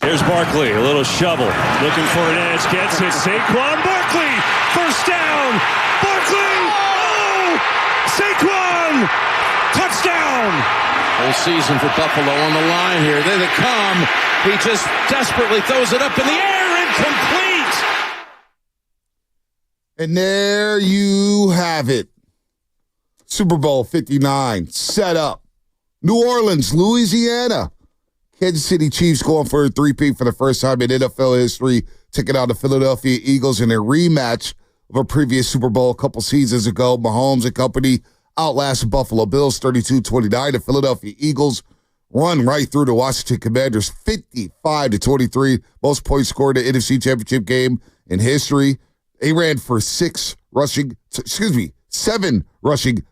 Here's Barkley, a little shovel, looking for an edge, gets it, Saquon Barkley, first down, Barkley, oh, Saquon, touchdown. Whole season for Buffalo on the line here. There they come. He just desperately throws it up in the air, incomplete. And there you have it. Super Bowl 59 set up. New Orleans, Louisiana. Kansas City Chiefs going for a three-peat for the first time in NFL history, taking out the Philadelphia Eagles in a rematch of a previous Super Bowl a couple seasons ago. Mahomes and company outlasted Buffalo Bills 32-29. The Philadelphia Eagles run right through the Washington Commanders 55-23. Most points scored in the NFC Championship game in history. They ran for seven rushing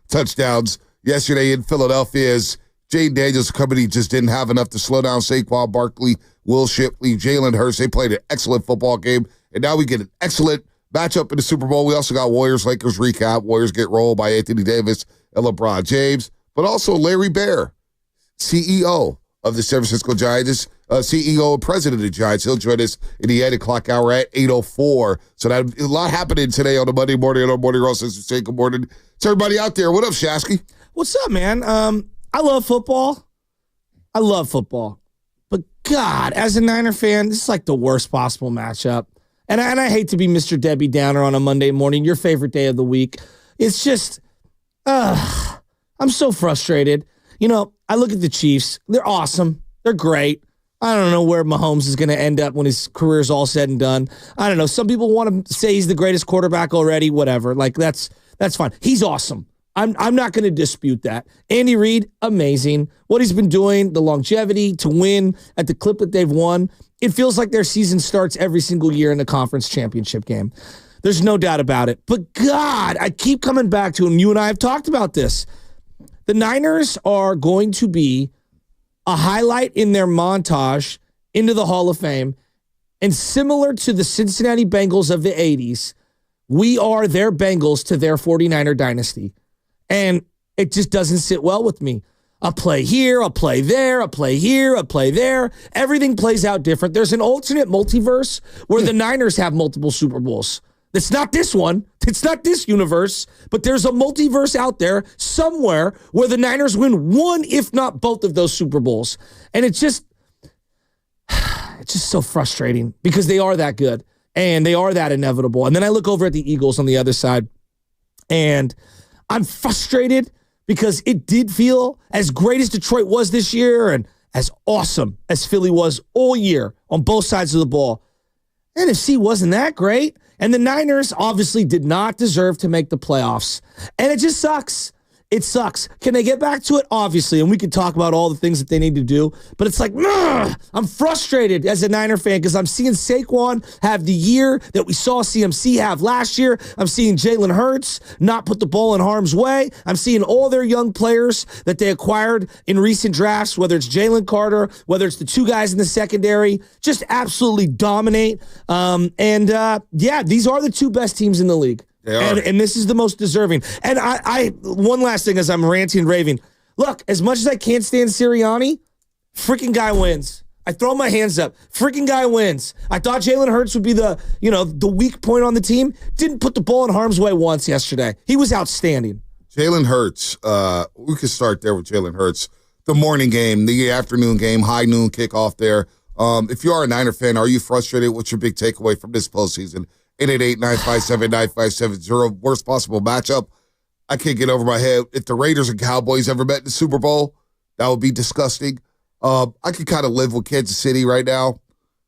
touchdowns yesterday in Philadelphia as Jane Daniels' company just didn't have enough to slow down Saquon Barkley, Will Shipley, Jalen Hurts. They played an excellent football game, and now we get an excellent matchup in the Super Bowl. We also got Warriors-Lakers recap. Warriors get rolled by Anthony Davis and LeBron James, but also Larry Baer, CEO of the San Francisco Giants, CEO and president of the Giants. He'll join us in the 8 o'clock hour at 8:04. So that a lot happening today on the Monday morning on our Morning Roll. So say good morning to everybody out there. What up, Shasky? What's up, man? I love football. But God, as a Niner fan, this is like the worst possible matchup. And I hate to be Mr. Debbie Downer on a Monday morning, your favorite day of the week. It's just, I'm so frustrated. You know, I look at the Chiefs. They're awesome. They're great. I don't know where Mahomes is going to end up when his career is all said and done. I don't know. Some people want to say he's the greatest quarterback already, whatever. Like, that's fine. He's awesome. I'm not going to dispute that. Andy Reid, amazing. What he's been doing, the longevity to win at the clip that they've won, it feels like their season starts every single year in the conference championship game. There's no doubt about it. But God, I keep coming back to, and you and I have talked about this. The Niners are going to be a highlight in their montage into the Hall of Fame. And similar to the Cincinnati Bengals of the 80s, we are their Bengals to their 49er dynasty. And it just doesn't sit well with me. A play here, a play there, a play here, a play there. Everything plays out different. There's an alternate multiverse where the Niners have multiple Super Bowls. It's not this one. It's not this universe. But there's a multiverse out there somewhere where the Niners win one, if not both of those Super Bowls. And it's just so frustrating because they are that good and they are that inevitable. And then I look over at the Eagles on the other side and I'm frustrated because it did feel as great as Detroit was this year and as awesome as Philly was all year on both sides of the ball. NFC wasn't that great. And the Niners obviously did not deserve to make the playoffs. And it just sucks. It sucks. Can they get back to it? Obviously. And we could talk about all the things that they need to do. But it's like, I'm frustrated as a Niner fan because I'm seeing Saquon have the year that we saw CMC have last year. I'm seeing Jalen Hurts not put the ball in harm's way. I'm seeing all their young players that they acquired in recent drafts, whether it's Jalen Carter, whether it's the two guys in the secondary, just absolutely dominate. Yeah, these are the two best teams in the league. And this is the most deserving. And I one last thing as I'm ranting and raving. Look, as much as I can't stand Sirianni, freaking guy wins. I throw my hands up. Freaking guy wins. I thought Jalen Hurts would be the weak point on the team. Didn't put the ball in harm's way once yesterday. He was outstanding. Jalen Hurts, we could start there with Jalen Hurts. The morning game, the afternoon game, high noon kickoff there. If you are a Niner fan, are you frustrated? What's your big takeaway from this postseason? 888-957-9570. Worst possible matchup. I can't get over my head. If the Raiders and Cowboys ever met in the Super Bowl, that would be disgusting. I could kind of live with Kansas City right now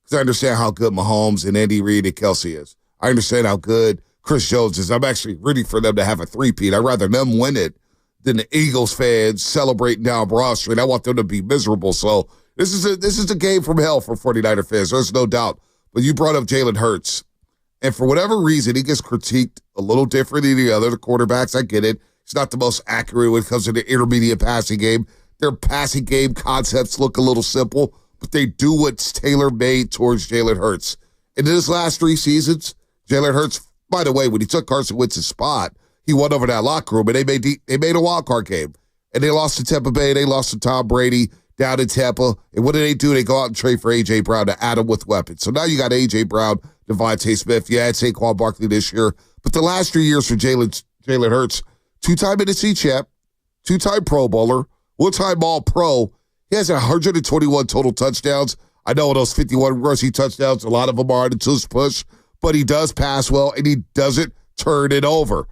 because I understand how good Mahomes and Andy Reid and Kelsey is. I understand how good Chris Jones is. I'm actually rooting for them to have a three-peat. I'd rather them win it than the Eagles fans celebrating down Broad Street. I want them to be miserable. So this is a game from hell for 49er fans. There's no doubt. But you brought up Jalen Hurts. And for whatever reason, he gets critiqued a little different than the other quarterbacks. I get it. He's not the most accurate when it comes to the intermediate passing game. Their passing game concepts look a little simple, but they do what's tailor-made towards Jalen Hurts. In his last 3 seasons, Jalen Hurts, by the way, when he took Carson Wentz's spot, he won over that locker room, and they made a wild card game. And they lost to Tampa Bay. They lost to Tom Brady. down in Tampa. And what do? They go out and trade for A.J. Brown to add him with weapons. So now you got A.J. Brown, Devontae Smith. You had Saquon Barkley this year. But the last 3 years for Jalen Hurts, 2-time NFC champ, 2-time Pro Bowler, 1-time All-Pro. He has 121 total touchdowns. I know those 51 rushing touchdowns, a lot of them are on the tush push, but he does pass well, and he doesn't turn it over.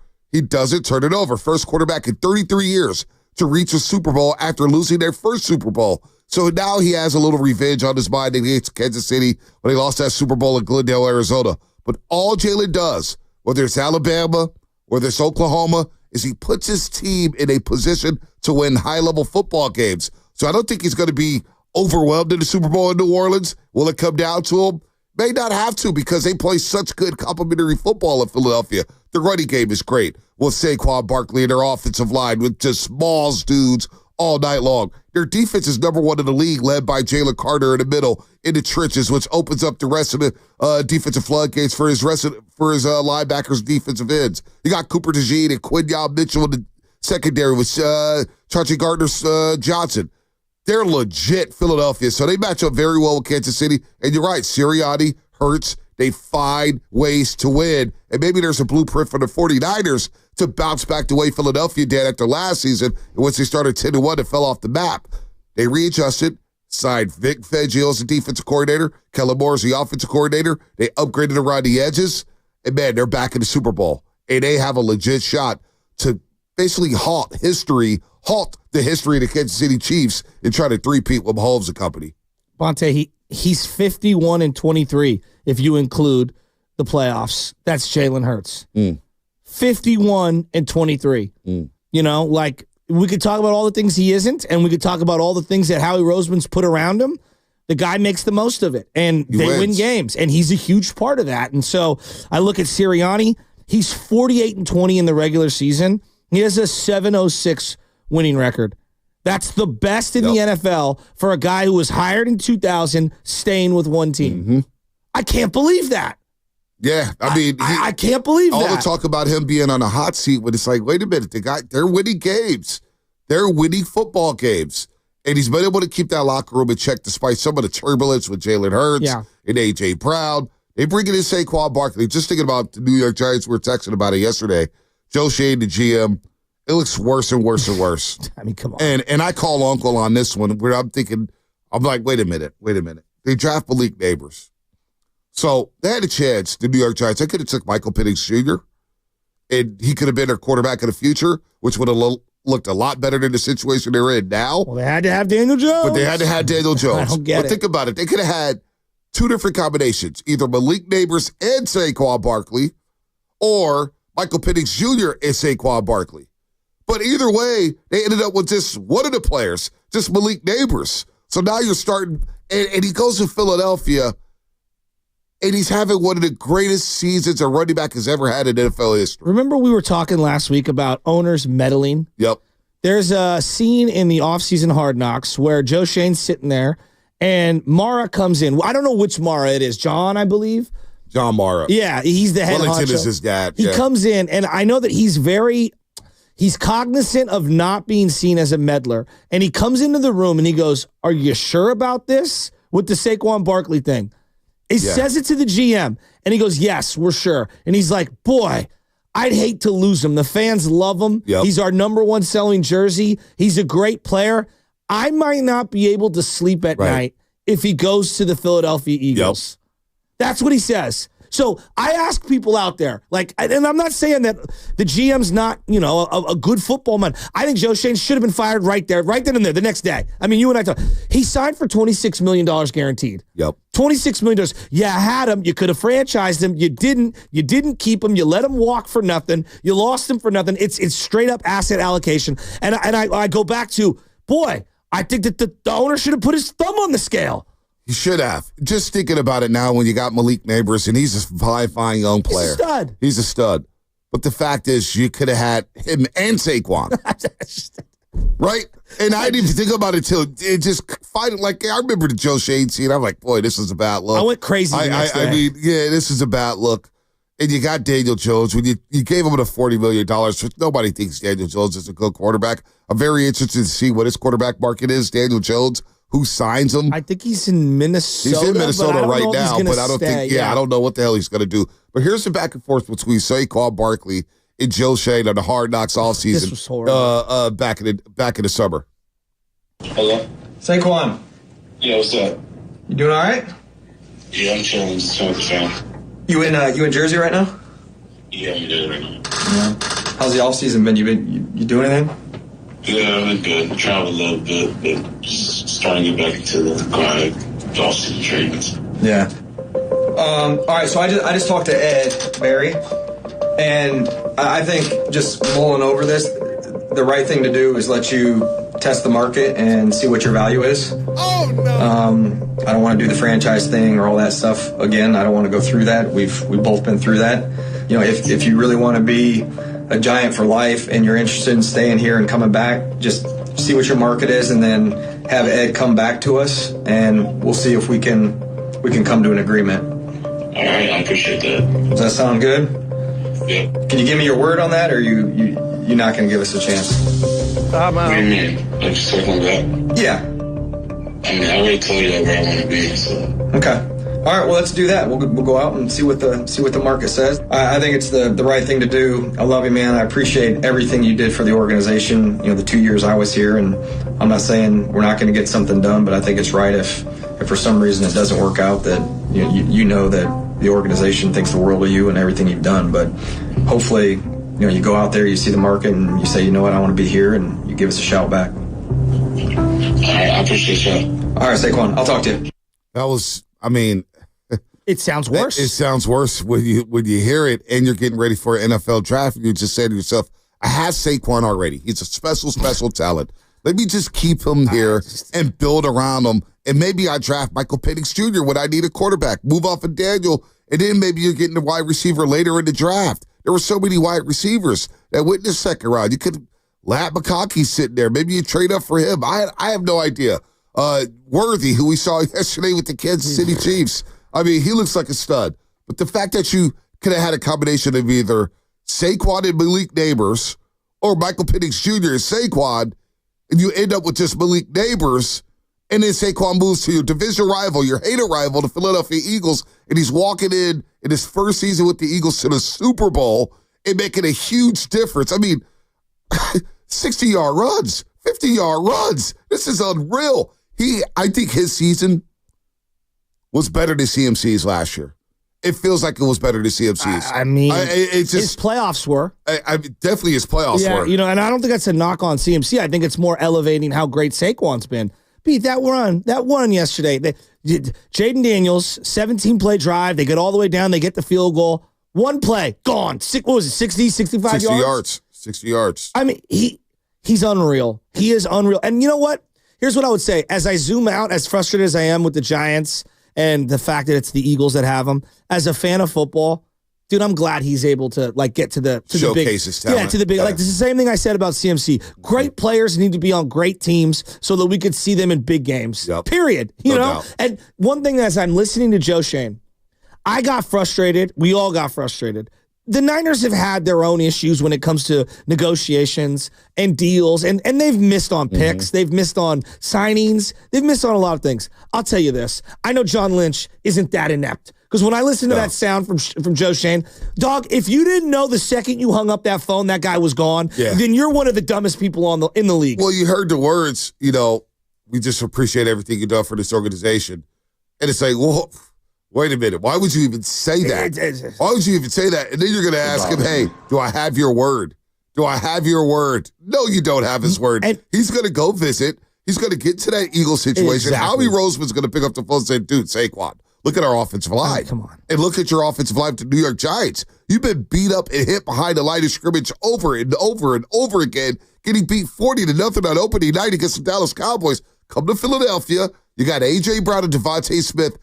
First quarterback in 33 years to reach a Super Bowl after losing their first Super Bowl. So now he has a little revenge on his mind against Kansas City when he lost that Super Bowl in Glendale, Arizona. But all Jalen does, whether it's Alabama, whether it's Oklahoma, is he puts his team in a position to win high-level football games. So I don't think he's going to be overwhelmed in the Super Bowl in New Orleans. Will it come down to him? May not have to because they play such good complementary football in Philadelphia. The running game is great with Saquon Barkley and their offensive line with just smalls dudes all night long. Their defense is number one in the league, led by Jalen Carter in the middle, in the trenches, which opens up the rest of the defensive floodgates for his linebackers, defensive ends. You got Cooper DeJean and Quinyon Mitchell in the secondary with Chauncey Gardner-Johnson. They're legit Philadelphia, so they match up very well with Kansas City. And you're right, Sirianni, Hurts, they find ways to win. And maybe there's a blueprint for the 49ers to bounce back the way Philadelphia did after last season, and once they started 10-1, it fell off the map. They readjusted, signed Vic Fangio as the defensive coordinator, Kellen Moore as the offensive coordinator. They upgraded around the edges, and man, they're back in the Super Bowl. And they have a legit shot to basically halt the history of the Kansas City Chiefs and try to three-peat with Mahomes and company. Bonte, he's 51-23 if you include the playoffs. That's Jalen Hurts. 51-23. You know, like, we could talk about all the things he isn't, and we could talk about all the things that Howie Roseman's put around him. The guy makes the most of it, and they win games, and he's a huge part of that. And so I look at Sirianni. He's 48-20 in the regular season. He has a 706 winning record. That's the best in the NFL for a guy who was hired in 2000, staying with one team. I can't believe that. Yeah, I mean, I can't believe all that. the talk about him being on a hot seat when it's like, wait a minute, they're winning games. They're winning football games. And he's been able to keep that locker room in check despite some of the turbulence with Jalen Hurts and A.J. Brown. They bring in Saquon Barkley. Just thinking about the New York Giants, we were texting about it yesterday. Joe Shane, the GM, it looks worse and worse and worse. I mean, come on. And I call Uncle on this one where I'm like, wait a minute. They draft Malik Neighbors. So they had a chance, the New York Giants. They could have took Michael Penix Jr., and he could have been their quarterback in the future, which would have looked a lot better than the situation they're in now. Well, they had to have Daniel Jones. But they had to have Daniel Jones. I don't get it. Think about it. They could have had two different combinations, either Malik Neighbors and Saquon Barkley, or Michael Penix Jr. and Saquon Barkley. But either way, they ended up with just one of the players, just Malik Neighbors. So now you're starting, and he goes to Philadelphia, and he's having one of the greatest seasons a running back has ever had in NFL history. Remember we were talking last week about owners meddling? Yep. There's a scene in the offseason Hard Knocks where Joe Shane's sitting there, and Mara comes in. I don't know which Mara it is. John, I believe. John Mara. Yeah, he's the head Wellington honcho. is his dad. He comes in, and I know that he's cognizant of not being seen as a meddler. And he comes into the room and he goes, "Are you sure about this?" With the Saquon Barkley thing. He says it to the GM, and he goes, "Yes, we're sure." And he's like, "Boy, I'd hate to lose him. The fans love him. Yep. He's our number one selling jersey. He's a great player. I might not be able to sleep at night if he goes to the Philadelphia Eagles." That's what he says. So I ask people out there, and I'm not saying that the GM's not, a good football man. I think Joe Shane should have been fired right then and there, the next day. I mean, you and I talked. He signed for $26 million guaranteed. Yep. $26 million. You had him. You could have franchised him. You didn't. You didn't keep him. You let him walk for nothing. You lost him for nothing. It's straight up asset allocation. And I go back to, boy, I think that the owner should have put his thumb on the scale. He should have. Just thinking about it now when you got Malik Neighbors, and he's a fine young player. He's a stud. But the fact is, you could have had him and Saquon. Right? And I didn't even think about it till it just I remember the Joe Shane scene. I'm like, boy, this is a bad look. I went crazy the next day. I mean, this is a bad look. And you got Daniel Jones. When you gave him the $40 million, which nobody thinks Daniel Jones is a good quarterback. I'm very interested to see what his quarterback market is. Daniel Jones, who signs him. I think he's in Minnesota. He's in Minnesota right now, but I don't think, I don't know what the hell he's going to do. But here's the back and forth between Saquon Barkley and Joe Shane on the Hard Knocks offseason. This was horrible. Back in the summer. Hello? Saquon. Yeah, what's up? You doing all right? Yeah, I'm chilling. Just chilling with the fam. You in Jersey right now? Yeah, I'm doing right now. Yeah. How's the off season been? You doing anything? Yeah, I've been good. I traveled a little bit, but just starting to get back into the grind, off-season treatments. Yeah. All right, so I just talked to Ed Baer, and I think just mulling over this, the right thing to do is let you test the market and see what your value is. Oh, no. I don't want to do the franchise thing or all that stuff again. I don't want to go through that. We've both been through that. You know, if you really want to be a Giant for life and you're interested in staying here and coming back, just see what your market is and then have Ed come back to us and we'll see if we can come to an agreement. All right, I appreciate that. Does that sound good? Yeah. Can you give me your word on that, or you're not going to give us a chance? What do you mean? Like circling back? Yeah. I mean, I already told you where I want to be, so. Okay. All right. Well, let's do that. We'll go out and see what the market says. I think it's the right thing to do. I love you, man. I appreciate everything you did for the organization. You know, the 2 years I was here, and I'm not saying we're not going to get something done, but I think it's right if for some reason it doesn't work out that you know that the organization thinks the world of you and everything you've done. But hopefully, you go out there, you see the market, and you say, you know what, I want to be here, and you give us a shout back. All right, I appreciate you. All right, Saquon, I'll talk to you. That was, I mean, It sounds worse. It sounds worse when you hear it and you're getting ready for an NFL draft and you just say to yourself, I have Saquon already. He's a special talent. Let me just keep him here and build around him. And maybe I draft Michael Penix Jr. when I need a quarterback. Move off of Daniel, and then maybe you're getting a wide receiver later in the draft. There were so many wide receivers that went in the second round. You could Lat McConkey sitting there. Maybe you trade up for him. I have no idea. Worthy, who we saw yesterday with the Kansas City Chiefs. I mean, he looks like a stud. But the fact that you could have had a combination of either Saquon and Malik Neighbors or Michael Penix Jr. and Saquon, and you end up with just Malik Neighbors, and then Saquon moves to your division rival, your hater rival, the Philadelphia Eagles, and he's walking in his first season with the Eagles to the Super Bowl and making a huge difference. I mean, 60-yard runs, 50-yard runs. This is unreal. I think his season was better than CMC's last year. It feels like it was better than CMC's. I mean, it's just, his playoffs were. Definitely his playoffs were. Yeah, and I don't think that's a knock on CMC. I think it's more elevating how great Saquon's been. Pete, that one yesterday. Jaden Daniels, 17-play drive. They get all the way down. They get the field goal. One play, gone. What was it, 60, 65 yards? 60 yards. I mean, he's unreal. He is unreal. And you know what? Here's what I would say. As I zoom out, as frustrated as I am with the Giants and the fact that it's the Eagles that have him, as a fan of football, dude, I'm glad he's able to get to the big, his talent. Yeah, to the big. Yeah. Like, this is the same thing I said about CMC. Great players need to be on great teams so that we could see them in big games. Yep. Period. You know. Doubt. And one thing, as I'm listening to Joe Shane, I got frustrated. We all got frustrated. The Niners have had their own issues when it comes to negotiations and deals, and they've missed on picks. They've missed on signings. They've missed on a lot of things. I'll tell you this. I know John Lynch isn't that inept, because when I listen to that sound from Joe Shane, dog, if you didn't know the second you hung up that phone that guy was gone, then you're one of the dumbest people in the league. Well, you heard the words, we just appreciate everything you've done for this organization. And it's like, well, wait a minute. Why would you even say that? Why would you even say that? And then you're going to ask him, hey, do I have your word? Do I have your word? No, you don't have his word. And he's going to go visit. He's going to get to that Eagle situation. Exactly. Howie Roseman's going to pick up the phone and say, dude, Saquon, look at our offensive line. Oh, come on. And look at your offensive line to New York Giants. You've been beat up and hit behind the line of scrimmage over and over and over again, getting beat 40-0 on opening night against the Dallas Cowboys. Come to Philadelphia. You got A.J. Brown and Devontae Smith.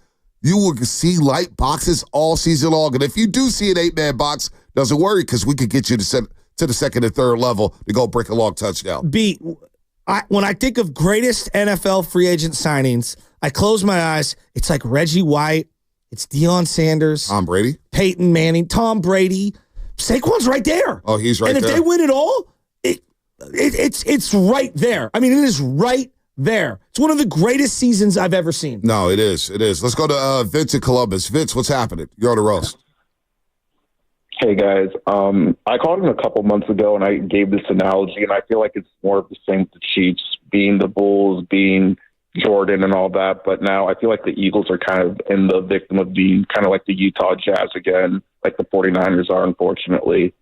You will see light boxes all season long. And if you do see an 8-man box, doesn't worry, because we could get you to the second and third level to go break a long touchdown. When I think of greatest NFL free agent signings, I close my eyes. It's like Reggie White. It's Deion Sanders. Tom Brady. Peyton Manning. Tom Brady. Saquon's right there. Oh, he's right there. And if they win it all, it's right there. I mean, it is right there. It's one of the greatest seasons I've ever seen. No, it is. It is. Let's go to Vince in Columbus. Vince, what's happening? You're on the roast. Hey, guys. I called him a couple months ago, and I gave this analogy, and I feel like it's more of the same with the Chiefs, being the Bulls, being Jordan and all that. But now I feel like the Eagles are kind of in the victim of being kind of like the Utah Jazz again, like the 49ers are, unfortunately.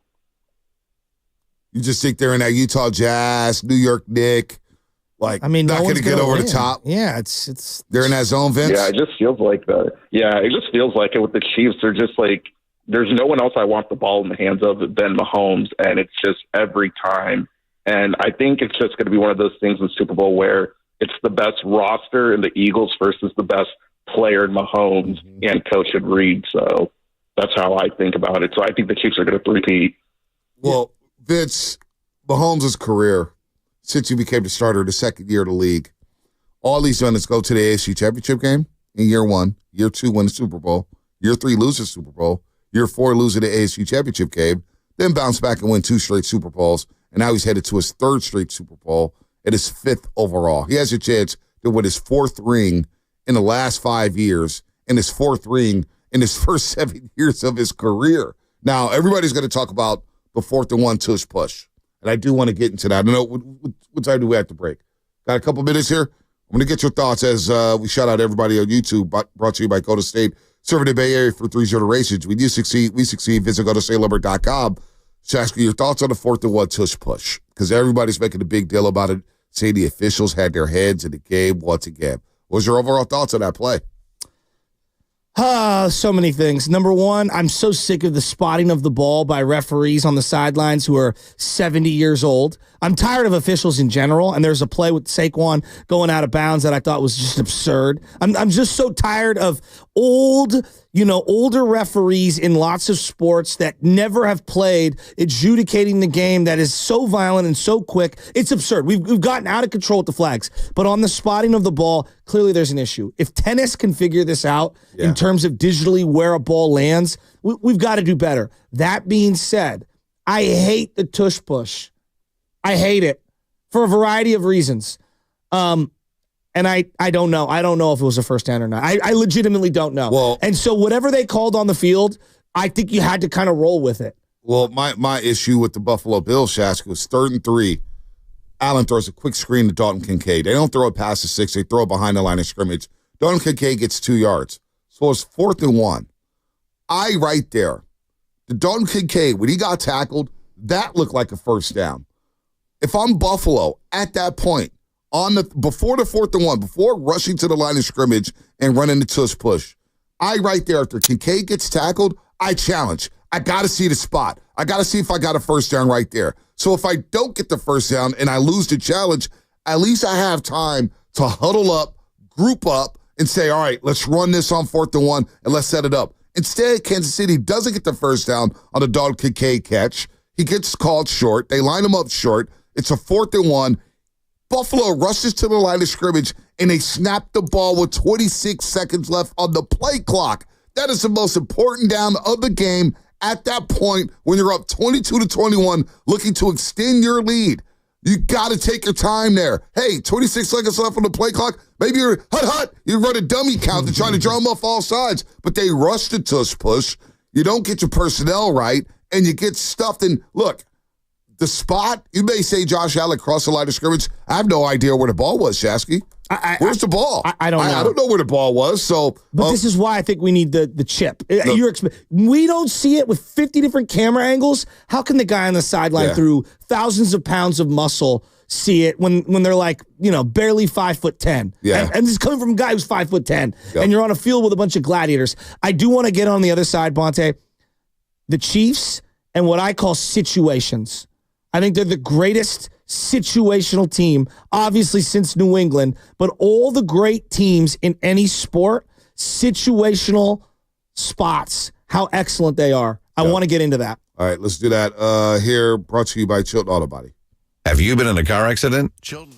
You just think they're in that Utah Jazz, New York Knicks, like, not going to get over the top. Yeah, it's they're in that zone, Vince. Yeah, it just feels like that. Yeah, it just feels like it with the Chiefs. They're just like, there's no one else I want the ball in the hands of than Mahomes, and it's just every time. And I think it's just going to be one of those things in the Super Bowl where it's the best roster in the Eagles versus the best player in Mahomes and coach in Reid. So that's how I think about it. So I think the Chiefs are going to repeat. Well, Vince, Mahomes' career, since he became the starter the second year of the league, all he's done is go to the AFC Championship game in year 1, year 2 win the Super Bowl, year 3 lose the Super Bowl, year 4 losing the AFC Championship game, then bounce back and win 2 straight Super Bowls, and now he's headed to his 3rd straight Super Bowl and his 5th overall. He has a chance to win his 4th ring in the last 5 years and his 4th ring in his first 7 years of his career. Now, everybody's going to talk about the 4th and 1 tush push. And I do want to get into that. I don't know, what time do we have to break? Got a couple minutes here? I'm going to get your thoughts as we shout out everybody on YouTube, brought to you by Golden State, serving the Bay Area for 3 generations. When you succeed, we succeed. Visit GoldenStateLumber.com. Just asking your thoughts on the 4th and 1 tush push, because everybody's making a big deal about it, saying the officials had their heads in the game once again. What was your overall thoughts on that play? So many things. Number one, I'm so sick of the spotting of the ball by referees on the sidelines who are 70 years old. I'm tired of officials in general, and there's a play with Saquon going out of bounds that I thought was just absurd. I'm just so tired of older referees in lots of sports that never have played, adjudicating the game that is so violent and so quick. It's absurd. We've gotten out of control with the flags. But on the spotting of the ball, clearly there's an issue. If tennis can figure this out in terms of digitally where a ball lands, we've got to do better. That being said, I hate the tush push. I hate it for a variety of reasons. And I don't know. I don't know if it was a first down or not. I legitimately don't know. Well, and so whatever they called on the field, I think you had to kind of roll with it. Well, my issue with the Buffalo Bills, Shask, was 3rd and 3. Allen throws a quick screen to Dalton Kincaid. They don't throw it past the 6. They throw it behind the line of scrimmage. Dalton Kincaid gets 2 yards. So it's 4th and 1. Right there, the Dalton Kincaid, when he got tackled, that looked like a first down. If I'm Buffalo at that point, before the 4th and 1, before rushing to the line of scrimmage and running the tush push, right there, after Kincaid gets tackled, I challenge. I got to see the spot. I got to see if I got a first down right there. So if I don't get the first down and I lose the challenge, at least I have time to huddle up, group up, and say, all right, let's run this on 4th and 1 and let's set it up. Instead, Kansas City doesn't get the first down on the Dalton Kincaid catch. He gets called short. They line him up short. It's a 4th and 1. Buffalo rushes to the line of scrimmage, and they snap the ball with 26 seconds left on the play clock. That is the most important down of the game at that point when you're up 22-21, looking to extend your lead. You got to take your time there. Hey, 26 seconds left on the play clock. Maybe you're you run a dummy count to try to draw them off all sides, but they rush the tush push. You don't get your personnel right, and you get stuffed in. Look, the spot, you may say Josh Allen crossed the line of scrimmage. I have no idea where the ball was, Shasky. Where's the ball? I don't know. I don't know where the ball was. But this is why I think we need the chip. We don't see it with 50 different camera angles. How can the guy on the sideline through thousands of pounds of muscle see it when they're like, barely 5'10"? Yeah. And this is coming from a guy who's 5'10", and you're on a field with a bunch of gladiators. I do want to get on the other side, Bonte. The Chiefs and what I call situations. I think they're the greatest situational team, obviously since New England, but all the great teams in any sport, situational spots, how excellent they are. I want to get into that. All right, let's do that. Here, brought to you by Chilton Auto Body. Have you been in a car accident? Chilton.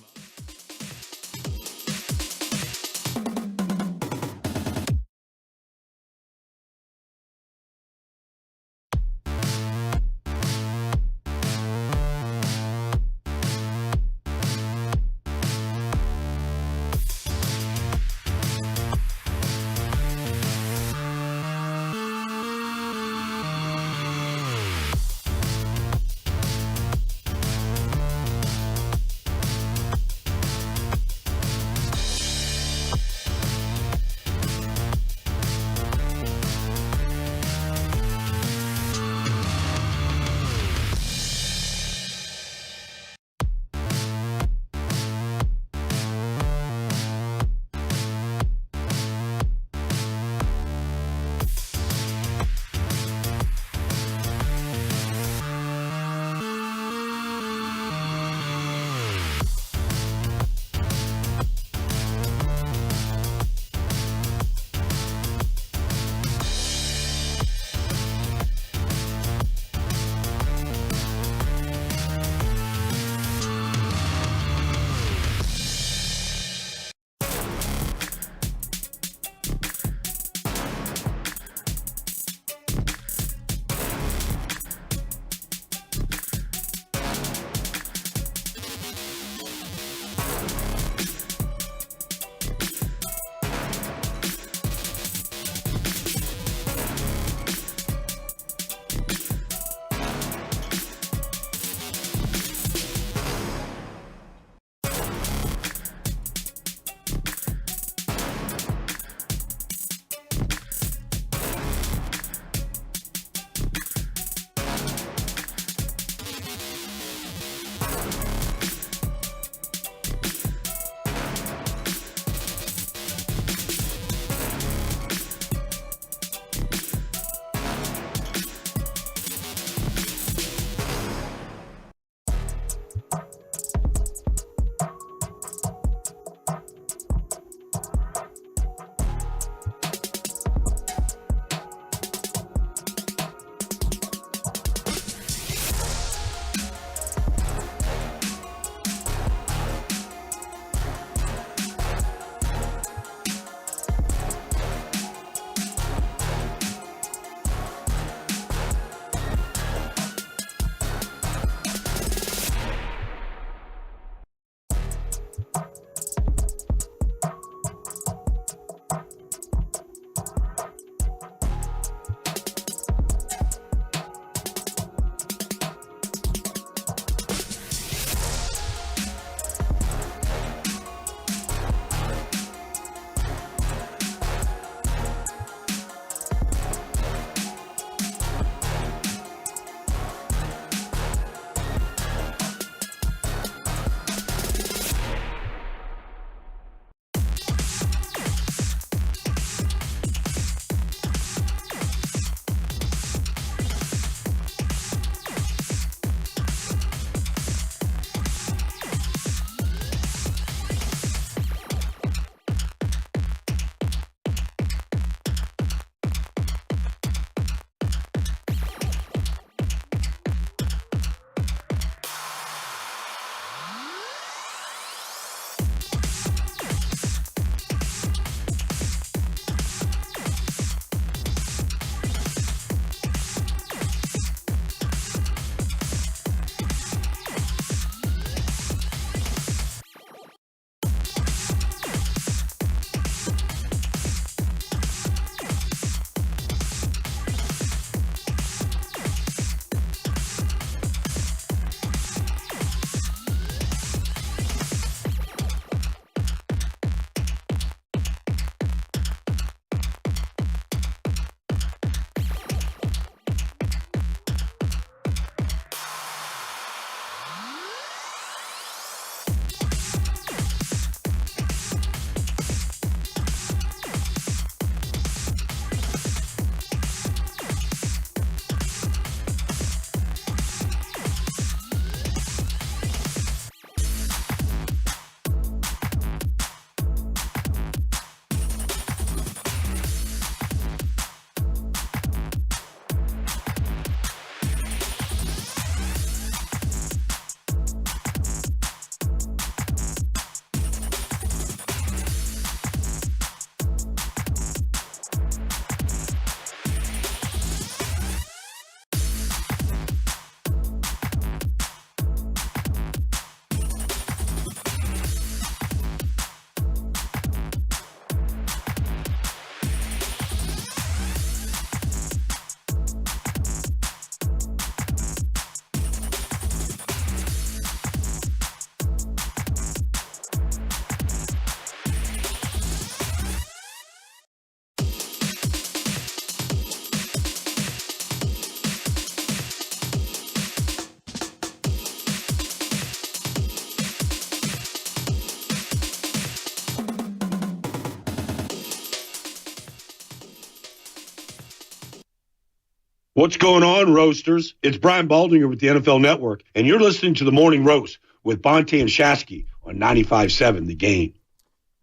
What's going on, Roasters? It's Brian Baldinger with the NFL Network, and you're listening to the Morning Roast with Bonte and Shasky on 95.7 The Game.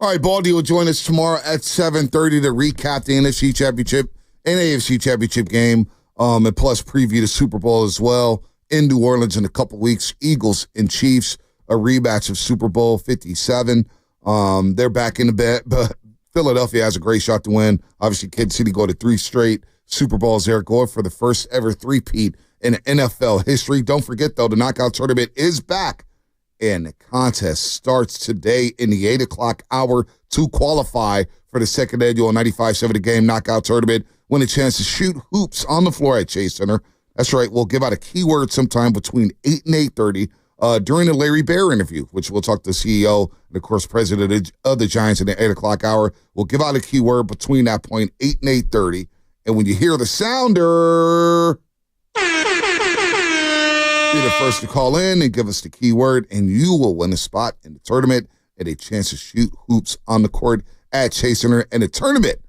All right, Baldy will join us tomorrow at 7:30 to recap the NFC Championship and AFC Championship game, and plus preview the Super Bowl as well in New Orleans in a couple weeks. Eagles and Chiefs, a rematch of Super Bowl 57. They're back in the bed, but Philadelphia has a great shot to win. Obviously, Kansas City go to 3 straight Super Bowls. They're going for the first ever three-peat in NFL history. Don't forget, though, the knockout tournament is back, and the contest starts today in the 8 o'clock hour to qualify for the second annual 95.7 The Game knockout tournament. Win a chance to shoot hoops on the floor at Chase Center. That's right. We'll give out a keyword sometime between 8 and 8:30 during the Larry Baer interview, which we'll talk to the CEO and, of course, president of the Giants in the 8 o'clock hour. We'll give out a keyword between that point, 8 and 8:30. And when you hear the sounder, Be the first to call in and give us the keyword, and you will win a spot in the tournament and a chance to shoot hoops on the court at Chase Center. And the tournament,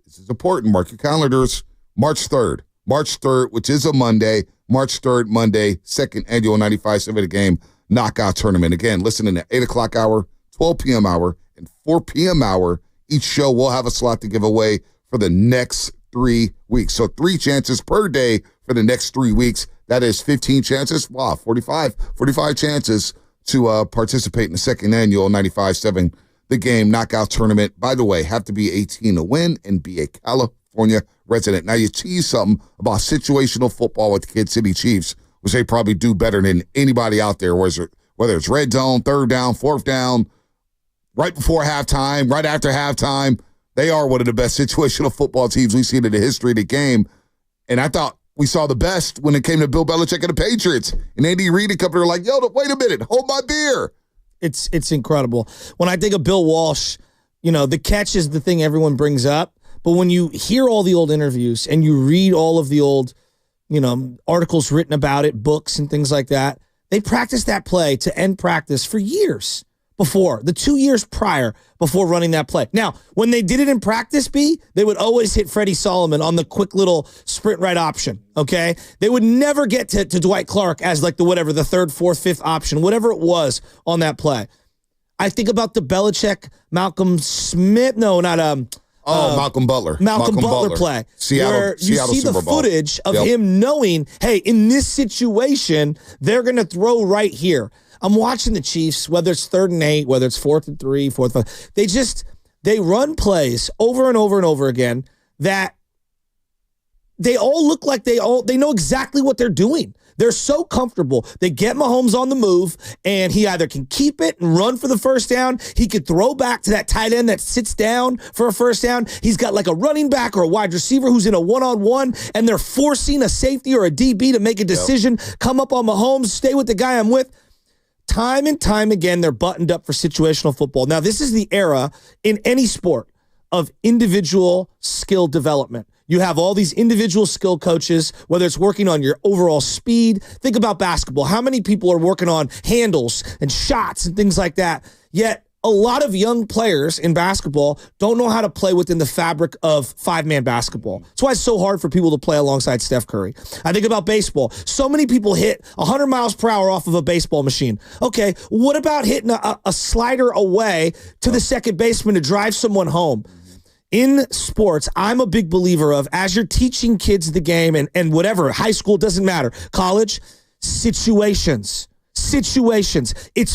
this is important, mark your calendars, March 3rd. March 3rd, which is a Monday. March 3rd, Monday, second annual 95.7 The Game knockout tournament. Again, listen in the 8 o'clock hour, 12 p.m. hour, and 4 p.m. hour. Each show will have a slot to give away for the next 3 weeks. So 3 chances per day for the next 3 weeks. That is 15 chances. Wow, 45 chances to participate in the second annual 95.7 The Game knockout tournament. By the way, have to be 18 to win and be a California resident. Now, you tease something about situational football with the Kansas City Chiefs, which they probably do better than anybody out there, whether it's red zone, third down, fourth down, right before halftime, right after halftime. They are one of the best situational football teams we've seen in the history of the game. And I thought we saw the best when it came to Bill Belichick and the Patriots. And Andy Reid and company were like, yo, wait a minute, hold my beer. It's incredible. When I think of Bill Walsh, the catch is the thing everyone brings up. But when you hear all the old interviews and you read all of the old, articles written about it, books and things like that, they practiced that play to end practice for years before, the 2 years prior before running that play. Now, when they did it in practice, they would always hit Freddie Solomon on the quick little sprint right option, okay? They would never get to Dwight Clark as like the third, fourth, fifth option, whatever it was on that play. I think about the Belichick, Malcolm Smith, Malcolm Butler. Malcolm Butler play. Where you see the footage of him knowing, hey, in this situation, they're going to throw right here. I'm watching the Chiefs, whether it's 3rd and 8, whether it's 4th and 3, 4th and 5. They run plays over and over and over again that they all look like they know exactly what they're doing. They're so comfortable. They get Mahomes on the move, and he either can keep it and run for the first down. He could throw back to that tight end that sits down for a first down. He's got like a running back or a wide receiver who's in a one-on-one, and they're forcing a safety or a DB to make a decision, come up on Mahomes, stay with the guy I'm with. Time and time again, they're buttoned up for situational football. Now, this is the era in any sport of individual skill development. You have all these individual skill coaches, whether it's working on your overall speed. Think about basketball. How many people are working on handles and shots and things like that? Yet, a lot of young players in basketball don't know how to play within the fabric of five-man basketball. That's why it's so hard for people to play alongside Steph Curry. I think about baseball. So many people hit 100 miles per hour off of a baseball machine. Okay, what about hitting a slider away to the second baseman to drive someone home? In sports, I'm a big believer of, as you're teaching kids the game and whatever, high school, doesn't matter, college, situations. It's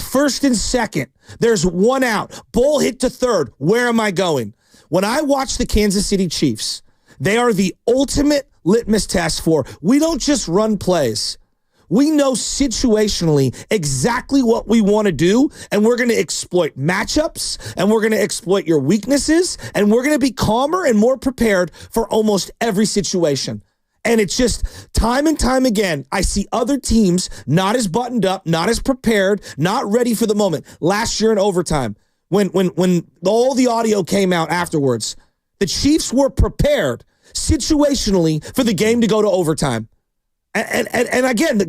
1st and 2nd. There's one out. Ball hit to 3rd. Where am I going? When I watch the Kansas City Chiefs, they are the ultimate litmus test for, we don't just run plays. We know situationally exactly what we want to do, and we're going to exploit matchups, and we're going to exploit your weaknesses, and we're going to be calmer and more prepared for almost every situation. And it's just time and time again, I see other teams not as buttoned up, not as prepared, not ready for the moment. Last year in overtime, when all the audio came out afterwards, the Chiefs were prepared situationally for the game to go to overtime. And again,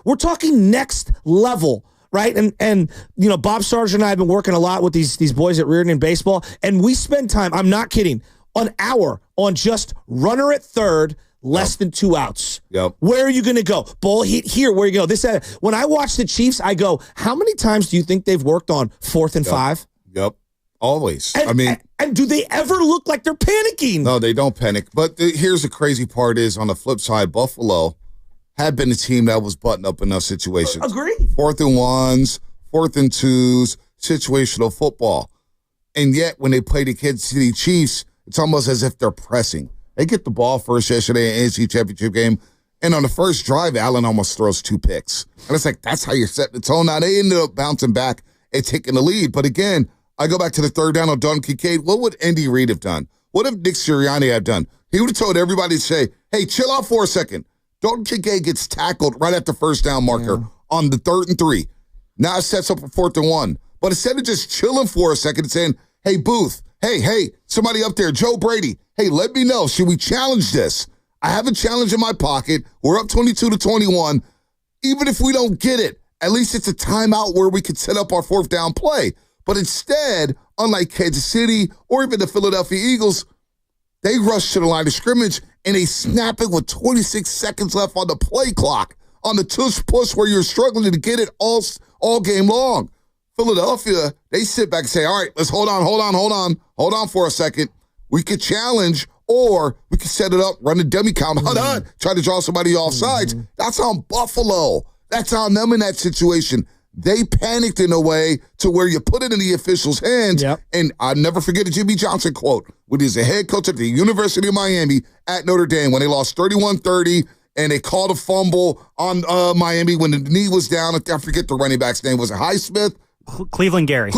we're talking next level, right? And Bob Sargent and I have been working a lot with these boys at Reardon in baseball, and we spend time, I'm not kidding, an hour on just runner at 3rd, less than 2 outs. Yep. Where are you going to go? Ball hit here. Where you go? When I watch the Chiefs, I go, how many times do you think they've worked on 4th and 5? Yep. Always. And do they ever look like they're panicking? No, they don't panic. But here's the crazy part is, on the flip side, Buffalo had been a team that was buttoned up in those situations. Agreed. 4th and 1s, 4th and 2s, situational football. And yet, when they play the Kansas City Chiefs, it's almost as if they're pressing. They get the ball first yesterday in the AFC Championship game, and on the first drive, Allen almost throws 2 picks. And it's like, that's how you're setting the tone. Now, they ended up bouncing back and taking the lead. But again, I go back to the 3rd down on Dalton Kincaid. What would Andy Reid have done? What if Nick Sirianni had done? He would have told everybody to say, hey, chill out for a second. Dalton Kincaid gets tackled right at the first down marker on the 3rd and 3. Now it sets up a 4th and 1. But instead of just chilling for a second and saying, hey, Booth, hey, somebody up there, Joe Brady, hey, let me know. Should we challenge this? I have a challenge in my pocket. We're up 22-21. even if we don't get it, at least it's a timeout where we could set up our fourth down play. But instead, unlike Kansas City or even the Philadelphia Eagles, they rush to the line of scrimmage and they snap it with 26 seconds left on the play clock, on the tush push where you're struggling to get it all game long. Philadelphia, they sit back and say, all right, let's hold on for a second. We could challenge, or we could set it up, run a dummy count, try to draw somebody off sides. That's on Buffalo. That's on them in that situation. They panicked in a way to where you put it in the officials' hands. Yep. And I'll never forget a Jimmy Johnson quote when he was the head coach at the University of Miami at Notre Dame when they lost 31-30 and they called a fumble on Miami when the knee was down. I forget the running back's name. Was it Highsmith? Cleveland Gary,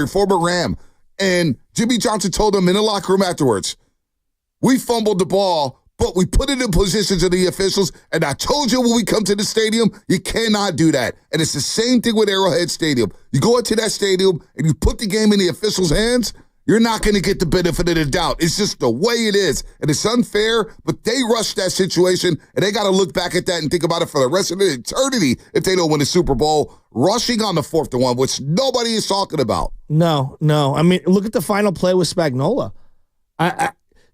former Ram. And Jimmy Johnson told them in the locker room afterwards, we fumbled the ball, but we put it in positions of the officials, and I told you when we come to the stadium, you cannot do that. And it's the same thing with Arrowhead Stadium. You go into that stadium and you put the game in the officials' hands, you're not going to get the benefit of the doubt. It's just the way it is. And it's unfair, but they rushed that situation, and they got to look back at that and think about it for the rest of the eternity if they don't win the Super Bowl, rushing on the 4th and 1, which nobody is talking about. No. I mean, look at the final play with Spagnuolo.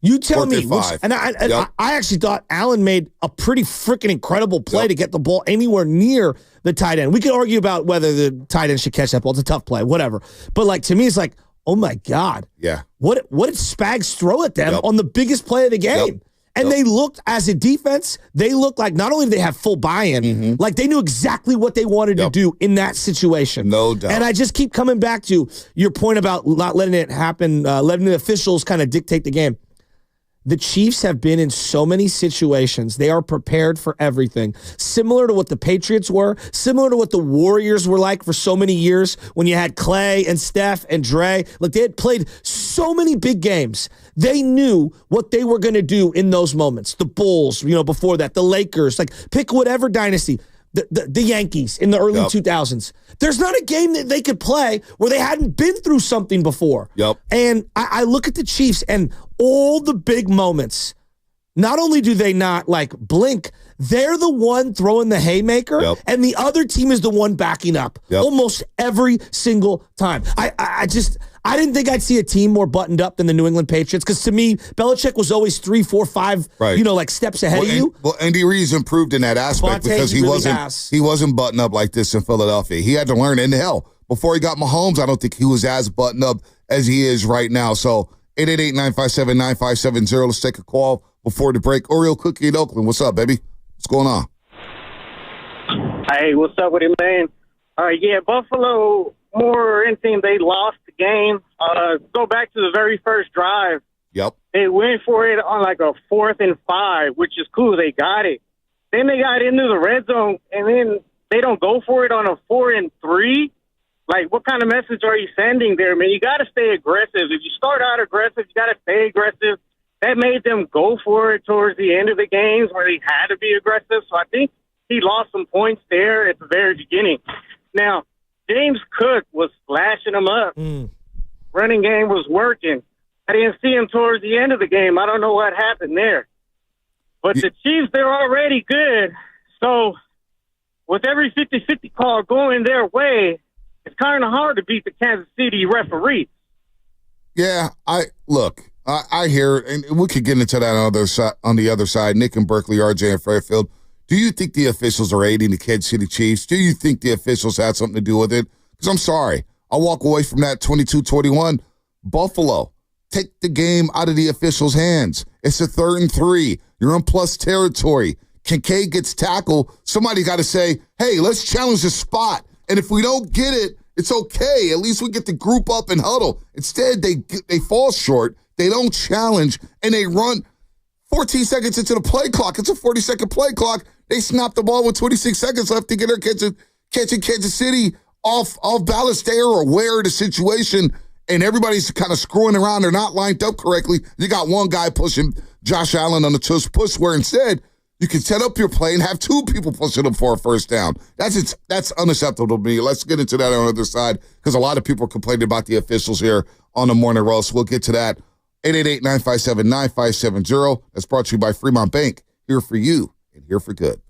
You tell me. I actually thought Allen made a pretty freaking incredible play to get the ball anywhere near the tight end. We could argue about whether the tight end should catch that ball. It's a tough play, whatever. But, like, to me, it's like, oh, my God. Yeah. What did Spags throw at them on the biggest play of the game? And they looked, as a defense, they looked like not only did they have full buy-in, like they knew exactly what they wanted to do in that situation. No doubt. And I just keep coming back to your point about not letting it happen, letting the officials kind of dictate the game. The Chiefs have been in so many situations. They are prepared for everything. Similar to what the Patriots were, similar to what the Warriors were like for so many years when you had Clay and Steph and Dre. Like, they had played so many big games. They knew what they were going to do in those moments. The Bulls, before that, the Lakers, like pick whatever dynasty. The Yankees in the early 2000s. There's not a game that they could play where they hadn't been through something before. And I look at the Chiefs and all the big moments, not only do they not like blink, they're the one throwing the haymaker and the other team is the one backing up almost every single time. I didn't think I'd see a team more buttoned up than the New England Patriots because to me, Belichick was always 3, 4, 5, steps ahead of you. Well, Andy Reid's improved in that aspect because he wasn't buttoned up like this in Philadelphia. He had to learn. And hell, before he got Mahomes, I don't think he was as buttoned up as he is right now. So 888-957-9570. Let's take a call before the break. Oreo Cookie in Oakland. What's up, baby? What's going on? Hey, what's up with it, man? Buffalo, more or anything, they lost the game. Go back to the very first drive. They went for it on like a 4th and 5, which is cool. They got it. Then they got into the red zone, and then they don't go for it on a 4 and 3. Like, what kind of message are you sending there, man? You got to stay aggressive. If you start out aggressive, you got to stay aggressive. That made them go for it towards the end of the games where they had to be aggressive. So I think he lost some points there at the very beginning. Now, James Cook was flashing them up. Running game was working. I didn't see him towards the end of the game. I don't know what happened there. But the Chiefs, they're already good. So with every 50-50 call going their way, it's kind of hard to beat the Kansas City referee. Yeah, I hear, and we could get into that on the other side. Nick and Berkeley, RJ and Fairfield. Do you think the officials are aiding the Kansas City Chiefs? Do you think the officials had something to do with it? Because I'm sorry, I'll walk away from that 22-21. Buffalo, take the game out of the officials' hands. It's a 3rd and 3. You're in plus territory. Kincaid gets tackled. Somebody got to say, hey, let's challenge the spot. And if we don't get it, it's okay. At least we get to group up and huddle. Instead, they fall short. They don't challenge, and they run 14 seconds into the play clock. It's a 40-second play clock. They snap the ball with 26 seconds left to get her catching Kansas City off balance. They are aware of the situation, and everybody's kind of screwing around. They're not lined up correctly. You got one guy pushing Josh Allen on the tush push, where instead you can set up your play and have 2 people pushing them for a first down. That's unacceptable to me. Let's get into that on the other side because a lot of people are complaining about the officials here on the Morning Roast. We'll get to that. 888-957-9570. That's brought to you by Fremont Bank. Here for you and here for good.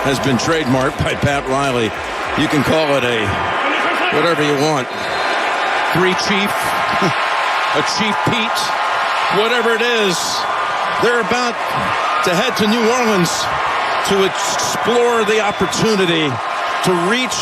has been trademarked by Pat Riley. You can call it a whatever you want. Three Chief, a Chief Pete, whatever it is. They're about to head to New Orleans to explore the opportunity to reach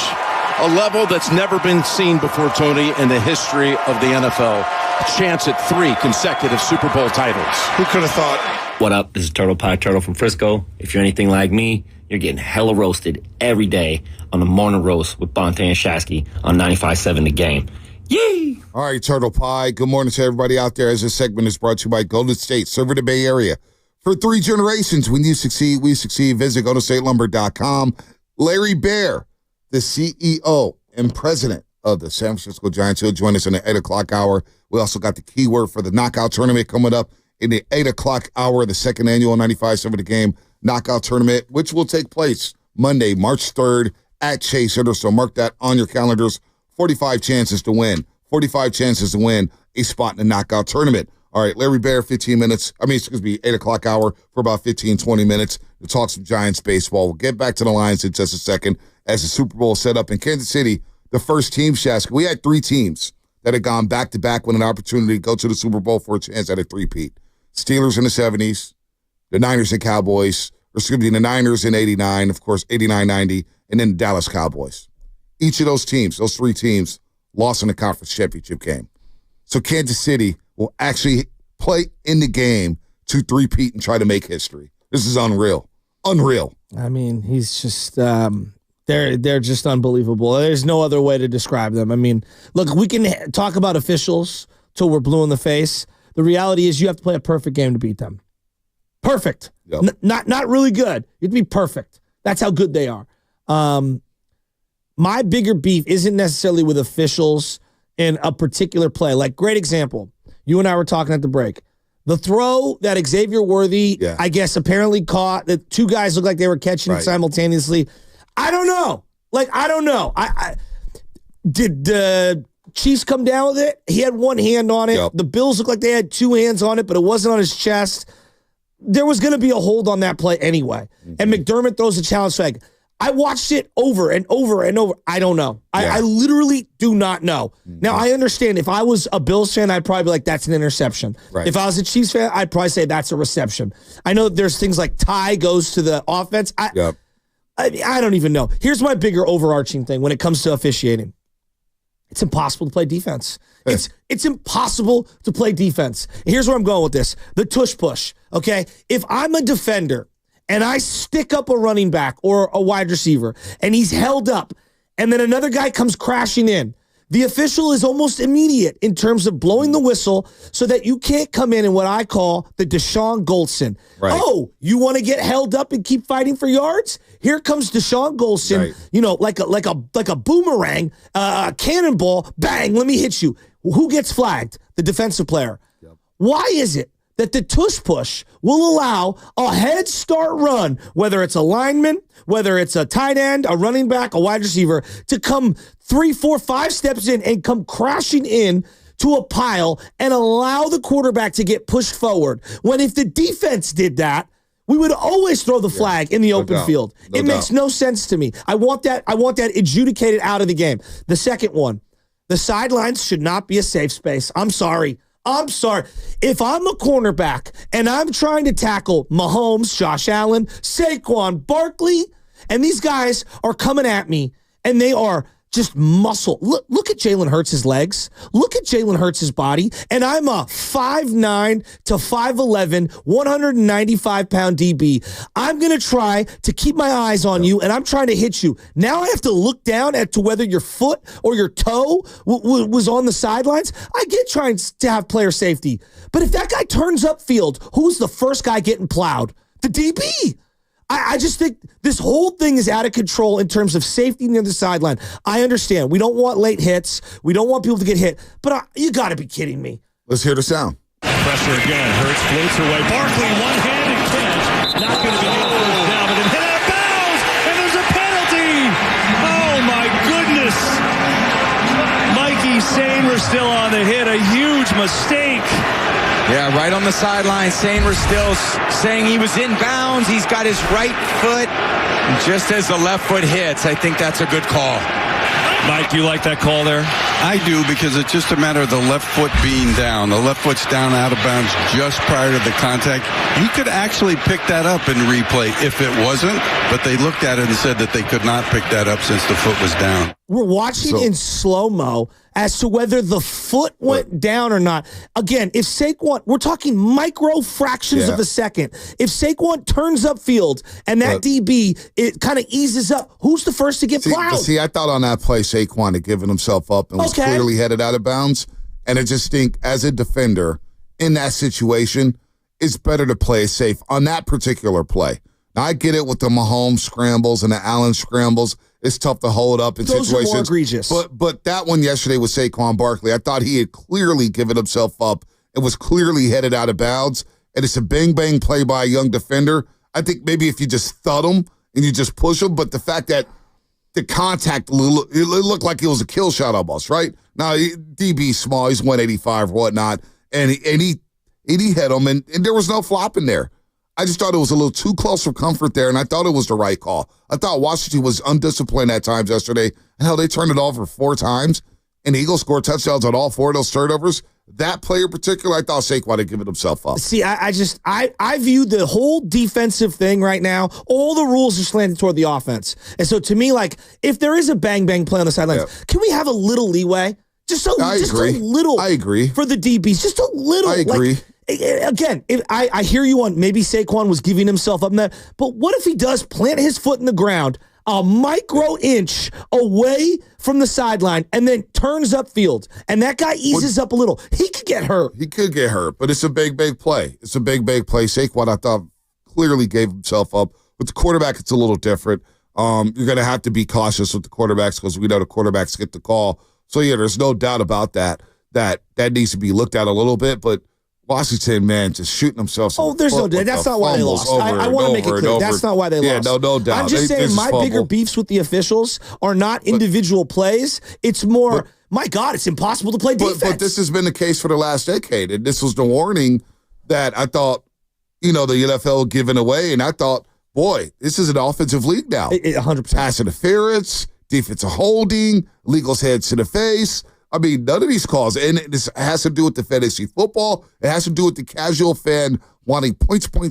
a level that's never been seen before, Tony, in the history of the NFL. A chance at 3 consecutive Super Bowl titles. Who could have thought? What up? This is Turtle Pie Turtle from Frisco. If you're anything like me, you're getting hella roasted every day on the Morning Roast with Bonta and Shasky on 95.7 The Game. Yay! All right, Turtle Pie. Good morning to everybody out there. As this segment is brought to you by Golden State, serving the Bay Area. For 3 generations, when you succeed, we succeed. Visit GoldenStateLumber.com. Larry Baer, the CEO and president of the San Francisco Giants, he'll join us in the 8 o'clock hour. We also got the keyword for the knockout tournament coming up in the 8 o'clock hour, the second annual 95.7 The Game knockout tournament, which will take place Monday, March 3rd at Chase Center. So mark that on your calendars. 45 chances to win. 45 chances to win a spot in the knockout tournament. All right, Larry Baer, 15 minutes. 8 o'clock hour for about 15, 20 minutes to talk some Giants baseball. We'll get back to the Lions in just a second as the Super Bowl set up in Kansas City. The first team, Shask. We had 3 teams that had gone back-to-back with an opportunity to go to the Super Bowl for a chance at a three-peat. Steelers in the 70s, the Niners and Cowboys, the Niners in 89, of course, 89, 90, and then the Dallas Cowboys. Each of those teams, those 3 teams, lost in the conference championship game. So Kansas City will actually play in the game to three-peat and try to make history. This is unreal. Unreal. I mean, he's just they're just unbelievable. There's no other way to describe them. I mean, look, we can talk about officials till we're blue in the face. The reality is you have to play a perfect game to beat them. Perfect. Yep. Not really good. You have to be perfect. That's how good they are. My bigger beef isn't necessarily with officials in a particular play. Like, great example. You and I were talking at the break. The throw that Xavier Worthy, I guess, apparently caught, the 2 guys looked like they were catching it simultaneously. I don't know. I don't know. Did the Chiefs come down with it? He had 1 hand on it. Yep. The Bills looked like they had 2 hands on it, but it wasn't on his chest. There was going to be a hold on that play anyway. Mm-hmm. And McDermott throws a challenge flag. I watched it over and over and over. I don't know. I literally do not know. Mm-hmm. Now, I understand if I was a Bills fan, I'd probably be like, that's an interception. Right. If I was a Chiefs fan, I'd probably say that's a reception. I know that there's things like tie goes to the offense. I don't even know. Here's my bigger overarching thing when it comes to officiating. It's impossible to play defense. It's impossible to play defense. Here's where I'm going with this. The tush push, okay? If I'm a defender and I stick up a running back or a wide receiver and he's held up and then another guy comes crashing in, the official is almost immediate in terms of blowing the whistle so that you can't come in what I call the Deshaun Goldson. Right. Oh, you want to get held up and keep fighting for yards? Here comes Deshaun Goldson, like a boomerang, a cannonball, bang, let me hit you. Who gets flagged? The defensive player. Yep. Why is it that the tush push will allow a head start run, whether it's a lineman, whether it's a tight end, a running back, a wide receiver, to come 3, 4, 5 steps in and come crashing in to a pile and allow the quarterback to get pushed forward? When if the defense did that, we would always throw the flag in the open field. It makes no sense to me. I want that adjudicated out of the game. The second one, the sidelines should not be a safe space. I'm sorry. If I'm a cornerback and I'm trying to tackle Mahomes, Josh Allen, Saquon Barkley, and these guys are coming at me and they are just muscle. Look at Jalen Hurts' legs. Look at Jalen Hurts' body. And I'm a 5'9" to 5'11", 195-pound DB. I'm going to try to keep my eyes on you, and I'm trying to hit you. Now I have to look down as to whether your foot or your toe was on the sidelines. I get trying to have player safety. But if that guy turns upfield, who's the first guy getting plowed? The DB. I just think this whole thing is out of control in terms of safety near the sideline. I understand. We don't want late hits. We don't want people to get hit. But you got to be kidding me. Let's hear the sound. Pressure again. Hurts floats away. Barkley, one-handed catch. Not going to be able to down, but then hit out of bounds. And there's a penalty. Oh, my goodness. Mikey Sainer still on the hit. A huge mistake. Yeah, right on the sideline. We're still saying he was in bounds. He's got his right foot. And just as the left foot hits, I think that's a good call. Mike, do you like that call there? I do, because it's just a matter of the left foot being down. The left foot's down out of bounds just prior to the contact. He could actually pick that up in replay if it wasn't, but they looked at it and said that they could not pick that up since the foot was down. We're watching in slow-mo as to whether the foot went down or not. Again, if Saquon, we're talking micro fractions of a second. If Saquon turns upfield and that DB, it kind of eases up, who's the first to get plowed? See, I thought on that play, Saquon had given himself up and was clearly headed out of bounds. And I just think, as a defender in that situation, it's better to play it safe on that particular play. Now, I get it with the Mahomes scrambles and the Allen scrambles. It's tough to hold up in situations. Those are more egregious. But that one yesterday with Saquon Barkley, I thought he had clearly given himself up and was clearly headed out of bounds. And it's a bang-bang play by a young defender. I think maybe if you just thud him and you just push him, but the fact that the contact, it looked like it was a kill shot almost, right? Now, DB's small, he's 185 or whatnot, and he hit him, and there was no flop in there. I just thought it was a little too close for comfort there, and I thought it was the right call. I thought Washington was undisciplined at times yesterday. Hell, they turned it over 4 times, and the Eagles scored touchdowns on all 4 of those turnovers. That play in particular, I thought Saquon had given himself up. See, I view the whole defensive thing right now, all the rules are slanted toward the offense. And so to me, like, if there is a bang-bang play on the sidelines, can we have a little leeway? Just a little. I agree. For the DBs, just a little. I agree. Like, again, I hear you on maybe Saquon was giving himself up in that, but what if he does plant his foot in the ground a micro inch away from the sideline and then turns upfield, and that guy eases up a little? He could get hurt. He could get hurt, but it's a big play. It's a big play. Saquon, I thought, clearly gave himself up. With the quarterback, it's a little different. You're going to have to be cautious with the quarterbacks because we know the quarterbacks get the call. So, yeah, there's no doubt about that needs to be looked at a little bit, but Washington, man, just shooting themselves. Oh, there's no doubt. That's not why they lost. I want to make it clear. That's not why they lost. Yeah, no doubt. I'm just saying my bigger beefs with the officials are not individual plays. It's more, my God, it's impossible to play defense. But this has been the case for the last decade, and this was the warning that I thought, the NFL giving away, and I thought, boy, this is an offensive league now. 100%. Pass interference, defensive holding, legals heads to the face. I mean, none of these calls, and this has to do with the fantasy football. It has to do with the casual fan wanting points. They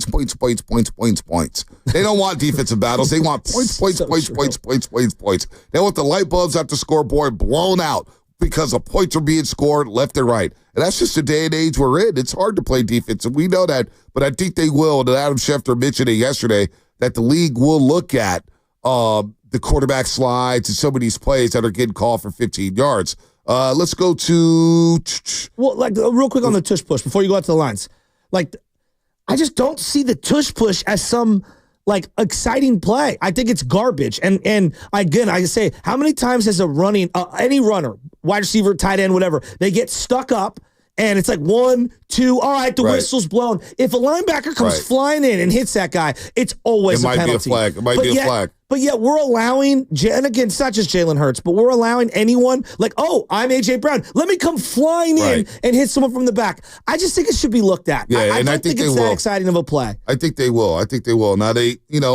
don't want defensive battles. They want points. They want the light bulbs at the scoreboard blown out because the points are being scored left and right. And that's just the day and age we're in. It's hard to play defense, and we know that. But I think they will, and Adam Schefter mentioned it yesterday, that the league will look at the quarterback slides and some of these plays that are getting called for 15 yards. Let's go to... Well, like, real quick on the tush push before you go out to the lines. Like, I just don't see the tush push as some, like, exciting play. I think it's garbage. And again, I say, how many times has any runner, wide receiver, tight end, whatever, they get stuck up, and it's like 1, 2, all right, the whistle's blown. If a linebacker comes flying in and hits that guy, it's always a penalty. It might be a flag. But yet we're allowing, and again, it's not just Jalen Hurts, but we're allowing anyone, like, oh, I'm A.J. Brown. Let me come flying in and hit someone from the back. I just think it should be looked at. Yeah, I don't think it's that exciting of a play. I think they will. Now,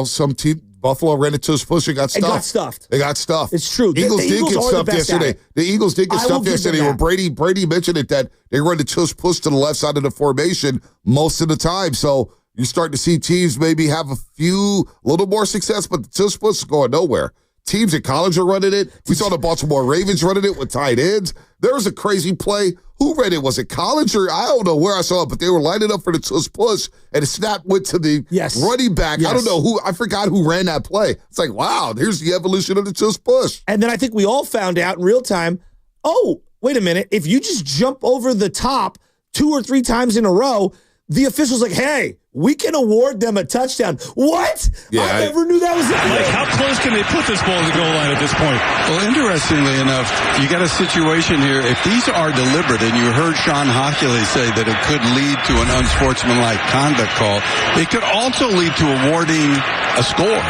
some team, Buffalo ran into his push and got stuffed. They got stuffed. It's true. The Eagles did get stuffed yesterday. The Eagles did get stuffed yesterday where Brady mentioned it, that they run the tush push to the left side of the formation most of the time. So you're starting to see teams maybe have a little more success, but the tush push is going nowhere. Teams in college are running it. We saw the Baltimore Ravens running it with tight ends. There was a crazy play. Who ran it? Was it college or I don't know where I saw it, but they were lining up for the tush push, and the snap went to the running back. Yes. I don't know I forgot who ran that play. It's like, wow, here's the evolution of the tush push. And then I think we all found out in real time, oh, wait a minute. If you just jump over the top 2 or 3 times in a row, the official's like, hey, we can award them a touchdown. What? Yeah, I never knew that was a thing. Like, how close can they put this ball to the goal line at this point? Well, interestingly enough, you got a situation here. If these are deliberate, and you heard Sean Hockley say that it could lead to an unsportsmanlike conduct call, it could also lead to awarding a score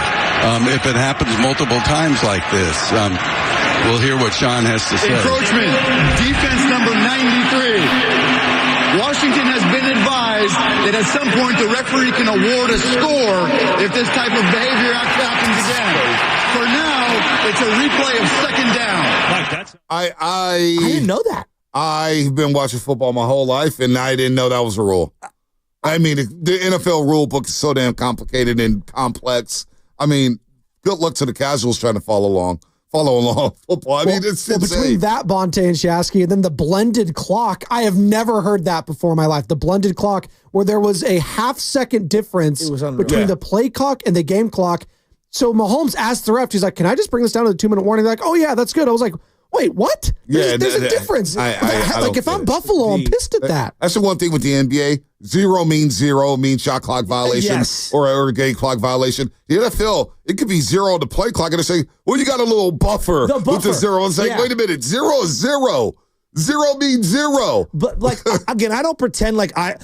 if it happens multiple times like this. We'll hear what Sean has to say. Encroachment, defense number 93. Washington has been advised realize that at some point the referee can award a score if this type of behavior happens again. For now, it's a replay of second down. I didn't know that. I've been watching football my whole life, and I didn't know that was a rule. I mean, the NFL rule book is so damn complicated and complex. I mean, good luck to the casuals trying to follow along football. I mean, it's insane. Between that, Bonte and Shasky, and then the blended clock, I have never heard that before in my life. The blended clock, where there was a half-second difference between the play clock and the game clock. So Mahomes asked the ref, he's like, can I just bring this down to the 2-minute warning? They're like, oh, yeah, that's good. I was like, wait, what? There's a difference. If I'm Buffalo, I'm pissed at that. That's the one thing with the NBA. Zero means shot clock violation or a game clock violation. The NFL, it could be zero on the play clock, and they say, well, you got a little buffer with the zero. It's like, wait a minute, zero is zero. Zero means zero. But again, I don't pretend like I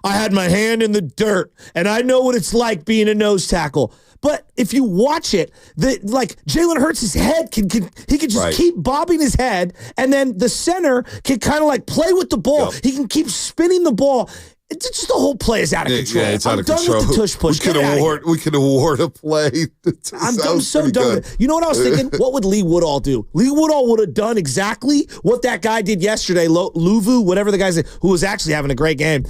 had my hand in the dirt and I know what it's like being a nose tackle. But if you watch it, Jalen Hurts' his head can just keep bobbing his head, and then the center can kind of play with the ball. Yep. He can keep spinning the ball. It's just the whole play is out of control. Yeah, it's out of control. I'm done with the tush push. We could award a play. I'm so done with it. You know what I was thinking? What would Lee Woodall do? Lee Woodall would have done exactly what that guy did yesterday, Luvu, whatever the guy's name, who was actually having a great game.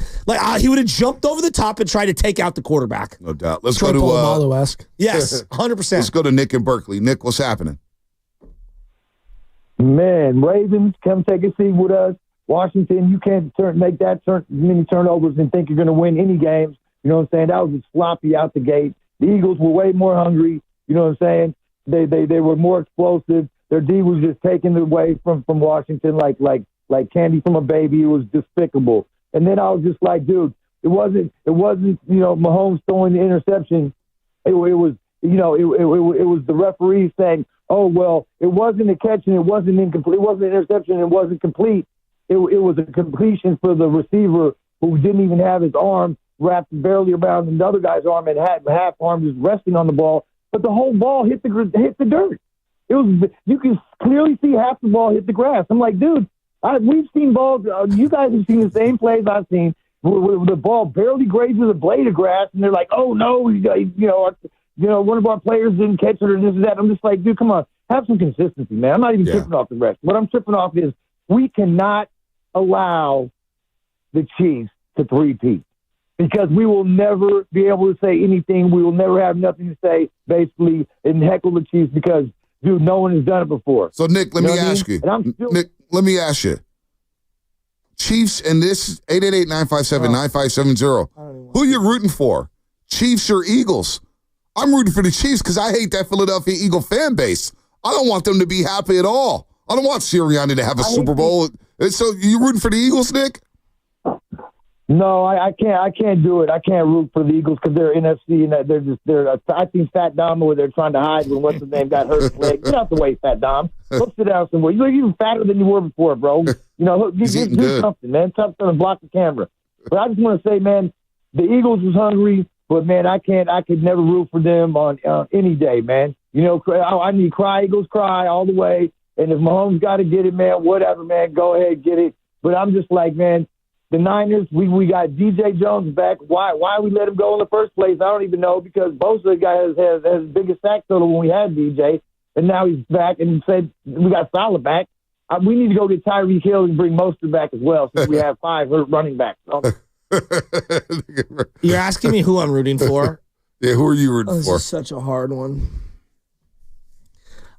He would have jumped over the top and tried to take out the quarterback. No doubt. Let's go to yes, 100%. Let's go to Nick in Berkeley. Nick, what's happening? Man, Ravens, come take a seat with us. Washington, you can't make that many turnovers and think you're going to win any games. You know what I'm saying? That was just sloppy out the gate. The Eagles were way more hungry. You know what I'm saying? They were more explosive. Their D was just taken away from Washington like candy from a baby. It was despicable. And then I was just like, dude, it wasn't Mahomes throwing the interception. It was the referee saying, oh well, it wasn't a catch and it wasn't incomplete. It wasn't an interception and it wasn't complete. It was a completion for the receiver who didn't even have his arm wrapped barely around another guy's arm and had half arm just resting on the ball. But the whole ball hit the dirt. You can clearly see half the ball hit the grass. I'm like, dude, we've seen balls. You guys have seen the same plays I've seen where the ball barely grazes a blade of grass, and they're like, oh no, one of our players didn't catch it or this or that. I'm just like, dude, come on, have some consistency, man. I'm not even tripping off the rest. What I'm tripping off is we cannot allow the Chiefs to three-peat because we will never be able to say anything. We will never have nothing to say, basically, and heckle the Chiefs because, dude, no one has done it before. So, Nick, let me ask you. Nick, let me ask you. Chiefs and this 888-957-9570. Who you rooting for? Chiefs or Eagles? I'm rooting for the Chiefs because I hate that Philadelphia Eagle fan base. I don't want them to be happy at all. I don't want Sirianni to have a Super Bowl. So you rooting for the Eagles, Nick? No, I can't. I can't do it. I can't root for the Eagles because they're NFC and they're. I think Fat Dom where they're trying to hide when what's his name got hurt his leg. Get out the way, Fat Dom. Go sit down somewhere. You're even fatter than you were before, bro. Do something, man. Something to block the camera. But I just want to say, man, the Eagles was hungry, but man, I could never root for them on any day, man. I need cry Eagles cry all the way. And if Mahomes got to get it, man, whatever, man, go ahead, get it. But I'm just like, man, the Niners, we got DJ Jones back. Why we let him go in the first place? I don't even know because both of the guys has the biggest sack total when we had DJ, and now he's back and said we got Salah back. We need to go get Tyreek Hill and bring Mostert back as well since we have 5 running backs. You're asking me who I'm rooting for? Yeah, who are you rooting for? This is such a hard one.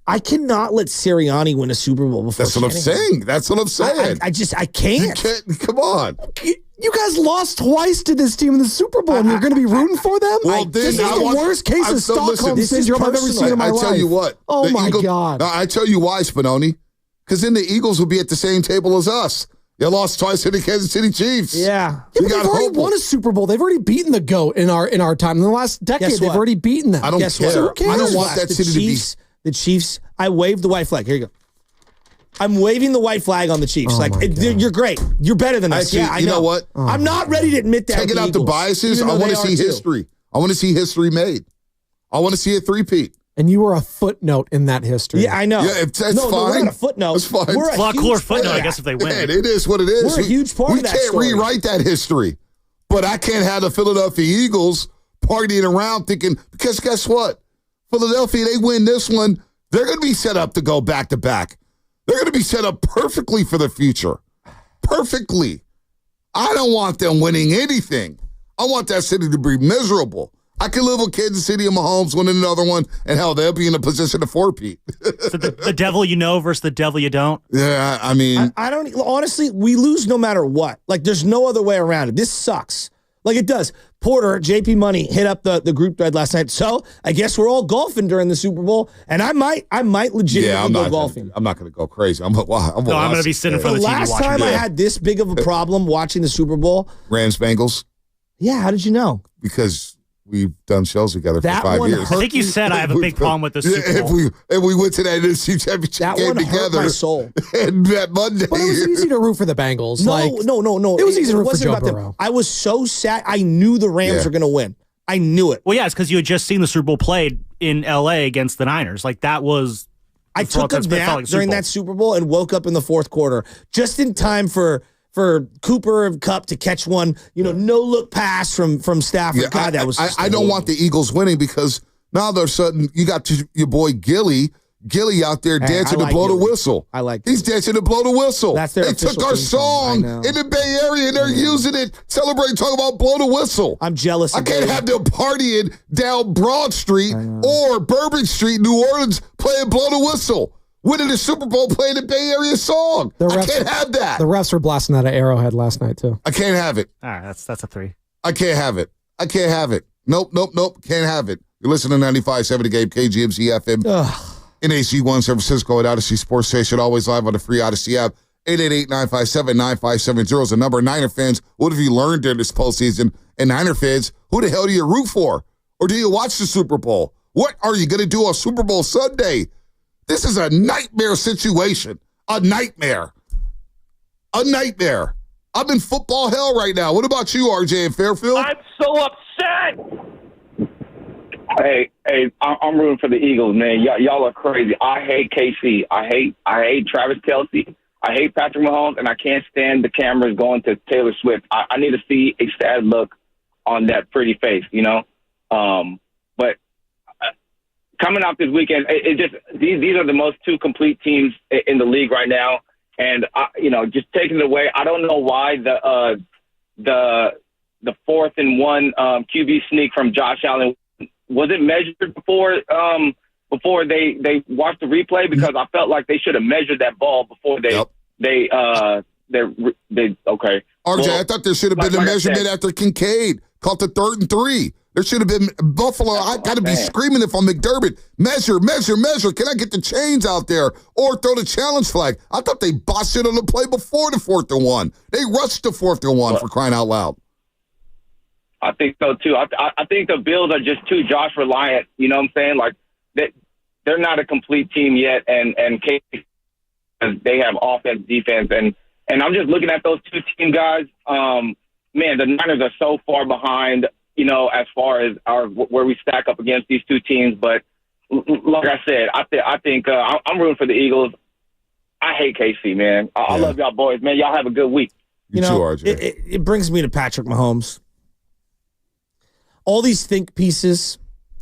I cannot let Sirianni win a Super Bowl before. That's what I'm saying. That's what I'm saying. I can't. Come on. You guys lost twice to this team in the Super Bowl, and you're going to be rooting for them? Well, this is the worst case of Stockholm syndrome I've ever seen in my life. I tell you what. Oh, my God. I tell you why, Spinoni. Because then the Eagles will be at the same table as us. They lost twice to the Kansas City Chiefs. Yeah. But they've already won a Super Bowl. They've already beaten the GOAT in our time. In the last decade, they've already beaten them. I don't care. So who cares? I don't want that city to be. The Chiefs, I waved the white flag. Here you go. I'm waving the white flag on the Chiefs. You're great. You're better than us. Actually, I know. You know what? I'm not ready to admit that. Taking out the biases, I want to see history. I want to see history made. I want to see a three-peat. And you were a footnote in that history. Yeah, I know. Yeah, that's fine. We're not a footnote. That's fine. We're a lot cooler footnote, I guess, if they win. Man, it is what it is. We're a huge part of that story. We can't rewrite that history. But I can't have the Philadelphia Eagles partying around thinking, because guess what? Philadelphia, they win this one, they're going to be set up to go back-to-back. They're going to be set up perfectly for the future. Perfectly. I don't want them winning anything. I want that city to be miserable. I can live with Kansas City and Mahomes winning another one, and hell, they'll be in a position to four-peat. So the devil you know versus the devil you don't? Yeah, I mean. I don't, honestly, we lose no matter what. Like, there's no other way around it. This sucks. Like, it does. Porter, JP Money, hit up the group thread last night. So, I guess we're all golfing during the Super Bowl, and I might legitimately go golfing. I'm not going to go crazy. I'm going to be sitting in front of the TV watching. The last time I had this big of a problem watching the Super Bowl. Rams Bengals? Yeah, how did you know? Because we've done shows together for 5 years. I think you said I have a big problem with the Super Bowl. If we went to that NFC Championship game together. Hurt my soul. And that Monday. But it was easy to root for the Bengals. No. It was easy to root for Joe Burrow. I was so sad. I knew the Rams were going to win. I knew it. Well, yeah, it's because you had just seen the Super Bowl played in L.A. against the Niners. Like, that was... I took a nap during that Super Bowl and woke up in the fourth quarter just in time for Cooper and Kupp to catch one, no-look pass from Stafford. Yeah, God, that was... I don't want the Eagles winning because now all of a sudden you got your boy Gilly out there dancing to blow the whistle. I like He's dancing to blow the whistle. That's their They took our song in the Bay Area and they're using it, celebrating, talking about blow the whistle. I'm jealous. I can't have them partying down Broad Street or Bourbon Street, New Orleans, playing blow the whistle. Winning the Super Bowl playing the Bay Area song. I can't have that. The refs were blasting that at Arrowhead last night, too. I can't have it. All right, that's a 3. I can't have it. Nope. Can't have it. You're listening to 95.7 The Game, KGMZ FM. NAC1 San Francisco at Odyssey Sports Station, always live on the free Odyssey app. 888-957-9570 is the number. Niner fans, what have you learned during this postseason? And Niner fans, who the hell do you root for? Or do you watch the Super Bowl? What are you going to do on Super Bowl Sunday? This is a nightmare situation. A nightmare. I'm in football hell right now. What about you, RJ and Fairfield? I'm so upset. Hey, I'm rooting for the Eagles, man. Y'all are crazy. I hate KC. I hate Travis Kelce. I hate Patrick Mahomes, and I can't stand the cameras going to Taylor Swift. I need to see a sad look on that pretty face, But coming out this weekend, these are the most two complete teams in the league right now, and just taking it away. I don't know why the 4th and 1 QB sneak from Josh Allen. Was it measured before they watched the replay? Because I felt like they should have measured that ball before they okay. RJ, I thought there should have been a measurement after Kincaid caught the 3rd and 3. There should have been Buffalo. I got to be screaming if I'm McDermott. Measure. Can I get the chains out there or throw the challenge flag? I thought they bossed it on the play before the 4th and 1. They rushed the 4th and 1 for crying out loud. I think so, too. I think the Bills are just too Josh reliant. You know what I'm saying? Like, they're not a complete team yet, and they have offense, defense. And I'm just looking at those two team guys. Man, the Niners are so far behind, as far as where we stack up against these two teams. But like I said, I think I'm rooting for the Eagles. I hate KC, man. I love y'all boys, man. Y'all have a good week. You too, RJ. It brings me to Patrick Mahomes. All these think pieces,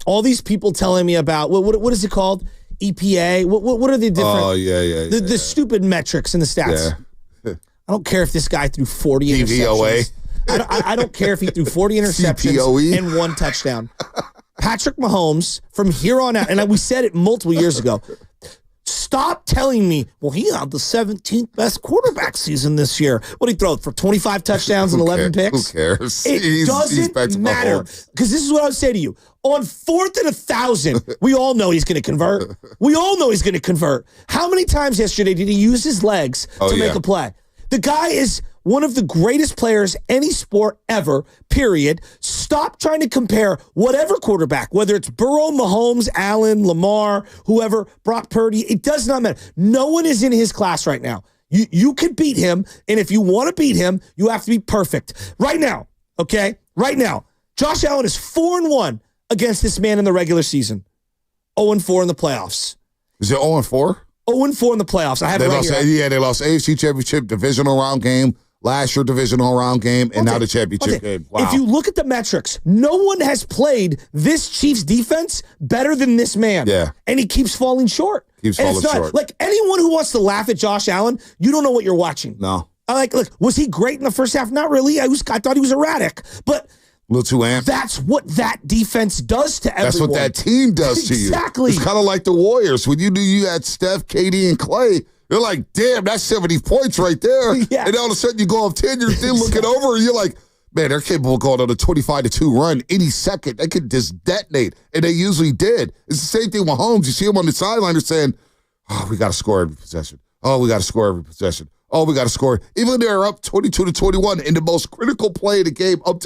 all these people telling me about what is it called? EPA. What are the different? The stupid metrics and the stats. Yeah. I don't care if this guy threw 40 interceptions. I don't care if he threw 40 interceptions and 1 touchdown. Patrick Mahomes, from here on out, and we said it multiple years ago. Stop telling me, well, he had the 17th best quarterback season this year. What did he throw for 25 touchdowns and 11 picks? Who cares? It doesn't matter. Because this is what I would say to you. On 4th and 1,000, we all know he's going to convert. How many times yesterday did he use his legs to make a play? The guy is one of the greatest players any sport ever, period. Stop trying to compare whatever quarterback, whether it's Burrow, Mahomes, Allen, Lamar, whoever, Brock Purdy. It does not matter. No one is in his class right now. You could beat him, and if you want to beat him, you have to be perfect. Right now, okay? Right now, Josh Allen is 4-1 against this man in the regular season. 0-4 in the playoffs. Is it 0-4? 0-4 in the playoffs. I have it right here. Yeah, they lost AFC Championship, divisional round game last year divisional round game, and now the championship game. Wow. If you look at the metrics, no one has played this Chiefs defense better than this man. Yeah. And he keeps falling short. Short. Like, anyone who wants to laugh at Josh Allen, you don't know what you're watching. No. Look, was he great in the first half? Not really. I thought he was erratic. But a little too amped. That's what that defense does to everyone. That's what that team does to you. Exactly. It's kind of like the Warriors. When you knew you had Steph, KD, and Clay, you're like, damn, that's 70 points right there. Yeah. And all of a sudden you go up 10, you're still looking over, and you're like, man, they're capable of going on a 25-2 run any second. They could just detonate, and they usually did. It's the same thing with Mahomes. You see him on the sideline, they're saying, oh, we got to score every possession. Oh, we got to score every possession. Oh, we got to score. Even when they're up 22-21 in the most critical play of the game up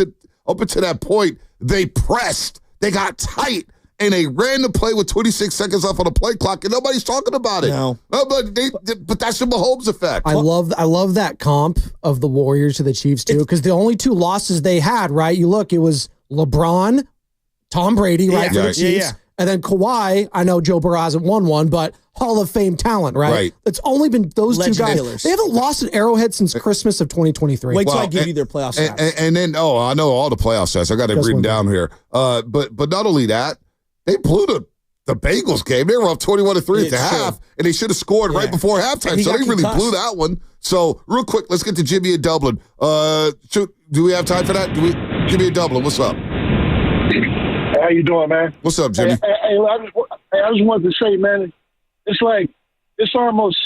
until that point, they pressed. They got tight. And they ran the play with 26 seconds left on the play clock, and nobody's talking about it. No. But that's the Mahomes effect. I love that comp of the Warriors to the Chiefs, too, because the only two losses they had, right? You look, it was LeBron, Tom Brady, right, for the Chiefs. And then Kawhi, I know Joe Burrow hasn't won one, but Hall of Fame talent, right? It's only been those two guys. They haven't lost an Arrowhead since Christmas of 2023. Wait till I give you their playoff stats. And then, I know all the playoff stats. I got it written down here. But not only that, they blew the Bengals game. They were up 21-3 at the half, and they should have scored right before halftime. So they really blew that one. So real quick, let's get to Jimmy in Dublin. Do we have time for that? Jimmy in Dublin, what's up? How you doing, man? What's up, Jimmy? Hey, I just wanted to say, man, it's almost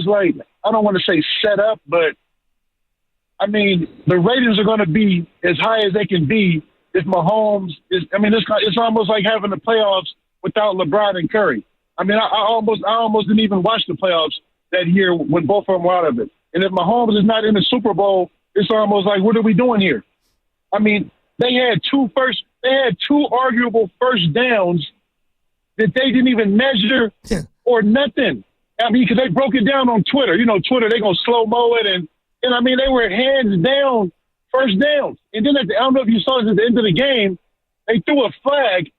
like, I don't want to say set up, but I mean, the ratings are going to be as high as they can be if Mahomes is. I mean, it's almost like having the playoffs without LeBron and Curry. I mean, I almost didn't even watch the playoffs that year when both of them were out of it. And if Mahomes is not in the Super Bowl, it's almost like, what are we doing here? I mean, they had two arguable first downs that they didn't even measure or nothing. I mean, because they broke it down on Twitter. You know, Twitter, they're going to slow-mo it. And I mean, they were hands down first downs. And then I don't know if you saw this at the end of the game, they threw a flag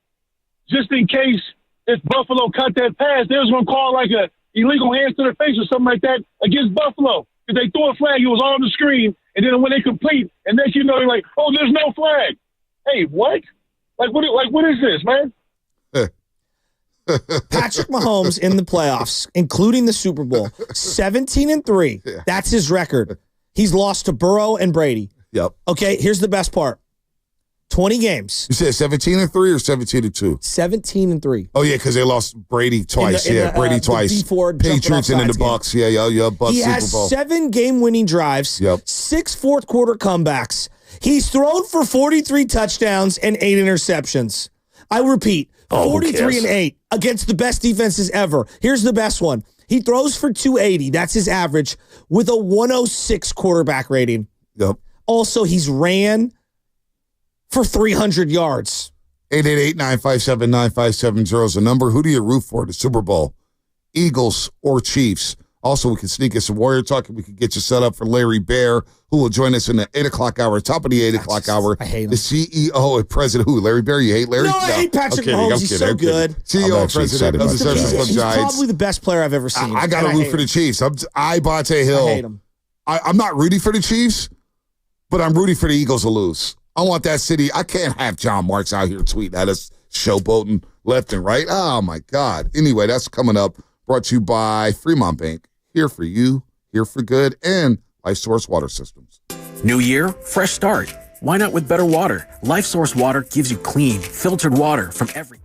just in case if Buffalo cut that pass, they was going to call like a illegal hands to the face or something like that against Buffalo. Because they threw a flag, it was on the screen, and then when they complete, and next you know, they're like, oh, there's no flag. Hey, what? What is this, man? Patrick Mahomes in the playoffs, including the Super Bowl, 17-3. That's his record. He's lost to Burrow and Brady. Yep. Okay, here's the best part. 20 games. You said 17-3 or 17-2? 17-3. Oh, yeah, because they lost Brady twice. Brady twice. Patriots and then the Bucks. Yeah, Bucks he Super has Bowl. 7 game-winning drives, 6 fourth-quarter comebacks. He's thrown for 43 touchdowns and 8 interceptions. I repeat, 43-8 against the best defenses ever. Here's the best one. He throws for 280. That's his average with a 106 quarterback rating. Yep. Also, he's ran for 300 yards. 888-957-9570 is the number. Who do you root for in the Super Bowl? Eagles or Chiefs? Also, we can sneak in some Warrior talk, and we can get you set up for Larry Baer, who will join us in the 8 o'clock hour, top of the 8 o'clock hour. I hate him. The CEO and president. Who? Larry Baer? You hate Larry? No, I hate Patrick Mahomes. He's so good. CEO and president of the San Francisco Giants. He's probably the best player I've ever seen. I got to root for the Chiefs. Bonte Hill. I hate him. I'm not rooting for the Chiefs, but I'm rooting for the Eagles to lose. I want that city. I can't have John Marks out here tweeting at us, showboating left and right. Oh, my God. Anyway, that's coming up. Brought to you by Fremont Bank. Here for you, here for good, and LifeSource Water Systems. New year, fresh start. Why not with better water? LifeSource Water gives you clean, filtered water from every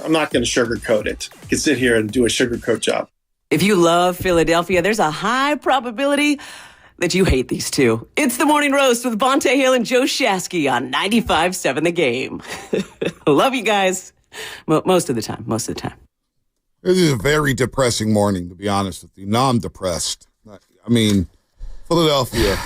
I'm not going to sugarcoat it. I can sit here and do a sugarcoat job. If you love Philadelphia, there's a high probability that you hate these two. It's the Morning Roast with Bonta Hill and Joe Shasky on 95.7 The Game. Love you guys. Most of the time. This is a very depressing morning, to be honest with you. Now I'm depressed. I mean, Philadelphia,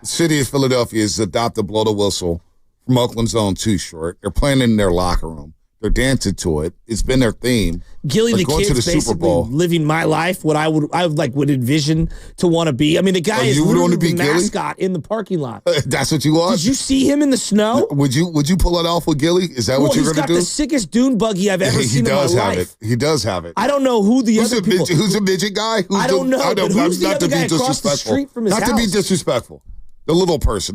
the city of Philadelphia has adopted blow the whistle from Oakland's own Too Short. They're playing in their locker room. They're dancing to it. It's been their theme. Gilly, the going kid's to the basically Super Bowl. living my life, what I would envision to want to be. I mean, the guy is literally the mascot in the parking lot. That's what you want? Did you see him in the snow? Would you pull it off with Gilly? Is that what you're going to do? He's got the sickest dune buggy I've ever seen in my life. He does have it. I don't know who the other people. Who's a midget guy? I don't know. But who's the other guy across the street from his house? Not to be disrespectful. The little person.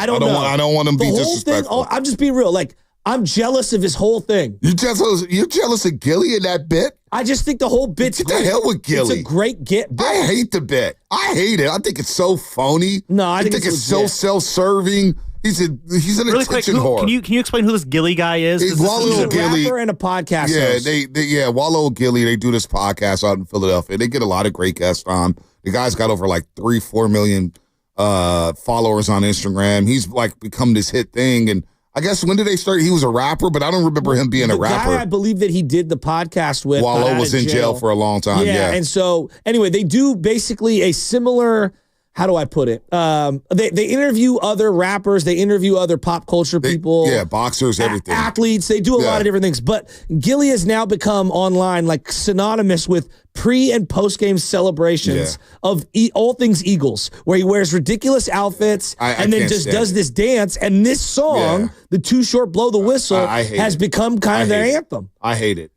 I don't know. I don't want him to be disrespectful. I'm just being real. Like, I'm jealous of his whole thing. You're jealous of Gilly in that bit? I just think the whole bit's Get the hell with Gilly. It's a great bit. I hate the bit. I hate it. I think it's so phony. No, I think it's so self-serving. He's an really attention quick, whore. Can you explain who this Gilly guy is? He's a rapper and a podcast host. Yeah, Wallow Gilly, they do this podcast out in Philadelphia. They get a lot of great guests on. The guy's got over like 3-4 million followers on Instagram. He's like become this hit thing. And I guess when did they start? He was a rapper, but I don't remember him being a rapper. The guy I believe that he did the podcast with. Wallow was in jail for a long time. Yeah. And so anyway, they do basically a similar. How do I put it? They interview other rappers. They interview other pop culture people. Boxers, everything. Athletes. They do a lot of different things. But Gilly has now become online like synonymous with pre- and post-game celebrations of all things Eagles, where he wears ridiculous outfits and then just does this dance. And this song, the Too Short Blow the Whistle, has become kind of their anthem. I hate it.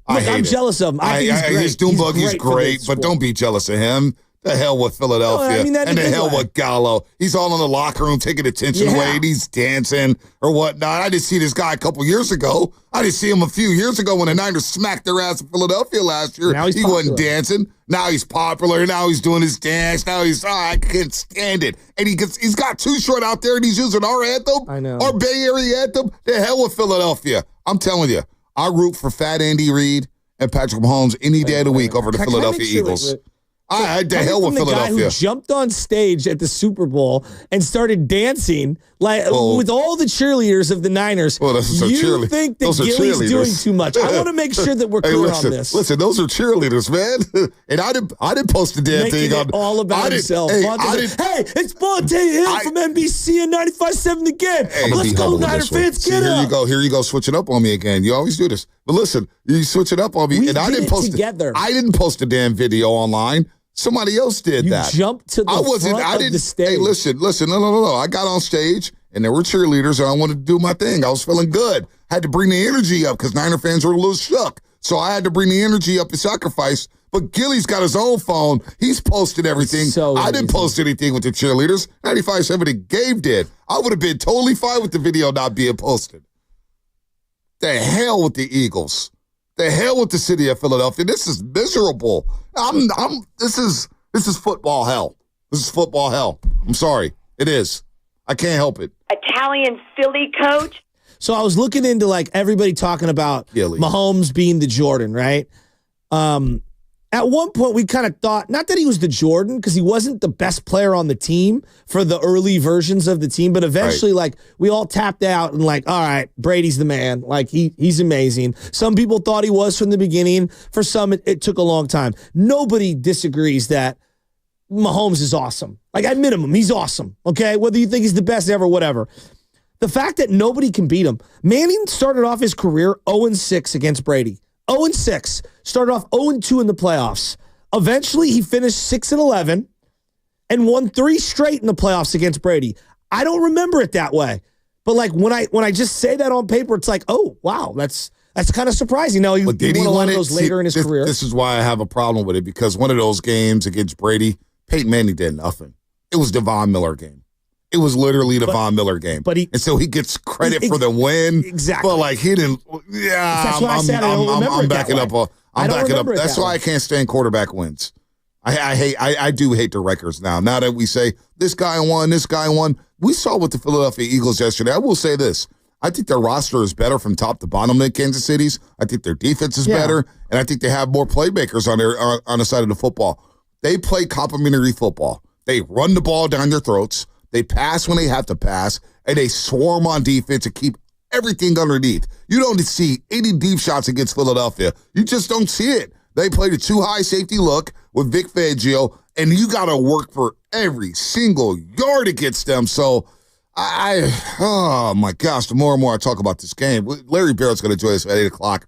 I'm jealous of him. I think he's great. His Doom Buggy's great, but don't be jealous of him. The hell with Philadelphia. And the hell with Gallo. He's all in the locker room taking attention away. And he's dancing or whatnot. I didn't see this guy a couple years ago. I didn't see him a few years ago when the Niners smacked their ass in Philadelphia last year. Now he wasn't dancing. Now he's popular. Now he's doing his dance. Now I can't stand it. And he's got Too Short out there and he's using our anthem. I know. Our Bay Area anthem. The hell with Philadelphia. I'm telling you, I root for fat Andy Reid and Patrick Mahomes any day of the week over the Philadelphia Eagles. The hell with Philadelphia. The guy who jumped on stage at the Super Bowl and started dancing with all the cheerleaders of the Niners. You think that Gilly's doing too much? I want to make sure that we're clear on this. Listen, those are cheerleaders, man. And I didn't post the damn thing on all about himself. Hey, it's Bonta Hill from NBC and 95.7 The Game. Let's go, Niner fans, get up. Here you go, switching up on me again. You always do this. But listen, you switch it up on me, and I didn't post together. I didn't post a damn video online. Somebody else did that. You jumped to the front of the stage. Hey, listen. No. I got on stage, and there were cheerleaders, and I wanted to do my thing. I was feeling good. Had to bring the energy up because Niner fans were a little shook. So I had to bring the energy up and sacrifice. But Gilly's got his own phone. He's posted everything. I didn't post anything with the cheerleaders. 95.7 The Game did. I would have been totally fine with the video not being posted. The hell with the Eagles. The hell with the city of Philadelphia. This is miserable. This is football hell. This is football hell. I'm sorry. It is. I can't help it. Italian Philly coach. So I was looking into like everybody talking about Mahomes being the Jordan, right? At one point, we kind of thought, not that he was the Jordan, because he wasn't the best player on the team for the early versions of the team, but eventually, like, we all tapped out and like, all right, Brady's the man. Like, he's amazing. Some people thought he was from the beginning. For some, it took a long time. Nobody disagrees that Mahomes is awesome. Like, at minimum, he's awesome, okay? Whether you think he's the best ever, whatever. The fact that nobody can beat him. Manning started off his career 0-6 against Brady. 0-6. Started off 0-2 in the playoffs. Eventually, he finished 6-11 and won 3 straight in the playoffs against Brady. I don't remember it that way. But like when I just say that on paper, it's like, oh, wow, that's kind of surprising. Now, he won a lot of those later in his career. This is why I have a problem with it, because one of those games against Brady, Peyton Manning did nothing. It was the Von Miller game. It was literally the Von Miller game. And so he gets credit for the win. Exactly. But like he didn't. Yeah, that's why I said I don't remember I'm backing up. I'm backing up. That's why way. I can't stand quarterback wins. I do hate the records now. Now that we say this guy won, we saw with the Philadelphia Eagles yesterday. I will say this. I think their roster is better from top to bottom than Kansas City's. I think their defense is better, and I think they have more playmakers on the side of the football. They play complementary football. They run the ball down your throats. They pass when they have to pass, and they swarm on defense and keep everything underneath. You don't see any deep shots against Philadelphia. You just don't see it. They played a too high safety look with Vic Fangio, and you got to work for every single yard against them. So, oh my gosh, the more and more I talk about this game, Larry Barrett's going to join us at 8 o'clock.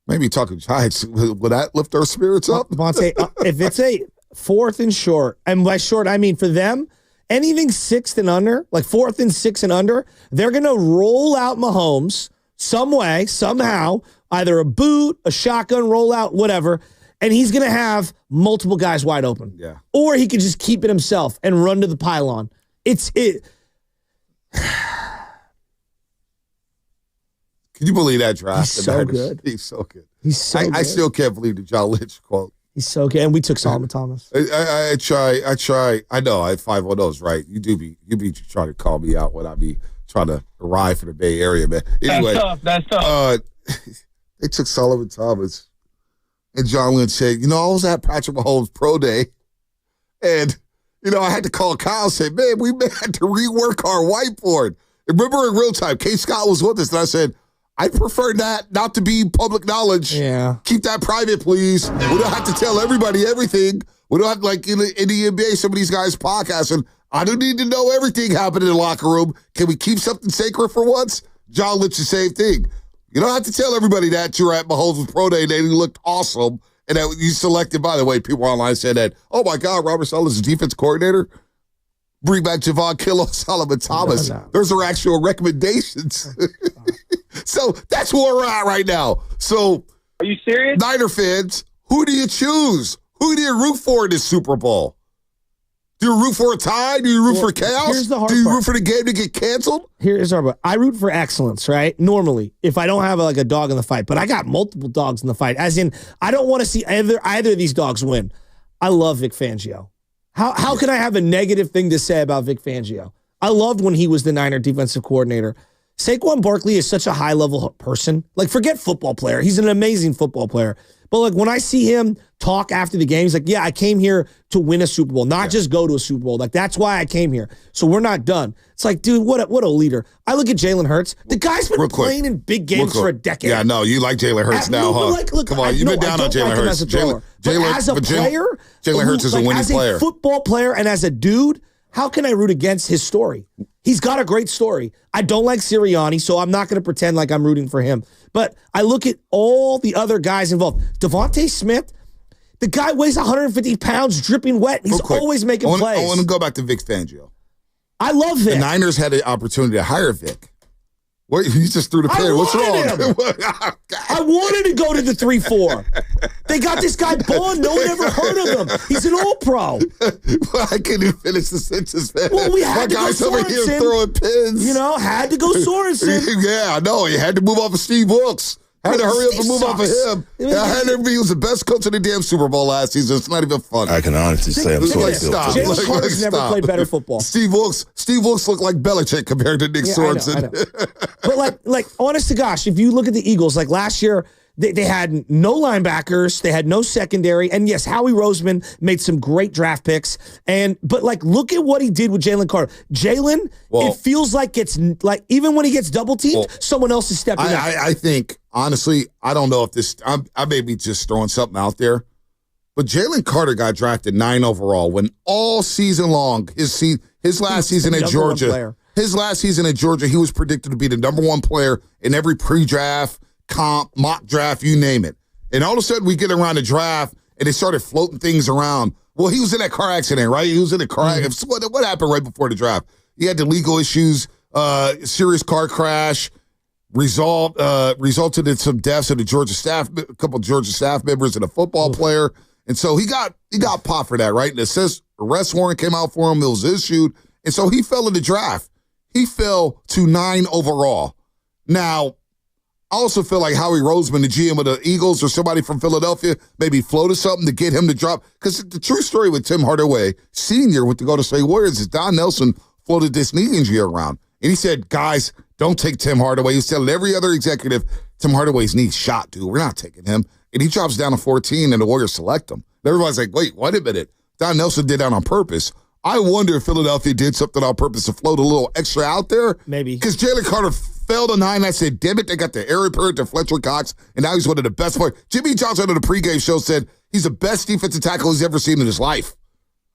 Maybe talking Giants. Would that lift our spirits up? Monte, if it's a 4th and short, and by short, I mean for them, anything 6th and under, like 4th and 6 and under, they're going to roll out Mahomes some way, somehow, either a boot, a shotgun rollout, whatever, and he's going to have multiple guys wide open. Yeah. Or he could just keep it himself and run to the pylon. Can you believe that draft? He's so good. He's so good. He's so good. I still can't believe the John Lynch quote. He's so good. And we took Solomon Thomas. I try. I know I have 5 of those, right? You be trying to call me out when I be trying to arrive for the Bay Area, man. Anyway, That's tough. They took Solomon Thomas, and John Lynch said, I was at Patrick Mahomes' pro day, and I had to call Kyle and say, man, we may have to rework our whiteboard. And remember in real time, Kate Scott was with us, and I said, I prefer that not to be public knowledge. Yeah. Keep that private, please. We don't have to tell everybody everything. We don't have, like in the NBA, some of these guys podcasting. I don't need to know everything happening in the locker room. Can we keep something sacred for once? John Lynch, the same thing. You don't have to tell everybody that you're at Mahomes' pro day and they looked awesome. And that you selected, by the way, people online said that, oh my God, Robert Saleh is the defense coordinator. Bring back Javon Killo, Solomon Thomas. No. Those are actual recommendations. So that's where we're at right now. So, are you serious? Niner fans, who do you choose? Who do you root for in this Super Bowl? Do you root for a tie? Do you root for chaos? Here's the hard do you part. root for the game to get canceled? Here's our part. I root for excellence, right? Normally, if I don't have a dog in the fight, but I got multiple dogs in the fight. As in, I don't want to see either of these dogs win. I love Vic Fangio. How can I have a negative thing to say about Vic Fangio? I loved when he was the Niner defensive coordinator. Saquon Barkley is such a high-level person. Like, forget football player. He's an amazing football player. But, like, when I see him talk after the game, he's like, yeah, I came here to win a Super Bowl, not just go to a Super Bowl. Like, that's why I came here. So we're not done. It's like, dude, what a leader. I look at Jalen Hurts. The guy's been playing in big games for a decade. Yeah, no, you like Jalen Hurts now, huh? Look, come on, you've been down on Jalen Hurts. Jalen Hurts is a winning player. As a football player and as a dude, how can I root against his story? He's got a great story. I don't like Sirianni, so I'm not going to pretend like I'm rooting for him. But I look at all the other guys involved. Devontae Smith, the guy weighs 150 pounds, dripping wet. He's always making plays. I want to go back to Vic Fangio. I love Vic. The Niners had an opportunity to hire Vic. What, you just threw the pin. What's wrong? I wanted to go to the 3-4. They got this guy Bond. No one ever heard of him. He's an all-pro. Well, I couldn't even finish the sentence, man. Well, we had to go Sorensen. Over here throwing pins. Had to go Sorensen. Yeah, I know. You had to move off of Steve Wilkes. Had to hurry up and move off of him. He was the best coach in the damn Super Bowl last season. It's not even funny. I can honestly say I'm sorry. Stop. Jalen Carter's never played better football. Steve Wilkes looked like Belichick compared to Nick Sorensen. I know. But honest to gosh, if you look at the Eagles, like last year, they had no linebackers, they had no secondary, and yes, Howie Roseman made some great draft picks. But look at what he did with Jalen Carter. Jalen, it feels like it's like even when he gets double teamed, someone else is stepping up. I think honestly, I don't know if this. I may be just throwing something out there, but Jalen Carter got drafted 9 overall when all season long his last season at Georgia. His last season at Georgia, he was predicted to be the number 1 player in every pre-draft, comp, mock draft, you name it. And all of a sudden, we get around the draft, and they started floating things around. Well, he was in that car accident, right? He was in a car accident. What happened right before the draft? He had the legal issues, serious car crash, resulted in some deaths of the Georgia staff, a couple of Georgia staff members and a football player. And so he got popped for that, right? And it says arrest warrant came out for him. It was issued. And so he fell in the draft. He fell to 9 overall. Now, I also feel like Howie Roseman, the GM of the Eagles, or somebody from Philadelphia, maybe floated something to get him to drop. Because the true story with Tim Hardaway Sr. with the Golden State Warriors is Don Nelson floated this knee injury around. And he said, guys, don't take Tim Hardaway. He said, every other executive, Tim Hardaway's knee shot, dude. We're not taking him. And he drops down to 14, and the Warriors select him. And everybody's like, wait a minute. Don Nelson did that on purpose. I wonder if Philadelphia did something on purpose to float a little extra out there. Maybe. Because Jalen Carter fell to 9. I said, damn it, they got the Aaron Purdy to Fletcher Cox, and now he's one of the best players. Jimmy Johnson on the pregame show said he's the best defensive tackle he's ever seen in his life.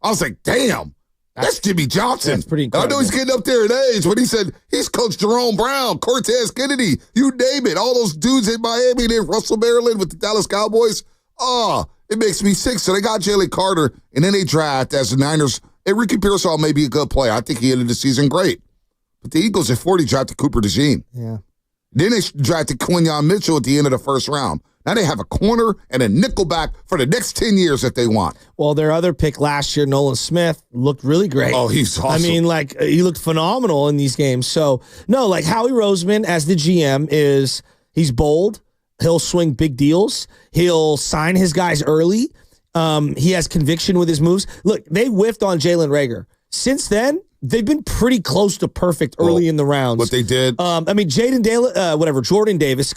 I was like, damn, that's Jimmy Johnson. That's pretty incredible. I know he's getting up there in age. When he said he's coached Jerome Brown, Cortez Kennedy, you name it, all those dudes in Miami, then Russell Maryland with the Dallas Cowboys. It makes me sick. So they got Jalen Carter, and then they draft as the Niners. And Ricky Pearsall may be a good player. I think he ended the season great. But the Eagles at 40 drafted Cooper DeJean. Yeah. Then they drafted Quinyon Mitchell at the end of the first round. Now they have a corner and a nickelback for the next 10 years that they want. Well, their other pick last year, Nolan Smith, looked really great. Oh, he's awesome. I mean, he looked phenomenal in these games. So, no, Howie Roseman as the GM he's bold. He'll swing big deals. He'll sign his guys early. He has conviction with his moves. Look, they whiffed on Jalen Reagor. Since then, they've been pretty close to perfect early in the rounds. What they did. Jordan Davis,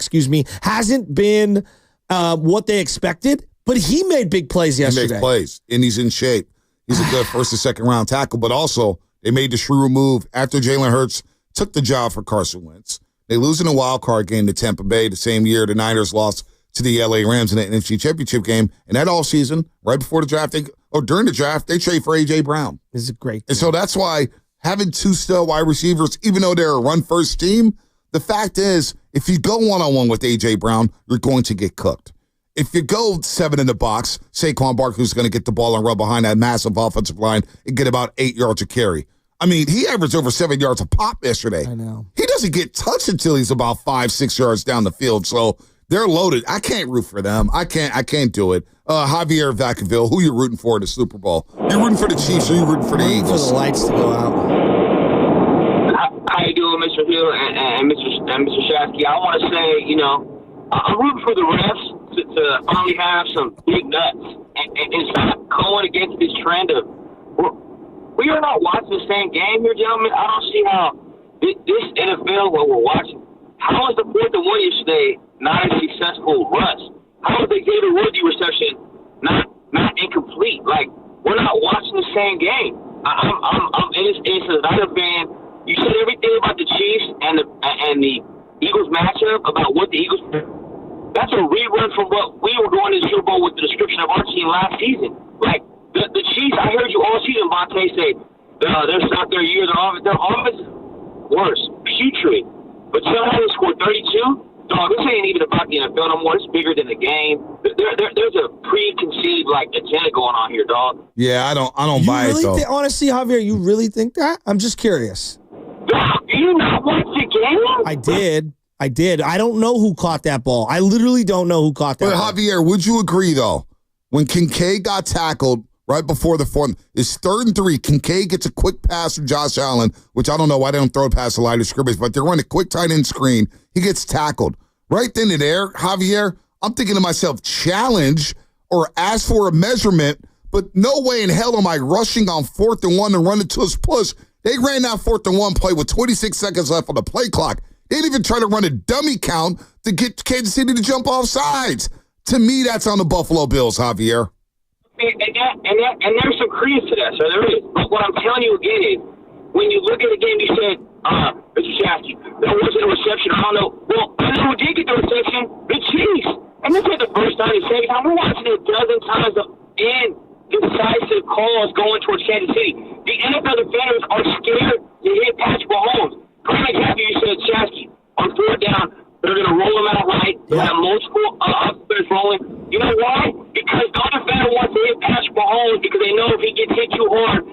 hasn't been what they expected, but he made big plays yesterday. He makes plays, and he's in shape. He's a good first and second round tackle, but also they made the shrewd move after Jalen Hurts took the job for Carson Wentz. They lose in a wild card game to Tampa Bay the same year the Niners lost to the LA Rams in the NFC Championship game. And that all season, right before the draft, during the draft, they trade for A.J. Brown. This is great. And so that's why having two stud wide receivers, even though they're a run-first team, the fact is, if you go one-on-one with A.J. Brown, you're going to get cooked. If you go 7 in the box, Saquon Barkley is going to get the ball and run behind that massive offensive line and get about 8 yards of carry. I mean, he averaged over 7 yards a pop yesterday. I know. He doesn't get touched until he's about 5-6 yards down the field. So they're loaded. I can't root for them. I can't do it. Javier Vacaville, who you rooting for in the Super Bowl? You rooting for the Chiefs or you rooting for the Eagles? For the lights to go out. How you doing, Mr. Hill and Mr. Shasky? I want to say, I'm rooting for the refs to finally have some big nuts and stop going against this trend of we are not watching the same game here, gentlemen. I don't see how this NFL, what we're watching, how is the 4th and 1 yesterday not a successful rush? How is the David Woodley reception not incomplete? We're not watching the same game. I'm as a Niner fan. You said everything about the Chiefs and the Eagles matchup, about what the Eagles. That's a rerun from what we were doing in the Super Bowl with the description of our team last season. The Chiefs, I heard you all season, Vontae, say they're not their year. Their offense is worse, putrid. But somehow they scored 32. Dog, this ain't even about the NFL no more. It's bigger than the game. There's a preconceived agenda going on here, dog. Yeah, I don't buy it though. Honestly, Javier, you really think that? I'm just curious. Dog, do you not watch the game? I did. I don't know who caught that ball. I literally don't know who caught that ball. But Javier, would you agree though? When Kincaid got tackled right before the 4th, it's 3rd and 3. Kincaid gets a quick pass from Josh Allen, which I don't know why they don't throw it past the line of scrimmage, but they're running a quick tight end screen. He gets tackled. Right then and there, Javier, I'm thinking to myself, challenge or ask for a measurement, but no way in hell am I rushing on 4th and 1 and running to his push. They ran that 4th and 1 play with 26 seconds left on the play clock. They didn't even try to run a dummy count to get Kansas City to jump off sides. To me, that's on the Buffalo Bills, Javier. And there's some credence to that, so there is. But what I'm telling you again is, when you look at the game, you said, Mr. Shasky, there wasn't a reception. I don't know. Well, I know who did get the reception? The Chiefs. And this is the first time, the second time. We're watching it a dozen times of indecisive calls going towards Kansas City. The NFL defenders are scared to hit Patrick Mahomes. Prime example, you said, Shasky, on 4th down, they're going to roll them out right. They'll have multiple players rolling. You know why? Because the defender wants to hit Patrick Mahomes because they know if he gets hit too hard,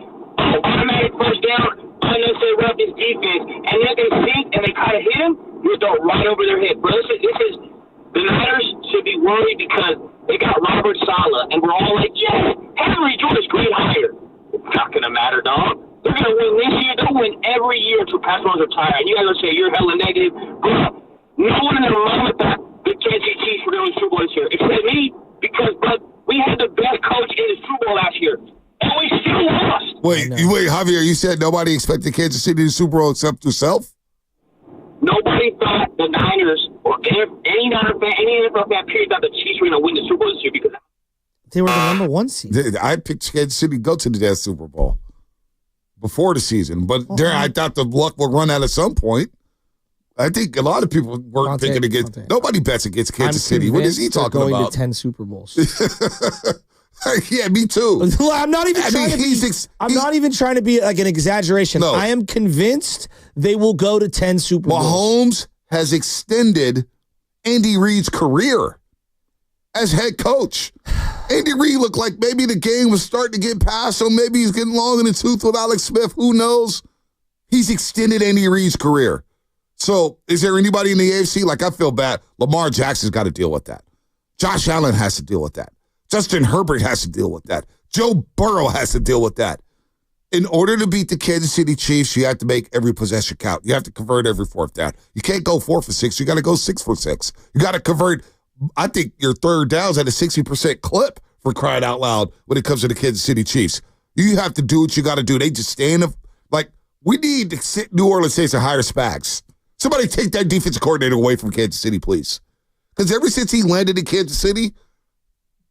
automatic first down, unnecessary rep his defense. And then they sink and they kind of hit him, you throw right over their head. But the Niners should be worried because they got Robert Saleh, and we're all like, yes, Henry Jordan's great hire. It's not going to matter, dog. They're going to win this year. They'll win every year until Patrick Mahomes retires. And you guys will say you're hella negative. But no one in their moment thought the Kansas City Chiefs were going to win the Super Bowl this year, except me, because we had the best coach in the Super Bowl last year, and we still lost. Wait, Javier, you said nobody expected Kansas City to the Super Bowl except yourself? Nobody thought the Niners or any Niner fan, any NFL fan, period, thought the Chiefs were going to win the Super Bowl this year because they were the number 1 seed. I picked Kansas City to go to the Super Bowl before the season, but I thought the luck would run out at some point. I think a lot of people weren't thinking against. Nobody bets against Kansas City. What is he talking going about? To 10 Super Bowls. Yeah, me too. I'm not even trying to be. I'm not even trying to be like an exaggeration. No. I am convinced they will go to 10 Super Bowls. Mahomes has extended Andy Reid's career as head coach. Andy Reid looked like maybe the game was starting to get past him. Maybe he's getting long in the tooth with Alex Smith. Who knows? He's extended Andy Reid's career. So is there anybody in the AFC? Like, I feel bad. Lamar Jackson's got to deal with that. Josh Allen has to deal with that. Justin Herbert has to deal with that. Joe Burrow has to deal with that. In order to beat the Kansas City Chiefs, you have to make every possession count. You have to convert every fourth down. You can't go 4 for 6. You got to go 6 for 6. You got to convert. I think your third down's at a 60% clip, for crying out loud, when it comes to the Kansas City Chiefs. You have to do what you got to do. They just stay in the, like, we need to sit New Orleans Saints to hire Spags. Somebody take that defensive coordinator away from Kansas City, please. Because ever since he landed in Kansas City,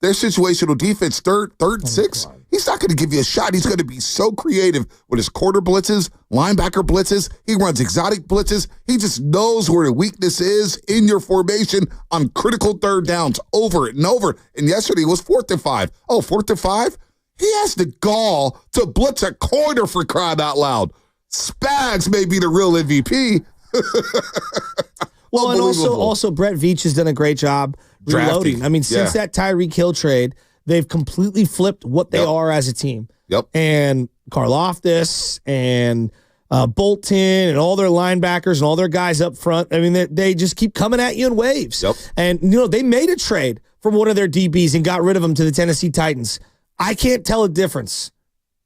their situational defense, third and 6, he's not going to give you a shot. He's going to be so creative with his quarter blitzes, linebacker blitzes. He runs exotic blitzes. He just knows where the weakness is in your formation on critical third downs over and over. And yesterday was 4th and 5. Oh, 4th and 5? He has the gall to blitz a corner, for crying out loud. Spags may be the real MVP. Well, and also Brett Veach has done a great job reloading. I mean, since that Tyreek Hill trade, they've completely flipped what they are as a team. Yep. And Karlaftis and Bolton and all their linebackers and all their guys up front. I mean, they just keep coming at you in waves. Yep. And, they made a trade from one of their DBs and got rid of him to the Tennessee Titans. I can't tell a difference.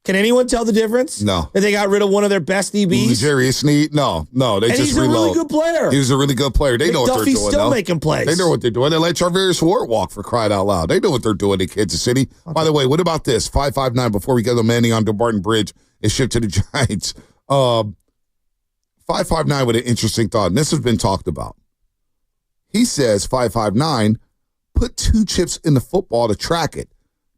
Can anyone tell the difference? No. That they got rid of one of their best DBs? Jerry Sneed? No. They and just he's a really good player. He was a really good player. They know what they're doing. Still making plays. They know what they're doing. They let Charvarius Ward walk, for crying out loud. They know what they're doing in Kansas City. Okay. By the way, what about this? 559, before we get the Manning on Dumbarton Bridge and shift to the Giants. 559 with an interesting thought, and this has been talked about. He says, 559, put 2 chips in the football to track it.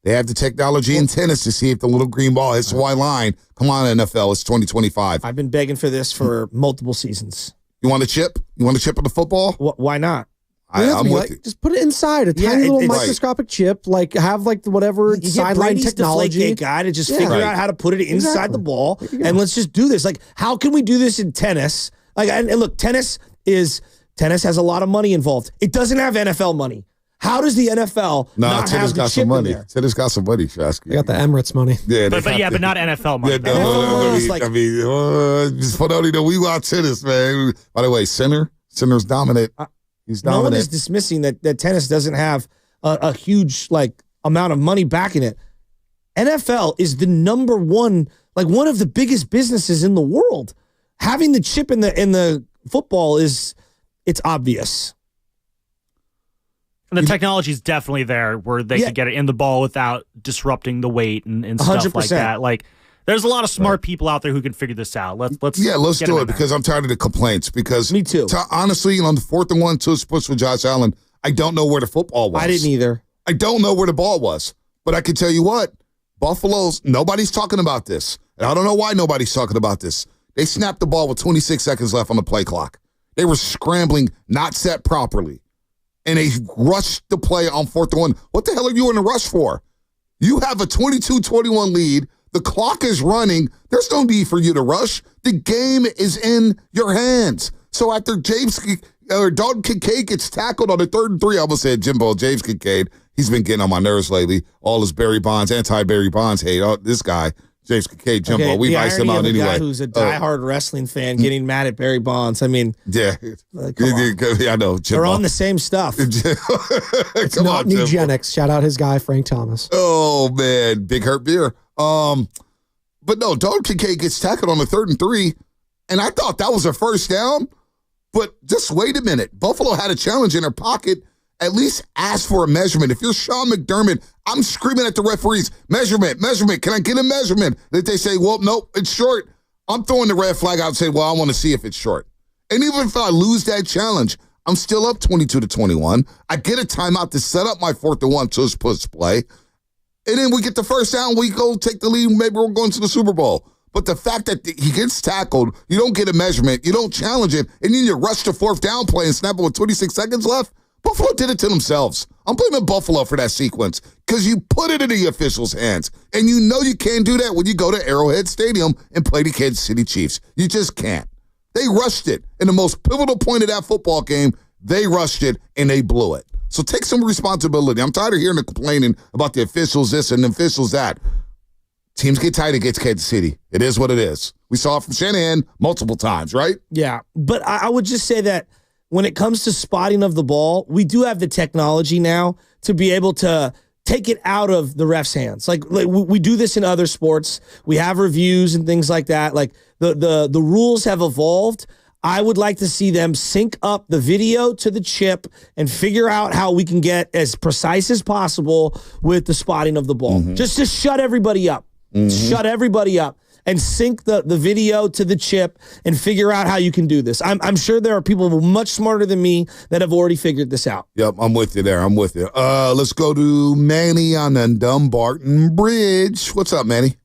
They have the technology in tennis to see if the little green ball hits the white line. Come on, NFL. It's 2025. I've been begging for this for multiple seasons. You want a chip? You want a chip in the football? Why not? I'm with you. Just put it inside a tiny little microscopic chip. Like have like whatever sideline technology guy to just figure out how to put it inside the ball, and let's just do this. Like, how can we do this in tennis? Like, and look, tennis has a lot of money involved. It doesn't have NFL money. How does the NFL not have the chip in there? Tennis got some money, Shasky. They got the Emirates money. Yeah, but not NFL money. Just put out we watch tennis, man. By the way, Sinner's dominant. He's dominant. No one is dismissing that tennis doesn't have a huge amount of money backing it. NFL is the number one, one of the biggest businesses in the world. Having the chip in the football it's obvious. And the technology is definitely there where they could get it in the ball without disrupting the weight and stuff 100%. Like that. There's a lot of smart people out there who can figure this out. Let's do it because I'm tired of the complaints. Because me too. Honestly, on the 4th and 1, 2 splits with Josh Allen, I don't know where the football was. I didn't either. I don't know where the ball was. But I can tell you what, nobody's talking about this. And I don't know why nobody's talking about this. They snapped the ball with 26 seconds left on the play clock. They were scrambling, not set properly. And they rushed the play on 4th and 1. What the hell are you in a rush for? You have a 22-21 lead. The clock is running. There's no need for you to rush. The game is in your hands. So after Dalton Kincaid gets tackled on the 3rd and 3, I almost said James Kincaid. He's been getting on my nerves lately. All his anti-Barry Bonds hate. Oh, this guy, James Kincaid, Jimbo. Okay, we iced him out anyway. Guy who's a diehard wrestling fan getting mad at Barry Bonds. I mean, yeah, I know. Jimbo. They're on the same stuff. It's not eugenics. Shout out his guy Frank Thomas. Oh man, Big Hurt Beer. But no, Dalton Kincaid gets tackled on the 3rd and 3, and I thought that was a first down. But just wait a minute. Buffalo had a challenge in their pocket, at least ask for a measurement. If you're Sean McDermott, I'm screaming at the referees, measurement, can I get a measurement? And if they say, well, nope, it's short, I'm throwing the red flag out and saying, well, I want to see if it's short. And even if I lose that challenge, I'm still up 22-21. I get a timeout to set up my 4th and 1 push play. And then we get the first down, we go take the lead, maybe we're going to the Super Bowl. But the fact that he gets tackled, you don't get a measurement, you don't challenge it, and then you rush the 4th down play and snap it with 26 seconds left, Buffalo did it to themselves. I'm blaming Buffalo for that sequence because you put it in the officials' hands. And you know you can't do that when you go to Arrowhead Stadium and play the Kansas City Chiefs. You just can't. They rushed it. In the most pivotal point of that football game, they rushed it and they blew it. So take some responsibility. I'm tired of hearing the complaining about the officials this and the officials that. Teams get tight against Kansas City. It is what it is. We saw it from Shanahan multiple times, right? Yeah, but I would just say that when it comes to spotting of the ball, we do have the technology now to be able to take it out of the ref's hands. Like we do this in other sports. We have reviews and things like that. Like the rules have evolved. I would like to see them sync up the video to the chip and figure out how we can get as precise as possible with the spotting of the ball. Mm-hmm. Just to shut everybody up. Shut everybody up and sync the video to the chip and figure out how you can do this. I'm sure there are people much smarter than me that have already figured this out. Yep, I'm with you there. I'm with you. Let's go to Manny on the Dumbarton Bridge. What's up, Manny?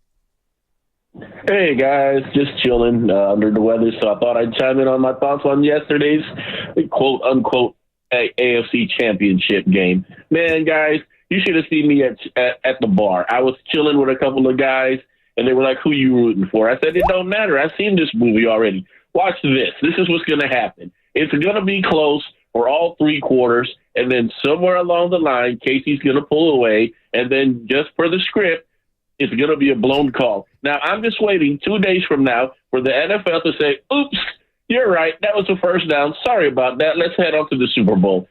Hey, guys. Just chilling under the weather, so I thought I'd chime in on my thoughts on yesterday's quote-unquote AFC Championship game. Man, guys, you should have seen me at the bar. I was chilling with a couple of guys, and they were like, who you rooting for? I said, it don't matter. I've seen this movie already. Watch this. This is what's going to happen. It's going to be close for all 3 quarters, and then somewhere along the line, Casey's going to pull away, and then just for the script, it's going to be a blown call. Now, I'm just waiting 2 days from now for the NFL to say, oops, you're right. That was a first down. Sorry about that. Let's head on to the Super Bowl.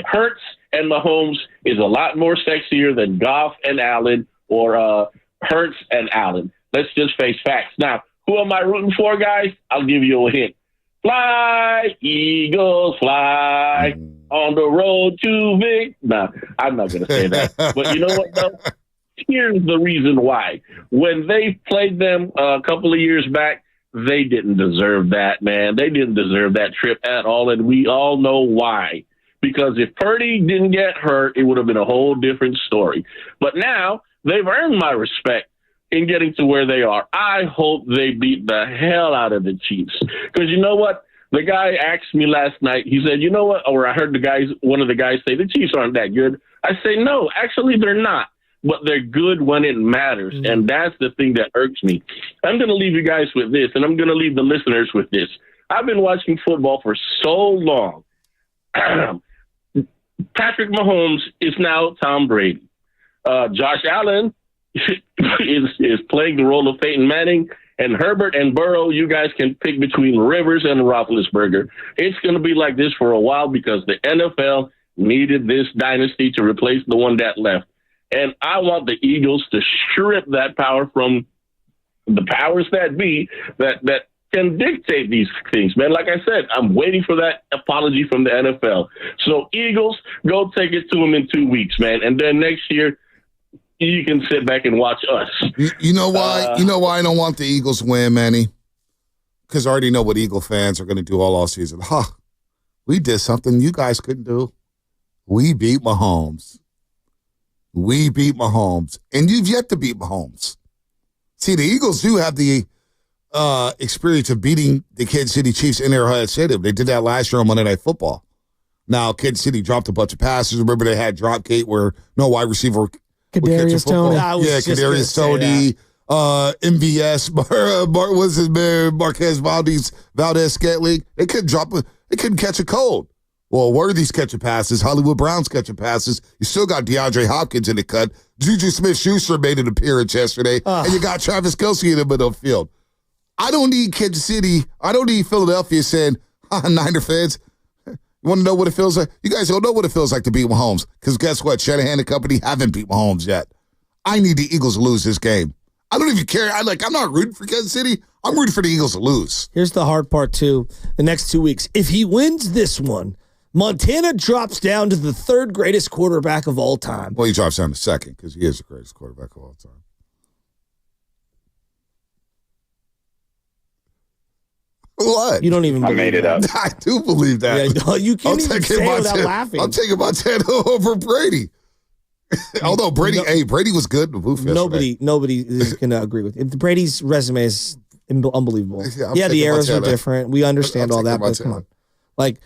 Hurts and Mahomes is a lot more sexier than Goff and Allen or Hurts and Allen. Let's just face facts. Now, who am I rooting for, guys? I'll give you a hint. Fly, Eagles, fly on the road to victory. Nah, I'm not going to say that. But you know what, though? Here's the reason why. When they played them a couple of years back, they didn't deserve that, man. They didn't deserve that trip at all, and we all know why. Because if Purdy didn't get hurt, it would have been a whole different story. But now they've earned my respect in getting to where they are. I hope they beat the hell out of the Chiefs. Because you know what? The guy asked me last night, he said, you know what? Or I heard one of the guys say, the Chiefs aren't that good. I say, no, actually they're not. But they're good when it matters. And that's the thing that irks me. I'm going to leave you guys with this, and I'm going to leave the listeners with this. I've been watching football for so long. Patrick Mahomes is now Tom Brady. Josh Allen is playing the role of Peyton Manning. And Herbert and Burrow, you guys can pick between Rivers and Roethlisberger. It's going to be like this for a while because the NFL needed this dynasty to replace the one that left. And I want the Eagles to strip that power from the powers that be that can dictate these things, man. Like I said, I'm waiting for that apology from the NFL. So Eagles, go take it to them in 2 weeks, man. And then next year, you can sit back and watch us. You know why? You know why I don't want the Eagles to win, Manny? Because I already know what Eagle fans are going to do all season. We did something you guys couldn't do. We beat Mahomes. We beat Mahomes. And you've yet to beat Mahomes. See, the Eagles do have the experience of beating the Kansas City Chiefs in Arrowhead Stadium. They did that last year on Monday Night Football. Now, Kansas City dropped a bunch of passes. Remember, they had Dropgate where no wide receiver Kadarius Toney. Kadarius Toney, MVS, Marquez Valdez-Scantling. They couldn't catch a cold. Well, Worthy's catching passes. Hollywood Brown's catching passes. You still got DeAndre Hopkins in the cut. Juju Smith-Schuster made an appearance yesterday. And you got Travis Kelce in the middle of the field. I don't need Kansas City. I don't need Philadelphia saying, Niner fans, you want to know what it feels like? You guys don't know what it feels like to beat Mahomes. Because guess what? Shanahan and company haven't beat Mahomes yet. I need the Eagles to lose this game. I don't even care. I'm not rooting for Kansas City. I'm rooting for the Eagles to lose. Here's the hard part, too. The next 2 weeks. If he wins this one, Montana drops down to the third greatest quarterback of all time. Well, he drops down to second because he is the greatest quarterback of all time. What? You don't even believe made it up. I do believe that. Yeah, you can't even say it without laughing. I'm taking Montana over Brady. Although Brady was good in the booth yesterday. Nobody is going to agree with it. Brady's resume is unbelievable. Yeah, the eras are different. We understand all that, but come on. Like,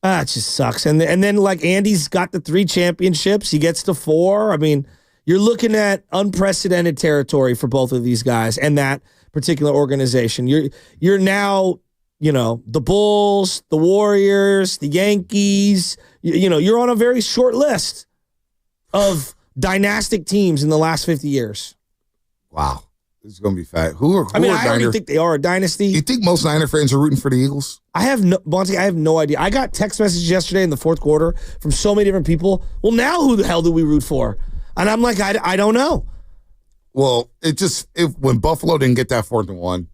it just sucks. And then, like, Andy's got the 3 championships. He gets to 4. I mean, you're looking at unprecedented territory for both of these guys and that particular organization. You're now, the Bulls, the Warriors, the Yankees. You're on a very short list of dynastic teams in the last 50 years. Wow. This is going to be fat. Who are I don't even think they are a dynasty. You think most Niner fans are rooting for the Eagles? Monty, I have no idea. I got text messages yesterday in the fourth quarter from so many different people. Well, now who the hell do we root for? And I'm like, I don't know. Well, when Buffalo didn't get that 4th and 1,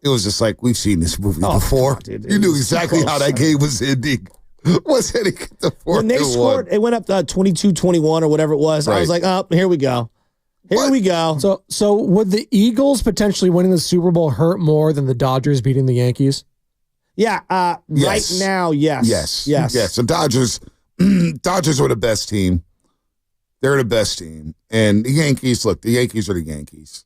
it was just like, we've seen this movie before. God, dude, you knew exactly how that game was ending. Was hitting the 4th when they scored, it went up 22-21 or whatever it was. Right. I was like, oh, here we go. Here we go. So would the Eagles potentially winning the Super Bowl hurt more than the Dodgers beating the Yankees? Yeah. Right now, yes. Yes. The Dodgers are the best team. They're the best team. And the Yankees are the Yankees.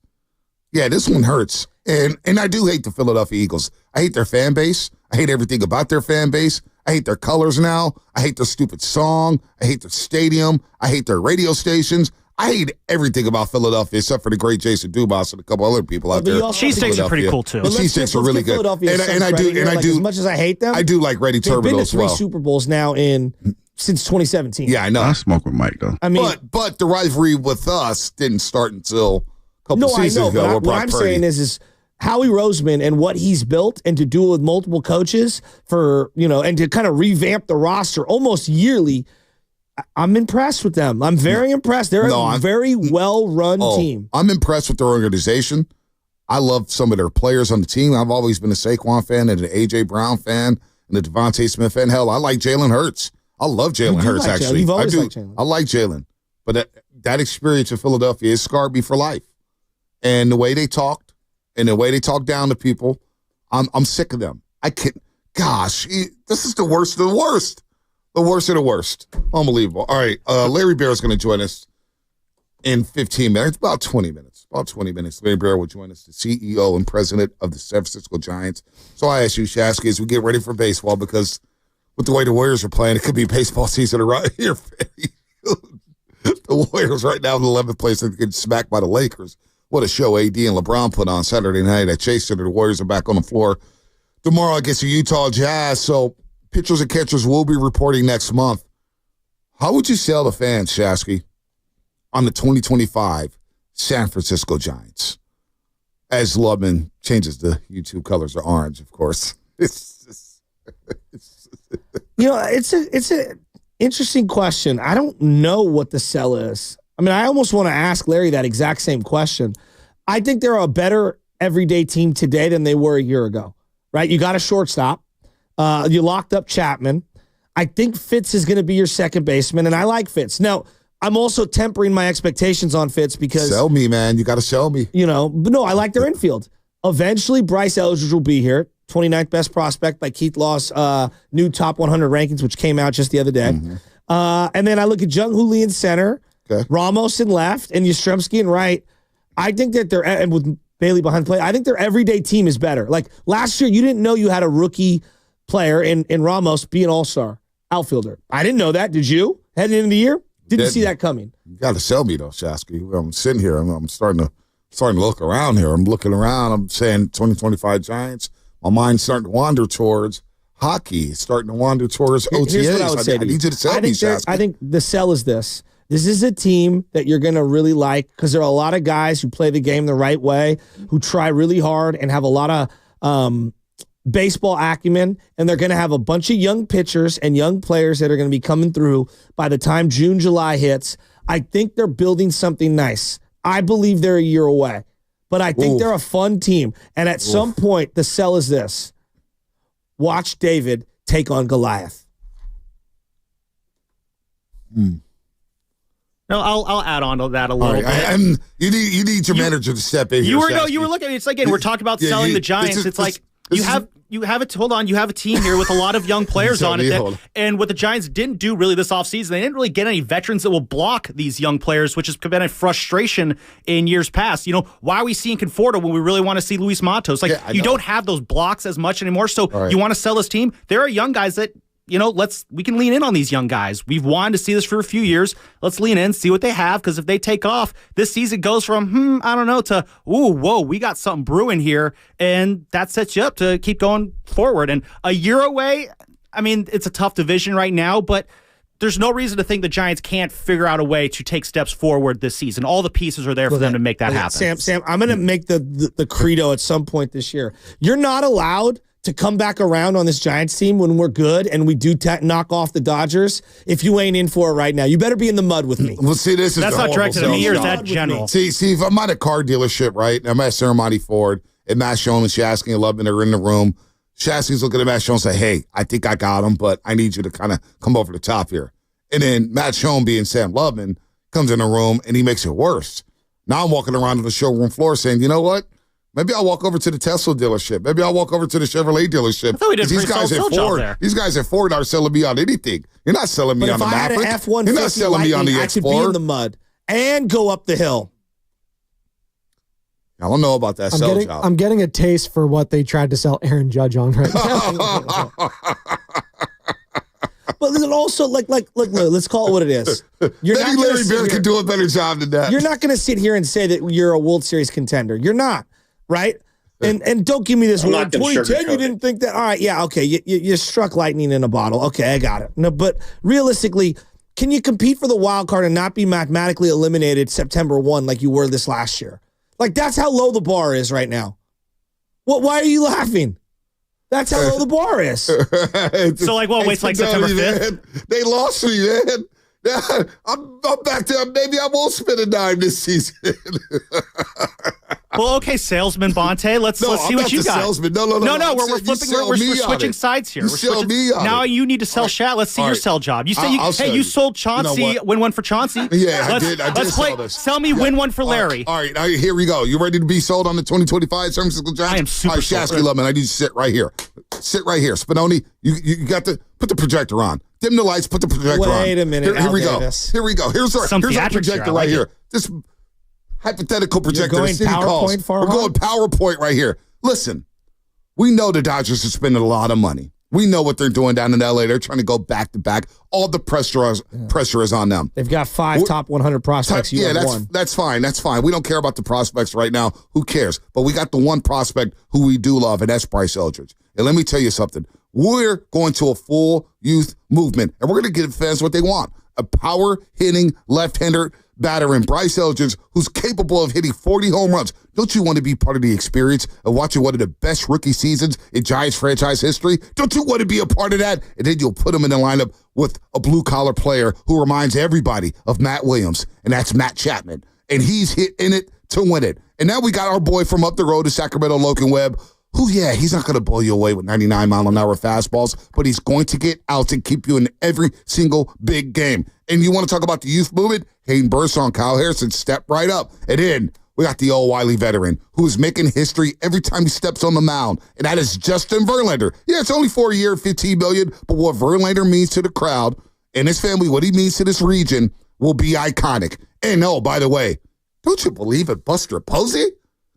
Yeah, this one hurts. And I do hate the Philadelphia Eagles. I hate their fan base. I hate everything about their fan base. I hate their colors now. I hate their stupid song. I hate their stadium. I hate their radio stations. I hate everything about Philadelphia except for the great Jason Dubas and a couple other people out there. Cheesesteaks are pretty cool too. Cheesesteaks are really good. And I do. As much as I hate them, I do like Ready Terminal as well. They've been to 3 Super Bowls now since 2017. Yeah, I know. I smoke with Mike though. I mean, but the rivalry with us didn't start until a couple seasons ago. But what I'm saying is Howie Roseman and what he's built, and to do it with multiple coaches and to kind of revamp the roster almost yearly. I'm impressed with them. I'm very impressed. They're a very well-run team. I'm impressed with their organization. I love some of their players on the team. I've always been a Saquon fan and an A.J. Brown fan and a Devontae Smith fan. Hell, I like Jalen Hurts. I love Jalen Hurts, actually. You've always liked Jalen. I like Jalen. But that experience in Philadelphia has scarred me for life. And the way they talked and the way they talk down to people, I'm sick of them. I can't. Gosh, this is the worst of the worst. The worst of the worst. Unbelievable. All right, Larry Baer is going to join us in 15 minutes, about 20 minutes. Larry Baer will join us, the CEO and president of the San Francisco Giants. So I ask you, Shasky, as we get ready for baseball, because with the way the Warriors are playing, it could be baseball season right here. The Warriors right now in the 11th place and get smacked by the Lakers. What a show AD and LeBron put on Saturday night at Chase Center. The Warriors are back on the floor tomorrow against the Utah Jazz. So pitchers and catchers will be reporting next month. How would you sell the fans, Shasky, on the 2025 San Francisco Giants? As Lubman changes the YouTube colors to orange, of course. It's an interesting question. I don't know what the sell is. I mean, I almost want to ask Larry that exact same question. I think they're a better everyday team today than they were a year ago, right? You got a shortstop. You locked up Chapman. I think Fitz is going to be your second baseman, and I like Fitz. Now, I'm also tempering my expectations on Fitz because... Sell me, man. You got to sell me. But no, I like their infield. Eventually, Bryce Eldridge will be here. 29th best prospect by Keith Law's new top 100 rankings, which came out just the other day. Mm-hmm. And then I look at Jung-Hoo Lee in center, Ramos in left, and Yastrzemski in right. I think that and with Bailey behind the plate, I think their everyday team is better. Like last year, you didn't know you had a rookie player in Ramos be an all-star outfielder. I didn't know that. Did you? Heading into the year? Didn't see that coming. You got to sell me, though, Shasky. I'm sitting here. I'm starting to look around here. I'm looking around. I'm saying 2025 Giants. My mind's starting to wander towards hockey. It's starting to wander towards OTAs. Here's what I would say I need you to sell me, Shasky. I think the sell is this. This is a team that you're going to really like because there are a lot of guys who play the game the right way, who try really hard and have a lot of baseball acumen, and they're going to have a bunch of young pitchers and young players that are going to be coming through by the time June, July hits. I think they're building something nice. I believe they're a year away, but I think they're a fun team. And at some point, the sell is this. Watch David take on Goliath. No, I'll add on to that a little bit. You need your manager to step in. You were looking. It's like, again, we're talking about selling the Giants. You have a team here with a lot of young players on it. And what the Giants didn't do really this offseason, they didn't really get any veterans that will block these young players, which has been a frustration in years past. Why are we seeing Conforto when we really want to see Luis Matos? You don't have those blocks as much anymore. So you want to sell this team? There are young guys that, we can lean in on these young guys. We've wanted to see this for a few years. Let's lean in, see what they have, because if they take off, this season goes from, I don't know, to, whoa, we got something brewing here, and that sets you up to keep going forward. And a year away, it's a tough division right now, but there's no reason to think the Giants can't figure out a way to take steps forward this season. All the pieces are there for them to make that happen. Sam, I'm going to make the credo at some point this year. You're not allowed to come back around on this Giants team when we're good and we do knock off the Dodgers if you ain't in for it right now. You better be in the mud with me. Well, see, that's not directed at me, or is that general? See, if I'm at a car dealership, right, and I'm at Ceremony Ford, and Matt Schoen and Shasky and Lubman are in the room, Shasky's looking at Matt Schoen and say, hey, I think I got him, but I need you to kind of come over the top here. And then Matt Schoen, being Sam Lubman, comes in the room and he makes it worse. Now I'm walking around on the showroom floor saying, you know what? Maybe I'll walk over to the Tesla dealership. Maybe I'll walk over to the Chevrolet dealership. I thought we did these guys at Ford are selling me on anything. You're not selling me on the Maverick. You're not selling me on the Explorer. I could be in the mud and go up the hill. I don't know about that job. I'm getting a taste for what they tried to sell Aaron Judge on right now. But also, look, let's call it what it is. Maybe Larry Baer could do a better job than that. You're not going to sit here and say that you're a World Series contender. You're not, right? And don't give me this. Well, in 2010, you didn't think that. All right, yeah, okay. You struck lightning in a bottle. Okay, I got it. No, but realistically, can you compete for the wild card and not be mathematically eliminated September 1 like you were this last year? Like, that's how low the bar is right now. Why are you laughing? That's how low the bar is. So, wait till September 5th? Man. They lost me, man. I'm back there. Maybe I won't spend a dime this season. Well, okay, salesman Bonte. Let's see what you got. Salesman. No. We're flipping. We're switching sides here. Now you need to sell Shat. Let's see your sell job. You say you sold Chauncey. Win one for Chauncey. Yeah, I did. Let's play. Sell me win one for Larry. All right, here we go. You ready to be sold on the 2025 San Francisco Giants? I am super sold. Shasky Lubman, I need you to sit right here. Sit right here. Spinoni, you got to put the projector on. Dim the lights. Put the projector on. Wait a minute. Here we go. Here we go. Here's our projector right here. This hypothetical projector. You're going PowerPoint far We're going PowerPoint right here. Listen, we know the Dodgers are spending a lot of money. We know what they're doing down in LA. They're trying to go back to back. All the pressure is on them. They've got 5 top 100 prospects. That's fine. That's fine. We don't care about the prospects right now. Who cares? But we got the one prospect who we do love, and that's Bryce Eldridge. And let me tell you something. We're going to a full youth movement, and we're going to give fans what they want. A power-hitting left-hander batter in Bryce Eldridge, who's capable of hitting 40 home runs. Don't you want to be part of the experience of watching one of the best rookie seasons in Giants franchise history? Don't you want to be a part of that? And then you'll put him in the lineup with a blue-collar player who reminds everybody of Matt Williams, and that's Matt Chapman. And he's in it to win it. And now we got our boy from up the road to Sacramento, Logan Webb, who, he's not going to blow you away with 99-mile-an-hour fastballs, but he's going to get out and keep you in every single big game. And you want to talk about the youth movement? Hayden Burson, Kyle Harrison, step right up. And then we got the old Wiley veteran who's making history every time he steps on the mound, and that is Justin Verlander. Yeah, it's only for a year, $15 million, but what Verlander means to the crowd and his family, what he means to this region, will be iconic. And by the way, don't you believe in Buster Posey?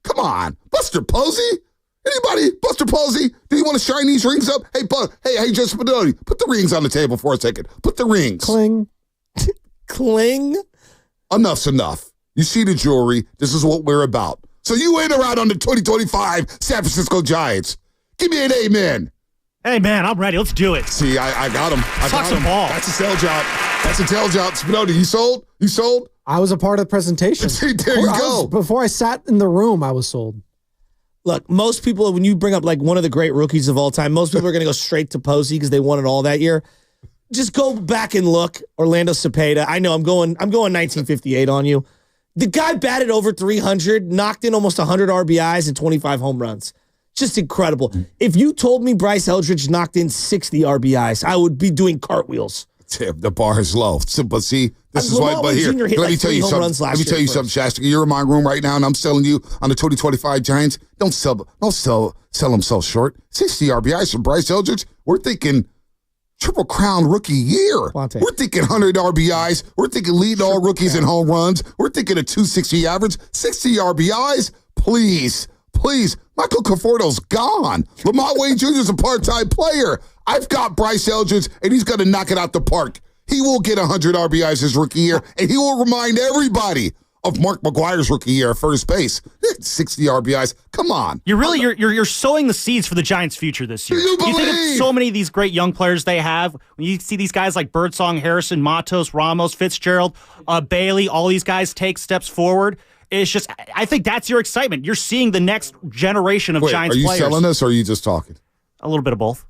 Come on, Buster Posey? Anybody? Buster Posey? Do you want to shine these rings up? Hey, Justin Spinelli, put the rings on the table for a second. Put the rings. Cling. Cling. Enough's enough. You see the jewelry. This is what we're about. So you ain't around on the 2025 San Francisco Giants. Give me an amen. Hey, man, I'm ready. Let's do it. See, I got him. I got him. Ball. That's a sell job. Spinelli, you sold? You sold? I was a part of the presentation. There you go. Before I sat in the room, I was sold. Look, most people, when you bring up one of the great rookies of all time, most people are going to go straight to Posey because they won it all that year. Just go back and look. Orlando Cepeda. I know I'm going 1958 on you. The guy batted over 300, knocked in almost 100 RBIs and 25 home runs. Just incredible. If you told me Bryce Eldridge knocked in 60 RBIs, I would be doing cartwheels. Tim, the bar is low. But see, this is why. Lamont But Wade here, Jr. hit let me like tell you 3 home something. runs last Let me year tell you first. something, Shasta. You're in my room right now, and I'm selling you on the 2025 Giants. Don't sell them so short. 60 RBIs from Bryce Eldridge. We're thinking Triple Crown Rookie Year. We're thinking 100 RBIs. We're thinking leading all rookies in home runs. We're thinking a 260 average. 60 RBIs. Please. Michael Conforto's gone. Lamont Wade Jr. is a part-time player. I've got Bryce Eldridge, and he's going to knock it out the park. He will get 100 RBIs his rookie year, and he will remind everybody of Mark McGuire's rookie year at first base. 60 RBIs. Come on. You're sowing the seeds for the Giants' future this year. You think of so many of these great young players they have. When you see these guys like Birdsong, Harrison, Matos, Ramos, Fitzgerald, Bailey, all these guys take steps forward. It's just, I think that's your excitement. You're seeing the next generation of Giants players. Are you selling us or are you just talking? A little bit of both.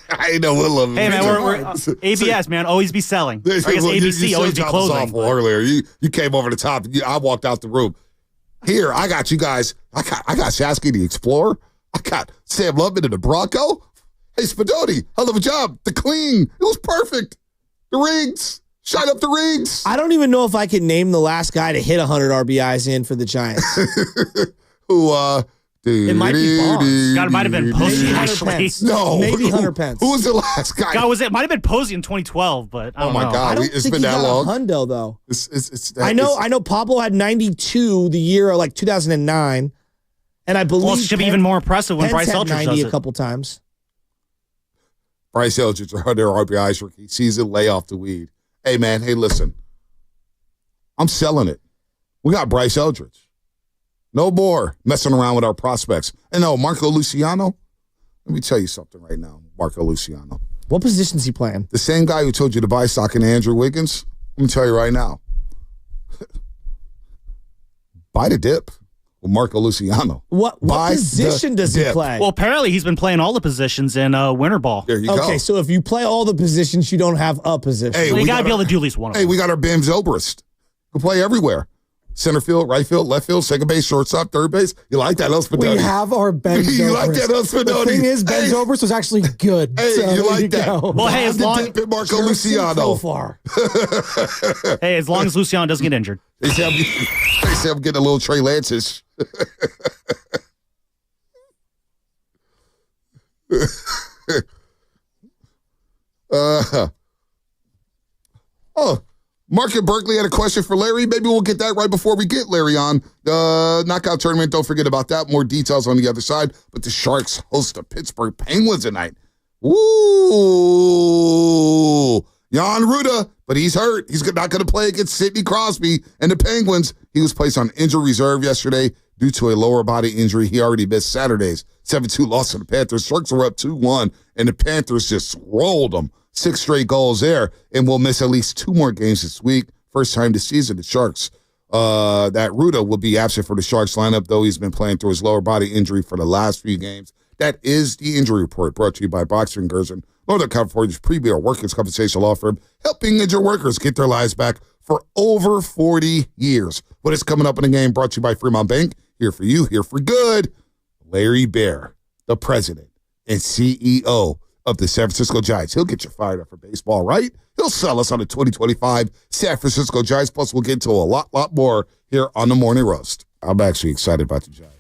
I know we'll love it. Hey, man, we're ABS, man. Always be selling. I guess ABC, always be closing. Earlier, you came over the top. I walked out the room. Here, I got you guys. I got Shasky the Explorer. I got Sam Lubman and the Bronco. Hey, Spadoni, hell of a job. The clean. It was perfect. The rings. Shine up the rings. I don't even know if I can name the last guy to hit 100 RBIs in for the Giants. Who, it might be Bonds. God, it might have been Posey, actually. No. Maybe Hunter Pence. Who was the last guy? God, it might have been Posey in 2012, but I don't know. God. I don't It's think been he that got long. a hundo, though. I know Pablo had 92 the year of like 2009, and I believe it should be even more impressive when Pence Bryce had Eldridge 90 does a it. couple times. Bryce Eldridge, 100 RBIs rookie season, lay off the weed. Hey, man, listen. I'm selling it. We got Bryce Eldridge. No more messing around with our prospects. And no, Marco Luciano, let me tell you something right now, Marco Luciano. What position is he playing? The same guy who told you to buy stock in Andrew Wiggins, let me tell you right now. Buy the dip with Marco Luciano. What position does he play? Well, apparently he's been playing all the positions in winter ball. There you go. Okay, so if you play all the positions, you don't have a position. Hey, you got to be able to do at least one of them. Hey, we got our Bam Zobrist. Who play everywhere. Center field, right field, left field, second base, shortstop, third base. You like that, Spadoni? We have our Ben Zobrist. You like that, Spadoni? The thing is, Ben Zobrist was actually good. Hey, so you like that? Go. Well, hey, as long Marco Luciano. So far. Hey, as long as Luciano doesn't get injured. They say I'm getting a little Trey Lance's. Market Berkeley had a question for Larry. Maybe we'll get that right before we get Larry on. The knockout tournament, don't forget about that. More details on the other side. But the Sharks host the Pittsburgh Penguins tonight. Ooh. Jan Ruda, but he's hurt. He's not going to play against Sidney Crosby and the Penguins. He was placed on injury reserve yesterday due to a lower body injury. He already missed Saturday's 7-2 loss to the Panthers. Sharks were up 2-1, and the Panthers just rolled them. 6 straight goals there, and we'll miss at least 2 more games this week. First time this season, the Sharks. That Ruda will be absent for the Sharks lineup, though he's been playing through his lower body injury for the last few games. That is the injury report brought to you by Boxer & Gerson, Northern California's premier workers' compensation law firm, helping injured workers get their lives back for over 40 years. What is coming up in the game brought to you by Fremont Bank. Here for you, here for good. Larry Baer, the president and CEO of the San Francisco Giants. He'll get you fired up for baseball, right? He'll sell us on the 2025 San Francisco Giants. Plus, we'll get into a lot more here on the Morning Roast. I'm actually excited about the Giants.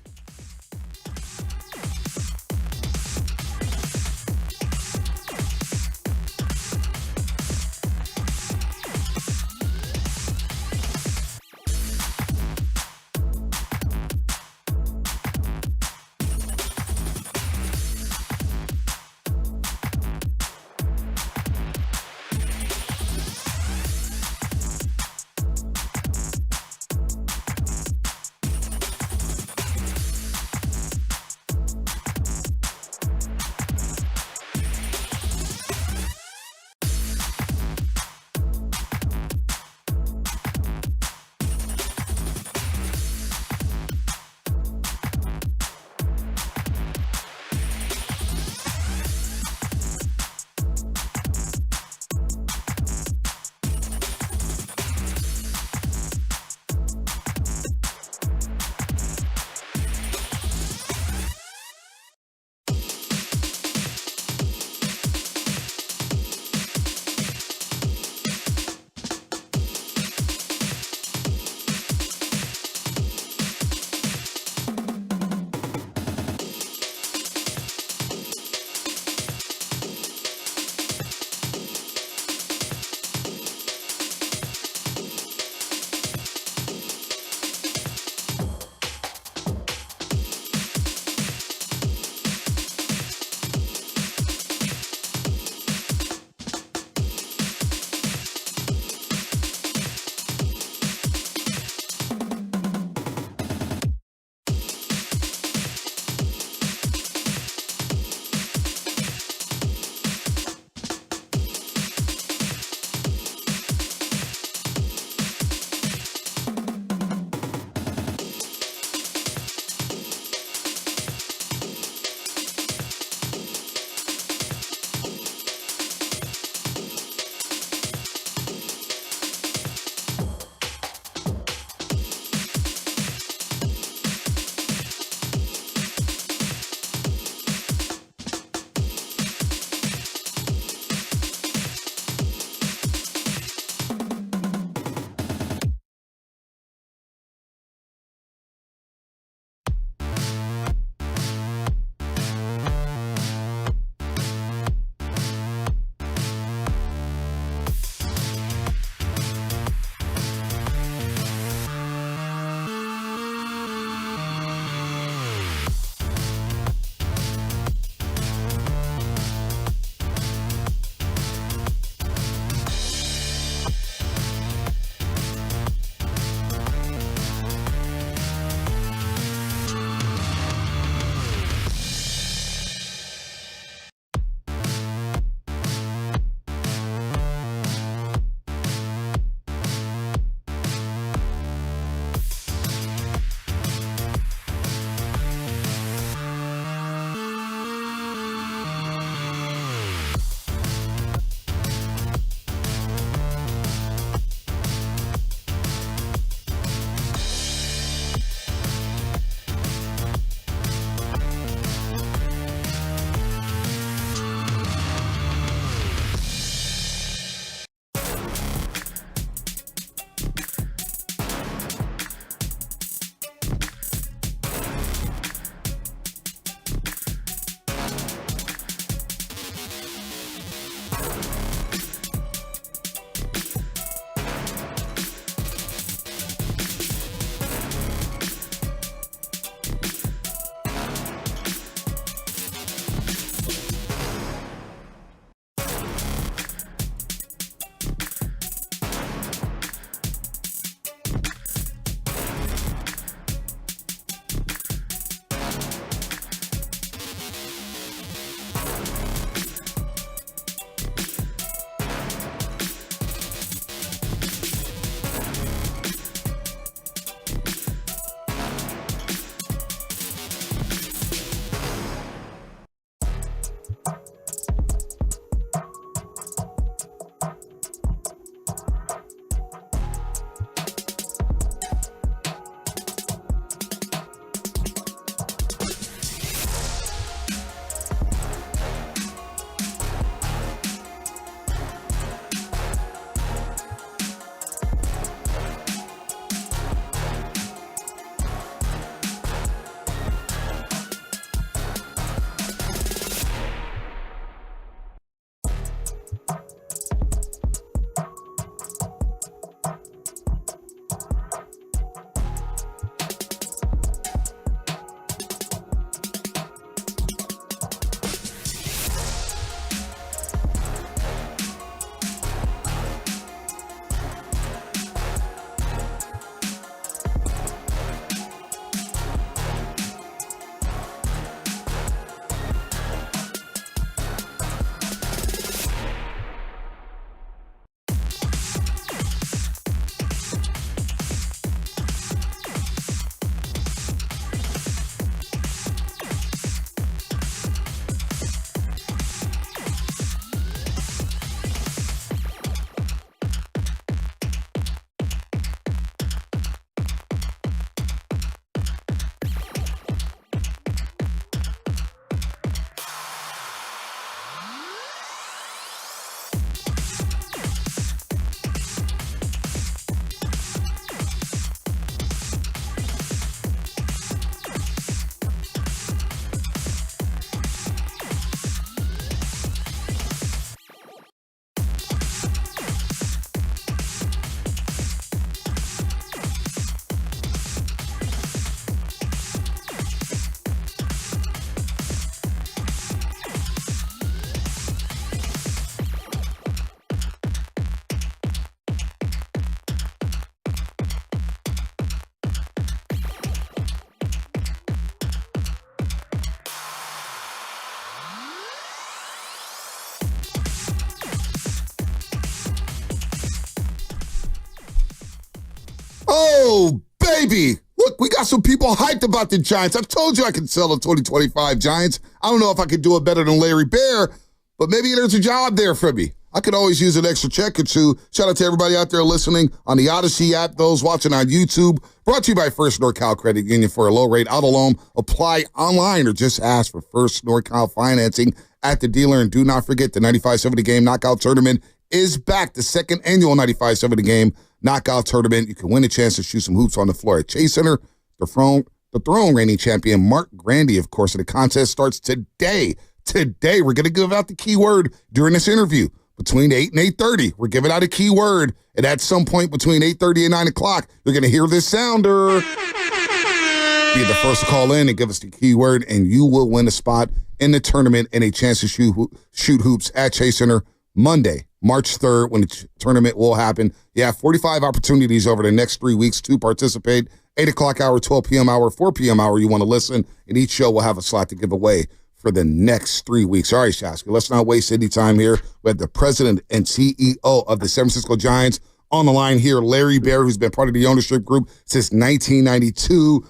Oh, baby. Look, we got some people hyped about the Giants. I've told you I can sell the 2025 Giants. I don't know if I could do it better than Larry Baer, but maybe there's a job there for me. I could always use an extra check or two. Shout out to everybody out there listening on the Odyssey app, those watching on YouTube. Brought to you by First NorCal Credit Union for a low-rate auto loan. Apply online or just ask for First NorCal financing at the dealer. And do not forget the 95-70 Game Knockout Tournament is back. The second annual 95-70 Game Knockout Tournament. You can win a chance to shoot some hoops on the floor at Chase Center. The throne reigning champion, Mark Grandy, of course, and the contest starts today. Today, we're going to give out the keyword during this interview. Between 8 and 8:30, we're giving out a keyword. And at some point between 8:30 and 9 o'clock, you're going to hear this sounder. Be the first to call in and give us the keyword, and you will win a spot in the tournament and a chance to shoot hoops at Chase Center Monday, March 3rd, when the tournament will happen. You have 45 opportunities over the next 3 weeks to participate. 8 o'clock hour, 12 p.m. hour, 4 p.m. hour, you want to listen, and each show will have a slot to give away for the next 3 weeks. All right, Shasky, let's not waste any time here. We have the president and CEO of the San Francisco Giants on the line here, Larry Baer, who's been part of the ownership group since 1992.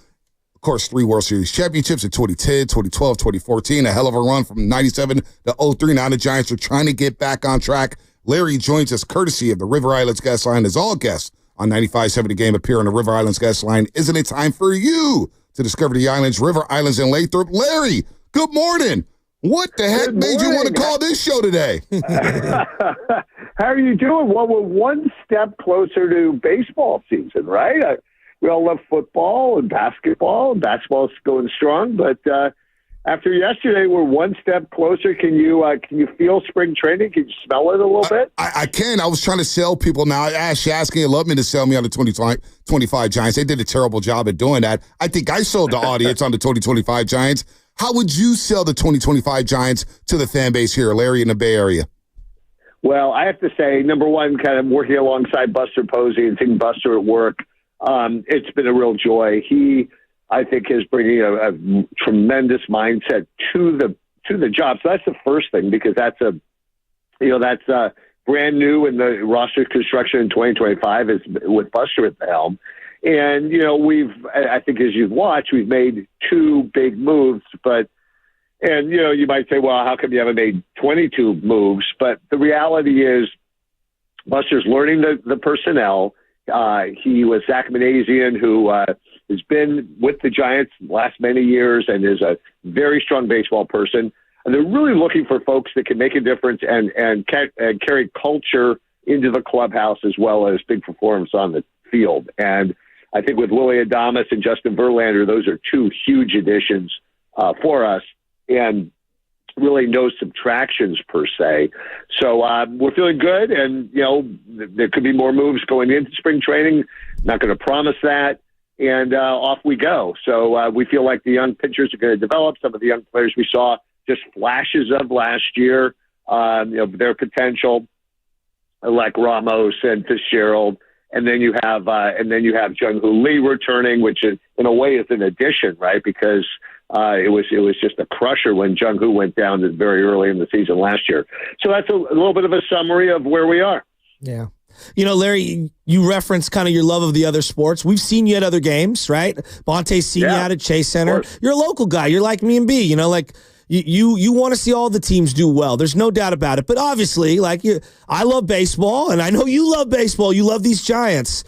Of course, 3 World Series championships in 2010, 2012, 2014. A hell of a run from 97 to 03. Now the Giants are trying to get back on track. Larry joins us courtesy of the River Islands Guest Line, as all guests on 95-70 Game appear on the River Islands Guest Line. Isn't it time for you to discover the islands, River Islands, and Lathrop? Larry, good morning. What the heck made you want to call this show today? How are you doing? Well, we're one step closer to baseball season, right? We all love football and basketball, and basketball's going strong. But after yesterday, we're one step closer. Can you feel spring training? Can you smell it a little bit? I can. I was trying to sell people now. I asked Shasky and love me to sell me on the 2025 Giants. They did a terrible job at doing that. I think I sold the audience on the 2025 Giants. How would you sell the 2025 Giants to the fan base here, Larry, in the Bay Area? Well, I have to say, number one, kind of working alongside Buster Posey and seeing Buster at work, it's been a real joy. He, I think, is bringing a tremendous mindset to the job. So that's the first thing, because that's brand new in the roster construction in 2025 is with Buster at the helm. And, I think as you've watched, we've made 2 big moves, you might say, well, how come you haven't made 22 moves? But the reality is Buster's learning the personnel. He was Zach Manazian, who has been with the Giants the last many years and is a very strong baseball person. And they're really looking for folks that can make a difference and carry culture into the clubhouse as well as big performance on the field. And I think with Willie Adames and Justin Verlander, those are 2 huge additions for us, and really no subtractions per se. So we're feeling good, and there could be more moves going into spring training. Not going to promise that, and off we go. So we feel like the young pitchers are going to develop. Some of the young players we saw just flashes of last year, their potential, like Ramos and Fitzgerald. And then you have Jung-Hoo Lee returning, which in a way is an addition, right? Because it was just a crusher when Jung-Hoo went down very early in the season last year. So that's a little bit of a summary of where we are. Yeah. Larry, you referenced kind of your love of the other sports. We've seen you at other games, right? Bonte's seen you out at Chase Center. You're a local guy. You're like me and B. You want to see all the teams do well. There's no doubt about it. But obviously, I love baseball, and I know you love baseball. You love these Giants.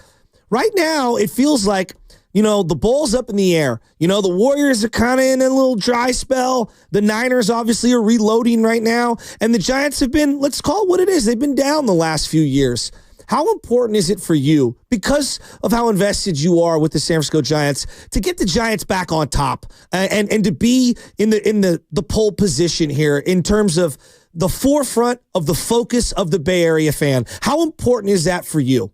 Right now, it feels like, the ball's up in the air. The Warriors are kind of in a little dry spell. The Niners obviously are reloading right now. And the Giants have been, let's call it what it is, they've been down the last few years. How important is it for you, because of how invested you are with the San Francisco Giants, to get the Giants back on top and to be in the pole position here in terms of the forefront of the focus of the Bay Area fan? How important is that for you?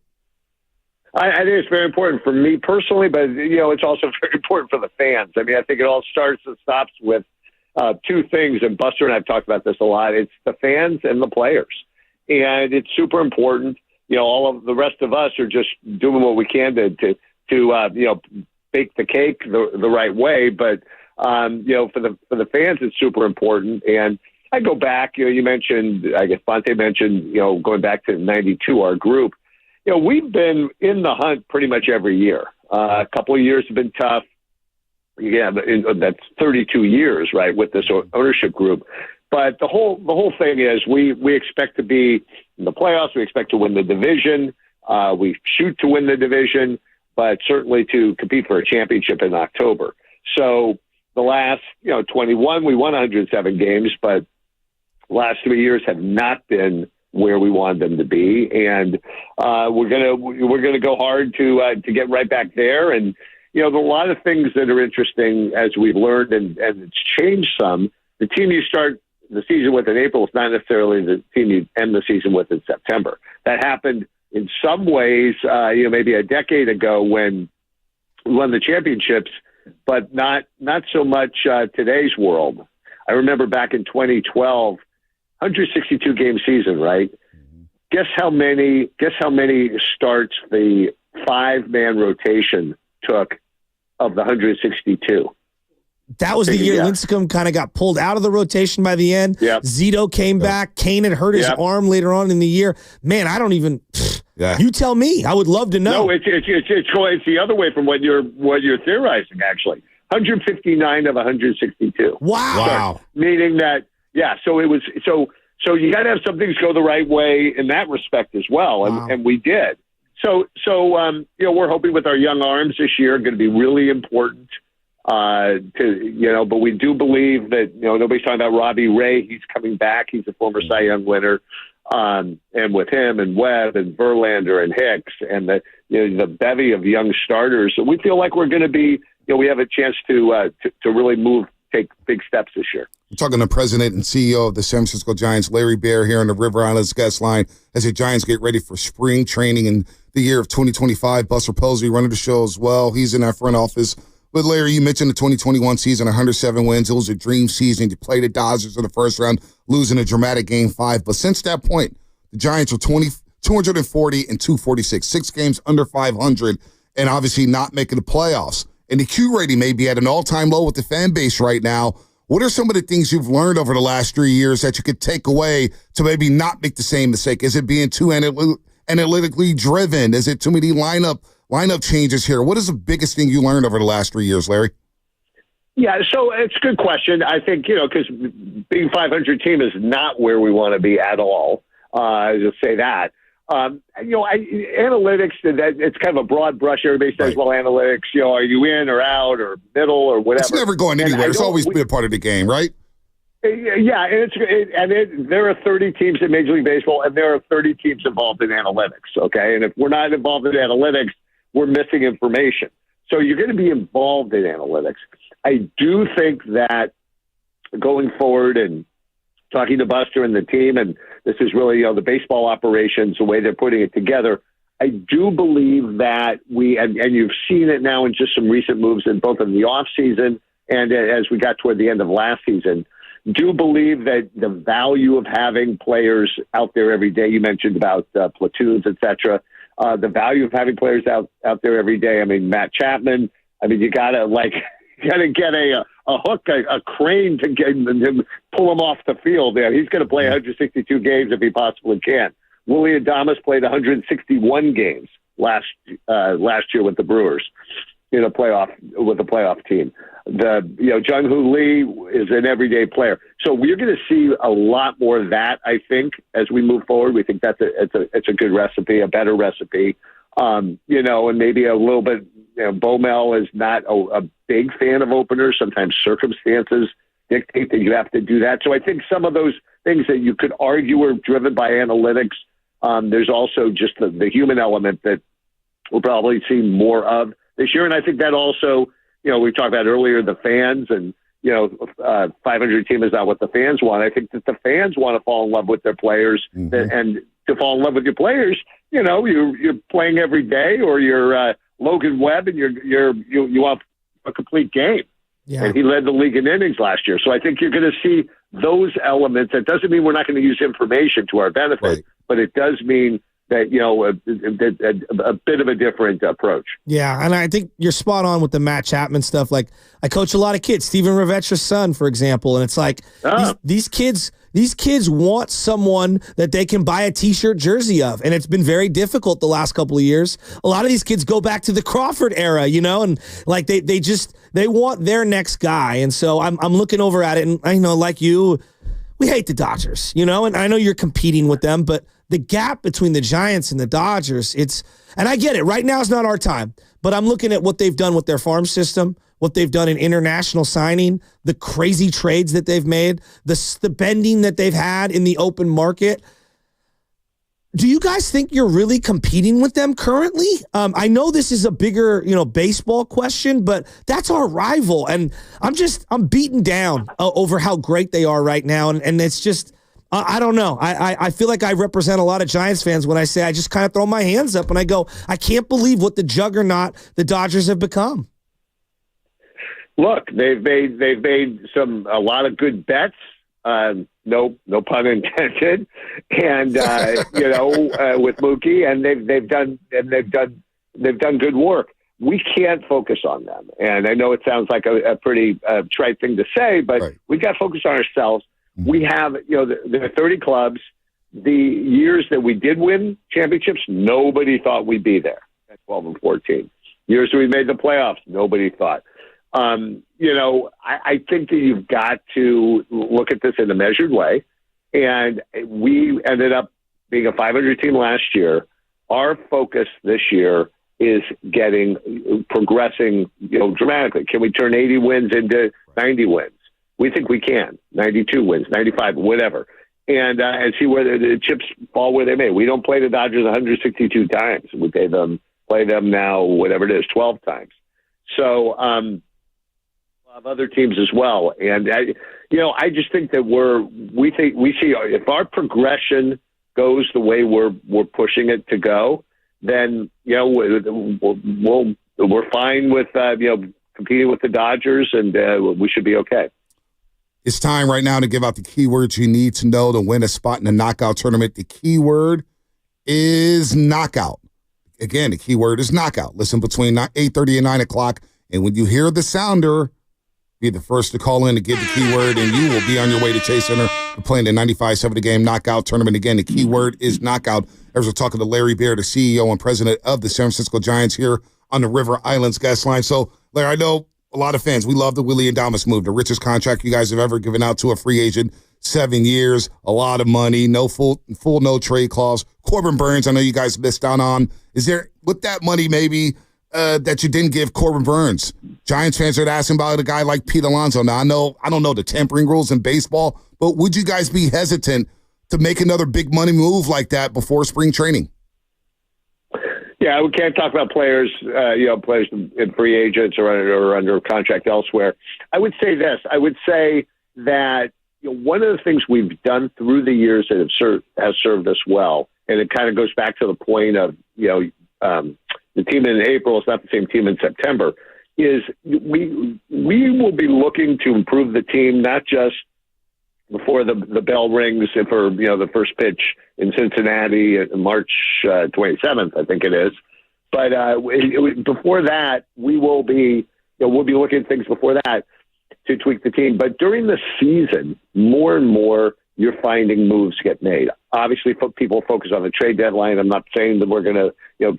I think it's very important for me personally, but it's also very important for the fans. I mean, I think it all starts and stops with 2 things, and Buster and I have talked about this a lot. It's the fans and the players, and it's super important. All of the rest of us are just doing what we can to bake the cake the right way. But for the fans, it's super important. And I go back. You mentioned, I guess Bonte mentioned, going back to '92, our group. We've been in the hunt pretty much every year. A couple of years have been tough. Yeah, that's 32 years, right, with this ownership group. But the whole thing is we expect to be in the playoffs. We expect to win the division. We shoot to win the division, but certainly to compete for a championship in October. So the last 21, we won 107 games, but the last 3 years have not been where we wanted them to be, and we're gonna go hard to get right back there. And there are a lot of things that are interesting as we've learned, and it's changed some. The team you start the season with in April is not necessarily the team you end the season with in September. That happened in some ways, maybe a decade ago when we won the championships, but not so much today's world. I remember back in 2012. 162 game season, right? Guess how many starts the 5-man rotation took of the 162? That was the year Lincecum kind of got pulled out of the rotation by the end. Yep. Zito came back. Kane had hurt his arm later on in the year. Man, I don't even. You tell me. I would love to know. No, it's the other way from what you're theorizing. Actually, 159 of 162. Wow. Meaning that. Yeah, so it was so you got to have some things go the right way in that respect as well, and we did. So we're hoping with our young arms this year going to be really important. But we do believe that nobody's talking about Robbie Ray. He's coming back. He's a former Cy Young winner, and with him and Webb and Verlander and Hicks and the bevy of young starters, we feel like we're going to be. We have a chance to really take big steps this year. We're talking to President and CEO of the San Francisco Giants, Larry Baer, here on the River Islands guest line as the Giants get ready for spring training in the year of 2025. Buster Posey running the show as well. He's in our front office. But Larry, you mentioned the 2021 season, 107 wins. It was a dream season. You played the Dodgers in the first round, losing a dramatic Game 5. But since that point, the Giants were 240 and 246, 6 games under 500, and obviously not making the playoffs. And the Q rating may be at an all-time low with the fan base right now. What are some of the things you've learned over the last 3 years that you could take away to maybe not make the same mistake? Is it being too analytically driven? Is it too many lineup changes here? What is the biggest thing you learned over the last 3 years, Larry? Yeah, so it's a good question. I think, because being 500 team is not where we want to be at all. I'll just say that. Analytics, it's kind of a broad brush. Everybody says, well, analytics, are you in or out or middle or whatever? It's never going anywhere. It's always been a part of the game, right? Yeah, and there are 30 teams in Major League Baseball, and there are 30 teams involved in analytics, okay? And if we're not involved in analytics, we're missing information. So you're going to be involved in analytics. I do think that going forward and talking to Buster and the team, and this is really, the baseball operations, the way they're putting it together, I do believe that and you've seen it now in just some recent moves in both in the offseason and as we got toward the end of last season, do believe that the value of having players out there every day, you mentioned about platoons, et cetera, the value of having players out there every day. I mean, Matt Chapman, you got to get a hook, a crane to pull him off the field. Yeah, he's going to play 162 games if he possibly can. Willie Adames played 161 games last year with the Brewers in a playoff team. Jung-Hoo Lee is an everyday player. So we're going to see a lot more of that, I think, as we move forward. We think it's a good recipe, a better recipe. And maybe a little bit, Bomel is not a big fan of openers. Sometimes circumstances dictate that you have to do that. So I think some of those things that you could argue are driven by analytics. There's also just the human element that we'll probably see more of this year. And I think that also, we talked about earlier, the fans and, 500 team is not what the fans want. I think that the fans want to fall in love with their players, and to fall in love with your players, you're playing every day, or you're Logan Webb, and you want a complete game. Yeah. And he led the league in innings last year. So I think you're going to see those elements. That doesn't mean we're not going to use information to our benefit, but it does mean that, a bit of a different approach. Yeah, and I think you're spot on with the Matt Chapman stuff. Like, I coach a lot of kids, Steven Ravetra's son, for example, and it's like these kids These kids want someone that they can buy a T-shirt jersey of, and it's been very difficult the last couple of years. A lot of these kids go back to the Crawford era, and like they want their next guy. And so I'm looking over at it, and I know, like you, we hate the Dodgers, and I know you're competing with them, but the gap between the Giants and the Dodgers, and I get it. Right now is not our time, but I'm looking at what they've done with their farm system, what they've done in international signing, the crazy trades that they've made, the spending that they've had in the open market. Do you guys think you're really competing with them currently? I know this is a bigger, baseball question, but that's our rival. And I'm beaten down over how great they are right now. And it's just, I don't know. I feel like I represent a lot of Giants fans when I say I just kind of throw my hands up and I go, I can't believe what the juggernaut the Dodgers have become. Look, they've made a lot of good bets. No pun intended. And with Mookie, and they've done good work. We can't focus on them. And I know it sounds like a pretty trite thing to say, but we got to focus on ourselves. We have, there are 30 clubs. The years that we did win championships, nobody thought we'd be there at 12 and 14. Years that we made the playoffs, nobody thought. I think that you've got to look at this in a measured way. And we ended up being a 500 team last year. Our focus this year is progressing, dramatically. Can we turn 80 wins into 90 wins? We think we can. 92 wins, 95, whatever. And see where the chips fall where they may. We don't play the Dodgers 162 times. We play them now, whatever it is, 12 times. So, of other teams as well. And I just think that we see if our progression goes the way we're pushing it to go, then we're fine with competing with the Dodgers, and we should be okay. It's time right now to give out the keywords you need to know to win a spot in the knockout tournament. The keyword is knockout. Again, the keyword is knockout. Listen between 8:30 and 9 o'clock, and when you hear the sounder, be the first to call in to give the keyword, and you will be on your way to Chase Center to playing the 95-7 The Game knockout tournament. Again, the keyword is knockout. As we're talking to Larry Baer, the CEO and president of the San Francisco Giants, here on the River Islands guest line. So, Larry, I know a lot of fans, we love the Willie Adames move, the richest contract you guys have ever given out to a free agent. 7 years, a lot of money, no full no trade clause. Corbin Burns, I know you guys missed out on. Is there, with that money maybe, that you didn't give Corbin Burns? Giants fans are asking about a guy like Pete Alonso. Now, I don't know the tampering rules in baseball, but would you guys be hesitant to make another big money move like that before spring training? Yeah, we can't talk about players, players in free agents or under contract elsewhere. I would say this. I would say that one of the things we've done through the years that has served us well, and it kind of goes back to the point of, the team in April is not the same team in September, is we will be looking to improve the team, not just before the bell rings for, the first pitch in Cincinnati March 27th, I think it is. But before that, we will be, we'll be looking at things before that to tweak the team. But during the season, more and more, you're finding moves get made. Obviously, people focus on the trade deadline. I'm not saying that we're going to,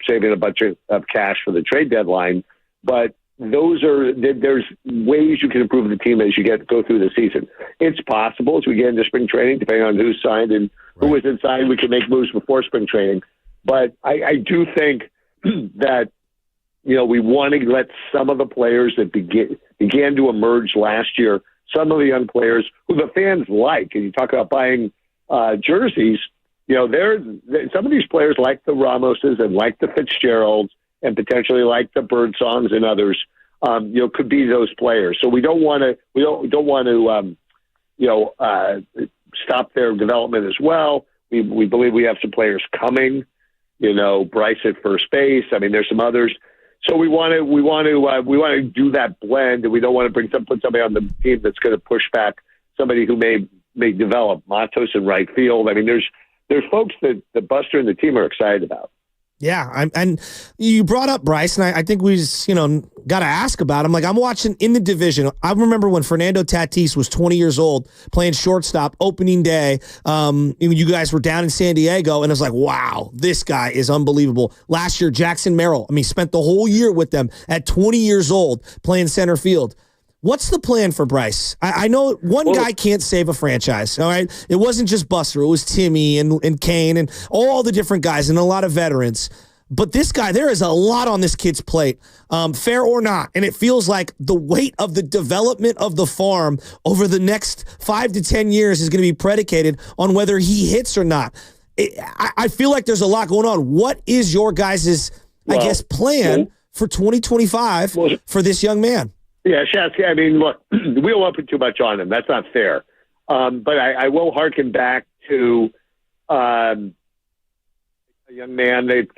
saving a bunch of cash for the trade deadline, but there's ways you can improve the team as you go through the season. It's possible as we get into spring training, depending on who's signed and who isn't signed, we can make moves before spring training. But I do think that, we want to let some of the players that began to emerge last year, some of the young players who the fans like, and you talk about buying jerseys, some of these players like the Ramoses and like the Fitzgeralds and potentially like the Birdsongs and others, could be those players. So we don't want to stop their development as well. We believe we have some players coming, Bryce at first base. I mean, there's some others. So we want to do that blend, and we don't want to put somebody on the team that's going to push back somebody who may develop. Matos in right field. I mean, there's folks that Buster and the team are excited about. Yeah, and you brought up Bryce, and I think we just, got to ask about him. Like, I'm watching in the division. I remember when Fernando Tatis was 20 years old playing shortstop opening day. You guys were down in San Diego, and it was like, wow, this guy is unbelievable. Last year, Jackson Merrill, spent the whole year with them at 20 years old playing center field. What's the plan for Bryce? I know one guy can't save a franchise, all right? It wasn't just Buster. It was Timmy and Kane and all the different guys and a lot of veterans. But this guy, there is a lot on this kid's plate, fair or not. And it feels like the weight of the development of the farm over the next 5 to 10 years is going to be predicated on whether he hits or not. I feel like there's a lot going on. What is your guys' plan for 2025 for this young man? Yeah, Shasky, look, we won't put too much on him. That's not fair. But I will hearken back to a young man that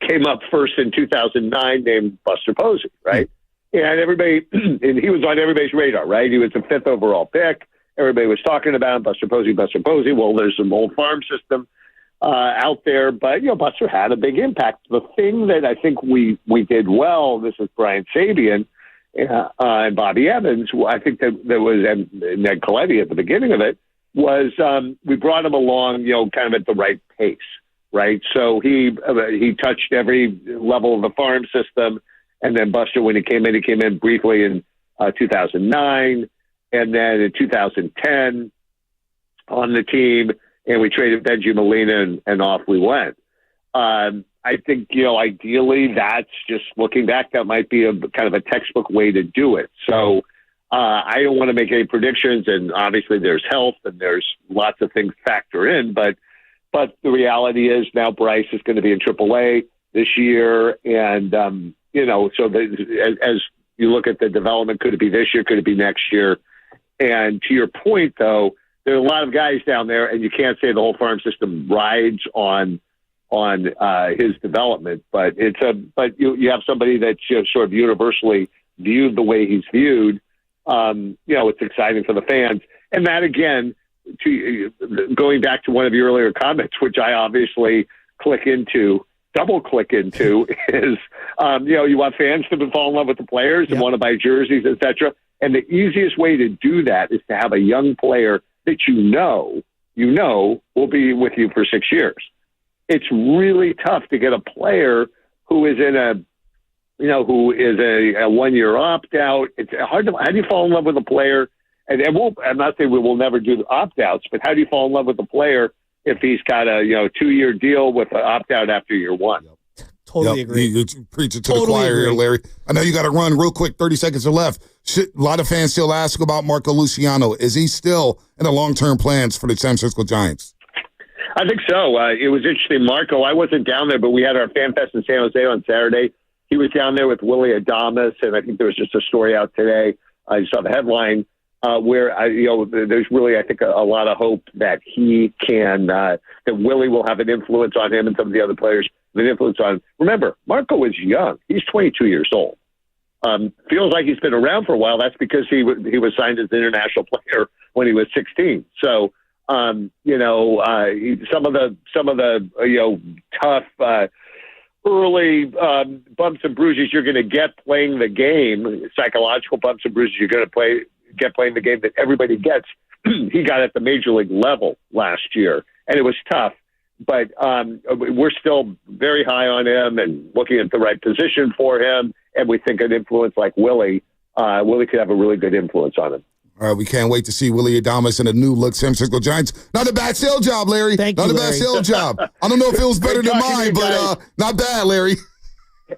came up first in 2009 named Buster Posey, right? And everybody, and he was on everybody's radar, right? He was the 5th overall pick. Everybody was talking about him, Buster Posey, Buster Posey. Well, there's some old farm system out there, but, Buster had a big impact. The thing that I think we did well, this is Brian Sabian, and Bobby Evans, I think that there was, and Ned Coletti at the beginning of it, was we brought him along, kind of at the right pace, right? So he touched every level of the farm system, and then Buster, when he came in briefly in 2009, and then in 2010 on the team, and we traded Benji Molina, and off we went. I think, ideally that's just looking back, that might be a kind of a textbook way to do it. So I don't want to make any predictions, and obviously there's health and there's lots of things factor in, but the reality is now Bryce is going to be in AAA this year. And, so as you look at the development, could it be this year? Could it be next year? And to your point, though, there are a lot of guys down there, and you can't say the whole farm system rides on his development, but you have somebody that's sort of universally viewed the way he's viewed. It's exciting for the fans, and that again, going back to one of your earlier comments, which I obviously double click into, is you want fans to fall in love with the players and want to buy jerseys, etc. And the easiest way to do that is to have a young player that will be with you for 6 years. It's really tough to get a player who is in a 1-year opt out. It's hard to. How do you fall in love with a player? And I'm not saying we will never do the opt outs, but how do you fall in love with a player if he's got a 2-year deal with an opt out after year 1? Totally agree. You're preaching to the choir here, Larry. I know you got to run real quick. 30 seconds are left. A lot of fans still ask about Marco Luciano. Is he still in the long-term plans for the San Francisco Giants? I think so. It was interesting. Marco, I wasn't down there, but we had our Fan Fest in San Jose on Saturday. He was down there with Willie Adames, and I think there was just a story out today. I saw the headline where there's really, I think, a lot of hope that he can, that Willie will have an influence on him and some of the other players have an influence on him. Remember, Marco is young. He's 22 years old. Feels like he's been around for a while. That's because he was signed as an international player when he was 16. So, some of the tough early bumps and bruises you're going to get playing the game, psychological bumps and bruises you're going to get playing the game that everybody gets. He got at the major league level last year, and it was tough. But we're still very high on him and looking at the right position for him. And we think an influence like Willie could have a really good influence on him. All right, we can't wait to see Willie Adames in a new look San Francisco Giants. Not a bad sale job, Larry. Not a bad sale job. I don't know if it was better than mine, but not bad, Larry.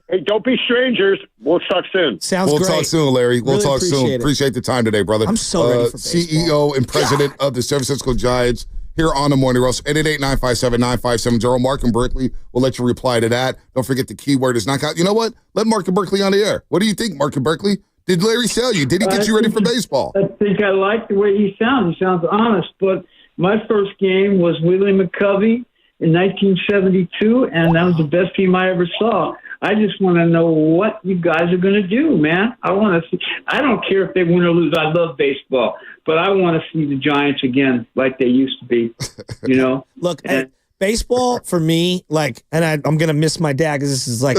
Hey, don't be strangers. We'll talk soon. We'll talk soon, Larry. We'll talk soon. Appreciate the time today, brother. I'm so ready for baseball. CEO and president of the San Francisco Giants here on the Morning Roast. 888-957-9570. Mark and Berkeley will let you reply to that. Don't forget the keyword is knockout. You know what? Let Mark and Berkeley on the air. What do you think, Mark and Berkeley? Did Larry sell you? Did he get you ready for baseball? I think I like the way he sounds. He sounds honest. But my first game was Willie McCovey in 1972, and that was the best team I ever saw. I just want to know what you guys are going to do, man. I want to see. I don't care if they win or lose. I love baseball, but I want to see the Giants again like they used to be. Look, baseball for me, like, and I'm gonna miss my dad because this is like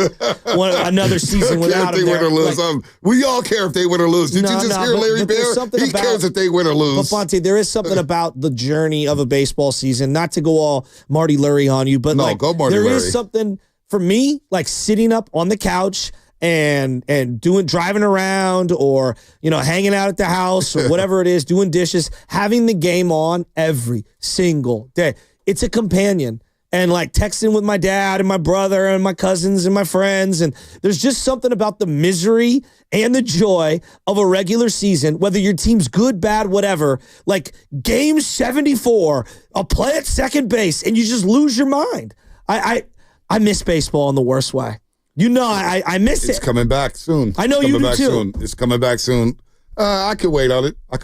another season without him. If they win or lose. Like, we all care if they win or lose. Did you just hear Larry Baer? He cares if they win or lose. But Bonte, there is something about the journey of a baseball season. Not to go all Marty Lurie on you, but go Marty there Lurie. is something for me, like sitting up on the couch and driving around or, hanging out at the house or whatever it is, doing dishes, having the game on every single day. It's a companion. And like texting with my dad and my brother and my cousins and my friends. And there's just something about the misery and the joy of a regular season, whether your team's good, bad, whatever, like game 74, a play at second base, and you just lose your mind. I miss baseball in the worst way. I miss it. It's coming back soon. I know you do too. Soon. It's coming back soon. I could wait on it. With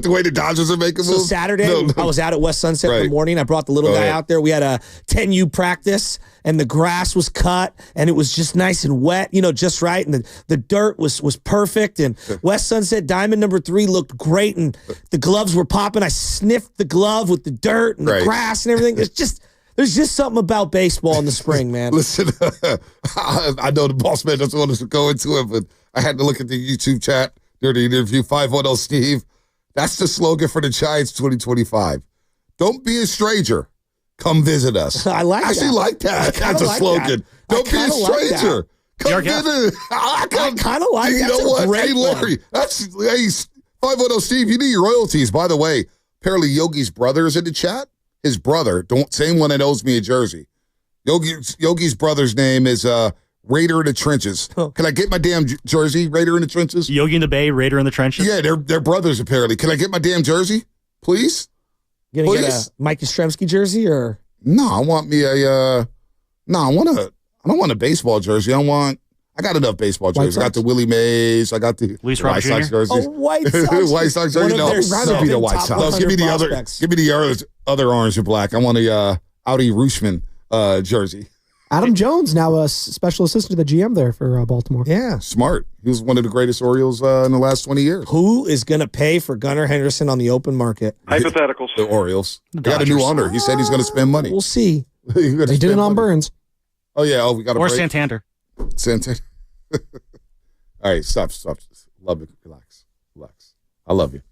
the way the Dodgers are making moves. So Saturday, I was out at West Sunset in the morning. I brought the little guy out there. We had a 10U practice, and the grass was cut, and it was just nice and wet, just right, and the dirt was perfect, and West Sunset Diamond number 3 looked great, and the gloves were popping. I sniffed the glove with the dirt and the grass and everything. There's just something about baseball in the spring, man. Listen, I know the boss man doesn't want us to go into it, but I had to look at the YouTube chat during the interview. 510 Steve. That's the slogan for the Giants 2025. Don't be a stranger. Come visit us. I like that. I actually like that. That's a slogan. Don't be a stranger. Come visit. I kind of like that. You know what? Hey, Larry, that's 510 Steve. You need your royalties. By the way, apparently Yogi's brother is in the chat. His brother, same one that owes me a jersey. Yogi's brother's name is Raider in the Trenches. Can I get my damn jersey, Raider in the Trenches? Yogi in the Bay, Raider in the Trenches? Yeah, they're brothers apparently. Can I get my damn jersey, please? You gonna get a Mike Yastrzemski jersey or? No, I want me I don't want a baseball jersey. I got enough baseball jerseys. I got the Willie Mays. I got the White Sox jerseys. White Sox. White Sox jersey. No, I'd rather be the White Sox. No, give me the other orange and black. I want a Audi Rutschman jersey. Adam Jones, now a special assistant to the GM there for Baltimore. Yeah. Smart. He was one of the greatest Orioles in the last 20 years. Who is going to pay for Gunnar Henderson on the open market? Hypotheticals. The Orioles. They got a new owner. He said he's going to spend money. We'll see. They did it on Burns. Oh, yeah. We got a break. Santander. Santander. All right, stop. Love it. Relax. I love you.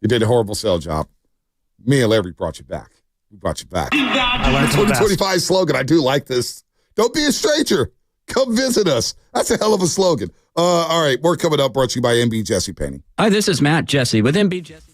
You did a horrible sell job. Me and Larry brought you back. We brought you back. I learned the 2025 slogan. I do like this. Don't be a stranger. Come visit us. That's a hell of a slogan. All right, more coming up, brought to you by MB Jesse Painting. Hi, this is Matt Jesse with MB Jesse.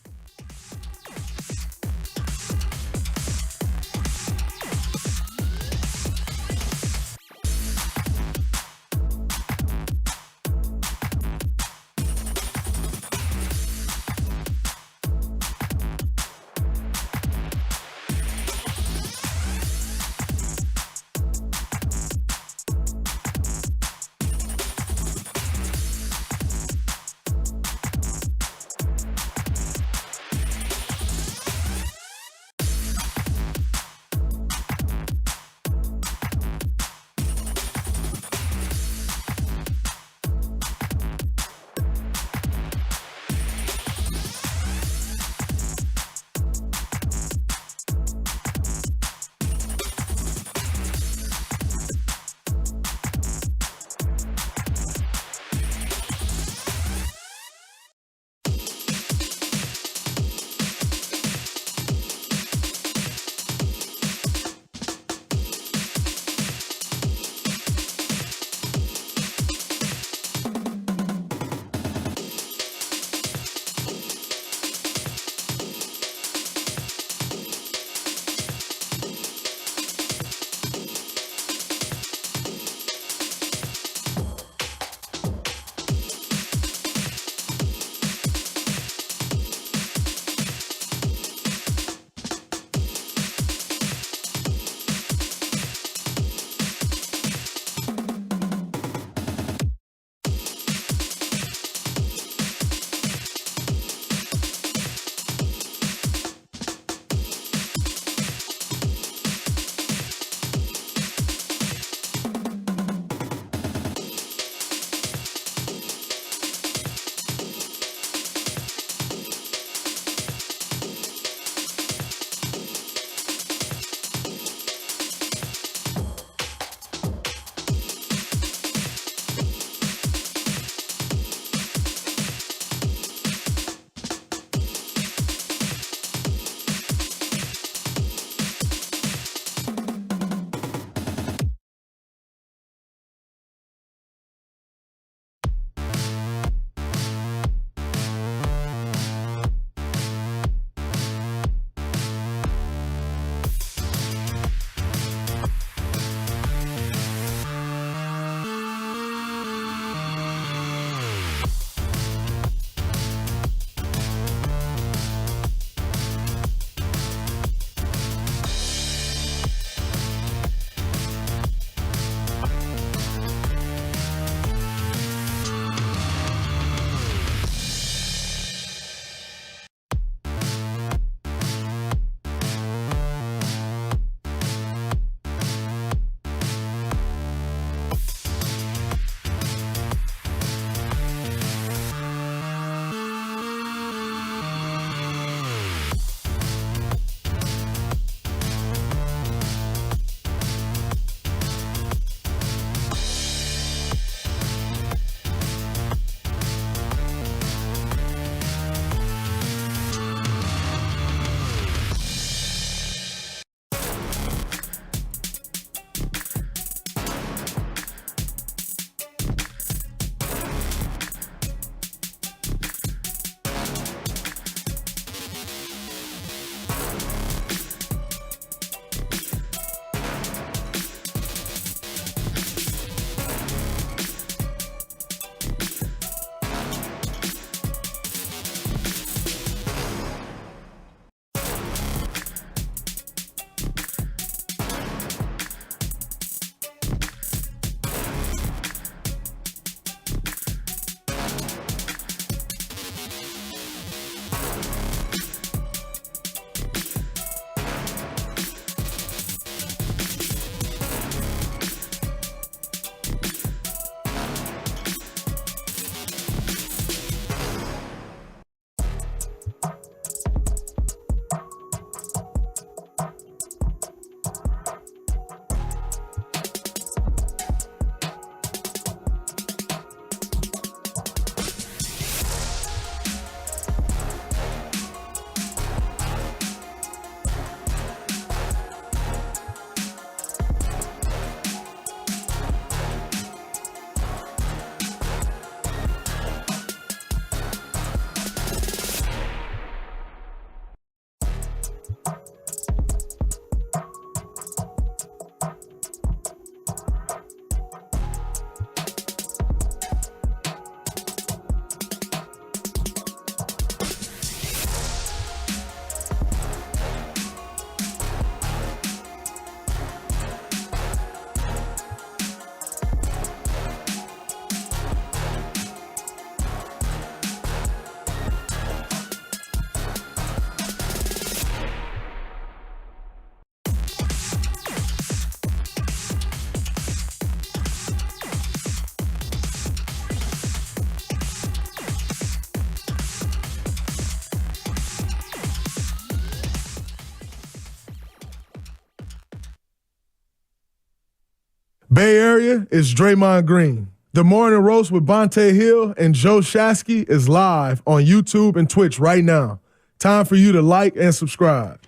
Bay Area, it's Draymond Green. The Morning Roast with Bonte Hill and Joe Shasky is live on YouTube and Twitch right now. Time for you to like and subscribe.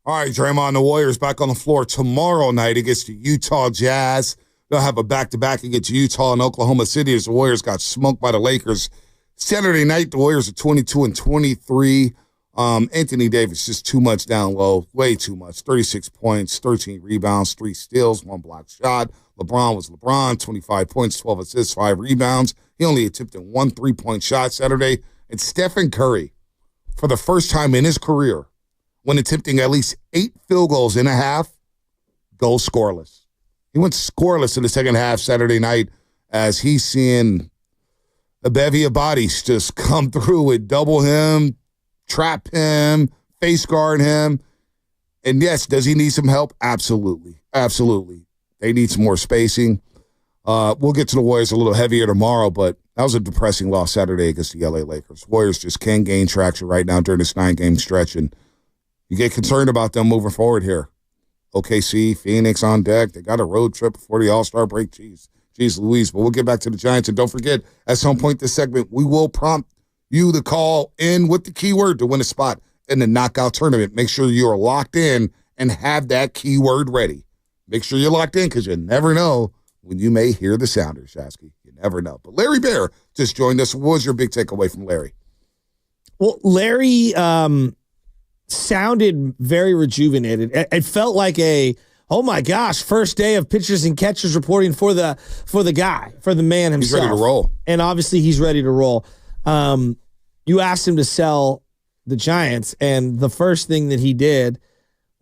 All right, Draymond, the Warriors back on the floor tomorrow night against the Utah Jazz. They'll have a back-to-back against Utah and Oklahoma City as the Warriors got smoked by the Lakers. Saturday night, the Warriors are 22-23. Anthony Davis just too much down low, way too much. 36 points, 13 rebounds, 3 steals, 1 block shot. LeBron was LeBron, 25 points, 12 assists, 5 rebounds. He only attempted 1 3-point shot Saturday. And Stephen Curry, for the first time in his career, when attempting at least 8 field goals in a half, goes scoreless. He went scoreless in the second half Saturday night as he's seeing a bevy of bodies just come through and double him, trap him, face guard him. And yes, does he need some help? Absolutely. Absolutely. They need some more spacing. We'll get to the Warriors a little heavier tomorrow, but that was a depressing loss Saturday against the LA Lakers. Warriors just can't gain traction right now during this 9-game stretch, and you get concerned about them moving forward here. OKC, Phoenix on deck. They got a road trip before the All-Star break. Jeez Louise. But we'll get back to the Giants, and don't forget, at some point this segment, we will prompt you to call in with the keyword to win a spot in the knockout tournament. Make sure you are locked in and have that keyword ready. Make sure you're locked in because you never know when you may hear the sounder, Shasky. You never know. But Larry Baer just joined us. What was your big takeaway from Larry? Well, Larry sounded very rejuvenated. It felt like oh my gosh, first day of pitchers and catchers reporting for the man himself. He's ready to roll. And obviously he's ready to roll. You asked him to sell the Giants, and the first thing that he did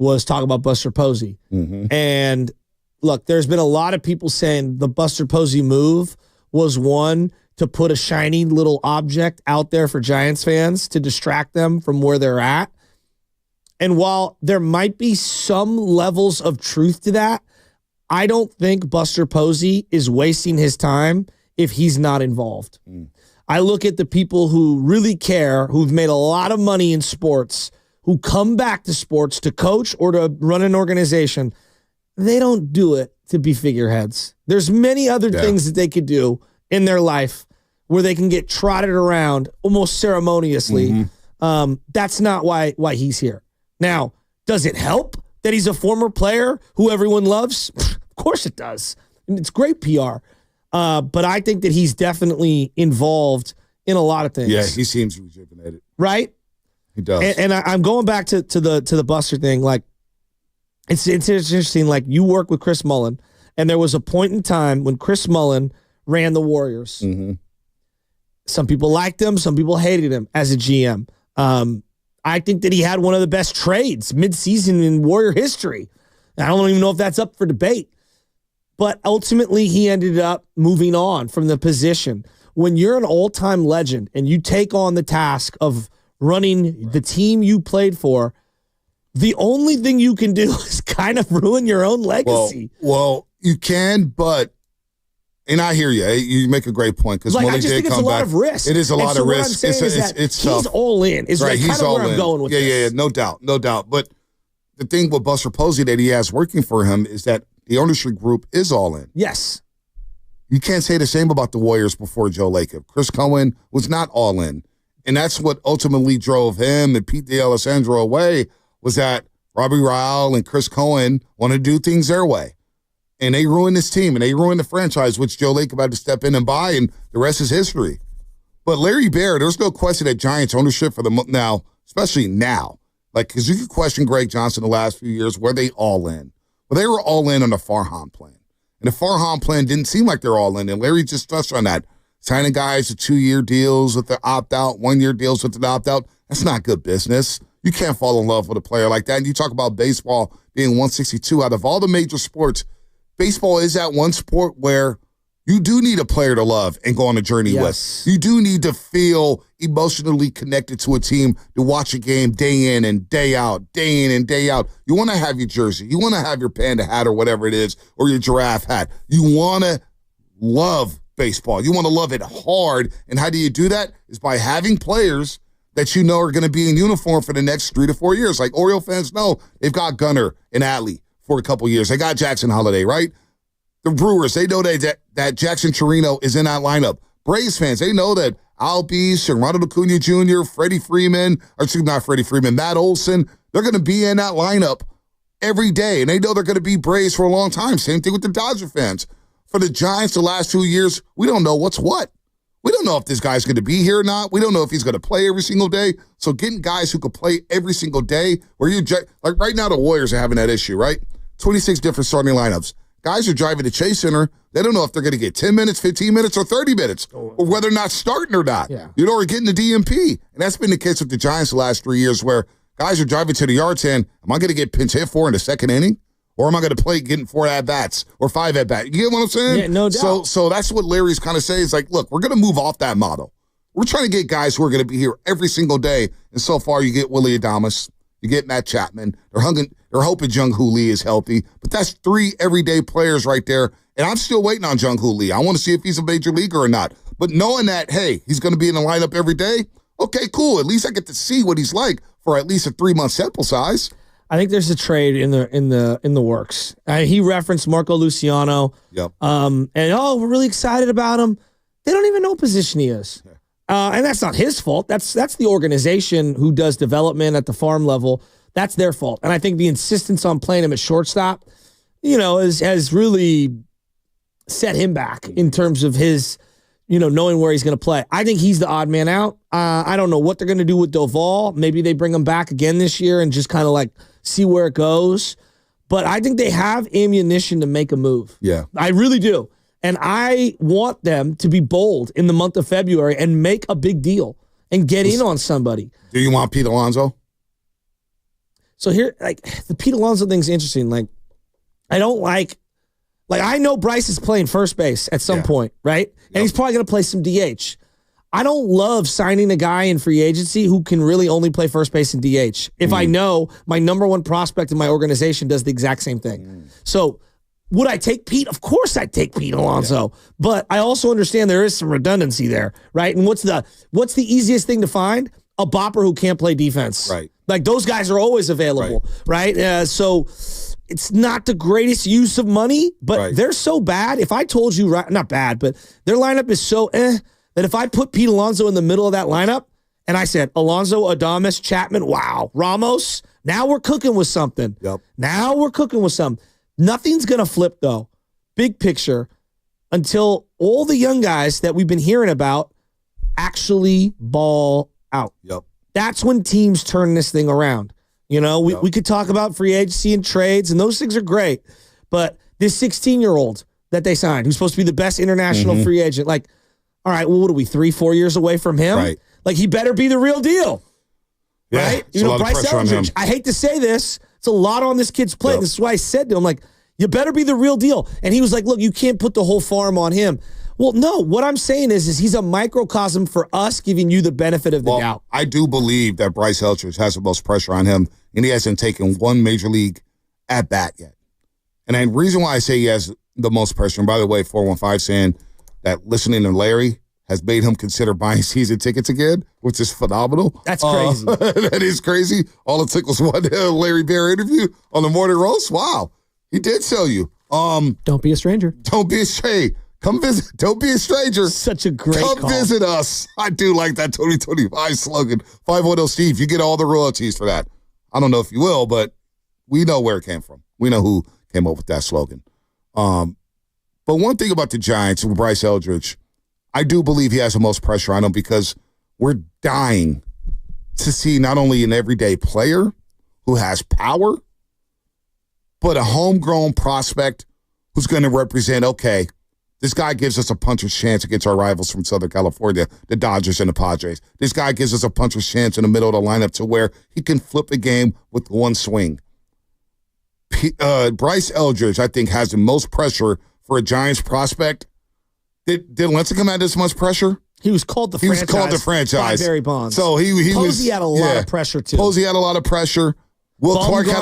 was talk about Buster Posey. Mm-hmm. And look, there's been a lot of people saying the Buster Posey move was one to put a shiny little object out there for Giants fans to distract them from where they're at. And while there might be some levels of truth to that, I don't think Buster Posey is wasting his time if he's not involved. I look at the people who really care, who've made a lot of money in sports, who come back to sports to coach or to run an organization. They don't do it to be figureheads. There's many other things that they could do in their life where they can get trotted around almost ceremoniously. That's not why he's here. Now, does it help that he's a former player who everyone loves? Of course it does. And it's great PR. But I think that he's definitely involved in a lot of things. Yeah, he seems rejuvenated. Right? He does. And I'm going back to the Buster thing. Like, it's interesting. Like, you work with Chris Mullin, and there was a point in time when Chris Mullin ran the Warriors. Mm-hmm. Some people liked him. Some people hated him as a GM. I think that he had one of the best trades midseason in Warrior history. I don't even know if that's up for debate. But ultimately, he ended up moving on from the position. When you're an all-time legend and you take on the task of running the team you played for, the only thing you can do is kind of ruin your own legacy. Well, you can, but, and I hear you. You make a great point because I just think it's a lot of risk. It is a lot of risk. It's he's all in. Is right, he's all in. I'm going with this. Yeah, no doubt. But the thing with Buster Posey that he has working for him is that the ownership group is all in. Yes. You can't say the same about the Warriors before Joe Lacob. Chris Cohen was not all in. And that's what ultimately drove him and Pete D'Alessandro away, was that Robbie Ryle and Chris Cohen want to do things their way. And they ruined this team, and they ruined the franchise, which Joe Lacob had to step in and buy, and the rest is history. But Larry Baer, there's no question that Giants ownership for the now, especially now, because you could question Greg Johnson the last few years, were they all in? Well, they were all in on the Farhan plan. And the Farhan plan didn't seem like they're all in. And Larry just touched on that. Signing guys to 2-year deals with the opt-out, 1-year deals with the opt-out. That's not good business. You can't fall in love with a player like that. And you talk about baseball being 162. Out of all the major sports, baseball is that one sport where you do need a player to love and go on a journey with. You do need to feel emotionally connected to a team to watch a game day in and day out, day in and day out. You want to have your jersey. You want to have your panda hat or whatever it is, or your giraffe hat. You want to love baseball. You want to love it hard. And how do you do that? Is by having players that you know are going to be in uniform for the next 3 to 4 years. Like Oriole fans know, they've got Gunnar and Atley for a couple years. They got Jackson Holiday, right? The Brewers, they know that Jackson Chirino is in that lineup. Braves fans, they know that Albies and Ronald Acuna Jr., Matt Olson, they're going to be in that lineup every day, and they know they're going to be Braves for a long time. Same thing with the Dodger fans. For the Giants the last 2 years, we don't know what's what. We don't know if this guy's going to be here or not. We don't know if he's going to play every single day. So getting guys who could play every single day, like right now the Warriors are having that issue, right? 26 different starting lineups. Guys are driving to Chase Center. They don't know if they're going to get 10 minutes, 15 minutes, or 30 minutes, or whether or not starting or not. Yeah. Or getting the DMP. And that's been the case with the Giants the last 3 years where guys are driving to the yard saying, am I going to get pinch hit for in the second inning? Or am I going to play getting 4 at-bats or 5 at-bats? You get what I'm saying? Yeah, no doubt. So that's what Larry's kind of saying. It's like, look, we're going to move off that model. We're trying to get guys who are going to be here every single day. And so far, you get Willie Adames. You get Matt Chapman. They're hoping Jung-Hoo Lee is healthy. But that's 3 everyday players right there. And I'm still waiting on Jung-Hoo Lee. I want to see if he's a major leaguer or not. But knowing that, hey, he's going to be in the lineup every day, okay, cool. At least I get to see what he's like for at least a 3-month sample size. I think there's a trade in the works. He referenced Marco Luciano. Yep. And we're really excited about him. They don't even know what position he is. And that's not his fault. That's the organization who does development at the farm level. That's their fault. And I think the insistence on playing him at shortstop, has really set him back in terms of his, knowing where he's going to play. I think he's the odd man out. I don't know what they're going to do with Doval. Maybe they bring him back again this year and just kind of like see where it goes. But I think they have ammunition to make a move. Yeah. I really do. And I want them to be bold in the month of February and make a big deal and get in on somebody. Do you want Pete Alonso? So here, the Pete Alonso thing's interesting. I don't I know Bryce is playing first base at some point, right? And he's probably going to play some DH. I don't love signing a guy in free agency who can really only play first base and DH if I know my number one prospect in my organization does the exact same thing. So would I take Pete? Of course I'd take Pete Alonso. Yeah. But I also understand there is some redundancy there, right? And what's the easiest thing to find? A bopper who can't play defense. Right. Like those guys are always available, right? So it's not the greatest use of money, but they're so bad. If I told you, not bad, but their lineup is so that if I put Pete Alonso in the middle of that lineup and I said, Alonso, Adames, Chapman, wow, Ramos, now we're cooking with something. Yep. Now we're cooking with something. Nothing's going to flip, though, big picture, until all the young guys that we've been hearing about actually ball out. Yep. That's when teams turn this thing around. We could talk about free agency and trades, and those things are great. But this 16-year-old that they signed, who's supposed to be the best international free agent, all right, well, what are we, 3-4 years away from him? Right. He better be the real deal. Yeah, right? It's a lot of pressure on him. I hate to say this. It's a lot on this kid's plate. Yep. This is why I said to him, you better be the real deal. And he was like, look, you can't put the whole farm on him. Well, no, what I'm saying is he's a microcosm for us giving you the benefit of the doubt. I do believe that Bryce Eldridge has the most pressure on him, and he hasn't taken one major league at-bat yet. And the reason why I say he has the most pressure, and by the way, 415 saying that listening to Larry has made him consider buying season tickets again, which is phenomenal. That's crazy. That is crazy. All it took was one Larry Baer interview on the Morning Roast. Wow. He did tell you. Don't be a stranger. Don't be a stranger. Come visit. Don't be a stranger. Such a great Come call. visit us. I do like that 2025 slogan. 510 Steve, you get all the royalties for that. I don't know if you will, but we know where it came from. We know who came up with that slogan. But one thing about the Giants with Bryce Eldridge, I do believe he has the most pressure on him because we're dying to see not only an everyday player who has power, but a homegrown prospect who's going to represent, okay, this guy gives us a puncher's chance against our rivals from Southern California, the Dodgers and the Padres. This guy gives us a puncher's chance in the middle of the lineup to where he can flip the game with one swing. Bryce Eldridge, I think, has the most pressure for a Giants prospect. Did Lincecum have this much pressure? He was called the franchise. He was called the franchise. By Barry Bonds. So he Posey had a lot of pressure, too. Posey had a lot of pressure. Will Clark had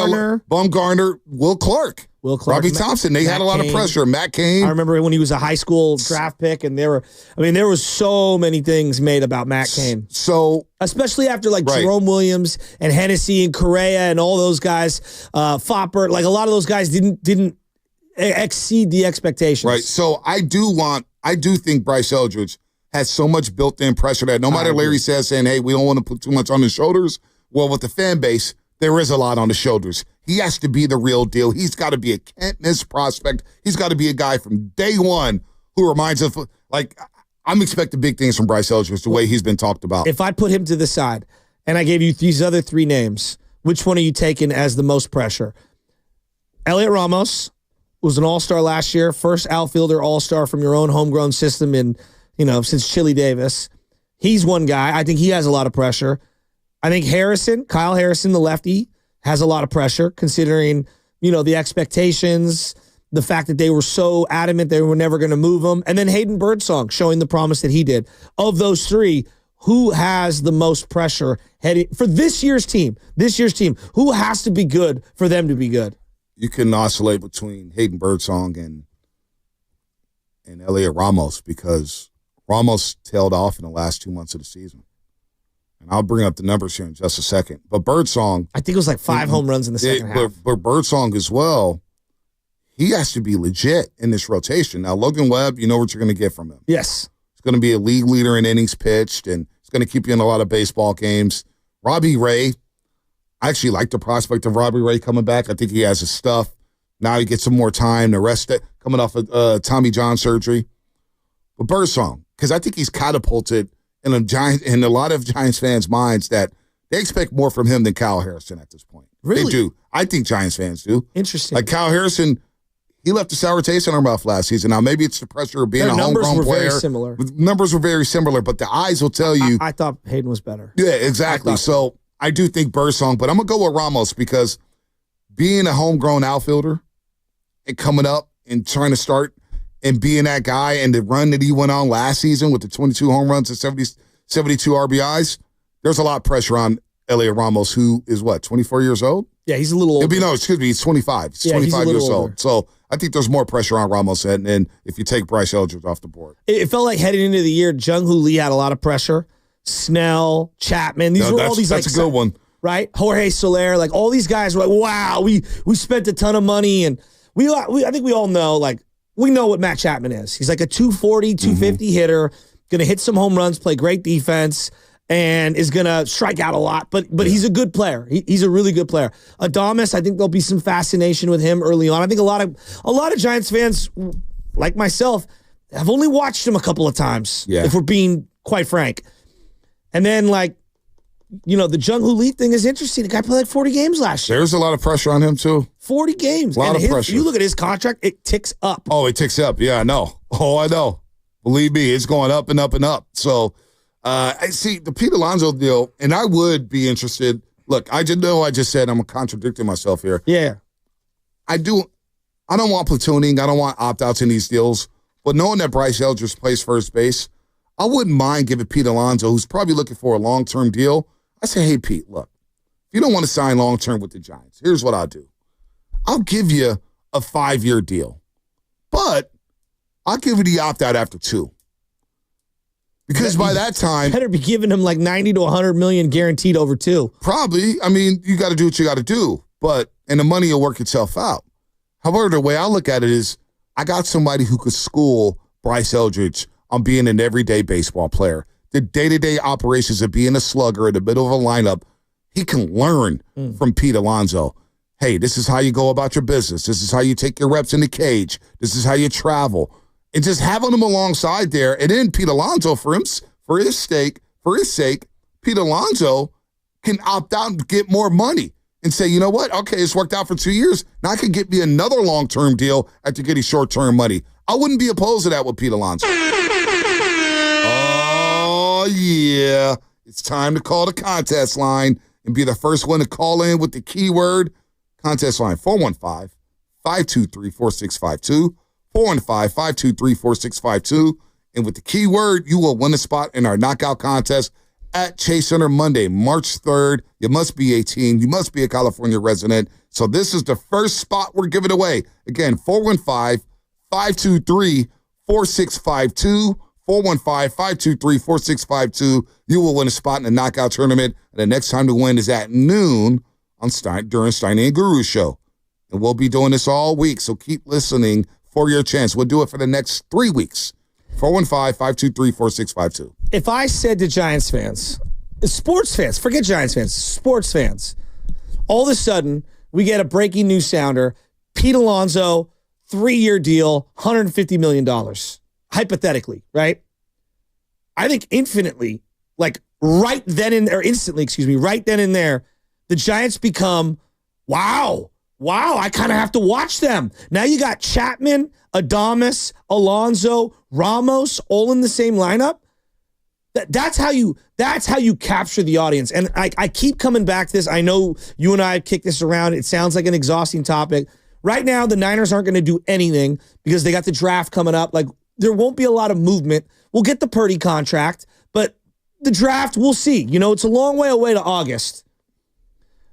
Bumgarner. Will Clark. Robbie Thompson. They had a lot of pressure. Matt Cain. I remember when he was a high school draft pick, and there was so many things made about Matt Cain. So, especially after Jerome Williams and Hennessy and Correa and all those guys, Foppert, a lot of those guys didn't exceed the expectations. Right. So I do think Bryce Eldridge has so much built-in pressure that no matter Larry says saying, hey, we don't want to put too much on his shoulders. Well, with the fan base, there is a lot on the shoulders. He has to be the real deal. He's got to be a can't-miss prospect. He's got to be a guy from day one who reminds us, like, I'm expecting big things from Bryce Eldridge, the way he's been talked about. If I put him to the side and I gave you these other three names, which one are you taking as the most pressure? Elliot Ramos was an all-star last year, first outfielder all-star from your own homegrown system since Chili Davis. He's one guy. I think he has a lot of pressure. I think Kyle Harrison, the lefty, has a lot of pressure considering, the expectations, the fact that they were so adamant they were never going to move him. And then Hayden Birdsong showing the promise that he did. Of those three, who has the most pressure heading for this year's team? Who has to be good for them to be good? You can oscillate between Hayden Birdsong and Elliot Ramos because Ramos tailed off in the last 2 months of the season. And I'll bring up the numbers here in just a second. But Birdsong, I think it was like 5 home runs in the second half. But Birdsong as well, he has to be legit in this rotation. Now, Logan Webb, you know what you're going to get from him. Yes. He's going to be a league leader in innings pitched, and he's going to keep you in a lot of baseball games. Robbie Ray, I actually like the prospect of Robbie Ray coming back. I think he has his stuff. Now he gets some more time. The rest of coming off of Tommy John surgery. But Birdsong, because I think he's catapulted in a lot of Giants fans' minds that they expect more from him than Kyle Harrison at this point. Really? They do. I think Giants fans do. Interesting. Like Kyle Harrison, he left a sour taste in our mouth last season. Now, maybe it's the pressure of being a homegrown player. Numbers were very similar, but the eyes will tell you. I thought Hayden was better. Yeah, exactly. So I do think Birdsong, but I'm going to go with Ramos because being a homegrown outfielder and coming up and trying to start and being that guy and the run that he went on last season with the 22 home runs and 72 RBIs, there's a lot of pressure on Elliot Ramos, who is 24 years old? Yeah, he's a little older. He's 25. He's 25 years old. So I think there's more pressure on Ramos and if you take Bryce Eldridge off the board. It felt like heading into the year, Jung-Hoo Lee had a lot of pressure. Snell, Chapman, that's a good one. Right? Jorge Soler, like all these guys were like, wow, we spent a ton of money. And I think we all know, like, we know what Matt Chapman is. He's like a 240, 250 hitter, going to hit some home runs, play great defense, and is going to strike out a lot. But he's a good player. He's a really good player. Adames, I think there'll be some fascination with him early on. I think a lot of Giants fans, like myself, have only watched him a couple of times, if we're being quite frank. And then, the Jung-Hoo Lee thing is interesting. The guy played like 40 games last year. There's a lot of pressure on him, too. 40 games. A lot of pressure. You look at his contract, it ticks up. Oh, it ticks up. Yeah, I know. Oh, I know. Believe me, it's going up and up and up. So, I see the Pete Alonso deal, and I would be interested. Look, I just said I'm contradicting myself here. Yeah. I don't want platooning. I don't want opt-outs in these deals. But knowing that Bryce Eldridge plays first base, I wouldn't mind giving Pete Alonso, who's probably looking for a long-term deal, I say, hey, Pete, look, if you don't want to sign long-term with the Giants, here's what I'll do. I'll give you a 5-year deal, but I'll give you the opt-out after 2. Because by that time... Better be giving him like 90 to 100 million guaranteed over 2. Probably. I mean, you got to do what you got to do, and the money will work itself out. However, the way I look at it is I got somebody who could school Bryce Eldridge on being an everyday baseball player. The day-to-day operations of being a slugger in the middle of a lineup, he can learn from Pete Alonso. Hey, this is how you go about your business. This is how you take your reps in the cage. This is how you travel. And just having him alongside there, and then Pete Alonso, for his sake, Pete Alonso can opt out and get more money and say, you know what? Okay, it's worked out for 2 years. Now I can get me another long-term deal after getting short-term money. I wouldn't be opposed to that with Pete Alonso. Oh, yeah. It's time to call the contest line and be the first one to call in with the keyword contest line 415-523-4652. 415-523-4652. And with the keyword, you will win a spot in our knockout contest at Chase Center Monday, March 3rd. You must be 18. You must be a California resident. So this is the first spot we're giving away. Again, 415-523-4652. 415-523-4652. You will win a spot in the knockout tournament. And the next time to win is at noon on during Steiny and Guru's show. And we'll be doing this all week, so keep listening for your chance. We'll do it for the next 3 weeks. 415-523-4652. If I said to Giants fans, sports fans, forget Giants fans, sports fans, all of a sudden we get a breaking news sounder, Pete Alonso, 3-year deal, $150 million, hypothetically, right? I think instantly, right then and there, the Giants become, wow, I kind of have to watch them. Now you got Chapman, Adames, Alonso, Ramos, all in the same lineup. That's how you capture the audience. And I keep coming back to this. I know you and I have kicked this around. It sounds like an exhausting topic. Right now, the Niners aren't going to do anything because they got the draft coming up. There won't be a lot of movement. We'll get the Purdy contract, but the draft, we'll see. It's a long way away to August.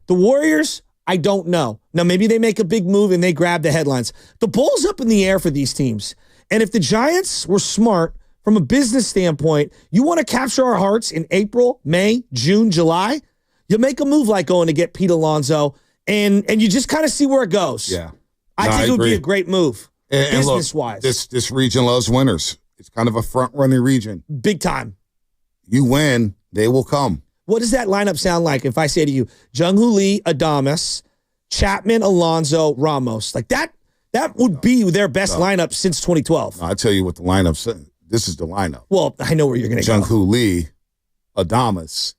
The Warriors, I don't know. Now, maybe they make a big move and they grab the headlines. The ball's up in the air for these teams. And if the Giants were smart from a business standpoint, you want to capture our hearts in April, May, June, July, you make a move like going to get Pete Alonso, and you just kind of see where it goes. Yeah. I think it would be a great move, business-wise. This region loves winners. It's kind of a front-running region. Big time. You win, they will come. What does that lineup sound like if I say to you, Jung-Hoo Lee, Adames, Chapman, Alonso, Ramos? That would be their best lineup since 2012. No, I'll tell you what the lineup said. This is the lineup. Well, I know where you're going to go. Jung-Hoo Lee, Adames,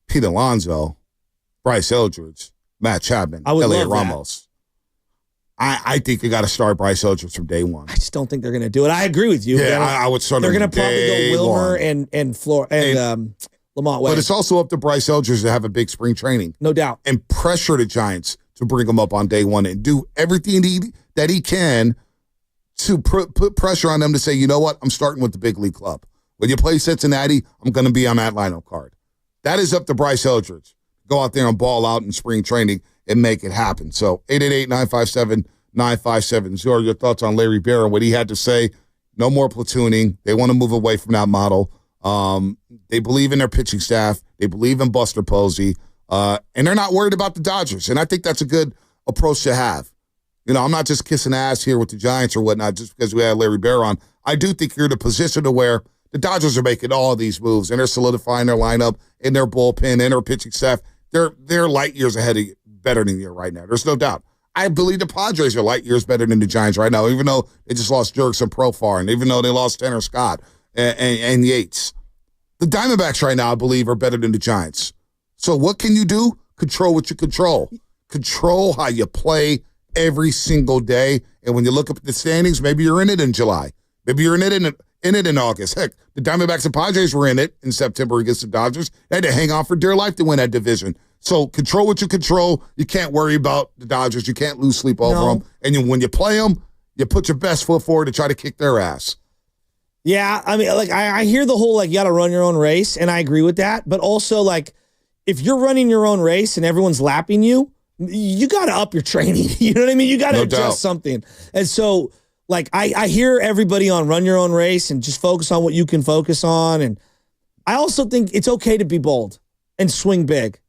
Pete Alonso, Bryce Eldridge, Matt Chapman, Elliot Ramos. I think you got to start Bryce Eldridge from day one. I just don't think they're going to do it. I agree with you. Yeah, I would start. They're going to probably go Wilmer and Lamont Wade. But it's also up to Bryce Eldridge to have a big spring training, no doubt, and pressure the Giants to bring him up on day one and do everything that he can to put pressure on them to say, you know what, I'm starting with the big league club. When you play Cincinnati, I'm going to be on that lineup card. That is up to Bryce Eldridge. Go out there and ball out in spring training and make it happen. So 888-957-9570. Your thoughts on Larry Baer and what he had to say. No more platooning. They want to move away from that model. They believe in their pitching staff. They believe in Buster Posey. And they're not worried about the Dodgers. And I think that's a good approach to have. I'm not just kissing ass here with the Giants or whatnot just because we had Larry Baer on. I do think you're in a position to where the Dodgers are making all these moves and they're solidifying their lineup and their bullpen and their pitching staff. They're light years ahead of you, better than you right now. There's no doubt. I believe the Padres are light years better than the Giants right now, even though they just lost Jurickson Profar and even though they lost Tanner Scott and Yates. The Diamondbacks right now, I believe, are better than the Giants. So what can you do? Control what you control. Control how you play every single day. And when you look up at the standings, maybe you're in it in July. Maybe you're in it in August. Heck, the Diamondbacks and Padres were in it in September against the Dodgers. They had to hang on for dear life to win that division. So control what you control. You can't worry about the Dodgers. You can't lose sleep over them. And when you play them, you put your best foot forward to try to kick their ass. Yeah, I mean, I hear the whole, you got to run your own race, and I agree with that. But also, if you're running your own race and everyone's lapping you, you got to up your training. You know what I mean? You got to adjust something. And so, I hear everybody on run your own race and just focus on what you can focus on. And I also think it's okay to be bold and swing big.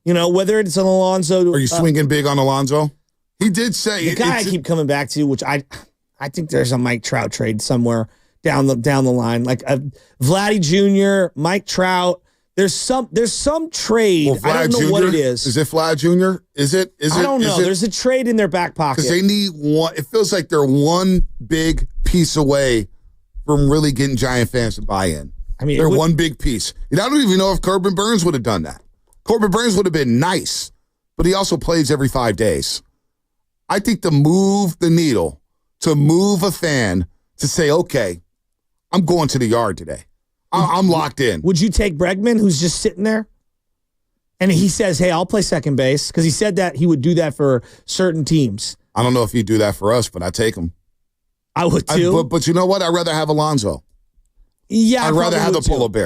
Whether it's an Alonso. Are you swinging big on Alonso? He did say. The guy I keep coming back to, which I think there's a Mike Trout trade somewhere down the line. Vladdy Jr., Mike Trout. There's some trade. Well, I don't know Jr.? What it is. Is it Vlad Jr.? Is it? I don't know. There's a trade in their back pocket. Because they need one. It feels like they're one big piece away from really getting Giant fans to buy in. I mean, they're one big piece. And I don't even know if Corbin Burns would have done that. Corbin Burns would have been nice, but he also plays every 5 days. I think to move the needle, to move a fan, to say, okay, I'm going to the yard today. I'm locked in. Would you take Bregman, who's just sitting there? And he says, hey, I'll play second base, because he said that he would do that for certain teams. I don't know if he'd do that for us, but I'd take him. I would too. But you know what? I'd rather have Alonso. Yeah, I'd rather have the Polo Bear.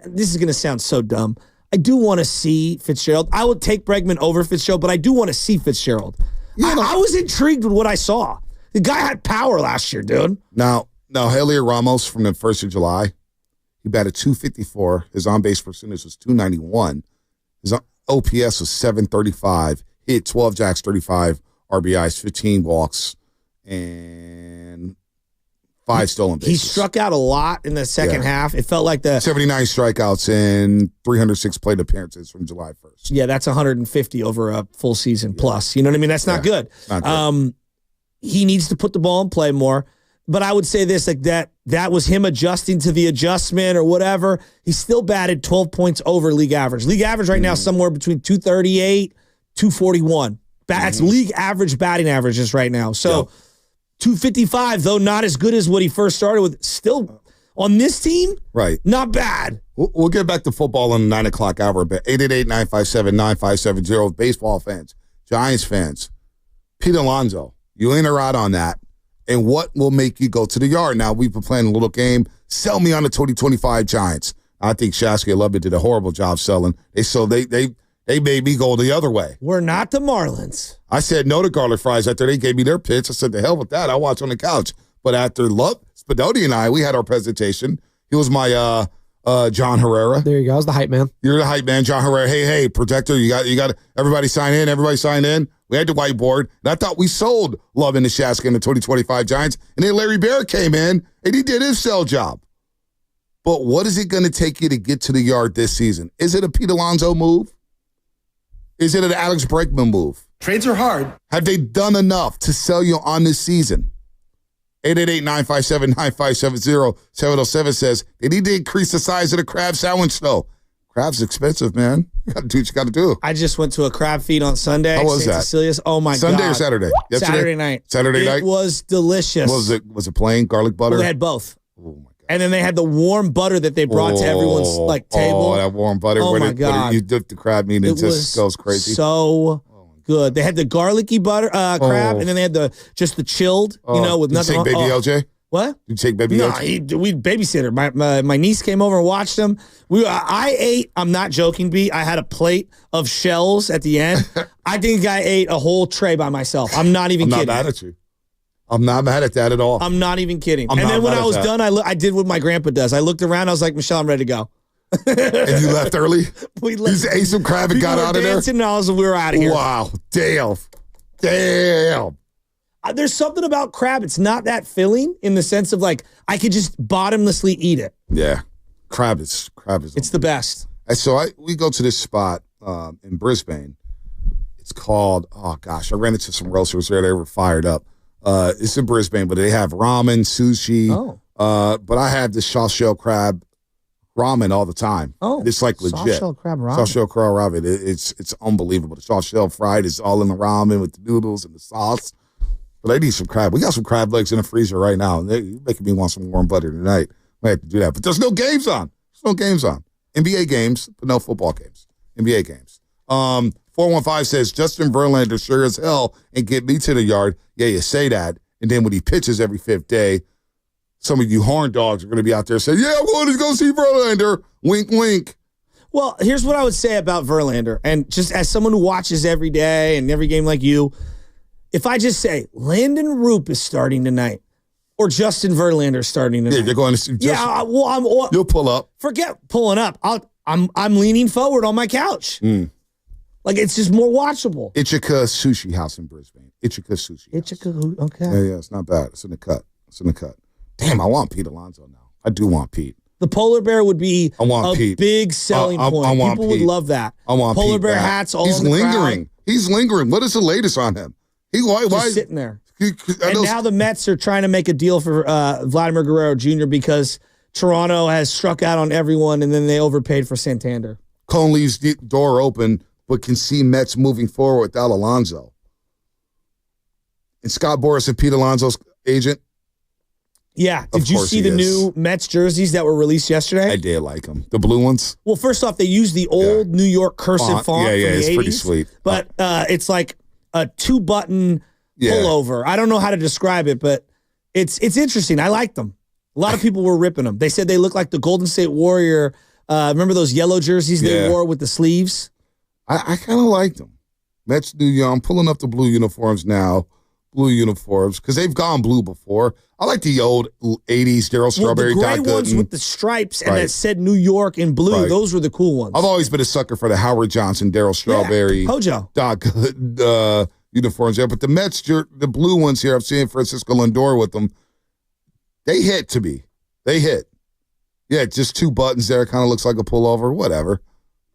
This is going to sound so dumb. I do want to see Fitzgerald. I would take Bregman over Fitzgerald, but I do want to see Fitzgerald. I was intrigued with what I saw. The guy had power last year, dude. Now, Elliot Ramos from the 1st of July, he batted .254. His on-base percentage was .291. His OPS was .735. He hit 12 jacks, 35 RBIs, 15 walks, and 5 stolen bases. He struck out a lot in the second half. It felt like 79 strikeouts and 306 plate appearances from July 1st. Yeah, that's 150 over a full season plus. You know what I mean? That's not good. Not good. He needs to put the ball in play more. But I would say this, like that was him adjusting to the adjustment or whatever. He still batted 12 points over league average. League average right now is somewhere between 238, 241. That's league average batting averages right now. So 255, though not as good as what he first started with, still on this team, right? Not bad. We'll get back to football in the 9 o'clock hour, but 888-957-9570. Baseball fans, Giants fans, Pete Alonso, you in or out on that? And what will make you go to the yard? Now, we've been playing a little game. Sell me on the 2025 Giants. I think Shasky and Lubbock did a horrible job selling. They made me go the other way. We're not the Marlins. I said no to garlic fries after they gave me their pitch. I said, the hell with that. I'll watch on the couch. But after Spadoni and I, we had our presentation. He was my John Herrera. There you go. I was the hype man. You're the hype man, John Herrera. Hey, protector, you got everybody sign in. Everybody sign in. We had the whiteboard, and I thought we sold Love and the Shasky and the 2025 Giants. And then Larry Baer came in, and he did his sell job. But what is it going to take you to get to the yard this season? Is it a Pete Alonso move? Is it an Alex Bregman move? Trades are hard. Have they done enough to sell you on this season? 888-957-9570. 707 says they need to increase the size of the crab sandwich, though. Crab's expensive, man. You got to do what you got to do. I just went to a crab feed on Sunday. How was that? Cecilia's. Oh, my God. Sunday or Saturday? Yesterday? Saturday night. Saturday night? It was delicious. Was it plain garlic butter? Well, they had both. Oh, my God. And then they had the warm butter that they brought to everyone's table. Oh, that warm butter. Oh, my God. You dip the crab meat and it just goes crazy. So good. They had the garlicky butter crab, and then they had just the chilled, with nothing. Did you take Baby LJ? What? You take Baby LJ? No, we babysitter. My niece came over and watched them. I ate, I'm not joking, B. I had a plate of shells at the end. I think I ate a whole tray by myself. I'm not even kidding. I'm not mad at you. I'm not mad at that at all. I'm not even kidding. And then when I was done, I did what my grandpa does. I looked around. I was like, Michelle, I'm ready to go. And you left early? We left. You ate some crab and got out of there? And we were out of here. Wow. Damn. There's something about crab. It's not that filling in the sense of like I could just bottomlessly eat it. Yeah. Crab is. It's the best. And so we go to this spot in Brisbane. It's called, I ran into some roasters there. They were fired up. It's in Brisbane, but they have ramen, sushi. But I have this soft shell crab ramen all the time. It's like legit. Soft shell crab ramen. Soft shell crab ramen. It's unbelievable. The soft shell fried is all in the ramen with the noodles and the sauce. But I need some crab. We got some crab legs in the freezer right now. You're making me want some warm butter tonight. I have to do that. But there's no games on. NBA games, but no football games. NBA games. 415 says, Justin Verlander sure as hell ain't get me to the yard. Yeah, you say that. And then when he pitches every fifth day, some of you horn dogs are going to be out there saying, yeah, I'm going to go see Verlander. Wink, wink. Well, here's what I would say about Verlander. And just as someone who watches every day and every game like you, if I just say Landon Roop is starting tonight or Justin Verlander is starting tonight. Yeah, you're going to see Justin. Yeah, you'll pull up. Forget pulling up. I'm leaning forward on my couch. Like, it's just more watchable. Ichika Sushi House in Brisbane. Ichika Sushi House. Ichika, okay. Yeah, it's not bad. It's in the cut. Damn, I want Pete Alonso now. I do want Pete. The polar bear would be Pete. Big selling point. People would love that. I want polar Pete bear back. hats all He's in the lingering. crowd. He's lingering. What is the latest on him? Why sitting there? And now the Mets are trying to make a deal for Vladimir Guerrero Jr. because Toronto has struck out on everyone, and then they overpaid for Santander. Cone leaves the door open, but can see Mets moving forward without Alonso. And Scott Boras and Pete Alonso's agent. Yeah. Did you see the new Mets jerseys that were released yesterday? I did like them. The blue ones. Well, first off, they use the old New York cursive font. Yeah, from the it's 80s, pretty sweet. But it's like a 2-button pullover. I don't know how to describe it, but it's interesting. I like them. A lot of people were ripping them. They said they look like the Golden State Warrior. Remember those yellow jerseys they wore with the sleeves? I kind of like them. Mets New York. I'm pulling up the blue uniforms now. Blue uniforms because they've gone blue before. I like the old 80s Darryl Strawberry. The gray ones with the stripes and that said New York in blue. Right. Those were the cool ones. I've always been a sucker for the Howard Johnson, Darryl Strawberry. Hojo. Doc, uniforms there. But the Mets, the blue ones here, I'm seeing Francisco Lindor with them. They hit to me. They hit. Yeah, just 2 buttons there. Kind of looks like a pullover. Whatever.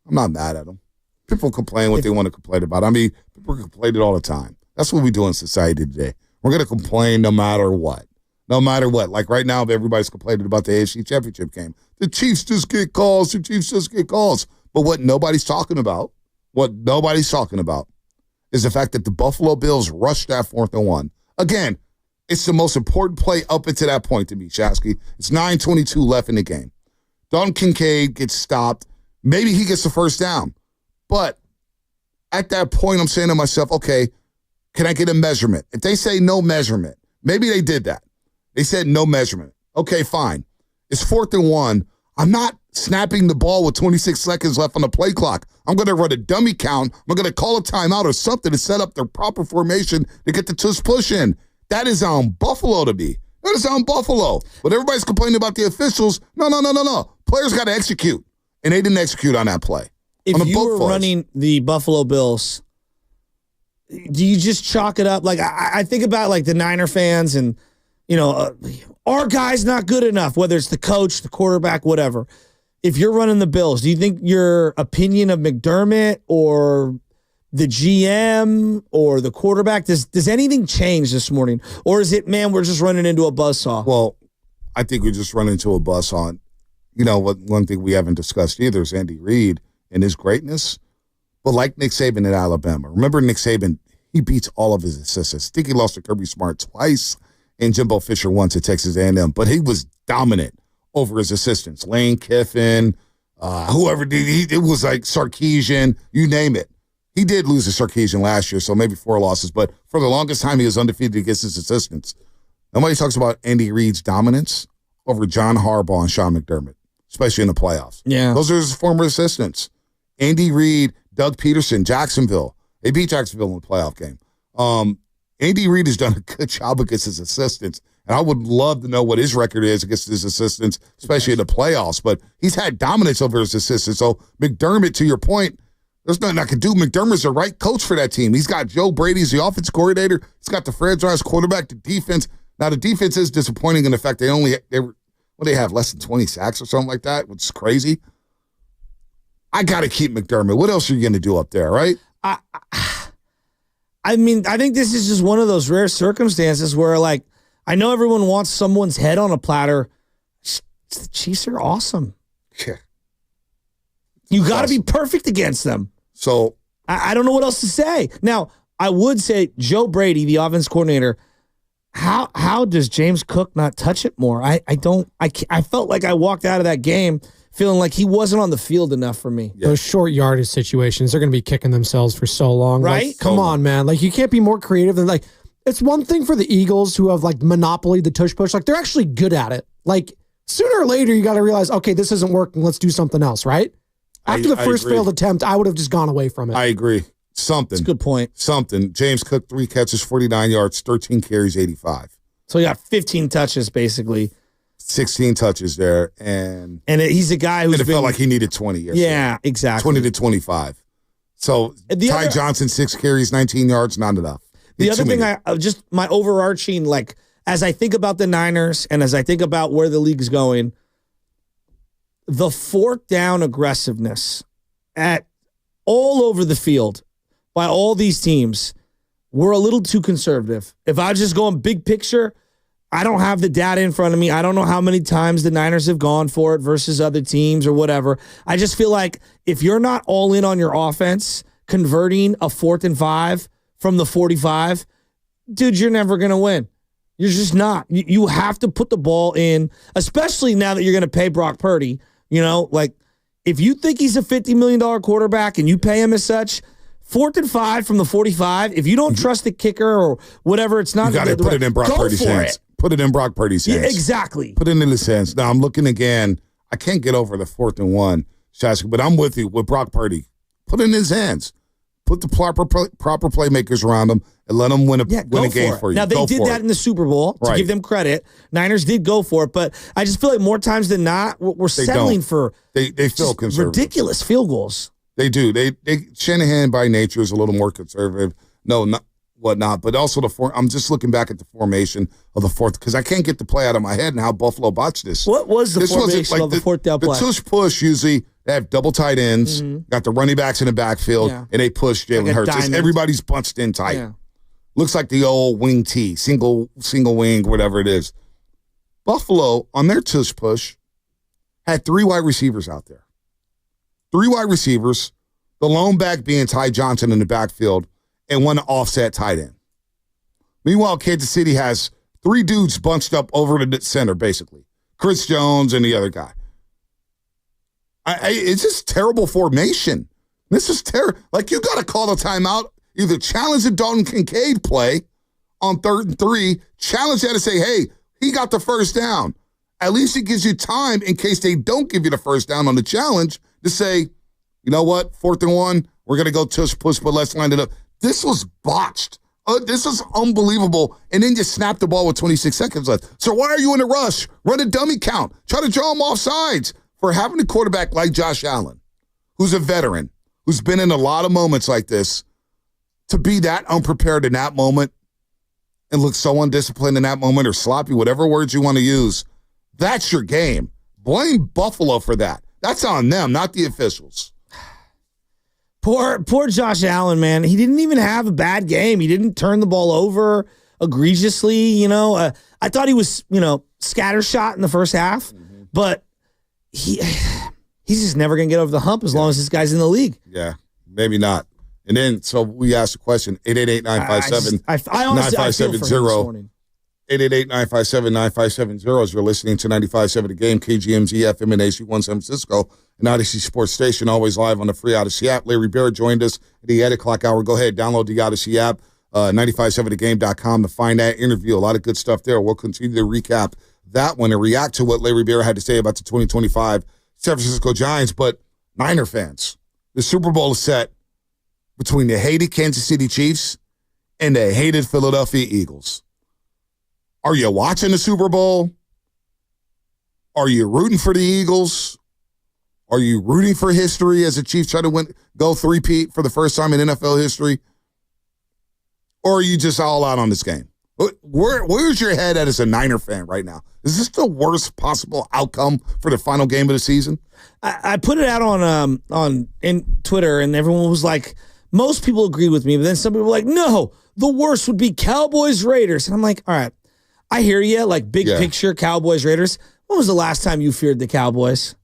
I'm not mad at them. People complain what they want to complain about. I mean, people complain it all the time. That's what we do in society today. We're going to complain no matter what. No matter what. Like right now, everybody's complaining about the AFC Championship game. The Chiefs just get calls. The Chiefs just get calls. But what nobody's talking about is the fact that the Buffalo Bills rushed that 4th and 1. Again, it's the most important play up until that point to me, Shasky. It's 9:22 left in the game. Dalton Kincaid gets stopped. Maybe he gets the first down. But at that point, I'm saying to myself, okay, can I get a measurement? If they say no measurement, maybe they did that. They said no measurement. Okay, fine. It's 4th and 1. I'm not snapping the ball with 26 seconds left on the play clock. I'm going to run a dummy count. I'm going to call a timeout or something to set up their proper formation to get the tush push in. That is on Buffalo to me. That is on Buffalo. But everybody's complaining about the officials. No. Players got to execute. And they didn't execute on that play. If you were running the Buffalo Bills, do you just chalk it up? Like, I think about, like, the Niner fans and, our guy's not good enough, whether it's the coach, the quarterback, whatever. If you're running the Bills, do you think your opinion of McDermott or the GM or the quarterback, does anything change this morning? Or is it, man, we're just running into a buzzsaw? Well, I think we're just running into a buzzsaw. One thing we haven't discussed either is Andy Reid and his greatness. But like Nick Saban at Alabama, remember Nick Saban, he beats all of his assistants. I think he lost to Kirby Smart twice and Jimbo Fisher once at Texas A&M. But he was dominant over his assistants. Lane Kiffin, whoever did. It was like Sarkisian, you name it. He did lose to Sarkisian last year, so maybe 4 losses. But for the longest time, he was undefeated against his assistants. Nobody talks about Andy Reid's dominance over John Harbaugh and Sean McDermott, especially in the playoffs. Yeah. Those are his former assistants. Andy Reid, Doug Peterson, Jacksonville. They beat Jacksonville in the playoff game. Andy Reid has done a good job against his assistants, and I would love to know what his record is against his assistants, especially in the playoffs. But he's had dominance over his assistants. So McDermott, to your point, there's nothing I can do. McDermott's the right coach for that team. He's got Joe Brady as the offense coordinator. He's got the franchise quarterback, the defense. Now, the defense is disappointing in the fact they have less than 20 sacks or something like that, which is crazy. I got to keep McDermott. What else are you going to do up there, right? I mean, I think this is just one of those rare circumstances where, like, I know everyone wants someone's head on a platter. The Chiefs are awesome. Yeah. You got to be perfect against them. So I don't know what else to say. Now, I would say Joe Brady, the offense coordinator, how does James Cook not touch it more? I felt like I walked out of that game feeling like he wasn't on the field enough for me. Yeah. Those short yardage situations, they're going to be kicking themselves for so long. Right? Like, come on, man. Like, you can't be more creative than, like, it's one thing for the Eagles who have, like, monopoly the tush push. Like, they're actually good at it. Like, sooner or later, you got to realize, okay, this isn't working. Let's do something else, right? After the first failed attempt, I would have just gone away from it. I agree. Something. That's a good point. Something. James Cook, 3 catches, 49 yards, 13 carries, 85. So he got 15 touches, basically. 16 touches there, and he's a guy who's felt like he needed 20 years. Yeah, exactly. 20 to 25. So Ty Johnson, 6 carries, 19 yards, not enough. The other thing, my overarching, like, as I think about the Niners and as I think about where the league's going, the 4th down aggressiveness at all over the field by all these teams were a little too conservative. If I was just going big picture, I don't have the data in front of me. I don't know how many times the Niners have gone for it versus other teams or whatever. I just feel like if you're not all in on your offense, converting a 4th and 5 from the 45, dude, you're never going to win. You're just not. You have to put the ball in, especially now that you're going to pay Brock Purdy. Like, if you think he's a $50 million quarterback and you pay him as such, 4th and 5 from the 45, if you don't trust the kicker or whatever, it's not. You got to put it in Brock Purdy's hands. Put it in Brock Purdy's hands. Yeah, exactly. Put it in his hands. Now, I'm looking again. I can't get over the 4th and 1, Shasky, but I'm with you with Brock Purdy. Put it in his hands. Put the proper playmakers around him and let them win a game for you. Now, they did that in the Super Bowl, to give them credit. Niners did go for it, but I just feel like more times than not, we're settling for they feel conservative. Ridiculous field goals. They do. Shanahan, by nature, is a little more conservative. No, whatnot, but also I'm just looking back at the formation of the fourth because I can't get the play out of my head and how Buffalo botched this. What was the formation of the fourth down play? The tush push usually they have double tight ends, got the running backs in the backfield, and they push Jalen Hurts. Everybody's bunched in tight. Yeah. Looks like the old wing T, single wing, whatever it is. Buffalo, on their tush push, had 3 wide receivers out there. 3 wide receivers, the lone back being Ty Johnson in the backfield, and 1 offset tight end. Meanwhile, Kansas City has 3 dudes bunched up over the center, basically. Chris Jones and the other guy. It's just terrible formation. This is terrible. Like, you got to call the timeout, either challenge the Dalton Kincaid play on 3rd and 3, challenge that and say, hey, he got the first down. At least it gives you time in case they don't give you the first down on the challenge to say, you know what, 4th and 1, we're going to go tush push, but let's line it up. This was botched. This is unbelievable. And then you snap the ball with 26 seconds left. So why are you in a rush? Run a dummy count. Try to draw them off sides for having a quarterback like Josh Allen, who's a veteran, who's been in a lot of moments like this, to be that unprepared in that moment and look so undisciplined in that moment or sloppy, whatever words you want to use. That's your game. Blame Buffalo for that. That's on them, not the officials. Poor Josh Allen, man. He didn't even have a bad game. He didn't turn the ball over egregiously. I thought he was, scattershot in the first half, but he's just never going to get over the hump as long as this guy's in the league. Yeah, maybe not. And then, so we asked the question, 888-957-9570. 888-957-9570 as you're listening to 95.7 The Game, KGMZ FM in AC1 San Francisco, an Odyssey Sports Station, always live on the free Odyssey app. Larry Baer joined us at the 8 o'clock hour. Go ahead, download the Odyssey app, 957thegame.com to find that interview. A lot of good stuff there. We'll continue to recap that one and react to what Larry Baer had to say about the 2025 San Francisco Giants. But Niner fans, the Super Bowl is set between the hated Kansas City Chiefs and the hated Philadelphia Eagles. Are you watching the Super Bowl? Are you rooting for the Eagles? Are you rooting for history as the Chiefs try to go three-peat for the first time in NFL history? Or are you just all out on this game? Where's your head at as a Niner fan right now? Is this the worst possible outcome for the final game of the season? I put it out on Twitter, and everyone was like, most people agree with me, but then some people were like, no, the worst would be Cowboys-Raiders. And I'm like, all right, I hear you, like big picture Cowboys-Raiders. When was the last time you feared the Cowboys?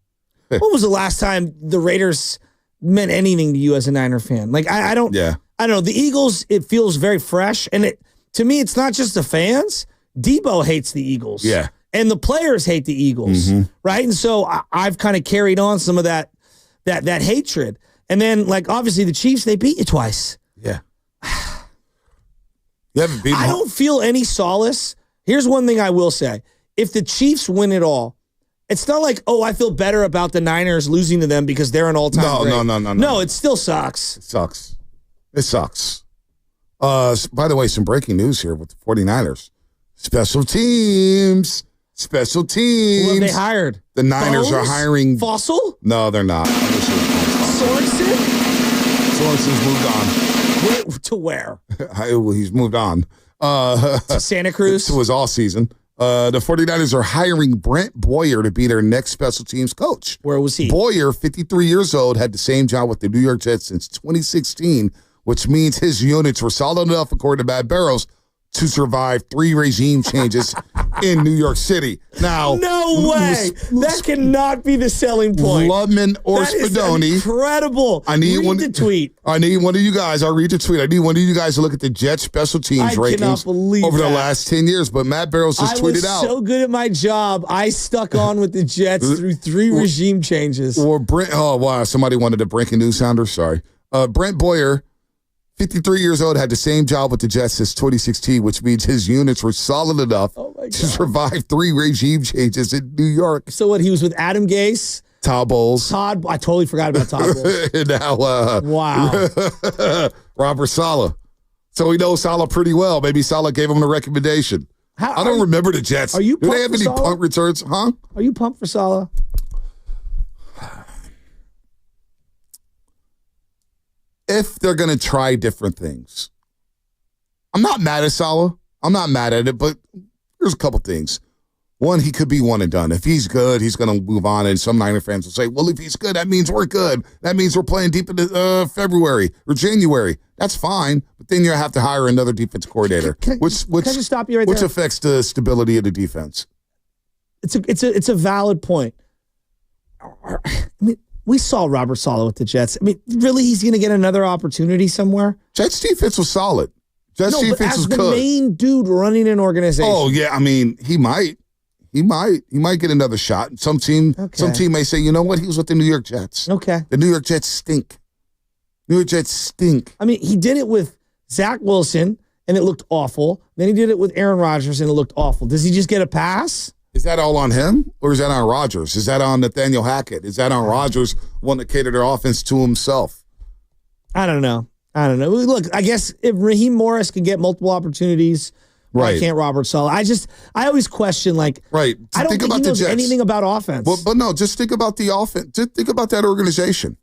When was the last time the Raiders meant anything to you as a Niner fan? Like, I don't know. The Eagles, it feels very fresh. And to me, it's not just the fans. Debo hates the Eagles. Yeah. And the players hate the Eagles. Right? And so I've kind of carried on some of that hatred. And then, like, obviously the Chiefs, they beat you twice. Yeah. You haven't beaten I don't feel any solace. Here's one thing I will say. If the Chiefs win it all, it's not like, I feel better about the Niners losing to them because they're an all-time great. No. No, it still sucks. It sucks. By the way, some breaking news here with the 49ers. Special teams. Who have they hired? The Niners are hiring. Fossil? No, they're not. Sorensen? Sorensen's moved on. To where? He's moved on. To Santa Cruz? It was all season. The 49ers are hiring Brent Boyer to be their next special teams coach. Where was he? Boyer, 53 years old, had the same job with the New York Jets since 2016, which means his units were solid enough, according to Matt Barrows, to survive 3 regime changes in New York City. Now, no way. That cannot be the selling point. Ludman or Spadoni. That is incredible. Read the tweet. I need one of you guys. I'll read the tweet. I need one of you guys to look at the Jets special teams rankings over the last 10 years. But Matt Barrows just tweeted out. I was so good at my job, I stuck on with the Jets through 3 regime changes. Or Brent. Oh, wow. Somebody wanted a breaking news sounder. Sorry. Brent Boyer, 53 years old, had the same job with the Jets since 2016, which means his units were solid enough to survive 3 regime changes in New York. So what, he was with Adam Gase? Todd Bowles. I totally forgot about Todd Bowles. And now, wow. Robert Saleh. So he knows Saleh pretty well. Maybe Saleh gave him a recommendation. I don't remember the Jets. Are you Do they have any punt returns? Huh? Are you pumped for Saleh? If they're going to try different things, I'm not mad at Salah. I'm not mad at it, but there's a couple things. One, he could be one and done. If he's good, he's going to move on, and some Niner fans will say, well, if he's good, that means we're good. That means we're playing deep into February or January. That's fine, but then you have to hire another defense coordinator, which can I just stop you right which there? affects the stability of the defense. It's a valid point. I mean, we saw Robert Saleh with the Jets. I mean, really, he's going to get another opportunity somewhere? Jets defense was solid. Jets defense was good. good. The main dude running an organization. Oh yeah, I mean, he might get another shot. Some team may say, you know what? He was with the New York Jets. Okay. The New York Jets stink. New York Jets stink. I mean, he did it with Zach Wilson, and it looked awful. Then he did it with Aaron Rodgers, and it looked awful. Does he just get a pass? Is that all on him, or is that on Rodgers? Is that on Nathaniel Hackett? Is that on Rodgers wanting to cater their offense to himself? I don't know. Look, I guess if Raheem Morris can get multiple opportunities, why can't Robert Saleh? I always question, like, I don't think he knows anything about offense. But no, just think about the offense. Just think about that organization.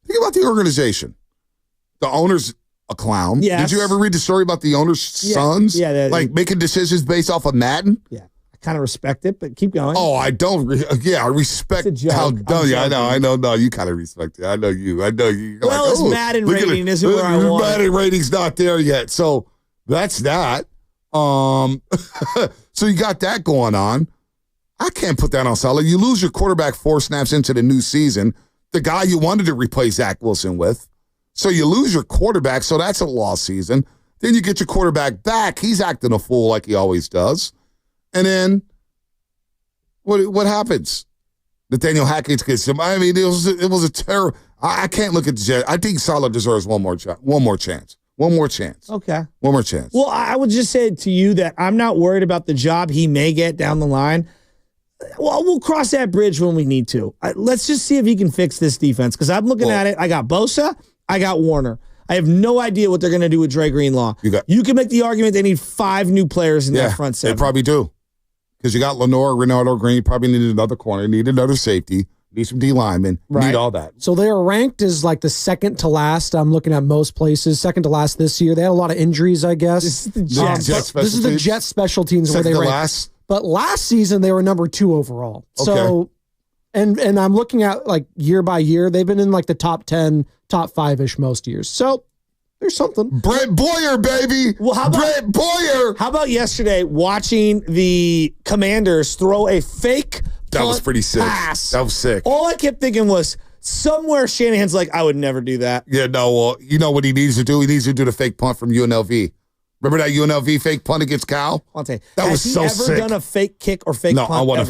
Think about the organization. The owner's a clown. Yes. Did you ever read the story about the owner's sons? Yeah. Like making decisions based off of Madden? Yeah. I kind of respect it, but keep going. Oh, I don't. I respect how dumb. Yeah, I know. No, you kind of respect it. I know you. Well, like, his Madden rating isn't where I want. Madden rating's not there yet. So that's that. So you got that going on. I can't put that on Saleh. You lose your quarterback 4 snaps into the new season, the guy you wanted to replace Zach Wilson with. So you lose your quarterback, so that's a lost season. Then you get your quarterback back. He's acting a fool like he always does. And then what happens? Nathaniel Hackett gets him. I mean, it was a terror. I can't look at the Jets. I think Saleh deserves one more chance. One more chance. Okay. One more chance. Well, I would just say to you that I'm not worried about the job he may get down the line. Well, we'll cross that bridge when we need to. Let's just see if he can fix this defense, because I'm looking at it. I got Bosa. I got Warner. I have no idea what they're going to do with Dre Greenlaw. You can make the argument they need 5 new players in that front seven. They probably do. Because you got Lenore, Ronaldo Green, probably need another corner, need another safety, need some D linemen, need all that. So they are ranked as like the second to last. I'm looking at most places, second to last this year. They had a lot of injuries, I guess. This is the Jets special teams second where they to ranked. last. But last season they were number 2 overall. So, and I'm looking at like year by year, they've been in like the top 10, top 5-ish most years. So there's something. Brett Boyer, baby. Well, Brett Boyer. How about yesterday watching the Commanders throw a fake That was pretty sick. pass? That was sick. All I kept thinking was somewhere Shanahan's like, I would never do that. Yeah, no, well, you know what he needs to do? He needs to do the fake punt from UNLV. Remember that UNLV fake punt against Cal? I'll tell you. That was so sick. Has he ever done a fake kick or fake punt? No, I want a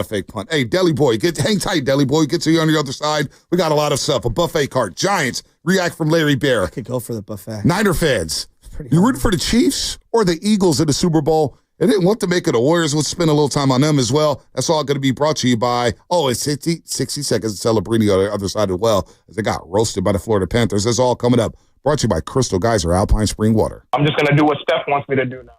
fake punt. Hey, Deli Boy, hang tight, Deli Boy. Get to you on the other side. We got a lot of stuff. A buffet cart. Giants. React from Larry Baer. I could go for the buffet. Niner fans. You rooting for the Chiefs or the Eagles in the Super Bowl? They didn't want to make it the Warriors. We'll spend a little time on them as well. That's all going to be brought to you by, it's 60 seconds of Celebrini on the other side as well, as they got roasted by the Florida Panthers. That's all coming up. Brought to you by Crystal Geyser Alpine Spring Water. I'm just going to do what Steph wants me to do now.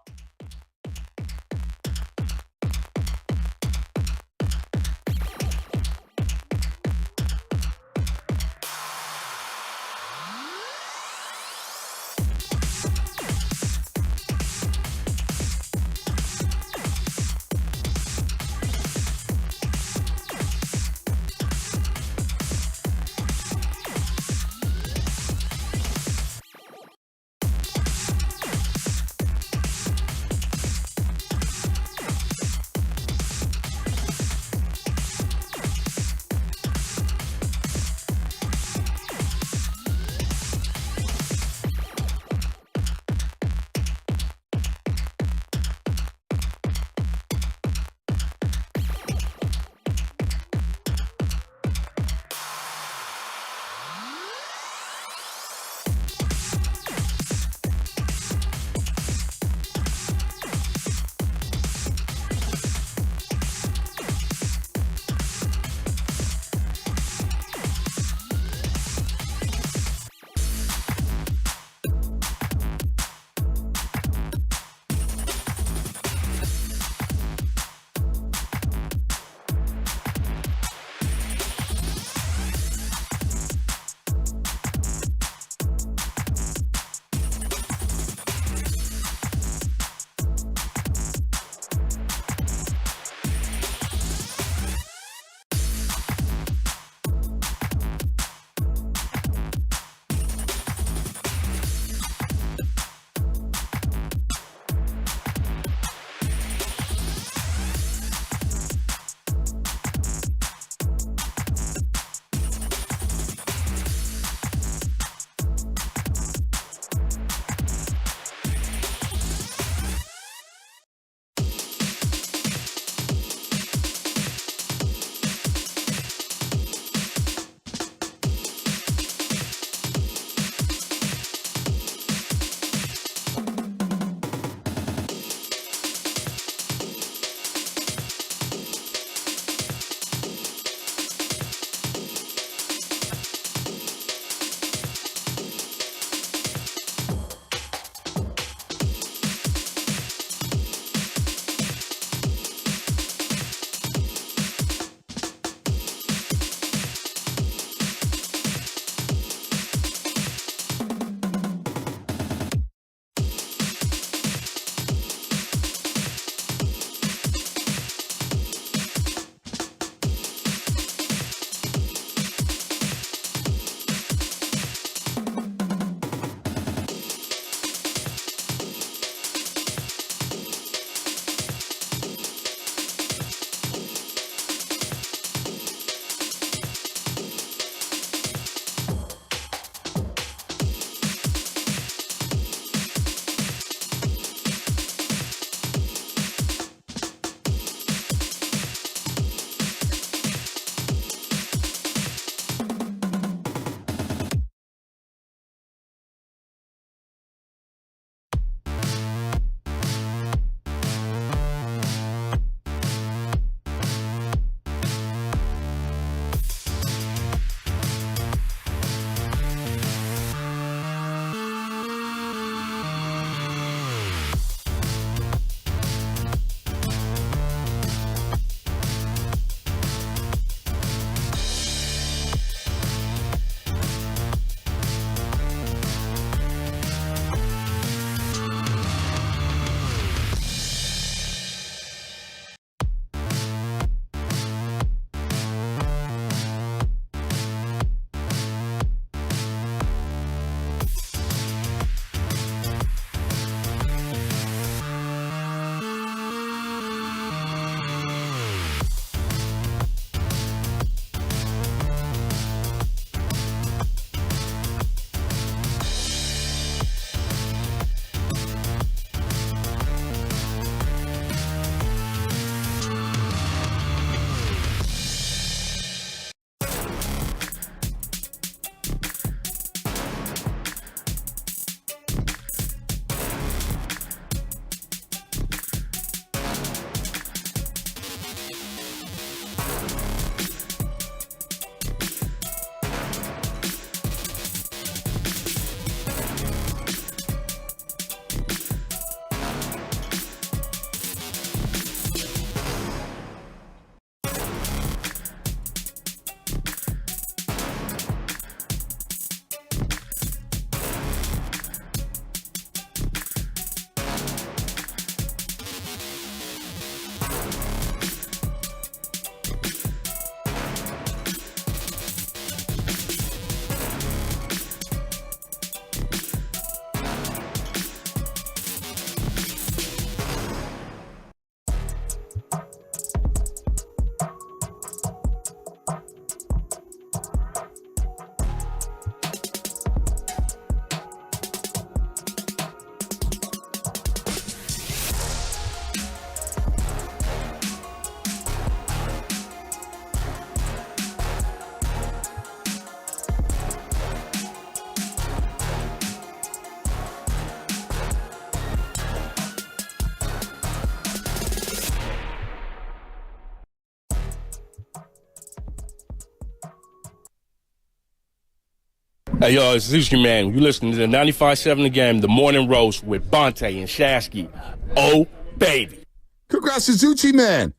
Hey, yo, it's Zuchi, man. You listening to the 95.7 The Game, the morning roast with Bonte and Shasky. Oh, baby. Congrats to Zuchi, man.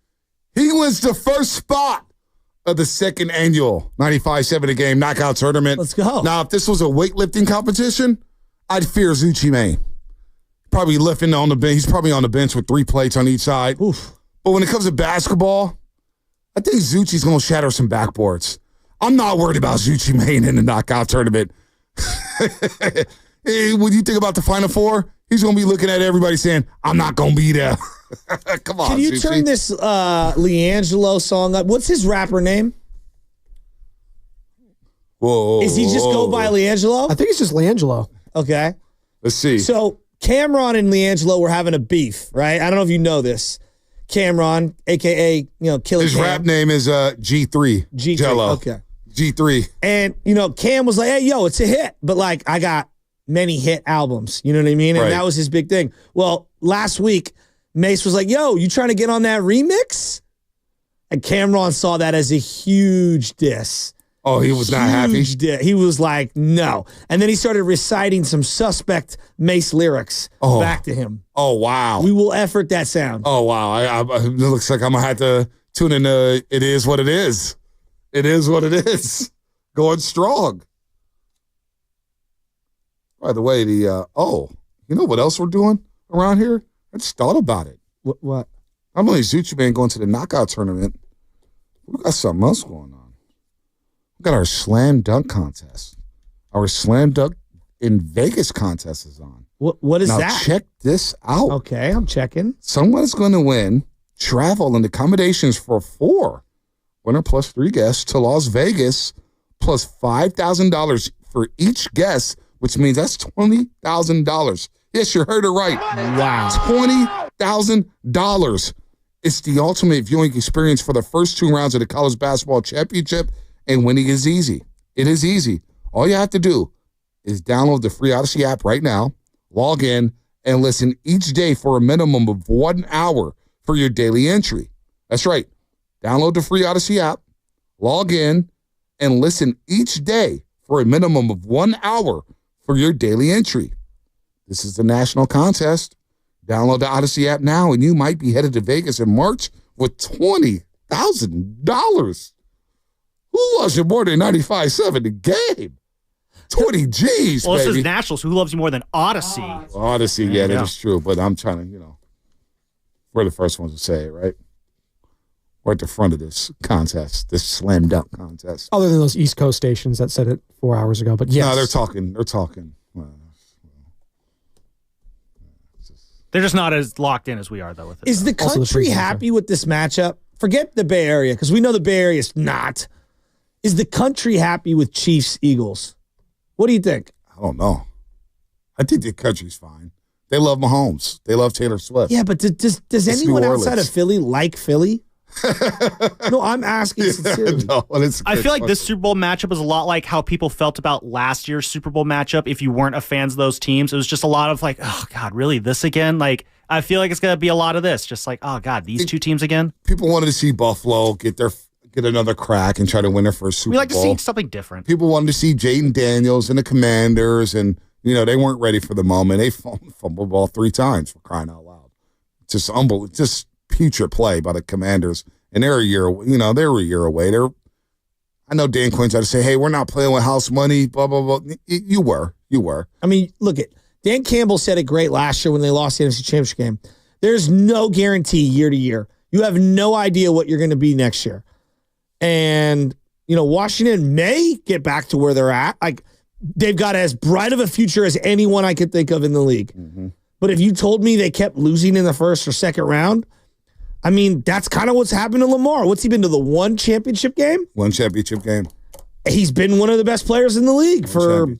He wins the first spot of the second annual 95.7 The Game knockout tournament. Let's go. Now, if this was a weightlifting competition, I'd fear Zuchi, man. Probably lifting on the bench. He's probably on the bench with 3 plates on each side. Oof. But when it comes to basketball, I think Zuchi's going to shatter some backboards. I'm not worried about Zuchi Mane in the knockout tournament. Hey, when you think about the Final Four, he's going to be looking at everybody saying, I'm not going to be there. Come on, Can you Zuchi. turn this Leangelo song up? What's his rapper name? Whoa. Is he just go by Leangelo? I think it's just Leangelo. Okay. Let's see. So Cameron and Leangelo were having a beef, right? I don't know if you know this. Cameron, a.k.a., Killer His Cam. rap name is G3. G3, Jello. okay. G3. And, Cam was like, hey, yo, it's a hit. But, I got many hit albums. You know what I mean? And Right. that was his big thing. Well, last week, Mace was like, yo, you trying to get on that remix? And Cameron saw that as a huge diss. Oh, he was not happy? He was like, no. And then he started reciting some suspect Mace lyrics back to him. Oh, wow. We will effort that sound. Oh, wow. It looks like I'm going to have to tune in to It Is What It Is. It is what it is. Going strong. By the way, you know what else we're doing around here? I just thought about it. What? Not only is Zuchi Man going to the knockout tournament, we got something else going on. We got our slam dunk contest. Our slam dunk in Vegas contest is on. What is now, that? Check this out. Okay, I'm checking. Someone's going to win travel and accommodations for 4 winner plus 3 guests to Las Vegas plus $5,000 for each guest, which means that's $20,000. Yes, you heard it right. Wow. $20,000. It's the ultimate viewing experience for the first 2 rounds of the college basketball championship, and winning is easy. It is easy. All you have to do is download the free Odyssey app right now, log in, and listen each day for a minimum of 1 hour for your daily entry. That's right. Download the free Odyssey app, log in, and listen each day for a minimum of 1 hour for your daily entry. This is the national contest. Download the Odyssey app now, and you might be headed to Vegas in March with $20,000. Who loves you more than 95.7 The Game? 20 G's, well, baby. this is national, so who loves you more than Odyssey? Odyssey, yeah, that is true. But I'm trying to, we're the first ones to say it, right? We're at the front of this contest, this slam dunk contest. Other than those East Coast stations that said it 4 hours ago, but yes. No, they're talking. They're just not as locked in as we are, though. With it, Is the country happy with this matchup? Forget the Bay Area, because we know the Bay Area is not. Is the country happy with Chiefs-Eagles? What do you think? I don't know. I think the country's fine. They love Mahomes. They love Taylor Swift. Yeah, but does anyone outside of Philly like Philly? No, I'm asking sincerely. No, I feel like this Super Bowl matchup is a lot like how people felt about last year's Super Bowl matchup. If you weren't a fan of those teams, it was just a lot of like, oh God, really this again? Like, I feel like it's going to be a lot of this. Just like, oh God, these 2 teams again. People wanted to see Buffalo get another crack and try to win their first Super Bowl. We like to see something different. People wanted to see Jaden Daniels and the Commanders, and they weren't ready for the moment. They fumbled the ball 3 times, for crying out loud. Just unbelievable. Just putrid play by the Commanders, and they're a year. They were a year away. I know Dan Quinn tried to say, "Hey, we're not playing with house money." Blah blah blah. You were. I mean, look at Dan Campbell said it great last year when they lost the NFC Championship game. There's no guarantee year to year. You have no idea what you're going to be next year, and Washington may get back to where they're at. Like they've got as bright of a future as anyone I could think of in the league. Mm-hmm. But if you told me they kept losing in the first or second round, I mean, that's kind of what's happened to Lamar. What's he been to, the 1 championship game? 1 championship game. He's been one of the best players in the league for,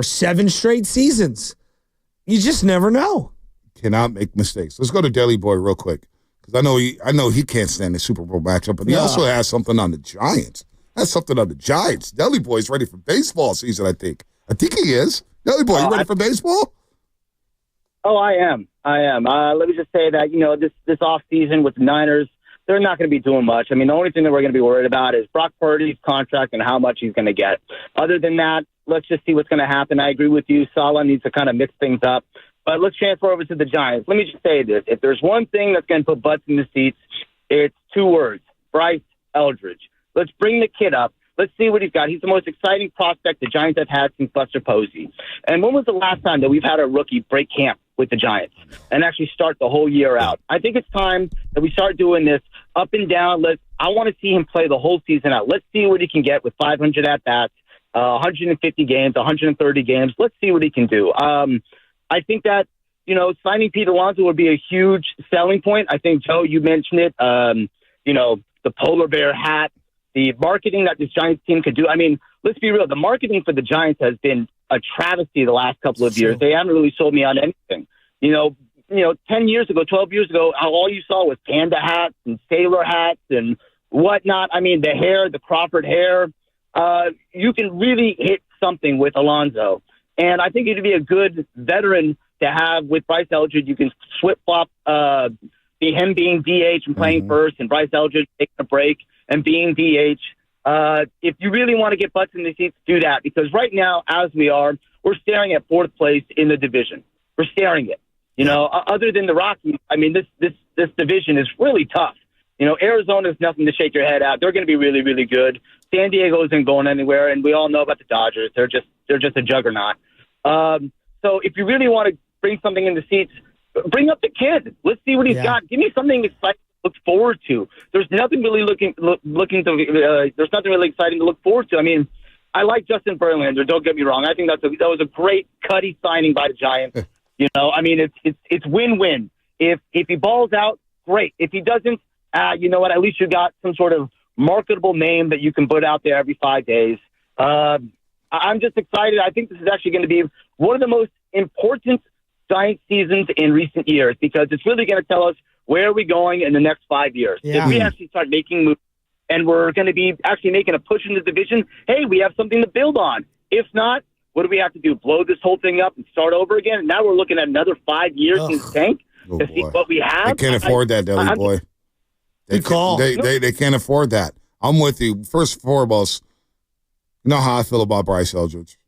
7 straight seasons. You just never know. Cannot make mistakes. Let's go to Deli Boy real quick, because I know he can't stand the Super Bowl matchup, but he also has something on the Giants. Deli Boy's ready for baseball season, I think. I think he is. Deli Boy, you ready for baseball? Oh, I am. Let me just say that, this offseason with the Niners, they're not going to be doing much. I mean, the only thing that we're going to be worried about is Brock Purdy's contract and how much he's going to get. Other than that, let's just see what's going to happen. I agree with you. Saleh needs to kind of mix things up. But let's transfer over to the Giants. Let me just say this. If there's one thing that's going to put butts in the seats, it's 2 words: Bryce Eldridge. Let's bring the kid up. Let's see what he's got. He's the most exciting prospect the Giants have had since Buster Posey. And when was the last time that we've had a rookie break camp with the Giants and actually start the whole year out? I think it's time that we start doing this up and down. I want to see him play the whole season out. Let's see what he can get with 500 at-bats, 150 games, 130 games. Let's see what he can do. I think that, signing Pete Alonso would be a huge selling point. I think, Joe, you mentioned it, the polar bear hat, the marketing that this Giants team could do. I mean, let's be real. The marketing for the Giants has been a travesty the last couple of years. They haven't really sold me on anything. 10 years ago, 12 years ago, all you saw was panda hats and sailor hats and whatnot. I mean, the hair, the Crawford hair, you can really hit something with Alonso. And I think it'd be a good veteran to have with Bryce Eldridge. You can flip-flop him being DH and playing first and Bryce Eldridge taking a break and being DH. If you really want to get butts in the seats, do that. Because right now, as we are, we're staring at 4th place in the division. We're staring it. Other than the Rockies, I mean, this division is really tough. Arizona's nothing to shake your head at. They're going to be really, really good. San Diego isn't going anywhere, and we all know about the Dodgers. They're just a juggernaut. So if you really want to bring something in the seats, bring up the kid. Let's see what he's got. Give me something exciting to look forward to. There's nothing really there's nothing really exciting to look forward to. I mean, I like Justin Verlander. Don't get me wrong. I think that was a great Cuddy signing by the Giants. I mean, it's win-win. If he balls out, great. If he doesn't, you know what? At least you got some sort of marketable name that you can put out there every 5 days. I'm just excited. I think this is actually going to be one of the most important Giants seasons in recent years because it's really going to tell us where are we going in the next 5 years. Yeah. If we actually start making moves and we're going to be actually making a push in the division, hey, we have something to build on. If not, what do we have to do? Blow this whole thing up and start over again? And now we're looking at another 5 years in the tank to see what we have. They can't afford that, Deli boy. They can't afford that. I'm with you. First and foremost, you know how I feel about Bryce Eldridge.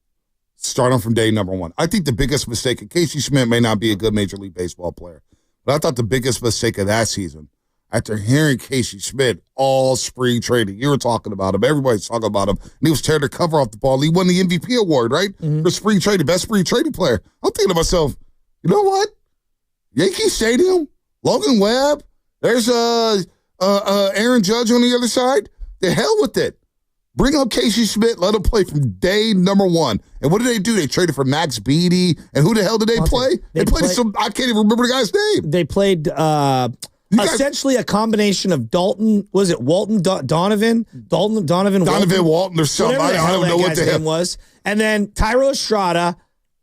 Start him from day number 1. I think the biggest mistake, and Casey Schmidt may not be a good Major League Baseball player, but I thought the biggest mistake of that season, after hearing Casey Schmidt all spring training, you were talking about him, everybody's talking about him, and he was tearing the cover off the ball. He won the MVP award, right? For spring training, best spring training player. I'm thinking to myself, you know what? Yankee Stadium, Logan Webb, there's Aaron Judge on the other side. The hell with it. Bring up Casey Schmidt, let him play from day number 1. And what did they do? They traded for Max Beatty. And who the hell did they play? They played some, I can't even remember the guy's name. They played essentially a combination of Dalton, was it Walton Donovan? Donovan Walton or something. I don't know what the hell name was. And then Tyro Estrada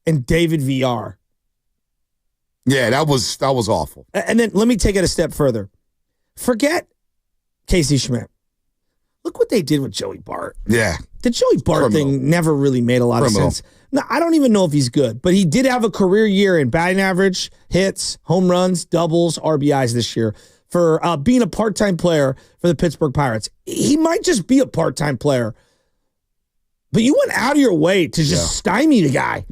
and David VR. Yeah, that was awful. And then let me take it a step further. Forget Casey Schmidt. Look what they did with Joey Bart. Yeah. The Joey Bart thing never really made a lot of sense. Now, I don't even know if he's good, but he did have a career year in batting average, hits, home runs, doubles, RBIs this year for being a part-time player for the Pittsburgh Pirates. He might just be a part-time player, but you went out of your way to just stymie the guy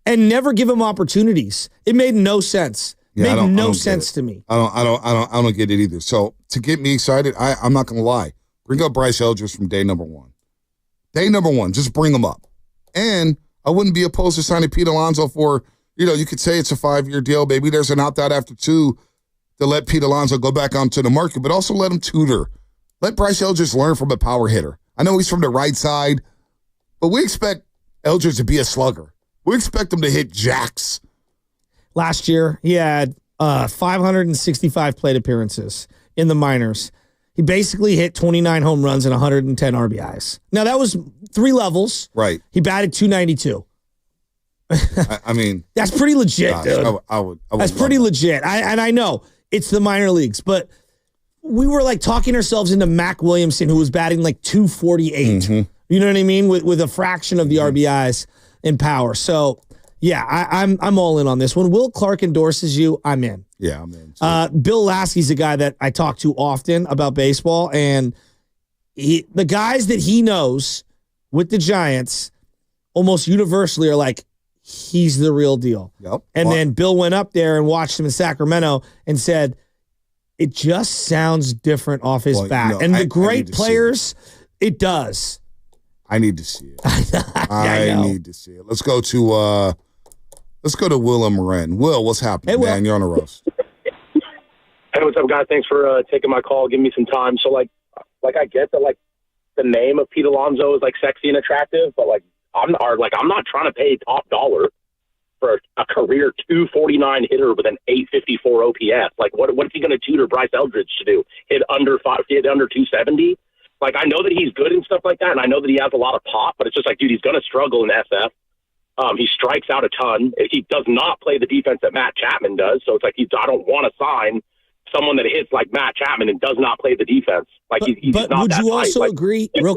and never give him opportunities. It made no sense. Yeah, made no sense to me. I don't get it either. So to get me excited, I'm not going to lie. Bring up Bryce Eldridge from day number 1. Day number 1, just bring him up. And I wouldn't be opposed to signing Pete Alonso for, you could say it's a 5-year deal. Maybe there's an opt-out after 2 to let Pete Alonso go back onto the market, but also let him tutor. Let Bryce Eldridge learn from a power hitter. I know he's from the right side, but we expect Eldridge to be a slugger. We expect him to hit jacks. Last year, he had 565 plate appearances in the minors. He basically hit 29 home runs and 110 RBIs. Now, that was 3 levels. Right. He batted .292. I mean, that's pretty legit, dude. I would that's pretty legit. I know it's the minor leagues, but we were like talking ourselves into Mac Williamson, who was batting like .248. You know what I mean? With a fraction of the RBIs in power. So, yeah, I'm all in on this one. Will Clark endorses you, I'm in. Yeah, I'm in. Bill Lasky's a guy that I talk to often about baseball, and the guys that he knows with the Giants almost universally are like, he's the real deal. Yep. And then Bill went up there and watched him in Sacramento and said, it just sounds different off his bat. And the great players, it does. I need to see it. I need to see it. Let's go to Will and Marin. Will, what's happening, man? You're on a roast. Hey, what's up, guys? Thanks for taking my call, giving me some time. So, like I get that, like, the name of Pete Alonso is like sexy and attractive, but I'm not trying to pay top dollar for a career 249 hitter with an 854 OPS. Like, what's he going to tutor Bryce Eldridge to do? Hit under 270? Like, I know that he's good and stuff like that, and I know that he has a lot of pop, but it's just like, dude, he's going to struggle in SF. He strikes out a ton. He does not play the defense that Matt Chapman does, so it's like I don't want to sign someone that hits like Matt Chapman and does not play the defense. Like, he's not would that you tight. also agree, real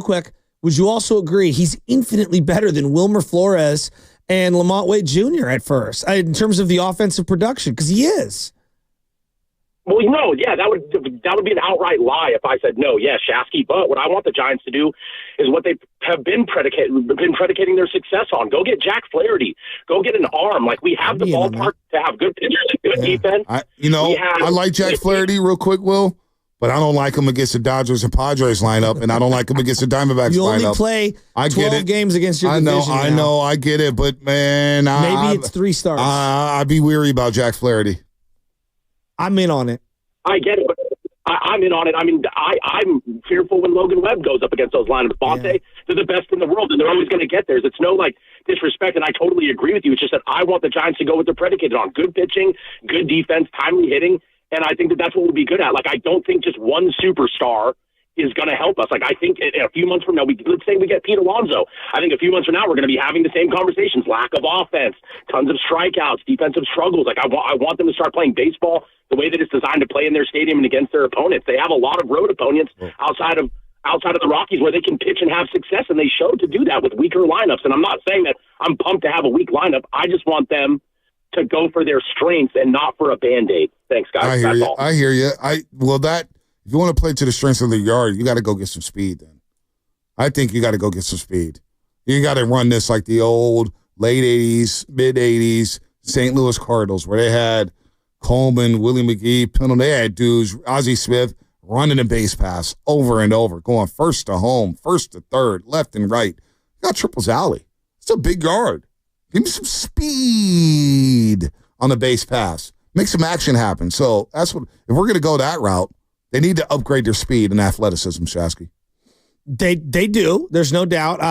quick, would you also agree he's infinitely better than Wilmer Flores and Lamont Wade Jr. at first in terms of the offensive production? Because he is. Well, no, yeah, that would be an outright lie if I said no. Yeah, Shasky. But what I want the Giants to do is what they have been predicating their success on. Go get Jack Flaherty. Go get an arm. Like, we have the ballpark to have good pitchers and good defense. I like Jack Flaherty real quick, Will, but I don't like him against the Dodgers and Padres lineup, and I don't like him against the Diamondbacks lineup. You only play 12 games against your division. I know, I get it, but man, maybe it's 3 starts. I'd be weary about Jack Flaherty. I'm in on it. I get it, but I'm in on it. I mean, I'm fearful when Logan Webb goes up against those lineups. Bonte, they're the best in the world, and they're always going to get theirs. It's no, disrespect, and I totally agree with you. It's just that I want the Giants to go what they're predicated on: good pitching, good defense, timely hitting, and I think that that's what we'll be good at. Like, I don't think just one superstar is going to help us. Like, I think in a few months from now, let's say we get Pete Alonso. I think a few months from now, we're going to be having the same conversations: lack of offense, tons of strikeouts, defensive struggles. Like, I want them to start playing baseball the way that it's designed to play in their stadium and against their opponents. They have a lot of road opponents outside of the Rockies where they can pitch and have success, and they showed to do that with weaker lineups. And I'm not saying that I'm pumped to have a weak lineup. I just want them to go for their strengths and not for a Band-Aid. Thanks, guys. I hear you. If you want to play to the strengths of the yard, you got to go get some speed then. I think you got to go get some speed. You got to run this like the old late 80s, mid 80s St. Louis Cardinals where they had Coleman, Willie McGee, Pendleton. They had dudes, Ozzie Smith, running a base pass over and over, going first to home, first to third, left and right. You got Triples Alley. It's a big yard. Give me some speed on the base pass. Make some action happen. So that's what, if we're going to go that route, they need to upgrade their speed and athleticism, Shasky. They do. There's no doubt.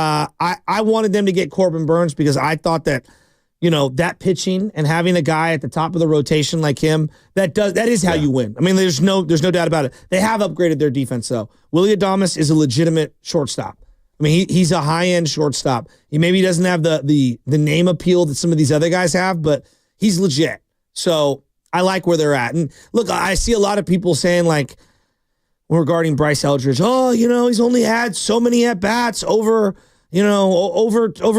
I wanted them to get Corbin Burns because I thought that, that pitching and having a guy at the top of the rotation like him, that is how you win. I mean, there's no doubt about it. They have upgraded their defense though. Willie Adames is a legitimate shortstop. I mean, he's a high-end shortstop. He maybe doesn't have the name appeal that some of these other guys have, but he's legit. So I like where they're at. And look, I see a lot of people saying regarding Bryce Eldridge, he's only had so many at-bats over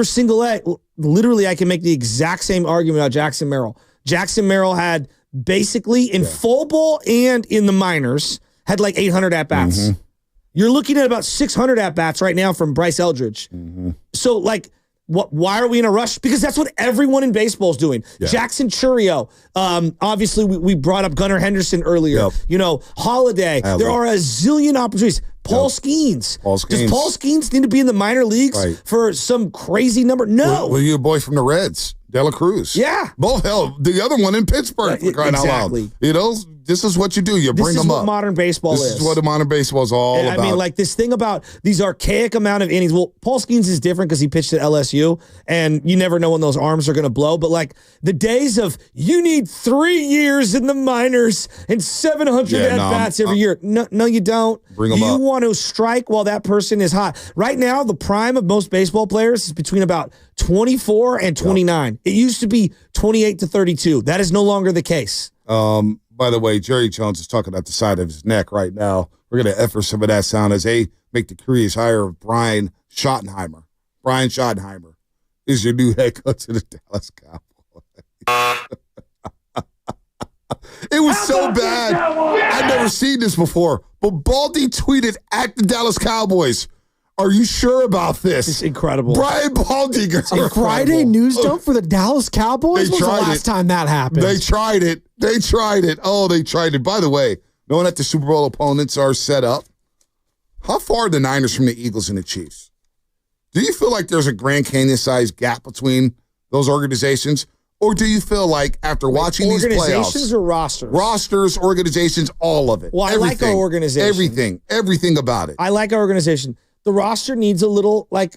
single A. Literally, I can make the exact same argument about Jackson Merrill. Jackson Merrill had basically in full ball and in the minors had 800 at-bats. Mm-hmm. You're looking at about 600 at-bats right now from Bryce Eldridge. Mm-hmm. So, why are we in a rush? Because that's what everyone in baseball is doing. Yeah. Jackson Chourio. Obviously, we brought up Gunnar Henderson earlier. Yep. Holiday. There are a zillion opportunities. Paul Skeens. Does Paul Skeens need to be in the minor leagues for some crazy number? No. Well, you're a boy from the Reds, De La Cruz. Yeah. Both hell, the other one in Pittsburgh. For crying out loud. This is what you do. You bring them up. This is what modern baseball is. This is what the modern baseball is all about. I mean, this thing about these archaic amount of innings. Well, Paul Skeens is different because he pitched at LSU, and you never know when those arms are going to blow. But the days of you need 3 years in the minors and 700 at-bats every year. No, you don't. Bring them up. You want to strike while that person is hot. Right now, the prime of most baseball players is between about 24 and 29. It used to be 28 to 32. That is no longer the case. By the way, Jerry Jones is talking at the side of his neck right now. We're going to effort some of that sound as they make the careers hire of Brian Schottenheimer. Brian Schottenheimer is your new head coach of the Dallas Cowboys. It was so bad. I've never seen this before. But Baldy tweeted at the Dallas Cowboys, Are you sure about this? It's incredible. Brian Baldinger. A Friday news dump for the Dallas Cowboys? When's the last time that happened? They tried it. Oh, they tried it. By the way, knowing that the Super Bowl opponents are set up, how far are the Niners from the Eagles and the Chiefs? Do you feel like there's a Grand Canyon-sized gap between those organizations? Or do you feel like after watching these playoffs... Organizations or rosters? Rosters, organizations, all of it. Well, I like our organization. Everything about it. I like our organization. The roster needs a little, Well,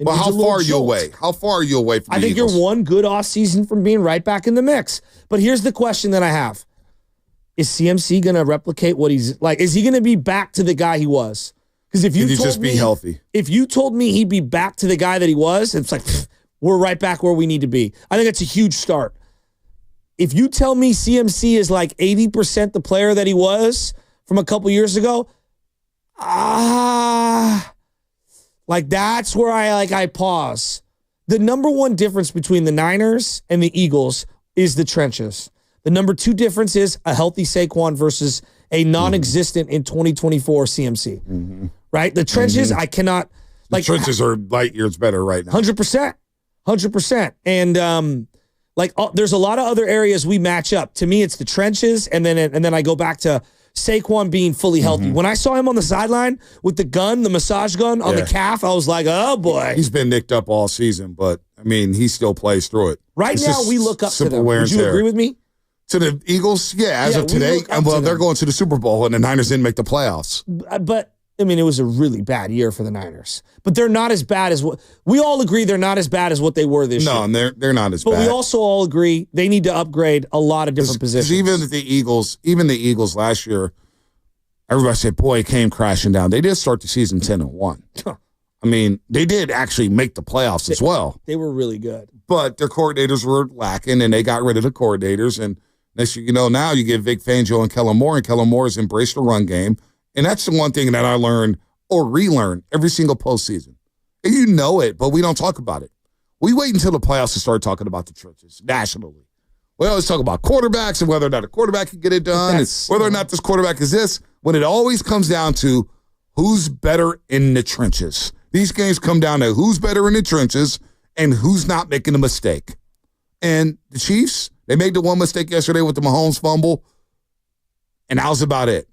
how far are you away? How far are you away from the Eagles? You're one good offseason from being right back in the mix. But here's the question that I have. Is CMC going to replicate what he's like? Is he going to be back to the guy he was? Because if you Can he just be healthy? If you told me he'd be back to the guy that he was, it's like, we're right back where we need to be. I think that's a huge start. If you tell me CMC is like 80% the player that he was from a couple years ago, that's where I pause. The number one difference between the Niners and the Eagles is the trenches. The number two difference is a healthy Saquon versus a non-existent in 2024 CMC. Mm-hmm. Right? The trenches, I cannot... The trenches are light years better right now. 100%. 100%. And there's a lot of other areas we match up. To me, it's the trenches, and then I go back to Saquon being fully healthy. Mm-hmm. When I saw him on the sideline with the gun, the massage gun on the calf, I was like, oh boy. He's been nicked up all season, but I mean, he still plays through it. Right now, we look up to them. Would you agree with me? To the Eagles? Yeah, as of today. Well, they're going to the Super Bowl, and the Niners didn't make the playoffs. But I mean, it was a really bad year for the Niners. But they're not as bad as what we all agree. They're not as bad as what they were this year. No, and they're not as bad. But we also all agree they need to upgrade a lot of different positions. Even the Eagles last year, everybody said, "Boy, it came crashing down." They did start the season 10-1. I mean, they did actually make the playoffs as well. They were really good, but their coordinators were lacking, and they got rid of the coordinators. And now you get Vic Fangio and Kellen Moore, and Kellen Moore has embraced the run game. And that's the one thing that I learned or relearn every single postseason. And you know it, but we don't talk about it. We wait until the playoffs to start talking about the trenches nationally. We always talk about quarterbacks and whether or not a quarterback can get it done, and whether or not this quarterback is this, when it always comes down to who's better in the trenches. These games come down to who's better in the trenches and who's not making a mistake. And the Chiefs, they made the one mistake yesterday with the Mahomes fumble, and that was about it.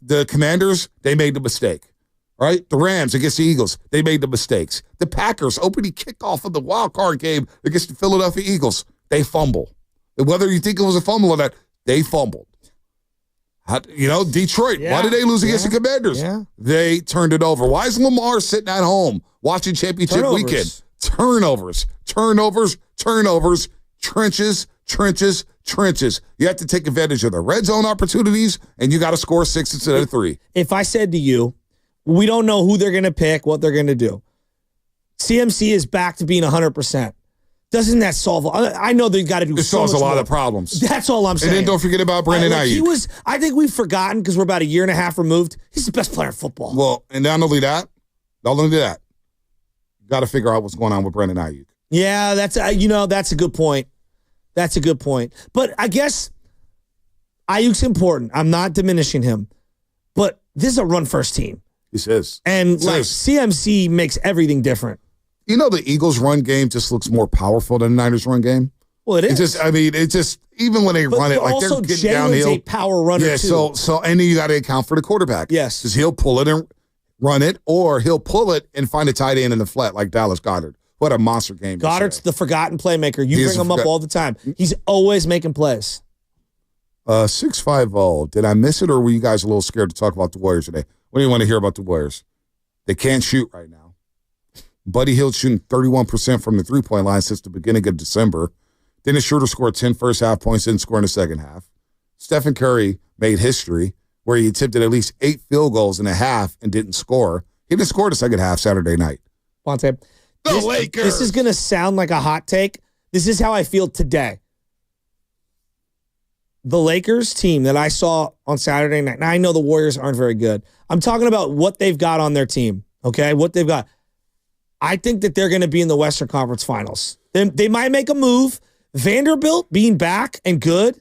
The Commanders, they made the mistake, right? The Rams against the Eagles, they made the mistakes. The Packers, opening kickoff of the wild card game against the Philadelphia Eagles, they fumble. And whether you think it was a fumble or not, they fumbled. Detroit, why did they lose against the Commanders? Yeah. They turned it over. Why is Lamar sitting at home watching championship weekend? Turnovers. Trenches. You have to take advantage of the red zone opportunities, and you got to score 6 instead of 3. If I said to you, we don't know who they're going to pick, what they're going to do. CMC is back to being 100%. Doesn't that solve? I know they've got to do. It solves a lot of problems. That's all I'm saying. And then don't forget about Brandon Ayuk. I think we've forgotten because we're about a year and a half removed. He's the best player in football. Well, and not only that, you got to figure out what's going on with Brandon Ayuk. Yeah, that's a good point. That's a good point. But I guess Ayuk's important. I'm not diminishing him. But this is a run-first team. This is. And CMC makes everything different. You know, the Eagles' run game just looks more powerful than the Niners' run game. Well, it is. Even when they run it, like they're getting downhill. Also, Jalen's a power runner, too. So, and then you got to account for the quarterback. Yes. Because he'll pull it and run it, or he'll pull it and find a tight end in the flat like Dallas Goedert. What a monster game. Goddard's the forgotten playmaker. You bring him up all the time. He's always making plays. 650. Did I miss it, or were you guys a little scared to talk about the Warriors today? What do you want to hear about the Warriors? They can't shoot right now. Buddy Hield's shooting 31% from the three-point line since the beginning of December. Dennis Schroeder scored 10 first-half points, didn't score in the second half. Stephen Curry made history where he attempted at least 8 field goals in a half and didn't score. He didn't score the second half Saturday night. Bonte, Lakers. This is going to sound like a hot take. This is how I feel today. The Lakers team that I saw on Saturday night, now I know the Warriors aren't very good. I'm talking about what they've got on their team, okay? What they've got. I think that they're going to be in the Western Conference Finals. They might make a move. Vanderbilt being back and good.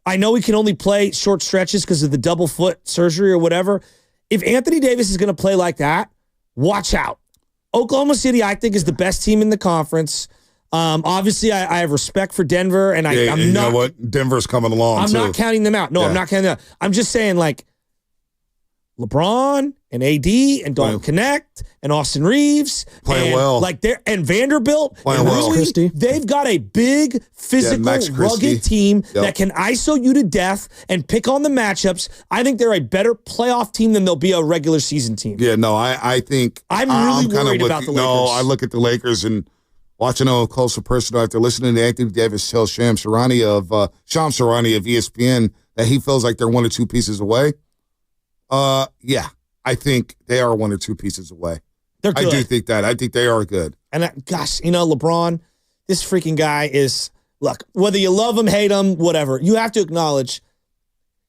I know he can only play short stretches because of the double foot surgery or whatever. If Anthony Davis is going to play like that, watch out. Oklahoma City, I think, is the best team in the conference. Obviously, I have respect for Denver, and I'm not. You know what? Denver's coming along. I'm not counting them out. No, I'm not counting them out. I'm just saying, like, LeBron and AD and Dalton Connect and Austin Reeves playing well, like and Vanderbilt playing well. They've got a big, physical, rugged team that can ISO you to death and pick on the matchups. I think they're a better playoff team than they'll be a regular season team. Yeah, no, I think I'm really worried about the Lakers. No, I look at the Lakers and watching a closer personal after listening to Anthony Davis tell Shams Charania of ESPN that he feels like they're 1 or 2 pieces away. Yeah, I think they are 1 or 2 pieces away. They're good. I do think that. I think they are good. And gosh, LeBron, this freaking guy is, look, whether you love him, hate him, whatever, you have to acknowledge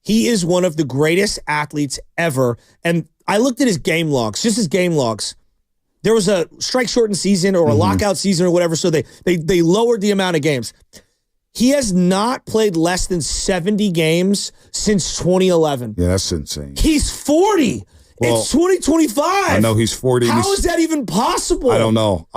he is one of the greatest athletes ever. And I looked at his game logs, just his game logs. There was a strike shortened season or a lockout season or whatever, so they lowered the amount of games. He has not played less than 70 games since 2011. Yeah, that's insane. He's 40. Well, it's 2025. I know he's 40. How is that even possible? I don't know.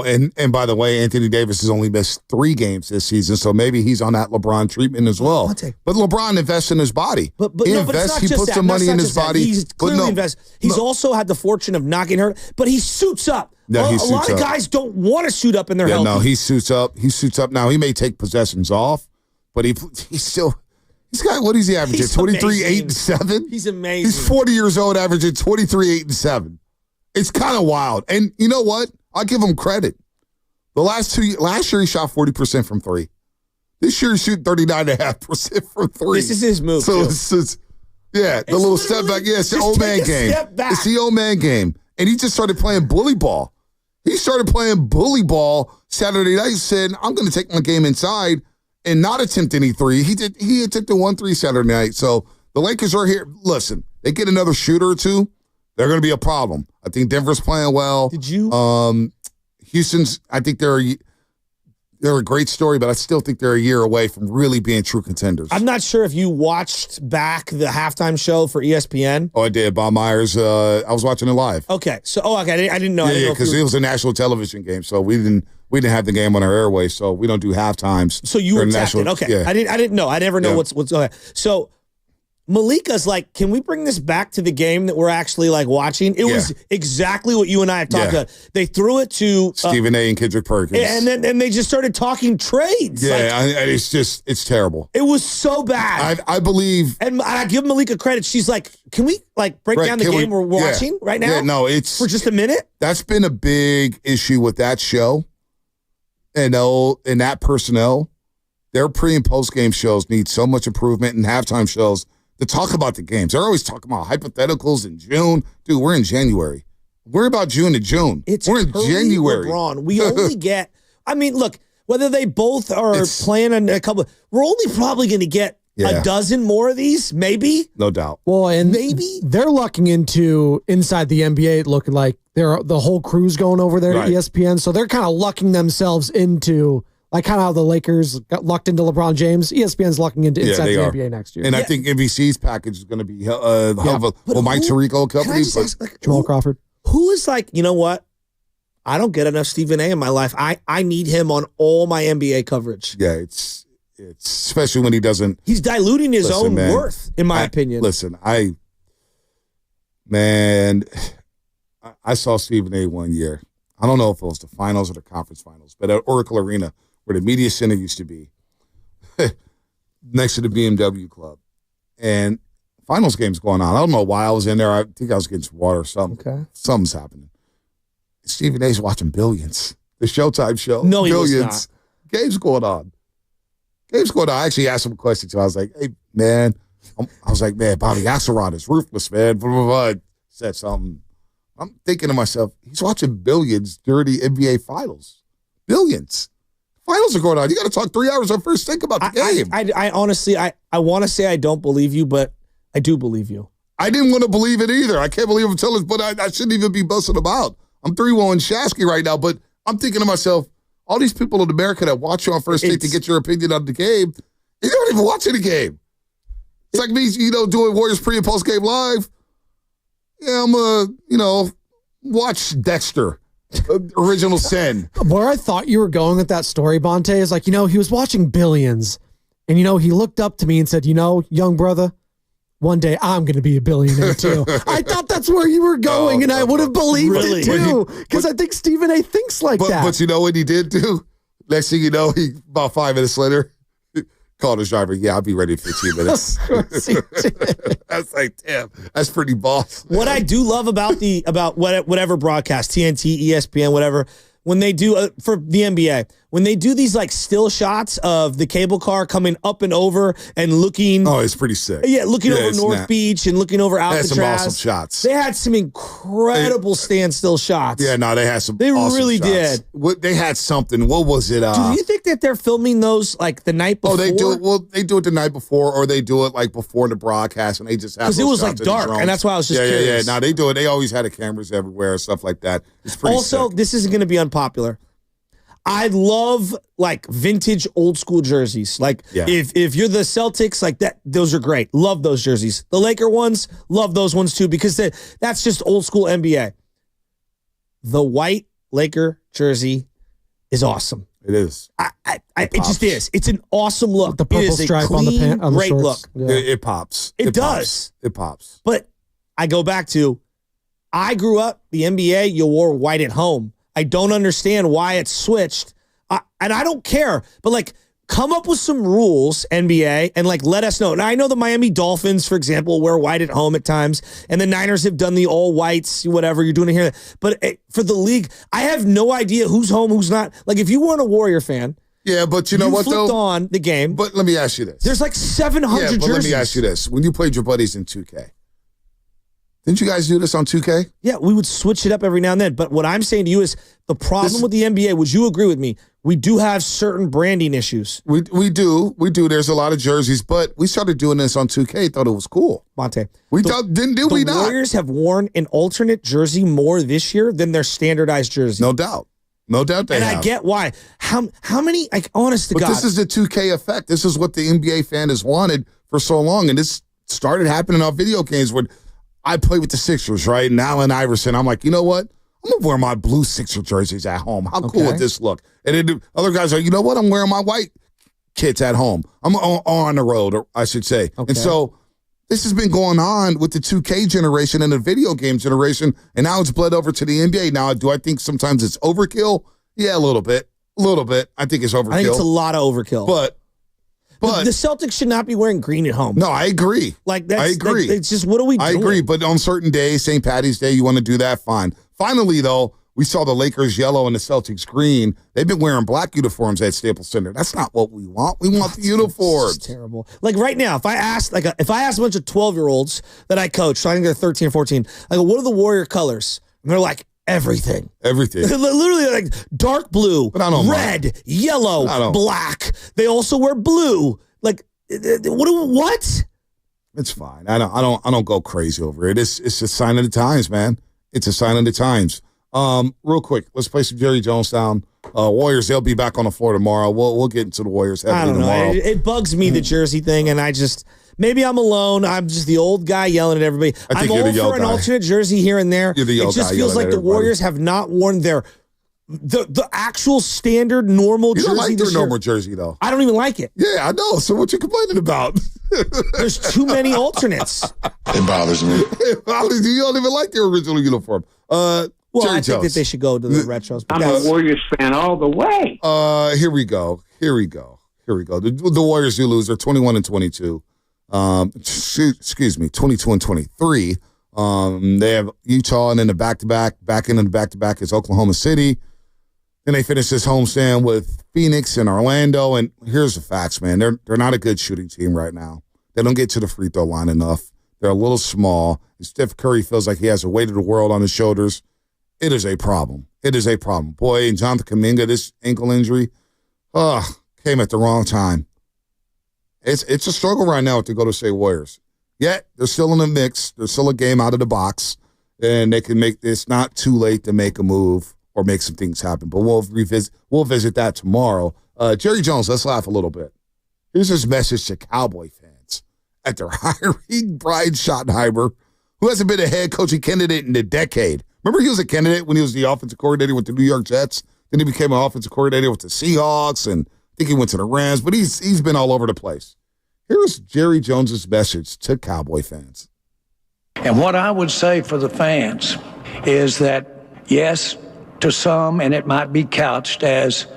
And by the way, Anthony Davis has only missed 3 games this season, so maybe he's on that LeBron treatment as well. But LeBron invests in his body. But he puts some money in his body. He's clearly invests. He's also had the fortune of not getting hurt, but he suits up. No, a lot of guys don't want to suit up in their health. No, he suits up. He suits up. Now, he may take possessions off, but he's still – he's got – what is he averaging? 23, 8, and 7? He's amazing. He's 40 years old, averaging 23, 8, and 7. It's kind of wild. And you know what? I'll give him credit. Last year he shot 40% from 3. This year he's shooting 39.5% from 3. This is his move, so it's the little step back. Yeah, it's the old man game. It's the old man game. And he just started playing bully ball. He started playing bully ball Saturday night, said, I'm going to take my game inside and not attempt any 3. He attempted 1 3 Saturday night. So the Lakers are here. Listen, they get another shooter or 2, they're going to be a problem. I think Denver's playing well. Did you? Houston's, I think they're a great story, but I still think they're a year away from really being true contenders. I'm not sure if you watched back the halftime show for ESPN. Oh, I did. Bob Myers. I was watching it live. Okay. So, I didn't know. Yeah, because it was a national television game, so we didn't have the game on our airways, so we don't do halftimes. So you were tapped. Okay. Yeah. I didn't know. I never know what's okay. So Malika's like, can we bring this back to the game that we're actually like watching? It was exactly what you and I have talked about. They threw it to Stephen A. and Kendrick Perkins, and they just started talking trades. Yeah, it's terrible. It was so bad. I believe, and I give Malika credit. She's like, can we like break down the game we're watching right now? Yeah, no, it's for just a minute. That's been a big issue with that show, and that personnel. Their pre and post game shows need so much improvement, and halftime shows to talk about the games. They're always talking about hypotheticals in June. Dude, we're in January. We're about June to June. We're in January. LeBron. We only get, look, whether they both are playing in a couple, we're only probably going to get a dozen more of these, maybe. No doubt. Well, and maybe they're lucking into inside the NBA looking like the whole crew's going over there to ESPN. So they're kind of lucking themselves into like kind of how the Lakers got lucked into LeBron James. ESPN's lucking into inside the NBA next year. And I think NBC's package is going to be Mike Tirico company. Jamal Crawford. Who is like, you know what? I don't get enough Stephen A in my life. I need him on all my NBA coverage. Yeah, it's especially when he doesn't. He's diluting his own worth, in my opinion. Listen, I saw Stephen A one year. I don't know if it was the finals or the conference finals, but at Oracle Arena, where the media center used to be, next to the BMW Club. And finals game's going on. I don't know why I was in there. I think I was getting some water or something. Okay. Something's happening. Stephen A's watching Billions, the Showtime show. No, he Billions. was not. Game's going on. I actually asked him a question, so I was like, hey, man. Man, Bobby Axelrod is ruthless, man. Blah, blah, blah. Said something. I'm thinking to myself, he's watching Billions during the NBA Finals. Billions. Finals are going on. You got to talk 3 hours on first. Think about the game. I honestly, I want to say I don't believe you, but I do believe you. I didn't want to believe it either. I can't believe him telling us, but I shouldn't even be busting him out. I'm 3-1 Shasky right now, but I'm thinking to myself, all these people in America that watch you on First Take to get your opinion on the game, they don't even watch the game. It's like me, doing Warriors pre and post game live. Yeah, I'm Watch Dexter, Original Sin. Where I thought you were going with that story, Bonte, is like, he was watching Billions, and, he looked up to me and said, young brother, one day I'm going to be a billionaire too. I thought that's where you were going, and I would have believed it too, because I think Stephen A. thinks like that. But you know what he did do? Next thing you know, he about 5 minutes later, called his driver. Yeah, I'll be ready in 15 minutes. That's like, damn, that's pretty boss. What I do love about whatever broadcast, TNT, ESPN, whatever, when they do for the NBA, when they do these like still shots of the cable car coming up and over and looking. Oh, it's pretty sick. Yeah, looking over North Beach and looking over Alcatraz. They had some awesome shots. They had some incredible standstill shots. Yeah, no, they had some. They awesome really shots. did. They had something. What was it? Do you think that they're filming those like the night before? Oh, they do it. Well, they do it the night before, or they do it like before the broadcast, and they just have. Because it was like dark, and that's why I was just curious. Yeah. No, they do it. They always had the cameras everywhere and stuff like that. It's pretty. Also, sick. This isn't going to be unpopular. I love like vintage old school jerseys. Like if you're the Celtics, like that, those are great. Love those jerseys. The Laker ones, love those ones too, because that's just old school NBA. The white Laker jersey is awesome. It is. It just is. It's an awesome look. The purple stripe on the pant, great look. Yeah. It pops. It does. It pops. But I go back to, I grew up the NBA. You wore white at home. I don't understand why it's switched. And I don't care, but like come up with some rules, NBA, and like let us know. Now, I know the Miami Dolphins, for example, wear white at home at times, and the Niners have done the all whites, whatever you're doing here. But for the league, I have no idea who's home, who's not. Like if you weren't a Warrior fan. Yeah, but you know what, though? Flipped on the game. But let me ask you this. There's like 700 jerseys. Let me ask you this. When you played your buddies in 2K, didn't you guys do this on 2K? Yeah, we would switch it up every now and then. But what I'm saying to you is the problem with the NBA, would you agree with me? We do have certain branding issues. We do. There's a lot of jerseys, but we started doing this on 2K. Thought it was cool. Monte. The Warriors have worn an alternate jersey more this year than their standardized jersey. No doubt. No doubt they have. And I get why. How many, like, honest to God. But this is the 2K effect. This is what the NBA fan has wanted for so long. And this started happening on video games when I play with the Sixers, right? And Allen Iverson, I'm like, you know what? I'm going to wear my blue Sixer jerseys at home. How cool would this look? And then the other guys are, you know what? I'm wearing my white kits at home. I'm on the road, or I should say. Okay. And so this has been going on with the 2K generation and the video game generation, and now it's bled over to the NBA. Now, do I think sometimes it's overkill? Yeah, a little bit. I think it's overkill. I think it's a lot of overkill. But the Celtics should not be wearing green at home. No, I agree. I agree. Like, it's just, what are we doing? I agree, but on certain days, St. Patty's Day, you want to do that, fine. Finally, though, we saw the Lakers yellow and the Celtics green. They've been wearing black uniforms at Staples Center. That's not what we want. We want the uniforms. It's terrible. Like right now, if I asked a bunch of 12-year-olds that I coach, so I think they're 13 or 14, like, what are the Warrior colors? And they're like, everything. Literally like dark blue, red, yellow, black. They also wear blue. Like, what? It's fine. I don't go crazy over it. It's a sign of the times, man. It's a sign of the times. Real quick, let's play some Jerry Jonestown. Warriors, they'll be back on the floor tomorrow. We'll get into the Warriors heavily tomorrow. It bugs me, the jersey thing, and maybe I'm alone. I'm just the old guy yelling at everybody. I'm all for an alternate jersey here and there. You're the old guy. It just feels like the Warriors have not worn the actual standard normal jersey. You don't like their normal jersey, though. I don't even like it. Yeah, I know. So what you complaining about? There's too many alternates. It bothers me. You don't even like their original uniform. I think that they should go to the retros. I'm a Warriors fan all the way. Here we go. The Warriors do lose. They're 21-22. Excuse me, 22-23. They have Utah, and then the back end of the back-to-back is Oklahoma City. Then they finish this homestand with Phoenix and Orlando. And here's the facts, man. They're not a good shooting team right now. They don't get to the free throw line enough. They're a little small. And Steph Curry feels like he has the weight of the world on his shoulders. It is a problem. Boy, and Jonathan Kuminga, this ankle injury, came at the wrong time. It's a struggle right now with the Golden State Warriors. Yet, they're still in the mix. There's still a game out of the box. And they can it's not too late to make a move or make some things happen. But we'll visit that tomorrow. Jerry Jones, let's laugh a little bit. Here's his message to Cowboy fans after hiring Brian Schottenheimer, who hasn't been a head coaching candidate in a decade. Remember he was a candidate when he was the offensive coordinator with the New York Jets? Then he became an offensive coordinator with the Seahawks, and I think he went to the Rams, but he's been all over the place. Here's Jerry Jones's message to Cowboy fans. And what I would say for the fans is that, yes, to some, and it might be couched as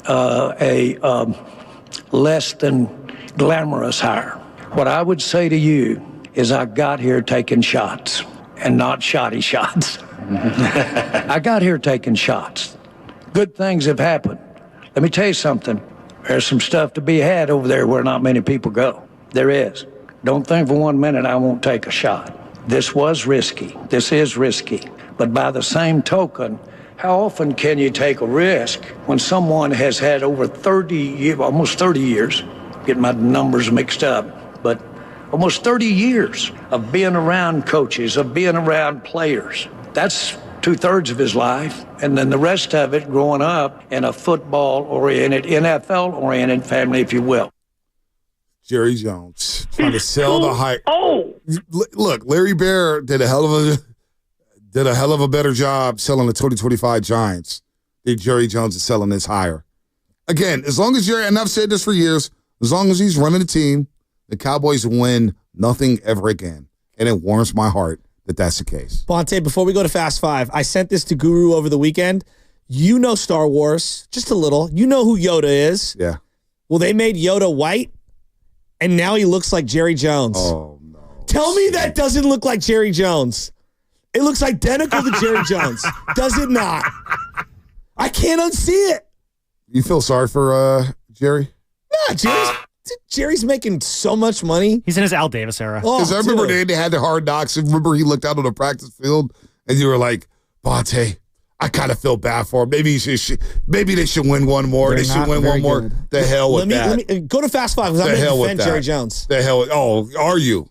a less than glamorous hire. What I would say to you is I got here taking shots and not shoddy shots. I got here taking shots. Good things have happened. Let me tell you something. There's some stuff to be had over there where not many people go. There is. Don't think for 1 minute I won't take a shot. This was risky. This is risky. But by the same token, how often can you take a risk when someone has had over 30 years, almost 30 years, getting my numbers mixed up, but almost 30 years of being around coaches, of being around players. That's 2/3 of his life. And then the rest of it growing up in a football-oriented, NFL-oriented family, if you will. Jerry Jones trying to sell the hype. Oh, look, Larry Baer did a hell of a better job selling the 2025 Giants than Jerry Jones is selling this hire. Again, as long as Jerry, and I've said this for years, as long as he's running the team, the Cowboys win nothing ever again, and it warms my heart that that's the case. Bonte, before we go to Fast Five, I sent this to Guru over the weekend. You know Star Wars, just a little. You know who Yoda is. Yeah. Well, they made Yoda white, and now he looks like Jerry Jones. Oh, no. Tell me that doesn't look like Jerry Jones. It looks identical to Jerry Jones. Does it not? I can't unsee it. You feel sorry for Jerry? Nah, Jerry's making so much money. He's in his Al Davis era. Because I remember they had the Hard Knocks. And remember he looked out on the practice field and you were like, Bonte, I kind of feel bad for him. Maybe they should win one more. They should win one more. The hell with that. Let me go to Fast Five because I'm going to defend Jerry Jones. The hell. Oh, are you?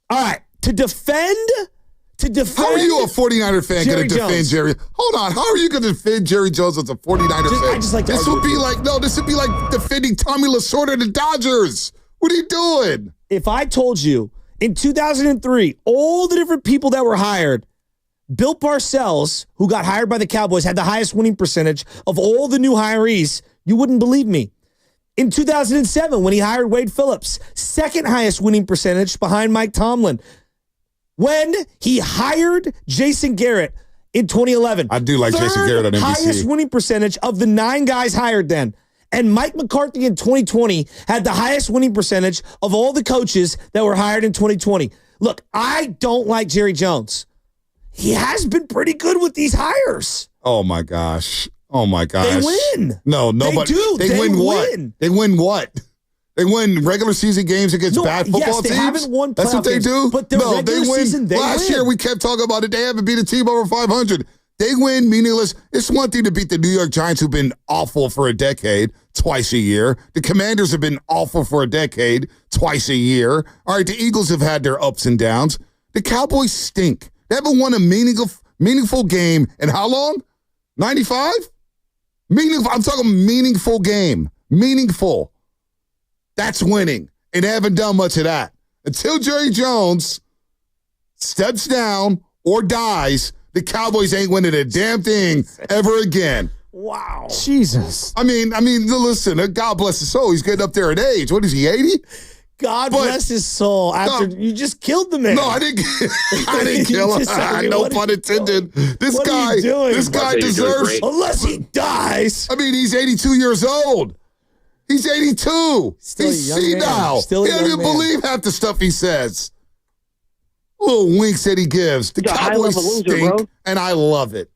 All right, to defend. How are you a 49er fan going to defend Jerry? Hold on. How are you going to defend Jerry Jones as a 49er fan? I just like this would be like defending Tommy Lasorda and the Dodgers. What are you doing? If I told you in 2003, all the different people that were hired, Bill Parcells, who got hired by the Cowboys, had the highest winning percentage of all the new hirees, you wouldn't believe me. In 2007, when he hired Wade Phillips, second highest winning percentage behind Mike Tomlin. When he hired Jason Garrett in 2011. I do like Jason Garrett on NBC. Highest winning percentage of the 9 guys hired then. And Mike McCarthy in 2020 had the highest winning percentage of all the coaches that were hired in 2020. Look, I don't like Jerry Jones. He has been pretty good with these hires. Oh, my gosh. Oh, my gosh. They win. No, They do. They win what? They win what? They win regular season games against bad football teams? They haven't won playoff That's what they do? games, but their regular season, they Last win. year, we kept talking about it. They haven't beat a team over 500. They win meaningless. It's one thing to beat the New York Giants, who've been awful for a decade, twice a year. The Commanders have been awful for a decade, twice a year. All right, the Eagles have had their ups and downs. The Cowboys stink. They haven't won a meaningful game in how long? 95? Meaningful. I'm talking meaningful game. Meaningful. That's winning. And they haven't done much of that. Until Jerry Jones steps down or dies, the Cowboys ain't winning a damn thing ever again. Wow. Jesus. I mean, listen, God bless his soul. He's getting up there in age. What is he, 80? God bless his soul. After you just killed the man. No, I didn't kill him. No pun intended. This guy deserves. Unless he dies. I mean, he's 82 years old. He's 82. He's senile. He doesn't even believe half the stuff he says. Little winks that he gives. The Cowboys stink, and I love it.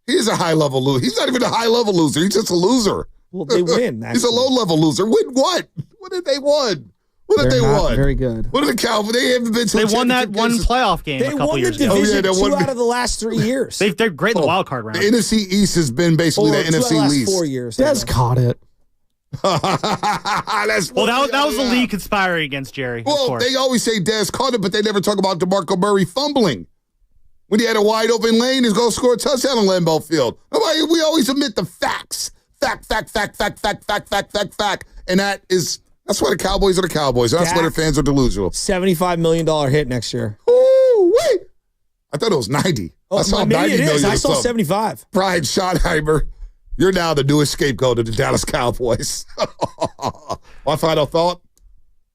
He's a high-level loser. He's not even a high-level loser. He's just a loser. Well, they win. He's a low-level loser. Win what? What did they won? What did they won? Very good. What did the Cowboys? They haven't been to They won that one playoff game a couple years ago. They won the division 2 out of the last 3 years. They're great in the wild card round. The NFC East has been basically the NFC least. 4 years. Des caught it. That was the league conspiring against Jerry. Well, they always say Dez caught it, but they never talk about DeMarco Murray fumbling when he had a wide open lane and go score a touchdown on Lambeau Field. We always omit the facts. Fact. And that's why the Cowboys are the Cowboys. That's why their fans are delusional. $75 million hit next year. Ooh, wait. I thought it was 90. Oh, I saw maybe 90 it million. is. I saw 75. Brian Schottenheimer, you're now the newest scapegoat of the Dallas Cowboys. My final thought?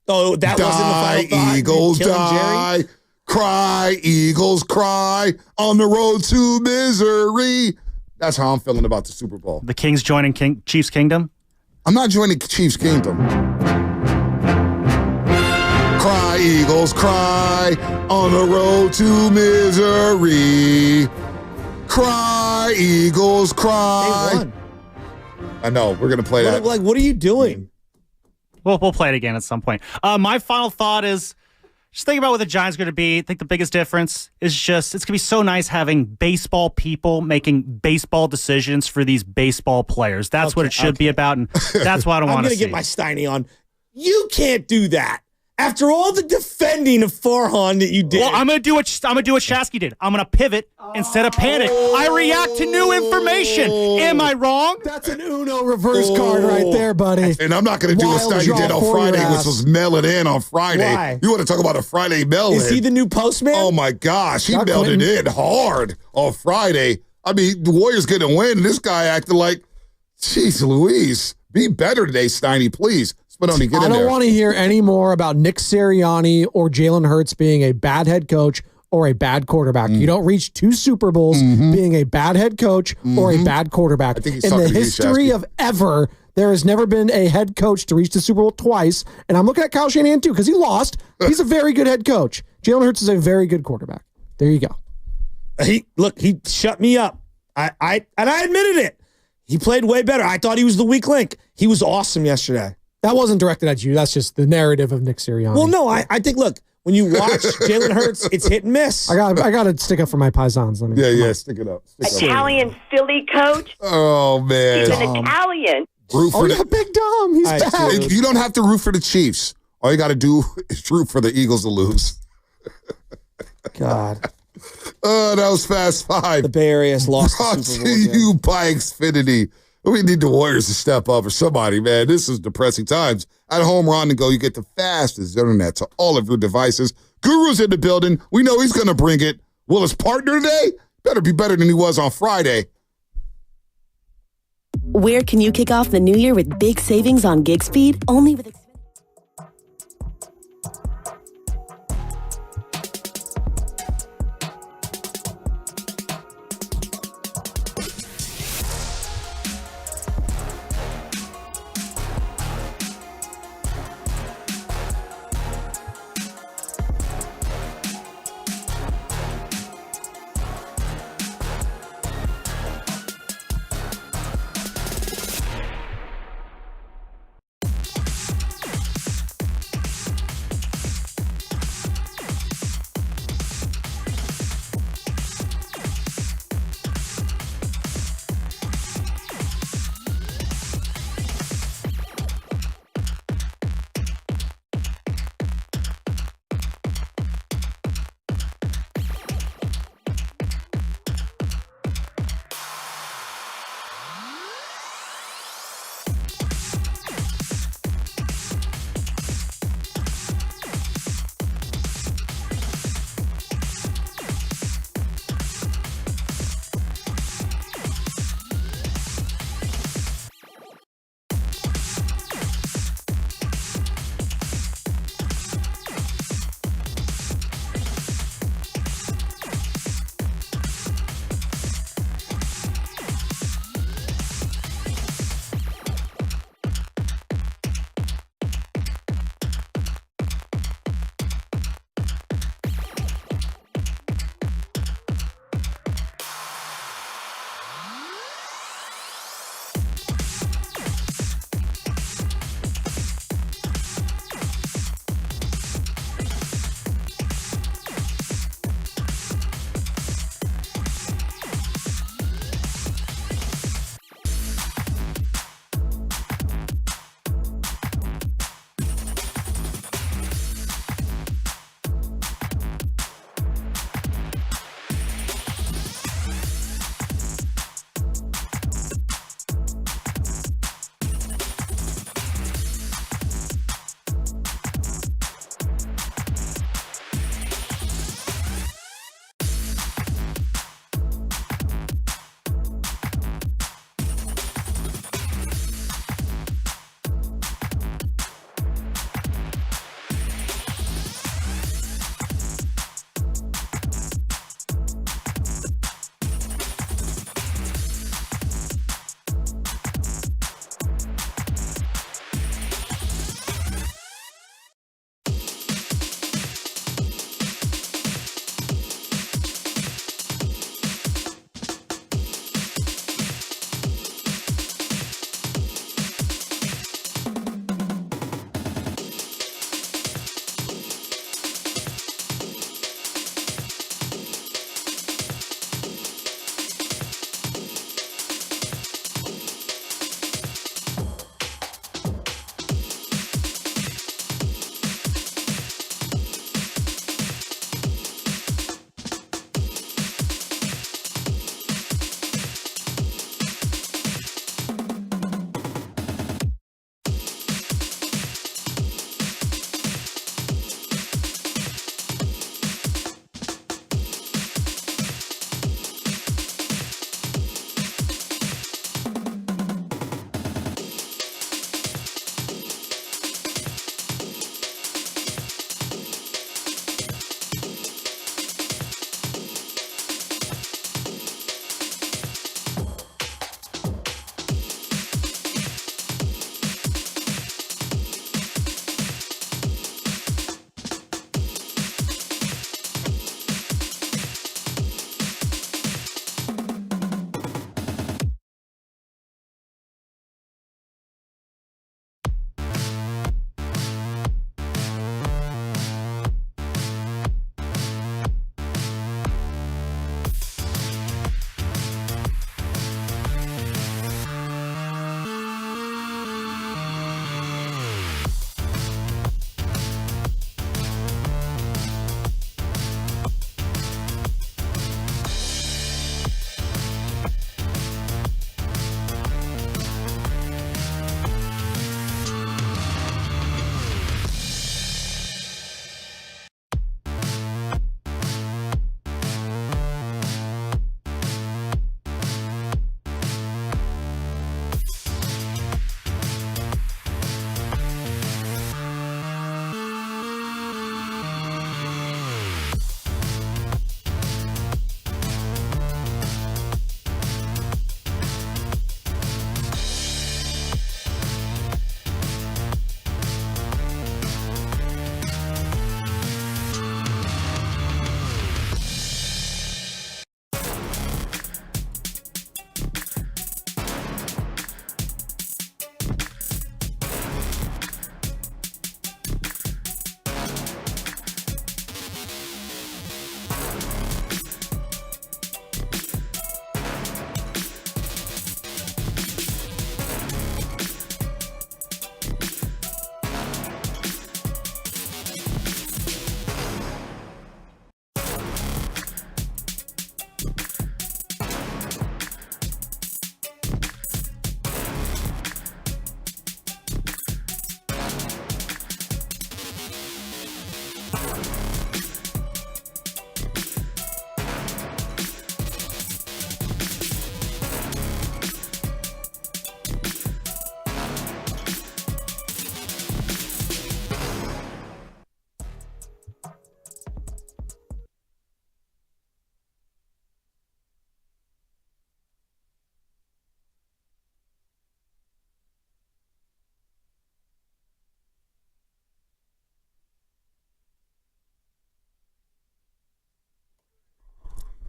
Oh, that wasn't the final thought? Eagles, die. Jerry? Cry, Eagles, cry. On the road to misery. That's how I'm feeling about the Super Bowl. The Kings joining Chiefs Kingdom? I'm not joining Chiefs Kingdom. Cry, Eagles, cry. On the road to misery. Cry, Eagles, cry. They won. I know. We're going to play that. Like, what are you doing? We'll play it again at some point. My final thought is just think about what the Giants are going to be. I think the biggest difference is just it's going to be so nice having baseball people making baseball decisions for these baseball players. That's what it should be about, and that's why I don't want to see. I'm going to get my Steiny on. You can't do that. After all the defending of Farhan that you did. Well, I'm going to do what Shasky did. I'm going to pivot instead of panic. I react to new information. Am I wrong? That's an Uno reverse card right there, buddy. And I'm not going to do what Steiny did on Friday, which was mail it in on Friday. Why? You want to talk about a Friday mail-in? Is he the new postman? Oh, my gosh. He mailed it in hard on Friday. I mean, the Warriors going to win. This guy acted like, jeez Louise, be better today, Steiny, please. I don't want to hear any more about Nick Sirianni or Jalen Hurts being a bad head coach or a bad quarterback. You don't reach 2 Super Bowls being a bad head coach or a bad quarterback. In the history of ever, there has never been a head coach to reach the Super Bowl twice. And I'm looking at Kyle Shanahan too because he lost. He's a very good head coach. Jalen Hurts is a very good quarterback. There you go. He shut me up. I admitted it. He played way better. I thought he was the weak link. He was awesome yesterday. That wasn't directed at you. That's just the narrative of Nick Sirianni. Well, no, I think, look, when you watch Jalen Hurts, it's hit and miss. I got to stick up for my Paisans. Stick it up. Italian Philly coach. Oh, man. He's an Italian. Big Dom. He's back. You don't have to root for the Chiefs. All you got to do is root for the Eagles to lose. God. Oh, that was Fast Five. The Bay Area has lost Brought the Super to Bowl. you by Xfinity. We need the Warriors to step up or somebody, man. This is depressing times. At Home Run and Go, you get the fastest internet to all of your devices. Guru's in the building. We know he's going to bring it. Will his partner today? Better be better than he was on Friday. Where can you kick off the new year with big savings on gig speed? Only with Xfinity.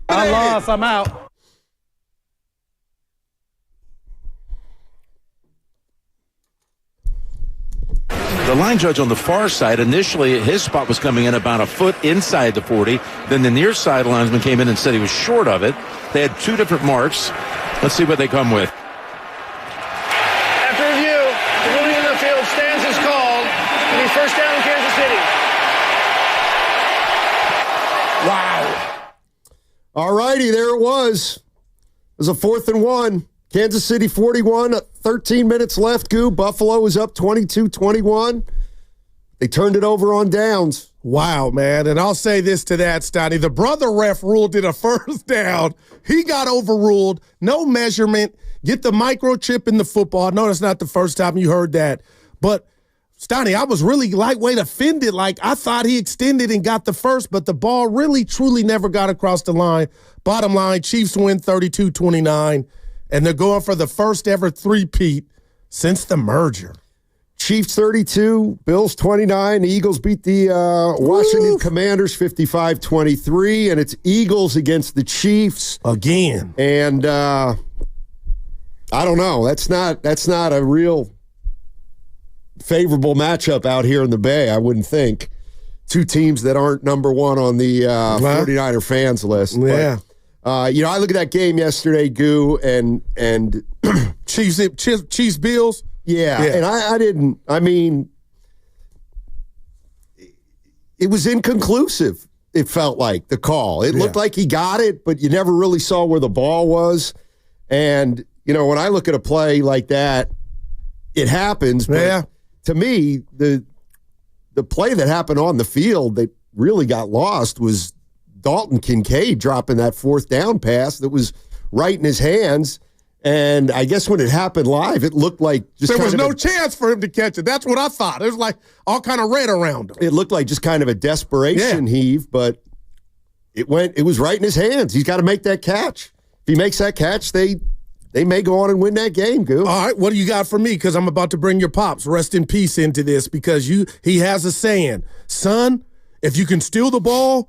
I lost. I'm out. The line judge on the far side, initially his spot was coming in about a foot inside the 40. Then the near side linesman came in and said he was short of it. They had two different marks. Let's see what they come with. After review, the ruling in the field stands as called to be first down in Kansas City. Wow. All righty, there it was. It was a 4th and 1. Kansas City 41, 13 minutes left, Goo. Buffalo was up 22-21. They turned it over on downs. Wow, man. And I'll say this to that, Stoney. The brother ref ruled it a first down. He got overruled. No measurement. Get the microchip in the football. I know that's not the first time you heard that. But, Stoney, I was really lightweight offended. Like, I thought he extended and got the first, but the ball really, truly never got across the line. Bottom line, Chiefs win 32-29. And they're going for the first ever three-peat since the merger. Chiefs 32, Bills 29. The Eagles beat the Washington Commanders 55-23, and it's Eagles against the Chiefs again. And I don't know. That's not a real favorable matchup out here in the Bay, I wouldn't think. Two teams that aren't number one on the 49er fans list. Yeah. But, I look at that game yesterday, Goo, and Chiefs Bills. Yeah, and it was inconclusive. It felt like the call. It looked like he got it, but you never really saw where the ball was. And when I look at a play like that, it happens. But to me, the play that happened on the field that really got lost was Dalton Kincaid dropping that 4th down pass that was right in his hands. And I guess when it happened live, it looked like there was no chance for him to catch it. That's what I thought. It was like all kind of red around him. It looked like just kind of a desperation heave, but it was right in his hands. He's got to make that catch. If he makes that catch, they may go on and win that game, Goo. All right, what do you got for me? Because I'm about to bring your pops, rest in peace, into this, because he has a saying, son, if you can steal the ball,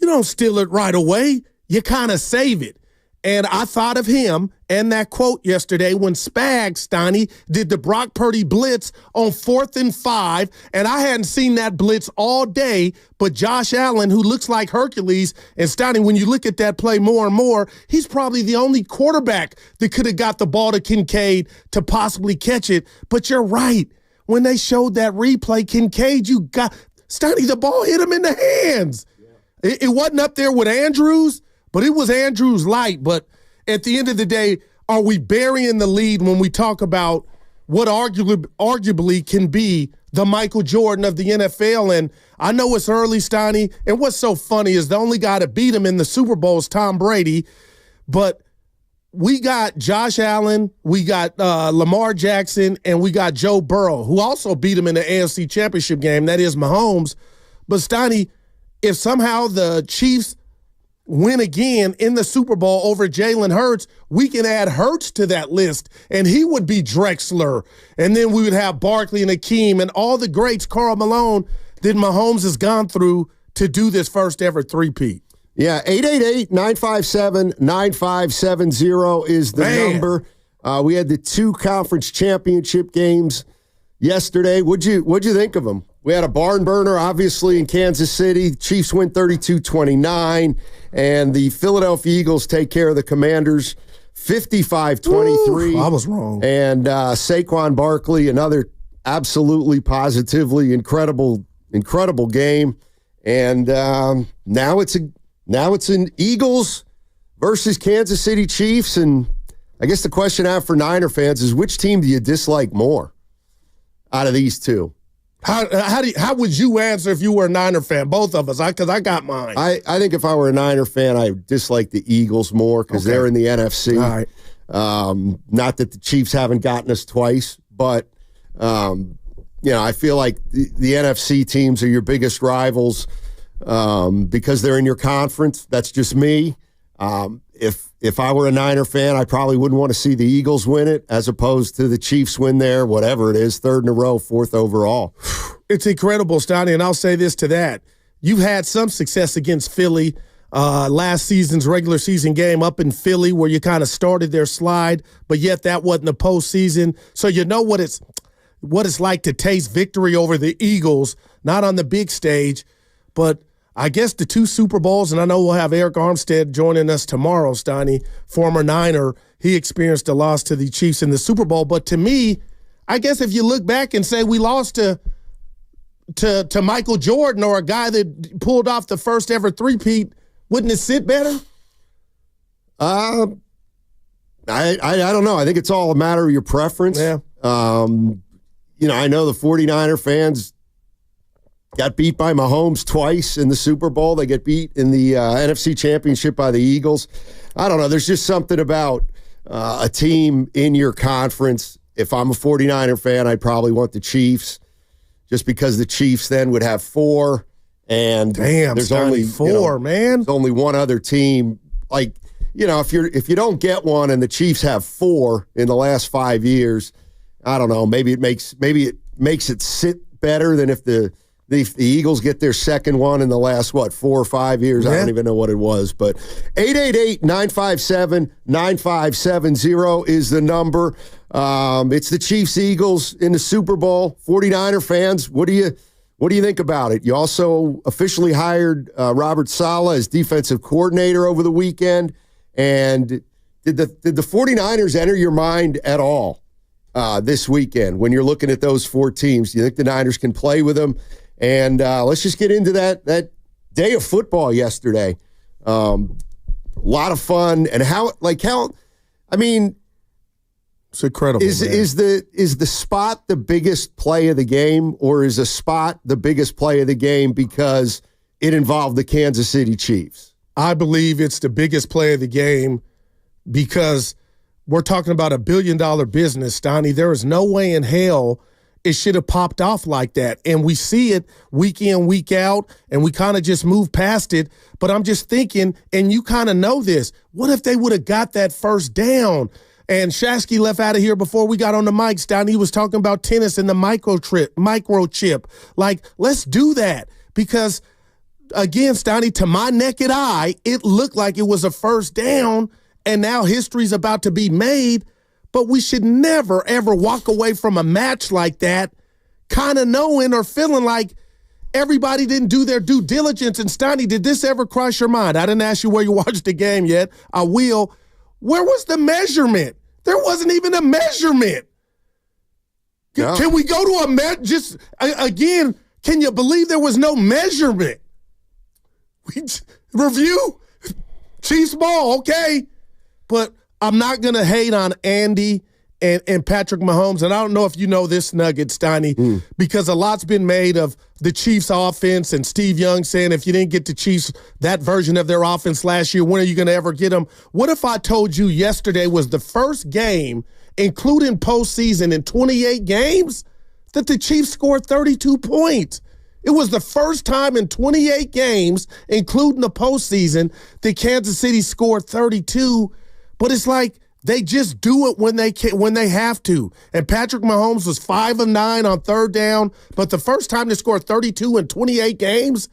you don't steal it right away. You kind of save it. And I thought of him and that quote yesterday when Spags, Stoney, did the Brock Purdy blitz on 4th and 5, and I hadn't seen that blitz all day, but Josh Allen, who looks like Hercules, and Stoney, when you look at that play more and more, he's probably the only quarterback that could have got the ball to Kincaid to possibly catch it. But you're right. When they showed that replay, Kincaid, Stoney, the ball hit him in the hands. It wasn't up there with Andrews, but it was Andrews light. But at the end of the day, are we burying the lead when we talk about what arguably can be the Michael Jordan of the NFL? And I know it's early, Stoney, and what's so funny is the only guy that beat him in the Super Bowl is Tom Brady. But we got Josh Allen, we got Lamar Jackson, and we got Joe Burrow, who also beat him in the AFC Championship game. That is Mahomes. But, Stoney, if somehow the Chiefs win again in the Super Bowl over Jalen Hurts, we can add Hurts to that list, and he would be Drexler. And then we would have Barkley and Hakeem and all the greats, Karl Malone, that Mahomes has gone through to do this first ever three-peat. Yeah, 888-957-9570 is the number. We had the 2 conference championship games yesterday. What'd you think of them? We had a barn burner, obviously, in Kansas City. Chiefs win 32-29, and the Philadelphia Eagles take care of the Commanders 55-23. I was wrong. And Saquon Barkley, another absolutely, positively incredible game. And now it's an Eagles versus Kansas City Chiefs. And I guess the question I have for Niner fans is, which team do you dislike more out of these two? How would you answer if you were a Niner fan? Both of us, because I got mine. I think if I were a Niner fan, I would dislike the Eagles more because they're in the NFC. All right. Not that the Chiefs haven't gotten us twice, but I feel like the NFC teams are your biggest rivals because they're in your conference. That's just me. If I were a Niner fan, I probably wouldn't want to see the Eagles win it as opposed to the Chiefs win there, whatever it is, 3rd in a row, 4th overall. It's incredible, Stoney, and I'll say this to that. You've had some success against Philly. last season's regular season game up in Philly where you kind of started their slide, but yet that wasn't the postseason. So you know what it's like to taste victory over the Eagles, not on the big stage, but I guess the 2 Super Bowls, and I know we'll have Eric Armstead joining us tomorrow, Steiny, former Niner. He experienced a loss to the Chiefs in the Super Bowl. But to me, I guess if you look back and say we lost to Michael Jordan or a guy that pulled off the first ever three-peat, wouldn't it sit better? I don't know. I think it's all a matter of your preference. Yeah. I know the 49er fans got beat by Mahomes twice in the Super Bowl. They get beat in the NFC Championship by the Eagles. I don't know. There's just something about a team in your conference. If I'm a 49er fan, I'd probably want the Chiefs just because the Chiefs then would have 4. And there's only 4, man. There's only one other team. Like, if you don't get one and the Chiefs have 4 in the last 5 years, I don't know. Maybe it makes it sit better than if the Eagles get their second one in the last, 4 or 5 years? Yeah. I don't even know what it was. But 888-957-9570 is the number. It's the Chiefs-Eagles in the Super Bowl. 49er fans, what do you think about it? You also officially hired Robert Saleh as defensive coordinator over the weekend. And did the 49ers enter your mind at all this weekend when you're looking at those 4 teams? Do you think the Niners can play with them? And let's just get into that day of football yesterday. A lot of fun. And it's incredible. Is the spot the biggest play of the game, or is a spot the biggest play of the game because it involved the Kansas City Chiefs? I believe it's the biggest play of the game because we're talking about $1 billion business, Donnie. There is no way in hell it should have popped off like that. And we see it week in, week out, and we kind of just move past it. But I'm just thinking, and you kind of know this, what if they would have got that first down? And Shasky left out of here before we got on the mics, down. He was talking about tennis and the microchip. Like, let's do that. Because, again, Stoney, to my naked eye, it looked like it was a first down, and now history's about to be made. But we should never, ever walk away from a match like that kind of knowing or feeling like everybody didn't do their due diligence. And, Stoney, did this ever cross your mind? I didn't ask you where you watched the game yet. I will. Where was the measurement? There wasn't even a measurement. No. Can we go to again, can you believe there was no measurement? Review, Chiefs ball, okay. But I'm not going to hate on Andy and Patrick Mahomes, and I don't know if you know this nugget, Steiny, because a lot's been made of the Chiefs' offense and Steve Young saying if you didn't get the Chiefs that version of their offense last year, when are you going to ever get them? What if I told you yesterday was the first game, including postseason, in 28 games that the Chiefs scored 32 points? It was the first time in 28 games, including the postseason, that Kansas City scored 32. But it's like they just do it when they have to. And Patrick Mahomes was 5 of 9 on third down. But the first time they scored 32 in 28 games,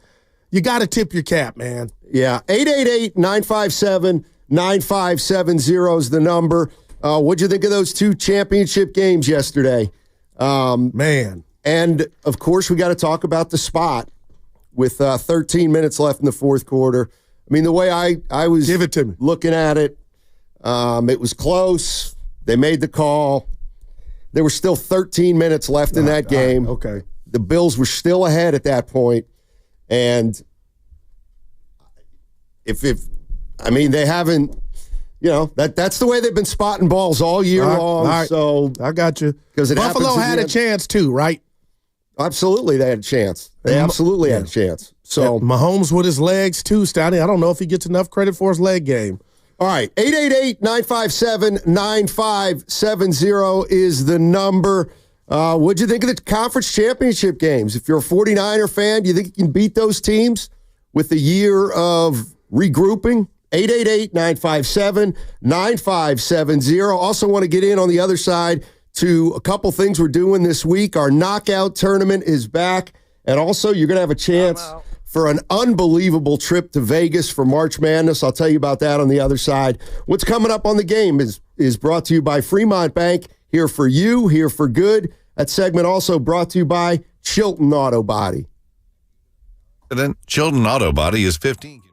you got to tip your cap, man. Yeah, 888-957-9570 is the number. What'd you think of those 2 championship games yesterday? Man. And, of course, we got to talk about the spot with 13 minutes left in the fourth quarter. I mean, the way I was Give it to me. Looking at it, it was close. They made the call. There were still 13 minutes left in that game. Okay. The Bills were still ahead at that point. And they haven't, that's the way they've been spotting balls all year long. Right. So I got you. Because Buffalo had a chance too, right? Absolutely, they had a chance. They absolutely had a chance. So Mahomes with his legs too, Stoney. I don't know if he gets enough credit for his leg game. All right, 888-957-9570 is the number. What'd you think of the conference championship games? If you're a 49er fan, do you think you can beat those teams with a year of regrouping? 888-957-9570. Also want to get in on the other side to a couple things we're doing this week. Our knockout tournament is back. And also, you're going to have a chance for an unbelievable trip to Vegas for March Madness. I'll tell you about that on the other side. What's coming up on the game is brought to you by Fremont Bank. Here for you, here for good. That segment also brought to you by Chilton Auto Body. Then Chilton Auto Body is 15.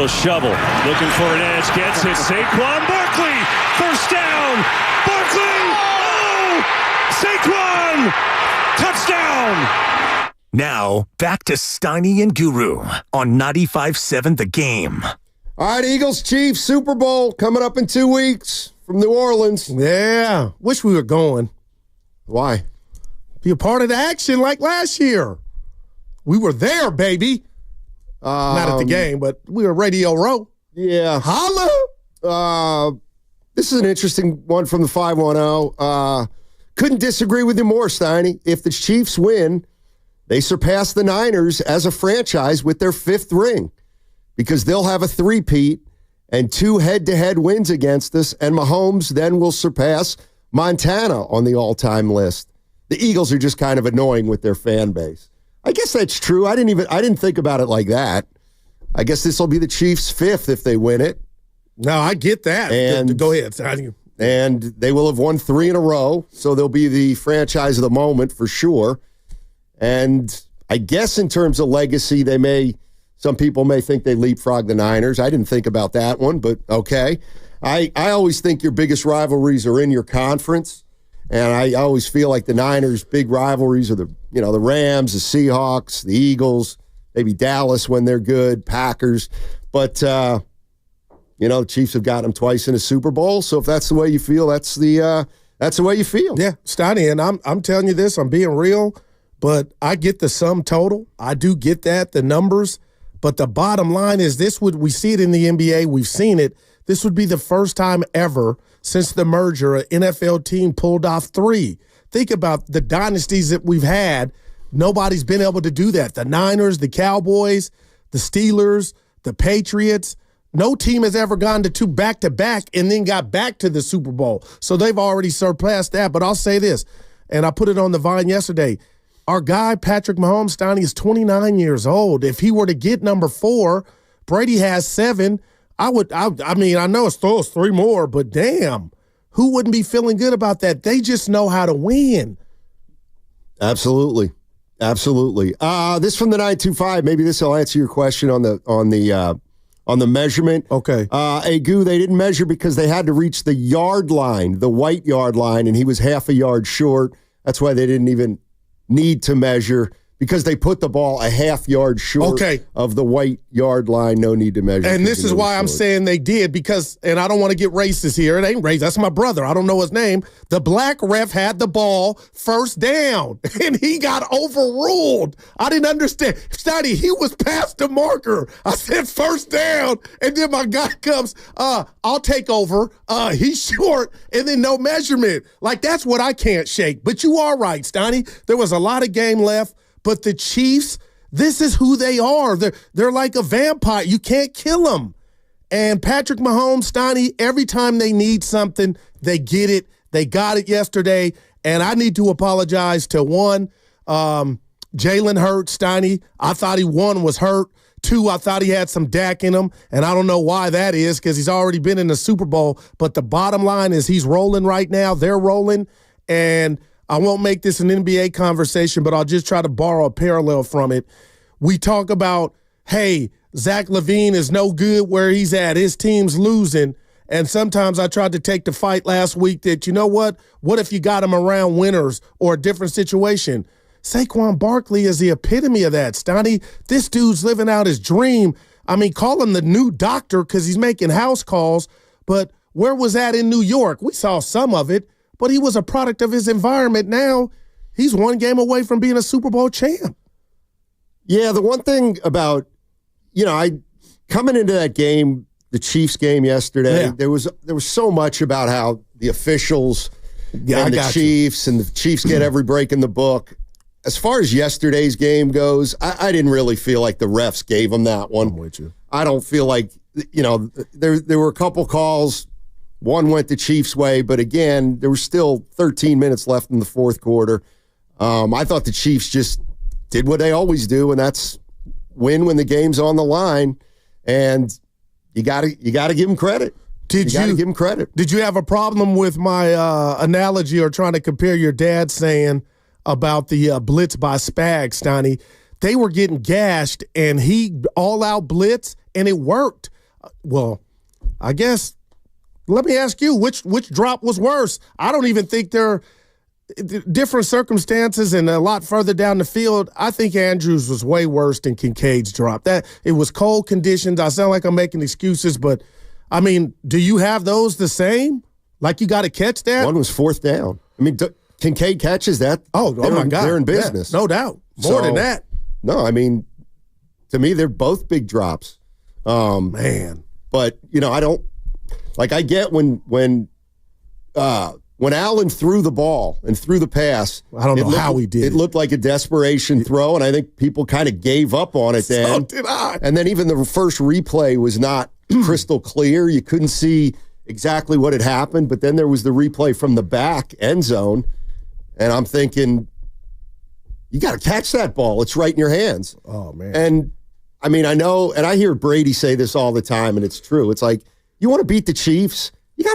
a shovel. Looking for an edge. Gets it. Saquon Barkley. First down. Barkley. Oh! Saquon. Touchdown. Now, back to Steiny and Guru on 95.7 The Game. All right, Eagles-Chiefs Super Bowl coming up in 2 weeks from New Orleans. Yeah. Wish we were going. Why? Be a part of the action like last year. We were there, baby. Not at the game, but we were Radio Row. Yeah. Holla. This is an interesting one from the 510. Couldn't disagree with you more, Steiny. If the Chiefs win, they surpass the Niners as a franchise with their 5th ring because they'll have a three-peat and 2 head-to-head wins against us, and Mahomes then will surpass Montana on the all-time list. The Eagles are just kind of annoying with their fan base. I guess that's true. I didn't think about it like that. I guess this will be the Chiefs' 5th if they win it. No, I get that. And go ahead. And they will have won 3 in a row, so they'll be the franchise of the moment for sure. And I guess in terms of legacy, some people may think they leapfrog the Niners. I didn't think about that one, but okay. I always think your biggest rivalries are in your conference. And I always feel like the Niners' big rivalries are the Rams, the Seahawks, the Eagles, maybe Dallas when they're good, Packers. But, the Chiefs have gotten them twice in a Super Bowl. So if that's the way you feel, that's the way you feel. Yeah, Steiny, and I'm telling you this, I'm being real, but I get the sum total. I do get that, the numbers. But the bottom line is we see it in the NBA. We've seen it. This would be the first time ever since the merger, an NFL team pulled off 3. Think about the dynasties that we've had. Nobody's been able to do that. The Niners, the Cowboys, the Steelers, the Patriots. No team has ever gone to 2 back-to-back and then got back to the Super Bowl. So they've already surpassed that. But I'll say this, and I put it on the Vine yesterday. Our guy, Patrick Mahomes, Steiny, is 29 years old. If he were to get number 4, Brady has 7. I know it's 3 more, but damn, who wouldn't be feeling good about that? They just know how to win. Absolutely. This from the 925. Maybe this will answer your question on the measurement. Okay. Goo, they didn't measure because they had to reach the yard line, the white yard line, and he was half a yard short. That's why they didn't even need to measure, because they put the ball a half yard short of the white yard line. No need to measure. And this is why I'm saying they did, because, and I don't want to get racist here. It ain't racist. That's my brother. I don't know his name. The black ref had the ball first down, and he got overruled. I didn't understand. Steiny, he was past the marker. I said first down, and then my guy comes, I'll take over. He's short, and then no measurement. Like, that's what I can't shake. But you are right, Steiny. There was a lot of game left. But the Chiefs, this is who they are. They're like a vampire. You can't kill them. And Patrick Mahomes, Steiny, every time they need something, they get it. They got it yesterday. And I need to apologize to one, Jalen Hurts, Steiny. I thought he, 1, was hurt. 2, I thought he had some Dak in him. And I don't know why that is, because he's already been in the Super Bowl. But the bottom line is he's rolling right now. They're rolling. And I won't make this an NBA conversation, but I'll just try to borrow a parallel from it. We talk about, hey, Zach LaVine is no good where he's at. His team's losing. And sometimes I tried to take the fight last week that, you know what? What if you got him around winners or a different situation? Saquon Barkley is the epitome of that, Steiny. This dude's living out his dream. I mean, call him the new doctor because he's making house calls. But where was that in New York? We saw some of it. But he was a product of his environment. Now he's 1 game away from being a Super Bowl champ. Yeah, the one thing about, coming into that game, the Chiefs game yesterday, there was so much about how the officials and the Chiefs and the Chiefs get every break in the book. As far as yesterday's game goes, I didn't really feel like the refs gave them that one. I'm with you. I don't feel like, there were a couple calls. One went the Chiefs' way, but again, there was still 13 minutes left in the fourth quarter. I thought the Chiefs just did what they always do, and that's win when the game's on the line. And you got to give them credit. You got to give them credit. Did you have a problem with my analogy or trying to compare your dad saying about the blitz by Spags, Steiny? They were getting gashed, and he all-out blitz, and it worked. Well, I guess let me ask you, which drop was worse? I don't even think they're different circumstances and a lot further down the field. I think Andrews was way worse than Kincaid's drop. That it was cold conditions. I sound like I'm making excuses, but I mean, do you have those the same? Like you got to catch that? One was fourth down. I mean, Kincaid catches that. Oh my God. They're in business. Yeah, no doubt. More than that. No, I mean, to me, they're both big drops. Man. But, I don't – like I get when Allen threw the ball and threw the pass. I don't know how he did. It looked like a desperation throw, and I think people kind of gave up on it then. So did I. And then even the first replay was not crystal clear. You couldn't see exactly what had happened, but then there was the replay from the back end zone, and I'm thinking, you got to catch that ball. It's right in your hands. Oh, man. And, I mean, I know, and I hear Brady say this all the time, and it's true. It's like, you want to beat the Chiefs, you got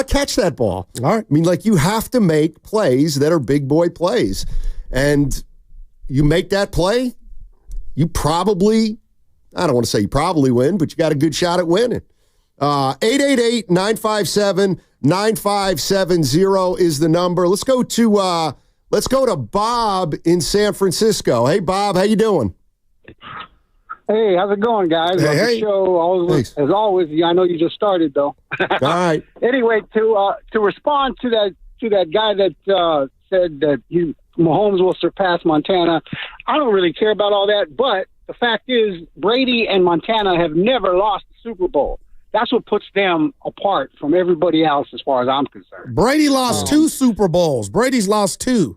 to catch that ball. All right. I mean, like, you have to make plays that are big boy plays. And you make that play, you probably, I don't want to say you probably win, but you got a good shot at winning. 888-957-9570 is the number. Let's go to Bob in San Francisco. Hey, Bob, how you doing? Hey, how's it going, guys? Hey. The show, as always. I know you just started, though. All right. Anyway, to respond to that guy that said that Mahomes will surpass Montana, I don't really care about all that. But the fact is, Brady and Montana have never lost the Super Bowl. That's what puts them apart from everybody else, as far as I'm concerned. Brady lost 2 Super Bowls. Brady's lost 3.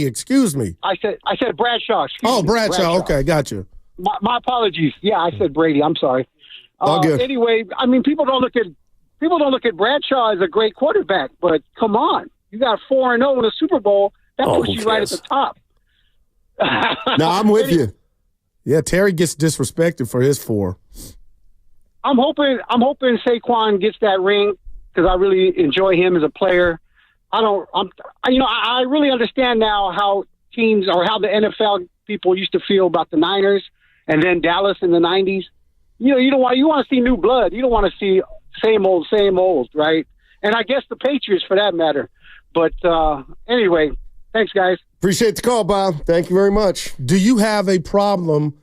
Excuse me. I said Bradshaw. Bradshaw. Okay, got you. My apologies. Yeah, I said Brady. I'm sorry. All good. Anyway, I mean, people don't look at Bradshaw as a great quarterback, but come on, you got 4-0 in a Super Bowl. That puts you right at the top. No, I'm with you. Yeah, Terry gets disrespected for his 4. I'm hoping Saquon gets that ring because I really enjoy him as a player. I really understand now how teams or how the NFL people used to feel about the Niners and then Dallas in the 90s. You want to see new blood. You don't want to see same old, right? And I guess the Patriots for that matter. But anyway, thanks, guys. Appreciate the call, Bob. Thank you very much. Do you have a problem?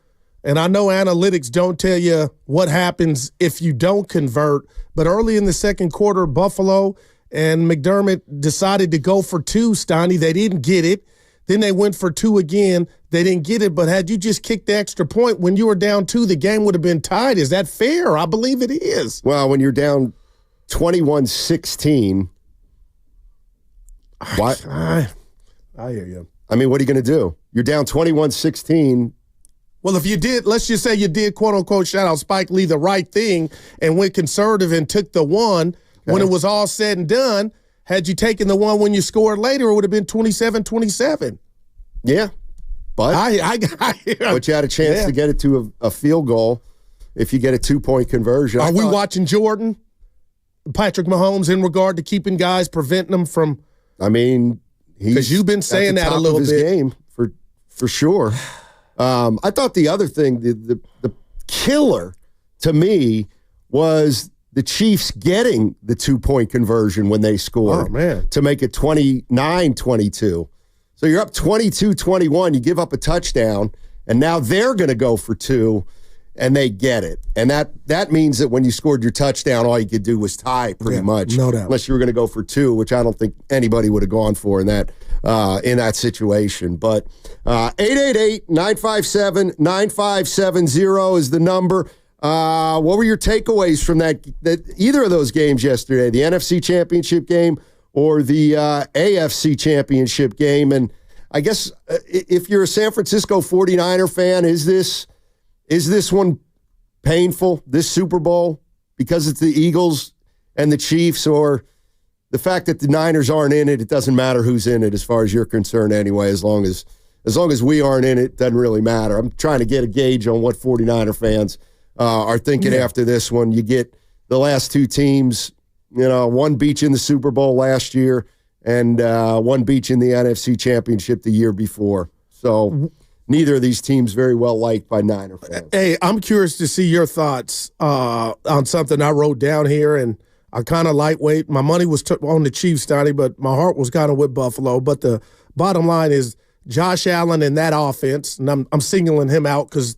And I know analytics don't tell you what happens if you don't convert, but early in the second quarter, Buffalo and McDermott decided to go for 2, Steiny. They didn't get it. Then they went for 2 again. They didn't get it, but had you just kicked the extra point when you were down 2, the game would have been tied. Is that fair? I believe it is. Well, when you're down 21-16, why? I hear you. I mean, what are you going to do? You're down 21-16. Well, if you did, let's just say you did, quote unquote, shout out Spike Lee, the right thing and went conservative and took the 1 when it was all said and done. Had you taken the 1 when you scored later, it would have been 27-27. Yeah. But but you had a chance to get it to a field goal if you get a 2-point conversion. Are we watching Jordan, Patrick Mahomes, in regard to keeping guys, preventing them from? I mean, because you've been saying that a little bit. Game for sure. I thought the other thing, the killer to me was the Chiefs getting the 2-point conversion when they scored to make it 29-22. So you're up 22-21, you give up a touchdown, and now they're going to go for 2, and they get it. And that means that when you scored your touchdown, all you could do was tie pretty much. No doubt. Unless you were going to go for 2, which I don't think anybody would have gone for in that situation. But 888-957-9570 is the number. What were your takeaways from that either of those games yesterday, the NFC Championship game or the AFC Championship game? And I guess if you're a San Francisco 49er fan, is this one painful, this Super Bowl, because it's the Eagles and the Chiefs, or the fact that the Niners aren't in it, it doesn't matter who's in it as far as you're concerned anyway, as long as we aren't in it doesn't really matter. I'm trying to get a gauge on what 49er fans are thinking after this one. You get the last 2 teams, one beat you in the Super Bowl last year and one beat you in the NFC Championship the year before. So neither of these teams very well liked by Niner fans. Hey, I'm curious to see your thoughts on something I wrote down here, and I kind of lightweight. My money was on the Chiefs, Stoney, but my heart was kind of with Buffalo. But the bottom line is Josh Allen and that offense, and I'm singling him out because,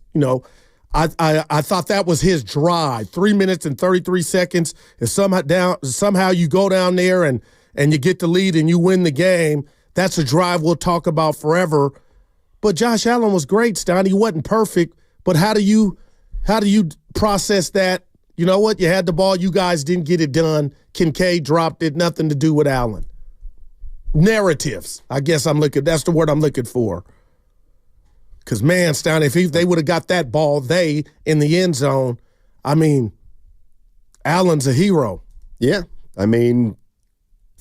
I thought that was his drive, 3 minutes and 33 seconds. If somehow you go down there and you get the lead and you win the game, that's a drive we'll talk about forever. But Josh Allen was great, Stoney. He wasn't perfect, but how do you process that? You know what? You had the ball. You guys didn't get it done. Kincaid dropped it. Nothing to do with Allen. Narratives. I guess that's the word I'm looking for. Because, man, Stoney, if they would have got that ball, in the end zone, Allen's a hero. Yeah.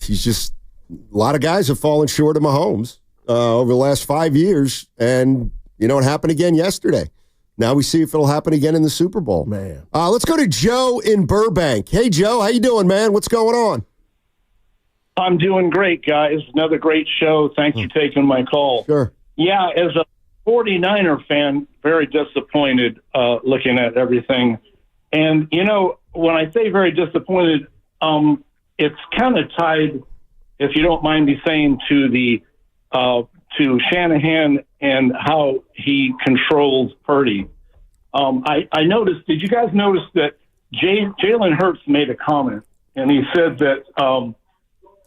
He's just – a lot of guys have fallen short of Mahomes over the last 5 years, and, it happened again yesterday. Now we see if it'll happen again in the Super Bowl. Man. Let's go to Joe in Burbank. Hey, Joe, how you doing, man? What's going on? I'm doing great, guys. Another great show. Thank you for taking my call. Sure. Yeah, as a 49er fan, very disappointed looking at everything. And, when I say very disappointed, it's kind of tied, if you don't mind me saying, to Shanahan and how he controls Purdy. I noticed, did you guys notice that Jalen Hurts made a comment, and he said that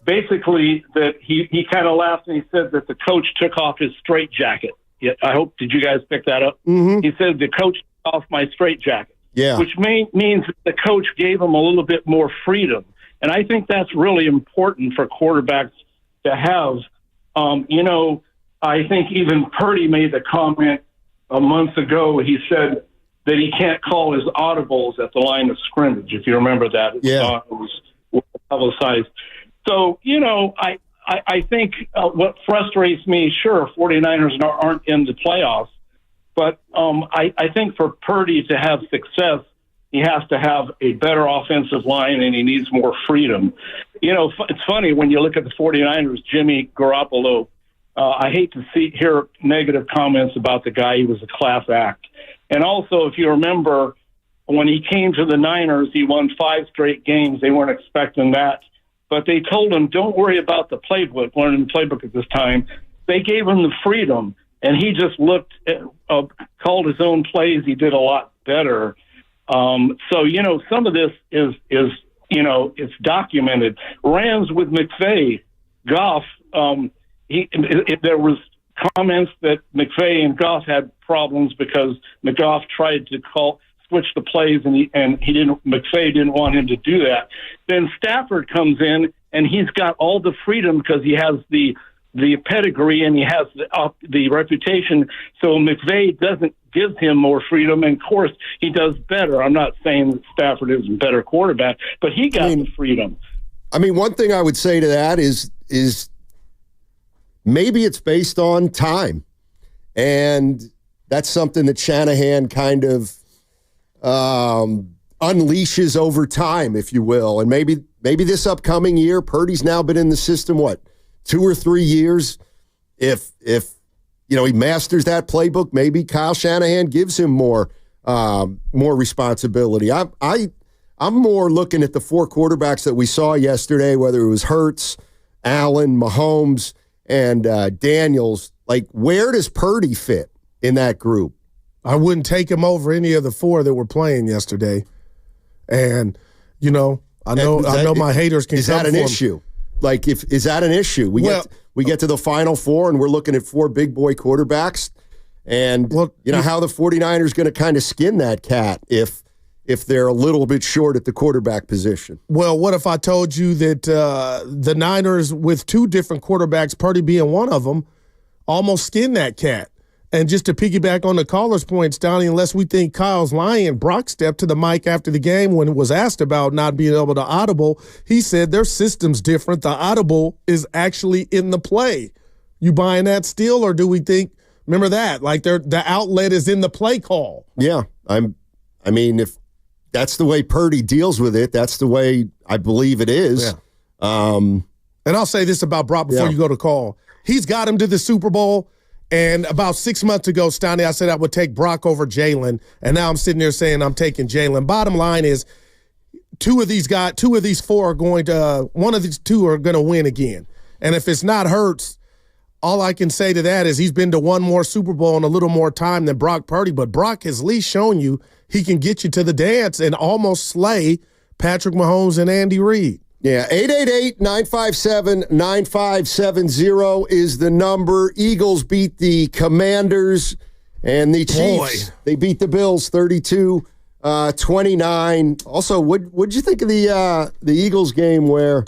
basically that he kind of laughed and he said that the coach took off his straitjacket. Did you guys pick that up? Mm-hmm. He said the coach took off my straitjacket, which means that the coach gave him a little bit more freedom. And I think that's really important for quarterbacks to have. I think even Purdy made the comment a month ago. He said that he can't call his audibles at the line of scrimmage, if you remember that. Yeah. It was publicized. So, I think what frustrates me, sure, 49ers aren't in the playoffs, but I think for Purdy to have success, he has to have a better offensive line, and he needs more freedom. It's funny when you look at the 49ers, Jimmy Garoppolo, I hate to hear negative comments about the guy. He was a class act. And also, if you remember, when he came to the Niners, he won 5 straight games. They weren't expecting that. But they told him, don't worry about the playbook, learning the playbook at this time. They gave him the freedom, and he just called his own plays. He did a lot better. So, some of this is it's documented. Rams with McVay, Goff, there was comments that McVay and Goff had problems because McGough tried to switch the plays, and McVay didn't want him to do that. Then Stafford comes in, and he's got all the freedom because he has the pedigree and he has the reputation. So McVay gives him more freedom, and of course he does better. I'm not saying that Stafford is a better quarterback, but he got the freedom. One thing I would say to that is maybe it's based on time, and that's something that Shanahan kind of unleashes over time, if you will. And maybe this upcoming year, Purdy's now been in the system, 2 or 3 years. If he masters that playbook, maybe Kyle Shanahan gives him more responsibility. I'm more looking at the 4 quarterbacks that we saw yesterday, whether it was Hurts, Allen, Mahomes, and Daniels. Where does Purdy fit in that group? I wouldn't take him over any of the 4 that were playing yesterday. And, I know my haters can come for him. Is that an issue? Is that an issue? We get to the Final Four, and we're looking at 4 big boy quarterbacks. And, how the 49ers going to kind of skin that cat if they're a little bit short at the quarterback position. Well, what if I told you that the Niners, with 2 different quarterbacks, Purdy being one of them, almost skinned that cat? And just to piggyback on the caller's points, Donnie, unless we think Kyle's lying, Brock stepped to the mic after the game when it was asked about not being able to audible. He said their system's different. The audible is actually in the play. You buying that still, or do we think, remember that, the outlet is in the play call? Yeah. If that's the way Purdy deals with it, that's the way I believe it is. Yeah. And I'll say this about Brock before you go to call. He's got him to the Super Bowl, And about 6 months ago, Stoney, I said I would take Brock over Jalen, and now I'm sitting there saying I'm taking Jalen. Bottom line is, two of these four are going to, one of these two are going to win again. And if it's not Hurts, all I can say to that is he's been to one more Super Bowl in a little more time than Brock Purdy, but Brock has at least shown you he can get you to the dance and almost slay Patrick Mahomes and Andy Reid. Yeah, 888-957-9570 is the number. Eagles beat the Commanders, and the Chiefs, they beat the Bills 32-29. Also, what'd you think of the Eagles game where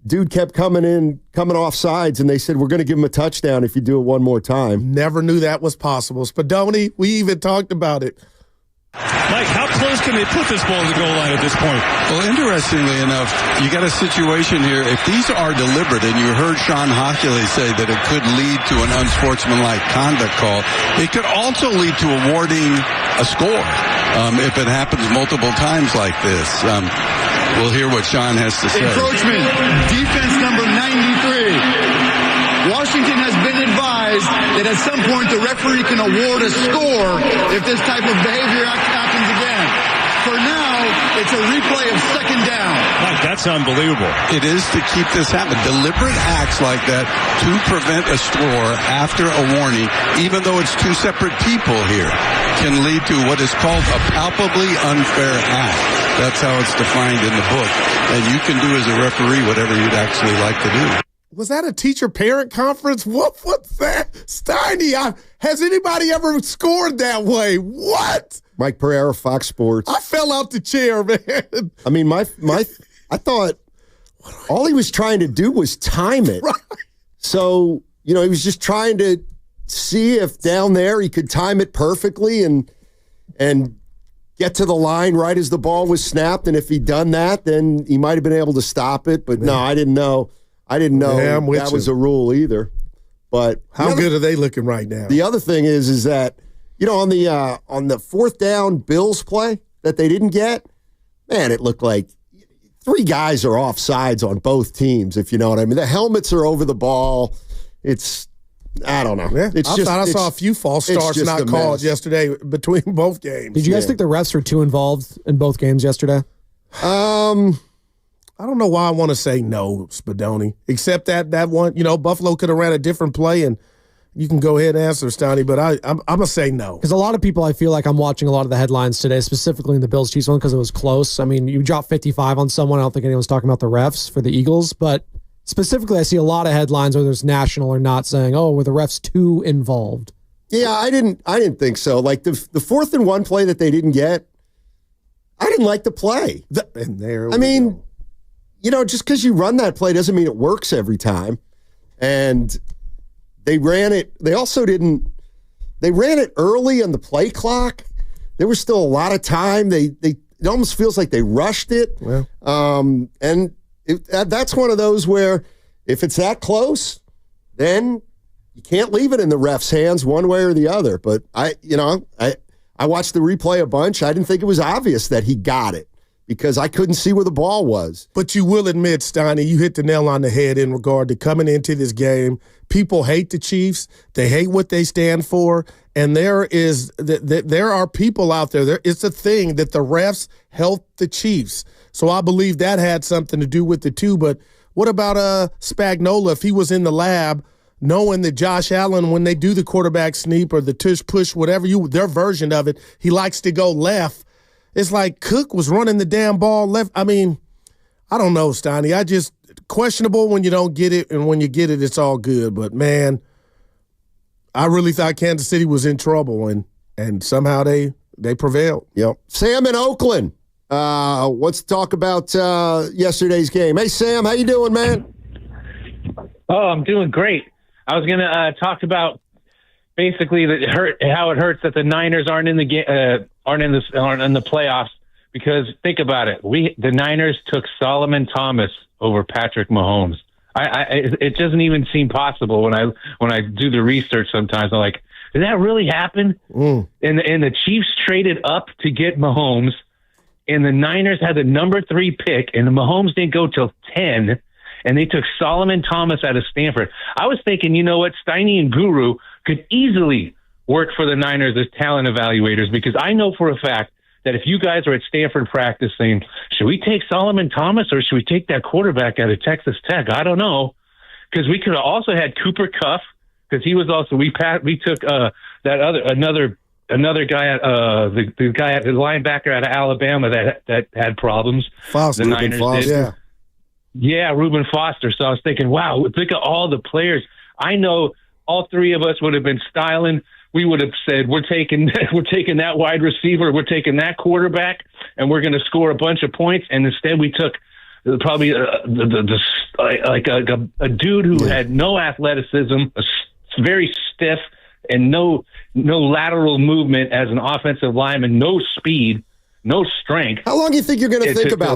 dude kept coming off sides, and they said, we're going to give him a touchdown if you do it one more time? Never knew that was possible. Spadoni, we even talked about it. Mike, how close can they put this ball to the goal line at this point? Well, interestingly enough, you got a situation here. If these are deliberate, and you heard Sean Hockley say that it could lead to an unsportsmanlike conduct call, it could also lead to awarding a score if it happens multiple times like this. We'll hear what Sean has to say. Encroachment, defense number 93. Washington has been advised that at some point the referee can award a score if this type of behavior happens again. For now, it's a replay of second down. Mike, that's unbelievable. It is to keep this happening. Deliberate acts like that to prevent a score after a warning, even though it's two separate people here, can lead to what is called a palpably unfair act. That's how it's defined in the book. And you can do as a referee whatever you'd actually like to do. Was that a teacher-parent conference? What's that? Steiny, has anybody ever scored that way? What? Mike Pereira, Fox Sports. I fell out the chair, man. I mean, I thought all he was trying to do was time it. Right. So, he was just trying to see if down there he could time it perfectly and get to the line right as the ball was snapped. And if he'd done that, then he might have been able to stop it. But no, I didn't know. That was a rule either. But how good are they looking right now? The other thing is that, on the fourth down Bills play that they didn't get, man, it looked like three guys are off sides on both teams, if you know what I mean. The helmets are over the ball. I don't know. Yeah, I saw a few false starts not called yesterday between both games. Did you guys think the refs were too involved in both games yesterday? I don't know why I want to say no, Spadoni, except that one, Buffalo could have ran a different play, and you can go ahead and answer, Stoney, but I'm going to say no. Because a lot of people, I feel like I'm watching a lot of the headlines today, specifically in the Bills-Chiefs one, because it was close. I mean, you dropped 55 on someone. I don't think anyone's talking about the refs for the Eagles, but specifically I see a lot of headlines, whether it's national or not, saying, were the refs too involved? Yeah, I didn't think so. Like the 4th and 1 play that they didn't get, I didn't like the play. Just because you run that play doesn't mean it works every time. And they ran it. They also didn't. They ran it early on the play clock. There was still a lot of time. It almost feels like they rushed it. Well. That's one of those where if it's that close, then you can't leave it in the ref's hands one way or the other. But I watched the replay a bunch. I didn't think it was obvious that he got it, because I couldn't see where the ball was. But you will admit, Steiny, you hit the nail on the head in regard to coming into this game. People hate the Chiefs. They hate what they stand for. And there are people out there. It's a thing that the refs helped the Chiefs. So I believe that had something to do with it too. But what about Spagnuolo? If he was in the lab knowing that Josh Allen, when they do the quarterback sneak or the tush push, whatever their version of it, he likes to go left. It's like Cook was running the damn ball left. I mean, I don't know, Steiny. Questionable when you don't get it, and when you get it, it's all good. But, man, I really thought Kansas City was in trouble, and somehow they prevailed. Yep. Sam in Oakland wants to talk about yesterday's game. Hey, Sam, how you doing, man? Oh, I'm doing great. I was going to talk about basically how it hurts that the Niners aren't in the game, aren't in the playoffs, because think about it. The Niners took Solomon Thomas over Patrick Mahomes. It doesn't even seem possible when I do the research. Sometimes I'm like, did that really happen? And the Chiefs traded up to get Mahomes, and the Niners had the number 3 pick, and the Mahomes didn't go till 10. and they took Solomon Thomas out of Stanford. I was thinking, you know what, Steiny and Guru could easily work for the Niners as talent evaluators, because I know for a fact that if you guys are at Stanford practicing, should we take Solomon Thomas or should we take that quarterback out of Texas Tech? I don't know, because we could have also had Cooper Kupp, because he was also we took another guy the guy at the linebacker out of Alabama that had problems. Foster, the Niners did. Yeah, Reuben Foster. So I was thinking, wow, think of all the players. I know all three of us would have been styling. We would have said, we're taking that wide receiver, we're taking that quarterback, and we're going to score a bunch of points. And instead, we took probably a dude who had no athleticism, very stiff, and no lateral movement as an offensive lineman, no speed, no strength. How long do you think you're going to think about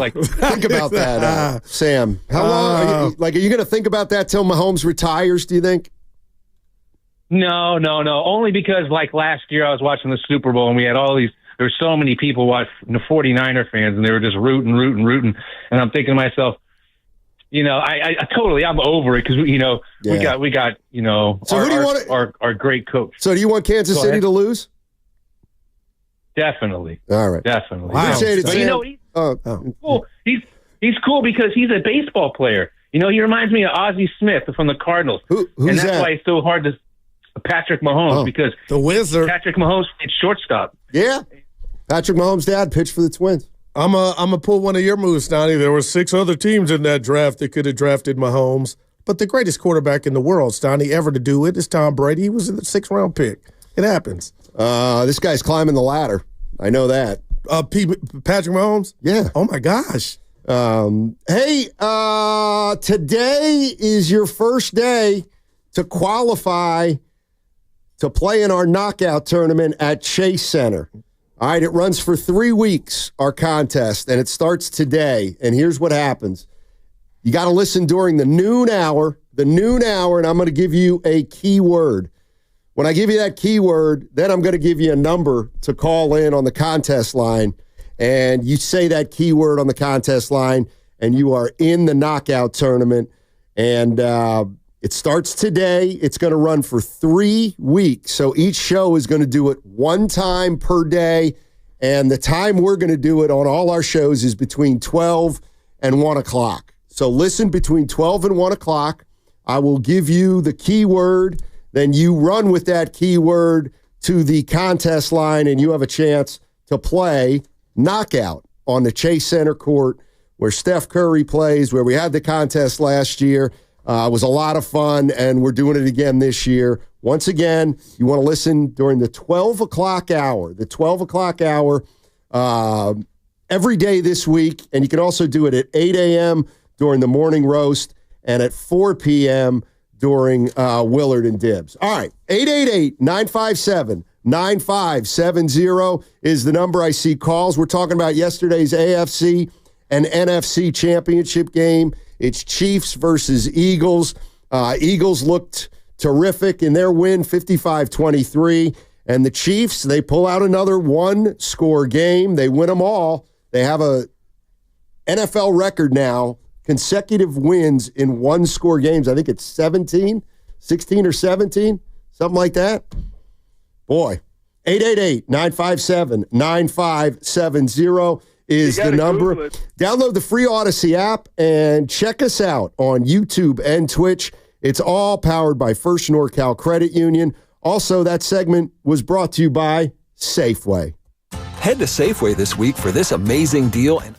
that, Sam? How long are you going to think about that till Mahomes retires? Do you think? No. Only because like last year I was watching the Super Bowl and we had all these. There were so many people watching, the 49er fans, and they were just rooting, and I'm thinking to myself, you know, I'm over it because we got so our great coach. So do you want Kansas City to lose? Definitely. All right. Definitely. Wow. But you know, he's cool. He's cool because he's a baseball player. You know, he reminds me of Ozzie Smith from the Cardinals. Who's and that's that? why it's so hard to Patrick Mahomes, because the Wizard. Patrick Mahomes played shortstop. Yeah. Patrick Mahomes' dad pitched for the Twins. I'm a pull one of your moves, Donnie. There were 6 other teams in that draft that could have drafted Mahomes, but the greatest quarterback in the world, Donnie, ever to do it is Tom Brady. He was the 6th round pick. It happens. This guy's climbing the ladder. I know that. Patrick Mahomes? Yeah. Oh my gosh. Hey, today is your first day to qualify to play in our knockout tournament at Chase Center. All right, it runs for 3 weeks, our contest, and it starts today. And here's what happens. You got to listen during the noon hour, and I'm going to give you a keyword. When I give you that keyword, then I'm going to give you a number to call in on the contest line, and you say that keyword on the contest line, and you are in the knockout tournament. And it starts today. It's going to run for 3 weeks. So each show is going to do it 1 time per day. And the time we're going to do it on all our shows is between 12 and 1 o'clock. So listen between 12 and 1 o'clock. I will give you the keyword. Then you run with that keyword to the contest line, and you have a chance to play knockout on the Chase Center court where Steph Curry plays, where we had the contest last year. It was a lot of fun, and we're doing it again this year. Once again, you want to listen during the 12 o'clock hour. The 12 o'clock hour every day this week, and you can also do it at 8 a.m. during the morning roast and at 4 p.m. during Willard and Dibs. All right, 888-957-9570 is the number I see calls. We're talking about yesterday's AFC and NFC Championship game. It's Chiefs versus Eagles. Eagles looked terrific in their win, 55-23. And the Chiefs, they pull out another 1-score game. They win them all. They have a NFL record now, consecutive wins in 1-score games. I think it's 16 or 17, something like that. Boy, 888-957-9570 is the number. Download the free Odyssey app and check us out on YouTube and Twitch. It's all powered by First NorCal Credit Union. Also, that segment was brought to you by Safeway. Head to Safeway this week for this amazing deal and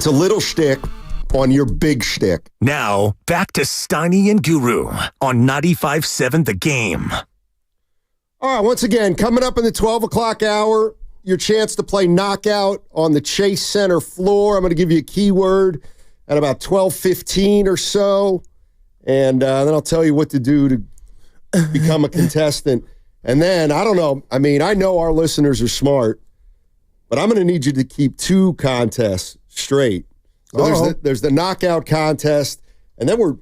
It's a little shtick on your big shtick. Now, back to Steiny and Guru on 95.7 The Game. All right, once again, coming up in the 12 o'clock hour, your chance to play knockout on the Chase Center floor. I'm going to give you a keyword at about 12:15 or so, and then I'll tell you what to do to become a contestant. And then, I don't know, I mean, I know our listeners are smart, but I'm going to need you to keep two contests straight. So there's the knockout contest, and then we're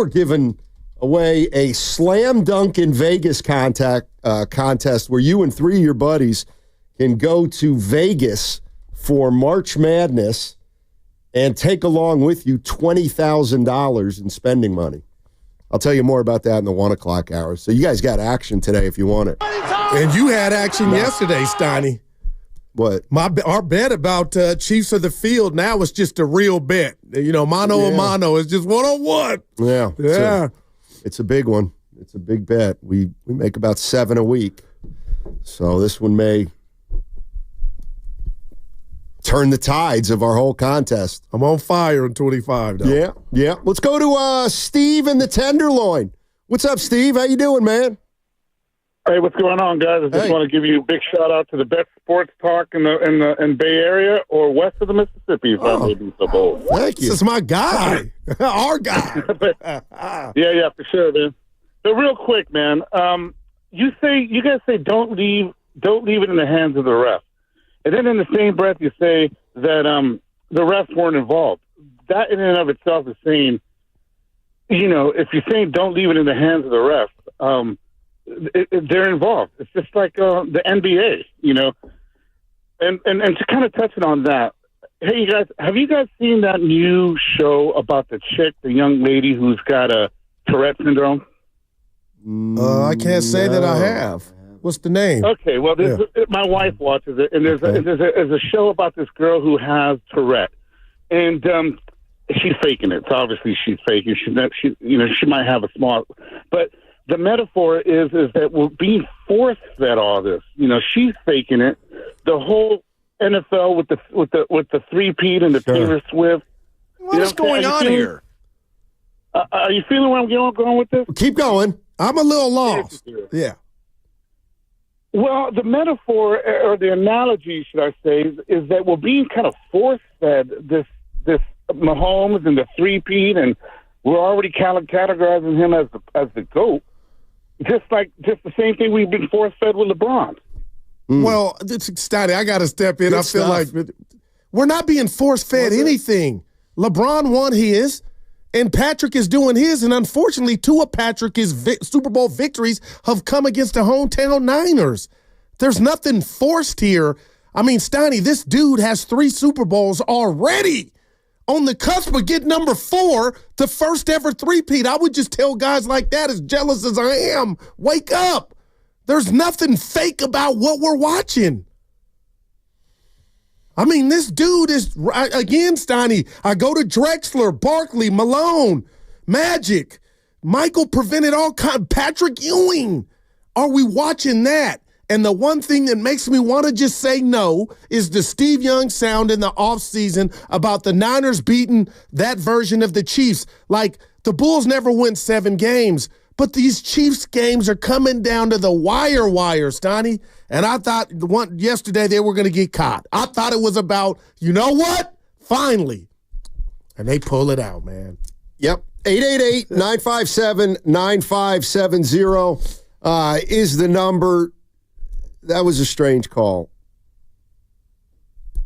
giving away a slam dunk in Vegas contest where you and three of your buddies can go to Vegas for March Madness and take along with you $20,000 in spending money. I'll tell you more about that in the 1 o'clock hour. So you guys got action today if you want it. And you had action yesterday, Steiny. What? Our bet about Chiefs of the Field now is just a real bet. You know, mano a mano is just one-on-one. Yeah. Yeah. It's a big one. It's a big bet. We make about 7 a week. So this one may turn the tides of our whole contest. I'm on fire in 25, though. Yeah. Let's go to Steve in the Tenderloin. What's up, Steve? How you doing, man? Hey, what's going on, guys? I just want to give you a big shout out to the best sports talk in Bay Area or west of the Mississippi, if I may be so bold. Thank you. This is my guy, our guy. Yeah, for sure, man. So real quick, man, you guys say don't leave it in the hands of the ref, and then in the same breath you say that the refs weren't involved. That in and of itself is saying, you know, if you're saying don't leave it in the hands of the refs, they're involved. It's just like the NBA, you know. And to kind of touch on that, hey, you guys, have you guys seen that new show about the chick, the young lady who's got a Tourette syndrome? I can't say that I have. What's the name? Okay, well, my wife watches it, and there's a show about this girl who has Tourette, and she's faking it. So obviously, she's faking. She might have a small, but the metaphor is that we're being force-fed all this. You know, she's faking it. The whole NFL with the three-peat and the Taylor Swift. What's going on here? Are you feeling where I'm going with this? Keep going. I'm a little lost. Yeah. Well, the metaphor or the analogy, should I say, is that we're being kind of force-fed this Mahomes and the three-peat, and we're already categorizing him as the GOAT. Just the same thing we've been force-fed with LeBron. Well, Steiny, I got to step in. I feel like we're not being force-fed anything. LeBron won his, and Patrick is doing his, and unfortunately, two of Patrick's Super Bowl victories have come against the hometown Niners. There's nothing forced here. I mean, Steiny, this dude has 3 Super Bowls already. On the cusp of getting number 4, the first ever three-peat. I would just tell guys like that, as jealous as I am, wake up. There's nothing fake about what we're watching. I mean, this dude is, again, Steiny, I go to Drexler, Barkley, Malone, Magic, Michael prevented all kind, Patrick Ewing. Are we watching that? And the one thing that makes me want to just say no is the Steve Young sound in the offseason about the Niners beating that version of the Chiefs. Like, the Bulls never win 7 games, but these Chiefs games are coming down to the wire, Steiny. And I thought yesterday they were going to get caught. I thought it was about, you know what? Finally. And they pull it out, man. Yep. 888-957-9570 is the number. That was a strange call.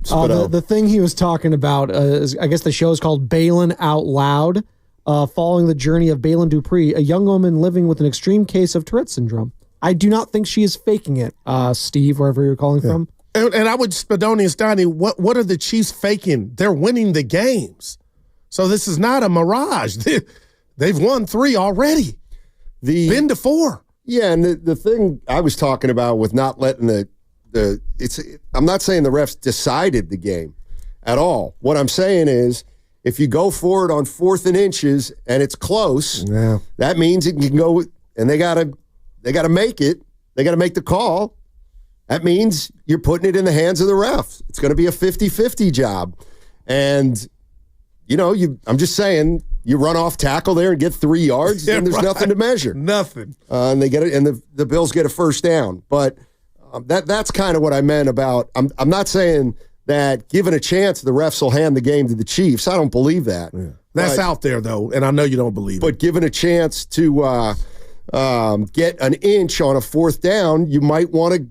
The thing he was talking about is, I guess the show is called Balin Out Loud, following the journey of Balin Dupree, a young woman living with an extreme case of Tourette syndrome. I do not think she is faking it, Steve, wherever you're calling from. And I would, Spadoni and Steiny, what are the Chiefs faking? They're winning the games. So this is not a mirage. They've won 3 already. Been to 4. Yeah, and the thing I was talking about with not letting I'm not saying the refs decided the game at all. What I'm saying is, if you go for it on 4th and inches and it's close, that means it can go, and they gotta make it. They gotta make the call. That means you're putting it in the hands of the refs. It's going to be a 50-50 job. And, I'm just saying, you run off tackle there and get 3 yards, and there's nothing to measure. Nothing. And they get it, and the Bills get a first down. But that's kind of what I meant about. I'm not saying that given a chance the refs will hand the game to the Chiefs. I don't believe that. Yeah. That's out there though, and I know you don't believe it. But given a chance to get an inch on a fourth down, you might want to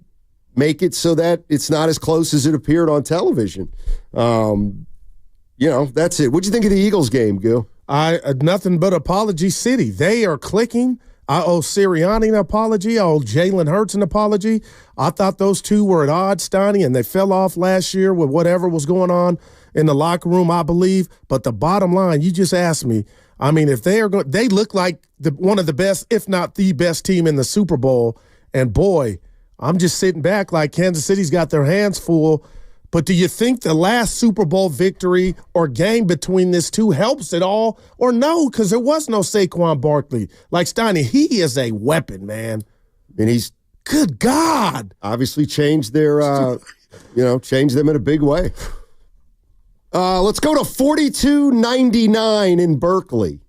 make it so that it's not as close as it appeared on television. That's it. What'd you think of the Eagles game, Gil? Nothing but apology city. They are clicking. I owe Sirianni an apology. I owe Jalen Hurts an apology. I thought those two were at odds, Steiny, and they fell off last year with whatever was going on in the locker room, I believe. But the bottom line, you just asked me, I mean, if they look like one of the best, if not the best team in the Super Bowl. And boy, I'm just sitting back like Kansas City's got their hands full. But do you think the last Super Bowl victory or game between these two helps at all? Or no, because there was no Saquon Barkley. Like Steiny, he is a weapon, man. And he's, good God, obviously changed their, changed them in a big way. Let's go to 42.99 in Berkeley.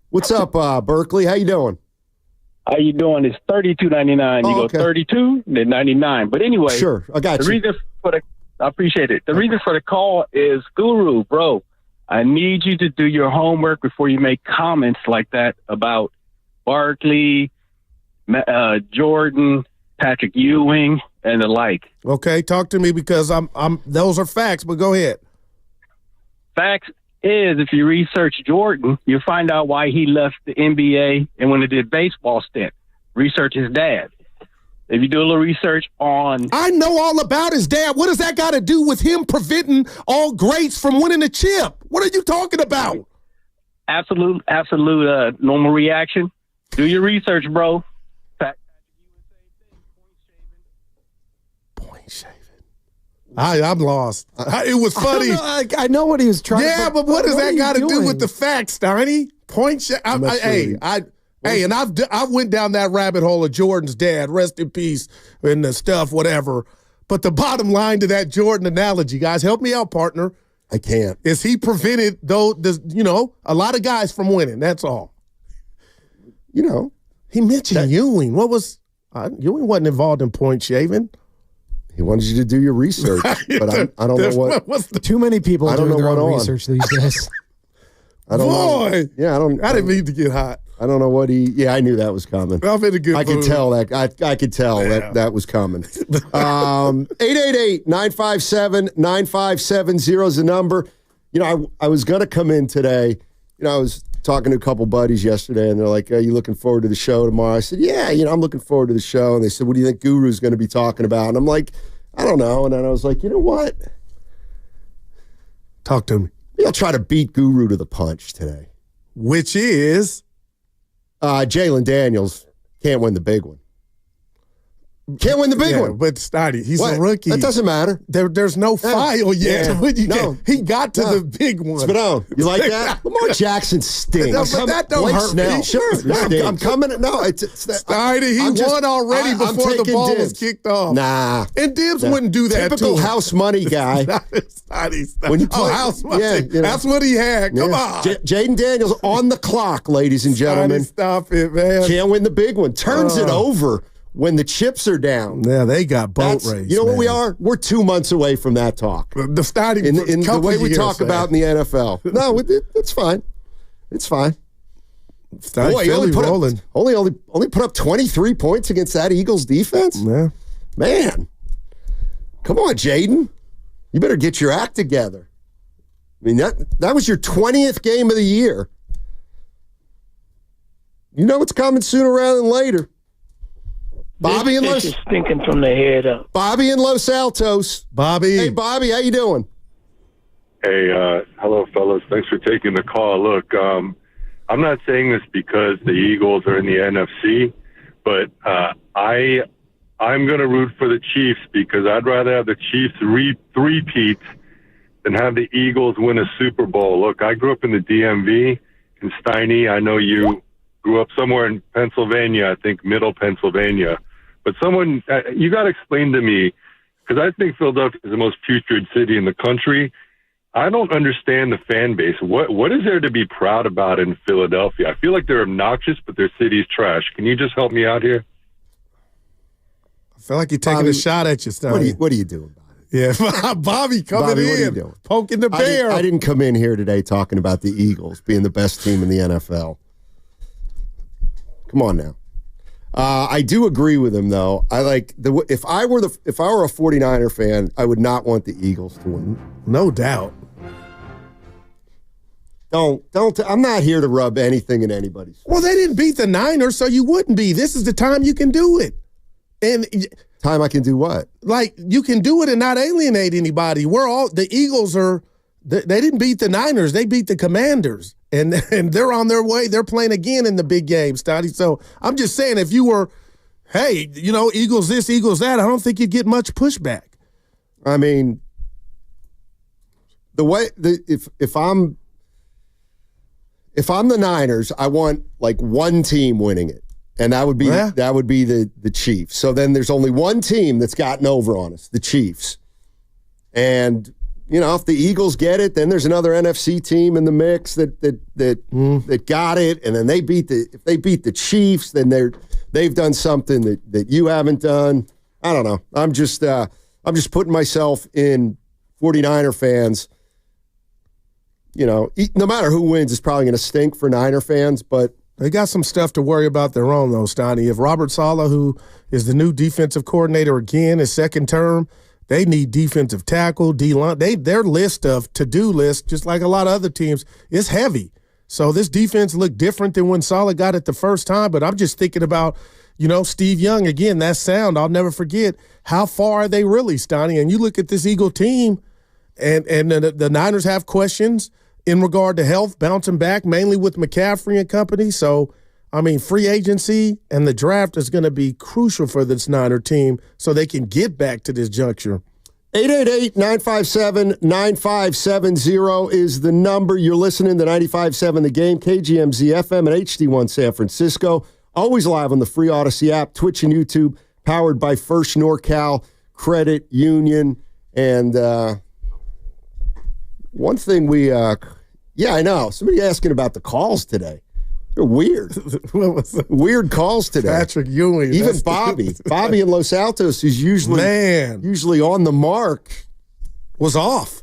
What's up, Berkeley? How you doing? How you doing? It's 32.99. You go 32, then 99. But anyway, sure, I got you. I appreciate it. The reason for the call is, Guru, bro, I need you to do your homework before you make comments like that about Barkley, Jordan, Patrick Ewing, and the like. Okay, talk to me because I'm those are facts, but go ahead. Facts is, if you research Jordan, you'll find out why he left the NBA and when he did baseball stint. Research his dad. If you do a little research on... I know all about his dad. What does that got to do with him preventing all greats from winning a chip? What are you talking about? Absolute normal reaction. Do your research, bro. Point shaving. I'm lost. It was funny. I know what he was trying to... Yeah, but what does that got to do with the facts, Steiny? Point shaving. And I went down that rabbit hole of Jordan's dad, rest in peace, and the stuff, whatever. But the bottom line to that Jordan analogy, guys, help me out, partner. I can't. Is he prevented, a lot of guys from winning? That's all. He mentioned Ewing. Ewing wasn't involved in point shaving. He wanted you to do your research, but I don't know what. Too many people doing their own research these days. I don't know. Yeah, I didn't mean to get hot. I don't know what he. Yeah, I knew that was coming. I'm in a good mood. Could tell that. I could tell that was coming. 888-957-9570 is the number. I was going to come in today. I was talking to a couple buddies yesterday, and they're like, "Are you looking forward to the show tomorrow?" I said, "Yeah, I'm looking forward to the show." And they said, "What do you think Guru's going to be talking about?" And I'm like, "I don't know." And then I was like, "You know what? Talk to me. I'll try to beat Guru to the punch today." Which is? Jalen Daniels can't win the big one. Can't win the big one. But Steiny, he's a rookie. That doesn't matter. There's no file yet. No. He got to the big one. Spadone, you like that? Lamar Jackson stinks. That don't hurt me. Sure. I'm coming. No, it's Steiny, he won already before the ball was kicked off. Nah. And Dibs wouldn't do that Typical house money guy. When you play house money. That's what he had. Come on. Jaden Daniels on the clock, ladies and gentlemen. Stop it, man. Can't win the big one. Turns it over when the chips are down. Yeah, they got boat race. You know what we are? We're 2 months away from that talk. The starting in the way we talk about in the NFL. No, it's fine. It's fine. Boy, he only put up 23 points against that Eagles defense? Yeah. Man. Come on, Jaden. You better get your act together. I mean, that was your 20th game of the year. You know it's coming sooner rather than later. Bobby in Los stinking from the head up. Bobby in Los Altos. Bobby. Hey, Bobby, how you doing? Hey, hello, fellas. Thanks for taking the call. Look, I'm not saying this because the Eagles are in the NFC, but I'm going to root for the Chiefs because I'd rather have the Chiefs three-peat than have the Eagles win a Super Bowl. Look, I grew up in the DMV in Steiny. I know you grew up somewhere in Pennsylvania, I think middle Pennsylvania. But you got to explain to me, because I think Philadelphia is the most putrid city in the country. I don't understand the fan base. What is there to be proud about in Philadelphia? I feel like they're obnoxious, but their city's trash. Can you just help me out here? I feel like you're taking a shot at you, Stoney. What are you doing? Yeah, Bobby coming Bobby, in, what are you doing? poking the bear. I didn't come in here today talking about the Eagles being the best team in the NFL. Come on now. I do agree with him though. I like if I were a 49er fan, I would not want the Eagles to win. No doubt. Don't. I'm not here to rub anything in anybody's. Well, they didn't beat the Niners, so you wouldn't be. This is the time you can do it. And time I can do what? Like you can do it and not alienate anybody. The Eagles are. They didn't beat the Niners. They beat the Commanders, and they're on their way. They're playing again in the big game, Stoddy. So I'm just saying, if you were, hey, Eagles this, Eagles that, I don't think you'd get much pushback. I mean, if I'm the Niners, I want like one team winning it, and that would be the Chiefs. So then there's only one team that's gotten over on us, the Chiefs, and. If the Eagles get it, then there's another NFC team in the mix that got it, and then if they beat the Chiefs, then they've done something that you haven't done. I don't know. I'm just putting myself in 49er fans. No matter who wins, it's probably going to stink for Niner fans, but they got some stuff to worry about their own though, Stoney. If Robert Saleh, who is the new defensive coordinator again, his second term. They need defensive tackle, D-line. Their list of to-do list, just like a lot of other teams, is heavy. So this defense looked different than when Saleh got it the first time. But I'm just thinking about, Steve Young, again, that sound, I'll never forget. How far are they really, Stoney? And you look at this Eagle team, and the Niners have questions in regard to health, bouncing back, mainly with McCaffrey and company. So, free agency and the draft is going to be crucial for this Niner team so they can get back to this juncture. 888-957-9570 is the number. You're listening to 95.7 The Game, KGMZ FM and HD1 San Francisco. Always live on the free Odyssey app, Twitch and YouTube, powered by First NorCal Credit Union. And one thing I know. Somebody asking about the calls today. They're weird. Weird calls today. Patrick Ewing. Even Bobby. Bobby in Los Altos, who's usually on the mark, was off.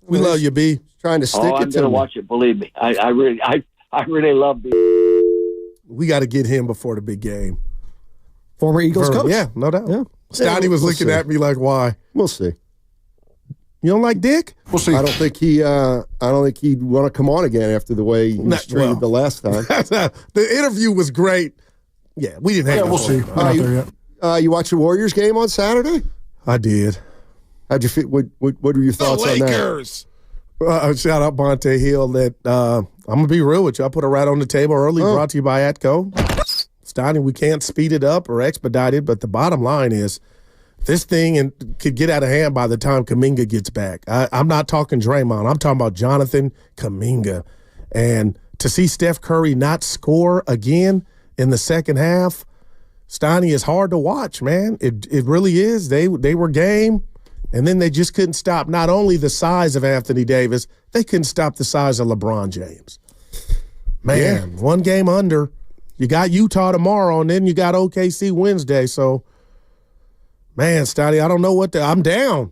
We love you, B. Trying to stick it to me. I'm going to watch it, believe me. I really love B. We got to get him before the big game. Former Eagles coach. Yeah, no doubt. Yeah. Stoddy was looking at me like, why? We'll see. You don't like Dick? We'll see. I don't think he'd want to come on again after the way he was treated the last time. The interview was great. Yeah, we didn't have. Yeah, we'll see. You watched the Warriors game on Saturday? I did. How'd you feel? What were your thoughts on that? Lakers. Shout out Bonte Hill. That I'm gonna be real with you. I put it right on the table early. Brought to you by Atco. Stoney, we can't speed it up or expedite it, but the bottom line is. This thing could get out of hand by the time Kuminga gets back. I'm not talking Draymond. I'm talking about Jonathan Kuminga. And to see Steph Curry not score again in the second half, Stoney, is hard to watch, man. It really is. They were game, and then they just couldn't stop not only the size of Anthony Davis, they couldn't stop the size of LeBron James. Man, one game under. You got Utah tomorrow, and then you got OKC Wednesday, so – man, Stoddy, I don't know I'm down.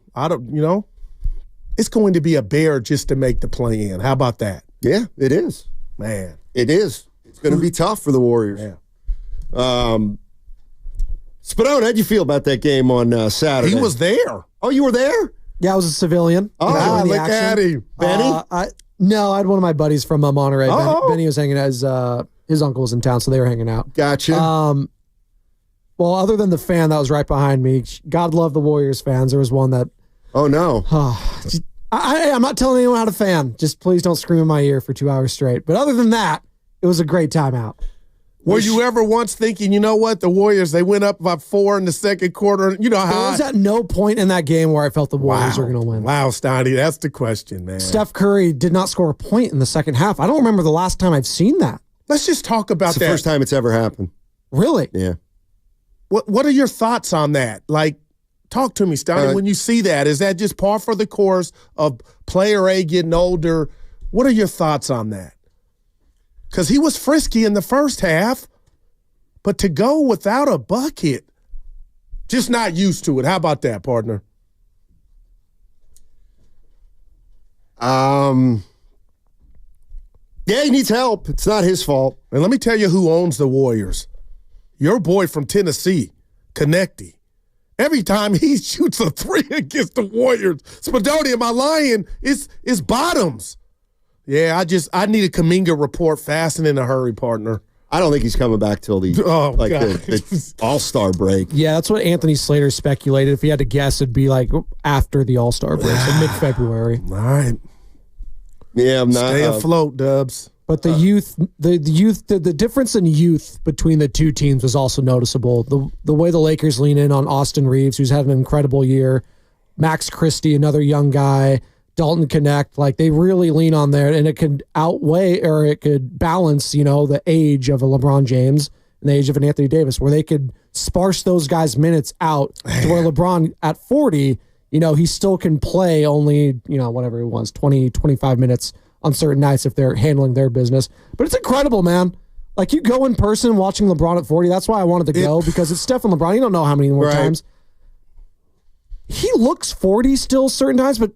It's going to be a bear just to make the play in. How about that? Yeah, it is. Man. It is. It's going to be tough for the Warriors. Yeah. Spadone, how'd you feel about that game on Saturday? He was there. Oh, you were there? Yeah, I was a civilian. Oh, look at him. Benny? No, I had one of my buddies from Monterey. Benny was hanging out. His uncle was in town, so they were hanging out. Gotcha. Well, other than the fan that was right behind me, God love the Warriors fans. There was one that. Oh no! I'm not telling anyone how to fan. Just please don't scream in my ear for 2 hours straight. But other than that, it was a great time out. Were you ever once thinking, you know what, the Warriors, they went up by 4 in the second quarter? You know how there was at no point in that game where I felt the Warriors were going to win. Wow, Stoney, that's the question, man. Steph Curry did not score a point in the second half. I don't remember the last time I've seen that. Let's just talk about it's the first time it's ever happened. Really? Yeah. What are your thoughts on that? Like, Talk to me, Stoney. When you see that, is that just par for the course of player A getting older? What are your thoughts on that? Because he was frisky in the first half, but to go without a bucket, just not used to it. How about that, partner? Yeah, he needs help. It's not his fault. And let me tell you who owns the Warriors. Your boy from Tennessee, Konechny. Every time he shoots a three against the Warriors, Spadoni, am I lying? It's bottoms. Yeah, I need a Kuminga report fast and in a hurry, partner. I don't think he's coming back till the the All-Star break. Yeah, that's what Anthony Slater speculated. If he had to guess, it'd be like after the All-Star break, so mid-February. All right. Yeah, I'm not. Stay afloat, Dubs. But the difference in youth between the two teams was also noticeable. The way the Lakers lean in on Austin Reeves, who's had an incredible year, Max Christie, another young guy, Dalton Connect, like they really lean on there, and it could outweigh or it could balance, the age of a LeBron James and the age of an Anthony Davis, where they could sparse those guys' minutes out to where LeBron at 40, he still can play only, whatever it was, 20, 25 minutes on certain nights if they're handling their business. But it's incredible, man. Like, you go in person watching LeBron at 40. That's why I wanted to go, because it's Steph and LeBron. You don't know how many more times. He looks 40 still certain times, but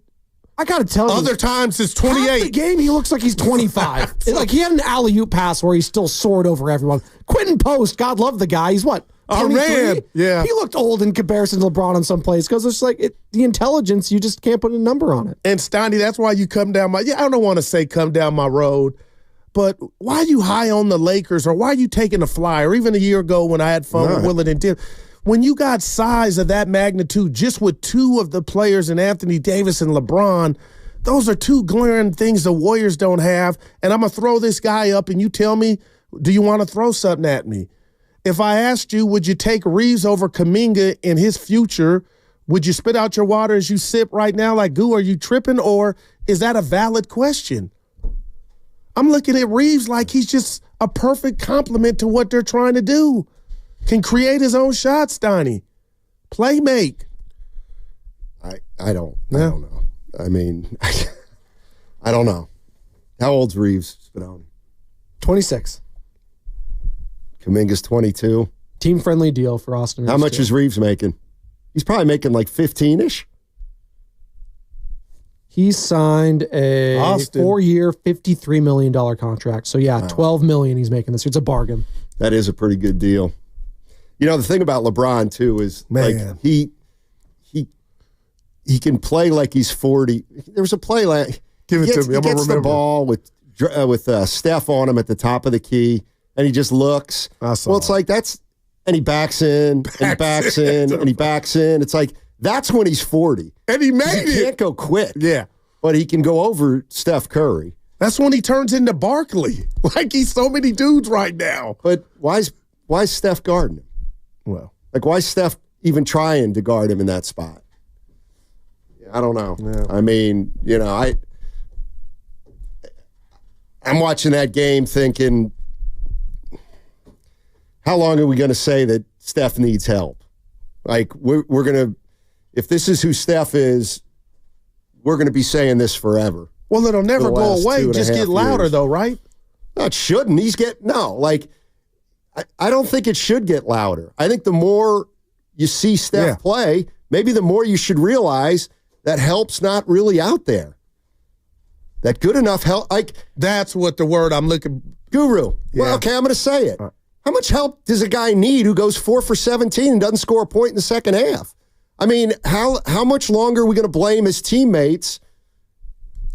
I got to tell you. Other times it's 28. Half the game, he looks like he's 25. Like, he had an alley-oop pass where he still soared over everyone. Quentin Post, God love the guy. He's what? 23? Yeah. He looked old in comparison to LeBron in some plays because it's like the intelligence, you just can't put a number on it. And Stoney, that's why you come down I don't want to say come down my road, but why are you high on the Lakers, or why are you taking a flyer? Even a year ago when I had fun with Willard and Tim, when you got size of that magnitude just with two of the players in Anthony Davis and LeBron, those are two glaring things the Warriors don't have. And I'm going to throw this guy up and you tell me, do you want to throw something at me? If I asked you, would you take Reeves over Kuminga in his future, would you spit out your water as you sip right now like goo? Are you tripping, or is that a valid question? I'm looking at Reeves like he's just a perfect complement to what they're trying to do. Can create his own shots, Donnie. Play make. I don't know. I mean, I don't know. How old's Reeves? 26. Kuminga's 22. Team-friendly deal for Austin Reeves. How much is Reeves making? He's probably making like 15-ish. He signed a 4-year, $53 million contract. So, yeah, $12 million he's making this year. It's a bargain. That is a pretty good deal. The thing about LeBron, too, is like he can play like he's 40. There was a play like Give it to me. I'm he gets the ball with Steph on him at the top of the key, and he just looks. Well, it's like and he backs in, and he backs in, and he backs in. It's like that's when he's 40. And he made it. He can't go quick. Yeah. But he can go over Steph Curry. That's when he turns into Barkley. Like he's so many dudes right now. But why is Steph guarding him? Well, like why is Steph even trying to guard him in that spot? I don't know. Yeah. I mean, I'm watching that game thinking, how long are we going to say that Steph needs help? Like, we're going to, if this is who Steph is, we're going to be saying this forever. Well, it'll never go away. Just get louder, though, right? No, it shouldn't. I don't think it should get louder. I think the more you see Steph play, maybe the more you should realize that help's not really out there. That good enough help, that's what the word I'm looking. Guru. Yeah. Well, okay, I'm going to say it. How much help does a guy need who goes 4 for 17 and doesn't score a point in the second half? I mean, how much longer are we going to blame his teammates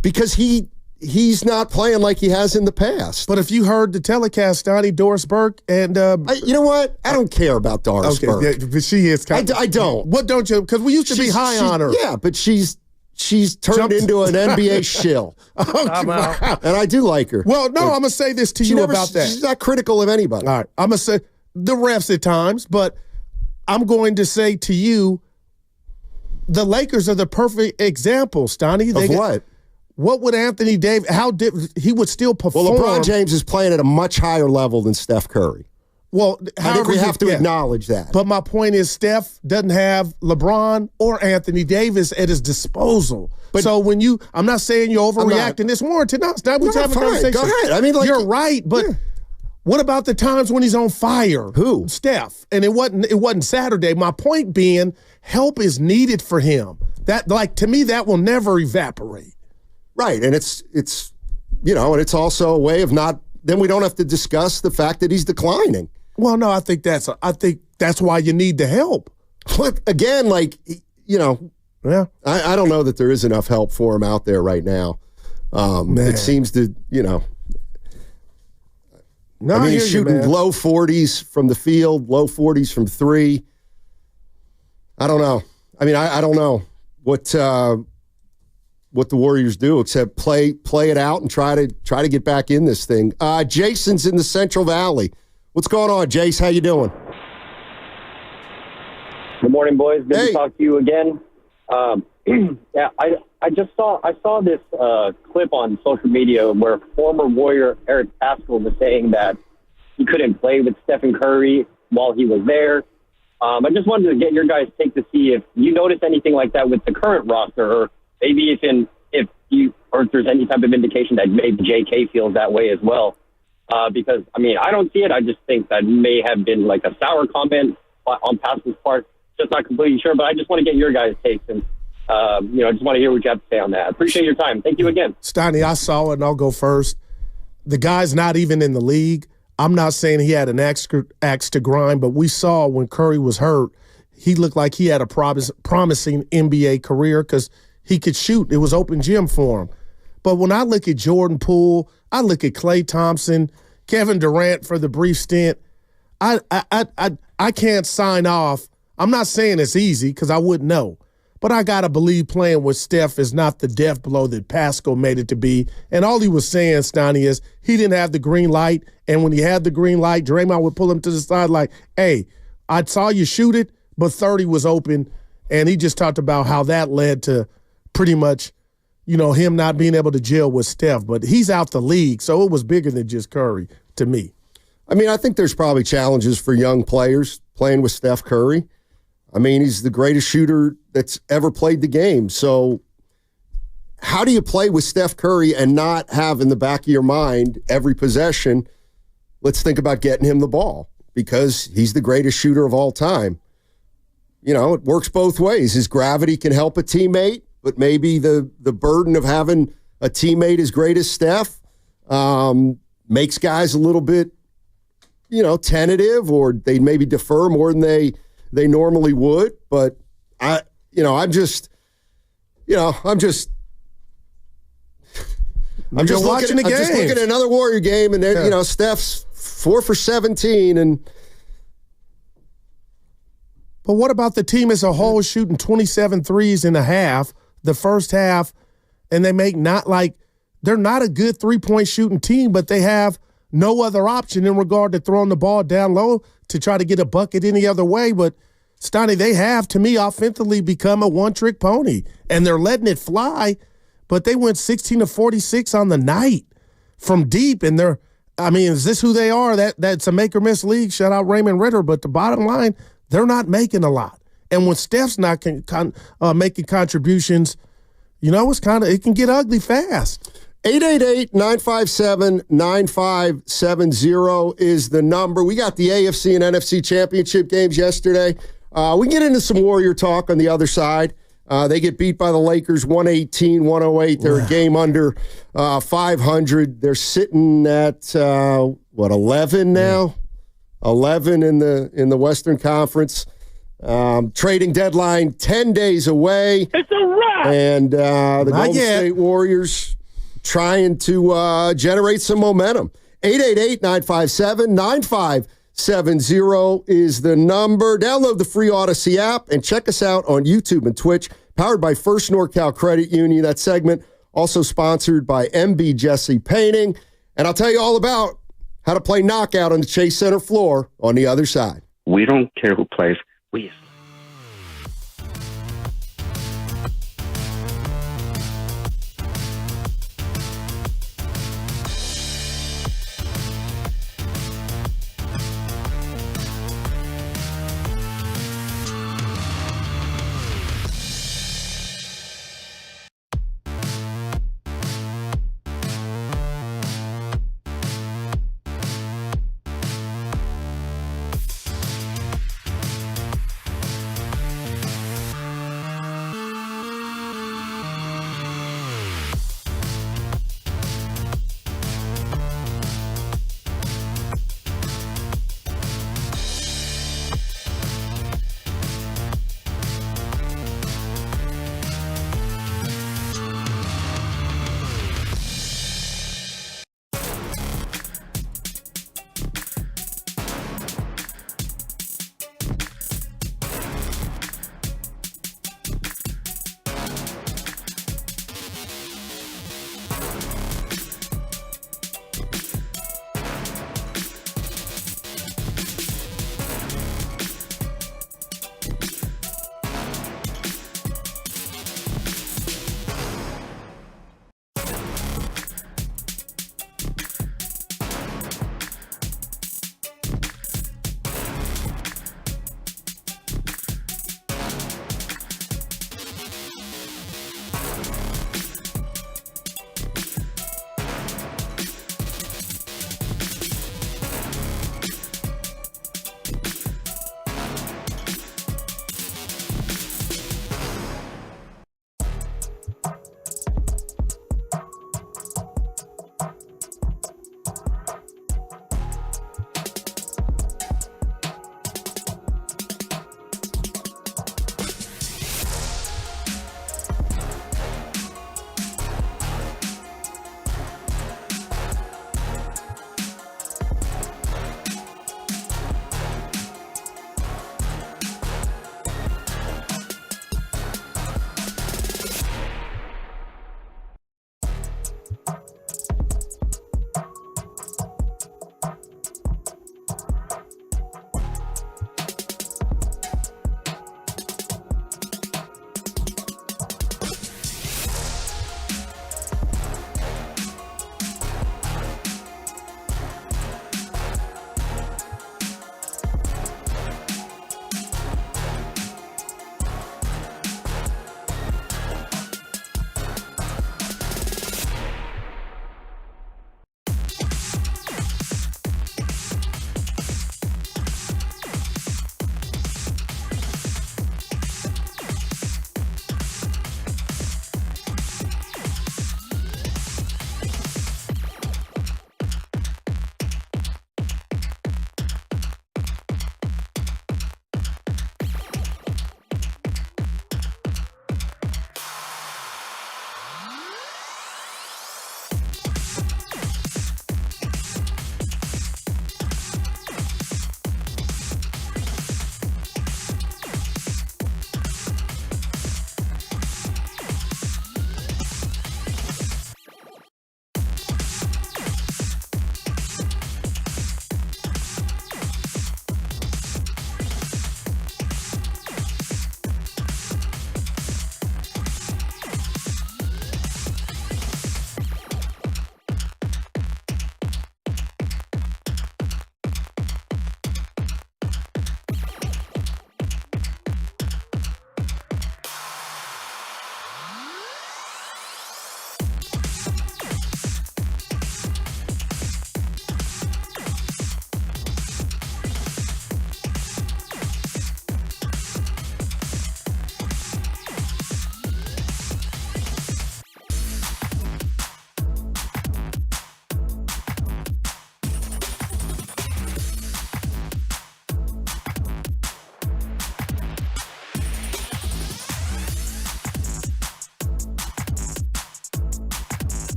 because he's not playing like he has in the past? But if you heard the telecast, Donnie, Doris Burke, and you know what? I don't care about Doris Burke. Yeah, but she is kind I don't. What don't you? Because we used to be high on her. Yeah, but she's turned into an NBA shill. And I do like her. Well, no, I'm going to say this to you about that. She's not critical of anybody. All right. I'm going to say the refs at times, but I'm going to say to you, the Lakers are the perfect example, Stoney. Of what? What would Anthony Davis, he would still perform. Well, LeBron James is playing at a much higher level than Steph Curry. Well, I think we have to acknowledge that. But my point is Steph doesn't have LeBron or Anthony Davis at his disposal. But so when I'm not saying you're overreacting. It's warranted. No, it's not. We're having a conversation. Go ahead. I mean, you're right, but what about the times when he's on fire? Who? Steph. And it wasn't Saturday. My point being, help is needed for him. That, to me, that will never evaporate. Right, and it's and it's also a way of not. Then we don't have to discuss the fact that he's declining. Well, no, I think that's why you need the help. But again, yeah, I don't know that there is enough help for him out there right now. It seems to, No, I mean, he's shooting low 40s from the field, low 40s from three. I don't know. I mean, I don't know what the Warriors do except play it out and try to get back in this thing. Jason's in the Central Valley. What's going on, Jace? How you doing? Good morning, boys. Good to talk to you again. Yeah, I saw this clip on social media where former Warrior Eric Paschal was saying that he couldn't play with Stephen Curry while he was there. I just wanted to get your guys' take to see if you noticed anything like that with the current roster, or maybe if there's any type of indication that maybe JK feels that way as well. Because, I mean, I don't see it. I just think that may have been like a sour comment on Paschal's part. Just not completely sure, but I just want to get your guys' takes and, I just want to hear what you have to say on that. I appreciate your time. Thank you again. Steiny, I saw it, and I'll go first. The guy's not even in the league. I'm not saying he had an axe to grind, but we saw when Curry was hurt, he looked like he had a promising NBA career because he could shoot. It was open gym for him. But when I look at Jordan Poole, I look at Klay Thompson, Kevin Durant for the brief stint, I can't sign off. I'm not saying it's easy because I wouldn't know. But I got to believe playing with Steph is not the death blow that Paschal made it to be. And all he was saying, Stoney, is he didn't have the green light. And when he had the green light, Draymond would pull him to the side like, hey, I saw you shoot it, but 30 was open. And he just talked about how that led to pretty much, him not being able to gel with Steph. But he's out the league, so it was bigger than just Curry to me. I mean, I think there's probably challenges for young players playing with Steph Curry. I mean, he's the greatest shooter that's ever played the game. So how do you play with Steph Curry and not have in the back of your mind every possession, let's think about getting him the ball because he's the greatest shooter of all time? It works both ways. His gravity can help a teammate, but maybe the burden of having a teammate as great as Steph makes guys a little bit, tentative, or they maybe defer more than they normally would. But I'm just looking at another Warrior game, and Steph's 4 for 17, But what about the team as a whole shooting 27 threes in a half, the first half, and they make they're not a good three-point shooting team, but they have no other option in regard to throwing the ball down low to try to get a bucket any other way. But Stoney, they have, to me, offensively become a one-trick pony, and they're letting it fly. But they went 16 to 46 on the night from deep, and is this who they are? That's a make-or-miss league. Shout out Raymond Ritter. But the bottom line, they're not making a lot. And when Steph's not making contributions, it can get ugly fast. 888-957-9570 is the number. We got the AFC and NFC Championship games yesterday. We can get into some Warrior talk on the other side. They get beat by the Lakers 118-108. They're a game under 500. They're sitting at 11 now? 11 in the Western Conference. Trading deadline 10 days away. It's a wrap. And the Golden State Warriors trying to generate some momentum. 888-957-9570 is the number. Download the free Odyssey app and check us out on YouTube and Twitch. Powered by First NorCal Credit Union. That segment also sponsored by MB Jesse Painting. And I'll tell you all about how to play knockout on the Chase Center floor on the other side. We don't care who plays. We.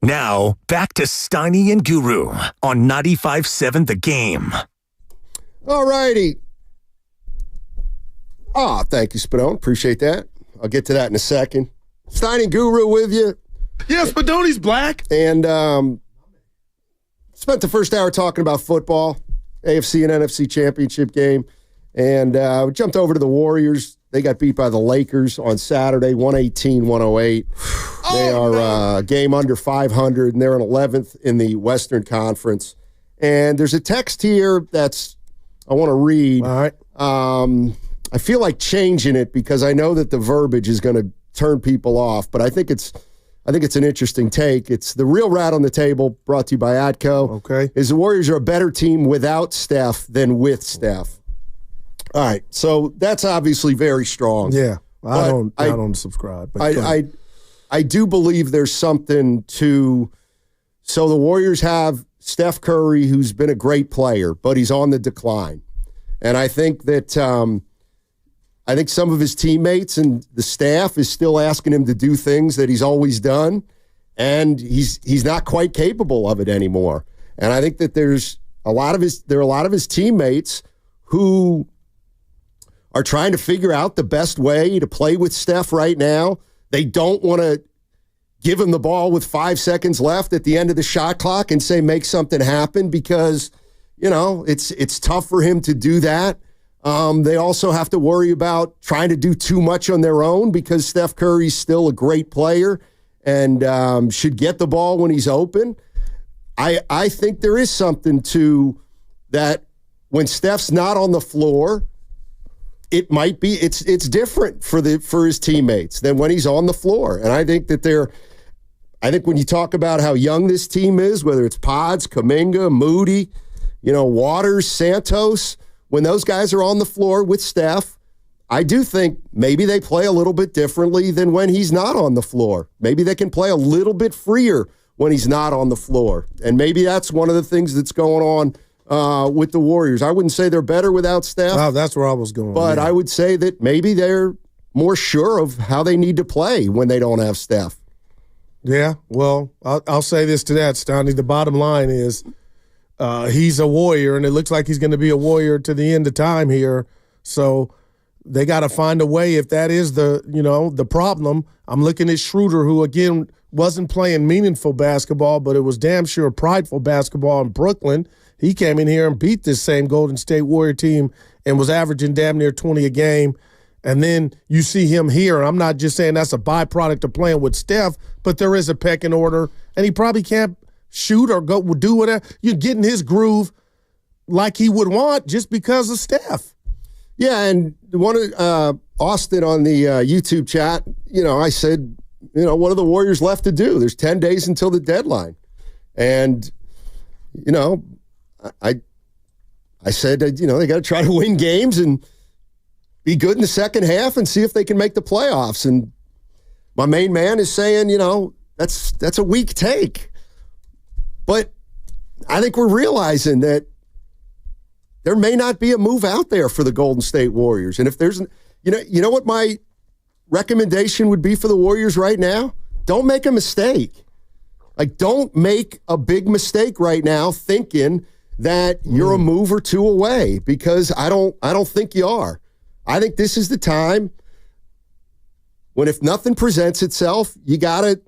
Now, back to Steiny and Guru on 95.7 The Game. All righty. Thank you, Spadone. Appreciate that. I'll get to that in a second. Steiny and Guru with you. Yes, Spadone's black. And spent the first hour talking about football, AFC and NFC Championship game. And we jumped over to the Warriors. They got beat by the Lakers on Saturday, 118-108. They are a game under 500, and they're in 11th in the Western Conference. And there's a text here I want to read. All right. I feel like changing it because I know that the verbiage is going to turn people off, but I think it's an interesting take. It's the real rat on the table, brought to you by Atco. Okay. Is the Warriors are a better team without Steph than with Steph. All right, so that's obviously very strong. Yeah, I don't subscribe. But I do believe there's something to. So the Warriors have Steph Curry, who's been a great player, but he's on the decline, and I think that some of his teammates and the staff is still asking him to do things that he's always done, and he's not quite capable of it anymore. And I think that there are a lot of his teammates who are trying to figure out the best way to play with Steph right now. They don't want to give him the ball with 5 seconds left at the end of the shot clock and say, make something happen, because, it's tough for him to do that. They also have to worry about trying to do too much on their own because Steph Curry's still a great player and should get the ball when he's open. I think there is something to that when Steph's not on the floor. It might be it's different for his teammates than when he's on the floor. And I think when you talk about how young this team is, whether it's Pods, Kuminga, Moody, Waters, Santos, when those guys are on the floor with Steph, I do think maybe they play a little bit differently than when he's not on the floor. Maybe they can play a little bit freer when he's not on the floor. And maybe that's one of the things that's going on with the Warriors. I wouldn't say they're better without Steph. Oh, that's where I was going. But I would say that maybe they're more sure of how they need to play when they don't have Steph. Yeah, well, I'll say this to that, Stoney. The bottom line is he's a Warrior, and it looks like he's going to be a Warrior to the end of time here. So they got to find a way. If that is the problem, I'm looking at Schroeder, who, again, wasn't playing meaningful basketball, but it was damn sure prideful basketball in Brooklyn. He came in here and beat this same Golden State Warrior team and was averaging damn near 20 a game. And then you see him here. I'm not just saying that's a byproduct of playing with Steph, but there is a pecking order, and he probably can't shoot or go do whatever. You're getting his groove like he would want just because of Steph. Yeah, and Austin on the YouTube chat, I said, what are the Warriors left to do? There's 10 days until the deadline. And, I said, they got to try to win games and be good in the second half and see if they can make the playoffs. And my main man is saying, that's a weak take. But I think we're realizing that there may not be a move out there for the Golden State Warriors. And if there's, you know what my recommendation would be for the Warriors right now? Don't make a mistake. Don't make a big mistake right now thinking that you're a move or two away, because I don't think you are. I think this is the time when, if nothing presents itself, you gotta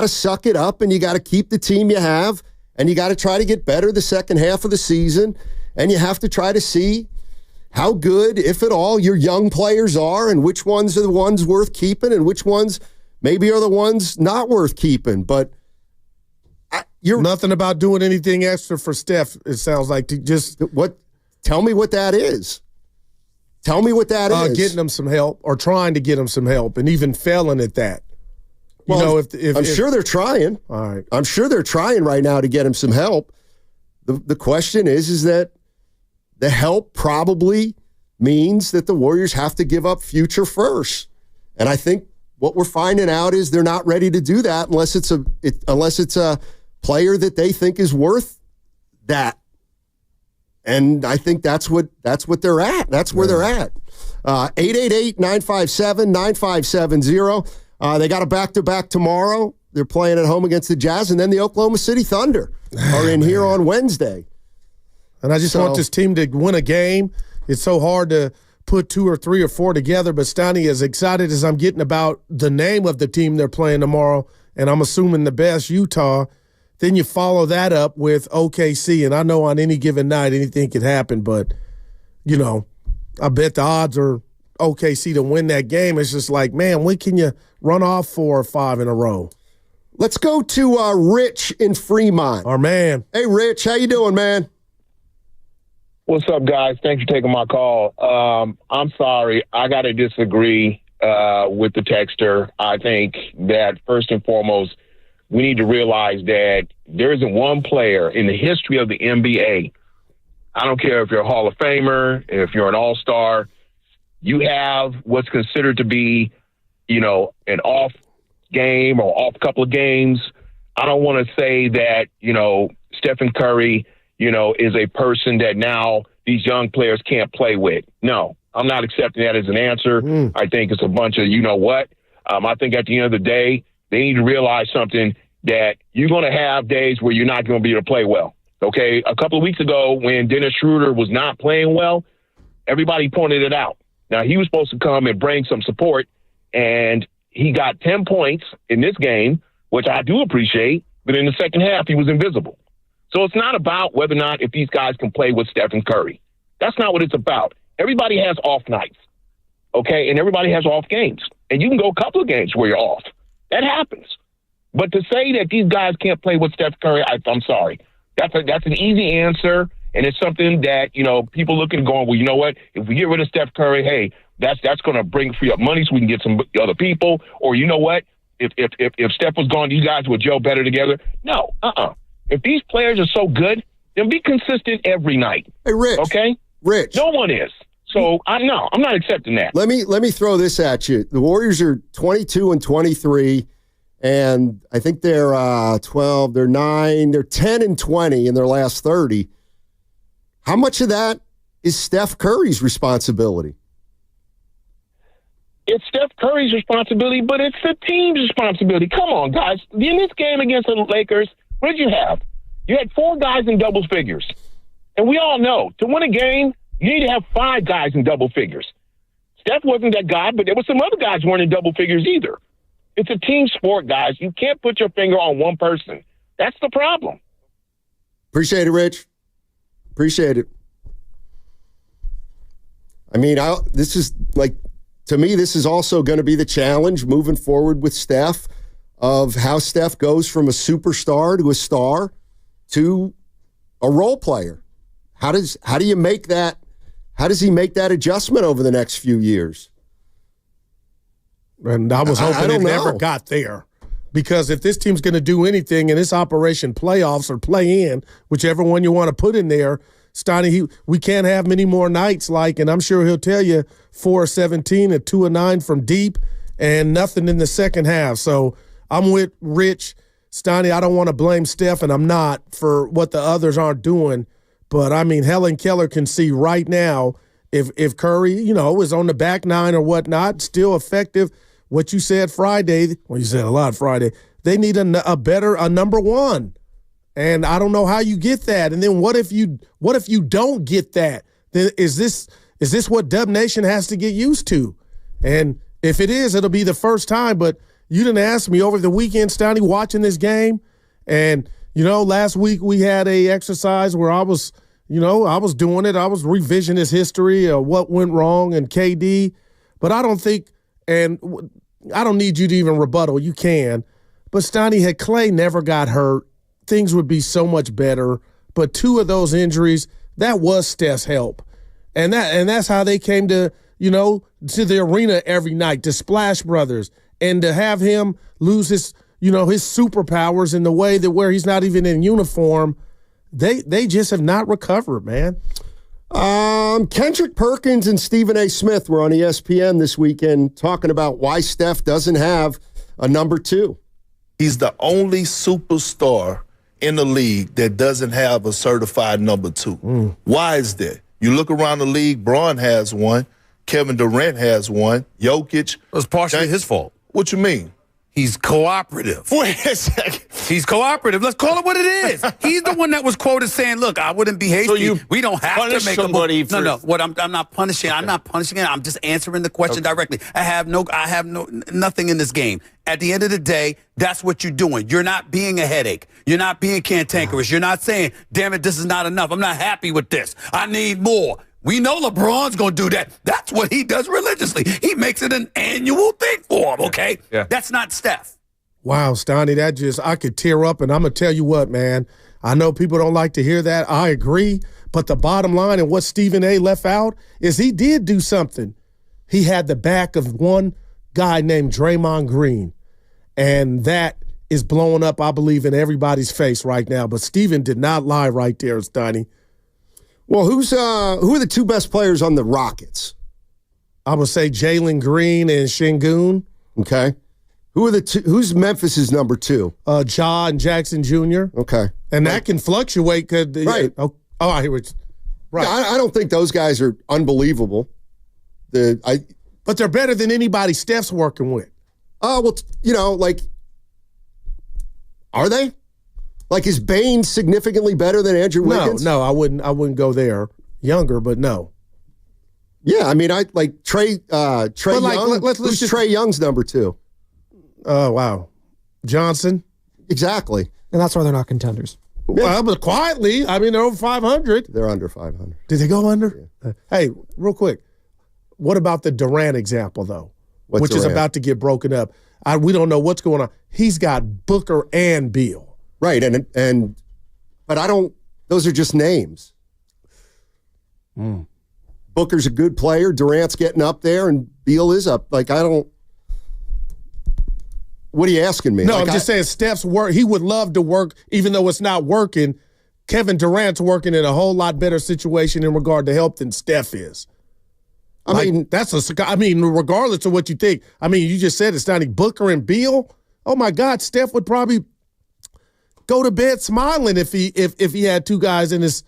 suck it up and you gotta keep the team you have, and you gotta try to get better the second half of the season, and you have to try to see how good, if at all, your young players are, and which ones are the ones worth keeping and which ones maybe are the ones not worth keeping. But you're nothing about doing anything extra for Steph. It sounds like to just what? Tell me what that is. Tell me what that is. Getting them some help, or trying to get them some help, and even failing at that. Well, I'm sure they're trying. All right, I'm sure they're trying right now to get him some help. The question is that the help probably means that the Warriors have to give up future first, and I think what we're finding out is they're not ready to do that unless it's a player that they think is worth that. And I think that's what they're at. That's where they're at. 888-957-9570. They got a back-to-back tomorrow They're playing at home against the Jazz, and then the Oklahoma City Thunder are in here on Wednesday. And I just want this team to win a game. It's so hard to put 2 or 3 or 4 together, but Steiny, as excited as I'm getting about the name of the team they're playing tomorrow, and I'm assuming the best, Utah, then you follow that up with OKC, and I know on any given night anything could happen, but, you know, I bet the odds are OKC to win that game. It's just like, man, when can you run off 4 or 5 in a row? Let's go to Rich in Fremont. Our man. Hey, Rich, how you doing, man? What's up, guys? Thanks for taking my call. I'm sorry. I got to disagree with the texter. I think that first and foremost, we need to realize that there isn't one player in the history of the NBA. I don't care if you're a Hall of Famer, if you're an All-Star, you have what's considered to be, you know, an off game or off couple of games. I don't want to say that, you know, Stephen Curry, you know, is a person that now these young players can't play with. No, I'm not accepting that as an answer. I think it's a bunch of, you know what? I think at the end of the day, they need to realize something, that you're going to have days where you're not going to be able to play well. Okay, a couple of weeks ago when Dennis Schroeder was not playing well, everybody pointed it out. Now, he was supposed to come and bring some support, and he got 10 points in this game, which I do appreciate, but in the second half, he was invisible. So it's not about whether or not if these guys can play with Stephen Curry. That's not what it's about. Everybody has off nights, okay, and everybody has off games. And you can go a couple of games where you're off. That happens. But to say that these guys can't play with Steph Curry, I'm sorry. That's an easy answer, and it's something that, you know, people looking and going, well, you know what? If we get rid of free Curry, hey, that's going to free up money so we can get some other people. Or you know what? If Steph was gone, you guys would gel better together. No, If these players are so good, then be consistent every night. Hey, Rich. Okay? Rich. No one is. So I'm not accepting that. Let me throw this at you. The Warriors are 22-23. And I think they're 12, they're 9, they're 10-20 in their last 30. How much of that is Steph Curry's responsibility? It's Steph Curry's responsibility, but it's the team's responsibility. Come on, guys. In this game against the Lakers, what did you have? You had 4 guys in double figures. And we all know, to win a game, you need to have 5 guys in double figures. Steph wasn't that guy, but there were some other guys who weren't in double figures either. It's a team sport, guys. You can't put your finger on one person. That's the problem. Appreciate it, Rich. Appreciate it. I mean, this is like, to me, this is also going to be the challenge moving forward with Steph, of how Steph goes from a superstar to a star to a role player. How do you make that? How does he make that adjustment over the next few years? And I was hoping it never got there, because if this team's going to do anything in this operation, playoffs or play in, whichever one you want to put in there, Steiny, we can't have many more nights like, and I'm sure he'll tell you, 4-17 and 2-9 from deep and nothing in the second half. So I'm with Rich. Steiny, I don't want to blame Steph, and I'm not, for what the others aren't doing. But, I mean, Helen Keller can see right now if Curry, you know, is on the back nine or whatnot, still effective. What you said Friday, well, you said a lot Friday, they need a number one. And I don't know how you get that. And then what if you don't get that? Then is this what Dub Nation has to get used to? And if it is, it'll be the first time. But you didn't ask me over the weekend, Steiny, watching this game. And, you know, last week we had a exercise where I was doing it. I was revisionist history of what went wrong and KD. But I don't think, and I don't need you to even rebuttal. You can. But Steiny, had Clay never got hurt, things would be so much better. But 2 of those injuries, that was Steph's help. And that's how they came to, you know, to the arena every night, to Splash Brothers. And to have him lose his, you know, his superpowers in the way that where he's not even in uniform, they just have not recovered, man. Kendrick Perkins and Stephen A. Smith were on ESPN this weekend talking about why Steph doesn't have a number 2. He's the only superstar in the league that doesn't have a certified number 2. Why is that? You look around the league, Braun has one, Kevin Durant has one, Jokic. It was partially his fault. What you mean? He's cooperative. Wait a second. He's cooperative. Let's call it what it is. He's the one that was quoted saying, "Look, I wouldn't be hasty. So we don't have to make somebody a move." No. What I'm not punishing. Okay. I'm not punishing it. I'm just answering the question directly. I have nothing in this game. At the end of the day, that's what you're doing. You're not being a headache. You're not being cantankerous. You're not saying, "Damn it, this is not enough. I'm not happy with this. I need more." We know LeBron's going to do that. That's what he does religiously. He makes it an annual thing for him, okay? Yeah. That's not Steph. Wow, Stoney, I could tear up, and I'm going to tell you what, man. I know people don't like to hear that. I agree. But the bottom line and what Stephen A. left out is he did do something. He had the back of one guy named Draymond Green, and that is blowing up, I believe, in everybody's face right now. But Stephen did not lie right there, Stoney. Well, who are the two best players on the Rockets? I would say Jalen Green and Şengün. Okay. Who are the two? Who's Memphis's number two? Ja and Jackson Jr. Okay. And that can fluctuate. Right. I hear it. Right. Yeah, I don't think those guys are unbelievable. But they're better than anybody Steph's working with. Well, are they? Like, is Bain significantly better than Andrew Wiggins? No, I wouldn't go there. Younger, but no. Yeah, I mean, I like Trey Young. Who's Trey Young's number two? Oh, wow. Johnson? Exactly. And that's why they're not contenders. Well, but quietly, I mean, they're over 500. They're under 500. Did they go under? Yeah. Hey, real quick. What about the Durant example, though? Which is about to get broken up. We don't know what's going on. He's got Booker and Beal. Right, but I don't. Those are just names. Booker's a good player. Durant's getting up there, and Beal is up. Like, I don't. What are you asking me? No, I'm just saying Steph's work. He would love to work, even though it's not working. Kevin Durant's working in a whole lot better situation in regard to help than Steph is. I mean, regardless of what you think. I mean, you just said it's not Booker and Beal. Oh my God, Steph would probably go to bed smiling if he had two guys in his,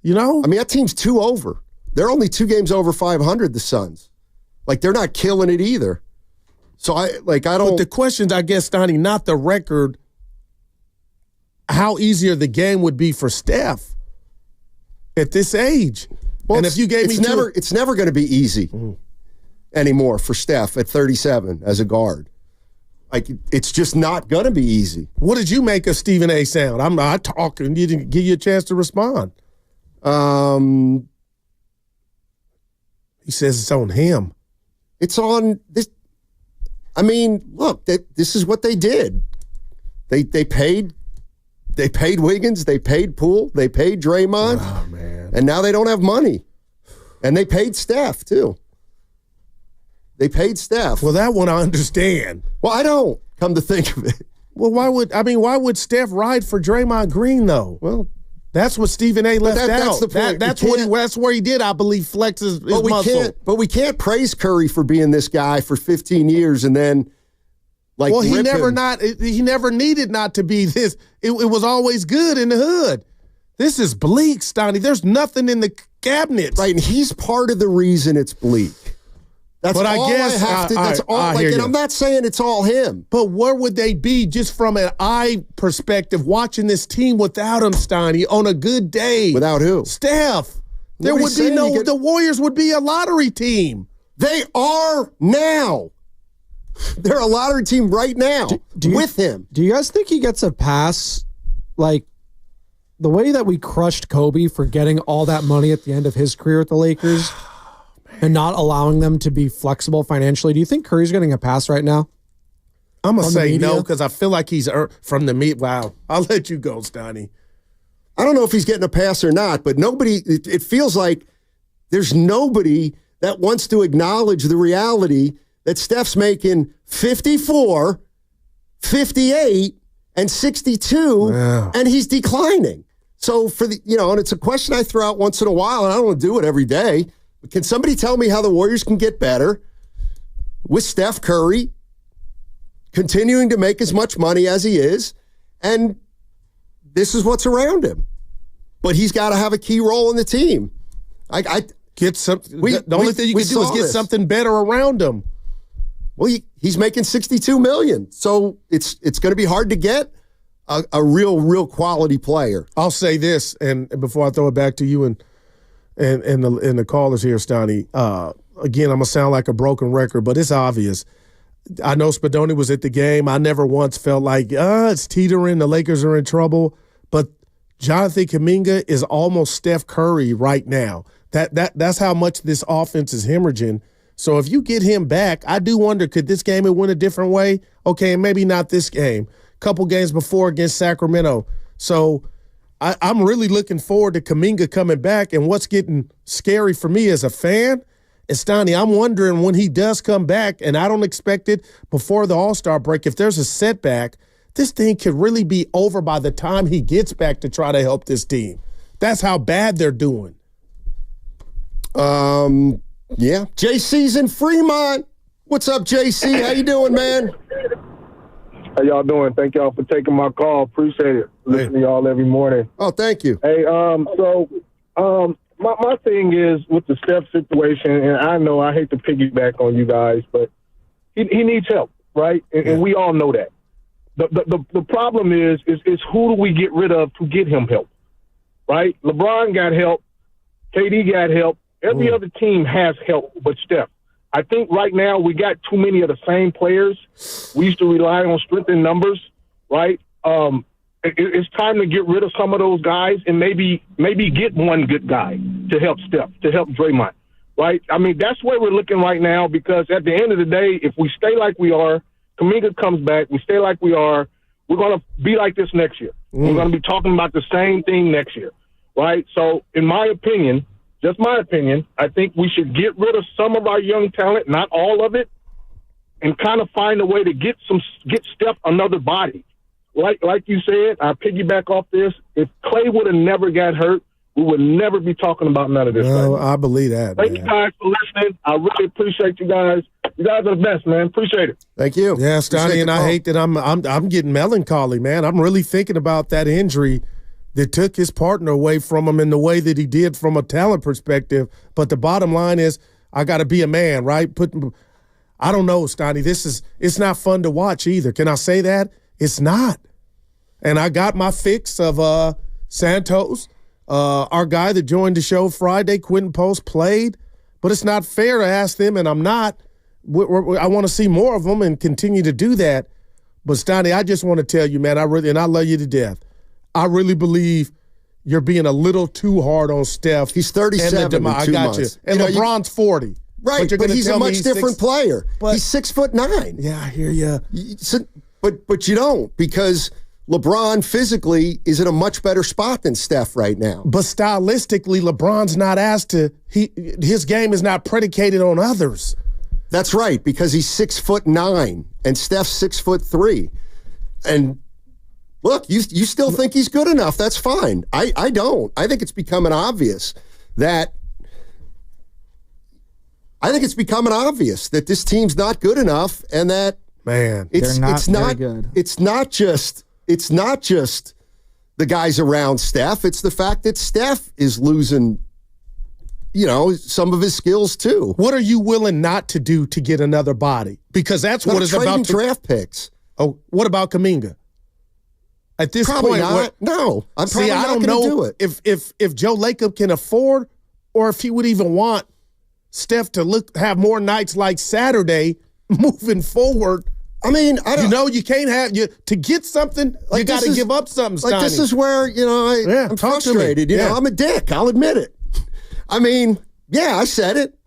I mean, that team's 2 over. They're only 2 games over 500, the Suns. Like, they're not killing it either. So I don't. But the questions, I guess, Stoney, not the record, how easier the game would be for Steph at this age. Well, and if you gave it's never going to be easy anymore for Steph at 37 as a guard. Like, it's just not going to be easy. What did you make of Stephen A. sound? I'm not talking. You didn't give you a chance to respond. He says it's on him. It's on this. I mean, look, this is what they did. They paid Wiggins, they paid Poole, they paid Draymond. Oh, man. And now they don't have money. And they paid Steph, too. They paid Steph. Well, that one I understand. Well, I don't, come to think of it. Well, why would Steph ride for Draymond Green, though? Well, that's what Stephen A. left out. That's the point. That's where he did, I believe, flex his muscle. But we can't praise Curry for being this guy for 15 years and then, like, well, he never needed not to be this. It was always good in the hood. This is bleak, Stoney. There's nothing in the cabinets. Right, and he's part of the reason it's bleak. That's all I have to. That's all. And I'm not saying it's all him. But where would they be just from an eye perspective watching this team without him, Stoney, on a good day? Without who? Steph. There would be the Warriors would be a lottery team. They are now. They're a lottery team right now with him. Do you guys think he gets a pass, like the way that we crushed Kobe for getting all that money at the end of his career at the Lakers and not allowing them to be flexible financially? Do you think Curry's getting a pass right now? I'm going to say no because I feel like he's from the media. Wow. I'll let you go, Stoney. I don't know if he's getting a pass or not, but it feels like there's nobody that wants to acknowledge the reality that Steph's making 54, 58, and 62, and he's declining. So and it's a question I throw out once in a while, and I don't want to do it every day. But can somebody tell me how the Warriors can get better with Steph Curry continuing to make as much money as he is, and this is what's around him. But he's got to have a key role in the team. The only thing you can do is get something better around him. Well, he's making $62 million, so it's going to be hard to get a real quality player. I'll say this, and before I throw it back to you and the callers here, Stoney. Again, I'm gonna sound like a broken record, but it's obvious. I know Spadoni was at the game. I never once felt like it's teetering. The Lakers are in trouble, but Jonathan Kuminga is almost Steph Curry right now. That's how much this offense is hemorrhaging. So if you get him back, I do wonder, could this game have went a different way? Okay, maybe not this game. Couple games before against Sacramento. So I'm really looking forward to Kuminga coming back. And what's getting scary for me as a fan is, Stoney, I'm wondering when he does come back, and I don't expect it before the All-Star break, if there's a setback, this thing could really be over by the time he gets back to try to help this team. That's how bad they're doing. Yeah. JC's in Fremont. What's up, JC? How you doing, man? How y'all doing? Thank y'all for taking my call. Appreciate it. Listening to y'all every morning. Oh, thank you. Hey, my thing is with the Steph situation, and I know I hate to piggyback on you guys, but he needs help, right? And we all know that. The problem is who do we get rid of to get him help, right? LeBron got help. KD got help. Every other team has help but Steph. I think right now we got too many of the same players. We used to rely on strength in numbers, right? It's time to get rid of some of those guys and maybe get one good guy to help Steph, to help Draymond, right? I mean, that's where we're looking right now, because at the end of the day, if we stay like we are, Kuminga comes back, we stay like we are, we're going to be like this next year. We're going to be talking about the same thing next year, right? So in my opinion, just my opinion, I think we should get rid of some of our young talent, not all of it, and kind of find a way to get Steph another body. Like you said, I piggyback off this. If Clay would have never got hurt, we would never be talking about none of this. No, I believe that. Thank you guys for listening. I really appreciate you guys. You guys are the best, man. Appreciate it. Thank you. Yeah, Stoney, and I hate that I'm getting melancholy, man. I'm really thinking about that injury that took his partner away from him in the way that he did from a talent perspective. But the bottom line is, I got to be a man, right? I don't know, Stoney. It's not fun to watch either. Can I say that? It's not. And I got my fix of Santos, our guy that joined the show Friday, Quentin Post, played. But it's not fair to ask them, and I'm not. I want to see more of them and continue to do that. But, Stoney, I just want to tell you, man, I love you to death. I really believe you're being a little too hard on Steph. He's 37 I got you. And LeBron's 40. Right, but he's a much different player. He's 6'9". Yeah, I hear you. But you don't, because LeBron physically is in a much better spot than Steph right now. But stylistically, LeBron's not asked to. His game is not predicated on others. That's right, because he's 6'9" and Steph's 6'3". And look, you still think he's good enough. That's fine. I don't. I think it's becoming obvious that this team's not good enough, and that it's not good. It's not just the guys around Steph. It's the fact that Steph is losing, some of his skills too. What are you willing not to do to get another body? Because that's what it's about. Draft picks. Oh, what about Kuminga? At this probably point, no. I'm probably not going to do it. If Joe Lacob can afford, or if he would even want Steph to have more nights like Saturday moving forward. I mean, you can't have to get something. You got to give up something. Like, this is where I'm frustrated. I'm a dick. I'll admit it. I mean, I said it.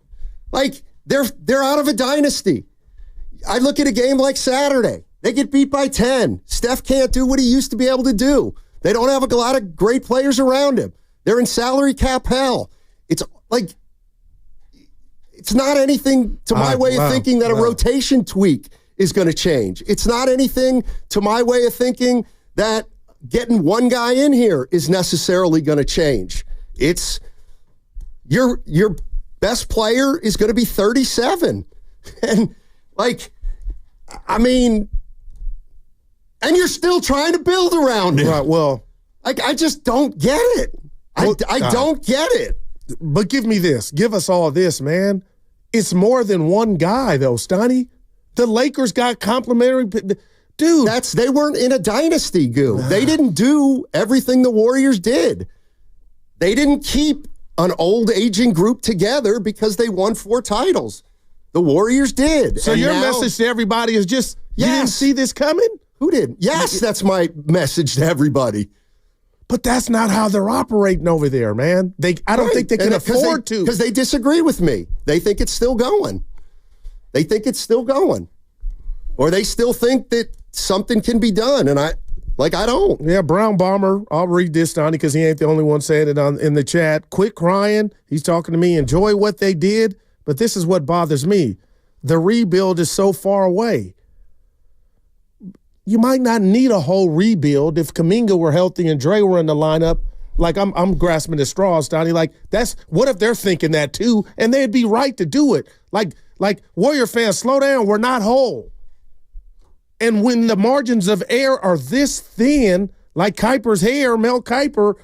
Like, they're out of a dynasty. I look at a game like Saturday. They get beat by 10. Steph can't do what he used to be able to do. They don't have a lot of great players around him. They're in salary cap hell. It's like, it's not anything to my way of thinking that a rotation tweak is going to change. It's not anything to my way of thinking that getting one guy in here is necessarily going to change. It's your best player is going to be 37. And and you're still trying to build around it. Right, well. I just don't get it. I don't get it. But give me this. Give us all this, man. It's more than one guy, though, Stoney. The Lakers got complimentary. Dude. They weren't in a dynasty, Goo. They didn't do everything the Warriors did. They didn't keep an old aging group together because they won 4 titles. The Warriors did. So your message to everybody is just, you didn't see this coming? Who did? Yes, that's my message to everybody. But that's not how they're operating over there, man. I don't think they can afford to. Because they disagree with me. They think it's still going. Or they still think that something can be done, and I don't. Yeah, Brown Bomber, I'll read this, Donnie, because he ain't the only one saying it in the chat. Quit crying. He's talking to me. Enjoy what they did, but this is what bothers me. The rebuild is so far away. You might not need a whole rebuild if Kuminga were healthy and Dre were in the lineup. Like, I'm grasping at straws, Donnie. Like, what if they're thinking that too, and they'd be right to do it? Like Warrior fans, slow down. We're not whole. And when the margins of error are this thin, like Kiper's hair, Mel Kiper,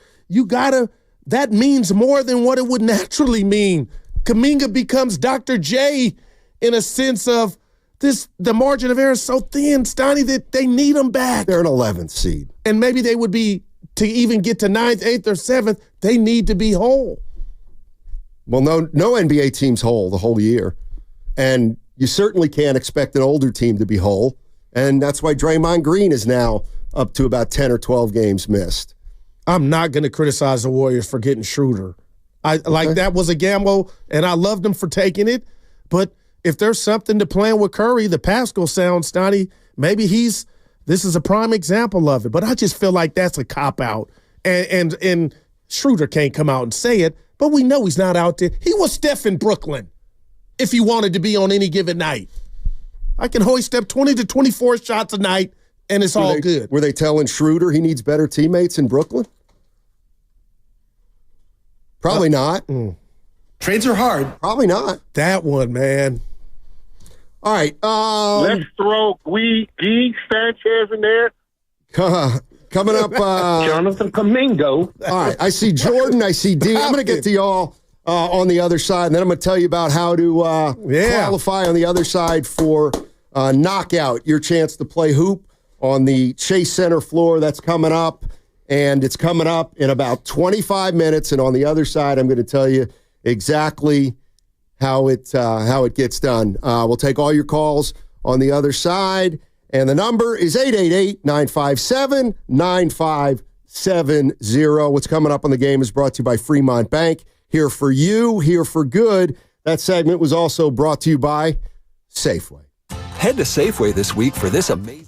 that means more than what it would naturally mean. Kuminga becomes Dr. J in a sense of the margin of error is so thin, Stoney, that they need them back. They're an 11th seed. And maybe they would be, to even get to 9th, 8th, or 7th, they need to be whole. Well, no NBA team's whole the whole year. And you certainly can't expect an older team to be whole. And that's why Draymond Green is now up to about 10 or 12 games missed. I'm not going to criticize the Warriors for getting Schroeder. That was a gamble, and I loved them for taking it. But if there's something to playing with Curry, the Pascal sound, Stoney, maybe this is a prime example of it. But I just feel like that's a cop-out. And Schroeder can't come out and say it, but we know he's not out there. He was Steph in Brooklyn if he wanted to be on any given night. I can hoist up 20 to 24 shots a night, and it's all good. Were they telling Schroeder he needs better teammates in Brooklyn? Probably not. Trades are hard. Probably not. That one, man. All right. Let's throw Guy Sanchez in there. Coming up. Jonathan Kuminga. All right. I see Jordan. I see D. I'm going to get to y'all on the other side, and then I'm going to tell you about how to qualify on the other side for Knockout, your chance to play hoop on the Chase Center floor. That's coming up, and it's coming up in about 25 minutes, and on the other side, I'm going to tell you exactly how it gets done. We'll take all your calls on the other side, and the number is 888-957-9570. What's coming up on the game is brought to you by Fremont Bank. Here for you, here for good. That segment was also brought to you by Safeway. Head to Safeway this week for this amazing...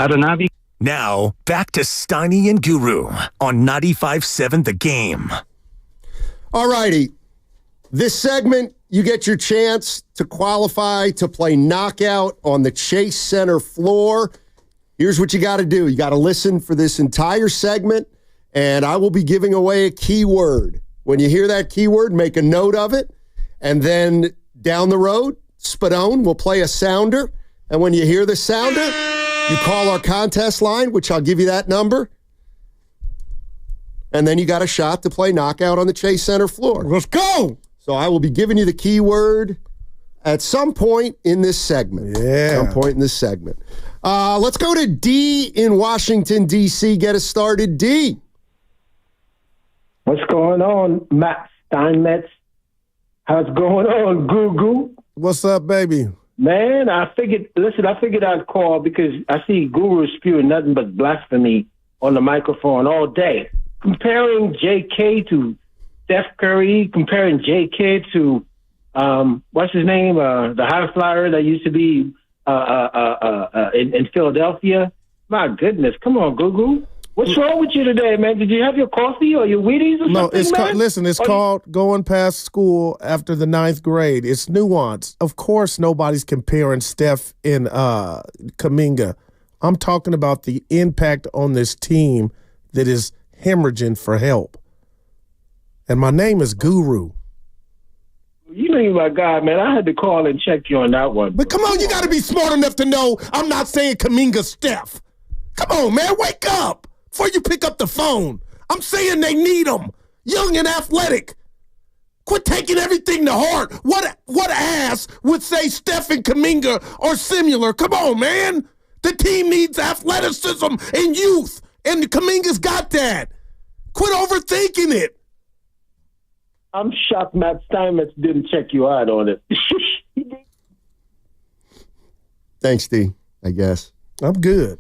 Adanavi. Now, back to Steiny and Guru on 95.7 The Game. All righty. This segment, you get your chance to qualify to play knockout on the Chase Center floor. Here's what you got to do. You got to listen for this entire segment, and I will be giving away a keyword. When you hear that keyword, make a note of it, and then down the road, Spadone will play a sounder, and when you hear the sounder, you call our contest line, which I'll give you that number, and then you got a shot to play knockout on the Chase Center floor. Let's go! So I will be giving you the keyword at some point in this segment. Yeah. Some point in this segment. Let's go to D in Washington, D.C. Get us started, D. What's going on, Matt Steinmetz? How's it going on, Guru? What's up, baby? Man, I figured I'd call because I see Guru spewing nothing but blasphemy on the microphone all day. Comparing J.K. to Steph Curry, comparing J.K. to, what's his name? The high flyer that used to be in Philadelphia. My goodness. Come on, Guru. What's wrong with you today, man? Did you have your coffee or your Wheaties or something, man? It's called going past school after the 9th grade. It's nuance. Of course, nobody's comparing Steph and Kuminga. I'm talking about the impact on this team that is hemorrhaging for help. And my name is Guru. You ain't my guy, man. I had to call and check you on that one. But come on, you got to be smart enough to know I'm not saying Kuminga Steph. Come on, man, wake up before you pick up the phone. I'm saying they need him, young and athletic. Quit taking everything to heart. What ass would say Steph and Kuminga are similar? Come on, man. The team needs athleticism and youth, and Kuminga's got that. Quit overthinking it. I'm shocked Matt Steinmetz didn't check you out on it. Thanks, D, I guess. I'm good.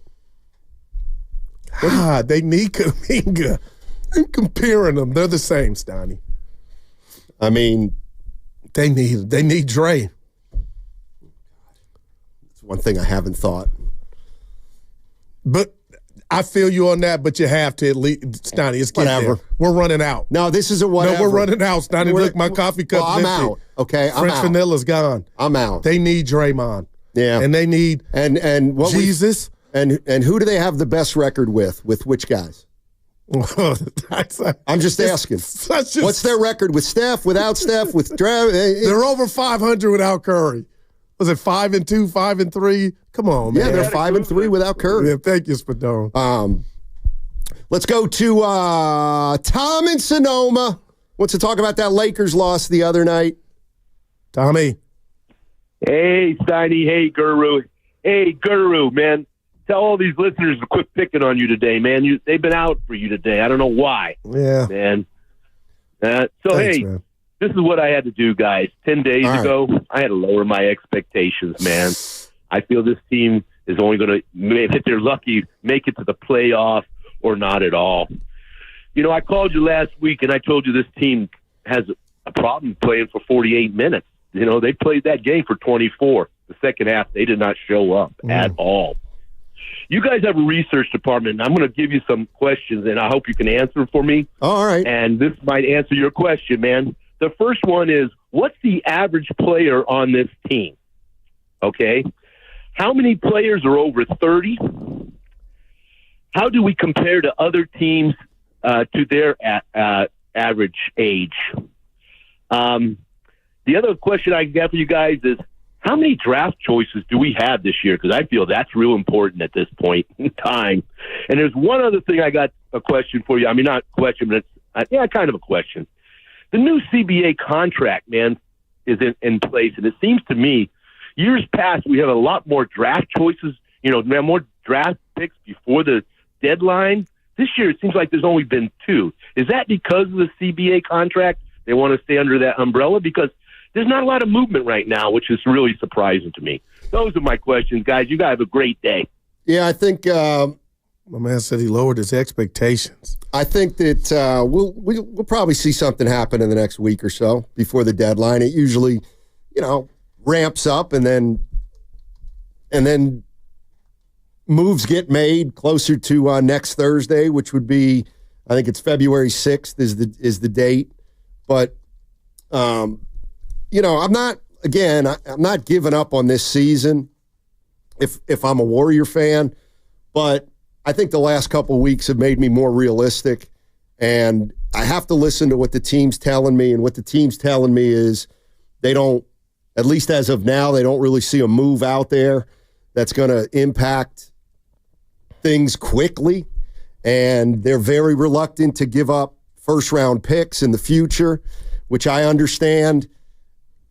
God, they need Kuminga. I'm comparing them. They're the same, Steiny. I mean, they need Dre. It's one thing I haven't thought. But I feel you on that, but you have to at least, Steiny, it's whatever. We're running out. No, this is a whatever. No, we're running out, Steiny. Look, my coffee cup's I'm empty. out. Okay, I'm French out. vanilla's gone. I'm out. They need Draymond. Yeah. And they need and what Jesus. And who do they have the best record with? With which guys? I'm just asking. What's their record with Steph, without Steph, with Dre? They're over 500 without Curry. Was it 5-2, 5-3? Come on, man. Yeah, they're 5-3 without Curry. Yeah, thank you, Spadone. Let's go to Tom in Sonoma. Wants to talk about that Lakers loss the other night. Tommy. Hey, Steiny. Hey, Guru. Hey, Guru, man. Tell all these listeners to quit picking on you today, man. They've been out for you today. I don't know why. Yeah. Man. Thanks, hey, man. This is what I had to do, guys. 10 days ago, I had to lower my expectations, man. I feel this team is only going to, if they're lucky, make it to the playoff or not at all. You know, I called you last week, and I told you this team has a problem playing for 48 minutes. You know, they played that game for 24. The second half, they did not show up at all. You guys have a research department, and I'm going to give you some questions, and I hope you can answer them for me. All right. And this might answer your question, man. The first one is, what's the average player on this team? Okay. How many players are over 30? How do we compare to other teams to their average age? The other question I got for you guys is, how many draft choices do we have this year? Because I feel that's real important at this point in time. And there's one other thing I got a question for you. I mean, not a question, but it's kind of a question. The new CBA contract, man, is in place. And it seems to me, years past, we have a lot more draft choices, more draft picks before the deadline. This year, it seems like there's only been 2. Is that because of the CBA contract? They want to stay under that umbrella? Because there's not a lot of movement right now, which is really surprising to me. Those are my questions, guys. You guys have a great day. Yeah, I think my man said he lowered his expectations. I think that we'll probably see something happen in the next week or so before the deadline. It usually, ramps up and then moves get made closer to next Thursday, which would be, I think it's February 6th is the date. But, I'm not giving up on this season if I'm a Warrior fan, but I think the last couple of weeks have made me more realistic, and I have to listen to what the team's telling me, and what the team's telling me is they don't, at least as of now, they don't really see a move out there that's going to impact things quickly, and they're very reluctant to give up first-round picks in the future, which I understand,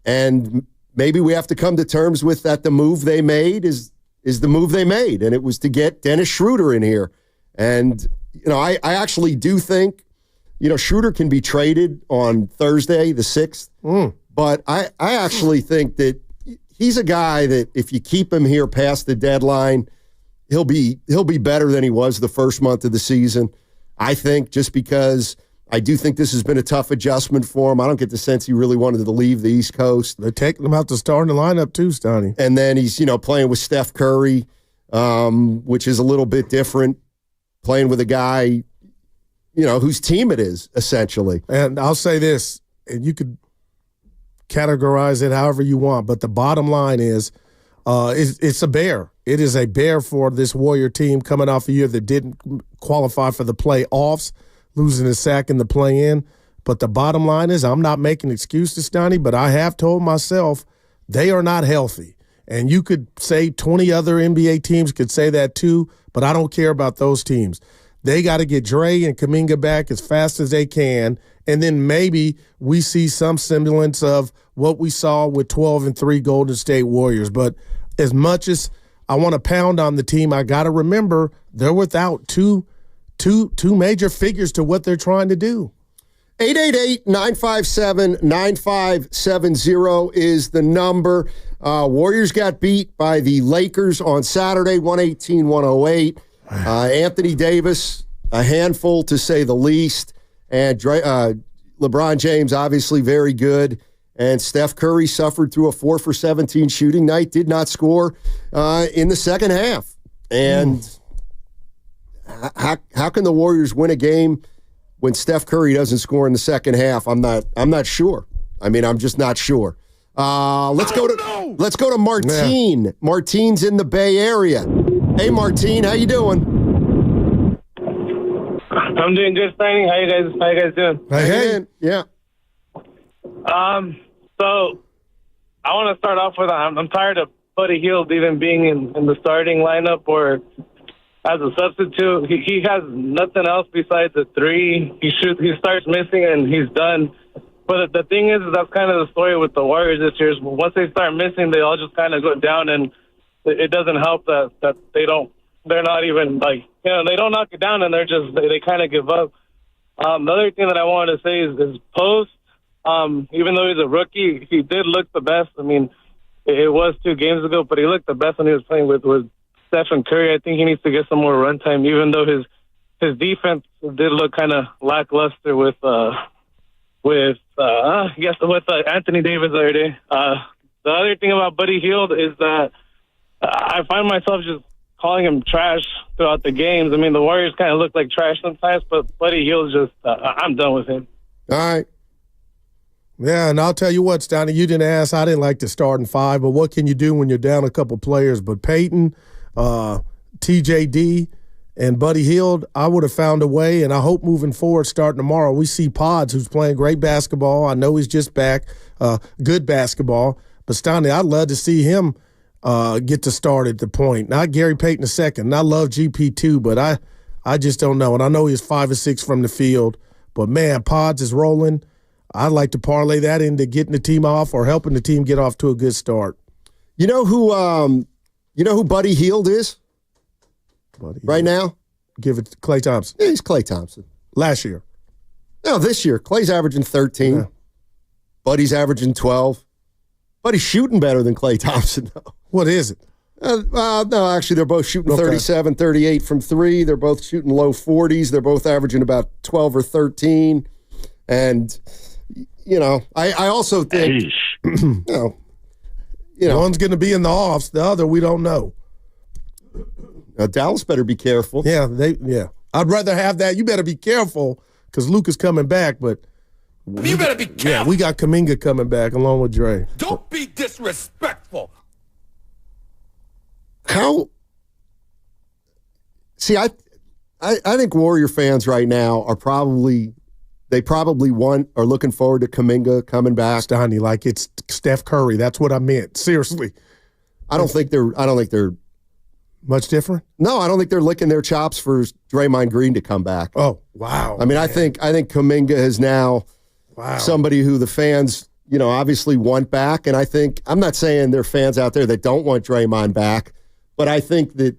and maybe we have to come to terms with that the move they made is the move they made, and it was to get Dennis Schroeder in here. And, I actually do think, Schroeder can be traded on Thursday, the 6th, but I actually think that he's a guy that if you keep him here past the deadline, he'll be better than he was the first month of the season. I think just because I do think this has been a tough adjustment for him. I don't get the sense he really wanted to leave the East Coast. They're taking him out to start in the lineup too, Stoney. And then he's, playing with Steph Curry, which is a little bit different, playing with a guy, whose team it is, essentially. And I'll say this, and you could categorize it however you want, but the bottom line is it's a bear. It is a bear for this Warrior team coming off a year that didn't qualify for the playoffs, losing a sack in the play-in. But the bottom line is I'm not making excuses, Donnie, but I have told myself they are not healthy. And you could say 20 other NBA teams could say that too, but I don't care about those teams. They got to get Dre and Kuminga back as fast as they can, and then maybe we see some semblance of what we saw with 12-3 Golden State Warriors. But as much as I want to pound on the team, I got to remember they're without two major figures to what they're trying to do. 888-957-9570 is the number. Warriors got beat by the Lakers on Saturday, 118-108. Anthony Davis, a handful to say the least. And LeBron James, obviously very good. And Steph Curry suffered through a 4-for-17 shooting night, did not score in the second half. And how can the Warriors win a game when Steph Curry doesn't score in the second half? I'm not sure. I'm just not sure. Let's go to Martine. Yeah. Martine's in the Bay Area. Hey, Martine, how you doing? I'm doing good, Steiny. How you guys doing? Hey. Yeah. So I want to start off with I'm tired of Buddy Hield even being in the starting lineup or as a substitute. He has nothing else besides a three. He starts missing and he's done. But the thing is that's kind of the story with the Warriors this year. Is once they start missing, they all just kind of go down, and it doesn't help that they're not even they don't knock it down, and they kind of give up. The other thing that I wanted to say is Post. Even though he's a rookie, he did look the best. It was 2 games ago, but he looked the best when he was playing with Stephen Curry. I think he needs to get some more run time, even though his defense did look kind of lackluster with Anthony Davis the other day. The other thing about Buddy Hield is that I find myself just calling him trash throughout the games. The Warriors kind of look like trash sometimes, but Buddy Hield's just I'm done with him. All right. Yeah, and I'll tell you what, Stoney, you didn't ask. I didn't like the starting 5, but what can you do when you're down a couple players? But Peyton, TJD, and Buddy Hield, I would have found a way, and I hope moving forward, starting tomorrow, we see Pods, who's playing great basketball. I know he's just back, good basketball. But, Stoney, I'd love to see him get to start at the point. Not Gary Payton II, and I love GP2, but I just don't know. And I know he's 5 or 6 from the field. But, man, Pods is rolling. I'd like to parlay that into getting the team off or helping the team get off to a good start. You know who Buddy Hield is? Right now? Give it to Klay Thompson. Yeah, he's Klay Thompson. Last year. No, this year. Klay's averaging 13. Yeah. Buddy's averaging 12. Buddy's shooting better than Klay Thompson, though. What is it? No, actually, they're both shooting 37, 38 from 3. They're both shooting low 40s. They're both averaging about 12 or 13. And, I also think, one's going to be in the offs. The other, we don't know. Dallas better be careful. Yeah, I'd rather have that. You better be careful because Luke is coming back, but you better be careful. Yeah, we got Kuminga coming back along with Dre. Don't be disrespectful. See, I think Warrior fans right now are probably looking forward to Kuminga coming back. Stoney, like it's Steph Curry. That's what I meant. Seriously. I don't think they're much different. No, I don't think they're licking their chops for Draymond Green to come back. Oh, wow. I mean, I think Kuminga is now somebody who the fans, obviously want back. And I'm not saying there are fans out there that don't want Draymond back, but I think that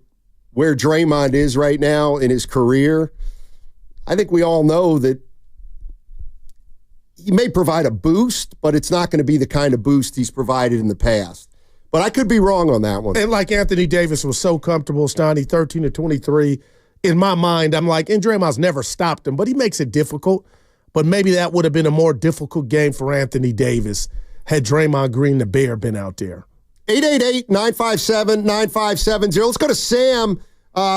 where Draymond is right now in his career, I think we all know that he may provide a boost, but it's not going to be the kind of boost he's provided in the past. But I could be wrong on that one. And like Anthony Davis was so comfortable, Stoney, 13 to 23. In my mind, I'm like, and Draymond's never stopped him, but he makes it difficult. But maybe that would have been a more difficult game for Anthony Davis had Draymond Green, the Baer, been out there. 888-957-9570. Let's go to Sam.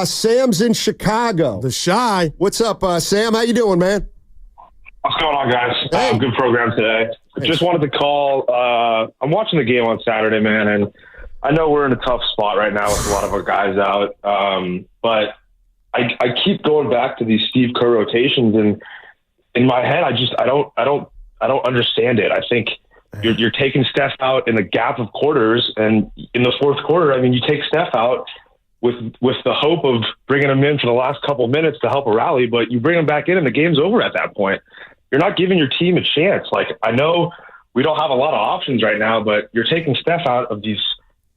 Sam's in Chicago. The Shy. What's up, Sam? How you doing, man? What's going on, guys? Hey. Good program today. Just wanted to call. I'm watching the game on Saturday, man, and I know we're in a tough spot right now with a lot of our guys out. But I keep going back to these Steve Kerr rotations, and in my head, I don't understand it. I think you're taking Steph out in the gap of quarters, and in the fourth quarter, I mean, you take Steph out with the hope of bringing him in for the last couple minutes to help a rally, but you bring him back in, and the game's over at that point. You're not giving your team a chance. Like, I know we don't have a lot of options right now, but you're taking Steph out of these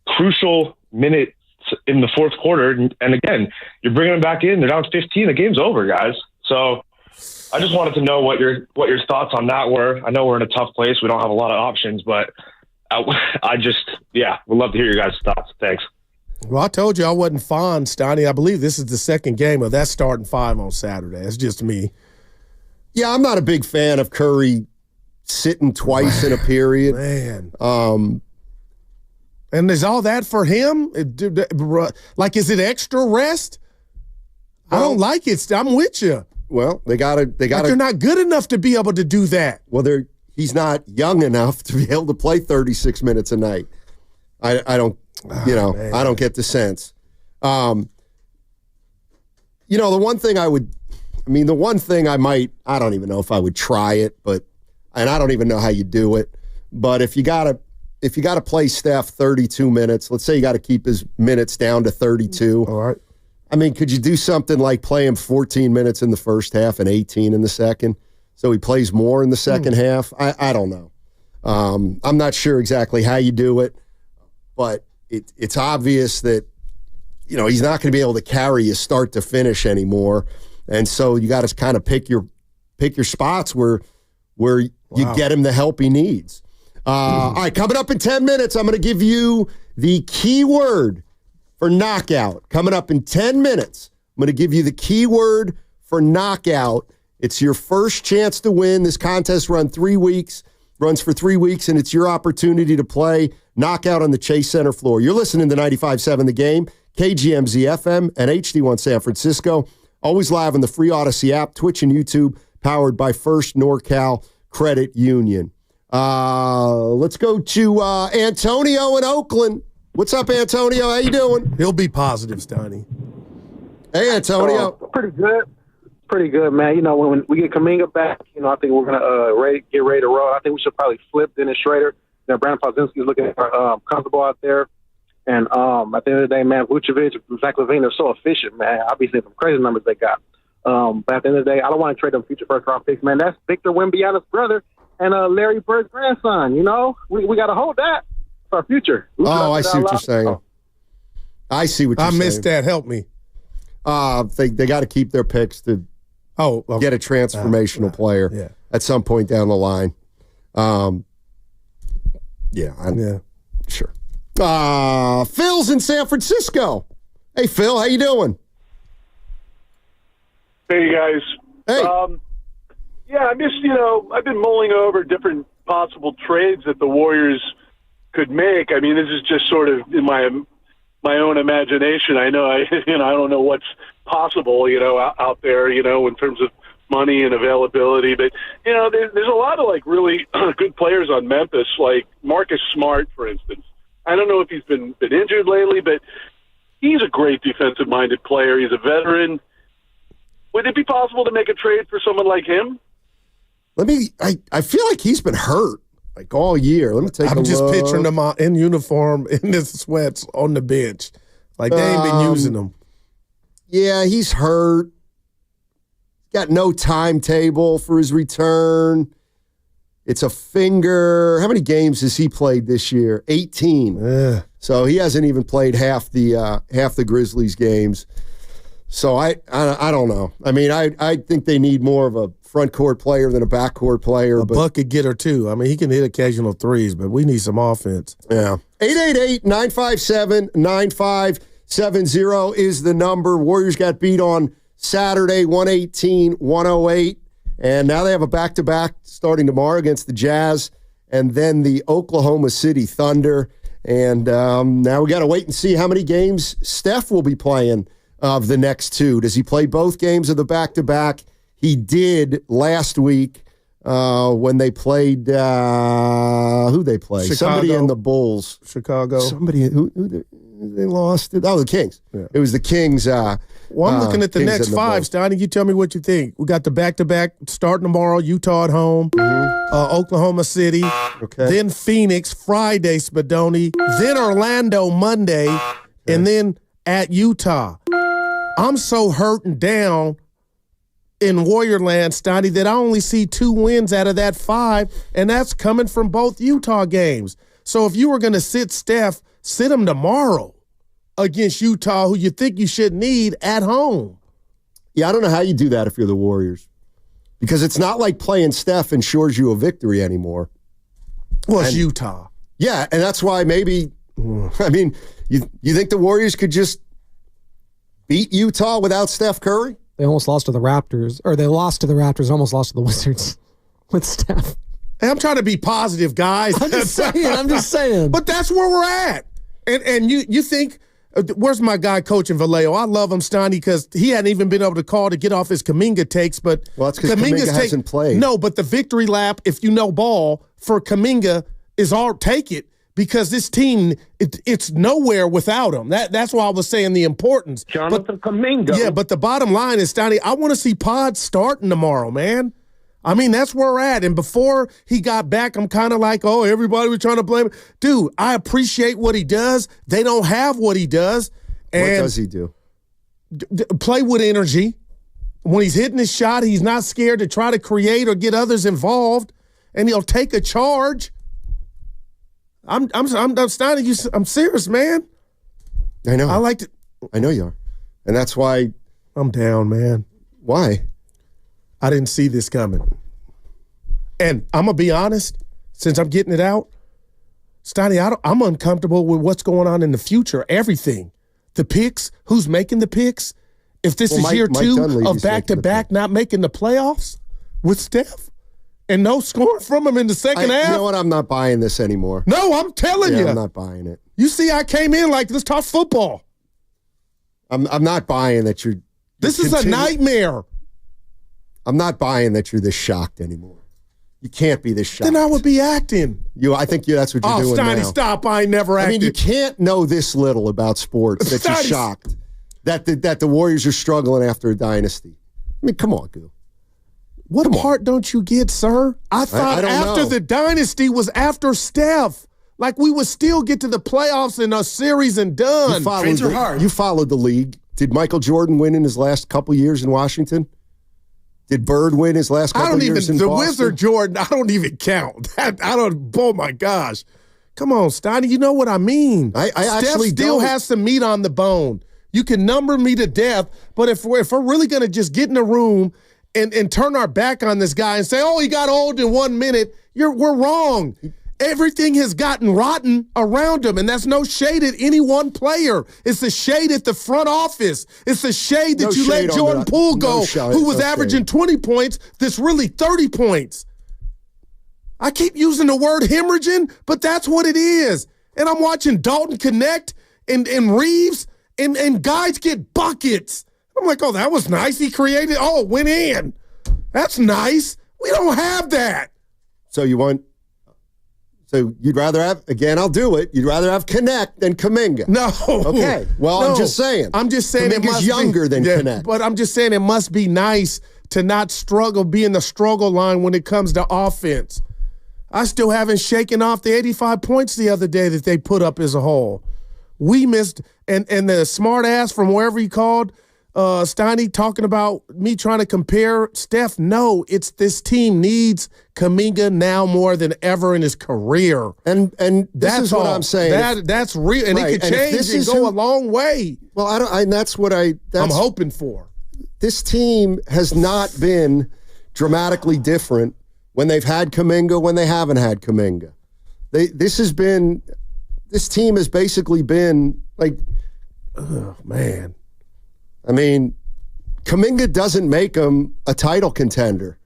crucial minutes in the fourth quarter. And again, you're bringing them back in. They're down 15. The game's over, guys. So I just wanted to know what your thoughts on that were. I know we're in a tough place. We don't have a lot of options, but would love to hear your guys' thoughts. Thanks. Well, I told you I wasn't fond, Stoney. I believe this is the second game of that starting five on Saturday. That's just me. Yeah, I'm not a big fan of Curry sitting twice in a period. Man. And is all that for him? Like, is it extra rest? Well, I don't like it. I'm with you. Well, they got to. They're not good enough to be able to do that. Well, he's not young enough to be able to play 36 minutes a night. I don't, man. I don't get the sense. The one thing I don't even know if I would try it, and I don't even know how you do it. But if you gotta play Steph 32 minutes, let's say you got to keep his minutes down to 32. All right. I mean, could you do something like play him 14 minutes in the first half and 18 in the second, so he plays more in the second half? I don't know. I'm not sure exactly how you do it, but it's obvious that he's not going to be able to carry you start to finish anymore. And so you got to kind of pick your spots where you get him the help he needs. All right, coming up in 10 minutes, I'm going to give you the key word for knockout. Coming up in 10 minutes, I'm going to give you the key word for knockout. It's your first chance to win. This contest runs for 3 weeks, and it's your opportunity to play knockout on the Chase Center floor. You're listening to 95.7 The Game, KGMZ FM, and HD1 San Francisco. Always live on the free Odyssey app, Twitch, and YouTube, powered by First NorCal Credit Union. Let's go to Antonio in Oakland. What's up, Antonio? How you doing? He'll be positive, Stoney. Hey, Antonio. Pretty good, man. When we get Kuminga back, I think we're gonna get ready to roll. I think we should probably flip Dennis Schrader. Brandon Pozinski's looking comfortable out there. And at the end of the day, man, Vucevic, Zach LaVine, they're so efficient, man. I'll be seeing some crazy numbers they got. But at the end of the day, I don't want to trade them future first-round picks, man. That's Victor Wembanyama's brother and Larry Bird's grandson. We got to hold that for our future. I see what you're saying. I see what you're saying. I missed that. Help me. They got to keep their picks to get a transformational player at some point down the line. Sure. Phil's in San Francisco. Hey, Phil, how you doing? Hey, guys. Hey. I'm just, I've been mulling over different possible trades that the Warriors could make. I mean, this is just sort of in my my own imagination. I know I don't know what's possible, out there, in terms of money and availability. But, there's a lot of like really good players on Memphis, like Marcus Smart, for instance. I don't know if he's been injured lately, but he's a great defensive-minded player. He's a veteran. Would it be possible to make a trade for someone like him? I feel like he's been hurt like all year. Let me take a look. I'm just picturing him in uniform, in his sweats on the bench. Like they ain't been using him. Yeah, he's hurt. Got no timetable for his return. It's a finger. How many games has he played this year? 18. Yeah. So he hasn't even played half the Grizzlies games. So I don't know. I mean, I think they need more of a front court player than a back court player. A bucket getter too. I mean, he can hit occasional threes, but we need some offense. Yeah. 888-957-9570 is the number. Warriors got beat on Saturday, 118-108. And now they have a back-to-back starting tomorrow against the Jazz and then the Oklahoma City Thunder. And now we got to wait and see how many games Steph will be playing of the next two. Does he play both games of the back-to-back? He did last week when they played who they play? Chicago. Somebody in the Bulls. Chicago. Somebody who they lost. Oh, the Kings. Yeah. It was the Kings. Well, I'm looking at the Kings next and the five, Bulls. Steiny. You tell me what you think. We got the back-to-back starting tomorrow, Utah at home, Oklahoma City, then Phoenix Friday, Spadoni, then Orlando Monday, and then at Utah. I'm so hurt and down in Warriorland, Steiny, that I only see 2 wins out of that 5, and that's coming from both Utah games. So if you were going to sit Steph, sit him tomorrow against Utah, who you think you should need at home. Yeah, I don't know how you do that if you're the Warriors. Because it's not like playing Steph ensures you a victory anymore. Well, it's Utah. Yeah, and that's why maybe, I mean, you think the Warriors could just beat Utah without Steph Curry? They almost lost to the Raptors, or they lost to the Raptors, almost lost to the Wizards with Steph. Hey, I'm trying to be positive, guys. I'm just saying. But that's where we're at. And you think, where's my guy coaching Vallejo? I love him, Steiny, because he hadn't even been able to call to get off his Kuminga takes. But well, that's because Kuminga hasn't played. No, but the victory lap, if you know ball, for Kuminga is all take it. Because this team, it's nowhere without him. That's why I was saying the importance. Jonathan Kuminga. Yeah, but the bottom line is, Steiny, I want to see Pod starting tomorrow, man. I mean, that's where we're at. And before he got back, I'm kind of like, oh, everybody was trying to blame him. Dude, I appreciate what he does. They don't have what he does. And what does he do? Play with energy. When he's hitting his shot, he's not scared to try to create or get others involved. And he'll take a charge. I'm serious, man. I know. I like to. I know you are. And that's why. I'm down, man. Why? I didn't see this coming. And I'm going to be honest, since I'm getting it out, Steiny, I'm uncomfortable with what's going on in the future, everything. The picks, who's making the picks? If this is year 2 of back-to-back not making the playoffs with Steph? And no scoring from him in the second half? You know what? I'm not buying this anymore. No, I'm telling you. I'm not buying it. You see, I came in like, let's talk football. I'm not buying that you're this is a nightmare. I'm not buying that you're this shocked anymore. You can't be this shocked. Then I would be acting. I think that's what you're doing now. Steiny, stop. I ain't never acted. I mean, you can't know this little about sports that you're shocked that the Warriors are struggling after a dynasty. I mean, come on, Goo. What part don't you get, sir? I thought after the dynasty was after Steph. Like we would still get to the playoffs in a series and done. Trades are hard. You followed the league. Did Michael Jordan win in his last couple years in Washington? Did Bird win his last couple years in Boston? The Wizard Jordan, I don't even count. Oh, my gosh. Come on, Steiny, you know what I mean. I actually still has some meat on the bone. You can number me to death, but if we're really going to just get in a room and turn our back on this guy and say, oh, he got old in 1 minute, we're wrong. Everything has gotten rotten around him, and that's no shade at any one player. It's a shade at the front office. It's a shade that you let Jordan Poole go, who was averaging 20 points, that's really 30 points. I keep using the word hemorrhaging, but that's what it is. And I'm watching Dalton Connect and Reeves, and guys get buckets. I'm like, oh, that was nice. He created, it went in. That's nice. We don't have that. So you'd rather have, again, I'll do it. You'd rather have Connect than Kuminga. No. Okay. Well, No. I'm just saying. Kuminga's younger than Connect. But I'm just saying it must be nice to not be in the struggle line when it comes to offense. I still haven't shaken off the 85 points the other day that they put up as a whole. We missed, and the smart ass from wherever he called, Steiny, talking about me trying to compare Steph. No, it's this team needs Kuminga now more than ever in his career. And this is what I'm saying. That's real, and it can change and go a long way. Well, I'm hoping for. This team has not been dramatically different when they've had Kuminga, when they haven't had Kuminga. This team has basically been like, oh, man. I mean, Kuminga doesn't make him a title contender,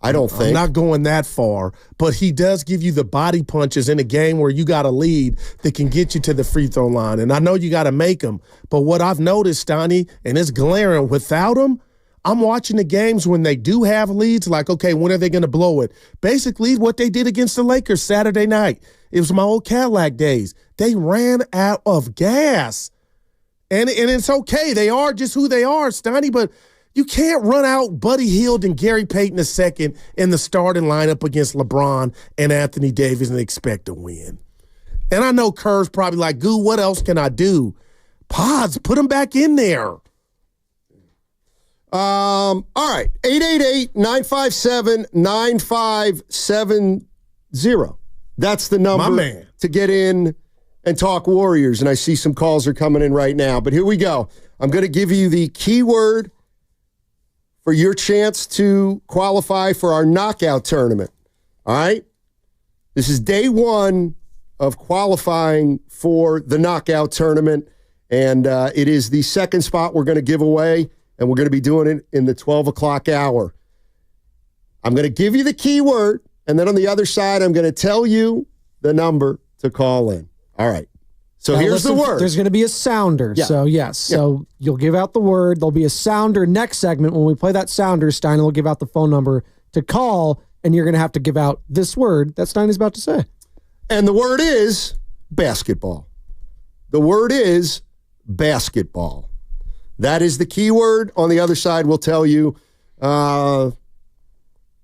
I don't think. I'm not going that far, but he does give you the body punches in a game where you got a lead that can get you to the free throw line. And I know you got to make them, but what I've noticed, Steiny, and it's glaring, without him, I'm watching the games when they do have leads, like, okay, when are they going to blow it? Basically, what they did against the Lakers Saturday night. It was my old Cadillac days. They ran out of gas. And it's okay. They are just who they are, Steiny, but you can't run out Buddy Hield and Gary Payton II in the starting lineup against LeBron and Anthony Davis and expect to win. And I know Kerr's probably like, Goo, what else can I do? Pods, put him back in there. All right. 888-957-9570. That's the number to get in and talk Warriors. And I see some calls are coming in right now. But here we go. I'm going to give you the keyword for your chance to qualify for our knockout tournament. All right? This is day one of qualifying for the knockout tournament. And it is the second spot we're going to give away. And we're going to be doing it in the 12 o'clock hour. I'm going to give you the keyword. And then on the other side, I'm going to tell you the number to call in. All right. So now here's the word. There's going to be a sounder. Yeah. So, yes. So you'll give out the word. There'll be a sounder next segment. When we play that sounder, Steiner will give out the phone number to call, and you're going to have to give out this word that Steiner's about to say. And the word is basketball. The word is basketball. That is the keyword. On the other side, we'll tell you the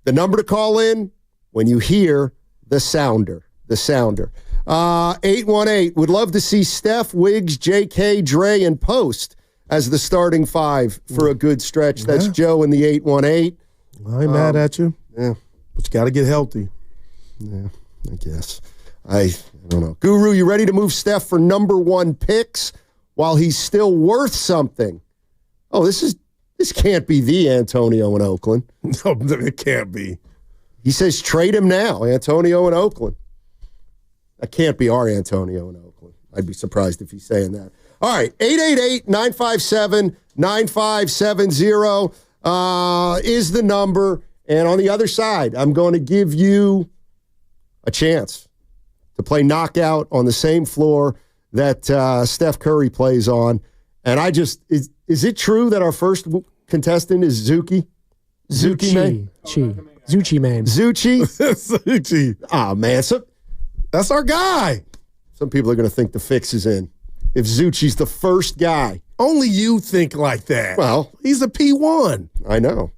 number to call in when you hear the sounder. The sounder. 818, would love to see Steph, Wiggs, JK, Dre, and Post as the starting five for a good stretch. That's Joe in the 818. I ain't mad at you. Yeah. But you got to get healthy. Yeah, I guess. I don't know. Guru, you ready to move Steph for number one picks while he's still worth something? Oh, this can't be the Antonio in Oakland. No, it can't be. He says trade him now, Antonio in Oakland. That can't be our Antonio in Oakland. I'd be surprised if he's saying that. All right, 888-957-9570 is the number. And on the other side, I'm going to give you a chance to play knockout on the same floor that Steph Curry plays on. And is it true that our first contestant is Zucci? Zucci man? Zucci man. Zucci? Zucci. Oh, man. That's our guy. Some people are going to think the fix is in. If Zucci's the first guy. Only you think like that. Well. He's a P1. I know.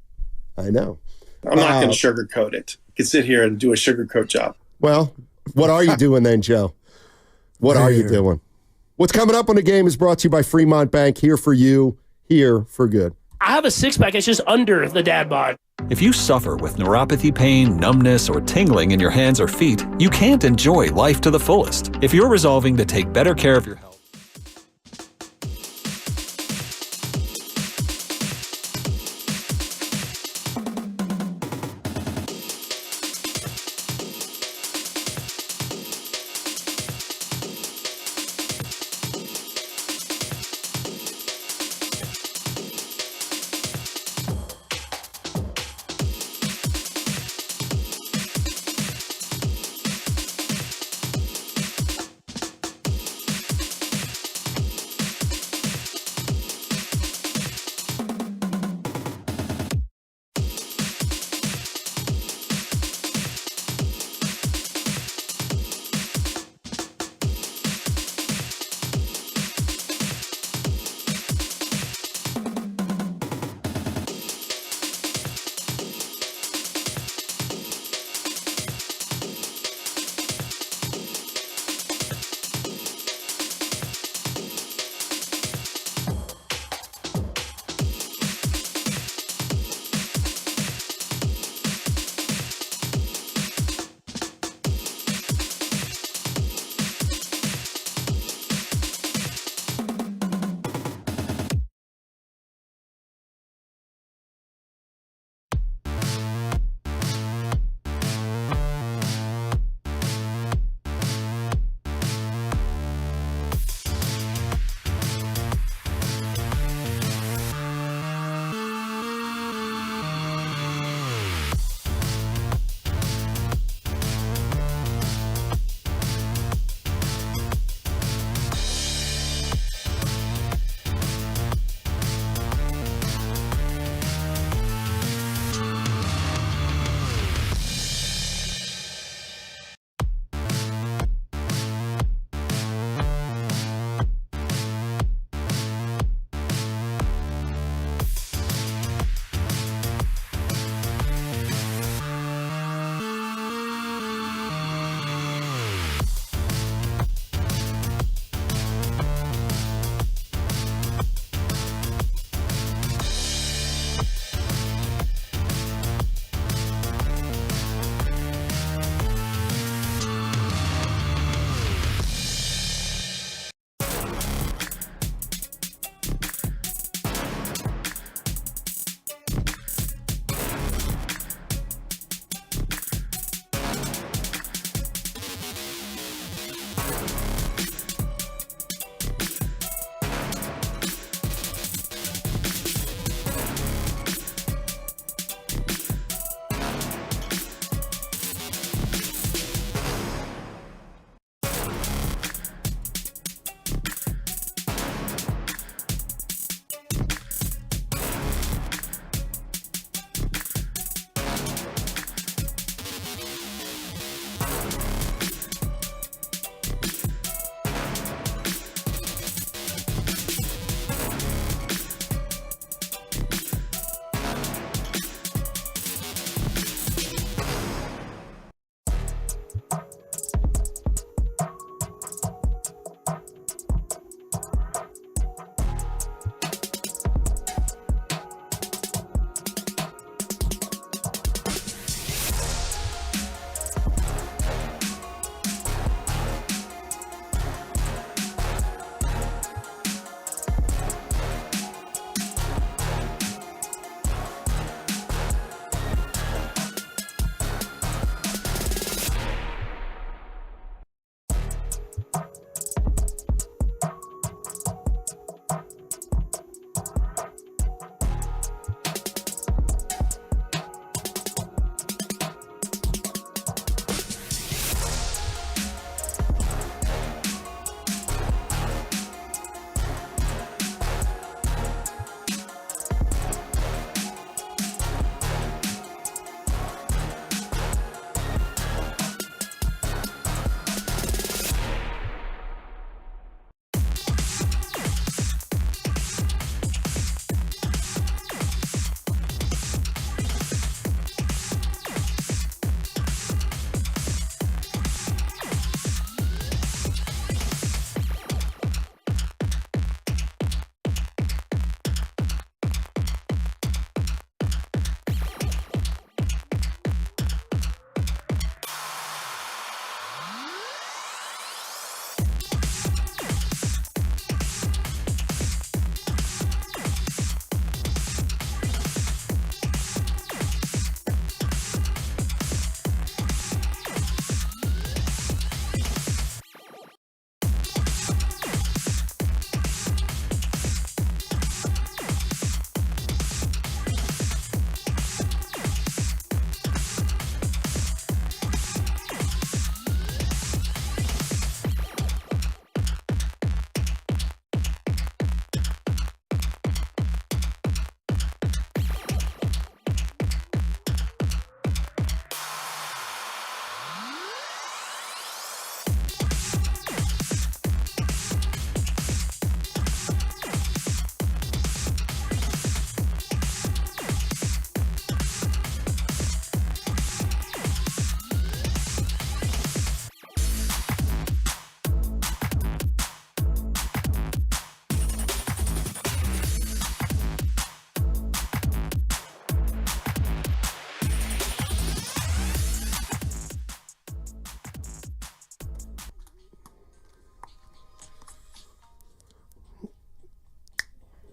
I'm not going to sugarcoat it. You can sit here and do a sugarcoat job. Well, what are you doing then, Joe? What are you doing? What's coming up on the game is brought to you by Fremont Bank. Here for you, here for good. I have a six-pack. It's just under the dad bod. If you suffer with neuropathy pain, numbness, or tingling in your hands or feet, you can't enjoy life to the fullest. If you're resolving to take better care of your health,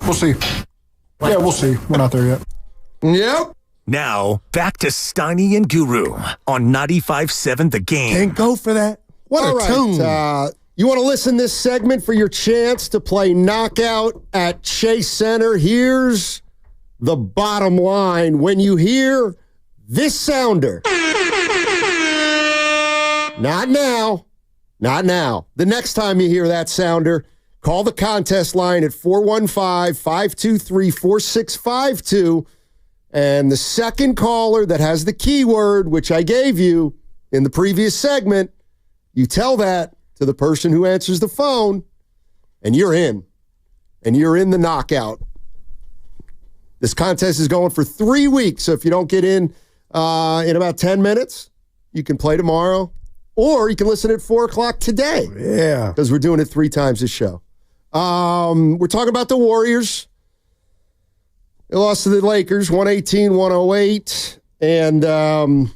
We'll see. Yeah, we'll see. We're not there yet. Yep. Now, back to Steiny and Guru on 95.7 The Game. Can't go for that. What All a tune. You want to listen this segment for your chance to play Knockout at Chase Center? Here's the bottom line. When you hear this sounder, not now, not now. The next time you hear that sounder, call the contest line at 415-523-4652. And the second caller that has the keyword, which I gave you in the previous segment, you tell that to the person who answers the phone, and you're in. And you're in the knockout. This contest is going for 3 weeks, so if you don't get in about 10 minutes, you can play tomorrow, or you can listen at 4 o'clock today. Yeah. Because we're doing it 3 times this show. We're talking about the Warriors. They lost to the Lakers, 118-108. And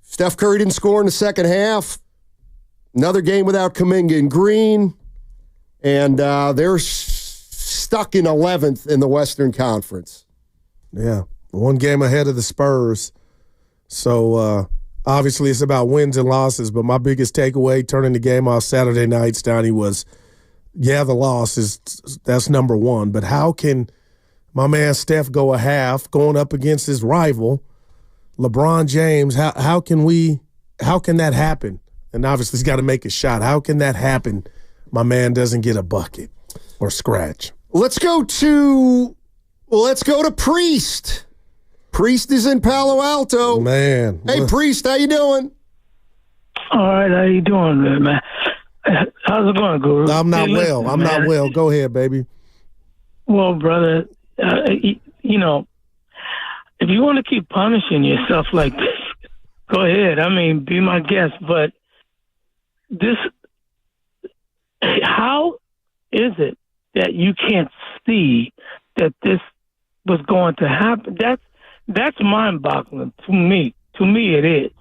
Steph Curry didn't score in the second half. Another game without Kuminga and Green. And they're stuck in 11th in the Western Conference. Yeah, 1 game ahead of the Spurs. So, obviously, it's about wins and losses. But my biggest takeaway turning the game off Saturday night, Stoney, was – yeah, the loss that's number one. But how can my man Steph go a half going up against his rival, LeBron James? How can that happen? And obviously he's got to make a shot. How can that happen? My man doesn't get a bucket or scratch. Let's go to Priest. Priest is in Palo Alto. Man. Hey, Priest, how you doing? All right, how you doing, man? How's it going, Guru? I'm not well. I'm not well. Go ahead, baby. Well, brother, you know, if you want to keep punishing yourself like this, go ahead. I mean, be my guest. But how is it that you can't see that this was going to happen? That's mind-boggling to me. To me, it is.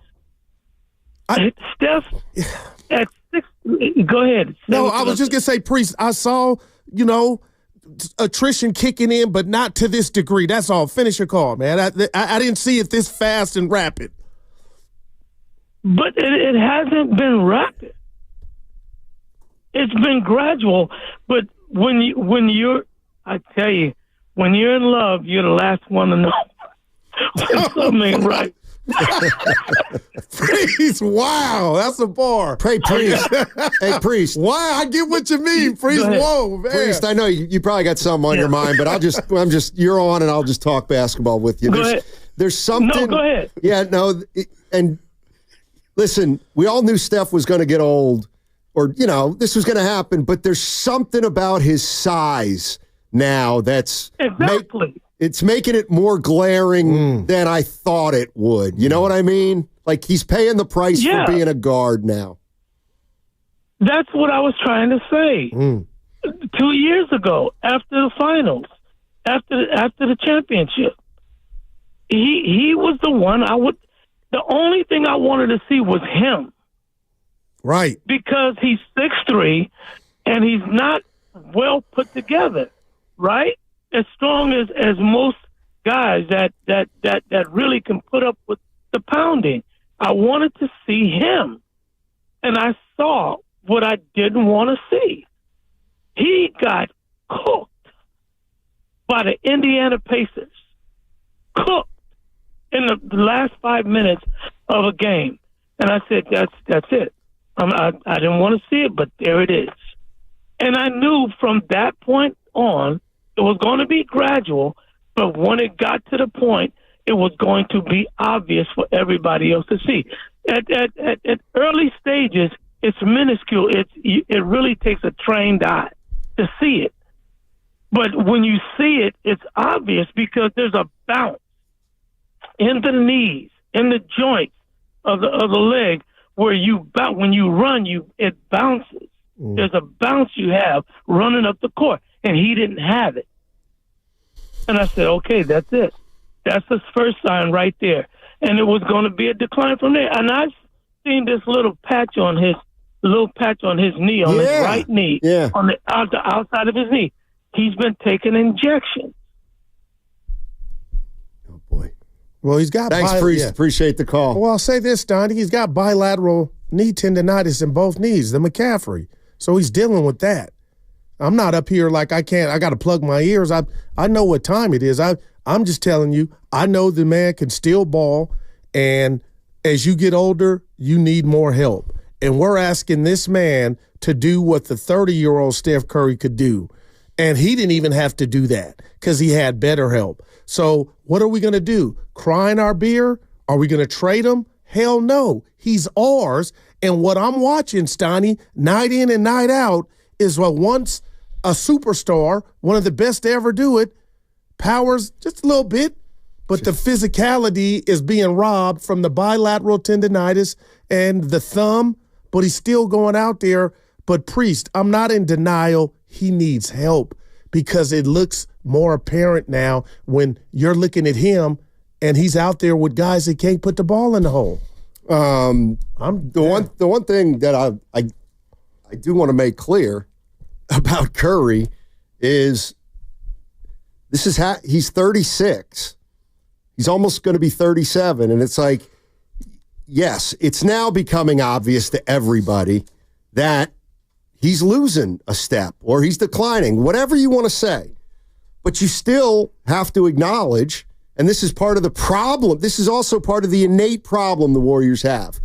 Steph, at 6, go ahead. No, I was just going to say, Priest, I saw, attrition kicking in, but not to this degree. That's all. Finish your call, man. I didn't see it this fast and rapid. But it hasn't been rapid. It's been gradual. But when you're in love, you're the last one to know when something ain't right. Priest, wow, that's a bar. Hey, Priest. Hey, Priest. Wow, I get what you mean, Priest. Whoa, man. Priest, I know you probably got something on your mind, but you're on, and I'll just talk basketball with you. There's something. No, go ahead. Yeah, no, and listen, we all knew Steph was going to get old, or this was going to happen. But there's something about his size now that's exactly. It's making it more glaring than I thought it would. You know what I mean? Like he's paying the price for being a guard now. That's what I was trying to say. 2 years ago, after the finals, after the championship, he was the one the only thing I wanted to see was him. Right. Because he's 6'3", and he's not well put together, right? As strong as most guys that really can put up with the pounding. I wanted to see him, and I saw what I didn't want to see. He got cooked by the Indiana Pacers. Cooked in the last 5 minutes of a game. And I said, that's it. I didn't want to see it, but there it is. And I knew from that point on, it was going to be gradual, but when it got to the point, it was going to be obvious for everybody else to see. At early stages, it's minuscule. It really takes a trained eye to see it. But when you see it, it's obvious because there's a bounce in the knees, in the joints of the leg, where when you run, it bounces. There's a bounce you have running up the court. And he didn't have it. And I said, okay, that's it. That's the first sign right there. And it was going to be a decline from there. And I've seen this little patch on his knee, on his right knee, on the outside of his knee. he's been taking injections. Well, he's got. Thanks, Priest. Appreciate the call. Well, I'll say this, Donnie. He's got bilateral knee tendonitis in both knees, the McCaffrey. So he's dealing with that. I'm not up here like I got to plug my ears. I know what time it is. I'm just telling you, I know the man can still ball, and as you get older, you need more help. And we're asking this man to do what the 30-year-old Steph Curry could do. And he didn't even have to do that because he had better help. So what are we going to do? Cry in our beer? Are we going to trade him? Hell no. He's ours. And what I'm watching, Steiny, night in and night out, is what once a superstar, one of the best to ever do it, powers just a little bit, but the physicality is being robbed from the bilateral tendonitis and the thumb, but he's still going out there. But Priest, I'm not in denial. He needs help because it looks more apparent now when you're looking at him and he's out there with guys that can't put the ball in the hole. The one thing that I do want to make clear about Curry is he's 36. He's almost going to be 37, and it's like, yes, it's now becoming obvious to everybody that he's losing a step or he's declining, whatever you want to say. But you still have to acknowledge, and this is part of the problem, this is also part of the innate problem the Warriors have.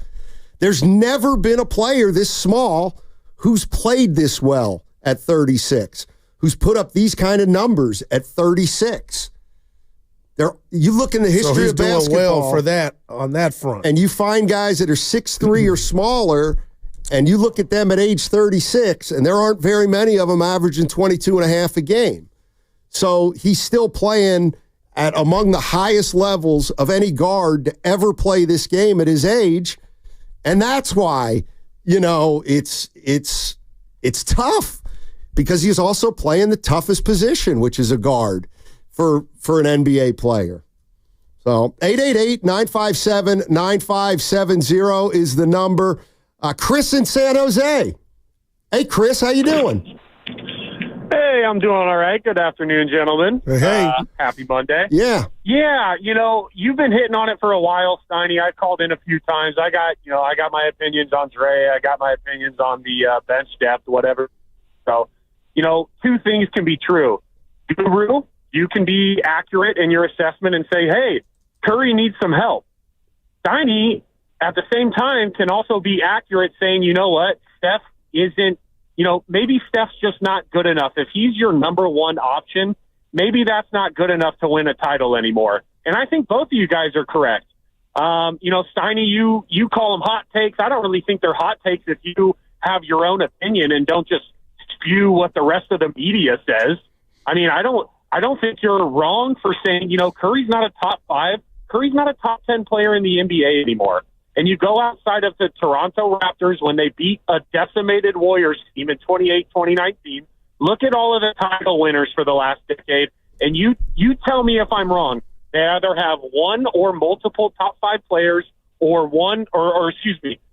There's never been a player this small who's played this well at 36, who's put up these kind of numbers at 36. You look in the history of basketball. Doing well for that on that front. And you find guys that are 6'3" or smaller, and you look at them at age 36, and there aren't very many of them averaging 22 and a half a game. So he's still playing at among the highest levels of any guard to ever play this game at his age. And that's why, it's tough, because he's also playing the toughest position, which is a guard for an NBA player. So 888-957-9570 is the number. Chris in San Jose. Hey, Chris, how you doing? Hey, I'm doing all right. Good afternoon, gentlemen. Hey. Happy Monday. Yeah. Yeah, you've been hitting on it for a while, Steiny. I've called in a few times. I got my opinions on Dre. I got my opinions on the bench depth, whatever. So, two things can be true. Guru, you can be accurate in your assessment and say, hey, Curry needs some help. Steiny, at the same time, can also be accurate saying, you know what, Steph isn't, maybe Steph's just not good enough. If he's your number one option, maybe that's not good enough to win a title anymore. And I think both of you guys are correct. Steiny, you call them hot takes. I don't really think they're hot takes if you have your own opinion and don't just spew what the rest of the media says. I mean, I don't think you're wrong for saying, Curry's not a top 5. Curry's not a top 10 player in the NBA anymore. And you go outside of the Toronto Raptors when they beat a decimated Warriors team in 2019, look at all of the title winners for the last decade, and you tell me if I'm wrong. They either have one or multiple top 5 players or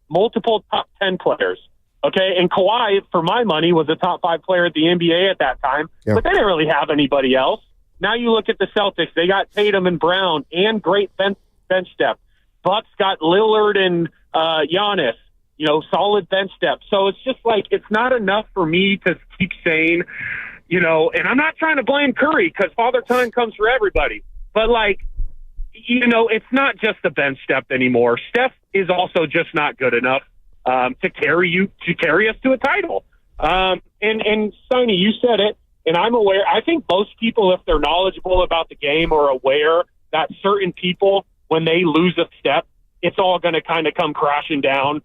multiple top 10 players. Okay, and Kawhi, for my money, was a top 5 player at the NBA at that time, but they didn't really have anybody else. Now you look at the Celtics; they got Tatum and Brown and great bench depth. Bucks got Lillard and Giannis, solid bench depth. So it's just like it's not enough for me to keep saying, and I'm not trying to blame Curry because Father Time comes for everybody, but it's not just the bench depth anymore. Steph is also just not good enough to carry us to a title. And Sonny, you said it, and I'm aware. I think most people, if they're knowledgeable about the game, are aware that certain people, when they lose a step, it's all going to kind of come crashing down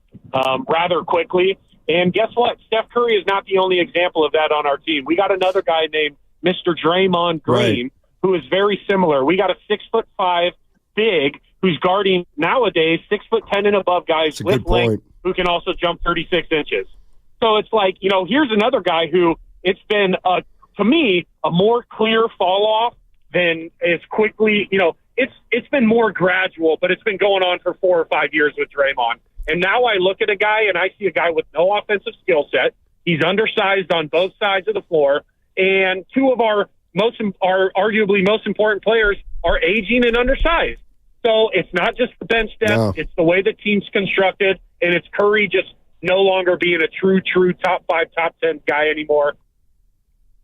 rather quickly. And guess what? Steph Curry is not the only example of that on our team. We got another guy named Mr. Draymond Green, who is very similar. We got a 6'5" big who's guarding nowadays 6'10" and above guys with length who can also jump 36 inches. So it's like, here's another guy who it's been, to me, a more clear fall off than as quickly, it's been more gradual, but it's been going on for 4 or 5 years with Draymond. And now I look at a guy and I see a guy with no offensive skill set. He's undersized on both sides of the floor. and two of our arguably most important players are aging and undersized. So it's not just the bench depth; No. it's the way the team's constructed, and it's Curry just no longer being a true top 5, top 10 guy anymore.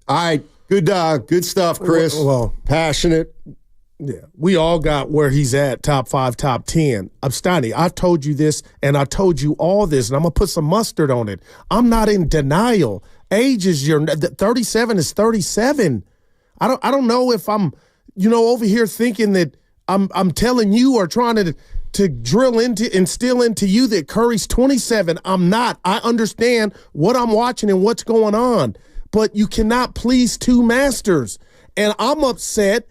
All right, good stuff, Chris. Well, passionate. Yeah, we all got where he's at, top 5, top 10. Steiny, I told you this, and I told you all this, and I'm going to put some mustard on it. I'm not in denial. Age is 37 is 37. I don't know if I'm, over here thinking that I'm telling you or trying to instill into you that Curry's 27. I'm not. I understand what I'm watching and what's going on, but you cannot please two masters. And I'm upset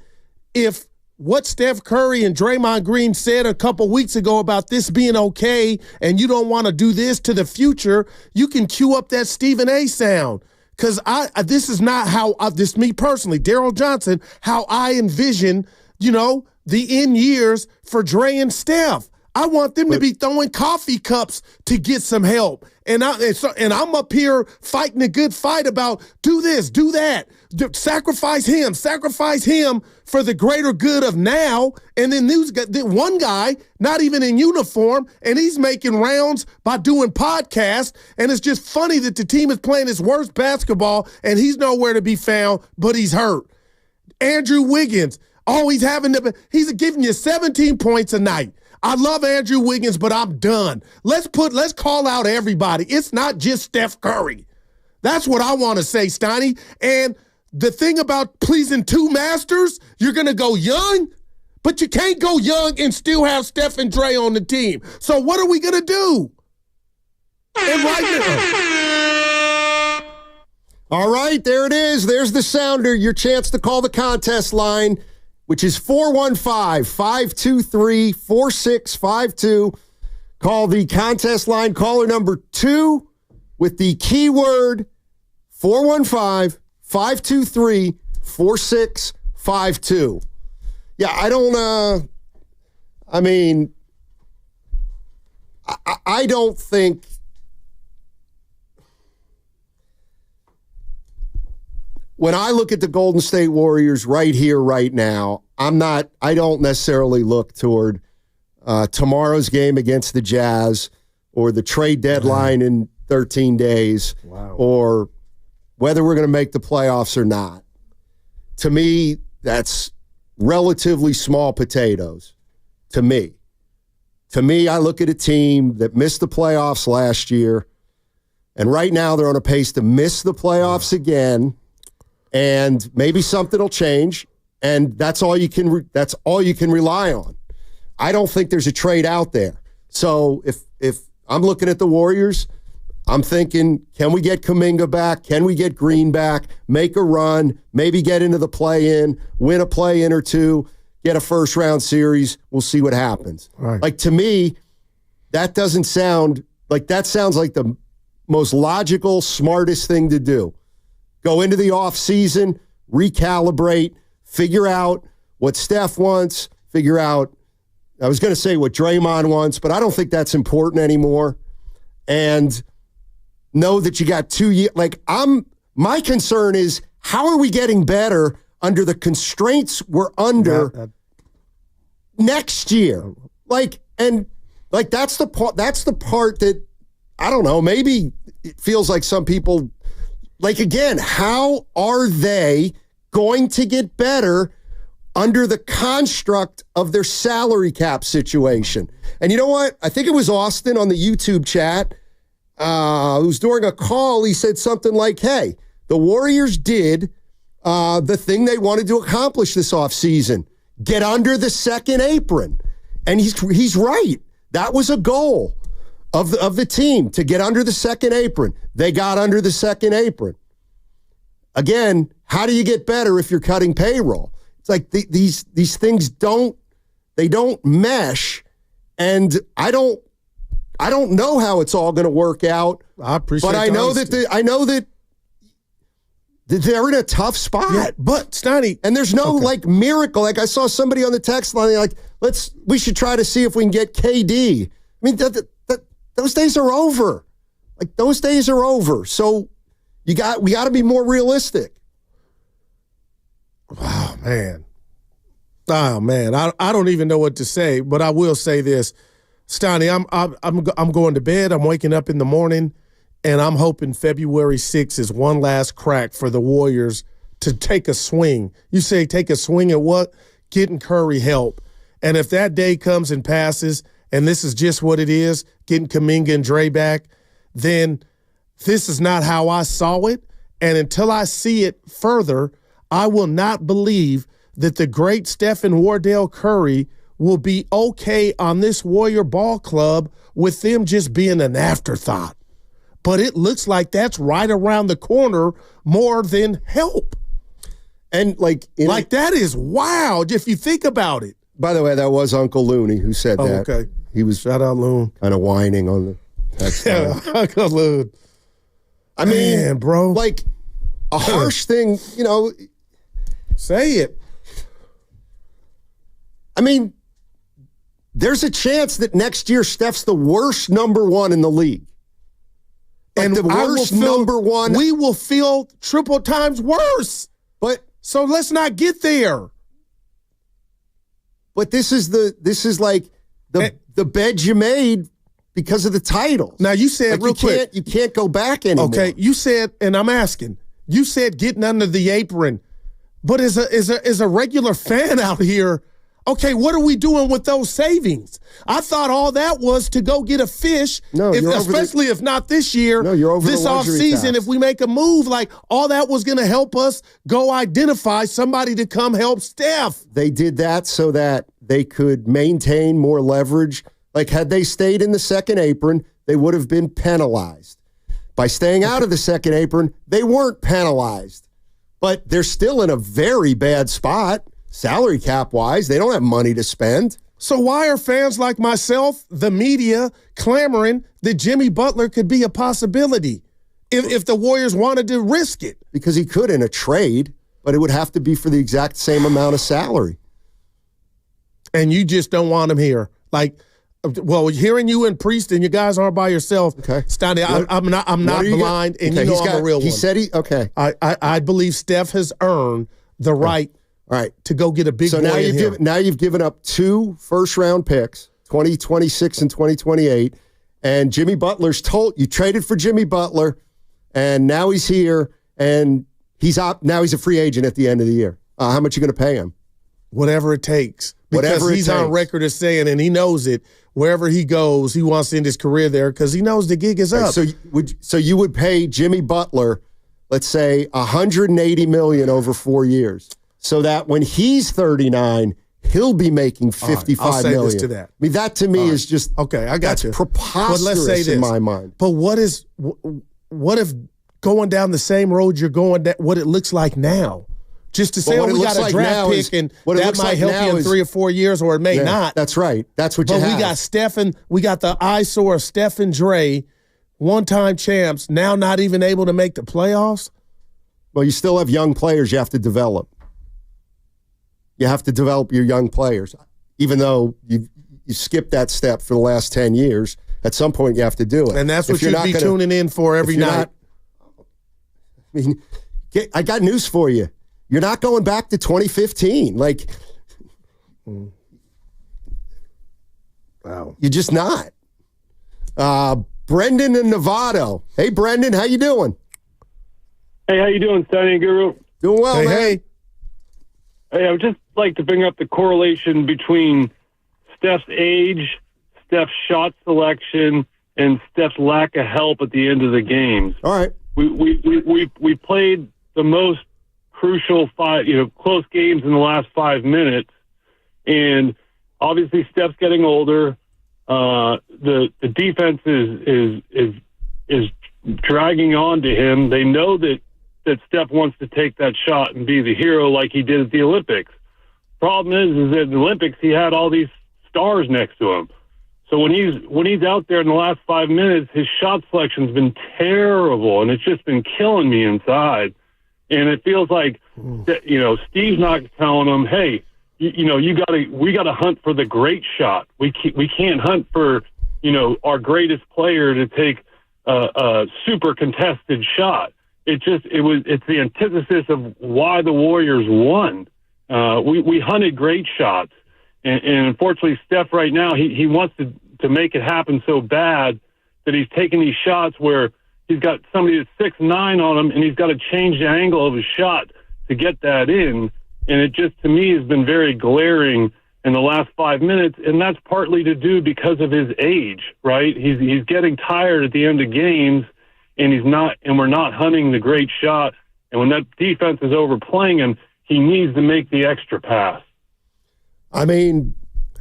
if what Steph Curry and Draymond Green said a couple weeks ago about this being okay and you don't want to do this to the future, you can cue up that Stephen A sound. Because this is not how, this me personally, Daryl Johnson, how I envision, the end years for Dre and Steph. I want them to be throwing coffee cups to get some help. And I'm up here fighting a good fight about do this, do that, sacrifice him for the greater good of now. And then one guy, not even in uniform, and he's making rounds by doing podcasts. And it's just funny that the team is playing his worst basketball and he's nowhere to be found, but he's hurt. Andrew Wiggins, he's giving you 17 points a night. I love Andrew Wiggins, but I'm done. Let's call out everybody. It's not just Steph Curry. That's what I want to say, Steiny. And the thing about pleasing two masters, you're going to go young, but you can't go young and still have Steph and Dre on the team. So what are we going to do? And right now. All right, there it is. There's the sounder. Your chance to call the contest line, which is 415-523-4652. Call the contest line, caller number 2 with the keyword 415-523-4652. Yeah, I don't think when I look at the Golden State Warriors right here, right now, I don't necessarily look toward tomorrow's game against the Jazz or the trade deadline in 13 days or whether we're going to make the playoffs or not. To me, that's relatively small potatoes. To me, I look at a team that missed the playoffs last year, and right now they're on a pace to miss the playoffs again. And maybe something will change, and that's all you can rely on. I don't think there's a trade out there. So if I'm looking at the Warriors, I'm thinking, can we get Kuminga back? Can we get Green back? Make a run, maybe get into the play-in, win a play-in or two, get a first-round series. We'll see what happens. Right. Like, to me, that doesn't sound like that sounds like the most logical, smartest thing to do. Go into the offseason, recalibrate, figure out what Steph wants, figure out, I was going to say what Draymond wants, but I don't think that's important anymore. And know that you got 2 years. My concern is, how are we getting better under the constraints we're under next year? That's the part that, I don't know, maybe it feels like some people, again, how are they going to get better under the construct of their salary cap situation? And you know what? I think it was Austin on the YouTube chat who was during a call. He said something like, hey, the Warriors did the thing they wanted to accomplish this offseason, get under the second apron. And he's right. That was a goal of the team, to get under the second apron. They got under the second apron. Again, how do you get better if you're cutting payroll? It's like these things don't mesh, and I don't know how it's all going to work out. I appreciate, but I know that they're in a tough spot. Yeah, but Steiny, and there's no miracle. Like, I saw somebody on the text line, like, we should try to see if we can get KD. I mean, those days are over. Those days are over. So we got to be more realistic. Oh, man. I don't even know what to say, but I will say this. Steiny, I'm going to bed. I'm waking up in the morning, and I'm hoping February 6th is one last crack for the Warriors to take a swing. You say take a swing at what? Getting Curry help. And if that day comes and passes, and this is just what it is, getting Kuminga and Dre back, then this is not how I saw it. And until I see it further, I will not believe that the great Stephen Wardell Curry will be okay on this Warrior ball club with them just being an afterthought. But it looks like that's right around the corner more than help. And that is wild if you think about it. By the way, that was Uncle Looney who said that. Okay. He was shout out Loon. Kind of whining on the text line. Uncle Loon. I mean, man, bro. Like a harsh thing, Say it. I mean, there's a chance that next year Steph's the worst number one in the league. And the worst number one. We will feel triple times worse. So let's not get there. But this is like the bed you made because of the titles. Now you said real quick, you can't go back anymore. Okay, you said, and I'm asking, you said getting under the apron, but as a regular fan out here, okay, what are we doing with those savings? I thought all that was to go get a fish, especially if not this year. No, you're over this the luxury offseason. tax. If we make a move, like all that was going to help us go identify somebody to come help Steph. They did that so that they could maintain more leverage. Like had they stayed in the second apron, they would have been penalized. By staying out of the second apron, they weren't penalized. But they're still in a very bad spot. Salary cap wise, they don't have money to spend. So why are fans like myself, the media, clamoring that Jimmy Butler could be a possibility if the Warriors wanted to risk it? Because he could in a trade, but it would have to be for the exact same amount of salary. And you just don't want him here. Hearing you and Priest and you guys aren't by yourself. Okay, Steiny, I'm not blind, and okay, I'm a real one. He said okay. I believe Steph has earned the right. All right, to go get a big. So now you've given up 2 first-round picks, 2026 and 2028, and Jimmy Butler's you traded for Jimmy Butler, and now he's here, and he's up. Now he's a free agent at the end of the year. How much are you going to pay him? Whatever it takes. Because he's on record as saying, and he knows it, wherever he goes, he wants to end his career there because he knows the gig is up. So you would pay Jimmy Butler, let's say, $180 million over 4 years. So that when he's 39, he'll be making $55 I'll say million. this to that. I mean, that to me is just okay. I got you. Preposterous but let's say this. In my mind. But what if going down the same road you're going, what it looks like now? Just to say, we got a draft pick, and that might help you in 3 or 4 years, or it may not. That's right. That's what you have. But we got Stephen. We got the eyesore of Steph and Dre, one-time champs. Now not even able to make the playoffs. Well, you still have young players you have to develop. You have to develop your young players. Even though you skipped that step for the last 10 years, at some point you have to do it. And that's what you'd be tuning in for every night. I got news for you. You're not going back to 2015. Wow. You're just not. Brendan in Novato. Hey, Brendan, how you doing? Hey, how you doing, Sonny and Guru? Doing well, man. Hey, I would just like to bring up the correlation between Steph's age, Steph's shot selection, and Steph's lack of help at the end of the games. All right. We played the most crucial close games in the last 5 minutes, and obviously Steph's getting older. The defense is dragging on to him. They know that Steph wants to take that shot and be the hero like he did at the Olympics. Problem is that in the Olympics he had all these stars next to him. So when he's out there in the last 5 minutes, his shot selection's been terrible, and it's just been killing me inside. And it feels like Steve's not telling him, hey, we gotta hunt for the great shot. We can't hunt for our greatest player to take a super contested shot. it's the antithesis of why the Warriors won. We hunted great shots, and unfortunately, Steph right now he wants to make it happen so bad that he's taking these shots where he's got somebody that's 6'9" on him, and he's got to change the angle of his shot to get that in. And it just, to me, has been very glaring in the last 5 minutes, and that's partly to do because of his age, right? He's getting tired at the end of games, and we're not hunting the great shot. And when that defense is overplaying him, he needs to make the extra pass. I mean,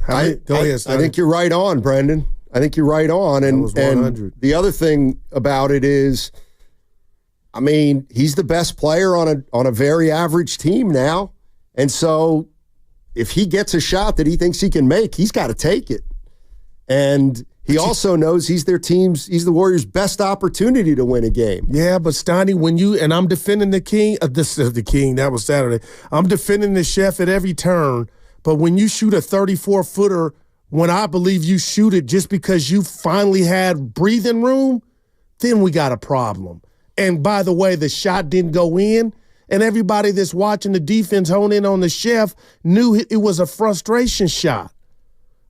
I think you're right on, Brendan. I think you're right on. And the other thing about it is, I mean, he's the best player on a very average team now. And so if he gets a shot that he thinks he can make, he's got to take it. And he also knows he's the Warriors' best opportunity to win a game. Yeah, but Stoney, and I'm defending the king, that was Saturday. I'm defending the chef at every turn. But when you shoot a 34-footer, when I believe you shoot it just because you finally had breathing room, then we got a problem. And by the way, the shot didn't go in, and everybody that's watching the defense hone in on the chef knew it was a frustration shot.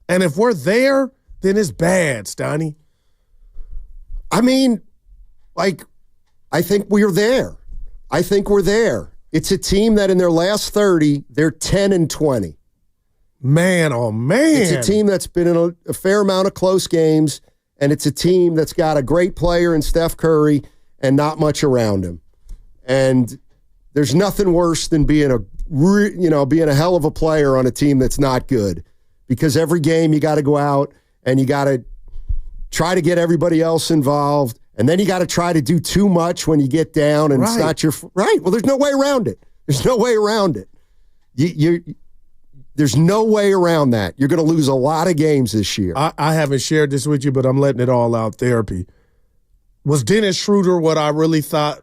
And if we're there, then it's bad, Stoney. I mean, I think we're there. I think we're there. It's a team that in their last 30, they're 10-20. Man, oh, man. It's a team that's been in a fair amount of close games, and it's a team that's got a great player in Steph Curry and not much around him. And there's nothing worse than being a hell of a player on a team that's not good, because every game you got to go out and you got to try to get everybody else involved, and then you got to try to do too much when you get down, and It's not your right. Well, there's no way around it. There's no way around it. There's no way around that. You're going to lose a lot of games this year. I haven't shared this with you, but I'm letting it all out. Therapy. Was Dennis Schroeder what I really thought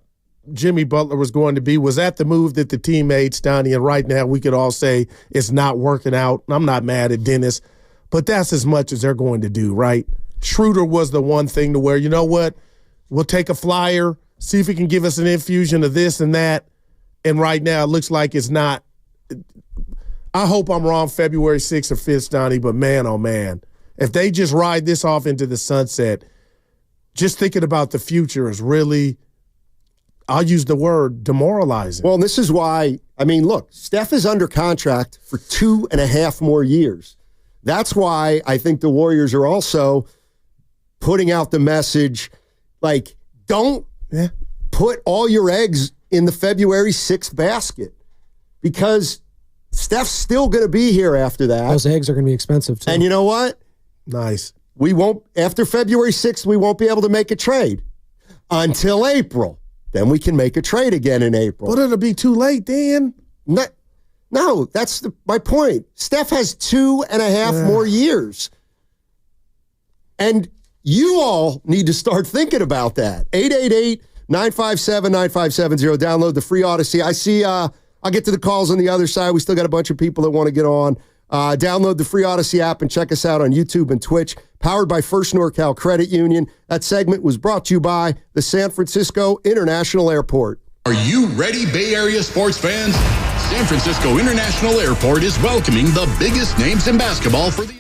Jimmy Butler was going to be? Was that the move that the team made, Stoney? And right now we could all say it's not working out. I'm not mad at Dennis, but that's as much as they're going to do, right? Schroeder was the one thing to where, you know what, we'll take a flyer, see if he can give us an infusion of this and that, and right now it looks like it's not. I hope I'm wrong February 6th or 5th, Stoney, but man, oh man, if they just ride this off into the sunset, just thinking about the future is really, I'll use the word, demoralizing. Well, this is why, I mean, look, Steph is under contract for 2.5 more years. That's why I think the Warriors are also putting out the message, like, don't put all your eggs in the February 6th basket, because Steph's still going to be here after that. Those eggs are going to be expensive, too. And you know what? Nice. We won't, after February 6th, we won't be able to make a trade until April. Then we can make a trade again in April. But it'll be too late then. No, that's my point. Steph has 2.5 more years. And you all need to start thinking about that. 888-957-9570. Download the free Odyssey. I see, I'll get to the calls on the other side. We still got a bunch of people that want to get on. Download the free Odyssey app and check us out on YouTube and Twitch. Powered by First NorCal Credit Union. That segment was brought to you by the San Francisco International Airport. Are you ready, Bay Area sports fans? San Francisco International Airport is welcoming the biggest names in basketball for the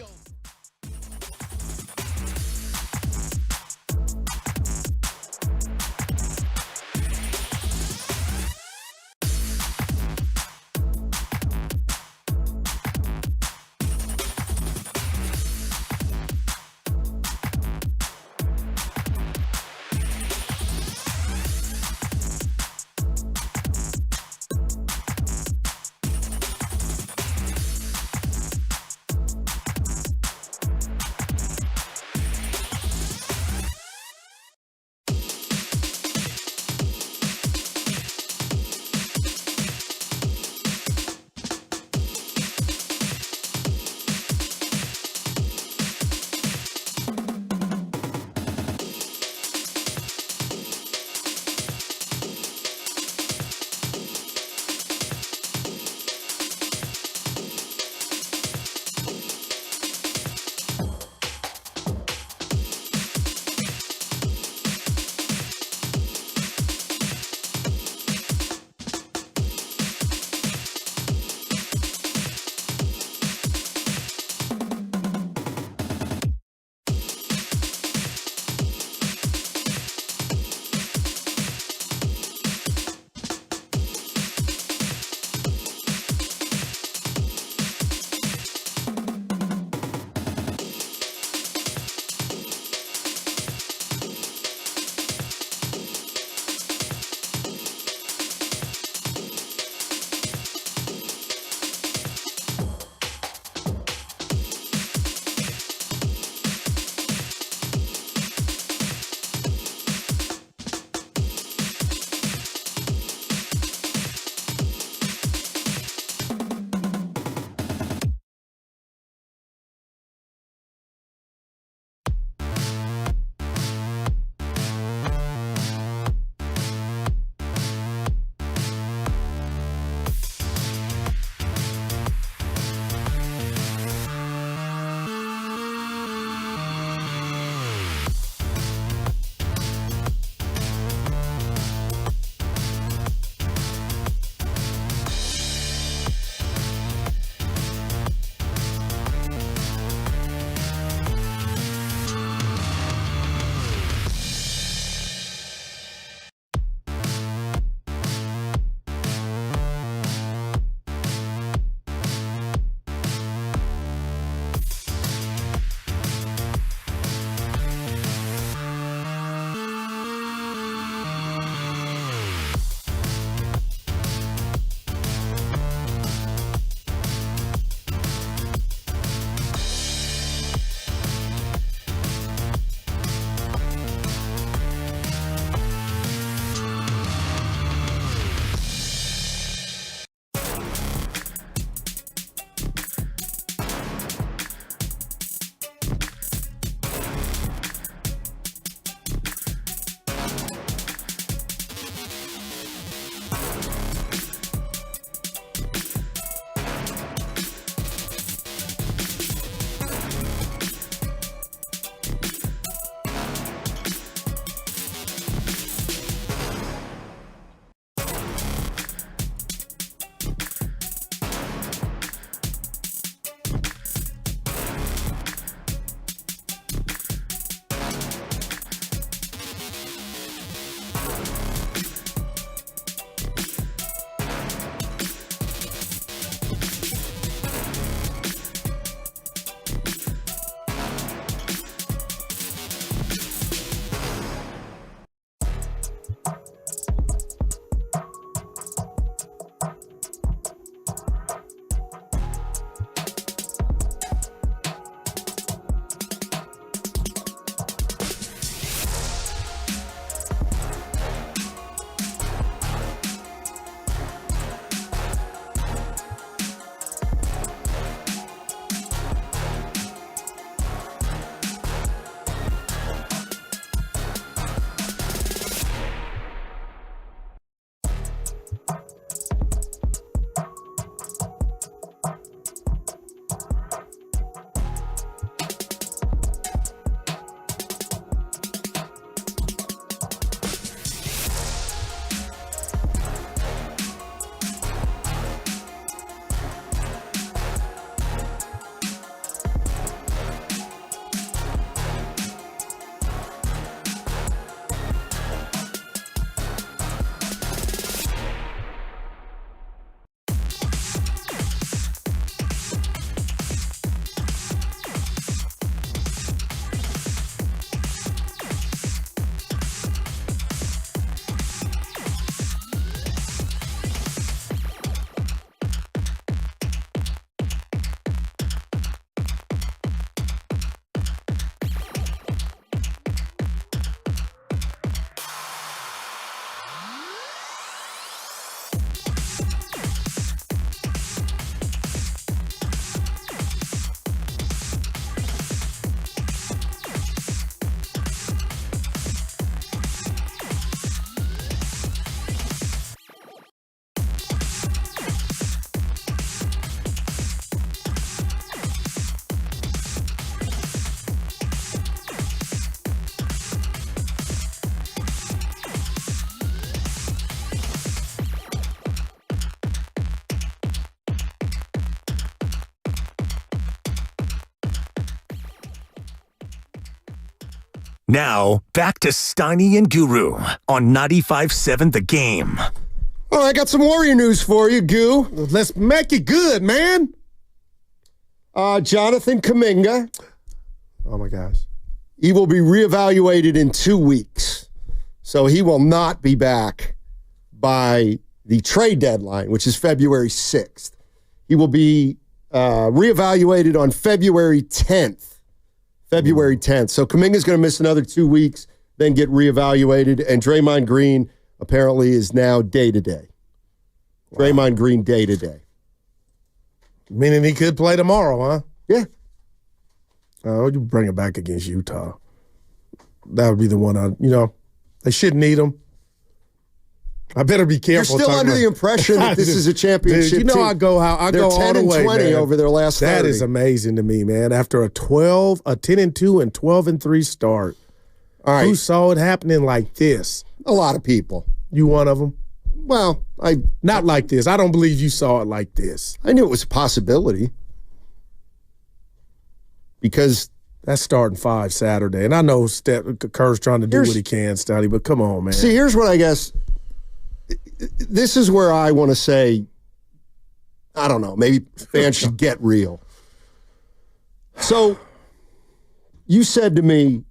Now, back to Steiny and Guru on 95.7 The Game. Oh, I got some Warrior news for you, Goo. Let's make it good, man. Jonathan Kuminga. Oh, my gosh. He will be reevaluated in 2 weeks. So he will not be back by the trade deadline, which is February 6th. He will be reevaluated on February 10th. February 10th. So Kuminga's going to miss another 2 weeks, then get reevaluated. And Draymond Green apparently is now day-to-day. Wow. Draymond Green day-to-day. Meaning he could play tomorrow, huh? Yeah. Oh, you bring it back against Utah. That would be the one they shouldn't need him. I better be careful. You're still under the impression that this is a championship team. I go They're all 10 the way, and 20 man. over their last 30. That is amazing to me, man. After a 10-2 and 12-3 start. All right. Who saw it happening like this? A lot of people. You one of them? Well, not like this. I don't believe you saw it like this. I knew it was a possibility. Because that's starting 5 Saturday. And I know Kerr's trying to do what he can, Stouty, but come on, man. See, here's what I guess. This is where I want to say, I don't know, maybe fans should get real. So, you said to me,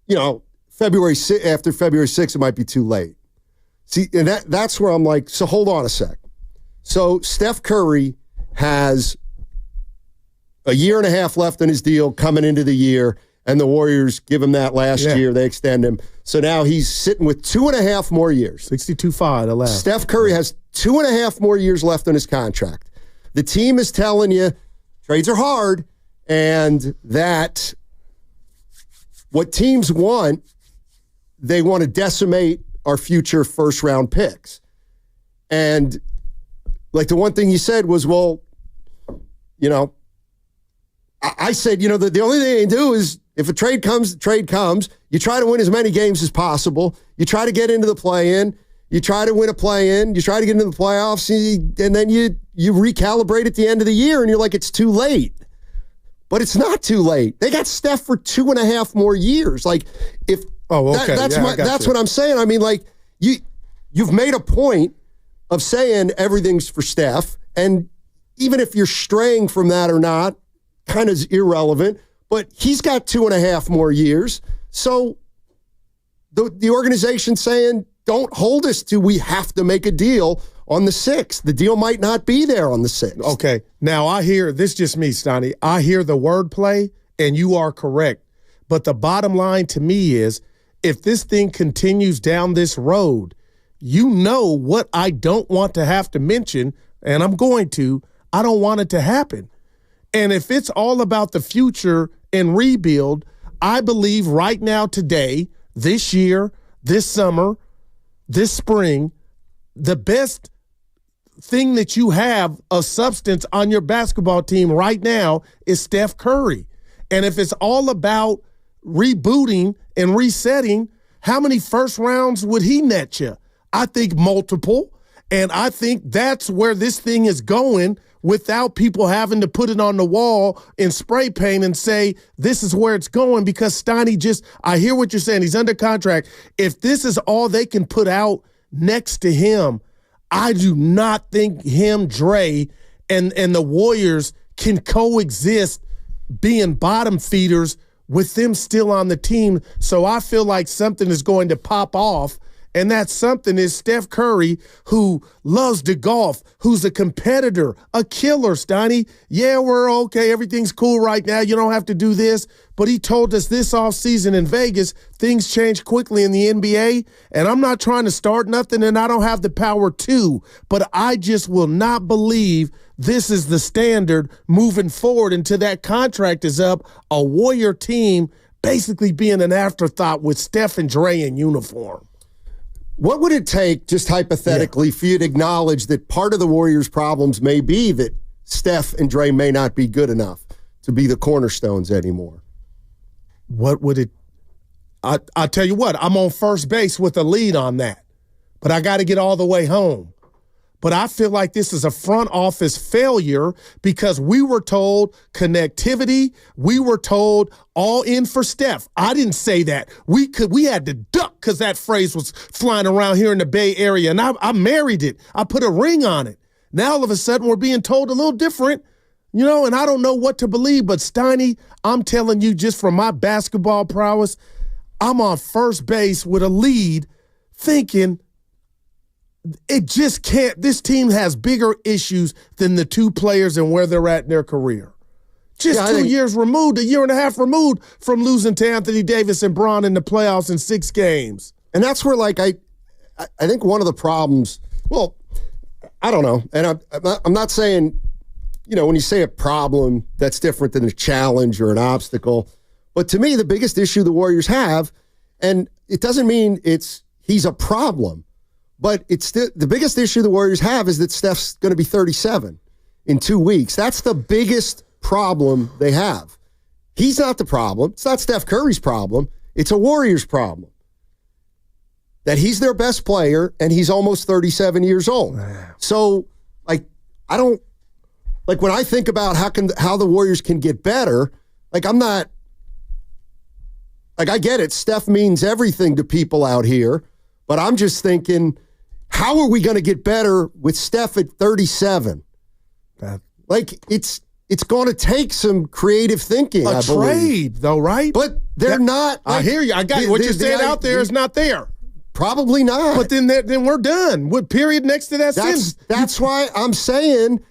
after February 6th, it might be too late. See, and that's where I'm like, so hold on a sec. So, Steph Curry has a year and a half left on his deal coming into the year, and the Warriors give him that last year. They extend him. So now he's sitting with 2.5 more years. 62-5 the last. Steph Curry has 2.5 more years left on his contract. The team is telling you trades are hard, and that what teams want, they want to decimate our future first-round picks. And like the one thing you said was, well, I said, the only thing they do is if a trade comes, the trade comes. You try to win as many games as possible. You try to get into the play-in. You try to win a play-in. You try to get into the playoffs, and then you recalibrate at the end of the year, and you're like, it's too late. But it's not too late. They got Steph for 2.5 more years. Like, that's what I'm saying. I mean, like, you've made a point of saying everything's for Steph, and even if you're straying from that or not, kind of is irrelevant, but he's got 2.5 more years. So the organization's saying, don't hold us to we have to make a deal on the 6th. The deal might not be there on the 6th. Okay. Now I hear, this just me, Stoney. I hear the wordplay, and you are correct. But the bottom line to me is, if this thing continues down this road, what I don't want to have to mention, and I'm going to, I don't want it to happen. And if it's all about the future and rebuild, I believe right now, today, this year, this summer, this spring, the best thing that you have of substance on your basketball team right now is Steph Curry. And if it's all about rebooting and resetting, how many first rounds would he net you? I think multiple. And I think that's where this thing is going, without people having to put it on the wall in spray paint and say, this is where it's going, because Steiny I hear what you're saying. He's under contract. If this is all they can put out next to him, I do not think him, Dre, and the Warriors can coexist being bottom feeders with them still on the team. So I feel like something is going to pop off. And that something is Steph Curry, who loves to golf, who's a competitor, a killer, Steiny. Yeah, we're okay. Everything's cool right now. You don't have to do this. But he told us this offseason in Vegas, things change quickly in the NBA. And I'm not trying to start nothing, and I don't have the power to. But I just will not believe this is the standard moving forward until that contract is up. A Warrior team basically being an afterthought with Steph and Dre in uniform. What would it take, just hypothetically, for you to acknowledge that part of the Warriors' problems may be that Steph and Dre may not be good enough to be the cornerstones anymore? What would it – I'll tell you what, I'm on first base with a lead on that. But I got to get all the way home. but I feel like this is a front office failure because we were told connectivity. We were told all in for Steph. I didn't say that. We had to duck because that phrase was flying around here in the Bay Area, and I married it. I put a ring on it. Now all of a sudden we're being told a little different, and I don't know what to believe. But Steiny, I'm telling you, just from my basketball prowess, I'm on first base with a lead thinking it just can't. This team has bigger issues than the two players and where they're at in their career. Just 2 years removed, a year and a half removed from losing to Anthony Davis and Bron in the playoffs in 6 games. And that's where, I think one of the problems, well, I don't know. And I'm not saying, when you say a problem, that's different than a challenge or an obstacle. But to me, the biggest issue the Warriors have, and it doesn't mean he's a problem, but it's the biggest issue the Warriors have is that Steph's going to be 37 in 2 weeks. That's the biggest problem they have. He's not the problem. It's not Steph Curry's problem. It's a Warriors problem. That he's their best player and he's almost 37 years old. So, I don't when I think about how the Warriors can get better, I'm not I get it. Steph means everything to people out here, but I'm just thinking, how are we going to get better with Steph at 37? It's going to take some creative thinking, I believe. Trade, though, right? But they're not. I hear you. I got you. What you're saying out there is not there. Probably not. But then we're done. What period next to that sentence? That's why I'm saying,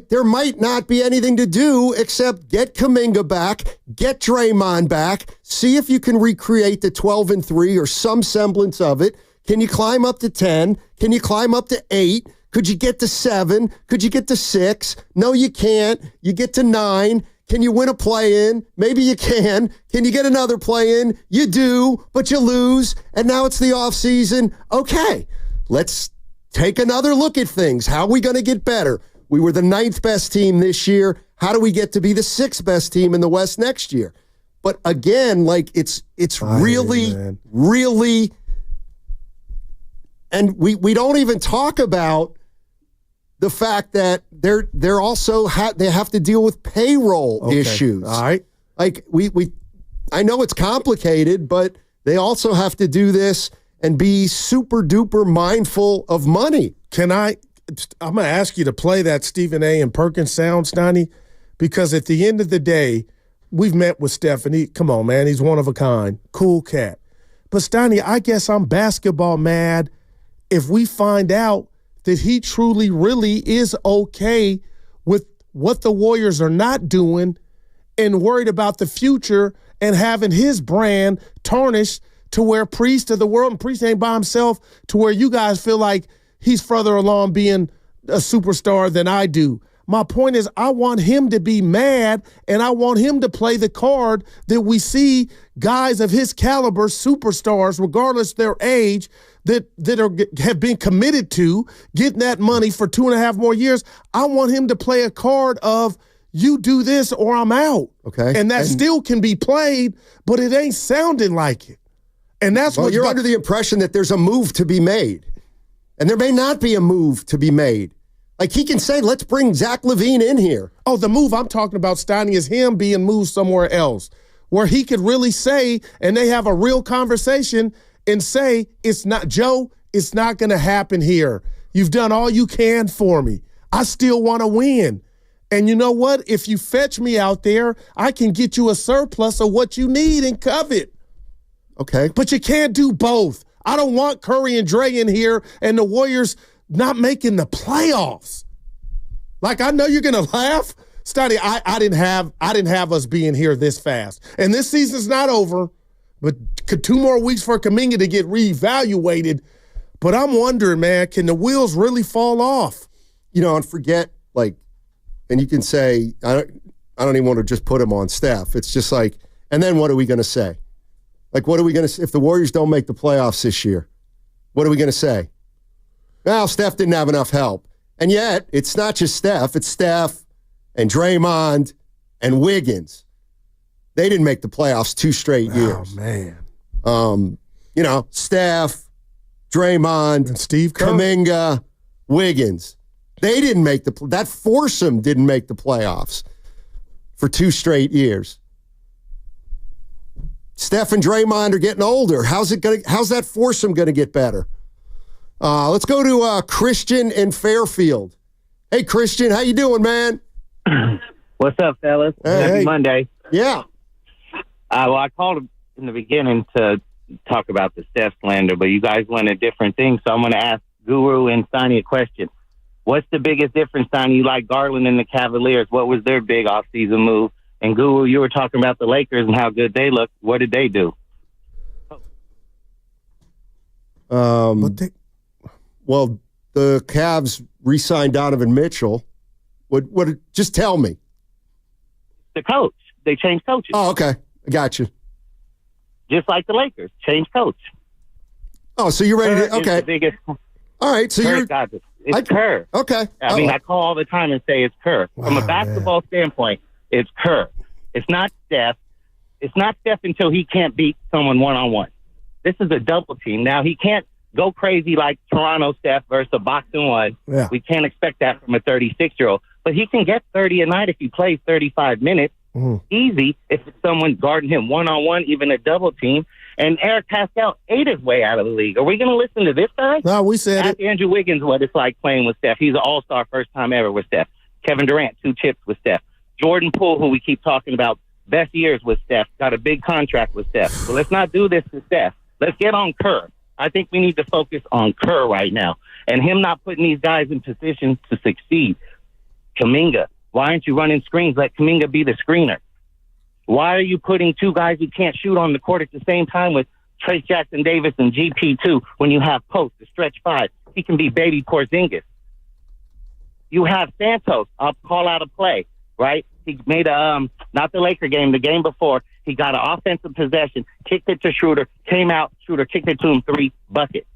there might not be anything to do except get Kuminga back, get Draymond back, see if you can recreate the 12-3 or some semblance of it. Can you climb up to 10? Can you climb up to 8? Could you get to 7? Could you get to 6? No, you can't. You get to 9. Can you win a play-in? Maybe you can. Can you get another play-in? You do, but you lose, and now it's the offseason. Okay, let's take another look at things. How are we going to get better? We were the 9th best team this year. How do we get to be the 6th best team in the West next year? But again, it's really, and we don't even talk about the fact that they're also they have to deal with payroll issues. All right. I know it's complicated, but they also have to do this and be super duper mindful of money. I'm going to ask you to play that Stephen A. and Perkins sound, Steiny, because at the end of the day, we've met with Steph, and come on, man, he's one of a kind. Cool cat. But Steiny, I guess I'm basketball mad if we find out that he truly, really is okay with what the Warriors are not doing and worried about the future and having his brand tarnished to where Priest of the world, and Priest ain't by himself, to where you guys feel like he's further along being a superstar than I do. My point is, I want him to be mad, and I want him to play the card that we see guys of his caliber, superstars, regardless of their age, that have been committed to getting that money for 2.5 more years. I want him to play a card of, you do this or I'm out. Okay. And that still can be played, but it ain't sounding like it. And that's what you're under the impression that there's a move to be made. And there may not be a move to be made. He can say, let's bring Zach LaVine in here. Oh, the move I'm talking about, Steiny, is him being moved somewhere else where he could really say, and they have a real conversation and say, it's not going to happen here. You've done all you can for me. I still want to win. And you know what? If you fetch me out there, I can get you a surplus of what you need and covet. Okay. But you can't do both. I don't want Curry and Dre in here and the Warriors not making the playoffs. I know you're gonna laugh, Steiny. I didn't have us being here this fast, and this season's not over. But 2 more weeks for Kuminga to get reevaluated. But I'm wondering, man, can the wheels really fall off? And forget and you can say I don't even want to just put him on Steph. It's just and then what are we gonna say? What are we gonna say if the Warriors don't make the playoffs this year? What are we gonna say? Well, Steph didn't have enough help. And yet, it's not just Steph. It's Steph and Draymond and Wiggins. They didn't make the playoffs 2 straight years. Oh, man. Steph, Draymond, and Steve Kerr. Kuminga, Wiggins. They didn't make that foursome didn't make the playoffs for 2 straight years. Steph and Draymond are getting older. How's that foursome going to get better? Let's go to Christian in Fairfield. Hey, Christian, how you doing, man? What's up, fellas? Happy Monday. Yeah. Well, I called in the beginning to talk about the Steph slander, but you guys went a different thing, so I'm going to ask Guru and Steiny a question. What's the biggest difference, Steiny? You like Garland and the Cavaliers. What was their big offseason move? And Guru, you were talking about the Lakers and how good they look. What did they do? Well, the Cavs re-signed Donovan Mitchell. What? Just tell me. The coach. They changed coaches. Oh, okay. I got you. Just like the Lakers, changed coach. Oh, so you're ready to? Okay. The biggest. All right. So Kerr got this. It's Kerr. Okay. I mean, I call all the time and say it's Kerr. From a basketball standpoint, it's Kerr. It's not Steph. It's not Steph until he can't beat someone one-on-one. This is a double team. Now, he can't go crazy like Toronto Steph versus a boxing one. Yeah. We can't expect that from a 36-year-old. But he can get 30 a night if he plays 35 minutes. Easy if it's someone guarding him one-on-one, even a double team. And Eric Pascal ate his way out of the league. Are we going to listen to this guy? No, we said Ask Andrew Wiggins what it's like playing with Steph. He's an all-star first time ever with Steph. Kevin Durant, 2 chips with Steph. Jordan Poole, who we keep talking about, best years with Steph, got a big contract with Steph. So let's not do this to Steph. Let's get on Kerr. I think we need to focus on Kerr right now and him not putting these guys in position to succeed. Kuminga, why aren't you running screens? Let Kuminga be the screener. Why are you putting 2 guys who can't shoot on the court at the same time with Trace Jackson Davis and GP2 when you have Post, the stretch 5? He can be baby Porzingis. You have Santos. I'll call out a play, right? He made not the Laker game, the game before. He got an offensive possession, kicked it to Schroeder, came out, Schroeder kicked it to him, 3 bucket.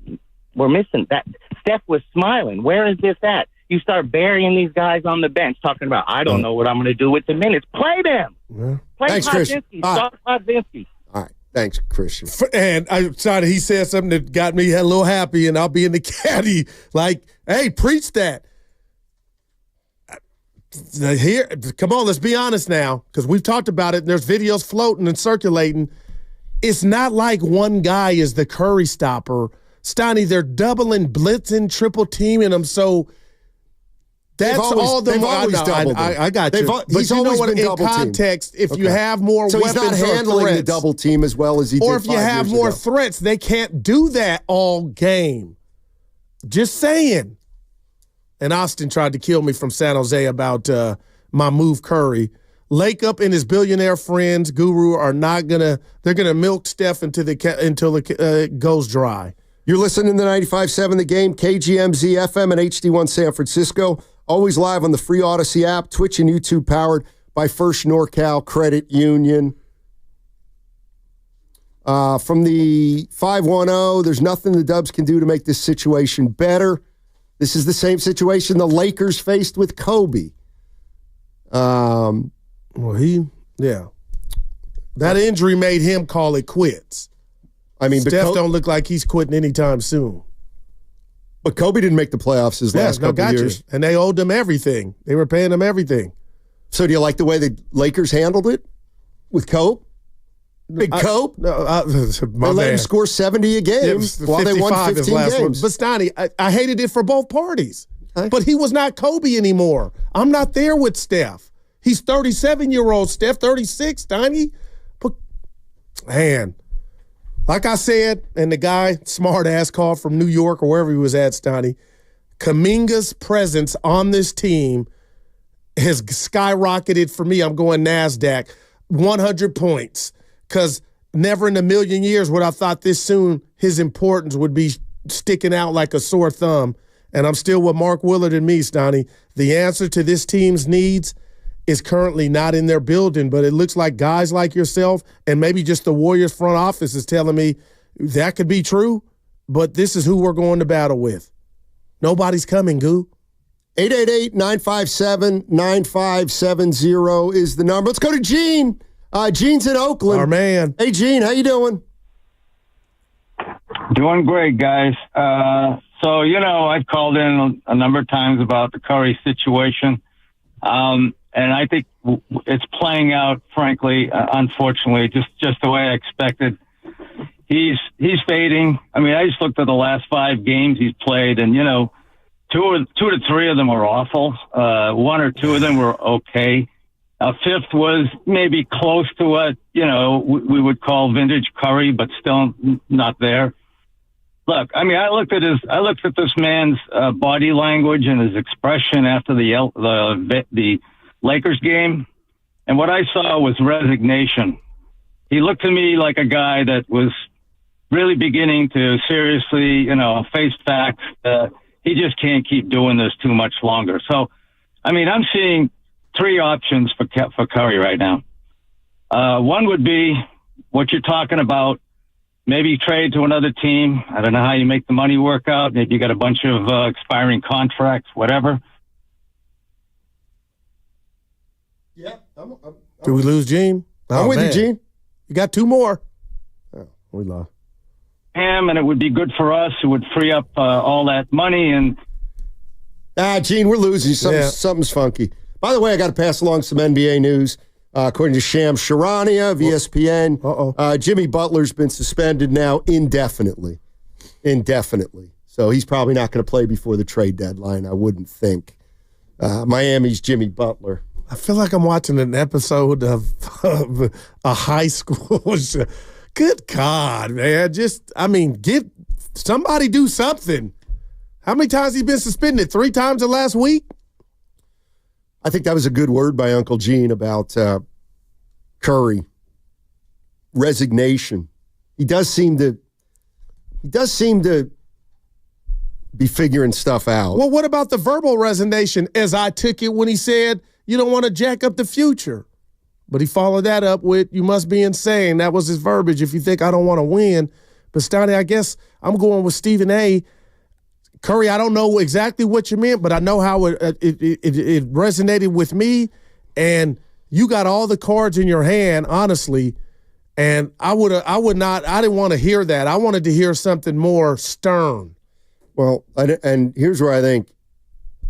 We're missing that. Steph was smiling. Where is this at? You start burying these guys on the bench talking about, I don't know what I'm going to do with the minutes. Play them. Yeah. Play Thanks, Christian. Start Podzinski. All right. Thanks, Christian. And I thought he said something that got me a little happy, and I'll be in the caddy like, hey, preach that. Here, come on, let's be honest now, because we've talked about it, and there's videos floating and circulating. It's not like one guy is the Curry stopper. Steiny, they're doubling, blitzing, triple teaming them, so that's all the they've always doubled him. I got you. He's always been double teamed. In context, if you have more so weapons, he's not handling or threats, the double team as well as he did 5 or years if you have more ago. threats, they can't do that all game. Just saying. And Austin tried to kill me from San Jose about my move, Curry. Lake Up and his billionaire friends, Guru, are not gonna. They're gonna milk Steph until it goes dry. You're listening to 95.7 The Game, KGMZ FM and HD1 San Francisco. Always live on the free Odyssey app, Twitch and YouTube, powered by First NorCal Credit Union. From the 510, there's nothing the Dubs can do to make this situation better. This is the same situation the Lakers faced with Kobe. That injury made him call it quits. I mean, Steph don't look like he's quitting anytime soon. But Kobe didn't make the playoffs his last couple of years. And they owed him everything. They were paying him everything. So do you like the way the Lakers handled it with Kobe? Big Kobe? They let him score 70 a game while they won 15 games. But Steiny, I hated it for both parties. Okay. But he was not Kobe anymore. I'm not there with Steph. He's 37-year-old Steph, 36, Steiny. But, man, like I said, and the guy, smart-ass called from New York or wherever he was at, Steiny, Kuminga's presence on this team has skyrocketed for me. I'm going NASDAQ, 100 points. Because never in a million years would I thought this soon his importance would be sticking out like a sore thumb. And I'm still with Mark Willard and me, Steiny. The answer to this team's needs is currently not in their building, but it looks like guys like yourself and maybe just the Warriors front office is telling me that could be true, but this is who we're going to battle with. Nobody's coming, Goo. 888-957-9570 is the number. Let's go to Gene. Gene's in Oakland. Our man. Hey, Gene, how you doing? Doing great, guys. So, I've called in a number of times about the Curry situation. And I think it's playing out, frankly, unfortunately, just the way I expected. He's fading. I mean, I just looked at the last 5 games he's played, and, two to three of them were awful. 1 or 2 of them were okay. A fifth was maybe close to what, we would call vintage Curry, but still not there. Look, I mean, I looked at this man's body language and his expression after the Lakers game, and what I saw was resignation. He looked to me like a guy that was really beginning to seriously, face facts. He just can't keep doing this too much longer. So, I mean, I'm seeing 3 options for Curry right now. One would be what you're talking about. Maybe trade to another team. I don't know how you make the money work out. Maybe you got a bunch of expiring contracts, whatever. Yeah. Did we lose Gene? I'm with you, Gene. You got 2 more. Oh, we lost him, and it would be good for us. It would free up all that money. And Gene, we're losing. Something's funky. By the way, I got to pass along some NBA news. According to Shams Charania of ESPN, Jimmy Butler's been suspended now indefinitely. So he's probably not going to play before the trade deadline, I wouldn't think. Miami's Jimmy Butler. I feel like I'm watching an episode of a high school show. Good God, man. Somebody do something. How many times has he been suspended? 3 times the last week? I think that was a good word by Uncle Gene about Curry. Resignation. He does seem to be figuring stuff out. Well, what about the verbal resignation as I took it when he said, you don't want to jack up the future? But he followed that up with, you must be insane. That was his verbiage if you think I don't want to win. But, Stoney, I guess I'm going with Stephen A. Curry, I don't know exactly what you meant, but I know how it resonated with me. And you got all the cards in your hand, honestly. And I didn't want to hear that. I wanted to hear something more stern. Well, and here's where I think,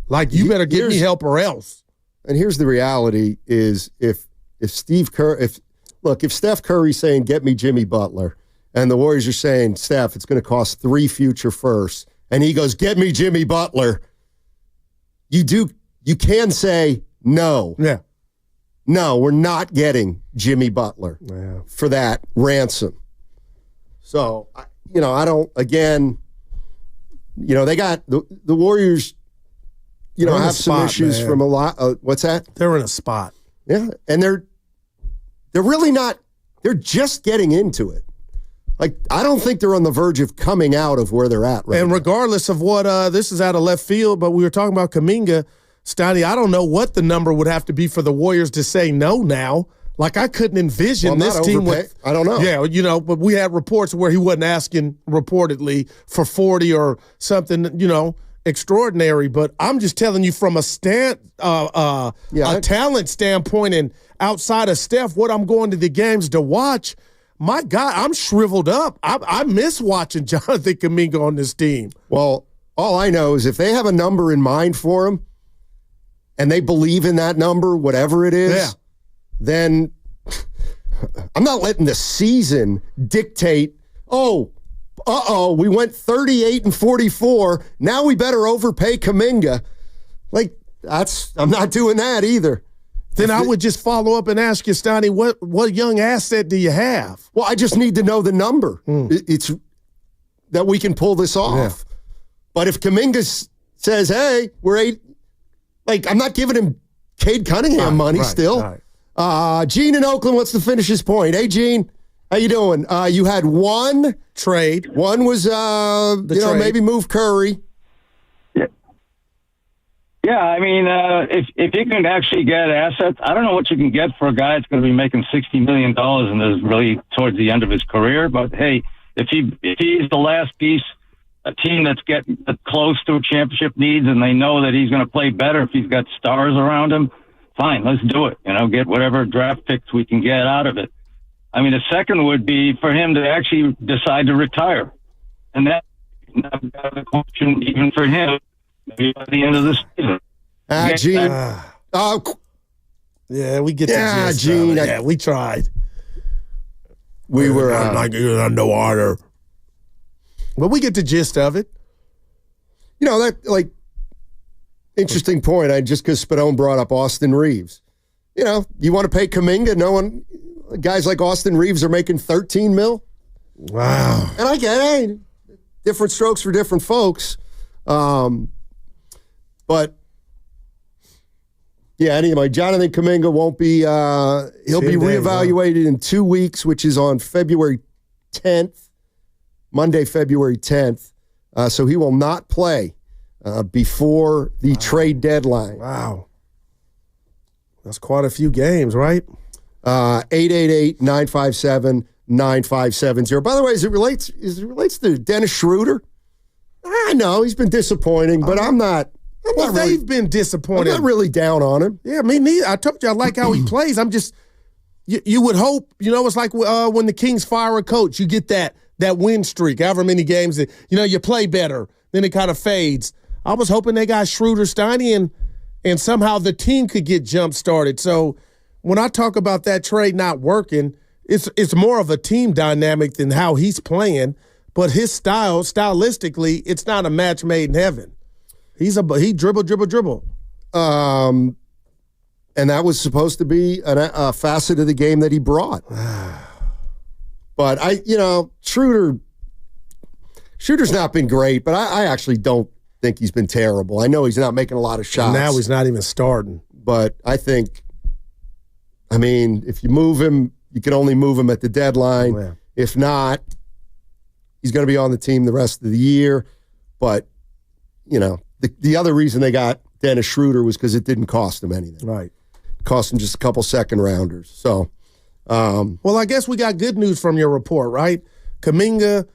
like, you better get me help or else. And here's the reality: is if Steph Curry's saying, "Get me Jimmy Butler," and the Warriors are saying, "Steph, it's going to cost 3 future firsts," and he goes, "Get me Jimmy Butler," you can say no. Yeah. No, we're not getting Jimmy Butler for that ransom. So, I don't, again, they got the Warriors, have some issues from a lot. What's that? They're in a spot. Yeah. And they're really not, they're just getting into it. Like, I don't think they're on the verge of coming out of where they're at right And now. regardless of what, this is out of left field, but we were talking about Kuminga. Stoney, I don't know what the number would have to be for the Warriors to say no now. Like, I couldn't envision this team with. I don't know. Yeah, but we had reports where he wasn't asking reportedly for 40 or something, extraordinary. But I'm just telling you from a talent standpoint and outside of Steph, what I'm going to the games to watch. My God, I'm shriveled up. I miss watching Jonathan Kuminga on this team. Well, all I know is if they have a number in mind for him, and they believe in that number, whatever it is, then I'm not letting the season dictate, we went 38-44. Now we better overpay Kuminga. Like, I'm not doing that either. Then I would just follow up and ask you, Stoney, what young asset do you have? Well, I just need to know the number. It's that we can pull this off. Yeah. But if Kuminga says, hey, we're 8, like, I'm not giving him Cade Cunningham money still. Right. Gene in Oakland wants to finish his point. Hey, Gene, how you doing? You had one trade. One was, maybe move Curry. Yeah, I mean, if you can actually get assets, I don't know what you can get for a guy that's going to be making $60 million and is really towards the end of his career. But, hey, if he's the last piece a team that's getting close to a championship needs and they know that he's going to play better if he's got stars around him, fine, let's do it. Get whatever draft picks we can get out of it. I mean, the second would be for him to actually decide to retire. And that I've got a question even for him maybe by the end of the season. Gene. Yeah, we get the gist. Gene. Yeah, we tried. We were no order. But we get the gist of it. You know, that, like, interesting point. Just because Spadone brought up Austin Reeves. You know, you want to pay Kuminga? Guys like Austin Reeves are making $13 million. Wow. And I get it. Different strokes for different folks. But, yeah, anyway, Jonathan Kuminga won't be, he'll be reevaluated in 2 weeks, which is on February 10th, Monday, February 10th. So he will not play before the trade deadline. Wow. That's quite a few games, right? 888-957-9570. By the way, as it relates to Dennis Schroeder, I know he's been disappointing, but they've been disappointed. I'm not really down on him. Yeah, me neither. I told you I like how he plays. I'm just, you would hope, it's like when the Kings fire a coach, you get that win streak, however many games that, you play better, then it kind of fades. I was hoping they got Schroeder, Steiny, and somehow the team could get jump-started. So when I talk about that trade not working, it's more of a team dynamic than how he's playing, but his stylistically, it's not a match made in heaven. He dribble. And that was supposed to be a facet of the game that he brought. But Schroeder's not been great, but I actually don't think he's been terrible. I know he's not making a lot of shots. Now he's not even starting. But I think, if you move him, you can only move him at the deadline. Oh, yeah. If not, he's going to be on the team the rest of the year. But, the other reason they got Dennis Schroeder was because it didn't cost them anything. Right. It cost them just a couple second rounders. So, well, I guess we got good news from your report, right? Kuminga,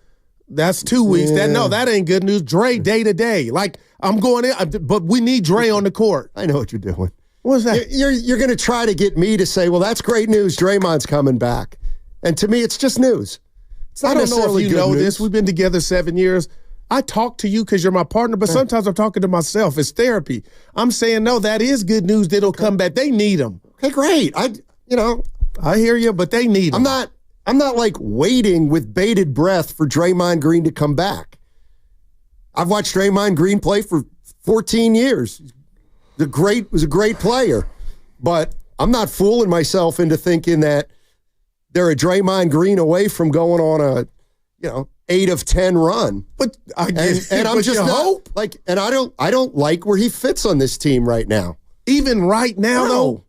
that's 2 weeks. Yeah. That ain't good news. Dre, day to day. Like, I'm going in, but we need Dre on the court. I know what you're doing. What's that? You're going to try to get me to say, well, that's great news. Draymond's coming back. And to me, it's just news. It's not I don't know if you know news. this. We've been together 7 years. I talk to you because you're my partner, but sometimes I'm talking to myself. It's therapy. I'm saying, no, that is good news. That'll come back. They need him. Okay, great. I hear you, but they need him. I'm not like waiting with bated breath for Draymond Green to come back. I've watched Draymond Green play for 14 years. Was a great player, but I'm not fooling myself into thinking that they're a Draymond Green away from going on a 8 of 10 run. But I'm just not, hope. And I don't like where he fits on this team right now. Even right now, though.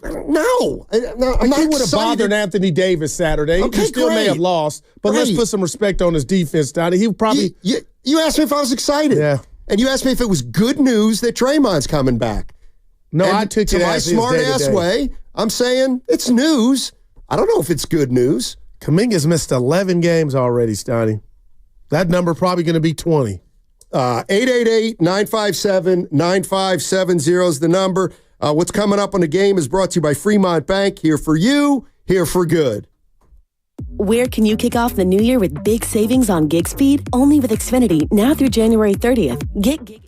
I'm not he would have bothered Anthony Davis Saturday. Okay, he still may have lost, but let's put some respect on his defense, Donnie. He probably. You asked me if I was excited. Yeah. And you asked me if it was good news that Draymond's coming back. No, and I took it my smart-ass way. I'm saying it's news. I don't know if it's good news. Kuminga's missed 11 games already, Steiny. That number probably going to be 20. 888-957-9570 is the number. What's coming up on the game is brought to you by Fremont Bank. Here for you, here for good. Where can you kick off the new year with big savings on gig speed? Only with Xfinity, now through January 30th. Get gig.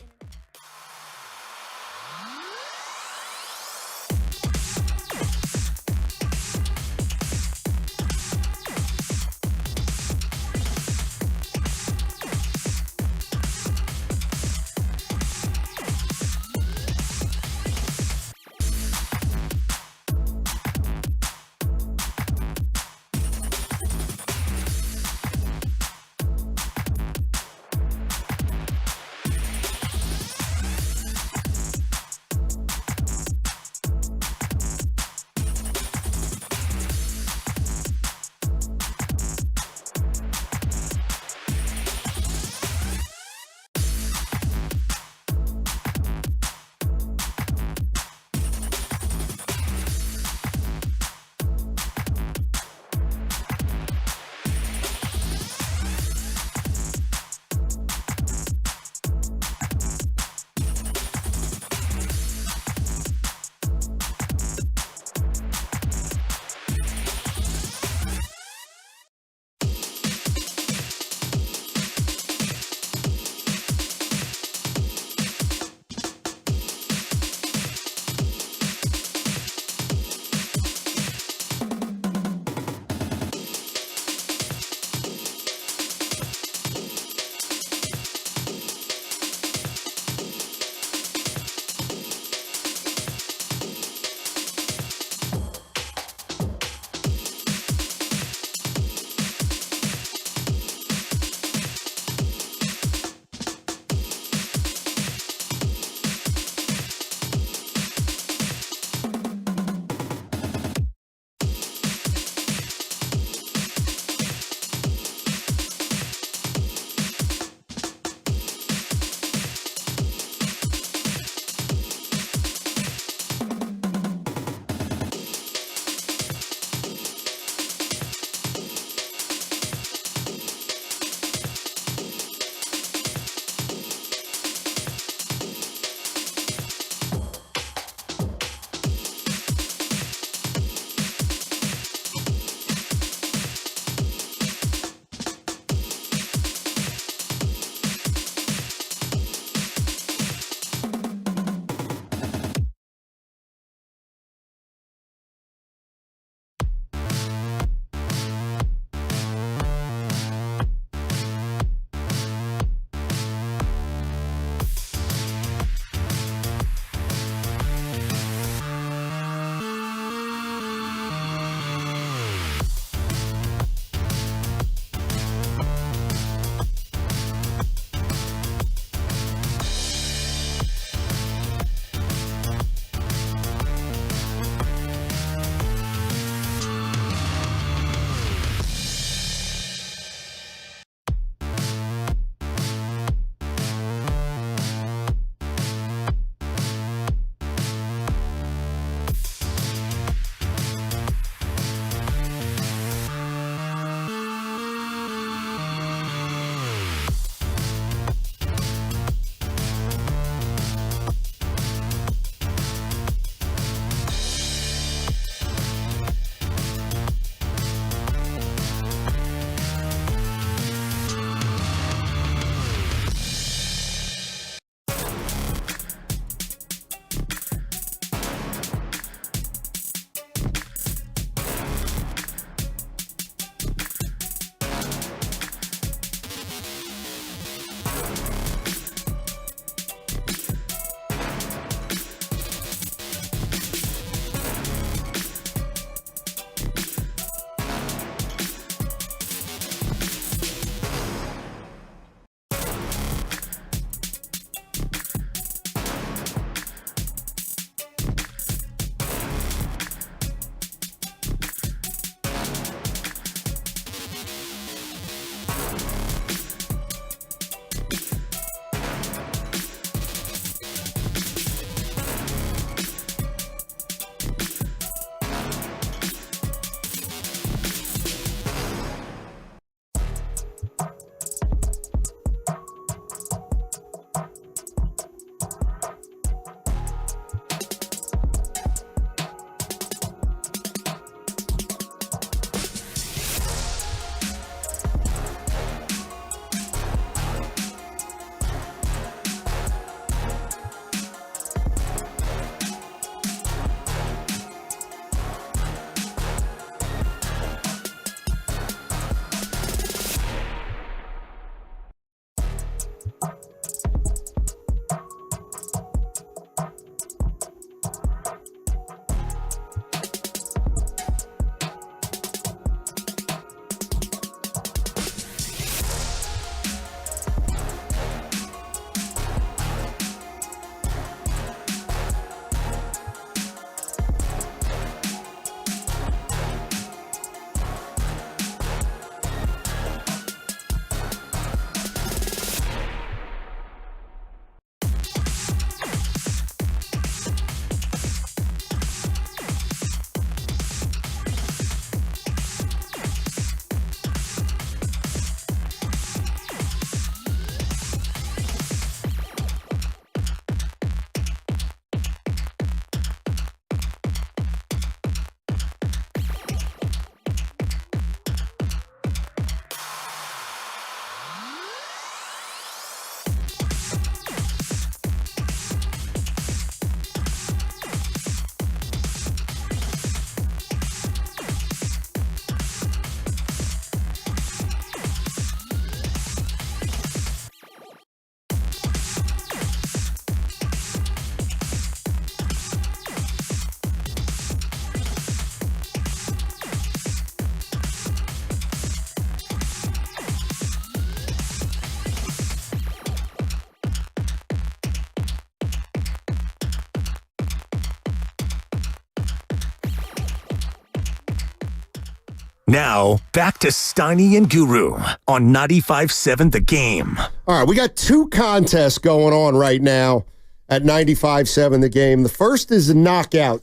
Now, back to Steiny and Guru on 95.7 The Game. All right, we got two contests going on right now at 95.7 The Game. The first is a knockout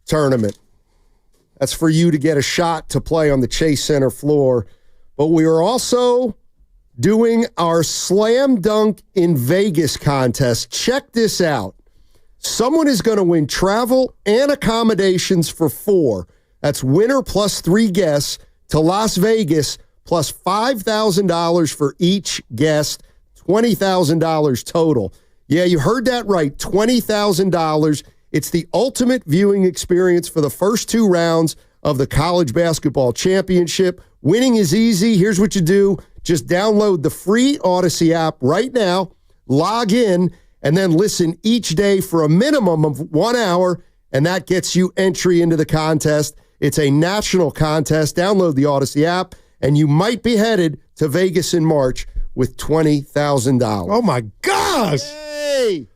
tournament. That's for you to get a shot to play on the Chase Center floor. But we are also doing our Slam Dunk in Vegas contest. Check this out. Someone is going to win travel and accommodations for 4. That's winner plus 3 guests to Las Vegas, plus $5,000 for each guest, $20,000 total. Yeah, you heard that right, $20,000. It's the ultimate viewing experience for the first 2 rounds of the College Basketball Championship. Winning is easy. Here's what you do. Just download the free Odyssey app right now, log in, and then listen each day for a minimum of 1 hour, and that gets you entry into the contest. It's a national contest. Download the Odyssey app, and you might be headed to Vegas in March with $20,000. Oh, my gosh. Yay!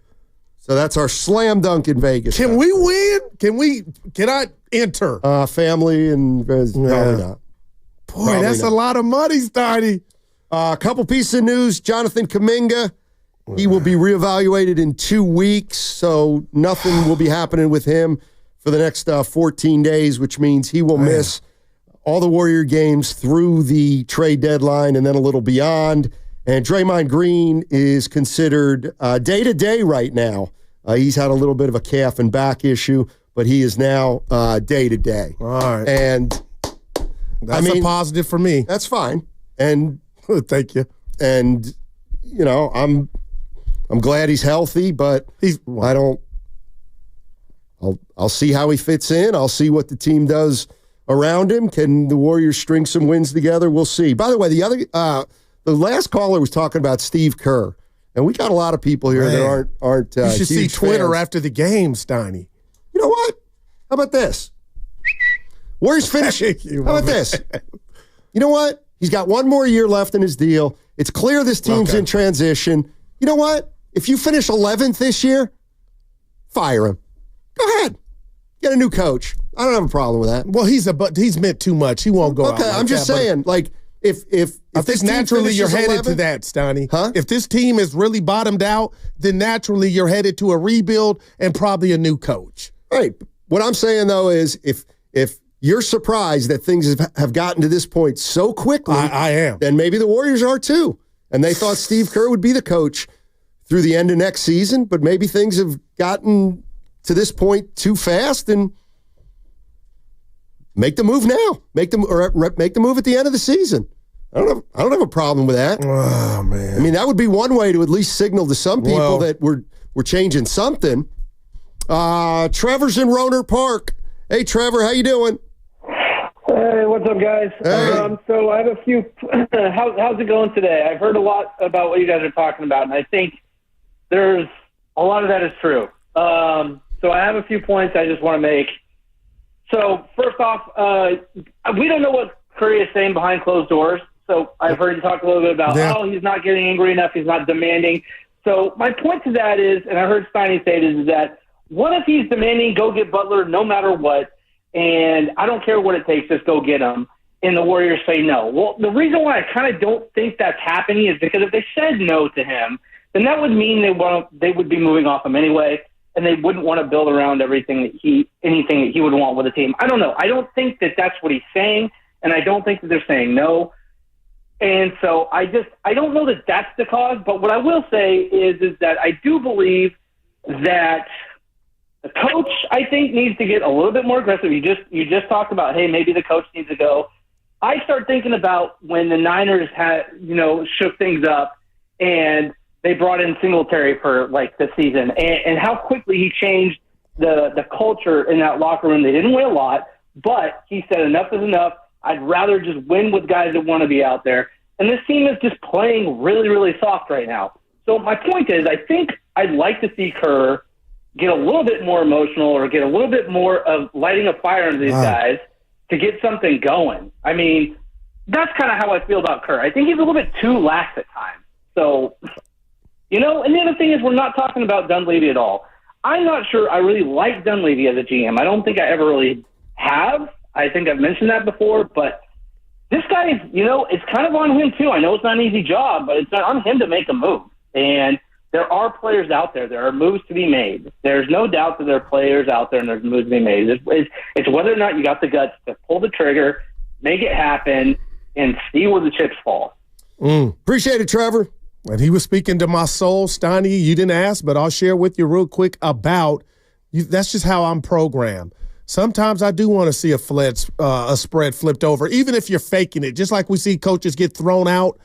So that's our Slam Dunk in Vegas. Can we win? Can I enter? Family and probably not. Boy, Probably that's not. a lot of money, Steiny. A couple pieces of news. Jonathan Kuminga, he will be reevaluated in 2 weeks, so nothing will be happening with him for the next 14 days, which means he will miss all the Warrior games through the trade deadline and then a little beyond. And Draymond Green is considered day-to-day right now. He's had a little bit of a calf and back issue, but he is now day-to-day. All right. And that's a positive for me. That's fine. And thank you. And, I'm glad he's healthy, but I'll see how he fits in. I'll see what the team does around him. Can the Warriors string some wins together? We'll see. By the way, the last caller was talking about Steve Kerr, and we got a lot of people here that aren't. You should see huge Twitter fans. after the game, Steiny. You know what? How about this? Warriors finish. How about this? You know what? He's got 1 more year left in his deal. It's clear this team's in transition. You know what? If you finish 11th this year, fire him. Go ahead. Get a new coach. I don't have a problem with that. Well, he's meant too much. He won't go out. Okay, I'm just saying, like, if I think naturally you're headed 11th, to that, Steiny. Huh? If this team is really bottomed out, then naturally you're headed to a rebuild and probably a new coach. Right. What I'm saying, though, is if you're surprised that things have gotten to this point so quickly, I am. Then maybe the Warriors are too. And they thought Steve Kerr would be the coach through the end of next season, but maybe things have gotten to this point too fast, and make the move now. Make the move at the end of the season. I don't have a problem with that. Oh man! I mean, that would be one way to at least signal to some people that we're changing something. Trevor's in Rohnert Park. Hey, Trevor, how you doing? Hey, what's up, guys? Hey. So I have a few. How's it going today? I've heard a lot about what you guys are talking about, and I think there's a lot of that is true. So I have a few points I just want to make. So first off, we don't know what Curry is saying behind closed doors. So I've heard you talk a little bit about, he's not getting angry enough, he's not demanding. So my point to that is, and I heard Steiny say this, is that what if he's demanding go get Butler no matter what, and I don't care what it takes, just go get him, and the Warriors say no? Well, the reason why I kind of don't think that's happening is because if they said no to him, then that would mean they would be moving off him anyway, and they wouldn't want to build around anything that he would want with a team. I don't know. I don't think that that's what he's saying, and I don't think that they're saying no. And so I don't know that that's the cause, but what I will say is that I do believe that the coach, I think, needs to get a little bit more aggressive. You just talked about, hey, maybe the coach needs to go. I start thinking about when the Niners shook things up and they brought in Singletary for like the season, and how quickly he changed the culture in that locker room. They didn't win a lot, but he said enough is enough. I'd rather just win with guys that want to be out there. And this team is just playing really, really soft right now. So my point is, I think I'd like to see Kerr get a little bit more emotional or get a little bit more of lighting a fire under these guys to get something going. I mean, that's kind of how I feel about Kerr. I think he's a little bit too lax at times. So, and the other thing is we're not talking about Dunleavy at all. I'm not sure I really like Dunleavy as a GM. I don't think I ever really have. I think I've mentioned that before, but this guy, it's kind of on him too. I know it's not an easy job, but it's not on him to make a move. And there are players out there. There are moves to be made. There's no doubt that there are players out there and there's moves to be made. It's whether or not you got the guts to pull the trigger, make it happen, and see where the chips fall. Appreciate it, Trevor. And he was speaking to my soul. Steiny, you didn't ask, but I'll share with you real quick about you. That's just how I'm programmed. Sometimes I do want to see a spread flipped over, even if you're faking it. Just like we see coaches get thrown out.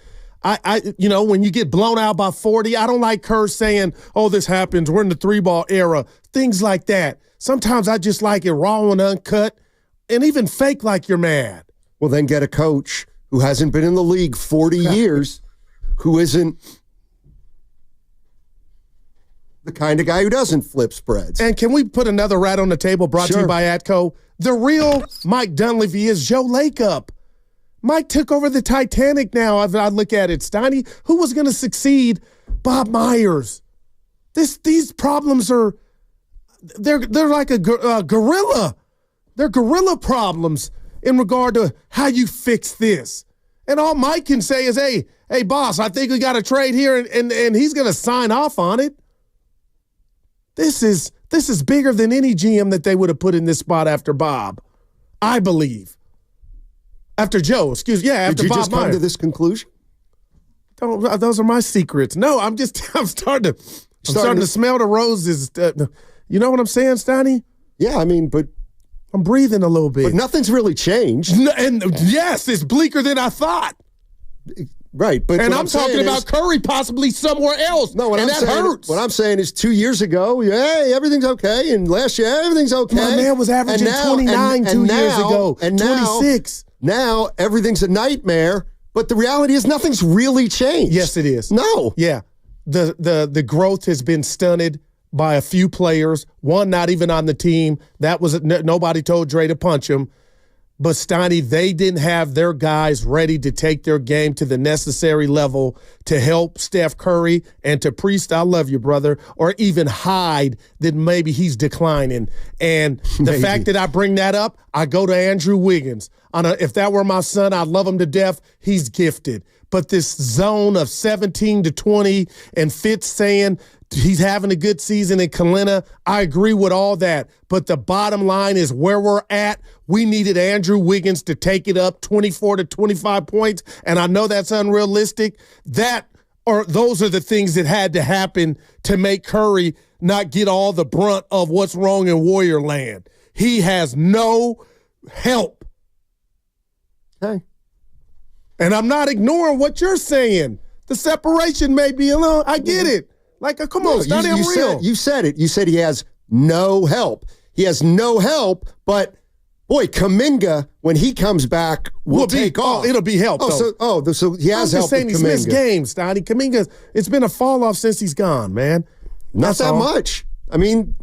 When you get blown out by 40, I don't like Kerr saying, "Oh, this happens. We're in the 3-ball era." Things like that. Sometimes I just like it raw and uncut, and even fake like you're mad. Well, then get a coach who hasn't been in the league 40 years, who isn't the kind of guy who doesn't flip spreads. And can we put another rat on the table brought to you by Atco? The real Mike Dunleavy is Joe Lakeup. Mike took over the Titanic now. I look at it. Steiny, who was going to succeed? Bob Myers. These problems are, they're like a gorilla. They're gorilla problems in regard to how you fix this. And all Mike can say is, hey, boss, I think we got a trade here, and he's going to sign off on it. This is bigger than any GM that they would have put in this spot after Bob, I believe. After Joe, after Bob Myers. Did you just come to this conclusion? Those are my secrets. No, I'm starting to smell the roses. You know what I'm saying, Steiny? Yeah, I mean, but I'm breathing a little bit. But nothing's really changed. And yes, it's bleaker than I thought. Right, but I'm talking about Curry possibly somewhere else. No, that hurts. What I'm saying is 2 years ago, everything's okay, and last year everything's okay. My man was averaging 29 2 years ago, and 26. Now everything's a nightmare, but the reality is nothing's really changed. Yes, it is. No. Yeah. The growth has been stunted by a few players, one not even on the team. That was nobody told Dre to punch him. But Steiny, they didn't have their guys ready to take their game to the necessary level to help Steph Curry and to Priest, I love you, brother, or even hide that maybe he's declining. And the fact that I bring that up, I go to Andrew Wiggins. If that were my son, I'd love him to death. He's gifted. But this zone of 17 to 20 and Fitz saying he's having a good season in Kalina, I agree with all that. But the bottom line is where we're at. We needed Andrew Wiggins to take it up 24 to 25 points, and I know that's unrealistic. Those are the things that had to happen to make Curry not get all the brunt of what's wrong in Warrior Land. He has no help. Okay. And I'm not ignoring what you're saying. The separation may be alone. I get it. Like, come on, it's not real. You said it. You said he has no help. He has no help, but boy, Kuminga, when he comes back, will take off. It'll be help. So he has help with Kuminga. He's missed games, Donnie. Kuminga, it's been a fall off since he's gone, man. Not that much. I mean,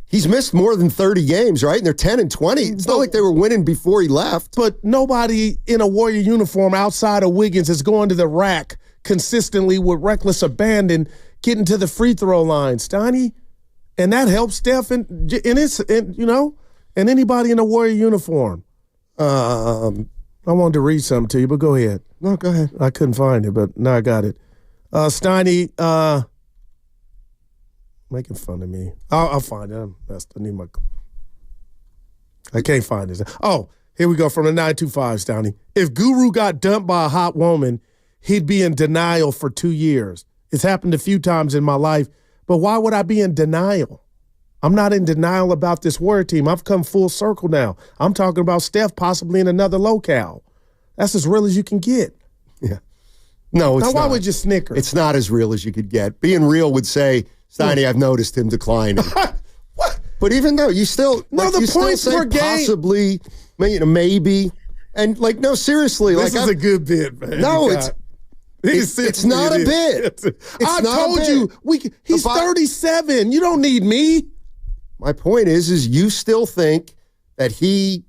he's missed more than 30 games, right? And they're 10 and 20. It's not like they were winning before he left. But nobody in a Warrior uniform outside of Wiggins is going to the rack consistently with reckless abandon, getting to the free throw line, Steiny. And that helps Steph and anybody in a Warrior uniform. I wanted to read something to you, but go ahead. No, go ahead. I couldn't find it, but now I got it. Steiny, making fun of me. I'll find it. I can't find it. Oh, here we go from the 925, Steiny. If Guru got dumped by a hot woman, he'd be in denial for 2 years. It's happened a few times in my life, but why would I be in denial? I'm not in denial about this Warrior team. I've come full circle now. I'm talking about Steph possibly in another locale. That's as real as you can get. Yeah. No, it's not. Now, why not. would you snicker? It's not as real as you could get. Being real would say, Steiny, I've noticed him declining. What? But even though you still, the points per game. Possibly, maybe, and no, seriously, this is a good bit, man. No, it's not a bit. I told you, he's 37. You don't need me. My point is you still think that he's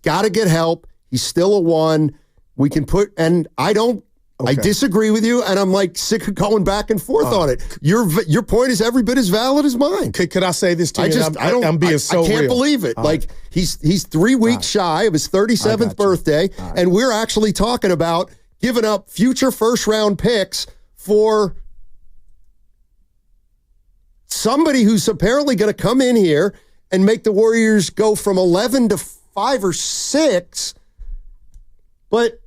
got to get help. He's still a one. We can put, and I don't I disagree with you, and I'm like sick of going back and forth on it. Your point is every bit as valid as mine. Could I say this to you? I'm being so I can't real. believe it. Like he's 3 weeks shy of his 37th birthday, and we're actually talking about giving up future first-round picks for somebody who's apparently going to come in here and make the Warriors go from 11 to 5 or 6. But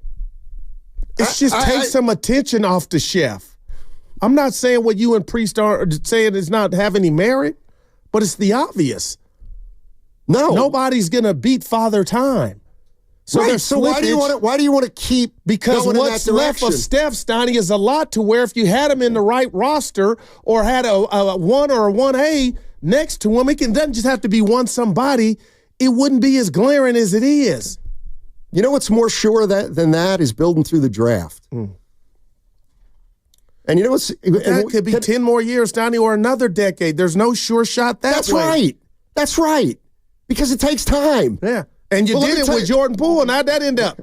it's just take some attention off the chef. I'm not saying what you and Priest are saying is not have any merit, but it's the obvious. No, nobody's going to beat Father Time. So, right. So why do you want to keep because going what's in that left direction? of Steph, Steiny, is a lot to where if you had him in the right roster or had a 1 or a 1A next to him, it doesn't just have to be one somebody. It wouldn't be as glaring as it is. You know what's more sure than that is building through the draft. And you know what's that could be 10 more years, Steiny, or another decade. There's no sure shot That's way. right. That's right. Because it takes time. Yeah. And you did it with Jordan Poole, and how'd that end up?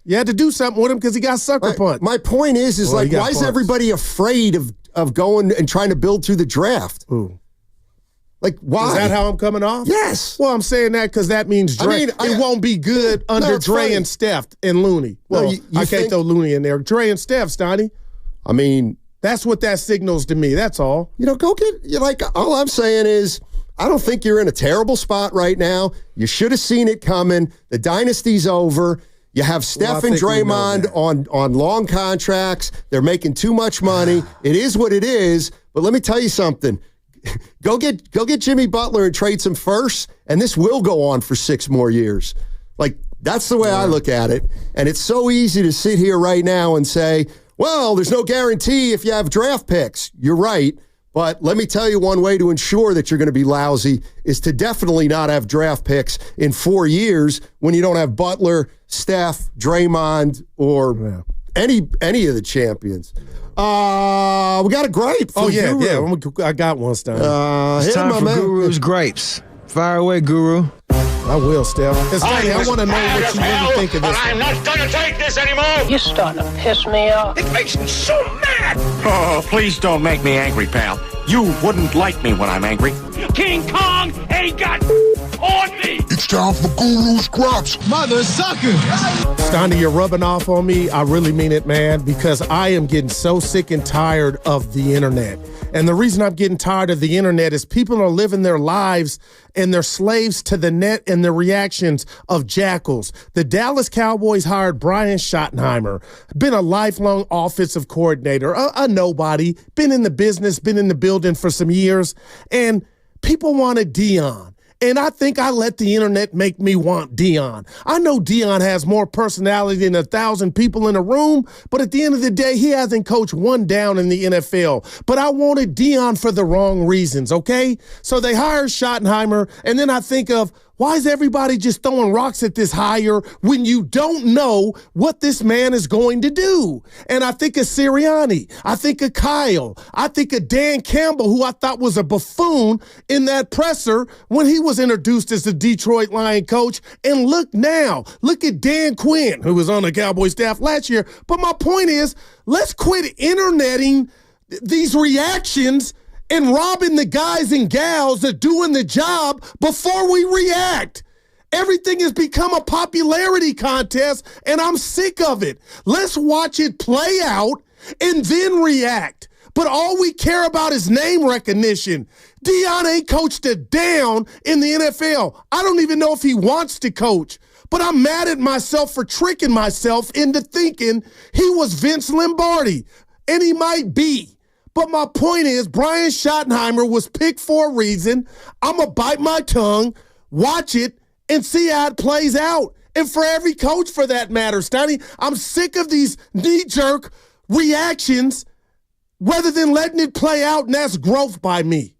You had to do something with him because he got sucker punched. My point is why is everybody afraid of going and trying to build through the draft? Ooh. Like, why? Is that how I'm coming off? Yes. Well, I'm saying that because that means Dre. it won't be good under Dre and Steph and Looney. Well, I can't throw Looney in there. Dre and Steph, Steiny. I mean, that's what that signals to me. That's all. All I'm saying is, I don't think you're in a terrible spot right now. You should have seen it coming. The dynasty's over. You have Steph and Draymond on long contracts. They're making too much money. It is what it is. But let me tell you something. Go get Jimmy Butler and trade some firsts, and this will go on for 6 more years. Like, that's the way I look at it. And it's so easy to sit here right now and say, well, there's no guarantee if you have draft picks. You're right. But let me tell you, one way to ensure that you're going to be lousy is to definitely not have draft picks in 4 years when you don't have Butler, Steph, Draymond, or any of the champions. We got a gripe. Guru. I got one, Stein. It's time for Guru's grapes. Fire away, Guru. I will, Steph. Because I want to know what you really think of this. I'm not going to take this anymore. You're starting to piss me off. It makes me so mad. Oh, please don't make me angry, pal. You wouldn't like me when I'm angry. King Kong ain't got on me. It's time for Guru's Crops. Mother sucker. Steiny, you're rubbing off on me. I really mean it, man, because I am getting so sick and tired of the internet. And the reason I'm getting tired of the internet is people are living their lives and they're slaves to the net and the reactions of jackals. The Dallas Cowboys hired Brian Schottenheimer, been a lifelong offensive coordinator, a nobody, been in the business, been in the building for some years, and people wanted Dion. And I think I let the internet make me want Dion. I know Dion has more personality than 1,000 people in a room, but at the end of the day, he hasn't coached one down in the NFL. But I wanted Dion for the wrong reasons, okay? So they hired Schottenheimer, and then I think of, why is everybody just throwing rocks at this hire when you don't know what this man is going to do? And I think of Sirianni. I think of Kyle. I think of Dan Campbell, who I thought was a buffoon in that presser when he was introduced as the Detroit Lion coach. And look now. Look at Dan Quinn, who was on the Cowboys staff last year. But my point is, let's quit interneting these reactions and robbing the guys and gals that are doing the job before we react. Everything has become a popularity contest, and I'm sick of it. Let's watch it play out and then react. But all we care about is name recognition. Dion ain't coached a down in the NFL. I don't even know if he wants to coach. But I'm mad at myself for tricking myself into thinking he was Vince Lombardi, and he might be. But my point is, Brian Schottenheimer was picked for a reason. I'm going to bite my tongue, watch it, and see how it plays out. And for every coach, for that matter, Steiny, I'm sick of these knee-jerk reactions rather than letting it play out, and that's growth by me.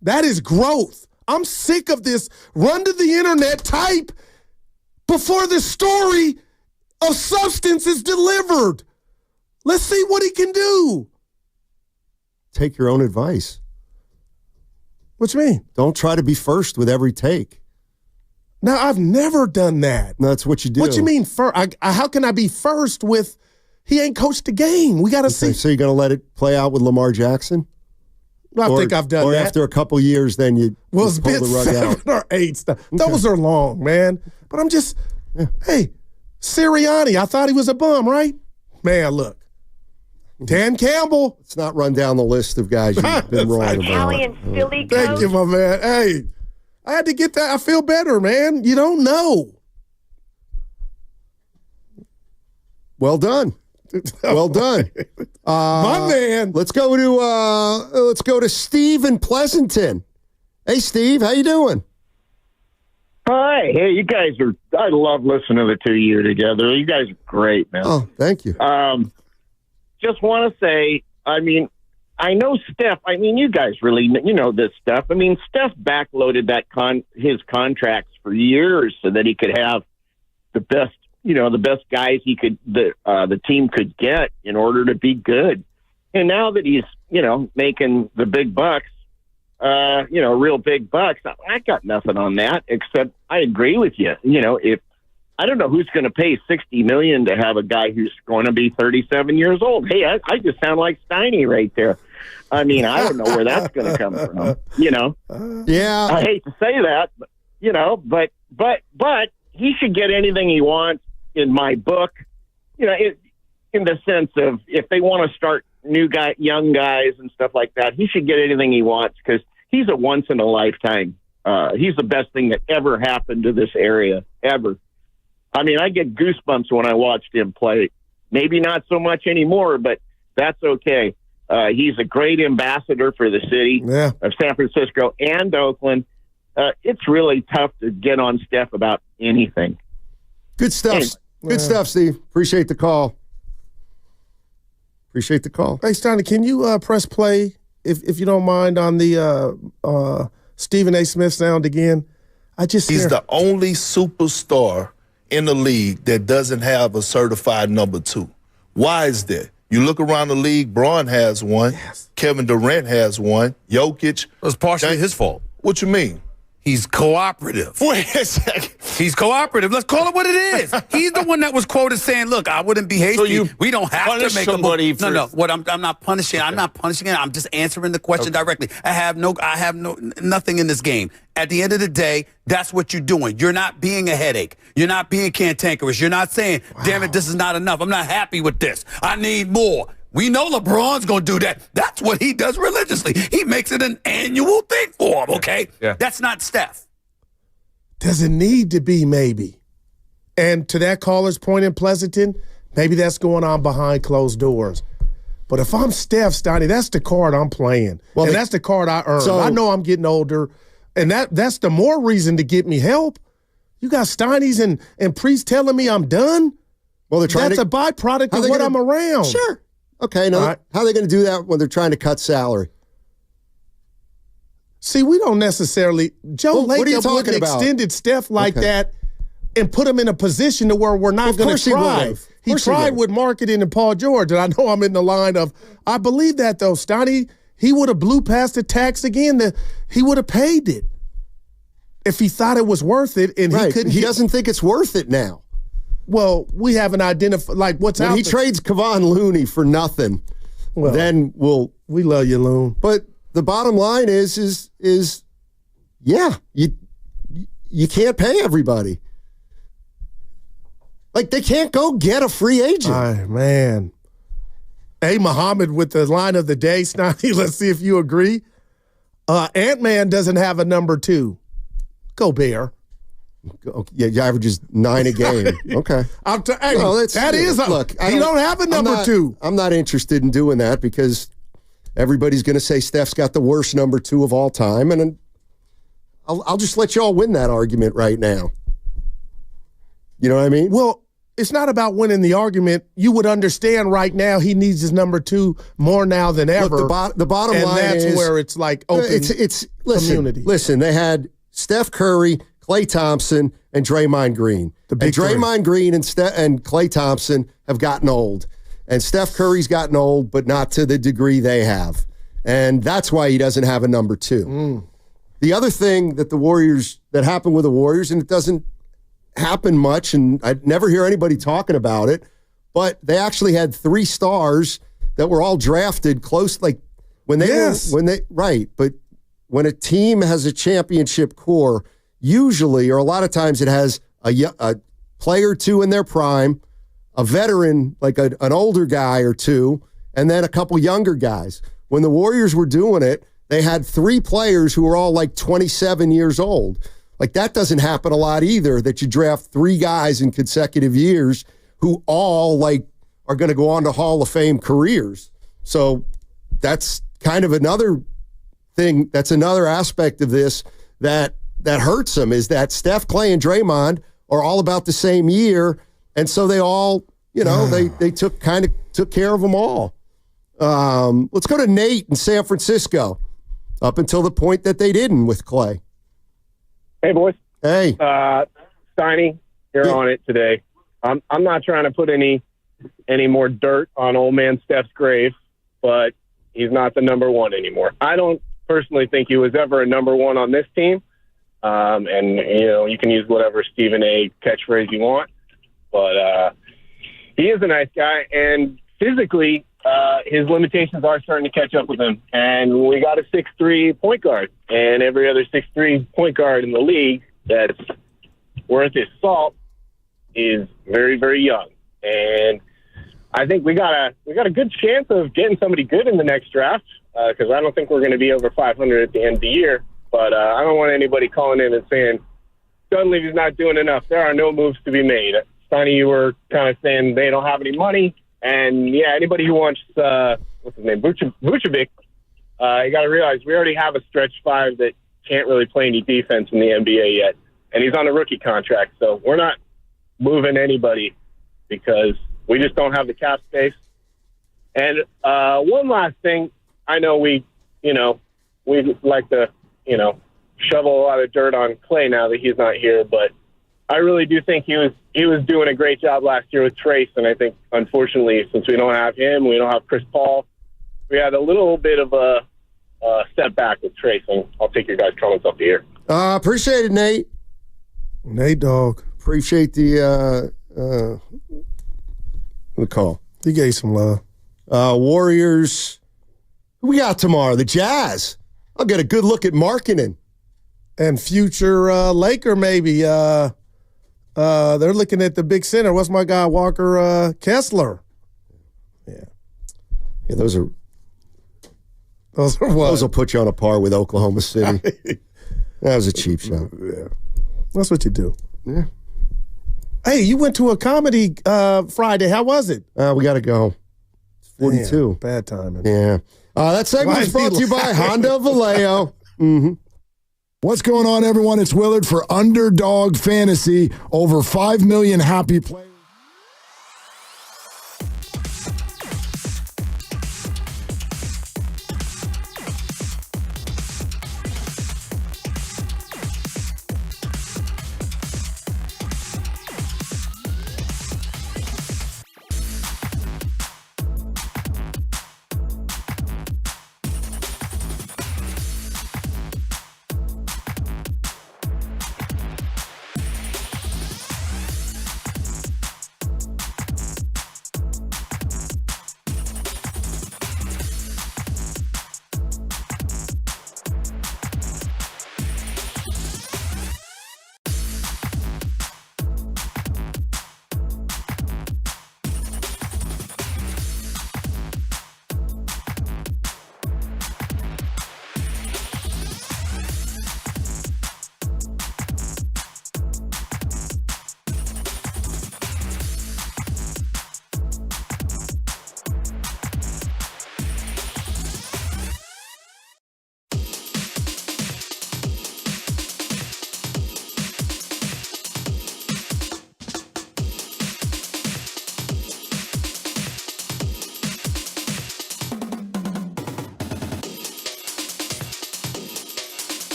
That is growth. I'm sick of this run to the internet type before the story of substance is delivered. Let's see what he can do. Take your own advice. What you mean? Don't try to be first with every take. No, I've never done that. That's what you do. What you mean first? How can I be first with he ain't coached the game? We got to see. So you're going to let it play out with Lamar Jackson? I think I've done that. Or after a couple years, then you pull the rug out. 7 or 8 stuff. Okay. Those are long, man. But I'm just, hey, Sirianni, I thought he was a bum, right? Man, look. Dan Campbell. Let's not run down the list of guys you've been wrong about. Italian Philly coach. Thank you, my man. Hey, I had to get that. I feel better, man. You don't know. Well done. Well done. My man. Let's go to Steve in Pleasanton. Hey, Steve, how you doing? Hi. Hey, you guys I love listening to the two of you together. You guys are great, man. Oh, thank you. Just want to say, I mean, I know Steph. I mean, you guys really, know this stuff. I mean, Steph backloaded his contracts for years so that he could have the best guys the team could get in order to be good. And now that he's, making the big bucks, real big bucks, I got nothing on that, except I agree with you. If I don't know who's going to pay $60 million to have a guy who's going to be 37 years old. Hey, I just sound like Steiny right there. I mean, I don't know where that's going to come from. Yeah. I hate to say that, but he should get anything he wants in my book. In the sense of if they want to start young guys and stuff like that, he should get anything he wants because he's a once in a lifetime. He's the best thing that ever happened to this area ever. I mean, I get goosebumps when I watched him play. Maybe not so much anymore, but that's okay. He's a great ambassador for the city of San Francisco and Oakland. It's really tough to get on Steph about anything. Good stuff. Anyway. Good stuff, Steve. Appreciate the call. Hey, Steiny, can you press play, if you don't mind, on the Stephen A. Smith sound again? He's the only superstar in the league that doesn't have a certified number 2. Why is that? You look around the league, Braun has one. Yes. Kevin Durant has one. Jokic. It was partially his fault. What you mean? He's cooperative. Wait a second. He's cooperative. Let's call it what it is. He's the one that was quoted saying, look, I wouldn't be hasty. So we don't have to make a move. No. What I'm not punishing. I'm not punishing it. I'm just answering the question directly. I have nothing in this game. At the end of the day, that's what you're doing. You're not being a headache. You're not being cantankerous. You're not saying, damn it, this is not enough. I'm not happy with this. I need more. We know LeBron's going to do that. That's what he does religiously. He makes it an annual thing for him, okay? Yeah. That's not Steph. Does it need to be, maybe? And to that caller's point in Pleasanton, maybe that's going on behind closed doors. But if I'm Steph, Steiny, that's the card I'm playing. And that's the card I earned. I know I'm getting older, and that's the more reason to get me help. You got Steinies and Priest telling me I'm done? Well, that's a byproduct of what I'm around. Sure. Okay, now how are they going to do that when they're trying to cut salary? See, we don't necessarily – Joe Lacob wouldn't extended Steph like that and put him in a position to where we're not going to try. He tried with marketing and Paul George, and I know I'm in the line of – I believe that, though. Steiny, he would have blew past the tax again. He would have paid it if he thought it was worth it, and he couldn't – He doesn't think it's worth it now. Well, we haven't identified what's out there. When he trades Kevon Looney for nothing, then we love you, Loon. But the bottom line is you can't pay everybody. Like, they can't go get a free agent. Man. Hey, Muhammad with the line of the day, Snotty. Let's see if you agree. Ant-Man doesn't have a number 2. Go Baer. Yeah, he averages 9 a game. Okay. That is look. You don't have a number 2. I'm not interested in doing that because everybody's going to say Steph's got the worst number 2 of all time, and I'll just let y'all win that argument right now. You know what I mean? Well, it's not about winning the argument. You would understand right now he needs his number 2 more now than ever. Look, the bottom line is, that's where it's like open community. Listen, they had Steph Curry, Klay Thompson, and Draymond Green. Draymond Green and Klay Thompson have gotten old. And Steph Curry's gotten old, but not to the degree they have. And that's why he doesn't have a number 2. the other thing that happened with the Warriors, and it doesn't happen much, and I never hear anybody talking about it, but they actually had 3 stars that were all drafted close, like when they but when a team has a championship core, usually, or a lot of times, it has a player or 2 in their prime, a veteran, like an older guy or 2, and then a couple younger guys. When the Warriors were doing it, they had 3 players who were all like 27 years old. Like, that doesn't happen a lot either, that you draft 3 guys in consecutive years who all are going to go on to Hall of Fame careers. So that's kind of another thing. That's another aspect of this that hurts them, is that Steph, Clay, and Draymond are all about the same year. And so they all, they took care of them all. Let's go to Nate in San Francisco, up until the point that they didn't with Clay. Hey, boys. Hey. Steiny, you're on it today. I'm not trying to put any more dirt on old man Steph's grave, but he's not the number 1 anymore. I don't personally think he was ever a number 1 on this team. And, you can use whatever Stephen A. catchphrase you want, but he is a nice guy, and physically, his limitations are starting to catch up with him. And we got a 6'3" point guard, and every other 6'3" point guard in the league that's worth his salt is very, very young. And I think we got a good chance of getting somebody good in the next draft, because I don't think we're going to be over 500 at the end of the year. But I don't want anybody calling in and saying Dunleavy's not doing enough. There are no moves to be made. Steiny, you were kind of saying they don't have any money. And, yeah, anybody who wants, what's his name, Vucevic, you got to realize we already have a stretch 5 that can't really play any defense in the NBA yet. And he's on a rookie contract. So we're not moving anybody because we just don't have the cap space. And one last thing, I know we like to, shovel a lot of dirt on Clay now that he's not here, but I really do think he was doing a great job last year with Trace, and I think, unfortunately, since we don't have him, we don't have Chris Paul, we had a little bit of a step back with Trace, and I'll take your guys' comments up here. Appreciate it, Nate. Nate, dog. Appreciate the call. He gave some love. Warriors. Who we got tomorrow? The Jazz. I'll get a good look at Markkanen. And future Laker, maybe. They're looking at the big center. What's my guy, Walker Kessler? Yeah, those are what? Those will put you on a par with Oklahoma City. That was a cheap shot. Yeah, that's what you do. Yeah. Hey, you went to a comedy Friday. How was it? We got to go. It's 42. Damn, bad timing. Yeah. That segment is brought to you by Honda Vallejo. Mm-hmm. What's going on, everyone? It's Willard for Underdog Fantasy. Over 5 million happy players.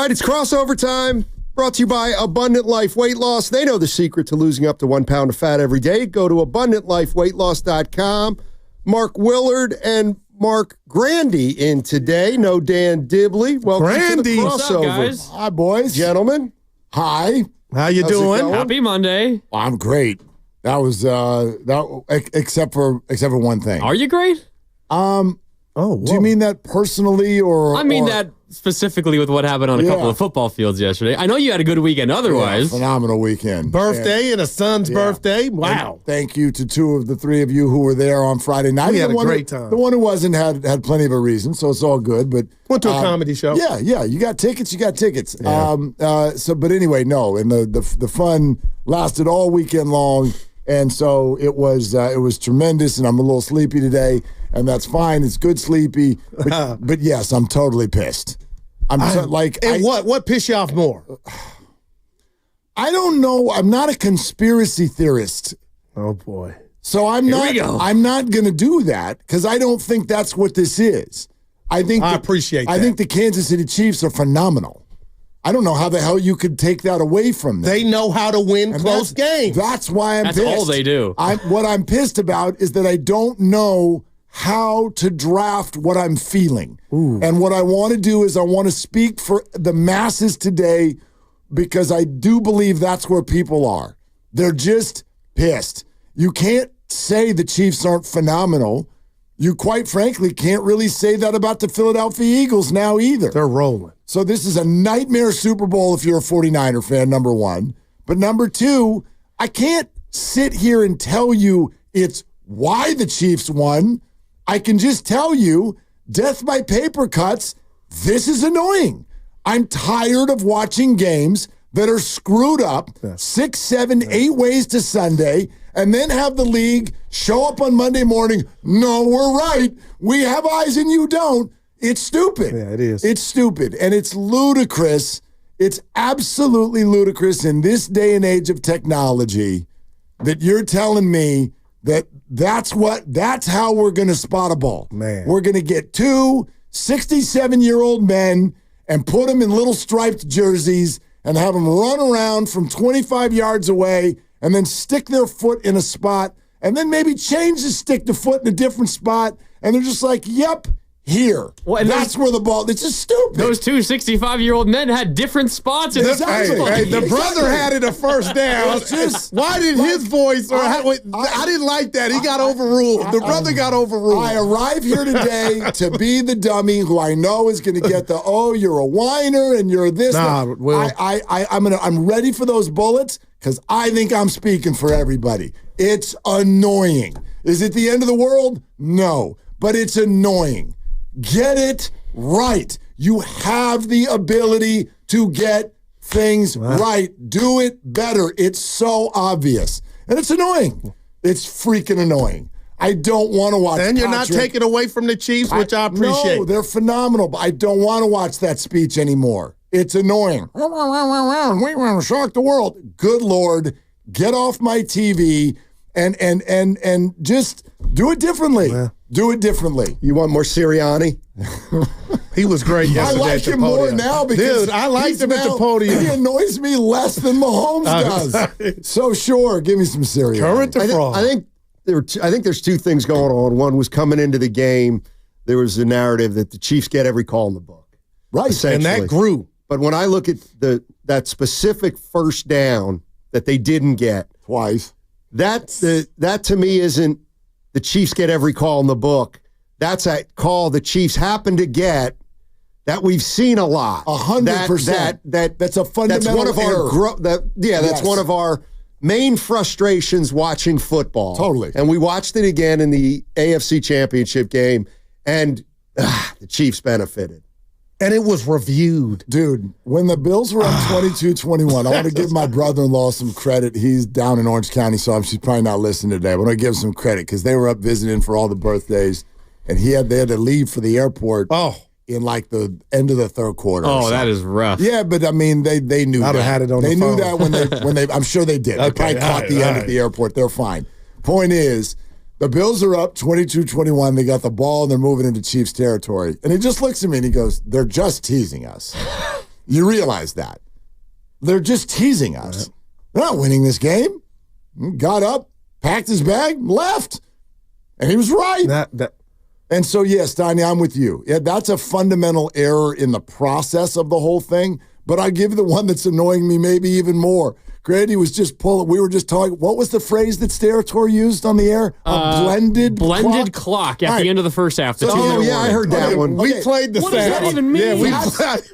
right, it's crossover time. Brought to you by Abundant Life Weight Loss. They know the secret to losing up to 1 pound of fat every day. Go to AbundantLifeWeightLoss.com. Mark Willard and Mark Grandy in today. No Dan Dibley. Welcome to the crossover. What's up, guys? Hi, boys. Gentlemen. Hi. How you doing? Happy Monday. I'm great. That was except for one thing. Are you great? Do you mean that personally or? I mean that specifically with what happened on a couple of football fields yesterday. I know you had a good weekend otherwise. Yeah, phenomenal weekend. Birthday and a son's birthday. Wow. And thank you to 2 of the 3 of you who were there on Friday night. We had a great time. The one who wasn't had plenty of a reason, so it's all good. But went to a comedy show. Yeah. You got tickets. Yeah. But anyway, no. And the fun lasted all weekend long. And so it was tremendous, and I'm a little sleepy today, and that's fine. It's good sleepy, but yes, I'm totally pissed. What pissed you off more? I don't know. I'm not a conspiracy theorist. Oh boy. So I'm not going to do that because I don't think that's what this is. I appreciate that. I think the Kansas City Chiefs are phenomenal. I don't know how the hell you could take that away from them. They know how to win close games. That's why I'm pissed. That's all they do. What I'm pissed about is that I don't know how to draft what I'm feeling. Ooh. And what I want to do is I want to speak for the masses today because I do believe that's where people are. They're just pissed. You can't say the Chiefs aren't phenomenal. You quite frankly can't really say that about the Philadelphia Eagles now either. They're rolling. So this is a nightmare Super Bowl if you're a 49er fan, number one. But number two, I can't sit here and tell you it's why the Chiefs won. I can just tell you, death by paper cuts, this is annoying. I'm tired of watching games that are screwed up 6, 7, 8 ways to Sunday, and then have the league show up on Monday morning. No, we're right. We have eyes and you don't. It's stupid. Yeah, it is. It's stupid, and it's ludicrous. It's absolutely ludicrous in this day and age of technology that you're telling me that's how we're going to spot a ball. Man. We're going to get 2 67-year-old men and put them in little striped jerseys and have them run around from 25 yards away and then stick their foot in a spot and then maybe change the stick to foot in a different spot. And they're just like, yep, here. Well, and that's where the ball, it's just stupid. Those 2 65-year-old men had different spots. In The brother had it a first down. Why did his voice, I didn't like that. He got overruled. The brother got overruled. I arrive here today to be the dummy who I know is going to get you're a whiner and you're this. Nah, Will. I'm ready for those bullets because I think I'm speaking for everybody. It's annoying. Is it the end of the world? No, but it's annoying. Get it right. You have the ability to get things right. Do it better. It's so obvious. And it's annoying. It's freaking annoying. I don't want to watch And you're not taking away from the Chiefs, which I appreciate. No, they're phenomenal, but I don't want to watch that speech anymore. It's annoying. We want to shock the world. Good Lord, get off my TV and just do it differently. Yeah. Do it differently. You want more Sirianni? He was great yesterday. I like him more now because I liked him at the podium. He annoys me less than Mahomes does. So sure, give me some Sirianni. Current to fraud. I think there's 2 things going on. One was coming into the game, there was a narrative that the Chiefs get every call in the book. Right. And that grew. But when I look at that specific first down that they didn't get twice, that to me isn't the Chiefs get every call in the book. That's a call the Chiefs happen to get that we've seen a lot. 100%. That's a fundamental error. That's one of our main frustrations watching football. Totally. And we watched it again in the AFC Championship game, and the Chiefs benefited. And it was reviewed. Dude, when the Bills were up 22-21, I want to give my brother-in-law some credit. He's down in Orange County, so she's probably not listening today. But I want to give him some credit because they were up visiting for all the birthdays, and they had to leave for the airport in like the end of the third quarter. Oh, that is rough. Yeah, but I mean, they knew that. I'd have had it on they the phone. Knew that when they I'm sure they did. They probably caught the end at the airport. They're fine. Point is, the Bills are up 22-21. They got the ball, and they're moving into Chiefs territory. And he just looks at me, and he goes, they're just teasing us. You realize that. They're just teasing us. They're not winning this game. Got up, packed his bag, left. And he was right. And so, yes, Donnie, I'm with you. Yeah, that's a fundamental error in the process of the whole thing. But I give you the one that's annoying me maybe even more. Grady was just pulling. We were just talking. What was the phrase that Steratore used on the air? A blended clock at the end of the first half. I heard that one. We played the What does that even mean?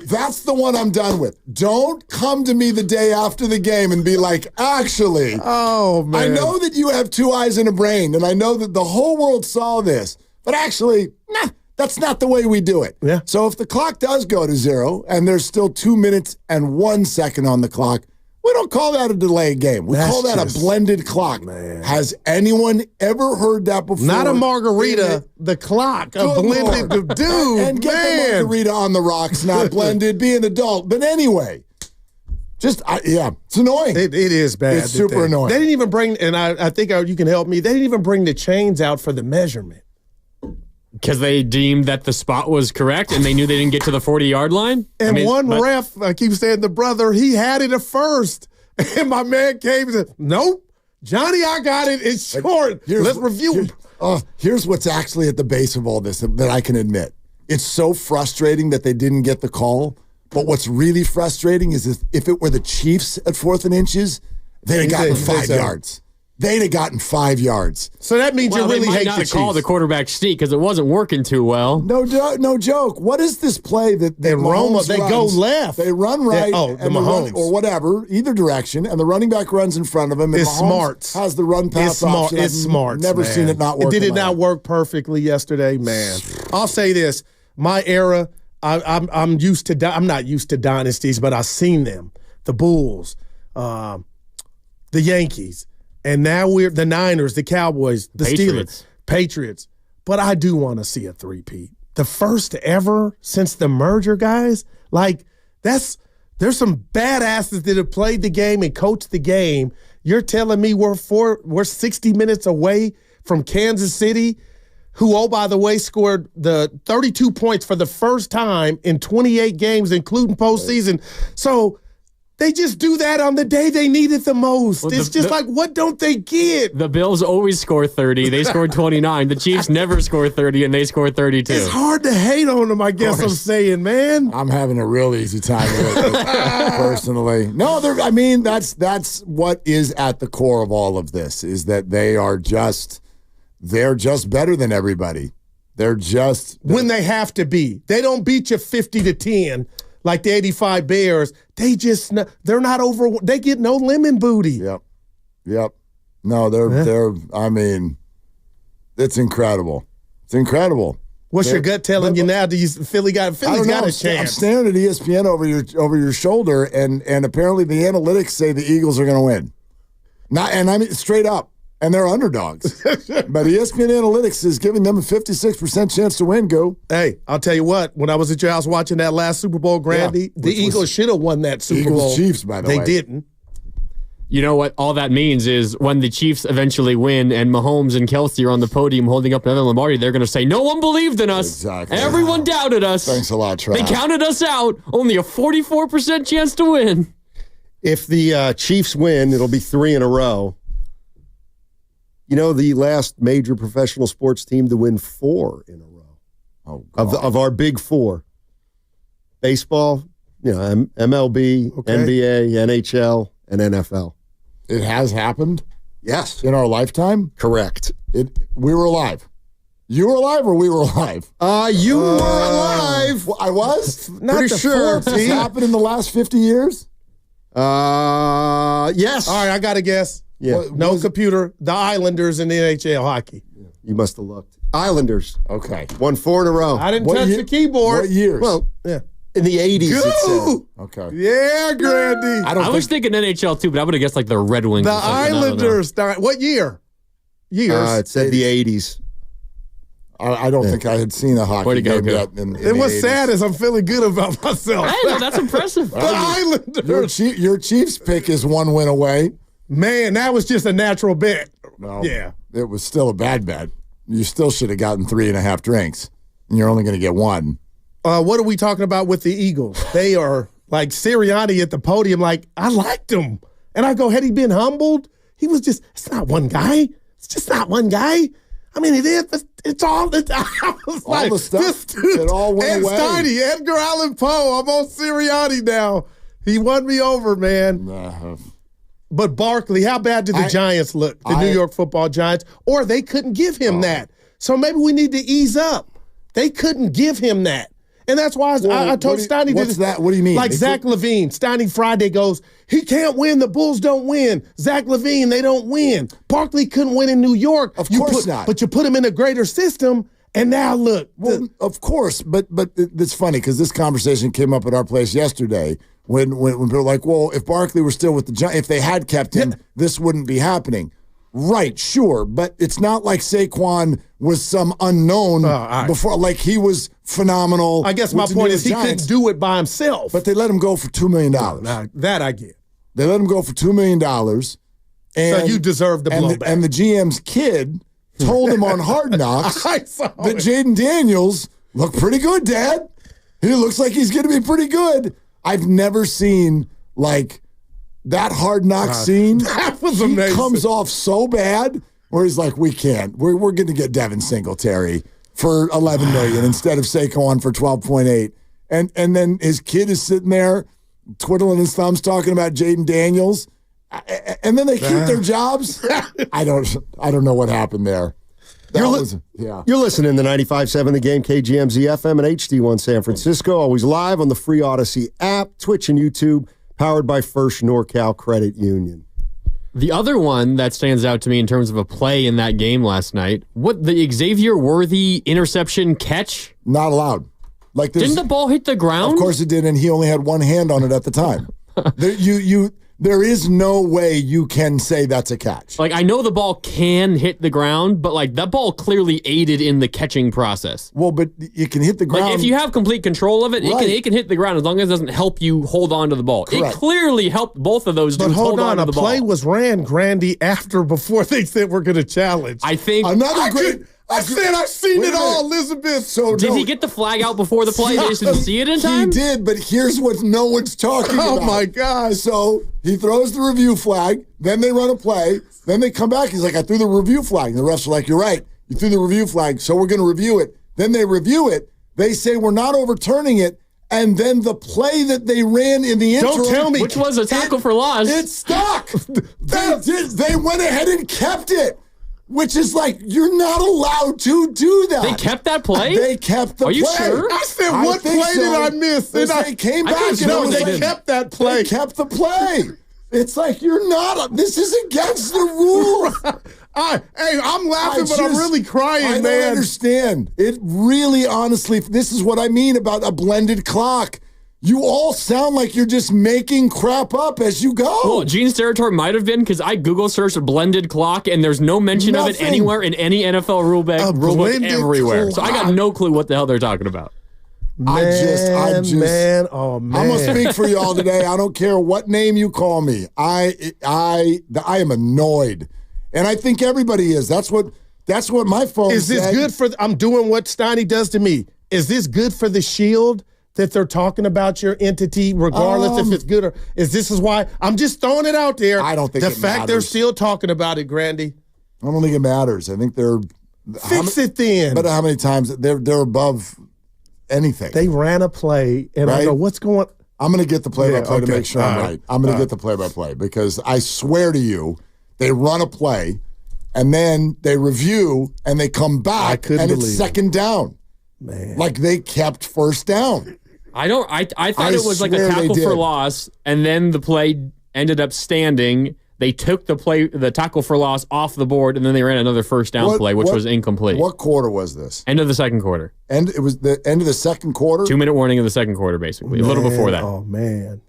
That's the one I'm done with. Don't come to me the day after the game and be like, actually, man. I know that you have two eyes and a brain, and I know that the whole world saw this, but actually, that's not the way we do it. Yeah. So if the clock does go to 0 and there's still 2 minutes and 1 second on the clock, we don't call that a delayed game. We call that a blended clock. Man. Has anyone ever heard that before? Not a margarita, the clock. A blended dude. And get the margarita on the rocks, not blended. Be an adult. But anyway, it's annoying. It is bad. It's super annoying. They didn't even bring, and I think you can help me, they didn't even bring the chains out for the measurement. Because they deemed that the spot was correct and they knew they didn't get to the 40-yard line? And ref, I keep saying the brother, he had it at first. And my man came and said, nope, Johnny, I got it. It's short. Let's review it. Here's what's actually at the base of all this that I can admit. It's so frustrating that they didn't get the call. But what's really frustrating is if it were the Chiefs at 4th and inches, they'd have gotten 5 yards. They'd have gotten 5 yards. So that means you really hate the Chiefs. Call the quarterback sneak because it wasn't working too well. No joke. What is this play that Mahomes they runs? Go left. They run right and Mahomes. Or whatever, either direction, and the running back runs in front of him. And it's Mahomes smart. Has the run pass option. It's smart. Never seen it not work. Did it not work perfectly yesterday, man? I'll say this: my era. I'm used to. I'm not used to dynasties, but I've seen them. The Bulls, the Yankees. And now we're the Niners, the Cowboys, the Steelers, Patriots. But I do want to see a three-peat. The first ever since the merger, guys. Like, there's some badasses that have played the game and coached the game. You're telling me we're 60 minutes away from Kansas City, who, oh, by the way, scored the 32 points for the first time in 28 games, including postseason. So they just do that on the day they need it the most. Well, it's like, what don't they get? The Bills always score 30. They scored 29. The Chiefs never score 30, and they score 32. It's hard to hate on them, I guess I'm saying, man. I'm having a real easy time with it, personally. No, that's what is at the core of all of this, is that they're just better than everybody. They're when they have to be. They don't beat you 50-10. Like the 85 Bears, they're not over. They get no lemon booty. Yep. No, they're. I mean, it's incredible. It's incredible. What's your gut telling you now? Philly's got a chance? I'm staring at ESPN over your shoulder, and apparently the analytics say the Eagles are going to win. I mean straight up. And they're underdogs. But ESPN Analytics is giving them a 56% chance to win, Go. Hey, I'll tell you what. When I was at your house watching that last Super Bowl, Grandy, the Eagles should have won that Super Bowl. Chiefs, by the way. They didn't. You know what all that means is when the Chiefs eventually win and Mahomes and Kelsey are on the podium holding up Evan Lombardi, they're going to say, no one believed in us. Exactly. Everyone doubted us. Thanks a lot, Trav. They counted us out. Only a 44% chance to win. If the Chiefs win, it'll be 3 in a row. You know, the last major professional sports team to win 4 in a row of our big 4. Baseball, MLB, NBA, NHL, and NFL. It has happened? Yes. In our lifetime? Correct. We were alive. You were alive or we were alive? You were alive. I was? Pretty sure. This happened in the last 50 years? Yes. All right, I got to guess. Yeah. No computer. The Islanders in the NHL hockey. You must have looked. Islanders. Okay. Won 4 in a row. I didn't touch the keyboard. What years? Well, yeah. In the 80s, it said. Okay. Yeah, Grandy. I was thinking NHL too, but I would have guessed like the Red Wings. The Islanders. What year? Years. It said the 80s. I don't think I had seen a hockey game yet. And what's sad is I'm feeling good about myself. Hey, no, that's impressive. The Islanders. Your Chiefs pick is 1 win away. Man, that was just a natural bet. No, yeah. It was still a bad bet. You still should have gotten 3.5 drinks, and you're only going to get 1. What are we talking about with the Eagles? They are like Sirianni at the podium, like, I liked him. And I go, had he been humbled? He was just, it's not one guy. It's just not one guy. I mean, it is, but it's all, I was all like, the stuff, this dude, it all went Ed away. Steiny, Edgar Allan Poe, I'm on Sirianni now. He won me over, man. But Barkley, how bad did the Giants look? The New York Football Giants? Or they couldn't give him that. So maybe we need to ease up. They couldn't give him that. And that's why I told Steiny. What's that? What do you mean? Like Zach Levine. Steiny Friday goes, he can't win. The Bulls don't win. Zach Levine, they don't win. Barkley couldn't win in New York. Of course not. But you put him in a greater system, and now look. Well, of course. But it's funny because this conversation came up at our place yesterday when people were like, well, if Barkley were still with the Giants, if they had kept him, this wouldn't be happening. Right, sure, but it's not like Saquon was some unknown before. Like, he was phenomenal. I guess my point is he couldn't do it by himself. But they let him go for $2 million. That I get. They let him go for $2 million. And, so you deserve the blowback. And the GM's kid told him on Hard Knocks that Jaden Daniels looked pretty good, Dad. He looks like he's going to be pretty good. I've never seen, like, that Hard Knock scene. That was amazing. He comes off so bad where he's like, we can't. We're going to get Devin Singletary for $11 million instead of Saquon for $12.8. And then his kid is sitting there twiddling his thumbs talking about Jaden Daniels. And then they keep their jobs. I don't know what happened there. You're listening to 95.7 The Game, KGMZ FM and HD1 San Francisco. Always live on the free Odyssey app, Twitch and YouTube. Powered by First NorCal Credit Union. The other one that stands out to me in terms of a play in that game last night, the Xavier Worthy interception catch? Not allowed. Like, didn't the ball hit the ground? Of course it did, and he only had one hand on it at the time. There is no way you can say that's a catch. Like, I know the ball can hit the ground, but, like, that ball clearly aided in the catching process. Well, but you can hit the ground. Like, if you have complete control of it, Right. it can hit the ground as long as it doesn't help you hold on to the ball. Correct. It clearly helped both of those dudes hold on to the ball. A play was ran, Grandy, before they said we're going to challenge. I think I said I've seen it all, Elizabeth. So did he get the flag out before the play? They just didn't see it in time? He did, but here's what no one's talking about. Oh, my God. So he throws the review flag, then they run a play, then they come back. He's like, I threw the review flag. And the refs are like, you're right. You threw the review flag, so we're going to review it. Then they review it. They say we're not overturning it. And then the play that they ran in the interim. Don't tell me. Which was a tackle for loss. It stuck. They went ahead and kept it. Which is like, you're not allowed to do that. They kept that play? They kept the play. Are you sure? I said, what play did I miss? They came back and they kept that play. They kept the play. It's like, this is against the rules. I'm laughing, but I'm really crying, man. I don't understand. It really, honestly, this is what I mean about a blended clock. You all sound like you're just making crap up as you go. Well, Gene's territory might have been because I Google searched a blended clock and there's no mention of it anywhere in any NFL rulebook everywhere. So I got no clue what the hell they're talking about. I'm man. gonna speak for y'all today. I don't care what name you call me. I am annoyed, and I think everybody is. That's what my phone is. This said. good for? I'm doing what Steiny does to me. Is this good for the Shield? That they're talking about your entity, regardless if it's good or is why I'm just throwing it out there. I don't think the fact they're still talking about it, Grandy. I don't think it matters. I think they're fix it then. But how many times they're above anything? They ran a play, and I go, "What's going?" I'm going to get the play-by-play to make sure I'm right. I'm going to get the play-by-play because I swear to you, they run a play, and then they review, and they come back, and it's second down. Man, like they kept first down. I thought it was like a tackle for loss, and then the play ended up standing. They took the tackle for loss off the board, and then they ran another first down play, which was incomplete. What quarter was this? End of the second quarter. And it was the end of the second quarter? 2-minute warning of the second quarter, basically. A little before that. Oh, man.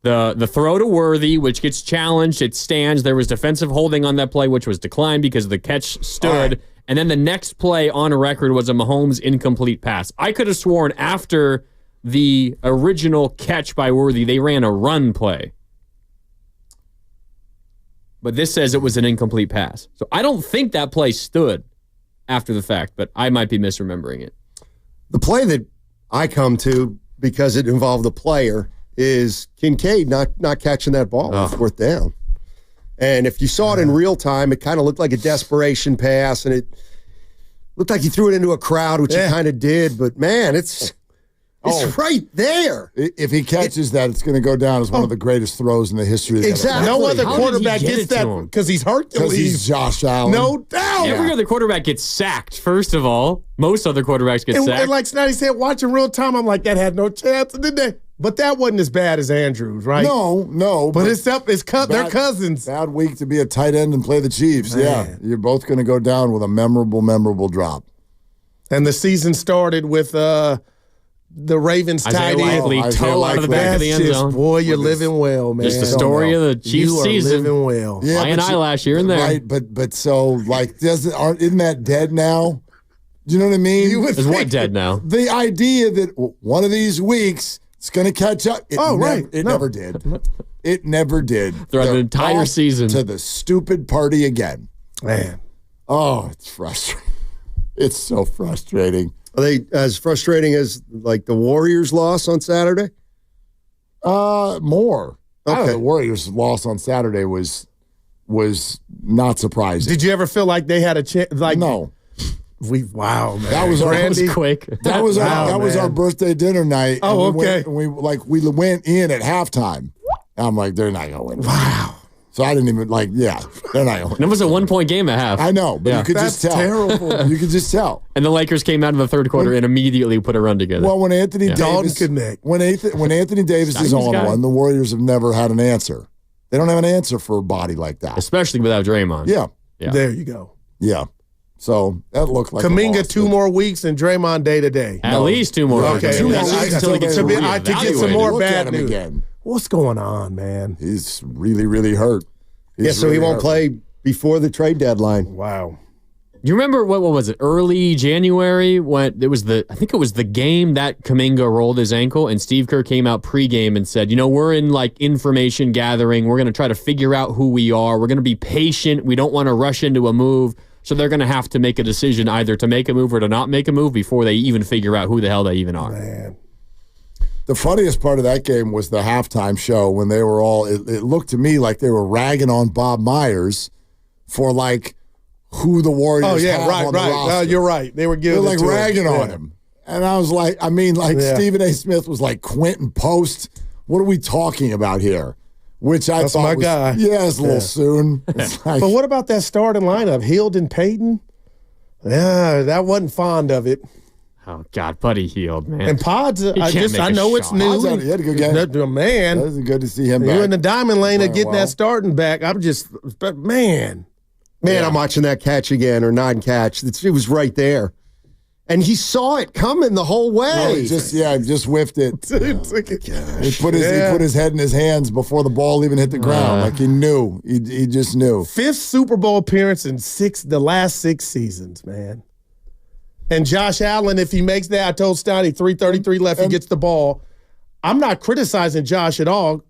The throw to Worthy, which gets challenged, it stands. There was defensive holding on that play, which was declined because the catch stood. Right. And then the next play on record was a Mahomes incomplete pass. I could have sworn after the original catch by Worthy, they ran a run play. But this says it was an incomplete pass. So I don't think that play stood after the fact, but I might be misremembering it. The play that I come to, because it involved a player, is Kincaid not catching that ball on fourth down. And if you saw it in real time, it kind of looked like a desperation pass, and it looked like he threw it into a crowd, which he kind of did. But, man, it's right there. If he catches that, it's going to go down as one of the greatest throws in the history of the Exactly. No other quarterback gets that because he's hurt. Because he's Josh Allen. No doubt. Every other quarterback gets sacked, first of all. Most other quarterbacks get sacked. And like Snotty said, watching real time, I'm like, that had no chance. But that wasn't as bad as Andrews, right? No. But they're cousins. Bad week to be a tight end and play the Chiefs. Man. Yeah, you're both going to go down with a memorable drop. And the season started with the Ravens tight end. Toe out of the back of the end zone. Boy, you're living well, man. Just the story of the Chiefs season. You are living well. Yeah, Lion eyelash here and there. Right, but so, like, isn't that dead now? Do you know what I mean? Is what dead now? The idea that one of these weeks it's going to catch up. It never did. It never did. Throughout the entire season. To the stupid party again. Man. Oh, it's frustrating. It's so frustrating. Are they as frustrating as, like, the Warriors' loss on Saturday? More. Okay. The Warriors' loss on Saturday was not surprising. Did you ever feel like they had a chance? Like, no. Wow, man. That was quick. That was our birthday dinner night. Oh, okay. We went in at halftime. I'm like, they're not gonna win. Wow. So I didn't even they're not gonna win. It was a 1-point game at half. I know, but you could just tell. Terrible. You could just tell. And the Lakers came out in the third quarter and immediately put a run together. Well, when Anthony Davis connect. when Anthony Davis is on one, the Warriors have never had an answer. They don't have an answer for a body like that, especially without Draymond. Yeah. There you go. Yeah. So that looked like Kuminga 2 more weeks and Draymond day to day. At least 2 more weeks. Okay. 2 more weeks until he gets to get some more bad news. Again. What's going on, man? He's really, really hurt. So he won't play before the trade deadline. Wow. You remember what was it? Early January when it was I think it was the game that Kuminga rolled his ankle, and Steve Kerr came out pregame and said, we're in like information gathering. We're going to try to figure out who we are. We're going to be patient. We don't want to rush into a move. So they're going to have to make a decision either to make a move or to not make a move before they even figure out who the hell they even are. Man. The funniest part of that game was the halftime show when they were all, it looked to me like they were ragging on Bob Myers for like who the Warriors have on the roster. You're right. They were giving like ragging on him. And I was like, Stephen A. Smith was like, Quentin Post, what are we talking about here? Which I That's thought my was, guy. Yeah, it's a little soon. It's like, but what about that starting lineup? Hield and Payton? Yeah, that wasn't fond of it. Oh, God, Buddy Hield, man. And Pods, I know it's new. He had a good game. Man. It was good to see him back. You in the diamond lane of getting that starting back. Man, I'm watching that catch again or non-catch. It was right there. And he saw it coming the whole way. No, he just whiffed it. He put his head in his hands before the ball even hit the ground. Like he knew. He just knew. 5th Super Bowl appearance in the last 6 seasons, man. And Josh Allen, if he makes that, I told Stoney, 3:33 left, he gets the ball. I'm not criticizing Josh at all,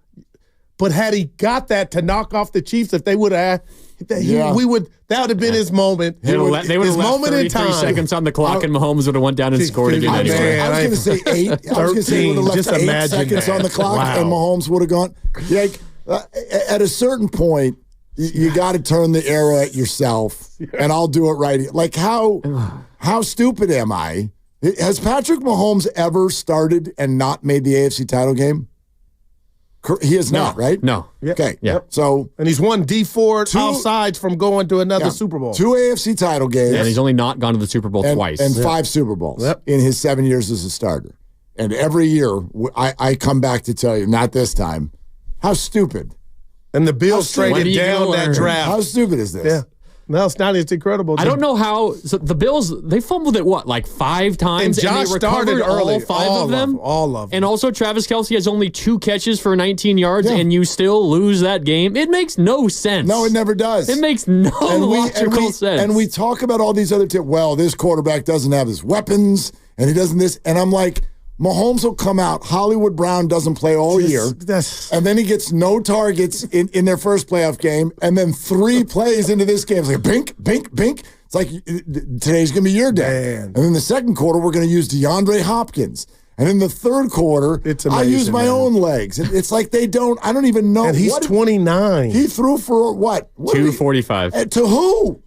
but had he got that to knock off the Chiefs, if they would have, that would have been his moment. They would have left 33 seconds on the clock, and Mahomes would have went down and scored again anyway. I was going to say 8. I was going to say he would have left 8 seconds on the clock, and Mahomes would have gone. Like, at a certain point, you got to turn the arrow at yourself, and I'll do it right. Like, how stupid am I? Has Patrick Mahomes ever started and not made the AFC title game? He has not, right? No. Okay. Yeah. So, and he's won D4 offsides from going to another Super Bowl. 2 AFC title games. And he's only not gone to the Super Bowl twice. And 5 Super Bowls in his 7 years as a starter. And every year, I come back to tell you, not this time, how stupid. And the Bills traded down that draft. How stupid is this? Yeah. No, it's not. It's incredible. I don't know how. So the Bills, they fumbled it, 5 times? And Josh they recovered started early. All 5 of them? All of them. And also, Travis Kelce has only 2 catches for 19 yards, and you still lose that game? It makes no sense. No, it never does. It makes no logical sense. And we talk about all these other tips. Well, this quarterback doesn't have his weapons, and he doesn't this. And I'm like, Mahomes will come out. Hollywood Brown doesn't play all year. And then he gets no targets in their first playoff game. And then 3 plays into this game. It's like, bink, bink, bink. It's like, today's going to be your day. Man. And then the second quarter, we're going to use DeAndre Hopkins. And in the third quarter, I use my own legs. It's like I don't even know. And he's 29. He threw for what? 245. To who?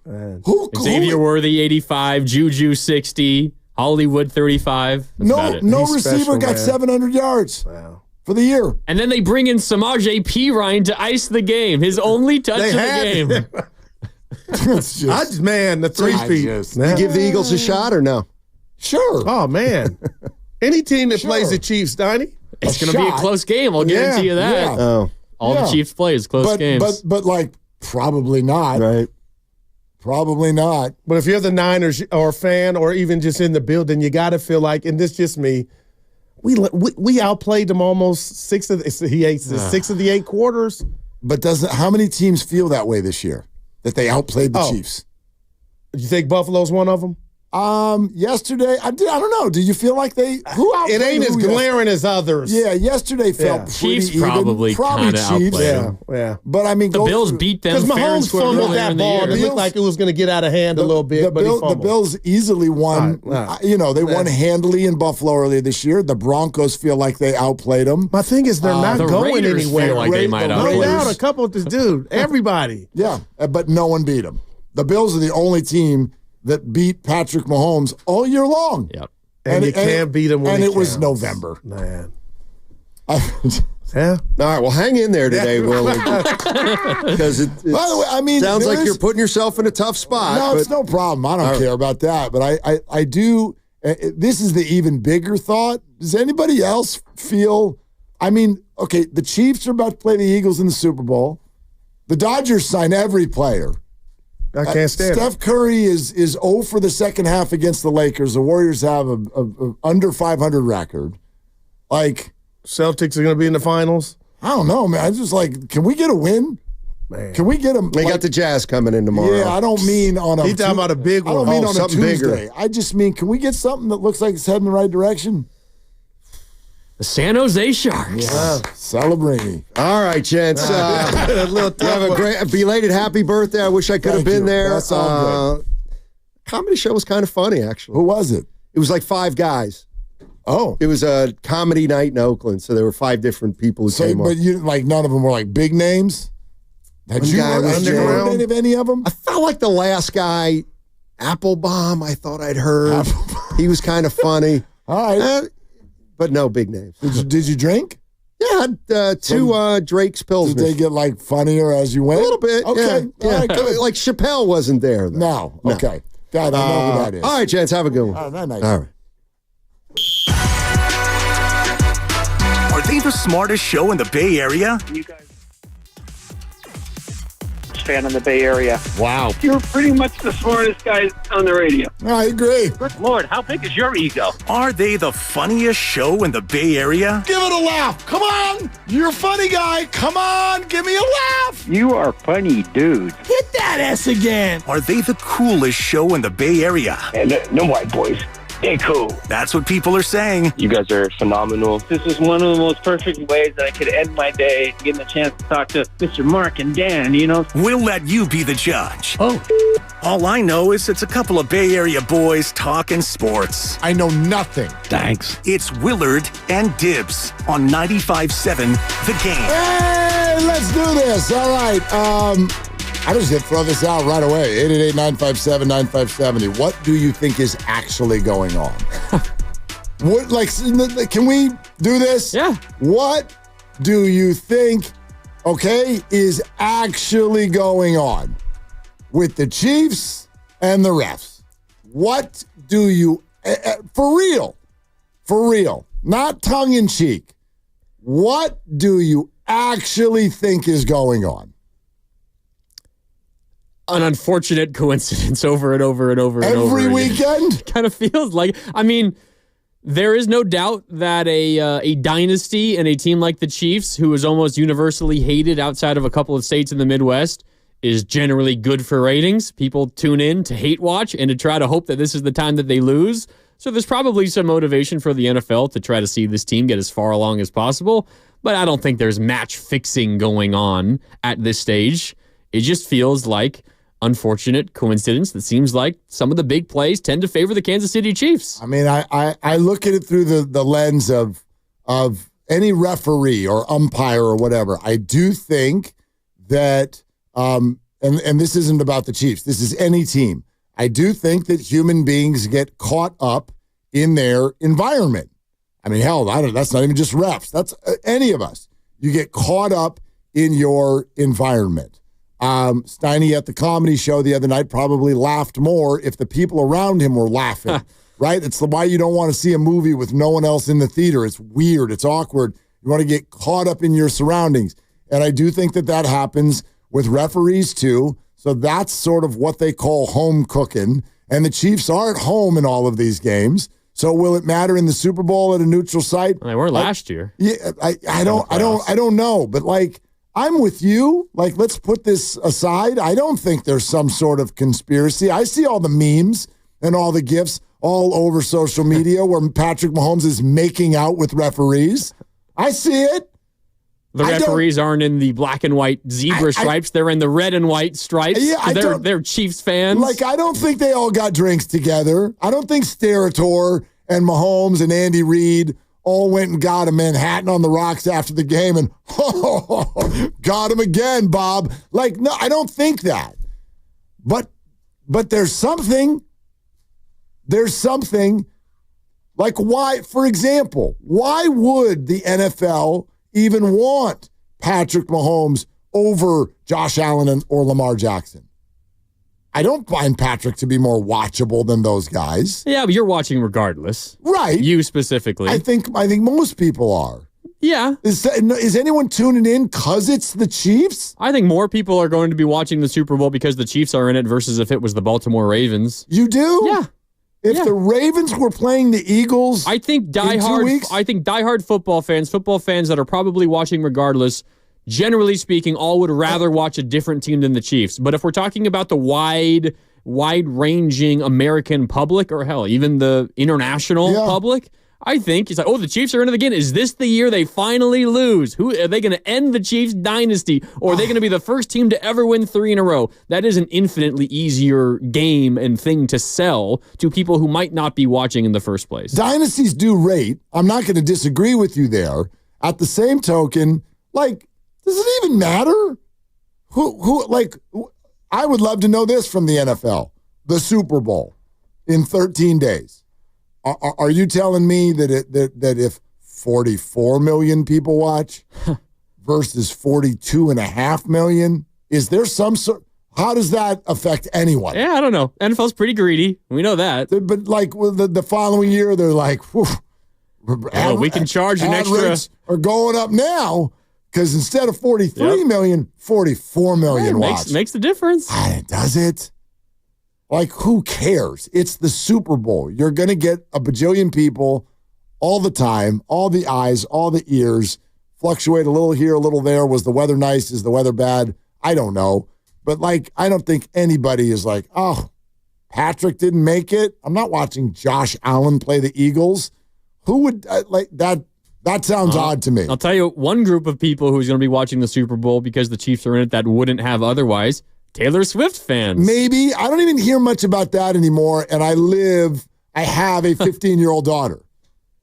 Xavier Worthy, 85. Juju, 60. Hollywood, 35. That's no receiver got 700 yards for the year. And then they bring in Samaje Perine to ice the game. His only touch of the game. The three-peat. You give the Eagles a shot or no? Sure. Oh, man. Any team that plays the Chiefs, Steiny? It's going to be a close game. I'll guarantee you that. Oh. All the Chiefs play is close games. But probably not. Right. Probably not. But if you're the Niners or fan or even just in the building, you got to feel like, and this just me, we outplayed them almost 6 of the 8 quarters. But how many teams feel that way this year? That they outplayed the Chiefs? You think Buffalo's one of them? Yesterday, I don't know. Do you feel like they? It ain't as glaring as others. Yeah, yesterday felt pretty Chiefs even. probably kind of outplayed them. Yeah. But I mean, the Bills beat them. Because Mahomes fumbled that ball. And it looked like it was going to get out of hand a little bit. The Bills easily won. They won handily in Buffalo earlier this year. The Broncos feel like they outplayed them. My thing is, they're not going Raiders anywhere. feel like they might outplay them. A couple of dude, everybody. Yeah, but no one beat them. The Bills are the only team that beat Patrick Mahomes all year long. Yep. And you can't beat him when and it was counts. November. Man. Yeah. All right, well, hang in there today, Willie. Because by the way, I mean, sounds like you're putting yourself in a tough spot. No, it's no problem. I don't care about that. But I do. This is the even bigger thought. Does anybody else feel? I mean, okay, the Chiefs are about to play the Eagles in the Super Bowl. The Dodgers sign every player. I can't stand Steph Curry is 0 for the second half against the Lakers. The Warriors have a under 500 record. Like, Celtics are going to be in the finals? I don't know, man. I just like, can we get a win? Man. Can we get a? They got the Jazz coming in tomorrow. Yeah, I don't mean on a. He's talking about a big one. I don't mean on a something Tuesday. bigger. I just mean, can we get something that looks like it's heading the right direction? The San Jose Sharks. Yeah, celebrating. All right, gents. Have a great belated happy birthday. I wish I could have been there. That's all good. Comedy show was kind of funny, actually. Who was it? It was like 5 guys. Oh. It was a comedy night in Oakland, so there were 5 different people who came up. But you none of them were like big names? Had you heard any of any of them? I felt like the last guy, Applebaum, I thought I'd heard. He was kind of funny. All right. But no big names. Did you drink? Yeah, I had 2 Drake's Pilsner. Did they get like funnier as you went? A little bit. Okay. Yeah. All right, good. Like Chappelle wasn't there. Though. No. Okay. God, I know who that is. All right, gents, have a good one. All right, nice. All right. Are they the smartest show in the Bay Area? You guys fan in the Bay Area. Wow. You're pretty much the smartest guys on the radio. I agree. Good Lord, how big is your ego? Are they the funniest show in the Bay Area? Give it a laugh. Come on. You're a funny guy. Come on. Give me a laugh. You are funny, dude. Hit that S again. Are they the coolest show in the Bay Area? And no white boys. They're cool. That's what people are saying. You guys are phenomenal. This is one of the most perfect ways that I could end my day, getting the chance to talk to Mr. Mark and Dan, you know? We'll let you be the judge. Oh. All I know is it's a couple of Bay Area boys talking sports. I know nothing. Thanks. It's Willard and Dibs on 95.7 The Game. Hey, let's do this. All right. I just going to throw this out right away. 888-957-9570. What do you think is actually going on? What, like, can we do this? Yeah. What do you think, is actually going on with the Chiefs and the refs? What do you, for real, not tongue in cheek, what do you actually think is going on? An unfortunate coincidence over and over and over and over every again. weekend. Kind of feels like. I mean, there is no doubt that a dynasty and a team like the Chiefs, who is almost universally hated outside of a couple of states in the Midwest, is generally good for ratings. People tune in to hate watch and to try to hope that this is the time that they lose. So there's probably some motivation for the NFL to try to see this team get as far along as possible. But I don't think there's match fixing going on at this stage. It just feels like, unfortunate coincidence that seems like some of the big plays tend to favor the Kansas City Chiefs. I mean, I look at it through the lens of any referee or umpire or whatever. I do think that, and this isn't about the Chiefs, this is any team. I do think that human beings get caught up in their environment. I mean, hell, that's not even just refs. That's any of us. You get caught up in your environment. Steiny at the comedy show the other night probably laughed more if the people around him were laughing, right? It's why you don't want to see a movie with no one else in the theater. It's weird. It's awkward. You want to get caught up in your surroundings. And I do think that happens with referees too. So that's sort of what they call home cooking. And the Chiefs are at home in all of these games. So will it matter in the Super Bowl at a neutral site? Well, they were last year. Yeah, I don't know. But like, I'm with you. Like, let's put this aside. I don't think there's some sort of conspiracy. I see all the memes and all the GIFs all over social media where Patrick Mahomes is making out with referees. I see it. The referees aren't in the black and white zebra stripes. They're in the red and white stripes. Yeah, they're Chiefs fans. Like, I don't think they all got drinks together. I don't think Sterator and Mahomes and Andy Reid all went and got a Manhattan on the rocks after the game and got him again, Bob. Like, no, I don't think that. But there's something. There's something. Like, why, for example, why would the NFL even want Patrick Mahomes over Josh Allen or Lamar Jackson? I don't find Patrick to be more watchable than those guys. Yeah, but you're watching regardless. Right. You specifically. I think most people are. Yeah. Is anyone tuning in because it's the Chiefs? I think more people are going to be watching the Super Bowl because the Chiefs are in it versus if it was the Baltimore Ravens. You do? Yeah. If the Ravens were playing the Eagles, I think diehard football fans that are probably watching regardless, generally speaking, all would rather watch a different team than the Chiefs. But if we're talking about the wide-ranging American public, or hell, even the international public, I think it's like, the Chiefs are in it again. Is this the year they finally lose? Who are they going to end the Chiefs dynasty, or are they going to be the first team to ever win 3 in a row? That is an infinitely easier game and thing to sell to people who might not be watching in the first place. Dynasties do rate. I'm not going to disagree with you there. At the same token, like, does it even matter? I would love to know this from the NFL. The Super Bowl in 13 days. Are you telling me that if 44 million people watch versus 42.5 million, is there some sort? How does that affect anyone? Yeah, I don't know. NFL's pretty greedy. We know that. But like the following year, they're like, we can charge an extra. Rates are going up now because instead of 43 million, 44 million watch. Makes the difference. Does it? Like, who cares? It's the Super Bowl. You're going to get a bajillion people all the time, all the eyes, all the ears, fluctuate a little here, a little there. Was the weather nice? Is the weather bad? I don't know. But, like, I don't think anybody is like, oh, Patrick didn't make it. I'm not watching Josh Allen play the Eagles. Who would, like, that sounds odd to me. I'll tell you one group of people who's going to be watching the Super Bowl because the Chiefs are in it that wouldn't have otherwise. Taylor Swift fans. Maybe. I don't even hear much about that anymore. And I have a 15-year-old daughter.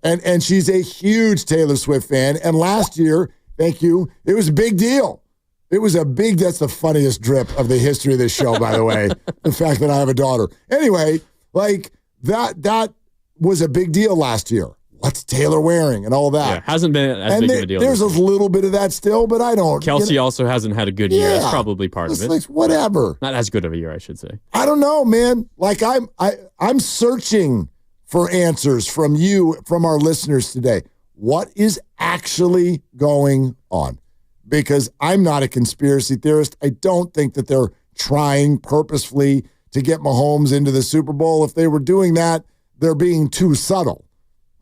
And she's a huge Taylor Swift fan. And last year, thank you, it was a big deal. That's the funniest drip of the history of this show, by the way. The fact that I have a daughter. Anyway, like that was a big deal last year. What's Taylor wearing and all that? Yeah, hasn't been as big of a deal. There's a little bit of that still, but I don't. Kelsey also hasn't had a good year. That's probably part of it. Like, whatever. Not as good of a year, I should say. I don't know, man. Like I'm searching for answers from you, from our listeners today. What is actually going on? Because I'm not a conspiracy theorist. I don't think that they're trying purposefully to get Mahomes into the Super Bowl. If they were doing that, they're being too subtle.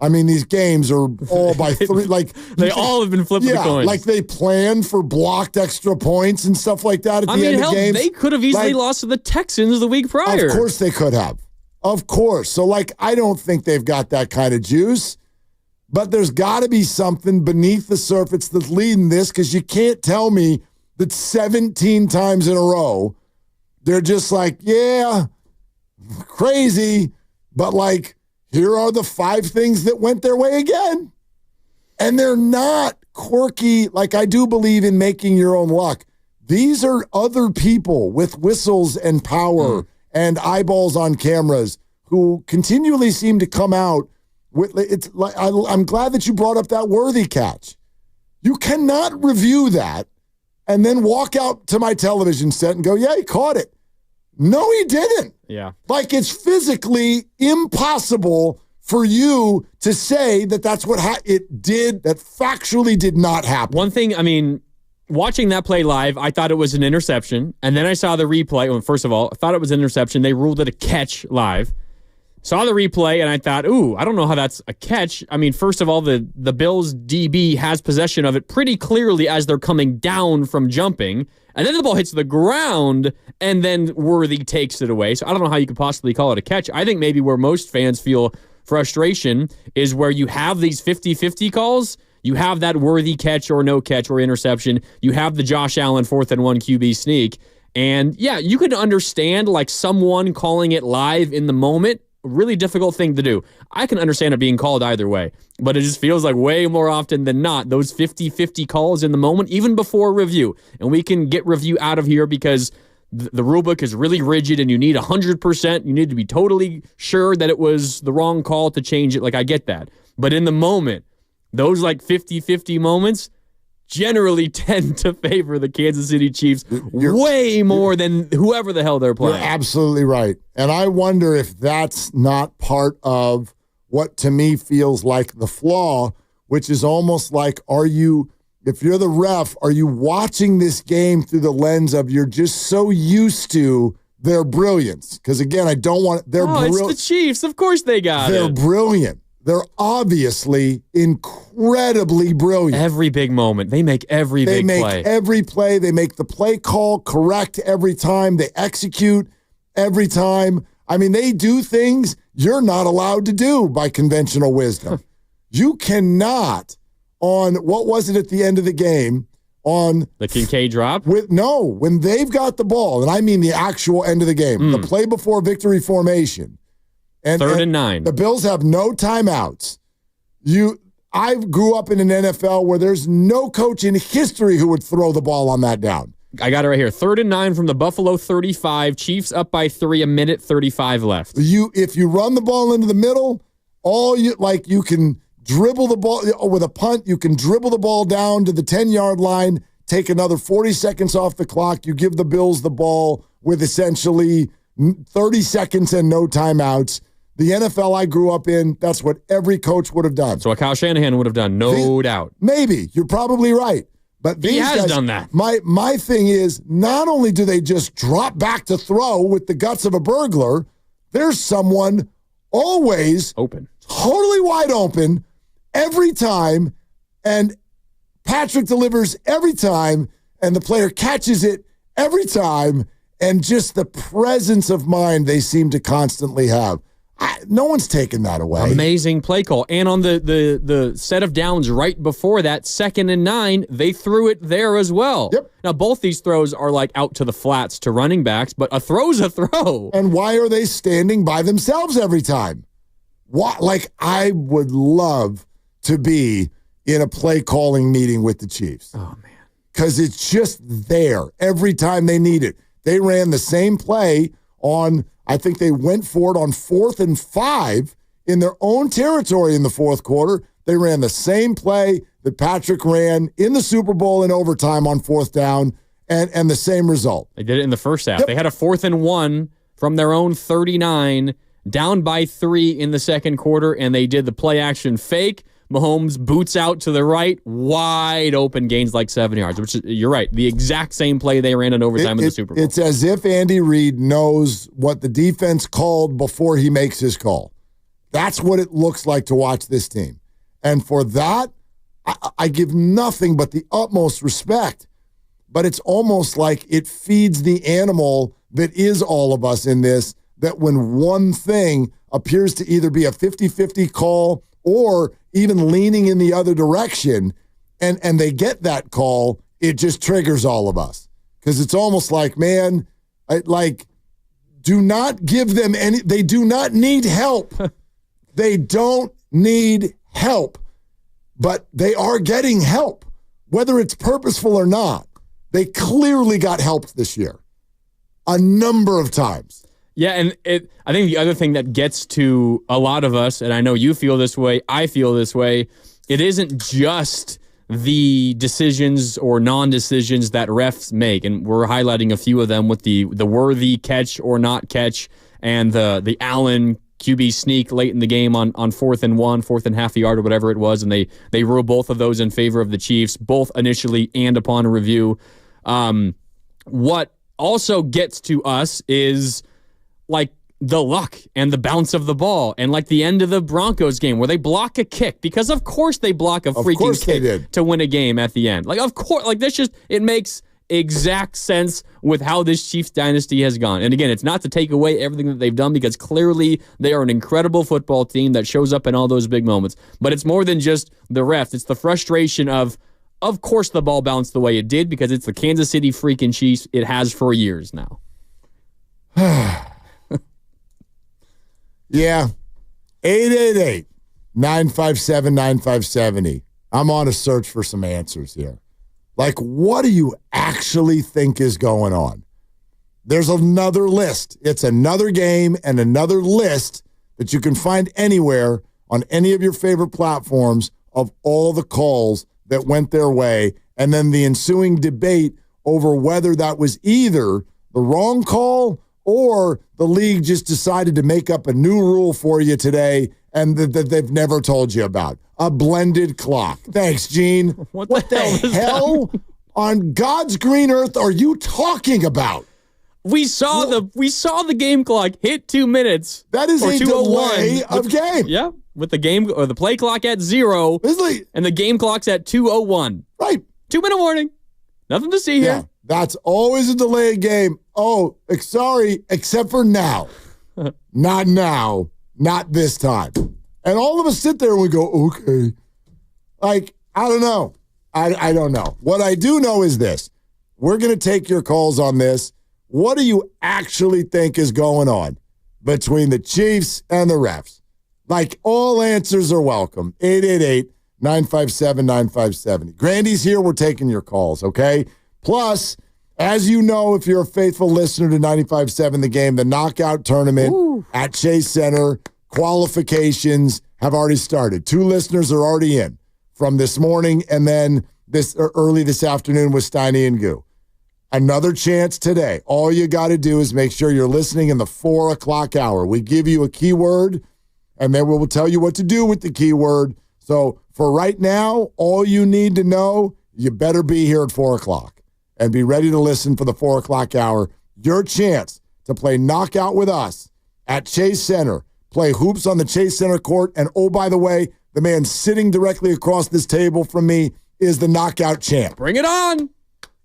I mean, these games are all by 3. Like they all have been flipping the coins. Like they planned for blocked extra points and stuff like that at the end of games. They could have easily lost to the Texans the week prior. Of course they could have. Of course. So, like, I don't think they've got that kind of juice. But there's got to be something beneath the surface that's leading this, because you can't tell me that 17 times in a row They're just like, yeah, crazy, but like, here are the 5 things that went their way again. And they're not quirky. Like, I do believe in making your own luck. These are other people with whistles and power and eyeballs on cameras who continually seem to come out with. It's like, I'm glad that you brought up that Worthy catch. You cannot review that and then walk out to my television set and go, yeah, he caught it. No, he didn't. Yeah. Like, it's physically impossible for you to say that that's what it did, that factually did not happen. One thing, I mean, watching that play live, I thought it was an interception. And then I saw the replay. Well, first of all, I thought it was an interception. They ruled it a catch live. Saw the replay, and I thought, ooh, I don't know how that's a catch. I mean, first of all, the Bills' DB has possession of it pretty clearly as they're coming down from jumping. And then the ball hits the ground, and then Worthy takes it away. So I don't know how you could possibly call it a catch. I think maybe where most fans feel frustration is where you have these 50-50 calls. You have that Worthy catch or no catch or interception. You have the Josh Allen 4th and 1 QB sneak. And, yeah, you could understand, like, someone calling it live in the moment. Really difficult thing to do. I can understand it being called either way, but it just feels like way more often than not, those 50-50 calls in the moment, even before review. And we can get review out of here because the rule book is really rigid and you need 100%. You need to be totally sure that it was the wrong call to change it. Like, I get that. But in the moment, those like 50-50 moments generally tend to favor the Kansas City Chiefs way more than whoever the hell they're playing. You're absolutely right. And I wonder if that's not part of what to me feels like the flaw, which is almost like, if you're the ref, are you watching this game through the lens of you're just so used to their brilliance? Because again, I don't want, it's the Chiefs. Of course they got it. They're brilliant. They're obviously incredibly brilliant. Every big moment. They make every big play. They make every play. They make the play call correct every time. They execute every time. I mean, they do things you're not allowed to do by conventional wisdom. You cannot, on, what was it at the end of the game? On the Kincaid drop? When they've got the ball, and I mean the actual end of the game, the play before victory formation. And 3rd and 9. The Bills have no timeouts. I grew up in an NFL where there's no coach in history who would throw the ball on that down. I got it right here. 3rd and 9 from the Buffalo 35. Chiefs up by 3, 1:35 left. If you run the ball into the middle, you can dribble the ball with a punt. You can dribble the ball down to the 10-yard line, take another 40 seconds off the clock. You give the Bills the ball with essentially 30 seconds and no timeouts. The NFL I grew up in, that's what every coach would have done. So what Kyle Shanahan would have done, no doubt. Maybe. You're probably right. But he has done that. My thing is, not only do they just drop back to throw with the guts of a burglar, there's someone always open, totally wide open every time, and Patrick delivers every time, and the player catches it every time, and just the presence of mind they seem to constantly have. No one's taking that away. Amazing play call. And on the set of downs right before that, 2nd and 9, they threw it there as well. Yep. Now, both these throws are like out to the flats to running backs, but a throw's a throw. And why are they standing by themselves every time? I would love to be in a play calling meeting with the Chiefs. Oh, man. Because it's just there every time they need it. They ran the same play on, I think they went for it on 4th and 5 in their own territory in the fourth quarter. They ran the same play that Patrick ran in the Super Bowl in overtime on 4th down, and the same result. They did it in the first half. Yep. They had a 4th and 1 from their own 39, down by 3 in the second quarter, and they did the play action fake. Mahomes boots out to the right, wide open, gains like 7 yards, which is, you're right, the exact same play they ran in overtime in the Super Bowl. It's as if Andy Reid knows what the defense called before he makes his call. That's what it looks like to watch this team. And for that, I give nothing but the utmost respect. But it's almost like it feeds the animal that is all of us in this, that when one thing appears to either be a 50-50 call or even leaning in the other direction, and they get that call, it just triggers all of us. Because it's almost like, man, Do not give them any. They do not need help. They don't need help, but they are getting help, whether it's purposeful or not. They clearly got helped this year a number of times. Yeah, and I think the other thing that gets to a lot of us, and I know you feel this way, I feel this way, it isn't just the decisions or non-decisions that refs make, and we're highlighting a few of them with the worthy catch or not catch, and the Allen QB sneak late in the game on 4th and 1, 4th and half a yard or whatever it was, and they rule both of those in favor of the Chiefs, both initially and upon a review. What also gets to us is like the luck and the bounce of the ball, and like the end of the Broncos game where they block a kick, because of course they block a freaking kick to win a game at the end. Like, of course, like this just, it makes exact sense with how this Chiefs dynasty has gone. And again, it's not to take away everything that they've done, because clearly they are an incredible football team that shows up in all those big moments. But it's more than just the refs. It's the frustration of course the ball bounced the way it did, because it's the Kansas City freaking Chiefs. It has for years now. Yeah. 888-957-9570. I'm on a search for some answers here. Like, what do you actually think is going on? There's another list. It's another game and another list that you can find anywhere on any of your favorite platforms of all the calls that went their way, and then the ensuing debate over whether that was either the wrong call or the league just decided to make up a new rule for you today and that they've never told you about. A blended clock. Thanks, Gene. What the hell on God's green earth are you talking about? We saw the game clock hit 2 minutes. That is a delay of game. Yeah, with the game or the play clock at 0, and the game clock's at 2:01. Right. 2-minute warning. Nothing to see here. Yeah, that's always a delayed game. Oh, sorry, except for now. Not now. Not this time. And all of us sit there and we go, okay. Like, I don't know. I don't know. What I do know is this. We're going to take your calls on this. What do you actually think is going on between the Chiefs and the refs? Like, all answers are welcome. 888-957-9570. Grandy's here. We're taking your calls, okay? Plus, as you know, if you're a faithful listener to 95.7 The Game, the knockout tournament at Chase Center, qualifications have already started. 2 listeners are already in from this morning, and then early this afternoon with Steiny and Goo. Another chance today. All you got to do is make sure you're listening in the 4 o'clock hour. We give you a keyword, and then we will tell you what to do with the keyword. So for right now, all you need to know, you better be here at 4 o'clock and be ready to listen for the 4 o'clock hour. Your chance to play knockout with us at Chase Center. Play hoops on the Chase Center court. And oh, by the way, the man sitting directly across this table from me is the knockout champ. Bring it on.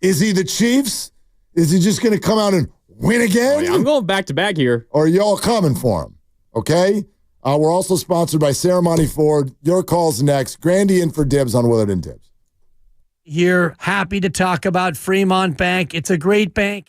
Is he the Chiefs? Is he just going to come out and win again? Oh, yeah, I'm going back-to-back here. Or are y'all coming for him? Okay? We're also sponsored by Ceremony Ford. Your call's next. Grandy in for Dibs on Willard and Dibs. Here, happy to talk about Fremont Bank. It's a great bank.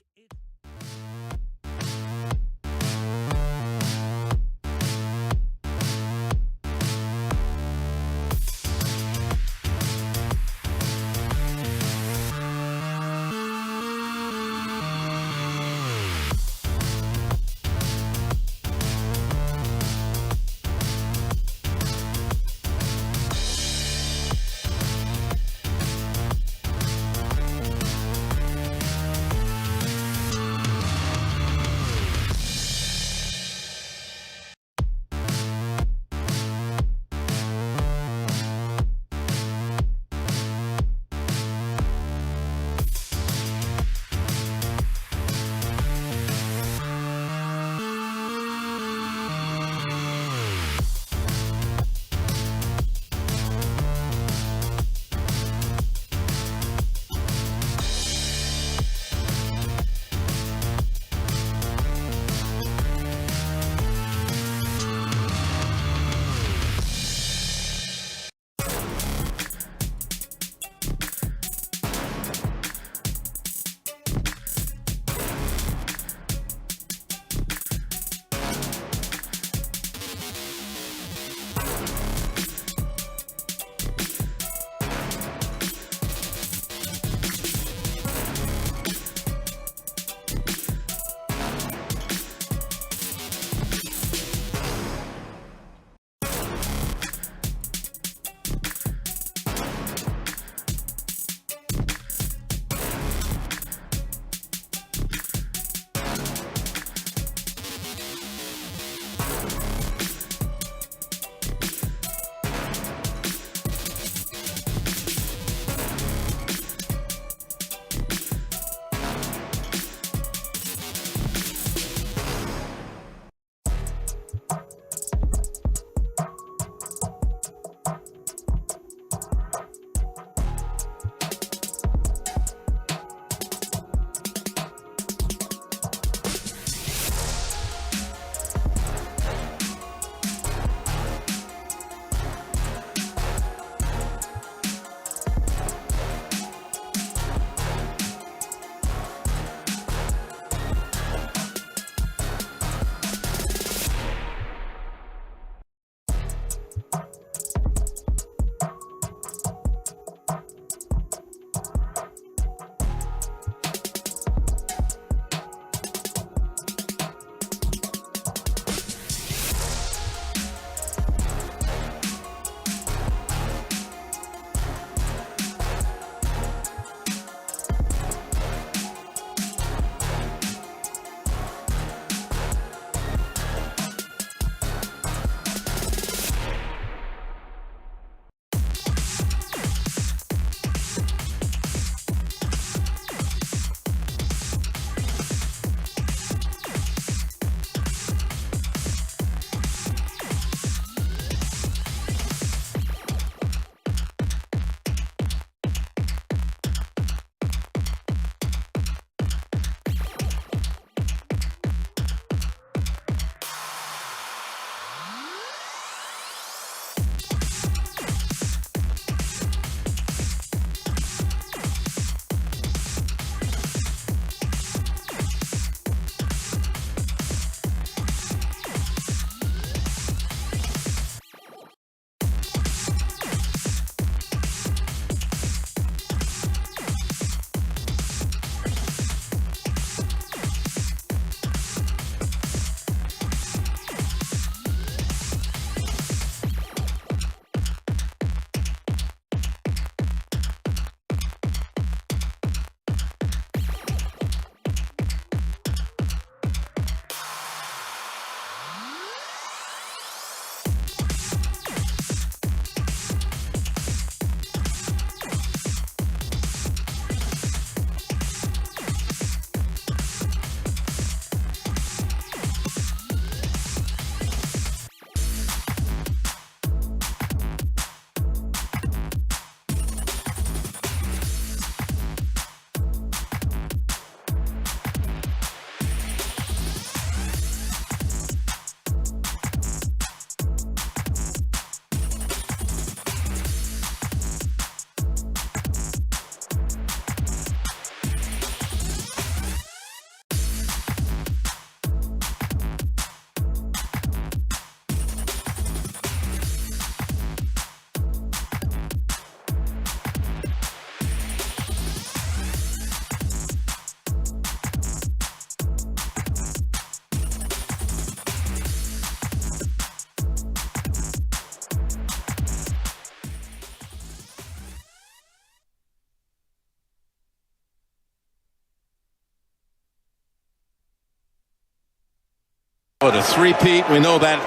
But a three-peat, we know that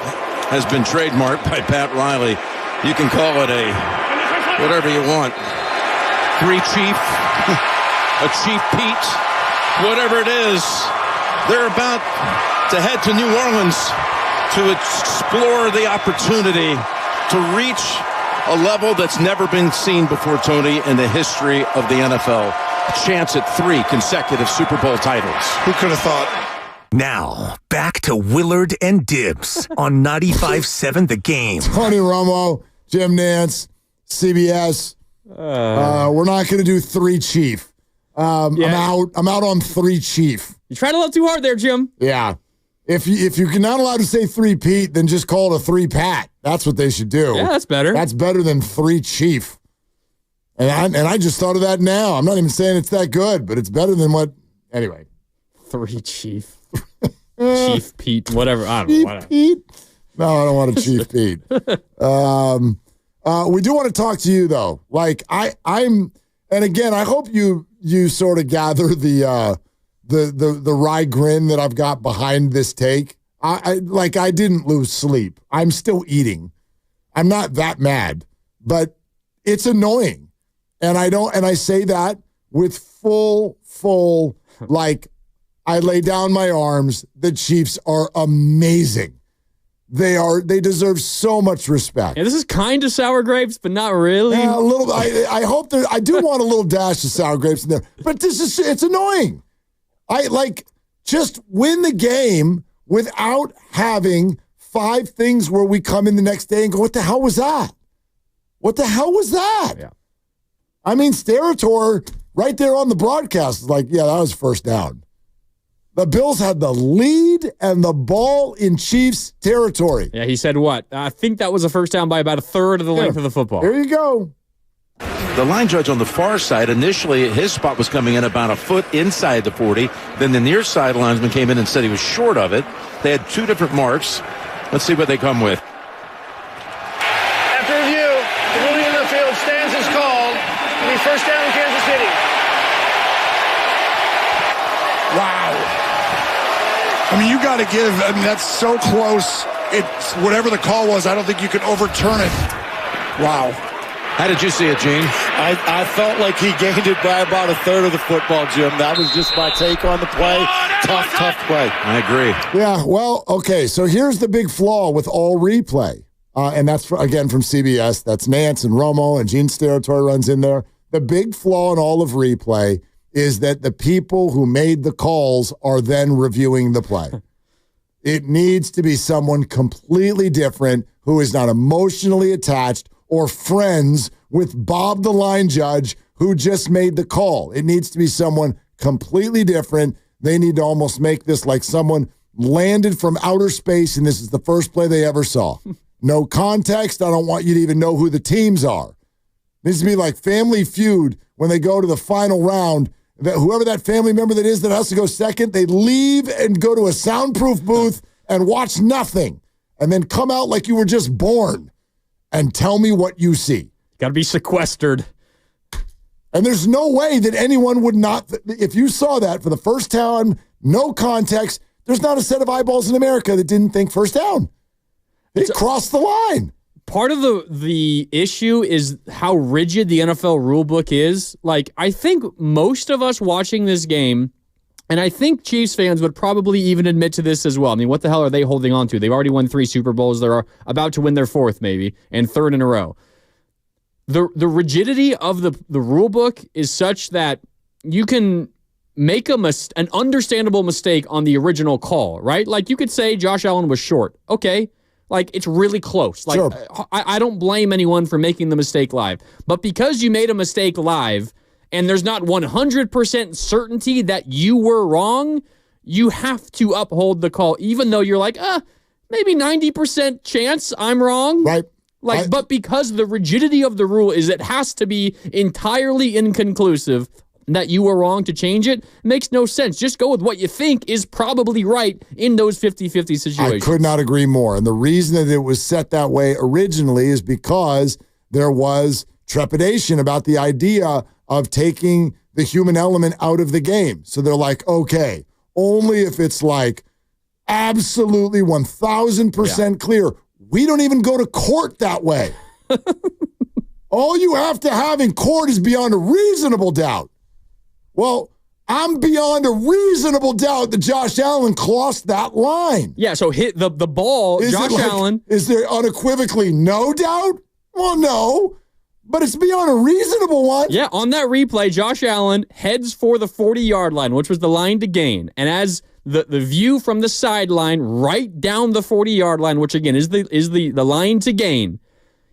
has been trademarked by Pat Riley. You can call it a whatever you want. Three-chief, a chief-peat, whatever it is. They're about to head to New Orleans to explore the opportunity to reach a level that's never been seen before, Tony, in the history of the NFL. A chance at 3 consecutive Super Bowl titles. Who could have thought? Now, back to Willard and Dibs on 95.7 The Game. Tony Romo, Jim Nance, CBS. We're not going to do 3 chief. I'm out on 3 chief. You tried a little too hard there, Jim. Yeah. If you're not allowed to say 3 Pete, then just call it a 3 Pat. That's what they should do. Yeah, that's better. That's better than 3 chief. And I just thought of that now. I'm not even saying it's that good, but it's better than what. Anyway. 3 chief. Chief Pete, whatever. I don't know. Pete? No, I don't want a Chief Pete. We do want to talk to you though. Like I'm, and again, I hope you sort of gather the wry grin that I've got behind this take. I didn't lose sleep. I'm still eating. I'm not that mad, but it's annoying, and I say that with full like. I lay down my arms. The Chiefs are amazing. They deserve so much respect. Yeah, this is kind of sour grapes, but not really. Yeah, a little. I hope there. I do want a little dash of sour grapes in there, but it's annoying. Just win the game without having 5 things where we come in the next day and go, what the hell was that? What the hell was that? Yeah. I mean, Sterator right there on the broadcast is like, yeah, that was first down. The Bills had the lead and the ball in Chiefs territory. Yeah, he said what? I think that was a first down by about a third of the length of the football. There you go. The line judge on the far side, initially his spot was coming in about a foot inside the 40. Then the near side linesman came in and said he was short of it. They had 2 different marks. Let's see what they come with. After review, the ruling in the field stands as called. It'll be first down in Kansas City. Wow. I mean, you got to give. I mean, that's so close. It's whatever the call was. I don't think you can overturn it. Wow. How did you see it, Gene? I felt like he gained it by about a third of the football, Jim. That was just my take on the play. Tough play. I agree. Yeah, well, okay. So here's the big flaw with all replay. And that's, again, from CBS. That's Nance and Romo and Gene Steratore runs in there. The big flaw in all of replay is that the people who made the calls are then reviewing the play. It needs to be someone completely different who is not emotionally attached or friends with Bob the line judge who just made the call. It needs to be someone completely different. They need to almost make this like someone landed from outer space and this is the first play they ever saw. No context. I don't want you to even know who the teams are. It needs to be like Family Feud when they go to the final round. Whoever that family member that is that has to go second, they leave and go to a soundproof booth and watch nothing and then come out like you were just born and tell me what you see. Got to be sequestered. And there's no way that anyone would not, if you saw that for the first time, no context, there's not a set of eyeballs in America that didn't think first down. It crossed the line. Part of the issue is how rigid the NFL rulebook is. Like, I think most of us watching this game, and I think Chiefs fans would probably even admit to this as well. I mean, what the hell are they holding on to? They've already won 3 Super Bowls. They're about to win their 4th, maybe, and 3rd in a row. The rigidity of the rulebook is such that you can make an understandable mistake on the original call, right? Like, you could say Josh Allen was short. Okay. Like, it's really close. Like, sure. I don't blame anyone for making the mistake live. But because you made a mistake live and there's not 100% certainty that you were wrong, you have to uphold the call, even though you're like, maybe 90% chance I'm wrong. Right. Like, but because the rigidity of the rule is it has to be entirely inconclusive that you were wrong to change it, makes no sense. Just go with what you think is probably right in those 50-50 situations. I could not agree more. And the reason that it was set that way originally is because there was trepidation about the idea of taking the human element out of the game. So they're like, okay, only if it's like absolutely 1,000% clear. We don't even go to court that way. All you have to have in court is beyond a reasonable doubt. Well, I'm beyond a reasonable doubt that Josh Allen crossed that line. Yeah, so hit the ball, Josh Allen. Is there unequivocally no doubt? Well, no. But it's beyond a reasonable one. Yeah, on that replay, Josh Allen heads for the 40-yard line, which was the line to gain. And as the view from the sideline right down the 40-yard line, which again is the line to gain,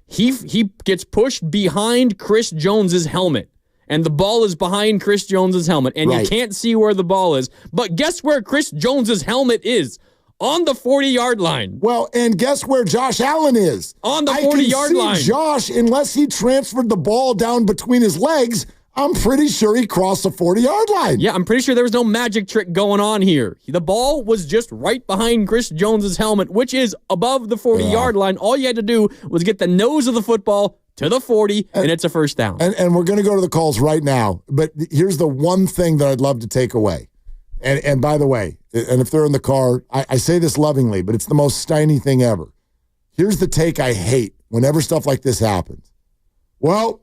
he gets pushed behind Chris Jones's helmet. And the ball is behind Chris Jones's helmet. And you can't see where the ball is. But guess where Chris Jones's helmet is? On the 40-yard line. Well, and guess where Josh Allen is? On the 40-yard line. Josh, unless he transferred the ball down between his legs, I'm pretty sure he crossed the 40-yard line. Yeah, I'm pretty sure there was no magic trick going on here. The ball was just right behind Chris Jones's helmet, which is above the 40-yard line. All you had to do was get the nose of the football to the 40, and it's a first down. And we're going to go to the calls right now. But here's the one thing that I'd love to take away. And by the way, and if they're in the car, I say this lovingly, but it's the most Steiny thing ever. Here's the take I hate whenever stuff like this happens. Well,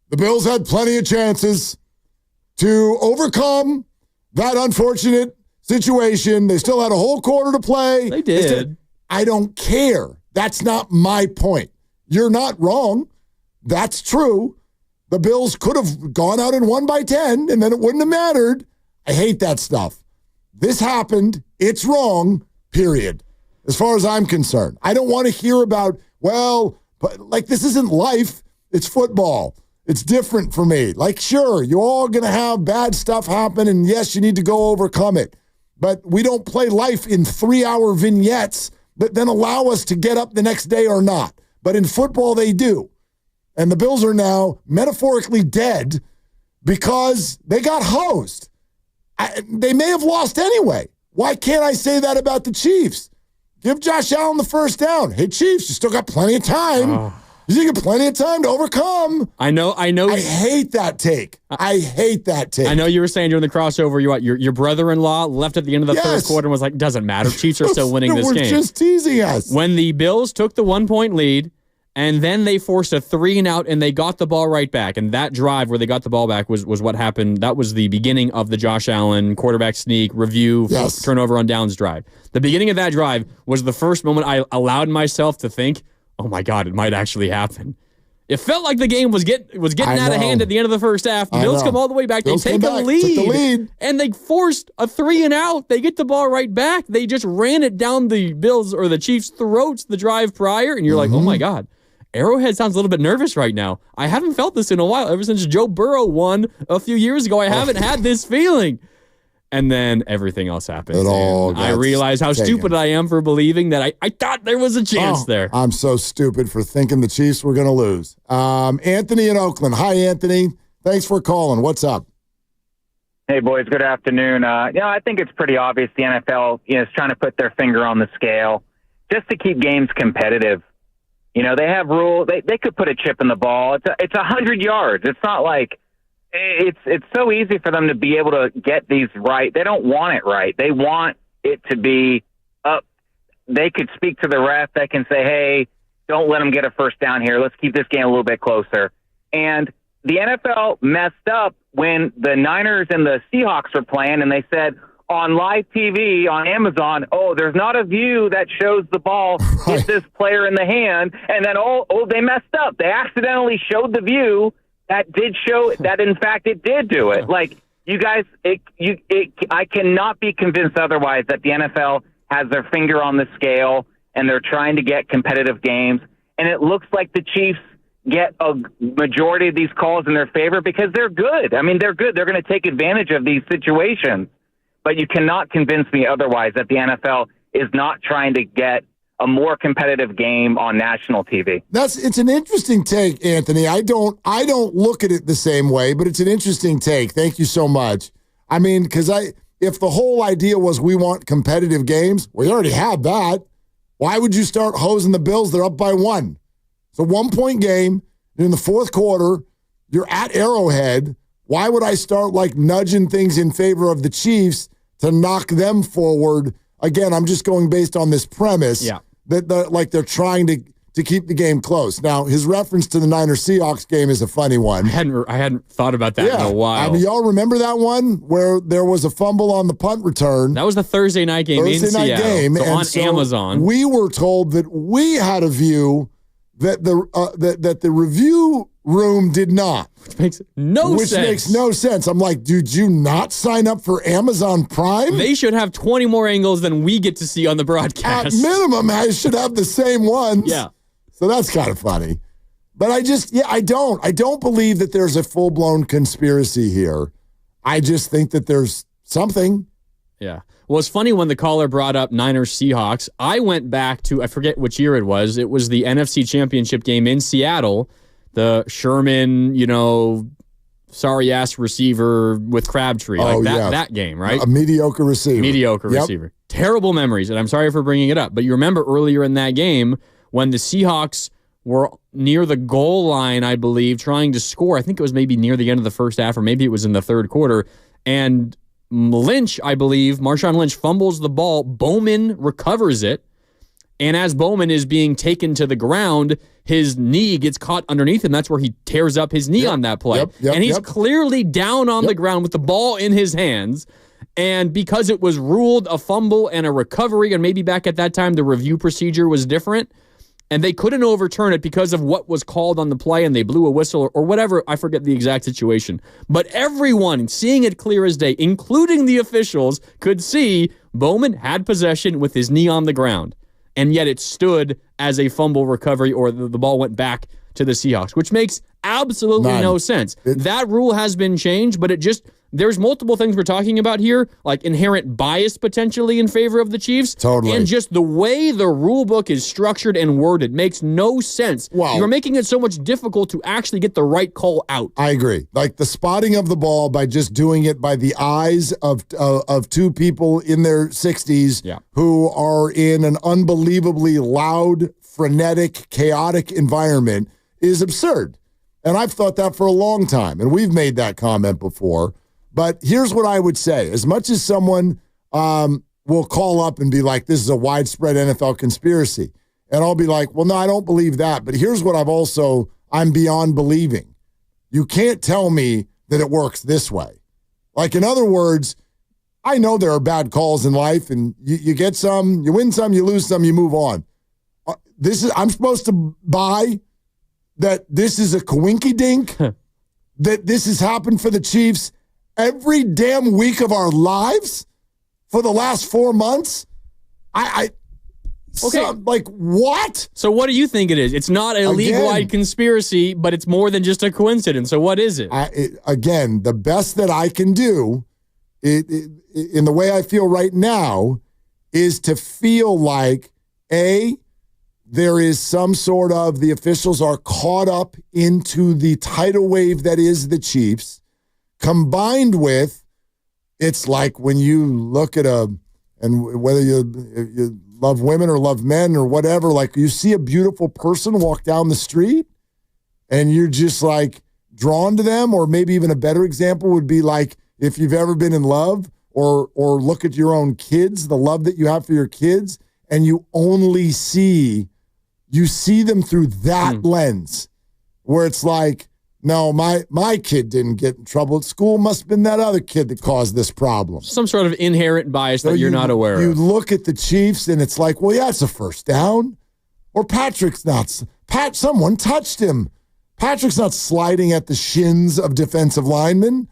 the Bills had plenty of chances to overcome that unfortunate situation. They still had a whole quarter to play. They did. I don't care. That's not my point. You're not wrong. That's true. The Bills could have gone out and won by 10, and then it wouldn't have mattered. I hate that stuff. This happened. It's wrong, period. As far as I'm concerned. I don't want to hear about, well, but like this isn't life. It's football. It's different for me. Like, sure, you're all going to have bad stuff happen, and yes, you need to go overcome it. But we don't play life in 3-hour vignettes that then allow us to get up the next day or not. But in football, they do. And the Bills are now metaphorically dead because they got hosed. They may have lost anyway. Why can't I say that about the Chiefs? Give Josh Allen the first down. Hey, Chiefs, you still got plenty of time. You got plenty of time to overcome. I know. I hate that take. I hate that take. I know you were saying during the crossover, your brother-in-law left at the end of the third quarter and was like, doesn't matter. Chiefs are still winning this game. We're just teasing us. When the Bills took the 1-point lead, and then they forced a 3-and-out, and they got the ball right back. And that drive where they got the ball back was what happened. That was the beginning of the Josh Allen quarterback sneak, review, turnover on downs drive. The beginning of that drive was the first moment I allowed myself to think, oh, my God, it might actually happen. It felt like the game was getting out of hand at the end of the first half. The Bills come all the way back. They take a lead, and they forced a 3-and-out. They get the ball right back. They just ran it down the Bills or the Chiefs' throats the drive prior, and you're like, oh, my God. Arrowhead sounds a little bit nervous right now. I haven't felt this in a while. Ever since Joe Burrow won a few years ago, I haven't had this feeling. And then everything else happened. I realized how stupid I am for believing that I thought there was a chance there. I'm so stupid for thinking the Chiefs were going to lose. Anthony in Oakland. Hi, Anthony. Thanks for calling. What's up? Hey, boys. Good afternoon. I think it's pretty obvious the NFL is trying to put their finger on the scale just to keep games competitive. They have rules. They could put a chip in the ball. It's 100 yards. It's not like it's so easy for them to be able to get these right. They don't want it right. They want it to be up. They could speak to the ref. They can say, hey, don't let them get a first down here. Let's keep this game a little bit closer. And the NFL messed up when the Niners and the Seahawks were playing, and they said, on live TV on Amazon, there's not a view that shows the ball hit this player in the hand, and then they messed up. They accidentally showed the view that did show that in fact it did do it. Like you guys, I cannot be convinced otherwise that the NFL has their finger on the scale and they're trying to get competitive games. And it looks like the Chiefs get a majority of these calls in their favor because they're good. I mean, they're good. They're going to take advantage of these situations. But you cannot convince me otherwise that the NFL is not trying to get a more competitive game on national TV. It's an interesting take, Anthony. I don't look at it the same way, but it's an interesting take. Thank you so much. I mean, because if the whole idea was we want competitive games, we already had that. Why would you start hosing the Bills? They're up by 1. It's a 1-point game. You're in the fourth quarter. You're at Arrowhead. Why would I start nudging things in favor of the Chiefs to knock them forward again, I'm just going based on this premise that they're trying to keep the game close. Now, his reference to the Niners-Seahawks game is a funny one. I hadn't thought about that in a while. I mean, y'all remember that one where there was a fumble on the punt return? That was the Thursday night game in Seattle. So on Amazon. We were told that we had a view that the review room did not. Which makes no sense. Which makes no sense. I'm like, did you not sign up for Amazon Prime? They should have 20 more angles than we get to see on the broadcast. At minimum, I should have the same ones. Yeah. So that's kind of funny. But I don't believe that there's a full-blown conspiracy here. I just think that there's something. Yeah. Well, it's funny when the caller brought up Niners-Seahawks. I went back to, I forget which year it was. It was the NFC Championship game in Seattle. The Sherman, sorry-ass receiver with Crabtree. That game, right? A mediocre receiver. Receiver. Terrible memories, and I'm sorry for bringing it up. But you remember earlier in that game when the Seahawks were near the goal line, I believe, trying to score. I think it was maybe near the end of the first half, or maybe it was in the third quarter. And Lynch, I believe, Marshawn Lynch fumbles the ball. Bowman recovers it. And as Bowman is being taken to the ground, his knee gets caught underneath him. That's where he tears up his knee on that play. And he's clearly down on the ground with the ball in his hands. And because it was ruled a fumble and a recovery, and maybe back at that time the review procedure was different, and they couldn't overturn it because of what was called on the play, and they blew a whistle or whatever. I forget the exact situation. But everyone, seeing it clear as day, including the officials, could see Bowman had possession with his knee on the ground. And yet it stood as a fumble recovery, or the ball went back to the Seahawks, which makes absolutely no sense. That rule has been changed, but there's multiple things we're talking about here, like inherent bias potentially in favor of the Chiefs. Totally. And just the way the rule book is structured and worded makes no sense. Wow. You're making it so much difficult to actually get the right call out. I agree. Like the spotting of the ball by just doing it by the eyes of two people in their 60s who are in an unbelievably loud, frenetic, chaotic environment is absurd. And I've thought that for a long time, and we've made that comment before. But here's what I would say. As much as someone will call up and be like, this is a widespread NFL conspiracy, and I'll be like, well, no, I don't believe that. But here's what I'm beyond believing. You can't tell me that it works this way. Like, in other words, I know there are bad calls in life, and you get some, you win some, you lose some, you move on. I'm supposed to buy that this is a coinky-dink, that this has happened for the Chiefs every damn week of our lives for the last 4 months? What? So what do you think it is? It's not a league-wide conspiracy, but it's more than just a coincidence. So what is it? Again, the best that I can do in the way I feel right now is to feel like, there is some sort of, the officials are caught up into the tidal wave that is the Chiefs, combined with, it's like when you look at and whether you love women or love men or whatever, like you see a beautiful person walk down the street and you're just like drawn to them. Or maybe even a better example would be like if you've ever been in love, or look at your own kids, the love that you have for your kids, and you only see them through that lens, where it's like, no, my kid didn't get in trouble at school. Must have been that other kid that caused this problem. Some sort of inherent bias that you're not aware of. You look at the Chiefs, and it's like, well, yeah, it's a first down. Or someone touched him. Patrick's not sliding at the shins of defensive linemen.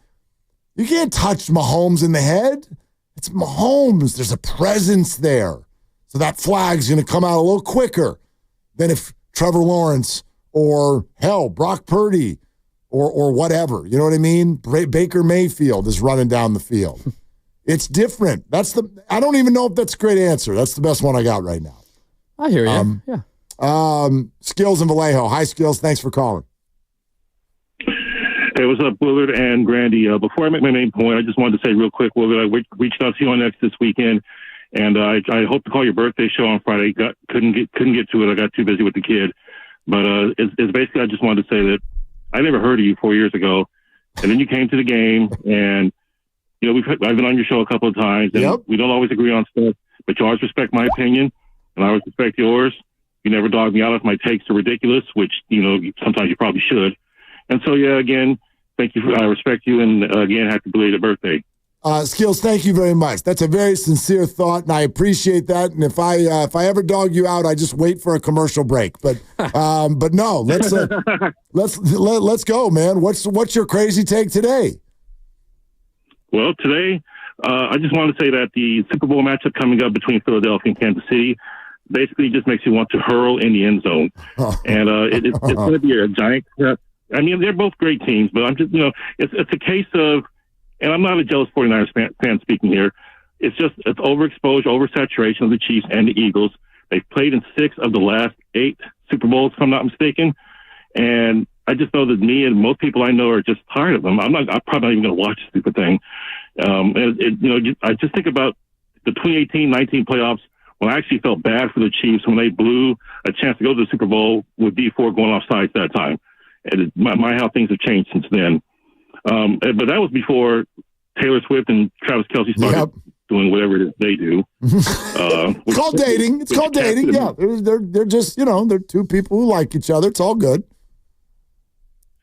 You can't touch Mahomes in the head. It's Mahomes. There's a presence there. So that flag's going to come out a little quicker than if Trevor Lawrence or, hell, Brock Purdy or whatever. You know what I mean? Baker Mayfield is running down the field. It's different. I don't even know if that's a great answer. That's the best one I got right now. I hear you. Skills in Vallejo. Hi, Skills. Thanks for calling. Hey, what's up, Willard and Grandy? Before I make my main point, I just wanted to say real quick, Willard, I reached out to you on X this weekend, and I hope to call your birthday show on Friday. Couldn't get to it. I got too busy with the kid. But it's basically, I just wanted to say that I never heard of you 4 years ago, and then you came to the game, and I've been on your show a couple of times, and we don't always agree on stuff. but you always respect my opinion, and I always respect yours. You never dog me out if my takes are ridiculous, which, sometimes you probably should. And so, yeah, again, thank you. I respect you, and again, happy belated birthday. Skills, thank you very much. That's a very sincere thought, and I appreciate that. And if I ever dog you out, I just wait for a commercial break. But no, let's go, man. What's your crazy take today? Well, today, I just want to say that the Super Bowl matchup coming up between Philadelphia and Kansas City basically just makes you want to hurl in the end zone, and it's going to be a giant. I mean, they're both great teams, but I'm just it's a case of. And I'm not a jealous 49ers fan speaking here. It's overexposure, oversaturation of the Chiefs and the Eagles. They've played in 6 of the last 8 Super Bowls, if I'm not mistaken. And I just know that me and most people I know are just tired of them. I'm probably not even going to watch the stupid thing. I just think about the 2018-19 playoffs when I actually felt bad for the Chiefs when they blew a chance to go to the Super Bowl with D4 going off sides that time. And my how things have changed since then. But that was before Taylor Swift and Travis Kelce started doing whatever it is they do. It's called dating. It's called dating. Yeah, they're just they're two people who like each other. It's all good.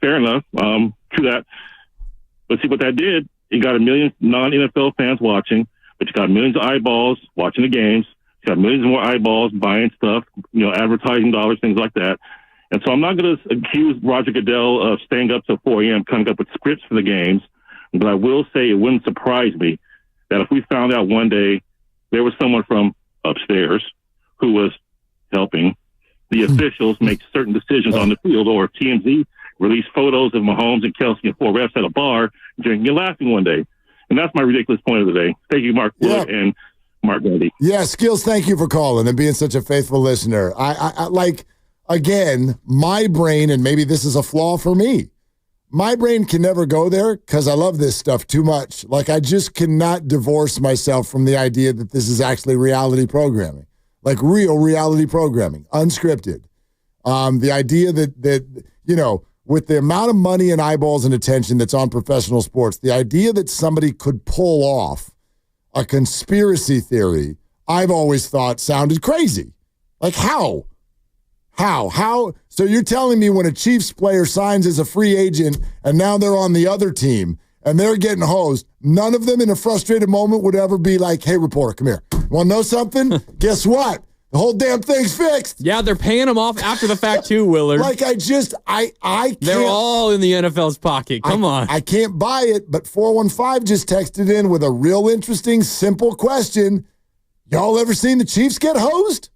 Fair enough. True that. But see what that did. You got a million non-NFL fans watching, but you got millions of eyeballs watching the games. You got millions more eyeballs buying stuff. Advertising dollars, things like that. And so I'm not going to accuse Roger Goodell of staying up till 4 a.m. coming up with scripts for the games, but I will say it wouldn't surprise me that if we found out one day there was someone from upstairs who was helping the officials make certain decisions on the field, or if TMZ released photos of Mahomes and Kelce and 4 refs at a bar drinking and laughing one day. And that's my ridiculous point of the day. Thank you, Mark Wood and Mark Gandy. Yeah, Skills, thank you for calling and being such a faithful listener. I like... Again, my brain, and maybe this is a flaw for me, my brain can never go there because I love this stuff too much. Like, I just cannot divorce myself from the idea that this is actually reality programming, like real reality programming, unscripted. The idea that with the amount of money and eyeballs and attention that's on professional sports, the idea that somebody could pull off a conspiracy theory, I've always thought sounded crazy. Like, how? How? So you're telling me when a Chiefs player signs as a free agent and now they're on the other team and they're getting hosed, none of them in a frustrated moment would ever be like, hey, reporter, come here. Want to know something? Guess what? The whole damn thing's fixed. Yeah, they're paying them off after the fact too, Willard. I can't. They're all in the NFL's pocket. Come on. I can't buy it, but 415 just texted in with a real interesting, simple question. Y'all ever seen the Chiefs get hosed?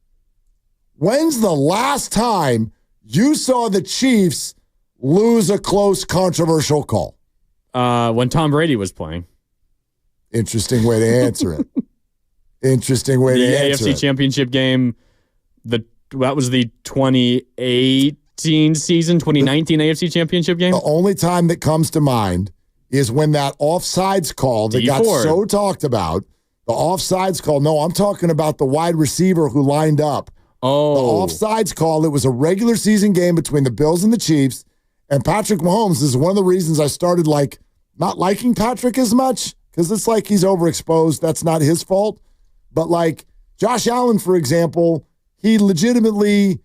When's the last time you saw the Chiefs lose a close, controversial call? When Tom Brady was playing. Interesting way to answer it. Interesting way to answer it. The AFC Championship game, that was the 2018 season, 2019 AFC Championship game? The only time that comes to mind is when that offsides call that got so talked about, the offsides call. No, I'm talking about the wide receiver who lined up. Oh. The offsides call. It was a regular season game between the Bills and the Chiefs, and Patrick Mahomes is one of the reasons I started not liking Patrick as much, because it's like he's overexposed. That's not his fault. But Josh Allen, for example, he legitimately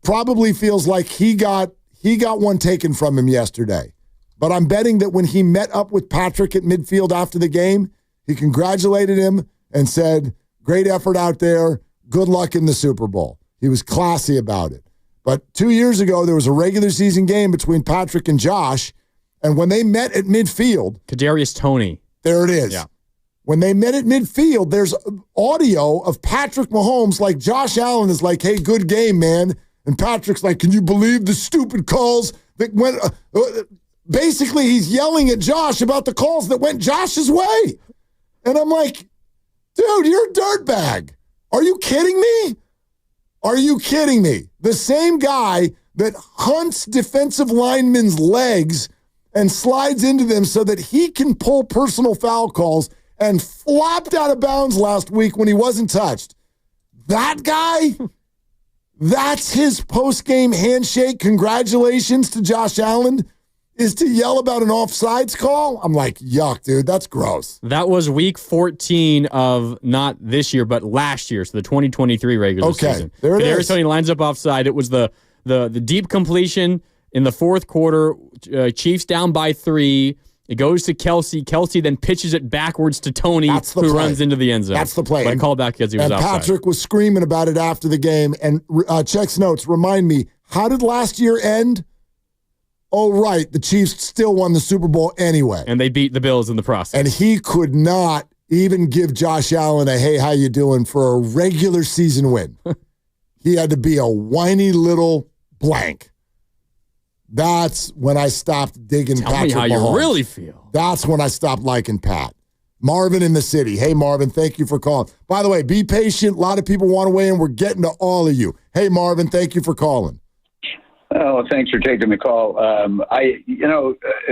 probably feels like he got one taken from him yesterday. But I'm betting that when he met up with Patrick at midfield after the game, he congratulated him and said, great effort out there. Good luck in the Super Bowl. He was classy about it. But 2 years ago, there was a regular season game between Patrick and Josh, and when they met at midfield... Kadarius Toney. There it is. Yeah. When they met at midfield, there's audio of Patrick Mahomes, like Josh Allen is like, hey, good game, man. And Patrick's like, can you believe the stupid calls that went... Basically, he's yelling at Josh about the calls that went Josh's way. And I'm like, dude, you're a dirtbag. Are you kidding me? Are you kidding me? The same guy that hunts defensive linemen's legs and slides into them so that he can pull personal foul calls and flopped out of bounds last week when he wasn't touched. That guy, that's his post-game handshake. Congratulations to Josh Allen. is to yell about an offsides call. I'm like, yuck, dude, that's gross. That was week 14 of not this year, but last year, so the 2023 regular season. There it is. Kadarius Toney lines up offside. It was the deep completion in the fourth quarter. Chiefs down by 3. It goes to Kelsey. Kelsey then pitches it backwards to Toney, who runs into the end zone. That's the play. But I called back because he was offside. Patrick was screaming about it after the game. And Check's notes remind me, how did last year end? Oh, right. The Chiefs still won the Super Bowl anyway. And they beat the Bills in the process. And he could not even give Josh Allen a, hey, how you doing, for a regular season win. He had to be a whiny little blank. That's when I stopped digging Patrick Mahomes. Tell me how you really feel. That's when I stopped liking Pat. Marvin in the city. Hey, Marvin, thank you for calling. By the way, be patient. A lot of people want to weigh in. We're getting to all of you. Hey, Marvin, thank you for calling. Oh, thanks for taking the call.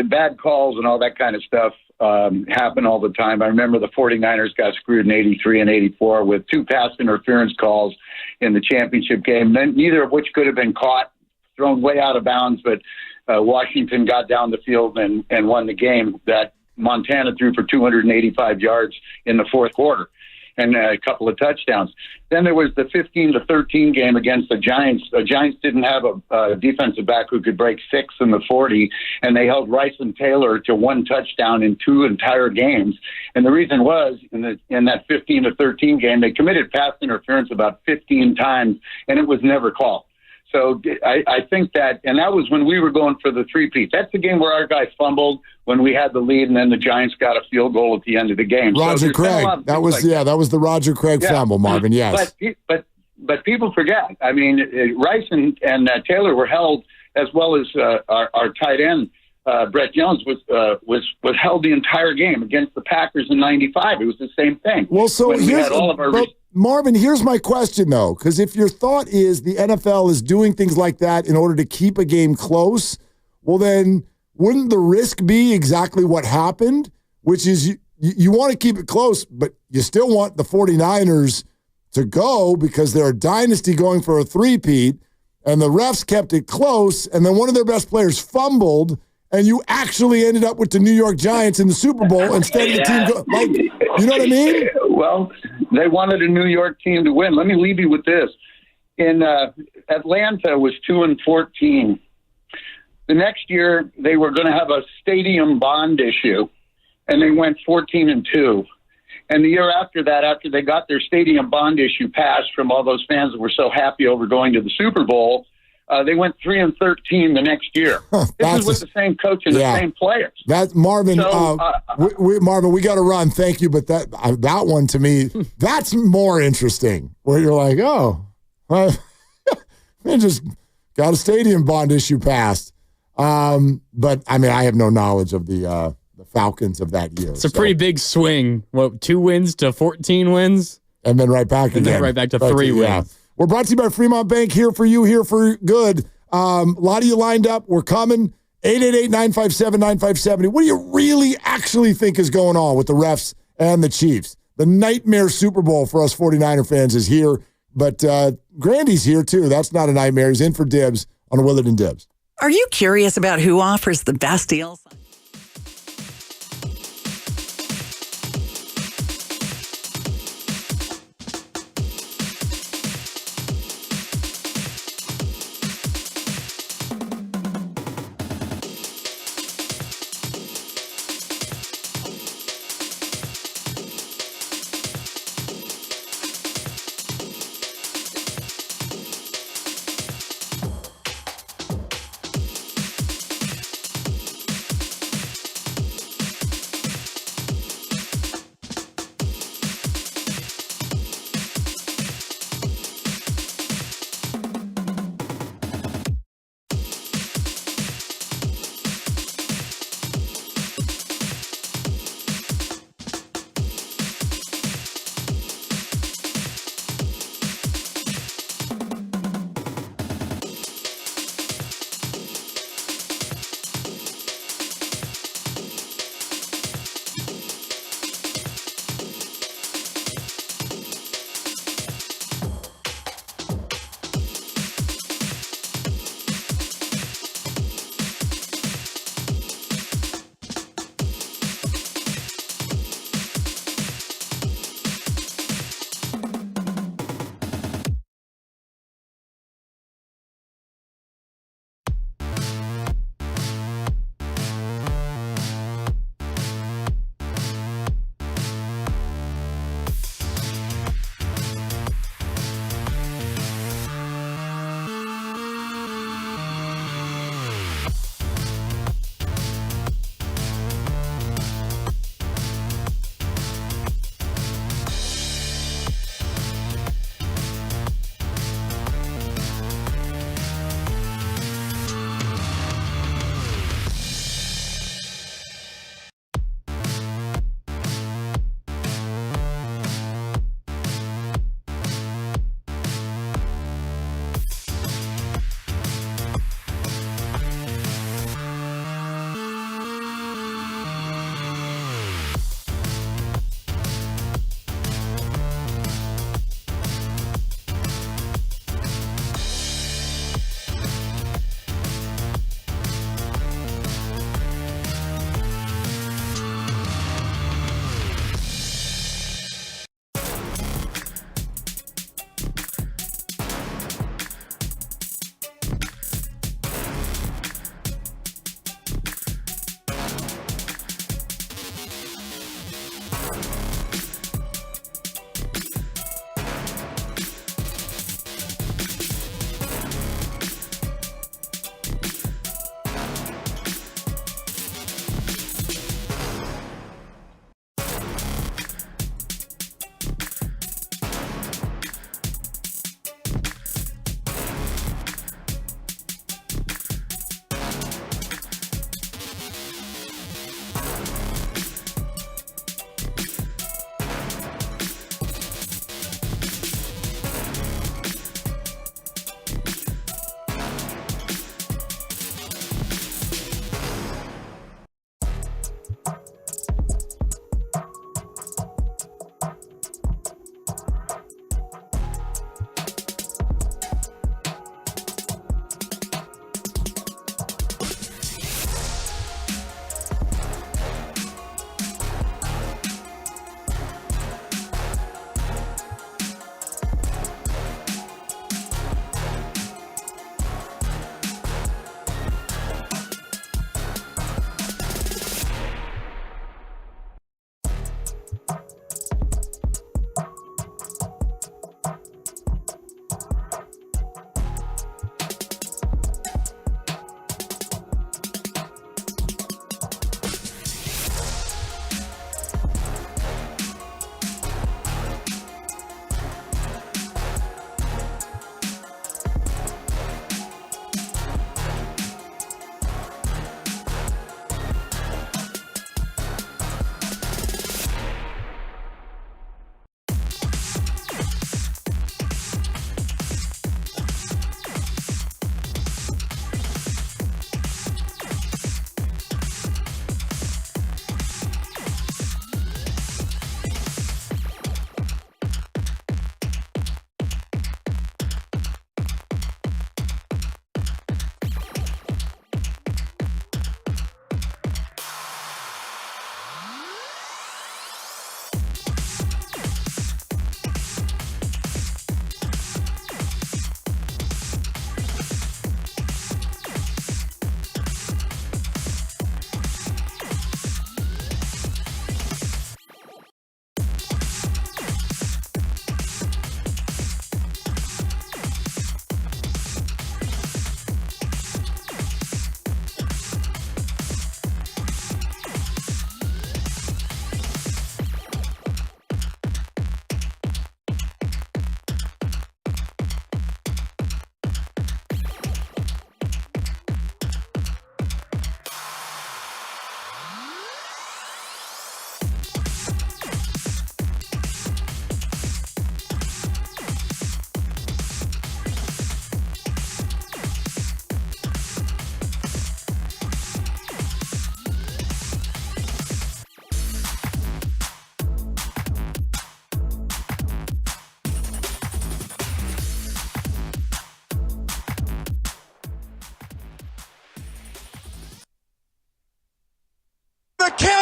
Bad calls and all that kind of stuff happen all the time. I remember the 49ers got screwed in 83 and 84 with 2 pass interference calls in the championship game, neither of which could have been caught, thrown way out of bounds, but Washington got down the field and won the game. That Montana threw for 285 yards in the fourth quarter and a couple of touchdowns. Then there was the 15-13 game against the Giants. The Giants didn't have a defensive back who could break 6 in the 40, and they held Rice and Taylor to 1 touchdown in 2 entire games. And the reason was, in that 15-13 game, they committed pass interference about 15 times, and it was never called. So I think that, and that was when we were going for the 3-peat. That's the game where our guy fumbled when we had the lead, and then the Giants got a field goal at the end of the game. Roger Craig. That was the Roger Craig fumble, Marvin. Yes. But people forget. I mean, Rice and Taylor were held, as well as our tight end Brett Jones was held the entire game against the Packers in '95. It was the same thing. Well, so here's Marvin, here's my question, though, because if your thought is the NFL is doing things like that in order to keep a game close, well, then wouldn't the risk be exactly what happened, which is you want to keep it close, but you still want the 49ers to go because they're a dynasty going for a 3-peat, and the refs kept it close, and then one of their best players fumbled, and you actually ended up with the New York Giants in the Super Bowl instead of the team. You know what I mean? Well, they wanted a New York team to win. Let me leave you with this. In Atlanta was 2-14. The next year, they were going to have a stadium bond issue, and they went 14-2. And the year after that, after they got their stadium bond issue passed from all those fans that were so happy over going to the Super Bowl, they went 3-13 the next year. This is with the same coach and the same players. That's Marvin. So, Marvin, we got to run. Thank you, but that one to me, that's more interesting. Where you're like, they just got a stadium bond issue passed. But I mean, I have no knowledge of the Falcons of that year. It's a pretty big swing. What, 2 wins to 14 wins, and then right back again. And then right back to 3 wins. Yeah. We're brought to you by Fremont Bank, here for you, here for good. A lot of you lined up. We're coming. 888-957-9570. What do you really actually think is going on with the refs and the Chiefs? The nightmare Super Bowl for us 49er fans is here, but Grandy's here too. That's not a nightmare. He's in for Dibs on Willard and Dibs. Are you curious about who offers the best deals?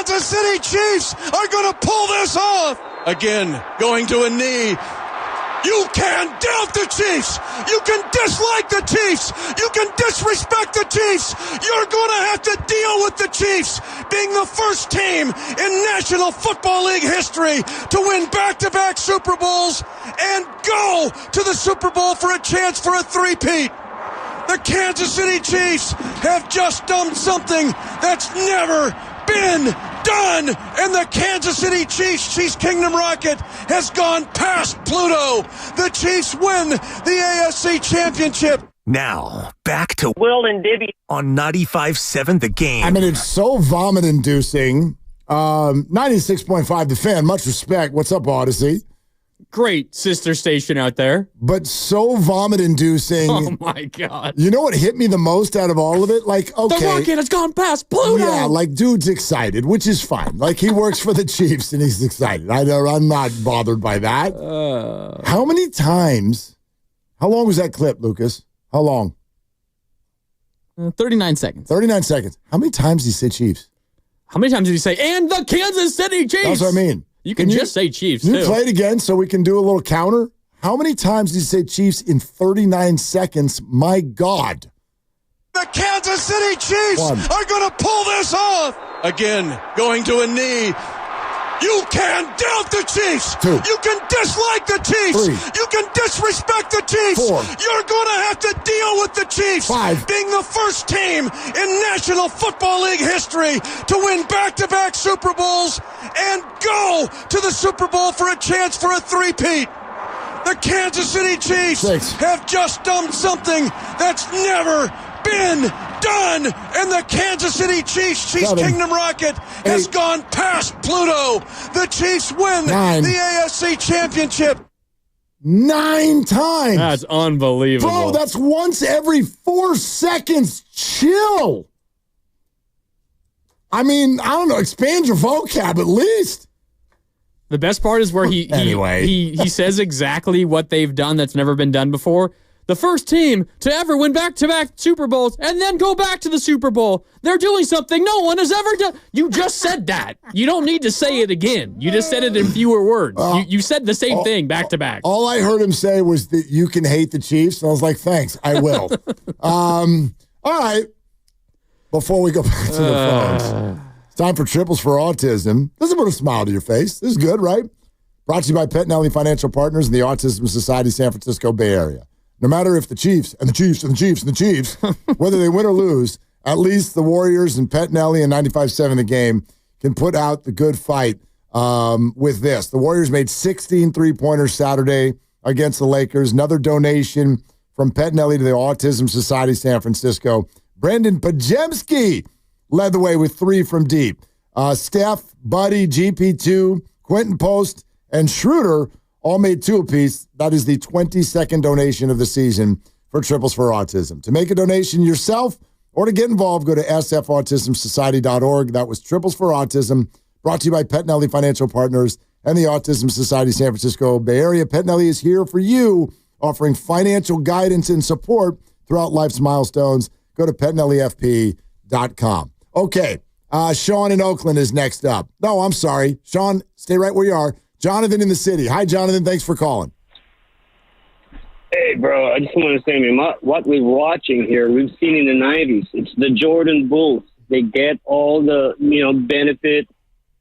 Kansas City Chiefs are going to pull this off. Again, going to a knee. You can doubt the Chiefs. You can dislike the Chiefs. You can disrespect the Chiefs. You're going to have to deal with the Chiefs being the first team in National Football League history to win back-to-back Super Bowls and go to the Super Bowl for a chance for a three-peat. The Kansas City Chiefs have just done something that's never been done, and the Kansas City Chiefs Kingdom rocket has gone past Pluto. The Chiefs win the AFC Championship. Now, back to Will and Dibby on 95.7 The Game. I mean, it's so vomit-inducing. 96.5 The Fan, much respect. What's up, Odyssey? Great sister station out there. But so vomit-inducing. Oh, my God. You know what hit me the most out of all of it? Like, okay. The rocket has gone past Pluto. Yeah, like, dude's excited, which is fine. Like, he works for the Chiefs, and he's excited. I'm not bothered by that. How many times? How long was that clip, Lucas? How long? 39 seconds. 39 seconds. How many times did he say Chiefs? How many times did he say, and the Kansas City Chiefs? That's what I mean. You can just say Chiefs, Can too. you play it again so we can do a little counter? How many times did you say Chiefs in 39 seconds? My God. The Kansas City Chiefs are going to pull this off. Again, going to a knee. You can doubt the Chiefs. 2. You can dislike the Chiefs. 3. You can disrespect the Chiefs. 4. You're going to have to deal with the Chiefs 5. being the first team in National Football League history to win back-to-back Super Bowls and go to the Super Bowl for a chance for a three-peat. The Kansas City Chiefs 6. have just done something that's never been done, and the Kansas City Chiefs 7. Kingdom rocket has 8. gone past Pluto. The Chiefs win 9. the AFC Championship. 9 times. That's unbelievable. Bro, that's once every 4 seconds. Chill. I mean, I don't know. Expand your vocab at least. The best part is where he says exactly what they've done that's never been done before. The first team to ever win back-to-back Super Bowls and then go back to the Super Bowl. They're doing something no one has ever done. You just said that. You don't need to say it again. You just said it in fewer words. You said the same thing back-to-back. All I heard him say was that you can hate the Chiefs. And I was like, thanks, I will. All right. Before we go back to the phones, it's time for Triples for Autism. This will put a smile to your face. This is good, right? Brought to you by Pet and Ellie Financial Partners and the Autism Society San Francisco Bay Area. No matter if the Chiefs and the Chiefs and the Chiefs and the Chiefs, whether they win or lose, at least the Warriors and Pet Nelly and 95.7 The Game can put out the good fight with this. The Warriors made 16 three-pointers Saturday against the Lakers. Another donation from Pet Nelly to the Autism Society San Francisco. Brendan Pajemski led the way with 3 from deep. Steph, Buddy, GP2, Quentin Post, and Schroeder all made 2 apiece. That is the 22nd donation of the season for Triples for Autism. To make a donation yourself or to get involved, go to sfautismsociety.org. That was Triples for Autism, brought to you by Pet Nelly Financial Partners and the Autism Society San Francisco Bay Area. Pet Nelly is here for you, offering financial guidance and support throughout life's milestones. Go to petnellyfp.com. Okay, Sean in Oakland is next up. No, I'm sorry. Sean, stay right where you are. Jonathan in the city. Hi, Jonathan. Thanks for calling. Hey, bro. I just want to say, man, what we're watching here, we've seen in the 90s. It's the Jordan Bulls. They get all the, benefit.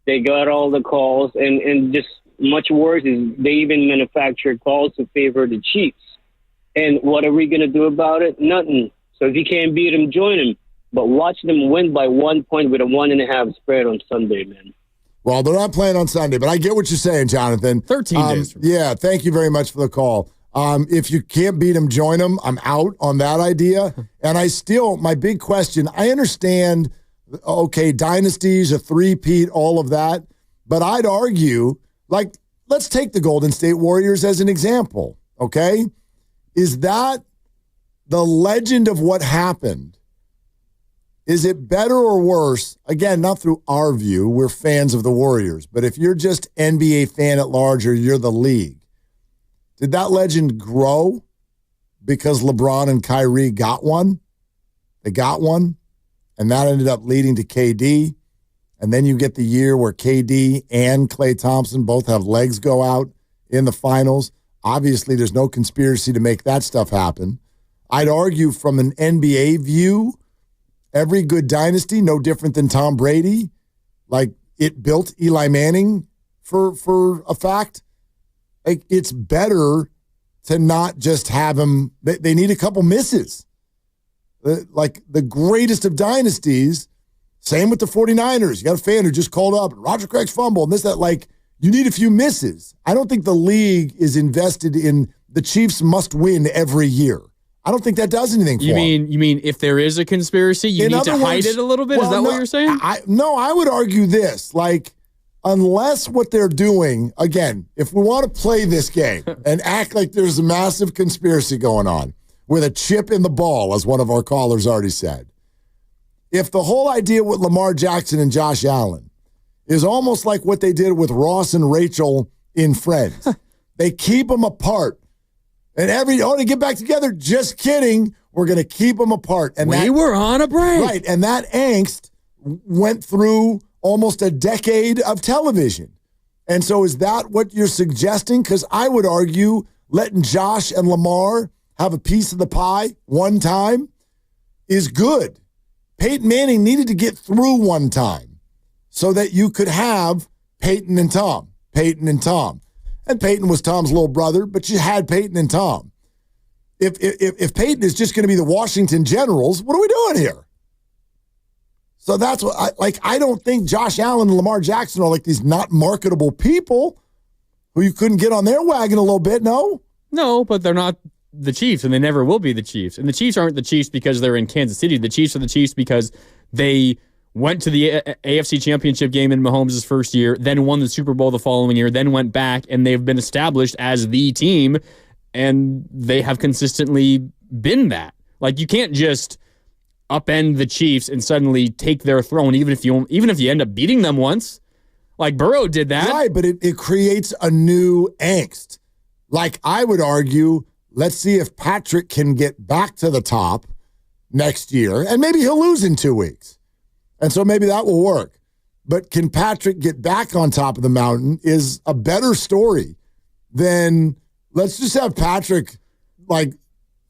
They got all the calls. And just much worse is they even manufacture calls to favor the Chiefs. And what are we going to do about it? Nothing. So if you can't beat them, join them. But watch them win by 1 point with a 1.5 spread on Sunday, man. Well, they're not playing on Sunday, but I get what you're saying, Jonathan. 13 days. Yeah, thank you very much for the call. If you can't beat them, join them. I'm out on that idea. And my big question, I understand, okay, dynasties, a three-peat, all of that. But I'd argue, let's take the Golden State Warriors as an example, okay? Is that the legend of what happened? Is it better or worse? Again, not through our view. We're fans of the Warriors. But if you're just NBA fan at large or you're the league, did that legend grow because LeBron and Kyrie got one? They got one. And that ended up leading to KD. and then you get the year where KD and Klay Thompson both have legs go out in the finals. Obviously, there's no conspiracy to make that stuff happen. I'd argue from an NBA view, every good dynasty, no different than Tom Brady, like it built Eli Manning for a fact. Like it's better to not just have him. They need a couple misses. Like the greatest of dynasties, same with the 49ers. You got a fan who just called up, Roger Craig's fumble, and this, that. Like, you need a few misses. I don't think the league is invested in the Chiefs must win every year. I don't think that does anything for them. You mean if there is a conspiracy, you need to hide it a little bit? Is that what you're saying? I would argue this. Like, unless what they're doing, again, if we want to play this game and act like there's a massive conspiracy going on with a chip in the ball, as one of our callers already said, if the whole idea with Lamar Jackson and Josh Allen is almost like what they did with Ross and Rachel in Friends, they keep them apart. And to get back together, just kidding, we're going to keep them apart. And we were on a break. Right, and that angst went through almost a decade of television. And so is that what you're suggesting? Because I would argue letting Josh and Lamar have a piece of the pie one time is good. Peyton Manning needed to get through one time so that you could have Peyton and Tom. And Peyton was Tom's little brother, but you had Peyton and Tom. If Peyton is just going to be the Washington Generals, what are we doing here? So that's what I don't think Josh Allen and Lamar Jackson are like these not marketable people who you couldn't get on their wagon a little bit, no? No, but they're not the Chiefs, and they never will be the Chiefs. And the Chiefs aren't the Chiefs because they're in Kansas City. The Chiefs are the Chiefs because they went to the AFC Championship game in Mahomes' first year, then won the Super Bowl the following year, then went back, and they've been established as the team, and they have consistently been that. Like, you can't just upend the Chiefs and suddenly take their throne, even if you end up beating them once. Like Burrow did that. Right, but it creates a new angst. Like, I would argue, let's see if Patrick can get back to the top next year, and maybe he'll lose in 2 weeks. And so maybe that will work. But can Patrick get back on top of the mountain is a better story than let's just have Patrick, like,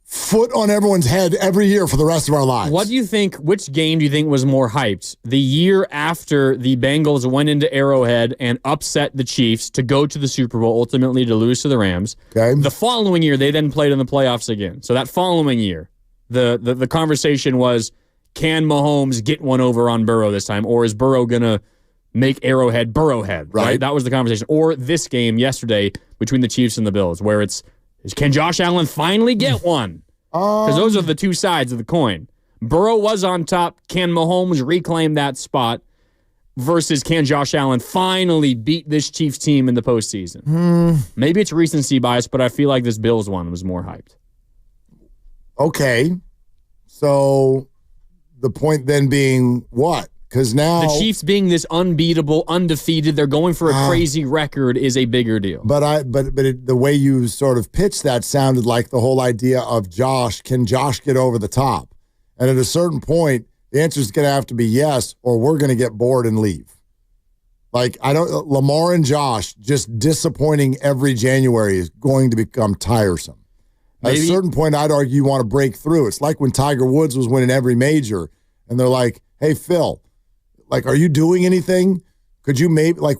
foot on everyone's head every year for the rest of our lives. What do you think, which game do you think was more hyped? The year after the Bengals went into Arrowhead and upset the Chiefs to go to the Super Bowl, ultimately to lose to the Rams. Okay. The following year, they then played in the playoffs again. So that following year, the conversation was, can Mahomes get one over on Burrow this time? Or is Burrow going to make Arrowhead Burrowhead? Right? That was the conversation. Or this game yesterday between the Chiefs and the Bills, where it's, can Josh Allen finally get one? Because those are the two sides of the coin. Burrow was on top. Can Mahomes reclaim that spot? Versus can Josh Allen finally beat this Chiefs team in the postseason? Maybe it's recency bias, but I feel like this Bills one was more hyped. Okay. So the point then being what? Because now the Chiefs being this unbeatable, undefeated, they're going for a crazy record is a bigger deal. But the way you sort of pitched that sounded like the whole idea of Josh. Can Josh get over the top? And at a certain point, the answer is going to have to be yes, or we're going to get bored and leave. Like, Lamar and Josh just disappointing every January is going to become tiresome. At a certain point, I'd argue you want to break through. It's like when Tiger Woods was winning every major, and they're like, hey, Phil, like, are you doing anything? Could you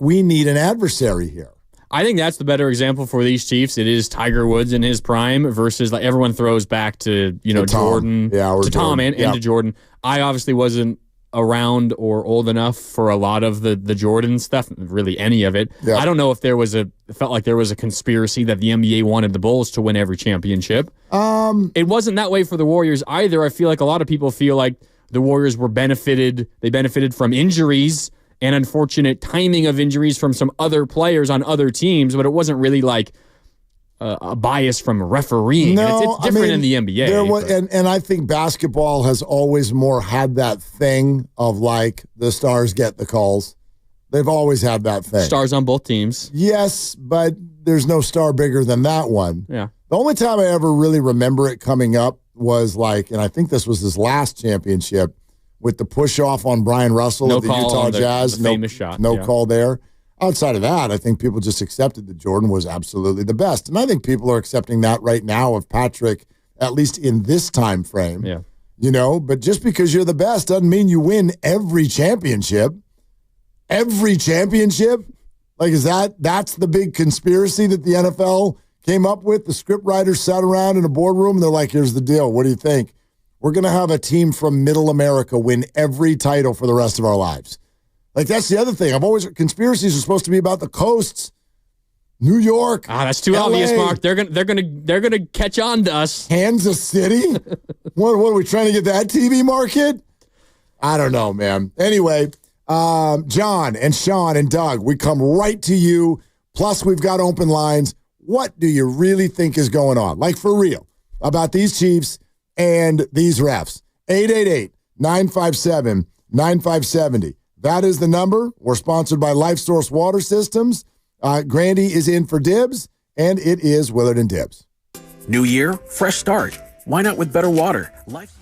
we need an adversary here. I think that's the better example for these Chiefs. It is Tiger Woods in his prime versus like everyone throws back to, Jordan, to Tom and to Jordan. I obviously wasn't around or old enough for a lot of the Jordan stuff, really any of it. Yep. I don't know if it felt like there was a conspiracy that the NBA wanted the Bulls to win every championship. It wasn't that way for the Warriors either. I feel like a lot of people feel like the Warriors they benefited from injuries and unfortunate timing of injuries from some other players on other teams, but it wasn't really like a bias from refereeing. No, it's different in the NBA. And I think basketball has always more had that thing of like the stars get the calls. They've always had that thing. Stars on both teams. Yes, but there's no star bigger than that one. Yeah. The only time I ever really remember it coming up was and I think this was his last championship, with the push-off on Brian Russell of the Utah Jazz. The famous shot. No call there. Outside of that, I think people just accepted that Jordan was absolutely the best. And I think people are accepting that right now of Patrick, at least in this time frame. Yeah. But just because you're the best doesn't mean you win every championship. Every championship? Like, that's the big conspiracy that the NFL came up with? The script writers sat around in a boardroom and they're like, here's the deal. What do you think? We're going to have a team from Middle America win every title for the rest of our lives. Like, that's the other thing. Conspiracies are supposed to be about the coasts. New York. That's too LA. obvious, Mark. They're gonna catch on to us. Kansas City? What are we trying to get that TV market? I don't know, man. Anyway, John and Sean and Doug, we come right to you. Plus, we've got open lines. What do you really think is going on? Like, for real, about these Chiefs and these refs. 888-957-9570. That is the number. We're sponsored by Life Source Water Systems. Grandy is in for dibs, and it is Willard and Dibs. New year, fresh start. Why not with better water? Life.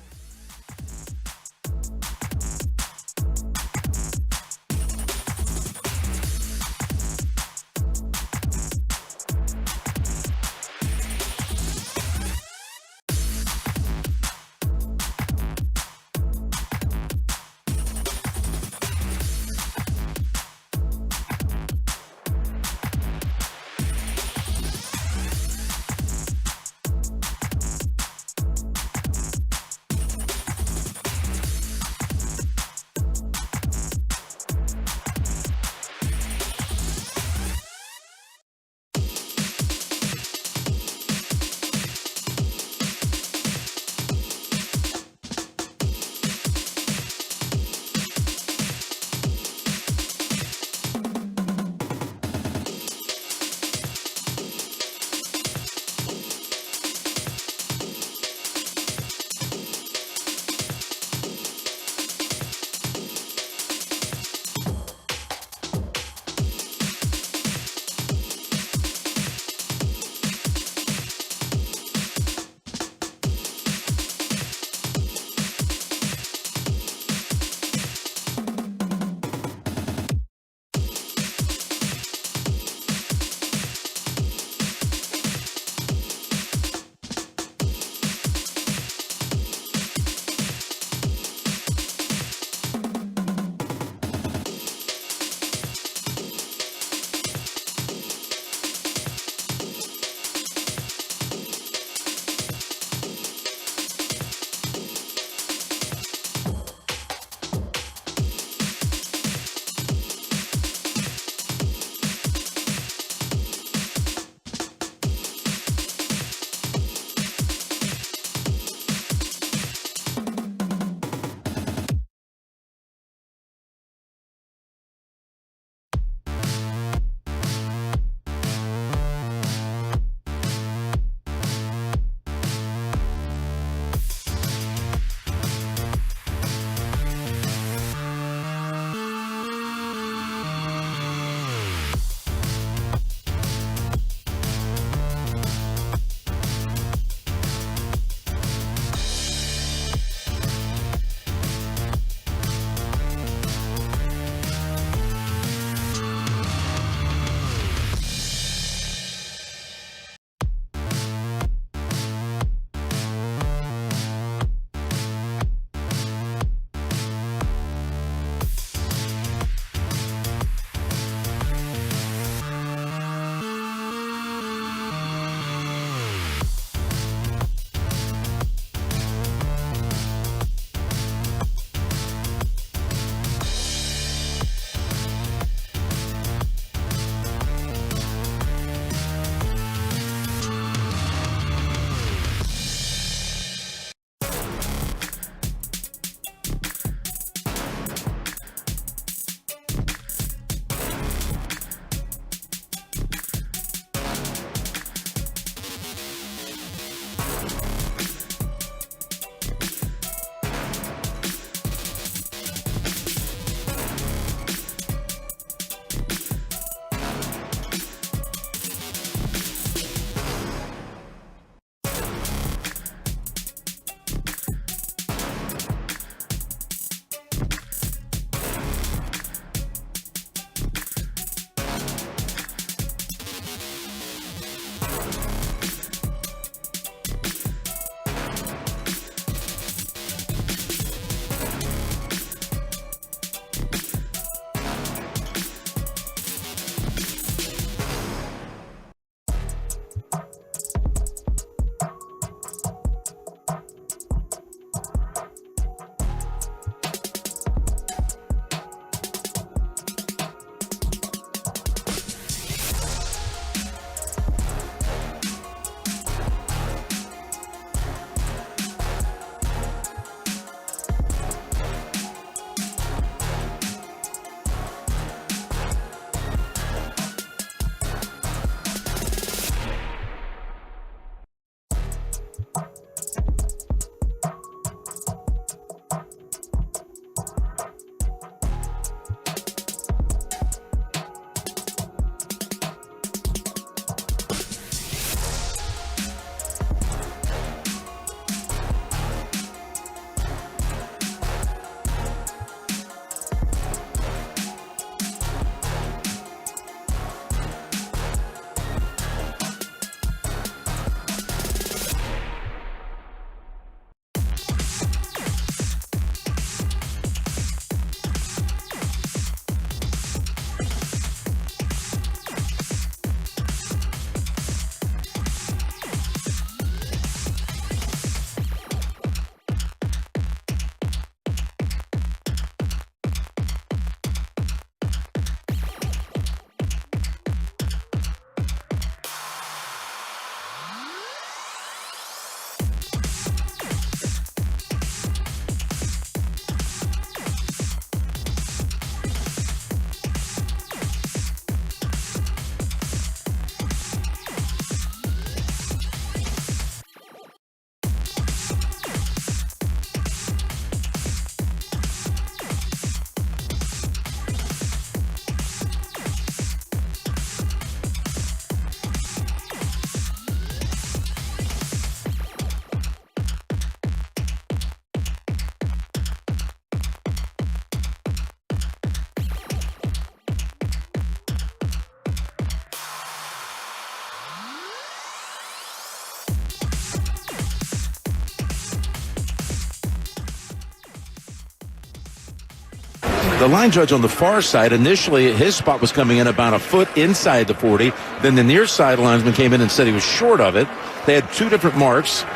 The line judge on the far side, initially his spot was coming in about a foot inside the 40. Then the near side linesman came in and said he was short of it. They had two different marks.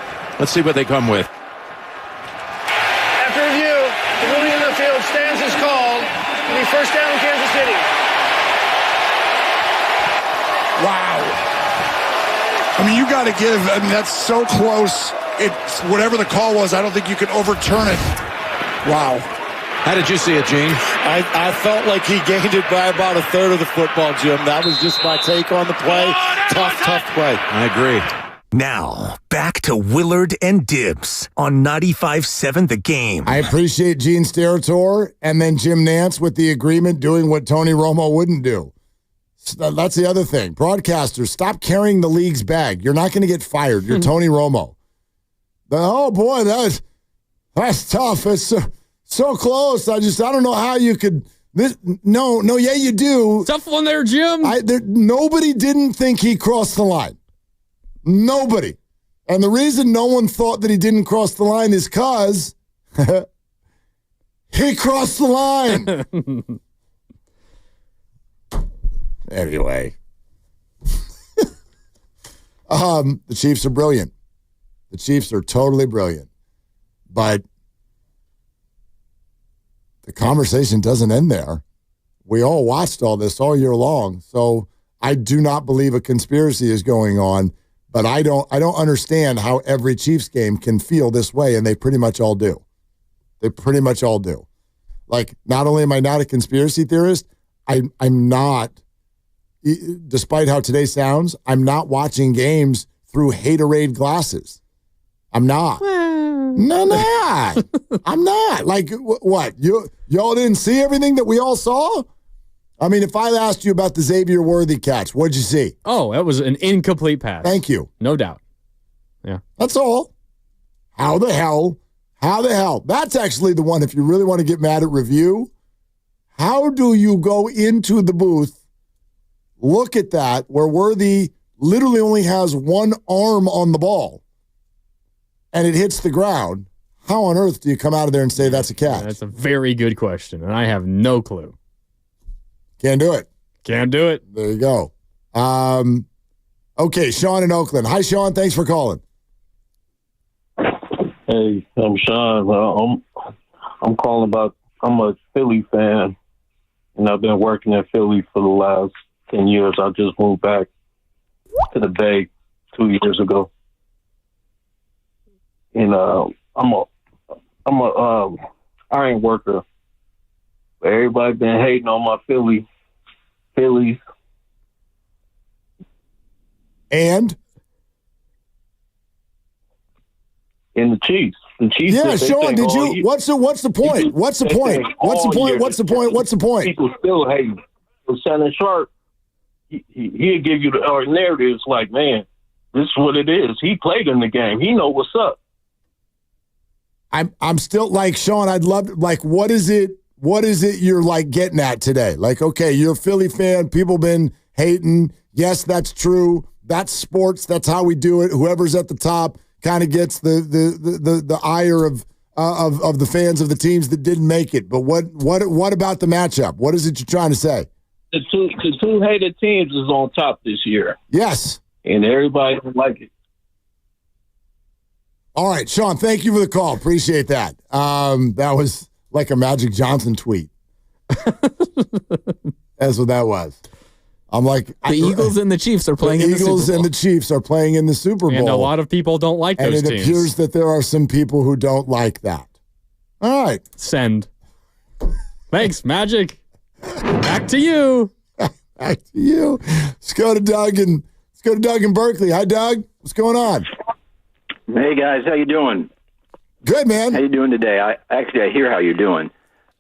Let's see what they come with. After review, the ruling in the field stands as called. It'll be first down, Kansas City. Wow. I mean, you got to give, that's so close. It's whatever the call was, I don't think you can overturn it. Wow. How did you see it, Gene? I felt like he gained it by about a third of the football, Jim. That was just my take on the play. Tough play. I agree. Now, back to Willard and Dibs on 95.7 The Game. I appreciate Gene Steratore and then Jim Nantz with the agreement doing what Tony Romo wouldn't do. That's the other thing. Broadcasters, stop carrying the league's bag. You're not going to get fired. You're Tony Romo. Oh, boy, that's tough. It's so close. I don't know how you could. No, yeah, you do. Tough one there, Jim. Nobody didn't think he crossed the line. Nobody. And the reason no one thought that he didn't cross the line is because he crossed the line. Anyway. The Chiefs are brilliant. The Chiefs are totally brilliant. But the conversation doesn't end there. We all watched all this all year long. So I do not believe a conspiracy is going on, but I don't understand how every Chiefs game can feel this way, and they pretty much all do. They pretty much all do. Like, not only am I not a conspiracy theorist, I'm not, despite how today sounds, I'm not watching games through haterade glasses. I'm not. No, not. I'm not. Like, what? Y'all didn't see everything that we all saw? I mean, if I asked you about the Xavier Worthy catch, what'd you see? Oh, that was an incomplete pass. Thank you. No doubt. Yeah. That's all. How the hell? That's actually the one, if you really want to get mad at review, how do you go into the booth, look at that, where Worthy literally only has one arm on the ball, and it hits the ground? How on earth do you come out of there and say that's a catch? That's a very good question, and I have no clue. Can't do it. Can't do it. There you go. Okay, Sean in Oakland. Hi, Sean. Thanks for calling. Hey, I'm Sean. I'm calling about, I'm a Philly fan, and I've been working in Philly for the last 10 years. I just moved back to the Bay 2 years ago. And I'm a iron worker. But everybody been hating on my Phillies. And the Chiefs. Yeah, Sean, did you? What's the point? What's the point? People still hate. So Shannon Sharp, he'll give you the narratives like, man, this is what it is. He played in the game. He know what's up. I'm still like, Sean, I'd love to, like, what is it you're like getting at today? Like, okay, you're a Philly fan. People been hating. Yes, that's true. That's sports. That's how we do it. Whoever's at the top kind of gets the ire of the fans of the teams that didn't make it. But what about the matchup? What is it you're trying to say? The two hated teams is on top this year. Yes. And everybody don't like it. All right, Sean, thank you for the call. Appreciate that. That was like a Magic Johnson tweet. That's what that was. I'm like, the Eagles and the Chiefs are playing in the Super Bowl. The Eagles and the Chiefs are playing in the Super Bowl. And a lot of people don't like those teams. And it appears that there are some people who don't like that. All right. Send. Thanks, Magic. Back to you. Back to you. Let's go to Doug in Berkeley. Hi, Doug. What's going on? Hey, guys. How you doing? Good, man. How you doing today? I hear how you're doing.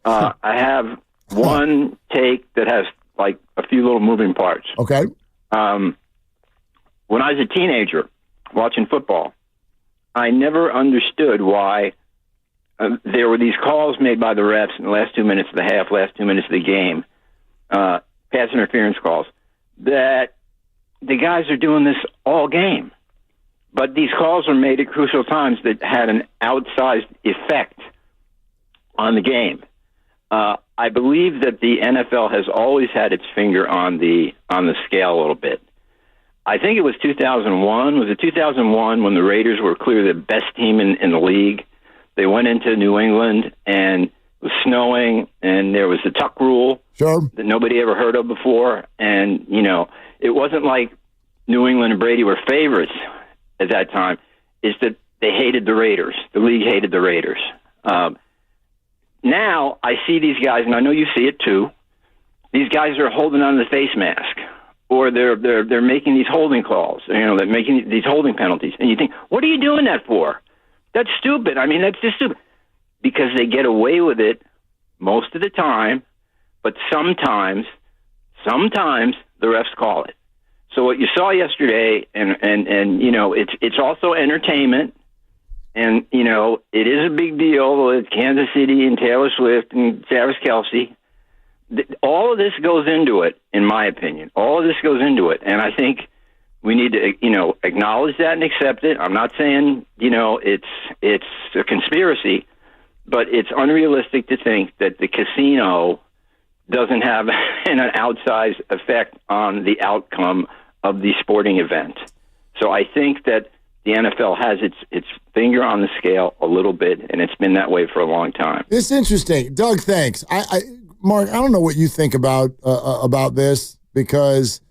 I have one take that has like a few little moving parts. Okay. When I was a teenager watching football, I never understood why there were these calls made by the refs in the last 2 minutes of the half, last 2 minutes of the game, pass interference calls, that the guys are doing this all game. But these calls are made at crucial times that had an outsized effect on the game. I believe that the NFL has always had its finger on the scale a little bit. I think it was 2001. Was it 2001 when the Raiders were clearly the best team in the league? They went into New England and it was snowing, and there was the tuck rule that nobody ever heard of before. And, it wasn't like New England and Brady were favorites at that time. It's that they hated the Raiders. The league hated the Raiders. Now I see these guys, and I know you see it too. These guys are holding on to the face mask, or they're making these holding calls. They're making these holding penalties, and you think, what are you doing that for? That's stupid. I mean, that's just stupid. Because they get away with it most of the time, but sometimes the refs call it. So what you saw yesterday, and it's also entertainment. And, it is a big deal with Kansas City and Taylor Swift and Travis Kelce. All of this goes into it, in my opinion. All of this goes into it. And I think we need to, acknowledge that and accept it. I'm not saying, it's a conspiracy, but it's unrealistic to think that the casino doesn't have an outsized effect on the outcome of the sporting event. So I think that the NFL has its finger on the scale a little bit, and it's been that way for a long time. It's interesting. Doug, thanks. Mark, I don't know what you think about this, because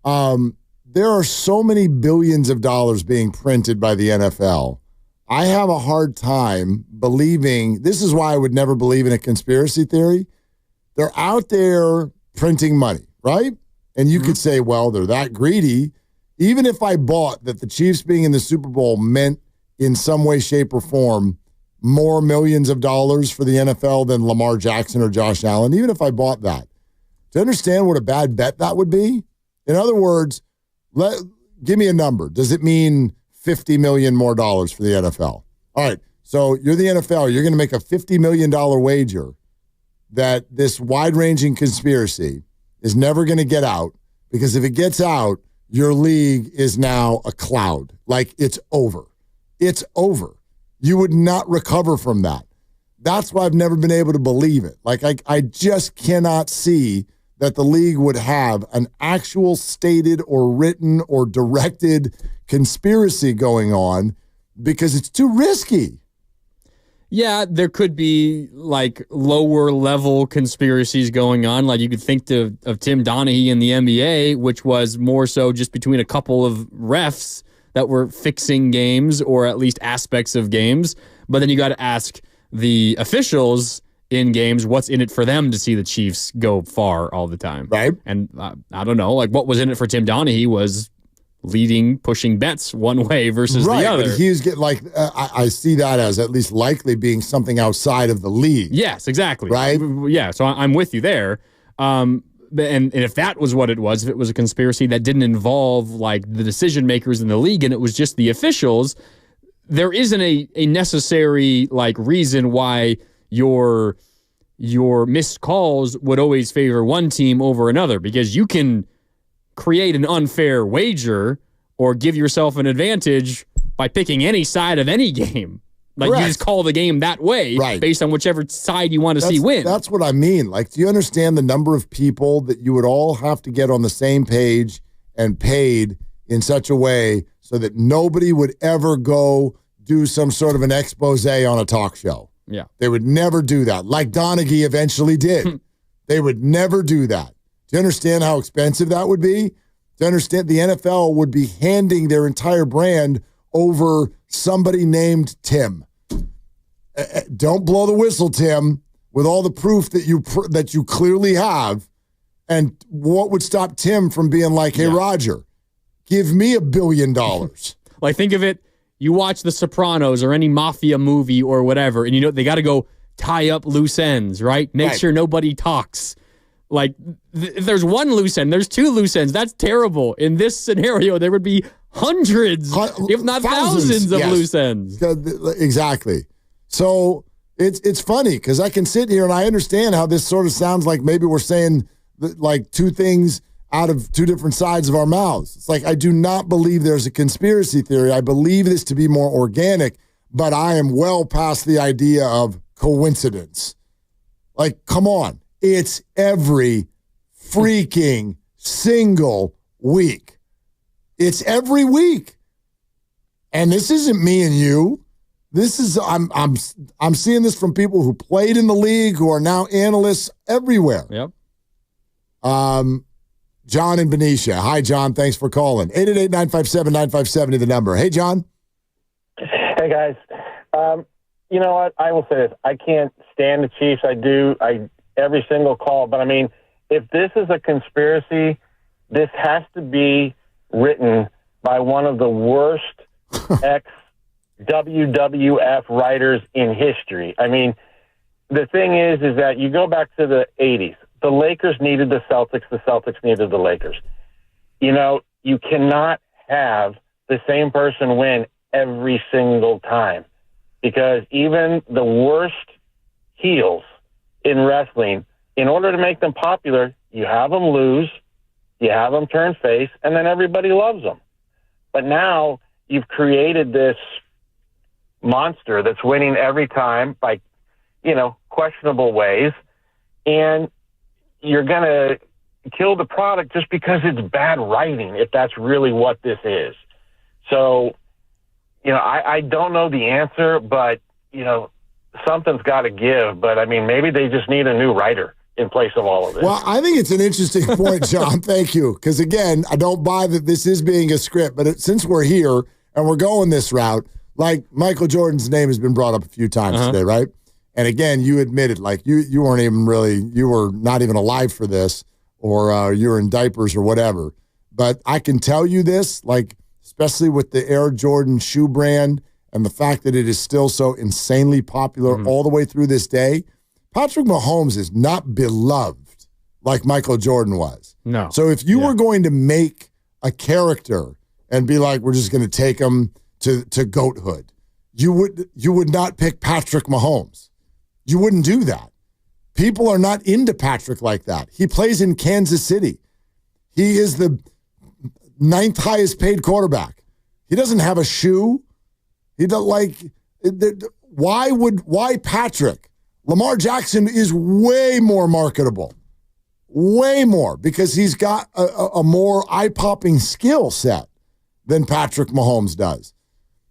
there are so many billions of dollars being printed by the NFL. I have a hard time believing, this is why I would never believe in a conspiracy theory. They're out there printing money, right? And you could say, well, they're that greedy. Even if I bought that the Chiefs being in the Super Bowl meant in some way, shape, or form more millions of dollars for the NFL than Lamar Jackson or Josh Allen, even if I bought that, to understand what a bad bet that would be? In other words, give me a number. Does it mean $50 million more dollars for the NFL? All right, so you're the NFL. You're going to make a $50 million wager that this wide-ranging conspiracy is never going to get out, because if it gets out, your league is now a cloud. Like, it's over. It's over. You would not recover from that. That's why I've never been able to believe it. Like, I just cannot see that the league would have an actual stated or written or directed conspiracy going on, because it's too risky. Yeah, there could be like lower level conspiracies going on. Like you could think of Tim Donaghy in the NBA, which was more so just between a couple of refs that were fixing games, or at least aspects of games. But then you got to ask the officials in games, what's in it for them to see the Chiefs go far all the time? Right. And I don't know, like what was in it for Tim Donaghy was pushing bets one way versus the other. But he's getting I see that as at least likely being something outside of the league. Yes, exactly. Right? Yeah, so I'm with you there. And if that was what it was, if it was a conspiracy that didn't involve like the decision makers in the league and it was just the officials, there isn't a necessary like reason why your missed calls would always favor one team over another, because you can create an unfair wager or give yourself an advantage by picking any side of any game. Like Correct. You just call the game that way based on whichever side you want to see win. That's what I mean. Like, do you understand the number of people that you would all have to get on the same page and paid in such a way so that nobody would ever go do some sort of an expose on a talk show? Yeah. They would never do that, like Donaghy eventually did. They would never do that. Do you understand how expensive that would be? To understand the NFL would be handing their entire brand over somebody named Tim. Don't blow the whistle, Tim, with all the proof that you clearly have. And what would stop Tim from being like, hey, Roger, give me $1 billion? Like, think of it. You watch The Sopranos or any mafia movie or whatever, and they got to go tie up loose ends, right? Make sure nobody talks. Like, if there's one loose end, there's two loose ends. That's terrible. In this scenario, there would be hundreds, if not thousands of loose ends. Exactly. So it's funny because I can sit here and I understand how this sort of sounds like maybe we're saying like two things out of two different sides of our mouths. It's like, I do not believe there's a conspiracy theory. I believe this to be more organic, but I am well past the idea of coincidence. Like, come on. It's every freaking single week. It's every week. And this isn't me and you. This is I'm seeing this from people who played in the league, who are now analysts everywhere. Yep. John in Benicia. Hi, John. Thanks for calling. 888-957-9570, the number. Hey, John. Hey, guys. You know what? I will say this. I can't stand the Chiefs. I every single call. But, I mean, if this is a conspiracy, this has to be written by one of the worst ex-WWF writers in history. I mean, the thing is that you go back to the 80s. The Lakers needed the Celtics needed the Lakers. You know, you cannot have the same person win every single time, because even the worst heels in wrestling, in order to make them popular, you have them lose, you have them turn face, and then everybody loves them. But now you've created this monster that's winning every time by, questionable ways, and you're going to kill the product just because it's bad writing, if that's really what this is. So, I don't know the answer, but, something's got to give. But, I mean, maybe they just need a new writer in place of all of this. Well, I think it's an interesting point, John. Thank you. Because, again, I don't buy that this is being a script. But since we're here and we're going this route, like Michael Jordan's name has been brought up a few times today, right? And, again, you admitted, like, you weren't even really – you were not even alive for this, or you were in diapers or whatever. But I can tell you this, like, especially with the Air Jordan shoe brand and the fact that it is still so insanely popular all the way through this day, Patrick Mahomes is not beloved like Michael Jordan was. No. So if you were going to make a character and be like, we're just going to take him to goathood, you would not pick Patrick Mahomes. You wouldn't do that. People are not into Patrick like that. He plays in Kansas City. He is the 9th highest paid quarterback. He doesn't have a shoe. He doesn't why Patrick? Lamar Jackson is way more marketable. Way more, because he's got a more eye-popping skill set than Patrick Mahomes does.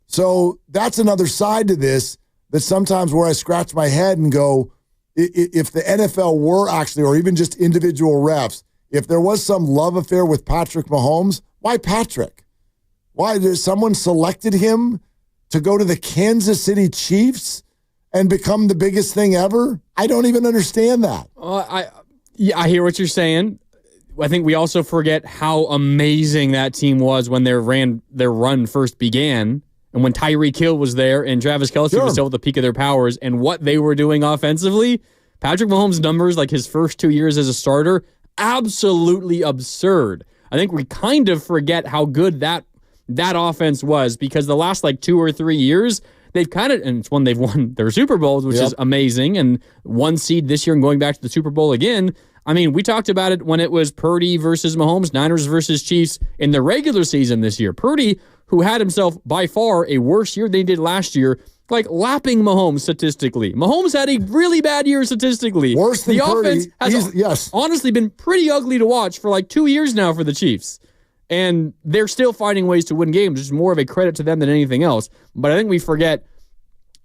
So that's another side to this that sometimes where I scratch my head and go, if the NFL were actually, or even just individual refs, if there was some love affair with Patrick Mahomes, why Patrick? Why did someone selected him to go to the Kansas City Chiefs and become the biggest thing ever? I don't even understand that. I hear what you're saying. I think we also forget how amazing that team was when their run first began, and when Tyreek Hill was there and Travis Kelce was still at the peak of their powers, and what they were doing offensively. Patrick Mahomes' numbers, like his first 2 years as a starter, absolutely absurd. I think we kind of forget how good that offense was, because the last 2 or 3 years, they've kind of, and it's when they've won their Super Bowls, which is amazing, and 1 seed this year and going back to the Super Bowl again. I mean, we talked about it when it was Purdy versus Mahomes, Niners versus Chiefs in the regular season this year. Purdy, who had himself by far a worse year than he did last year, lapping Mahomes statistically. Mahomes had a really bad year statistically. Worse than the Purdy. offense has honestly been pretty ugly to watch for 2 years now for the Chiefs. And they're still finding ways to win games. It's more of a credit to them than anything else. But I think we forget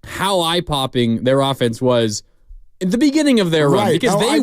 how eye-popping their offense was in the beginning of their run, because they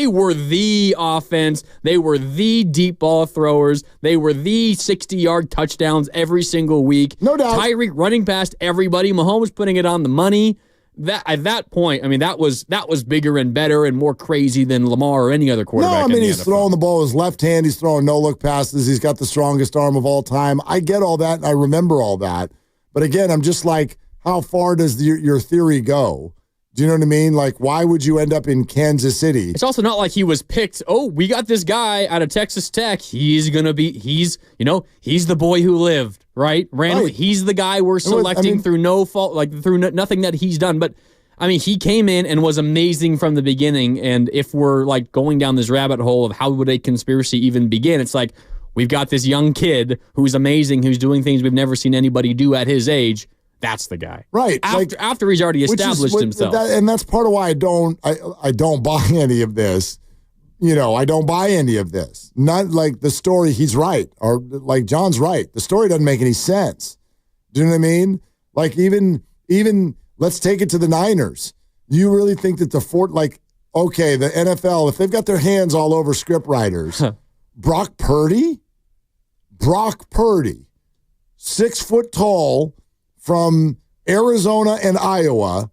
were the offense. They were the deep ball throwers. They were the 60-yard touchdowns every single week. No doubt. Tyreek running past everybody. Mahomes putting it on the money. That at that point, I mean, that was bigger and better and more crazy than Lamar or any other quarterback. No, I mean, he's throwing the ball with his left hand. He's throwing no-look passes. He's got the strongest arm of all time. I get all that, and I remember all that. But again, I'm just like, how far does your theory go? Do you know what I mean? Why would you end up in Kansas City? It's also not like he was picked. Oh, we got this guy out of Texas Tech. He's the boy who lived, right? Randomly, he's the guy we're selecting through no fault, through nothing that he's done. But I mean, he came in and was amazing from the beginning. And if we're going down this rabbit hole of how would a conspiracy even begin, it's we've got this young kid who's amazing, who's doing things we've never seen anybody do at his age. that's the guy. Right. After he's already established himself. And that's part of why I don't buy any of this. I don't buy any of this. Not like the story, he's right. Or like John's right. The story doesn't make any sense. Do you know what I mean? Like even let's take it to the Niners. You really think that the NFL, if they've got their hands all over script writers, Brock Purdy, 6 foot tall from Arizona and Iowa,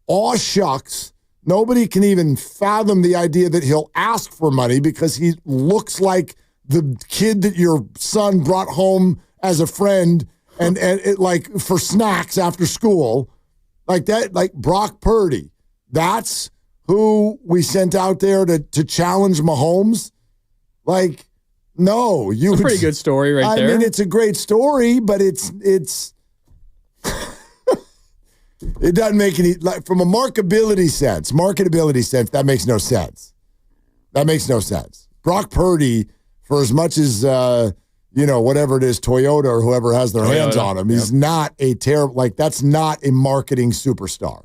aw shucks, nobody can even fathom the idea that he'll ask for money because he looks like the kid that your son brought home as a friend and like for snacks after school. Like that, like Brock Purdy. That's who we sent out there to challenge Mahomes. Like, no, it's a pretty good story there. I mean, it's a great story, but it's it doesn't make any, like, from a marketability sense, that makes no sense. That makes no sense. Brock Purdy, for as much as, whatever it is, Toyota or whoever has their hands on him, he's not a terrible, that's not a marketing superstar.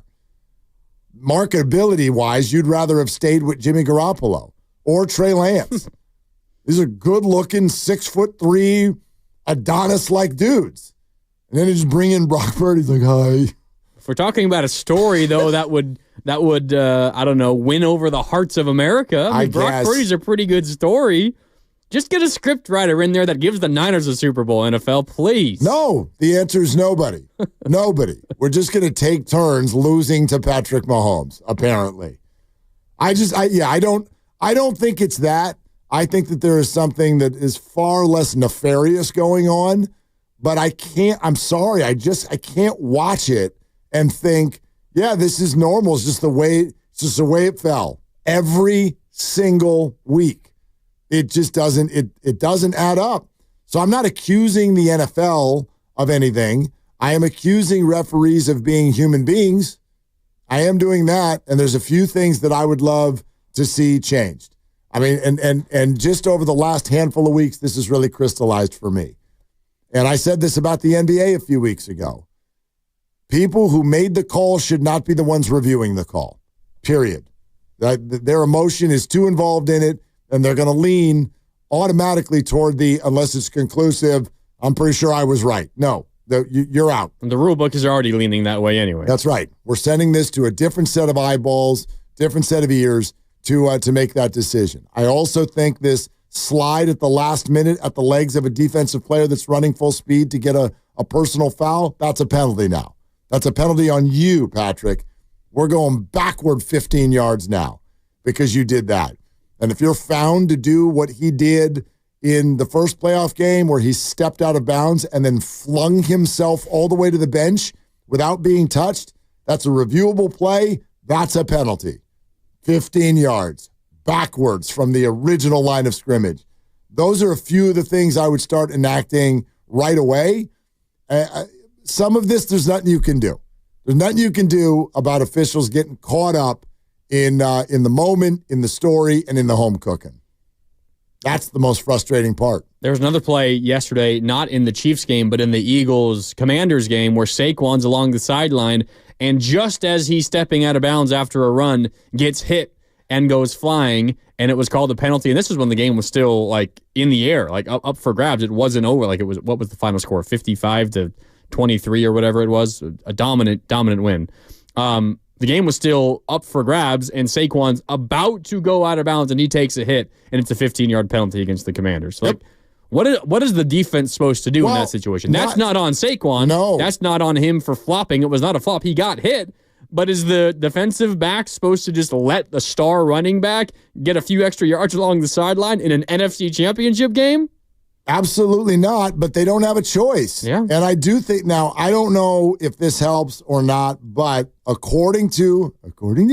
Marketability-wise, you'd rather have stayed with Jimmy Garoppolo or Trey Lance. These are good-looking, 6'3", Adonis-like dudes. And then they just bring in Brock Purdy. He's like, hi. If we're talking about a story, though, that would I don't know, win over the hearts of America. I mean, Brock Purdy's a pretty good story. Just get a script writer in there that gives the Niners a Super Bowl, NFL, please. No, the answer is nobody. Nobody. We're just going to take turns losing to Patrick Mahomes, apparently. I don't think it's that. I think that there is something that is far less nefarious going on, but I'm sorry, I can't watch it and think, yeah, this is normal. It's just the way it fell every single week. It just doesn't, it doesn't add up. So I'm not accusing the NFL of anything. I am accusing referees of being human beings. I am doing that, and there's a few things that I would love to see changed. I mean, and just over the last handful of weeks, this has really crystallized for me. And I said this about the NBA a few weeks ago. People who made the call should not be the ones reviewing the call, period. Their emotion is too involved in it, and they're going to lean automatically toward unless it's conclusive, I'm pretty sure I was right. No, you're out. And the rule book is already leaning that way anyway. That's right. We're sending this to a different set of eyeballs, different set of ears to make that decision. I also think this slide at the last minute at the legs of a defensive player that's running full speed to get a personal foul, that's a penalty now. That's a penalty on you, Patrick. We're going backward 15 yards now because you did that. And if you're found to do what he did in the first playoff game where he stepped out of bounds and then flung himself all the way to the bench without being touched, that's a reviewable play. That's a penalty. 15 yards backwards from the original line of scrimmage. Those are a few of the things I would start enacting right away. Some of this, there's nothing you can do. There's nothing you can do about officials getting caught up in the moment, in the story, and in the home cooking. That's the most frustrating part. There was another play yesterday, not in the Chiefs game, but in the Eagles-Commanders game, where Saquon's along the sideline, and just as he's stepping out of bounds after a run, gets hit and goes flying, and it was called a penalty. And this was when the game was still, in the air, up for grabs. It wasn't over. What was the final score? 55-23 or whatever it was. A dominant win. The game was still up for grabs, and Saquon's about to go out of bounds, and he takes a hit, and it's a 15-yard penalty against the Commanders. So, what is the defense supposed to do in that situation? That's not on Saquon. No. That's not on him for flopping. It was not a flop. He got hit. But is the defensive back supposed to just let the star running back get a few extra yards along the sideline in an NFC Championship game? Absolutely not, but they don't have a choice. Yeah. And I do think, now, I don't know if this helps or not, but according to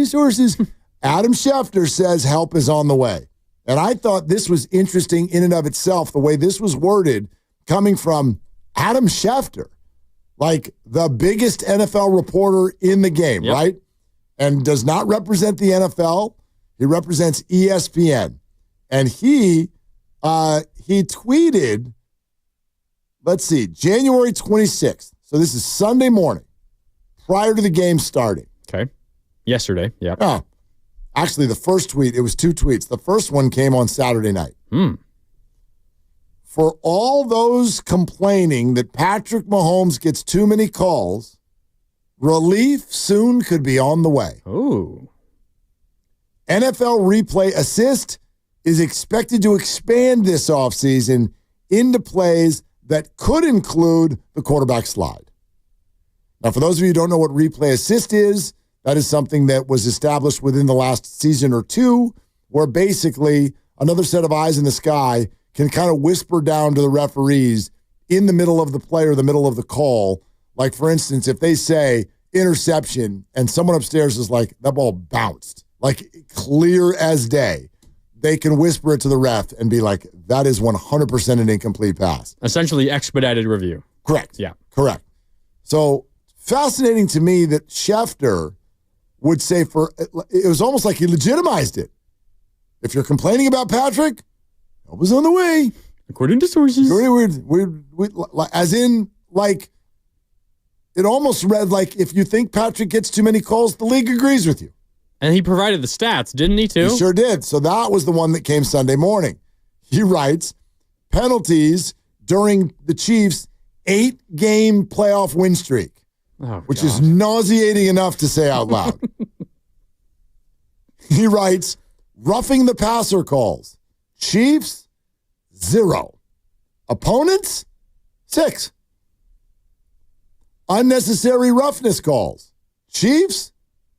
sources, Adam Schefter says help is on the way. And I thought this was interesting in and of itself, the way this was worded, coming from Adam Schefter, like the biggest NFL reporter in the game, right? And does not represent the NFL. He represents ESPN. And he tweeted, let's see, January 26th. So this is Sunday morning. prior to the game starting. Okay. Yesterday, yeah. Oh, actually, the first tweet, it was 2 tweets. The first one came on Saturday night. For all those complaining that Patrick Mahomes gets too many calls, relief soon could be on the way. Ooh. NFL replay assist is expected to expand this offseason into plays that could include the quarterback slide. Now, for those of you who don't know what replay assist is, that is something that was established within the last season or two, where basically another set of eyes in the sky can kind of whisper down to the referees in the middle of the play or the middle of the call. Like, for instance, if they say interception and someone upstairs is like, that ball bounced, like clear as day, they can whisper it to the ref and be like, that is 100% an incomplete pass. Essentially expedited review. Correct. Yeah. Correct. So fascinating to me that Schefter would say it was almost like he legitimized it. If you're complaining about Patrick, help is on the way. According to sources. As in, like, it almost read like if you think Patrick gets too many calls, the league agrees with you. And he provided the stats, didn't he, too? He sure did. So that was the one that came Sunday morning. He writes, penalties during the Chiefs' 8-game playoff win streak, which is nauseating enough to say out loud. He writes, roughing the passer calls. Chiefs, 0. Opponents, 6. Unnecessary roughness calls. Chiefs,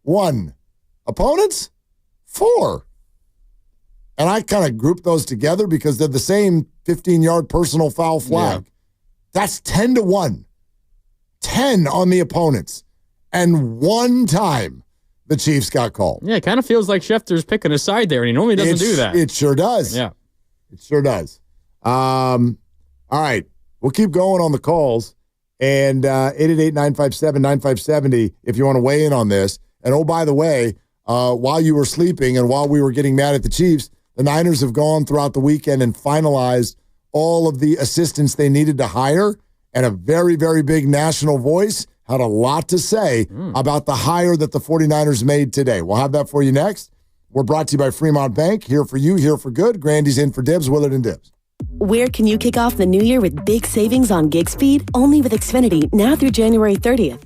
1. Opponents, 4. And I kind of group those together because they're the same 15-yard personal foul flag. Yeah. That's 10-1. 10 on the opponents. And 1 time the Chiefs got called. Yeah, it kind of feels like Schefter's picking a side there, and he normally doesn't do that. It sure does. Yeah. It sure does. All right. We'll keep going on the calls. And 888-957-9570 if you want to weigh in on this. And, oh, by the way, while you were sleeping and while we were getting mad at the Chiefs, the Niners have gone throughout the weekend and finalized all of the assistants they needed to hire. And a very, very big national voice had a lot to say about the hire that the 49ers made today. We'll have that for you next. We're brought to you by Fremont Bank. Here for you, here for good. Grandy's in for Dibs, Willard and Dibs. Where can you kick off the new year with big savings on gig speed? Only with Xfinity, now through January 30th.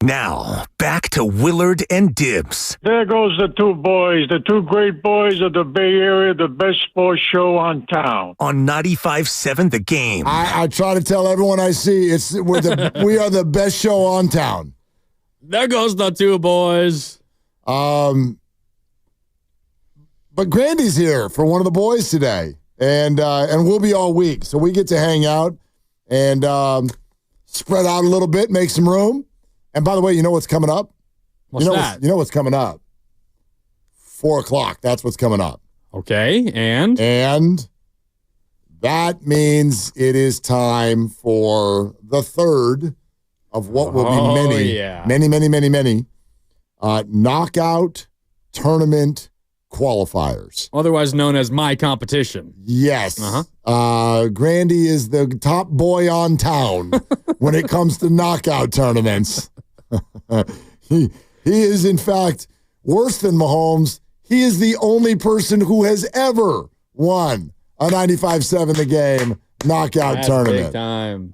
Now, back to Willard and Dibs. There goes the two boys, the two great boys of the Bay Area, the best sports show on town. On 95.7 The Game. I try to tell everyone I see we are the best show on town. There goes the two boys. But Grandy's here for one of the boys today, and we'll be all week, so we get to hang out and spread out a little bit, make some room. And by the way, you know what's coming up? What's that? You know what's coming up? 4 o'clock. That's what's coming up. Okay, and that means it is time for the third of what will be many knockout tournament qualifiers. Otherwise known as my competition. Yes. Grandy is the top boy on town when it comes to knockout tournaments. He is, in fact, worse than Mahomes. He is the only person who has ever won a 95.7 The Game knockout tournament. Big time.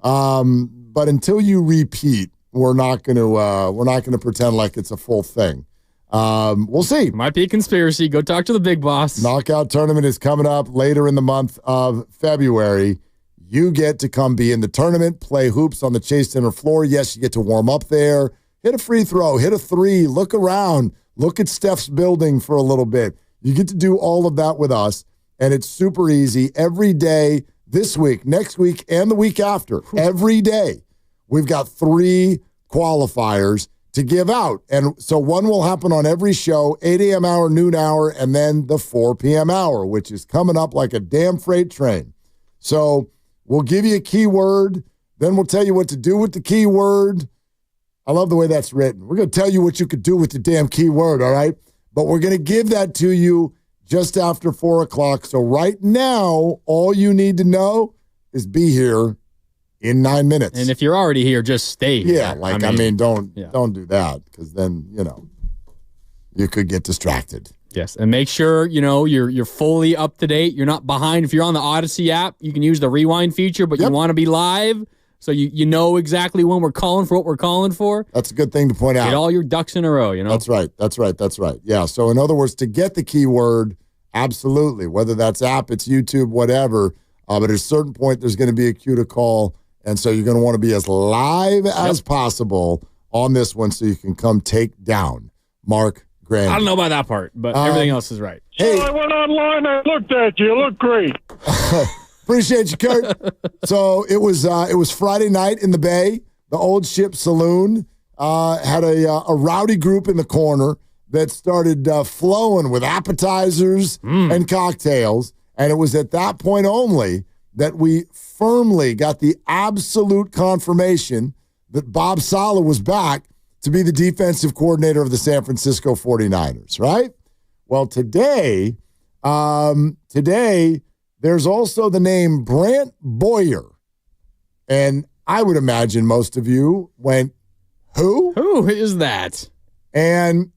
But until you repeat, we're not going to pretend like it's a full thing. We'll see. Might be a conspiracy. Go talk to the big boss. Knockout tournament is coming up later in the month of February. You get to come be in the tournament, play hoops on the Chase Center floor. Yes, you get to warm up there, hit a free throw, hit a three, look around, look at Steph's building for a little bit. You get to do all of that with us, and it's super easy. Every day this week, next week, and the week after, every day, we've got 3 qualifiers to give out. And so one will happen on every show, 8 a.m. hour, noon hour, and then the 4 p.m. hour, which is coming up like a damn freight train. So we'll give you a keyword, then we'll tell you what to do with the keyword. I love the way that's written. We're going to tell you what you could do with your damn keyword, all right? But we're going to give that to you just after 4 o'clock. So right now, all you need to know is be here in 9 minutes. And if you're already here, just stay here. Yeah, don't do that, because then, you could get distracted. Yes, and make sure, you're fully up to date. You're not behind. If you're on the Odyssey app, you can use the rewind feature, but you want to be live, so you know exactly when we're calling for what we're calling for. That's a good thing to point out. Get all your ducks in a row, That's right. Yeah, so in other words, to get the keyword, absolutely, whether that's app, it's YouTube, whatever, but at a certain point, there's going to be a cue to call, and so you're going to want to be as live as possible on this one so you can come take down Mark Grandy. I don't know about that part, but everything else is right. Hey, I went online and looked at you. You look great. Appreciate you, Kurt. So it was Friday night in the Bay. The Old Ship Saloon had a rowdy group in the corner that started flowing with appetizers and cocktails, and it was at that point only that we firmly got the absolute confirmation that Bob Saleh was back to be the defensive coordinator of the San Francisco 49ers, right? Well, today, there's also the name Brant Boyer. And I would imagine most of you went, who? Who is that? And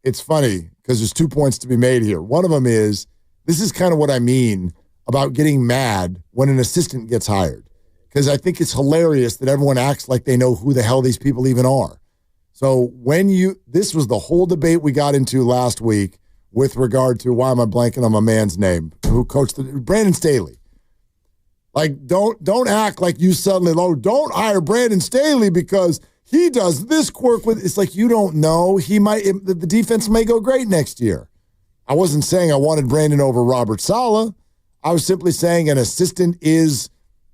it's funny because there's 2 points to be made here. One of them is, this is kind of what I mean about getting mad when an assistant gets hired. Because I think it's hilarious that everyone acts like they know who the hell these people even are. So this was the whole debate we got into last week with regard to, why am I blanking on my man's name, who coached Brandon Staley. Like, don't act like you suddenly, don't hire Brandon Staley because he does this quirk with, it's like, you don't know. The defense may go great next year. I wasn't saying I wanted Brandon over Robert Saleh. I was simply saying an assistant is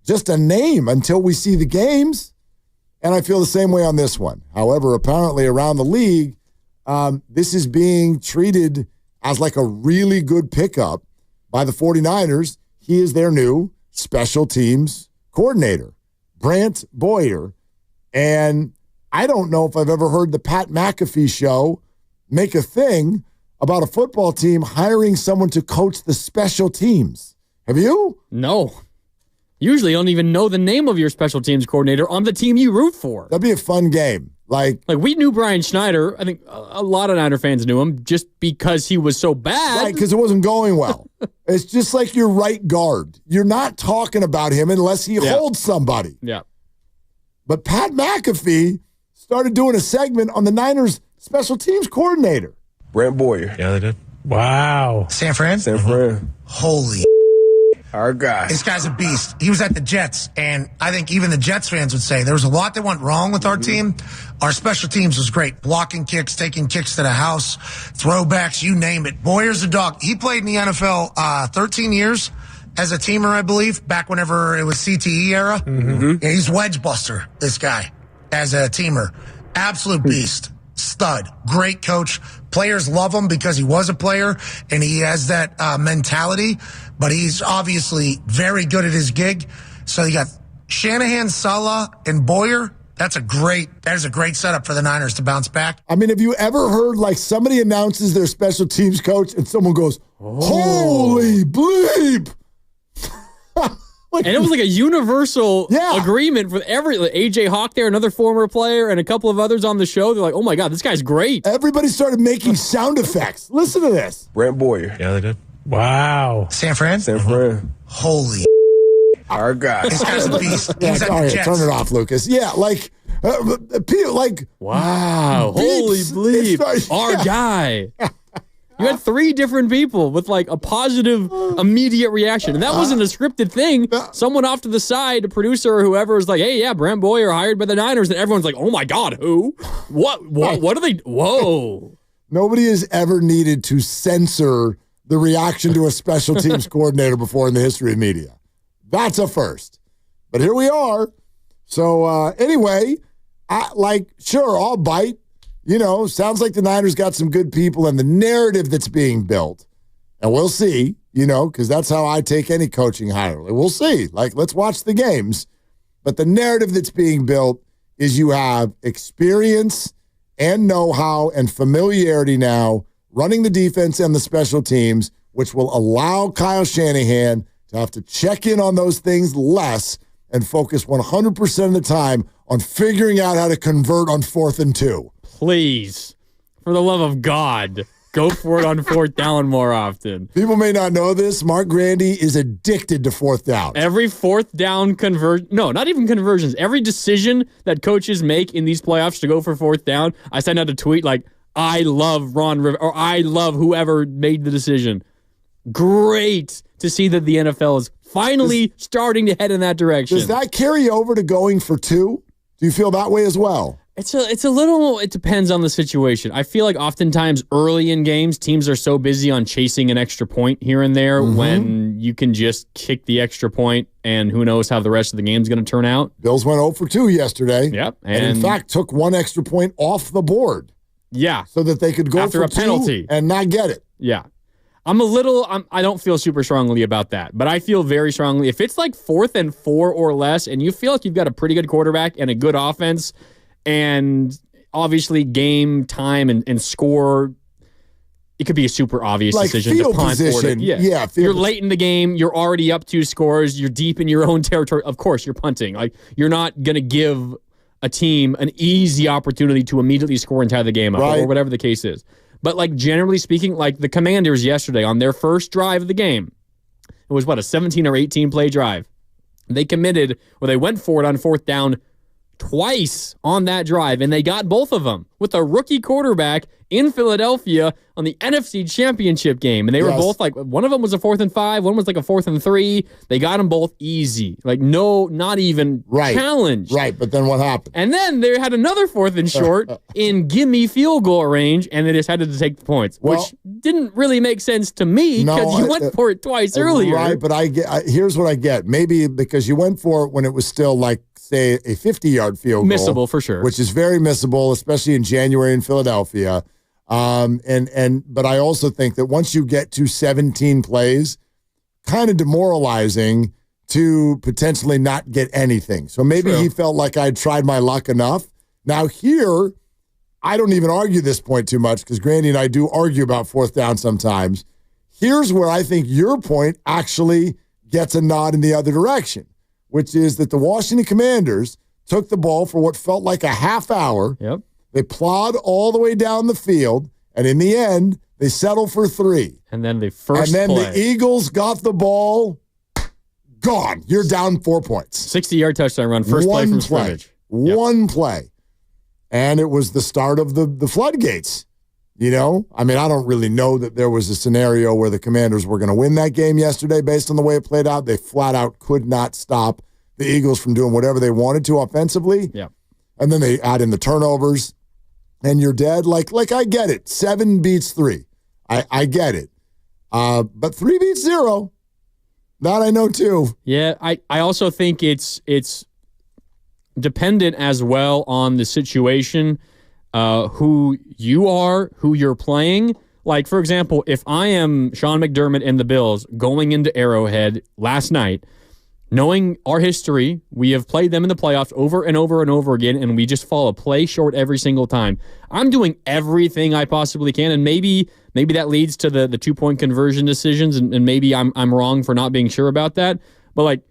just a name until we see the games. And I feel the same way on this one. However, apparently around the league, this is being treated as like a really good pickup by the 49ers. He is their new special teams coordinator, Brant Boyer. And I don't know if I've ever heard the Pat McAfee show make a thing about a football team hiring someone to coach the special teams. Have you? No. Usually you don't even know the name of your special teams coordinator on the team you root for. That'd be a fun game. Like we knew Brian Schneider. I think a lot of Niner fans knew him just because he was so bad. Right, because it wasn't going well. It's just like your right guard. You're not talking about him unless he holds somebody. Yeah. But Pat McAfee started doing a segment on the Niners special teams coordinator. Brent Boyer. Yeah, they did. Wow. San Fran? San Fran. Holy Our guy. This guy's a beast. He was at the Jets, and I think even the Jets fans would say there was a lot that went wrong with our team. Our special teams was great. Blocking kicks, taking kicks to the house, throwbacks, you name it. Boyer's a dog. He played in the NFL 13 years as a teamer, I believe, back whenever it was CTE era. Yeah, he's wedge buster, this guy, as a teamer. Absolute beast. Stud. Great coach. Players love him because he was a player, and he has that mentality. But he's obviously very good at his gig. So you got Shanahan, Salah, and Boyer. That is a great setup for the Niners to bounce back. I mean, have you ever heard like somebody announces their special teams coach and someone goes, "Holy bleep!" And it was like a universal agreement for like AJ Hawk there, another former player, and a couple of others on the show. They're like, "Oh my God, this guy's great." Everybody started making sound effects. Listen to this. Brent Boyer. Yeah, they did. Wow. San Fran? San Fran. Holy Our guy. This guy's a beast. He was at All the right, Jets. turn it off, Lucas. Yeah, like, people, like, wow, holy bleep, our guy. You had 3 different people with like a positive, immediate reaction. And that wasn't a scripted thing. Someone off to the side, a producer or whoever, was like, "Hey, yeah, Brent Boyer hired by the Niners." And everyone's like, "Oh my God, who? What are they? Whoa." Nobody has ever needed to censor the reaction to a special teams coordinator before in the history of media. That's a first. But here we are. So anyway, sure, I'll bite. You know, sounds like the Niners got some good people and the narrative that's being built. And we'll see, you know, because that's how I take any coaching hire. We'll see. Like, let's watch the games. But the narrative that's being built is you have experience and know-how and familiarity now running the defense and the special teams, which will allow Kyle Shanahan to have to check in on those things less and focus 100% of the time on figuring out how to convert on 4th and 2. Please, for the love of God, go for it on 4th down more often. People may not know this. Mark Grandy is addicted to 4th down. Every 4th down no, not even conversions. Every decision that coaches make in these playoffs to go for 4th down, I send out a tweet like, "I love Ron Rivera," or "I love whoever made the decision." Great to see that the NFL is finally starting to head in that direction. Does that carry over to going for 2? Do you feel that way as well? It's a little, it depends on the situation. I feel like oftentimes early in games, teams are so busy on chasing an extra point here and there when you can just kick the extra point and who knows how the rest of the game's going to turn out. Bills went 0 for 2 yesterday. Yep. And in fact, took 1 extra point off the board. Yeah. So that they could go after for a penalty 2 and not get it. Yeah. I don't feel super strongly about that, but I feel very strongly if it's like 4th and 4 or less and you feel like you've got a pretty good quarterback and a good offense and obviously game time and score, it could be a super obvious like decision field to punt position. You're late in the game, you're already up 2 scores, you're deep in your own territory. Of course, you're punting. Like you're not going to give a team an easy opportunity to immediately score and tie the game up or whatever the case is. But like generally speaking, like the Commanders yesterday on their first drive of the game, it was a 17 or 18 play drive. They they went for it on 4th down twice on that drive, and they got both of them with a rookie quarterback in Philadelphia on the NFC Championship game. And they were both like, one of them was a 4th and 5, one was like a 4th and 3. They got them both easy. Like, no, not even challenge. Right, but then what happened? And then they had another 4th and short in gimme field goal range, and they decided to take the points, which didn't really make sense to me because you went for it twice earlier. Right, but here's what I get. Maybe because you went for it when it was still like, say, a 50-yard field goal. Missable for sure. Which is very missable, especially in January in Philadelphia. But I also think that once you get to 17 plays, kind of demoralizing to potentially not get anything. So maybe he felt like I'd tried my luck enough. Now here, I don't even argue this point too much because Grandy and I do argue about 4th down sometimes. Here's where I think your point actually gets a nod in the other direction, which is that the Washington Commanders took the ball for what felt like a half hour. Yep. They plowed all the way down the field, and in the end, they settled for 3. And then the the Eagles got the ball. Gone. You're down 4 points. 60-yard touchdown run, first play from scrimmage. One play. and it was the start of the floodgates. You know, I mean, I don't really know that there was a scenario where the Commanders were going to win that game yesterday based on the way it played out. They flat out could not stop the Eagles from doing whatever they wanted to offensively. Yeah. And then they add in the turnovers, and you're dead. Like I get it. 7 beats 3. I get it. But 3 beats 0. That I know too. Yeah, I also think it's dependent as well on the situation, who you are, who you're playing. Like, for example, if I am Sean McDermott and the Bills going into Arrowhead last night, knowing our history, we have played them in the playoffs over and over and over again, and we just fall a play short every single time. I'm doing everything I possibly can, and maybe that leads to the 2-point conversion decisions, and maybe I'm wrong for not being sure about that. But like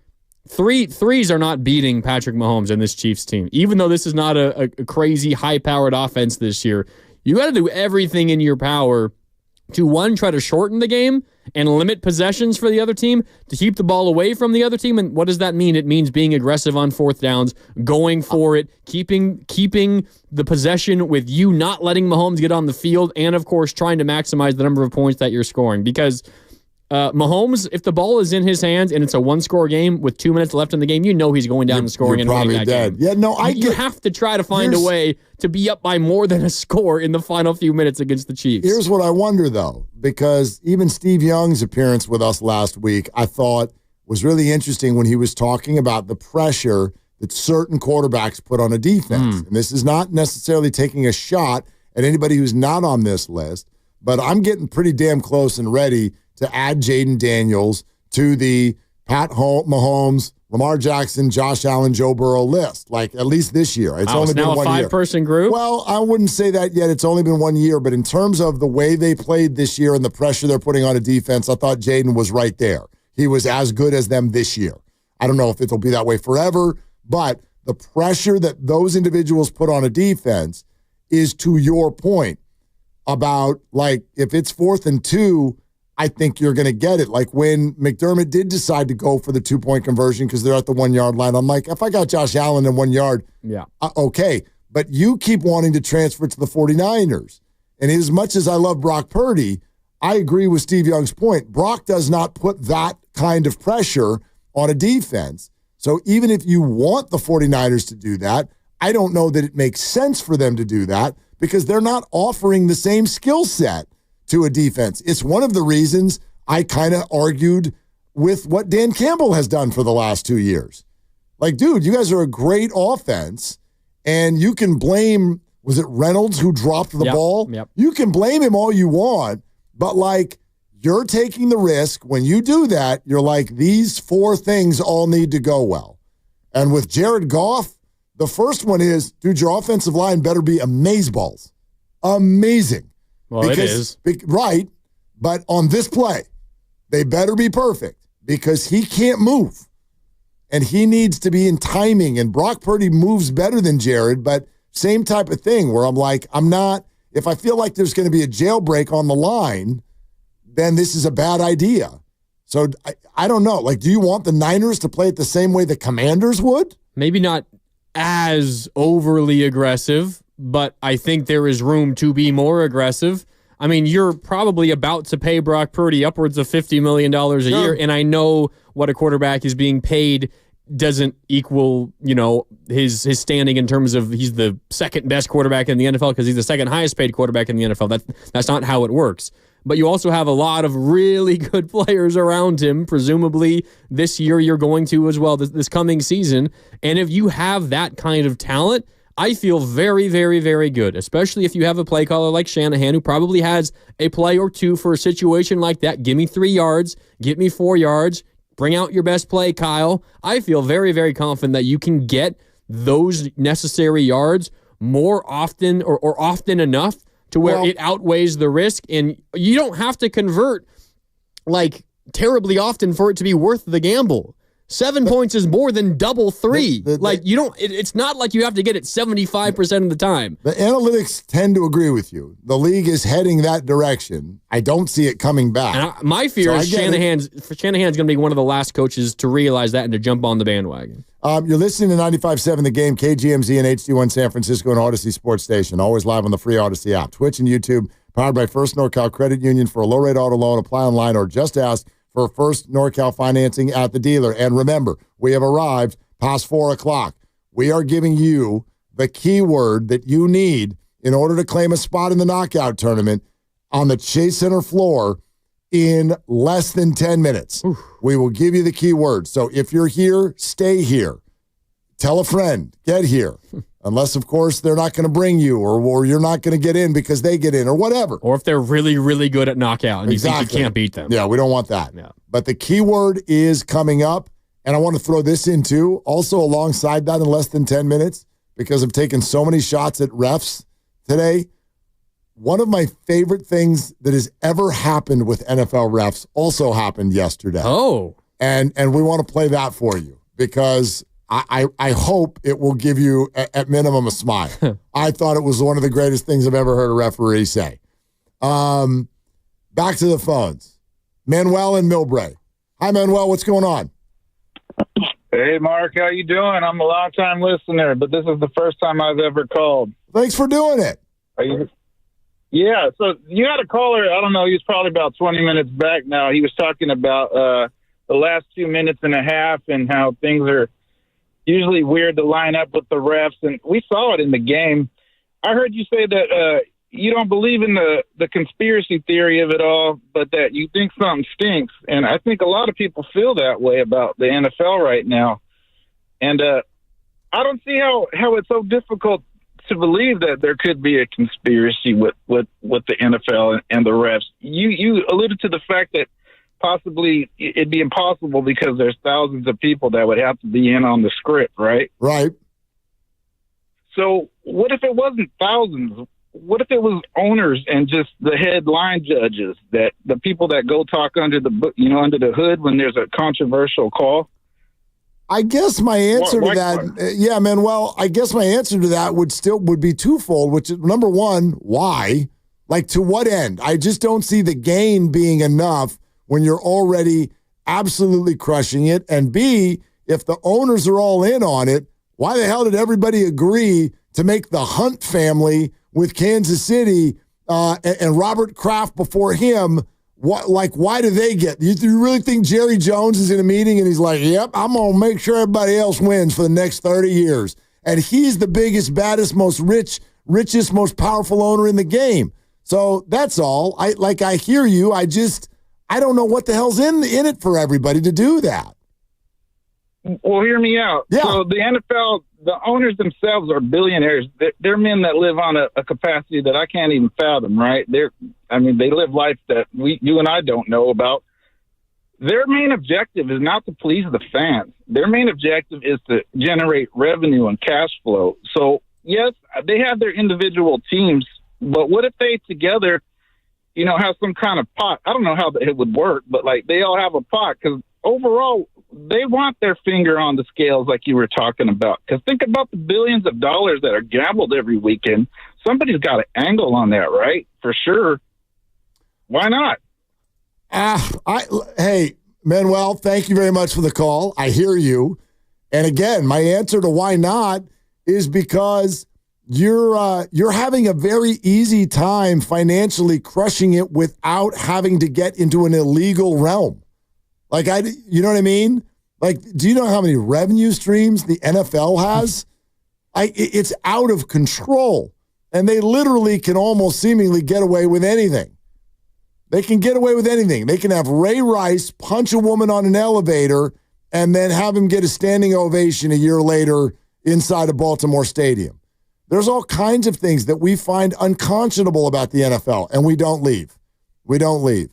threes are not beating Patrick Mahomes and this Chiefs team. Even though this is not a crazy high-powered offense this year, you got to do everything in your power to, one, try to shorten the game and limit possessions for the other team, to keep the ball away from the other team. And what does that mean? It means being aggressive on 4th downs, going for it, keeping the possession with you, not letting Mahomes get on the field, and, of course, trying to maximize the number of points that you're scoring. Because Mahomes, if the ball is in his hands and it's a 1-score game with 2 minutes left in the game, you know he's going down and scoring and winning that game. Yeah, no, you have to try to find a way to be up by more than a score in the final few minutes against the Chiefs. Here's what I wonder, though, because even Steve Young's appearance with us last week, I thought was really interesting when he was talking about the pressure that certain quarterbacks put on a defense. And this is not necessarily taking a shot at anybody who's not on this list, but I'm getting pretty damn close and ready to add Jaden Daniels to the Pat Mahomes, Lamar Jackson, Josh Allen, Joe Burrow list, like at least this year. It's only been now 1 a year. 5-person group? Well, I wouldn't say that yet. It's only been 1 year, but in terms of the way they played this year and the pressure they're putting on a defense, I thought Jaden was right there. He was as good as them this year. I don't know if it'll be that way forever, but the pressure that those individuals put on a defense is, to your point about, like, if it's 4th and 2, I think you're going to get it. Like when McDermott did decide to go for the 2-point conversion because they're at the 1-yard line, I'm like, if I got Josh Allen in 1 yard, okay. But you keep wanting to transfer to the 49ers. And as much as I love Brock Purdy, I agree with Steve Young's point. Brock does not put that kind of pressure on a defense. So even if you want the 49ers to do that, I don't know that it makes sense for them to do that because they're not offering the same skill set to a defense. It's one of the reasons I kind of argued with what Dan Campbell has done for the last 2 years. Like, dude, you guys are a great offense, and you can blame, was it Reynolds who dropped the ball? Yep. You can blame him all you want, but, like, you're taking the risk. When you do that, you're like, these 4 things all need to go well. And with Jared Goff, the first one is, dude, your offensive line better be amazeballs. Amazing. Well, it is. Right, but on this play, they better be perfect because he can't move. And he needs to be in timing. And Brock Purdy moves better than Jared, but same type of thing where I'm like, if I feel like there's going to be a jailbreak on the line, then this is a bad idea. So I don't know. Like, do you want the Niners to play it the same way the Commanders would? Maybe not as overly aggressive, but I think there is room to be more aggressive. I mean, you're probably about to pay Brock Purdy upwards of $50 million a year, and I know what a quarterback is being paid doesn't equal, his standing in terms of he's the second best quarterback in the NFL because he's the second highest paid quarterback in the NFL. That's not how it works. But you also have a lot of really good players around him. Presumably this year you're going to as well, this coming season. And if you have that kind of talent, I feel very, very, very good, especially if you have a play caller like Shanahan who probably has a play or two for a situation like that. Give me 3 yards, get me 4 yards, bring out your best play, Kyle. I feel very, very confident that you can get those necessary yards more often or often enough to where it outweighs the risk. And you don't have to convert like terribly often for it to be worth the gamble. 7 points is more than double 3. It's not like you have to get it 75% of the time. The analytics tend to agree with you. The league is heading that direction. I don't see it coming back. And my fear is Shanahan's going to be one of the last coaches to realize that and to jump on the bandwagon. You're listening to 95.7 The Game, KGMZ and HD1 San Francisco and Odyssey Sports Station. Always live on the free Odyssey app. Twitch and YouTube, powered by First NorCal Credit Union. For a low-rate auto loan, apply online or just ask for First NorCal financing at the dealer. And remember, we have arrived past 4 o'clock. We are giving you the keyword that you need in order to claim a spot in the knockout tournament on the Chase Center floor in less than 10 minutes. Oof. We will give you the keyword. So if you're here, stay here. Tell a friend, get here. Unless, of course, they're not going to bring you or you're not going to get in because they get in or whatever. Or if they're really, really good at knockout and you think you can't beat them. Yeah, we don't want that. Yeah. But the keyword is coming up, and I want to throw this in too. Also alongside that in less than 10 minutes, because I've taken so many shots at refs today, one of my favorite things that has ever happened with NFL refs also happened yesterday. Oh. And we want to play that for you because I hope it will give you, at minimum, a smile. I thought it was one of the greatest things I've ever heard a referee say. Back to the phones. Manuel in Millbrae. Hi, Manuel. What's going on? Hey, Mark. How you doing? I'm a long-time listener, but this is the first time I've ever called. Thanks for doing it. Yeah, so you had a caller, I don't know, he was probably about 20 minutes back now. He was talking about the last 2 minutes and a half and how things are usually weird to line up with the refs, and we saw it in the game. I heard you say that you don't believe in the conspiracy theory of it all, but that you think something stinks, and I think a lot of people feel that way about the NFL right now. And I don't see how it's so difficult to believe that there could be a conspiracy with the NFL and the refs. You alluded to the fact that possibly it'd be impossible because there's thousands of people that would have to be in on the script, right? Right. So what if it wasn't thousands? What if it was owners and just the headline judges, that the people that go talk under the hood when there's a controversial call? I guess my answer to that, yeah, Manuel, I guess my answer to that would be twofold, which is, number one, why? Like, to what end? I just don't see the gain being enough when you're already absolutely crushing it. And B, if the owners are all in on it, why the hell did everybody agree to make the Hunt family with Kansas City and Robert Kraft before him? Why do they get? You really think Jerry Jones is in a meeting and he's like, yep, I'm going to make sure everybody else wins for the next 30 years. And he's the biggest, baddest, most richest, most powerful owner in the game. So that's all. I hear you. I don't know what the hell's in it for everybody to do that. Well, hear me out. Yeah. So the NFL, the owners themselves are billionaires. They're men that live on a capacity that I can't even fathom, right? They live life that you and I don't know about. Their main objective is not to please the fans. Their main objective is to generate revenue and cash flow. So, yes, they have their individual teams, but what if they together, have some kind of pot? I don't know how it would work, but they all have a pot, because overall they want their finger on the scales like you were talking about. Because think about the billions of dollars that are gambled every weekend. Somebody's got an angle on that, right? For sure. Why not? Hey, Manuel, thank you very much for the call. I hear you. And again, my answer to why not is because you're having a very easy time financially crushing it without having to get into an illegal realm. You know what I mean? Do you know how many revenue streams the NFL has? It's out of control. And they literally can almost seemingly get away with anything. They can get away with anything. They can have Ray Rice punch a woman on an elevator and then have him get a standing ovation a year later inside a Baltimore stadium. There's all kinds of things that we find unconscionable about the NFL, and we don't leave. We don't leave.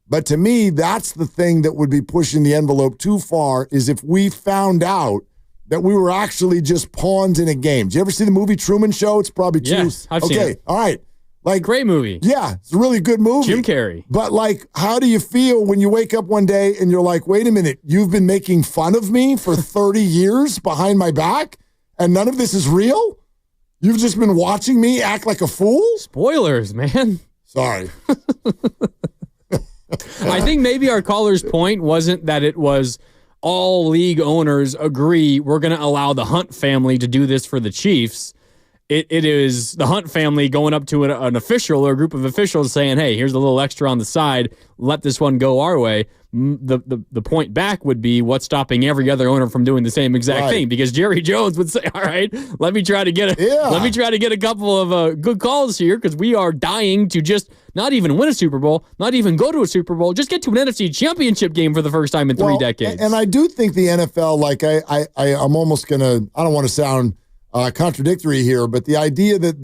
But to me, that's the thing that would be pushing the envelope too far, is if we found out that we were actually just pawns in a game. Did you ever see the movie Truman Show? It's probably too. Yes, I've seen it. All right. Like, great movie. Yeah, it's a really good movie. Jim Carrey. But, like, how do you feel when you wake up one day and you're like, wait a minute, you've been making fun of me for 30 years behind my back, and none of this is real? You've just been watching me act like a fool? Spoilers, man. Sorry. I think maybe our caller's point wasn't that it was all league owners agree we're going to allow the Hunt family to do this for the Chiefs. It is the Hunt family going up to an official or a group of officials saying, hey, here's a little extra on the side. Let this one go our way. The point back would be what's stopping every other owner from doing the same exact thing, because Jerry Jones would say, all right, let me try to get a couple of good calls here, because we are dying to just not even win a Super Bowl, not even go to a Super Bowl, just get to an NFC Championship game for the first time in 3 decades. And I do think the NFL, like I'm almost going to, I don't want to sound contradictory here, but the idea that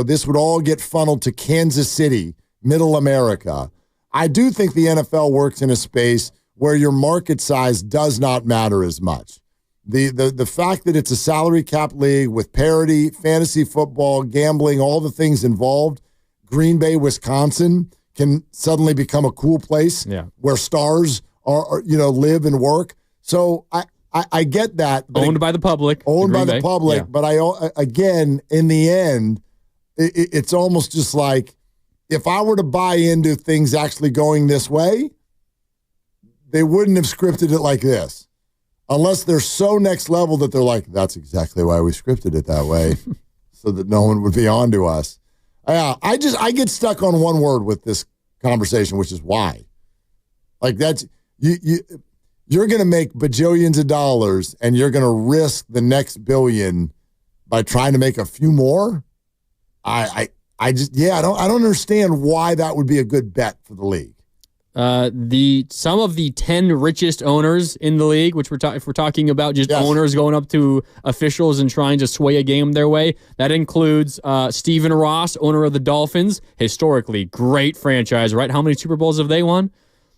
this would all get funneled to Kansas City, middle America, I do think the NFL works in a space where your market size does not matter as much. The fact that it's a salary cap league with parity, fantasy football, gambling, all the things involved, Green Bay, Wisconsin can suddenly become a cool place where stars are live and work. So I get that. Owned by the public. Owned by the public. Yeah. But again, in the end, it's almost just like, if I were to buy into things actually going this way, they wouldn't have scripted it like this. Unless they're so next level that they're like, that's exactly why we scripted it that way, so that no one would be on to us. I get stuck on one word with this conversation, which is why. Like, that's you're going to make bajillions of dollars and you're going to risk the next billion by trying to make a few more. I don't understand why that would be a good bet for the league. Some of the 10 richest owners in the league, which if we're talking about just owners going up to officials and trying to sway a game their way, that includes Stephen Ross, owner of the Dolphins, historically great franchise, right? How many Super Bowls have they won?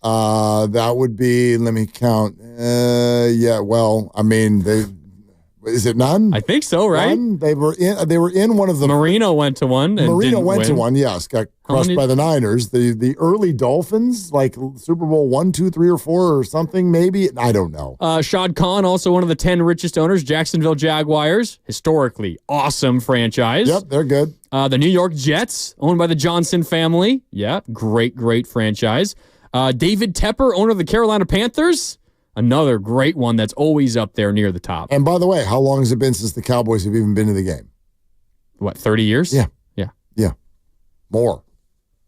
That would be, let me count. Is it none? I think so, right? None? They were in one of the. Marino went to one. Marino went to one. Yes, got crushed by the Niners. The early Dolphins, like Super Bowl 1, 2, 3, or 4, or something. Maybe, I don't know. Shad Khan, also one of the 10 richest owners. Jacksonville Jaguars, historically awesome franchise. Yep, they're good. The New York Jets, owned by the Johnson family. Yeah, great franchise. David Tepper, owner of the Carolina Panthers. Another great one that's always up there near the top. And by the way, how long has it been since the Cowboys have even been to the game? What, 30 years? Yeah. More.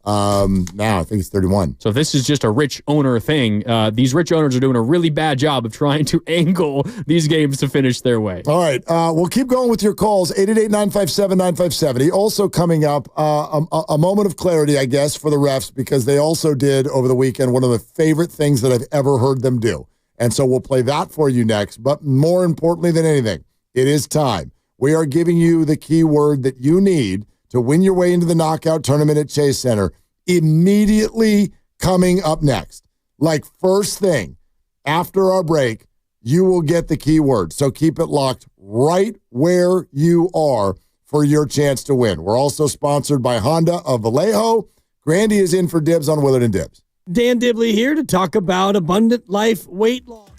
Now I think it's 31. So if this is just a rich owner thing, these rich owners are doing a really bad job of trying to angle these games to finish their way. All right. We'll keep going with your calls. 888-957-9570. Also coming up, a moment of clarity, I guess, for the refs, because they also did over the weekend one of the favorite things that I've ever heard them do. And so we'll play that for you next. But more importantly than anything, it is time. We are giving you the keyword that you need to win your way into the knockout tournament at Chase Center immediately coming up next. Like first thing after our break, you will get the keyword. So keep it locked right where you are for your chance to win. We're also sponsored by Honda of Vallejo. Grandy is in for dibs on Willard and Dibs. Dan Dibley here to talk about Abundant Life weight loss.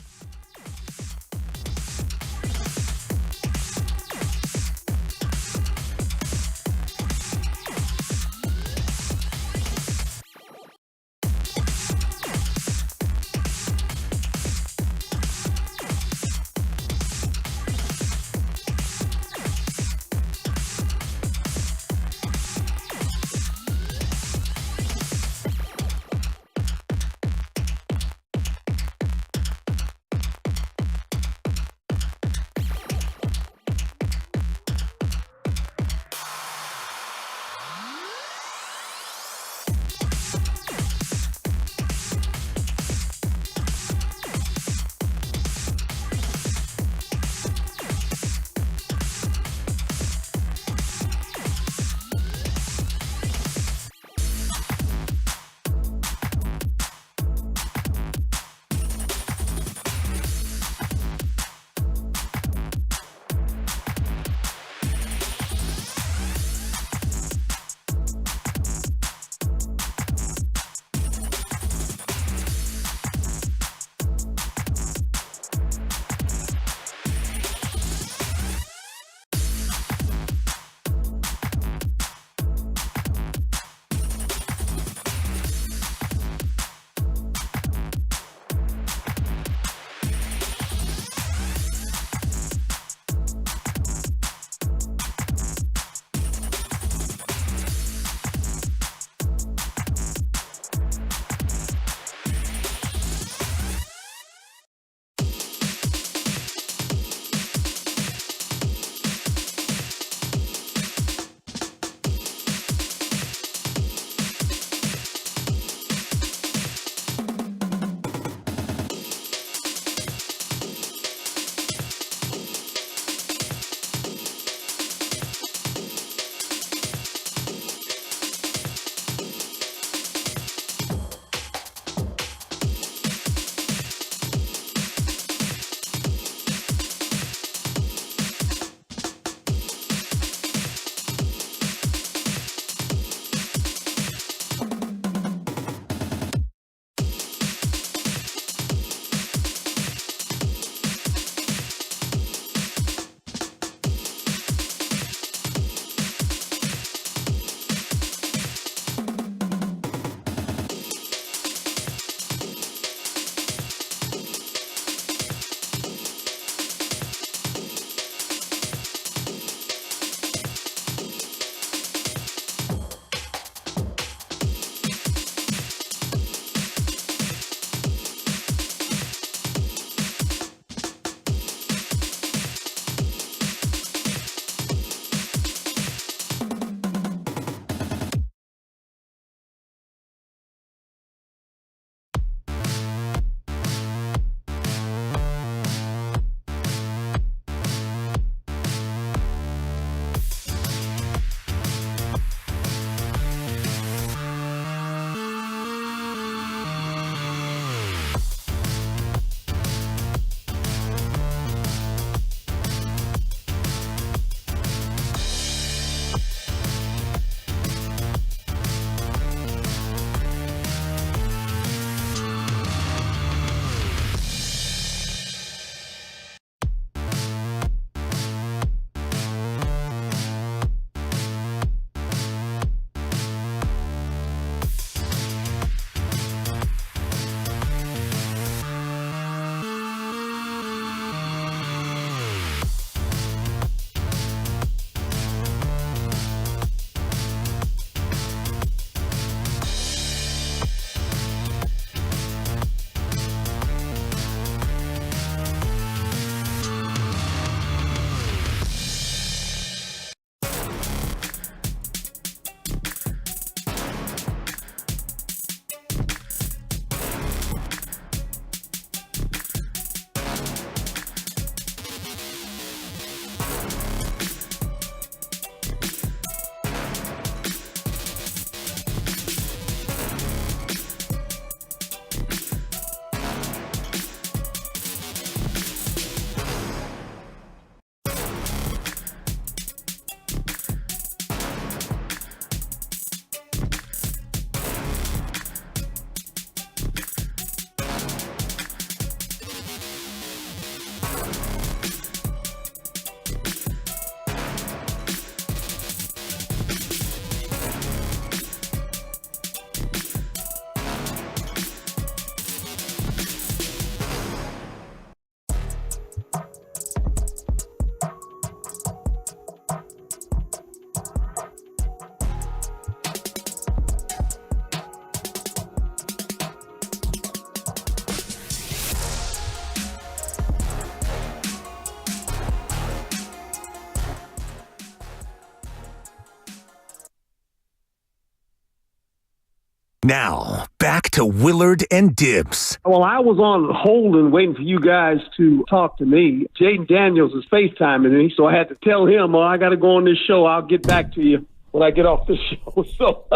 Now, back to Willard and Dibs. Well, I was on hold and waiting for you guys to talk to me. Jaden Daniels is FaceTiming me, so I had to tell him, I got to go on this show. I'll get back to you when I get off the show. So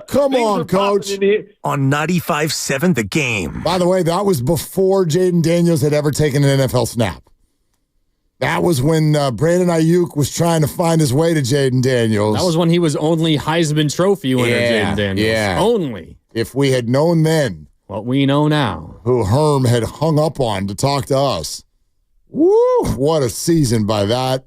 come on, Coach. On 95.7 The Game. By the way, that was before Jaden Daniels had ever taken an NFL snap. That was when Brandon Ayuk was trying to find his way to Jaden Daniels. That was when he was only Heisman Trophy winner, Jaden Daniels. Yeah. Only. If we had known then. What we know now. Who Herm had hung up on to talk to us. Woo! What a season by that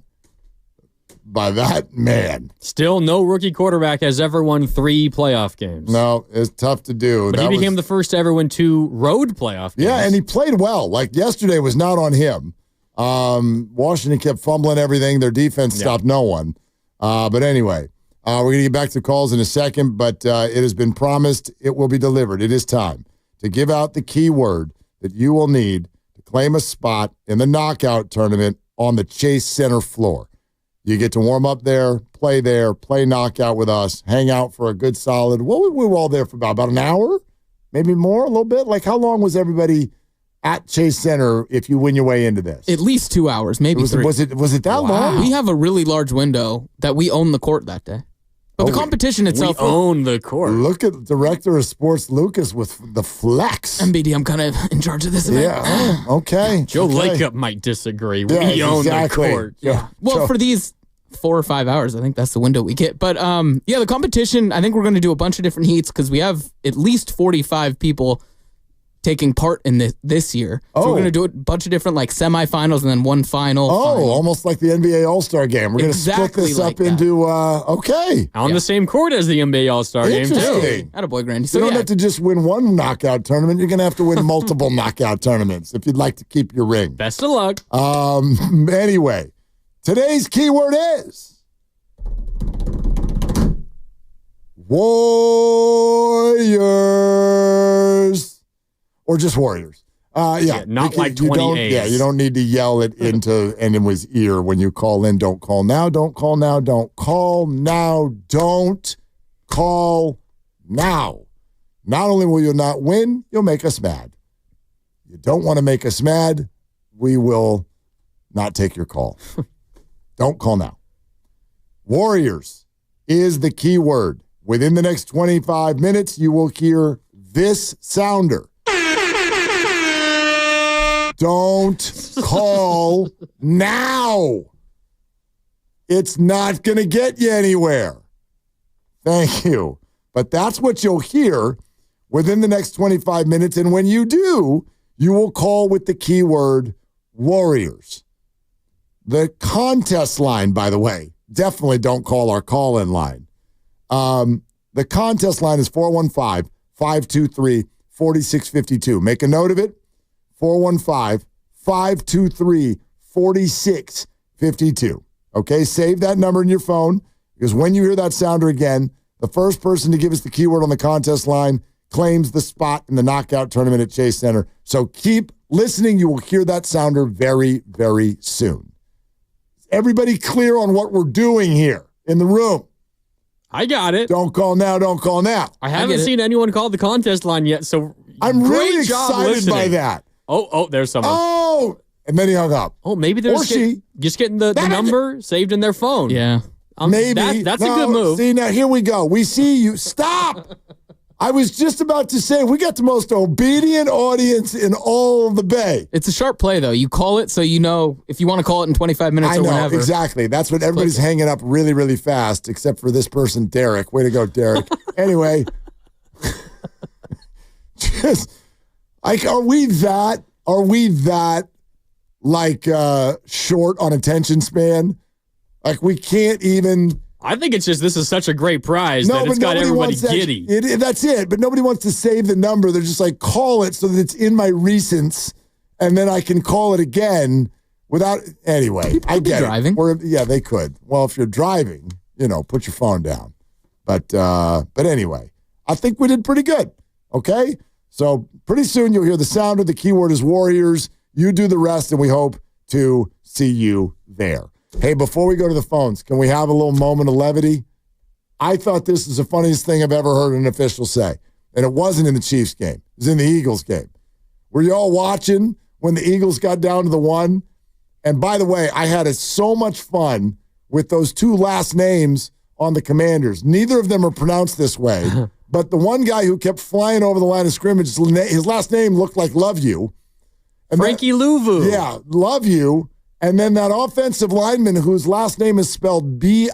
man. Still, no rookie quarterback has ever won 3 playoff games. No, it's tough to do. But he became the first to ever win 2 road playoff games. Yeah, and he played well. Like, yesterday was not on him. Washington kept fumbling everything. Their defense stopped no one. But anyway, we're going to get back to calls in a second, but it has been promised it will be delivered. It is time to give out the keyword that you will need to claim a spot in the knockout tournament on the Chase Center floor. You get to warm up there, play knockout with us, hang out for a good solid. We were all there for about an hour, maybe more, a little bit. Like, how long was everybody at Chase Center if you win your way into this? At least 2 hours, maybe 3. Was it that long? We have a really large window that we own the court that day. But the competition itself... We own the court. Look at Director of Sports Lucas with the flex. MBD, I'm kind of in charge of this event. Yeah, okay. Joe Lakeup might disagree. Yeah, we own exactly. the court. Yeah. Well, for these 4 or 5 hours, I think that's the window we get. But, the competition, I think we're going to do a bunch of different heats because we have at least 45 people taking part in this year. So we're going to do a bunch of different semifinals and then one final. Final. Almost like the NBA All-Star game. We're going to split this up into, On the same court as the NBA All-Star game, too. Attaboy, Grandy. So you don't have to just win one knockout tournament. You're going to have to win multiple knockout tournaments if you'd like to keep your ring. Best of luck. Anyway, today's keyword is Warriors. Or just Warriors. Not like 20 A's. You don't need to yell it into anyone's ear when you call in. Don't call now. Don't call now. Don't call now. Don't call now. Not only will you not win, you'll make us mad. You don't want to make us mad, we will not take your call. Don't call now. Warriors is the key word. Within the next 25 minutes, you will hear this sounder. Don't call now. It's not going to get you anywhere. Thank you. But that's what you'll hear within the next 25 minutes. And when you do, you will call with the keyword Warriors. The contest line, by the way, definitely don't call our call-in line. The contest line is 415-523-4652. Make a note of it. 415-523-4652. Okay, save that number in your phone because when you hear that sounder again, the first person to give us the keyword on the contest line claims the spot in the knockout tournament at Chase Center. So keep listening. You will hear that sounder very, very soon. Is everybody clear on what we're doing here in the room? I got it. Don't call now. Don't call now. I haven't seen anyone call the contest line yet, so I'm really excited listening. By that. Oh, there's someone. Oh, and then he hung up. Oh, maybe they're just getting the number saved in their phone. Yeah. Maybe. That's a good move. See, now here we go. We see you. Stop. I was just about to say, we got the most obedient audience in all of the Bay. It's a sharp play, though. You call it so you know if you want to call it in 25 minutes or whenever. Exactly. That's what everybody's hanging up really, really fast, except for this person, Derek. Way to go, Derek. Anyway. Just, are we that short on attention span? Like, we can't even... I think it's just this is such a great prize that it's got everybody giddy. That's it, but nobody wants to save the number. They're just like, call it so that it's in my recents, and then I can call it again without... Anyway, I get driving. it. Yeah, they could. Well, if you're driving, put your phone down. But anyway, I think we did pretty good, okay? So pretty soon you'll hear the sounder. The keyword is Warriors. You do the rest, and we hope to see you there. Hey, before we go to the phones, can we have a little moment of levity? I thought this is the funniest thing I've ever heard an official say. and it wasn't in the Chiefs game. It was in the Eagles game. Were you all watching when the Eagles got down to the 1? And by the way, I had so much fun with those 2 last names on the Commanders. Neither of them are pronounced this way, but the one guy who kept flying over the line of scrimmage, his last name looked like Love You. And Frankie Louvu. Yeah, Love You. And then that offensive lineman whose last name is spelled Biadaszz.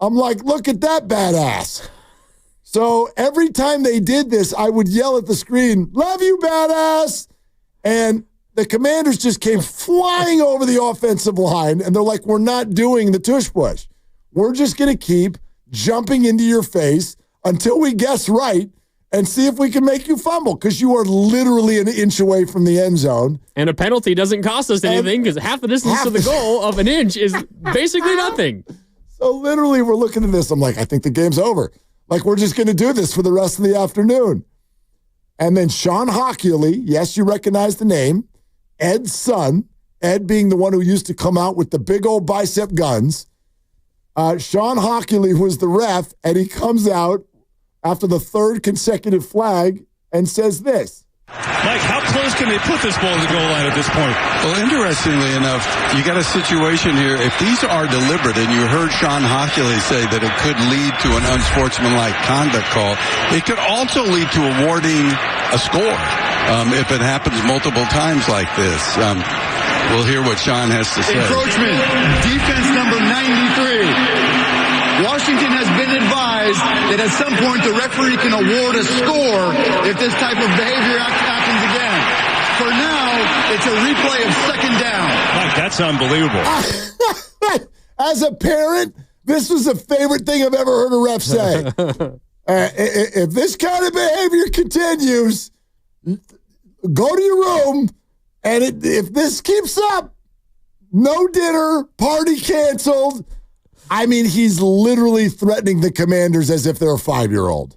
I'm like, look at that badass. So every time they did this, I would yell at the screen, "Love you, badass!" And the Commanders just came flying over the offensive line, and they're like, we're not doing the tush push. We're just going to keep jumping into your face until we guess right and see if we can make you fumble, because you are literally an inch away from the end zone. And a penalty doesn't cost us anything because half the distance to the goal of an inch is basically nothing. So literally we're looking at this. I'm like, I think the game's over. Like, we're just going to do this for the rest of the afternoon. And then Sean Hockley, yes, you recognize the name, Ed's son, Ed being the one who used to come out with the big old bicep guns. Sean Hockley was the ref, and he comes out after the 3rd consecutive flag and says this. Mike, how close can they put this ball to the goal line at this point? Well, interestingly enough, you got a situation here. If these are deliberate, and you heard Sean Hockley say that it could lead to an unsportsmanlike conduct call, it could also lead to awarding a score if it happens multiple times like this. We'll hear what Sean has to say. Encroachment, defense number 93. Washington has been advised that at some point the referee can award a score if this type of behavior happens again. For now, it's a replay of 2nd down. Mike, that's unbelievable. As a parent, this was the favorite thing I've ever heard a ref say. If this kind of behavior continues, go to your room, and if this keeps up, no dinner, party canceled. I mean, he's literally threatening the Commanders as if they're a 5-year-old.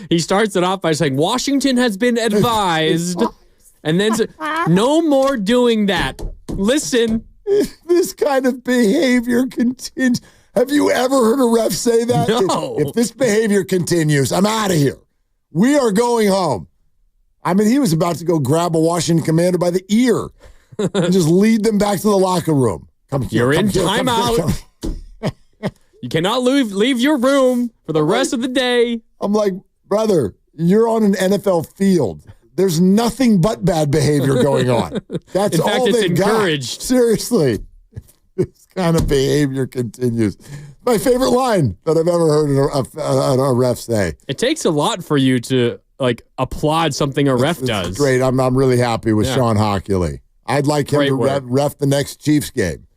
He starts it off by saying, Washington has been advised. And then, no more doing that. Listen. If this kind of behavior continues. Have you ever heard a ref say that? No. If this behavior continues, I'm out of here. We are going home. I mean, he was about to go grab a Washington Commander by the ear and just lead them back to the locker room. You're in timeout. You cannot leave your room for the rest of the day. I'm like, brother, you're on an NFL field. There's nothing but bad behavior going on. That's in fact, all it's they encouraged. got. Seriously. This kind of behavior continues. My favorite line that I've ever heard a ref say. It takes a lot for you to applaud something a ref does. It's great. I'm really happy with Sean Hockley. I'd like him to ref the next Chiefs game.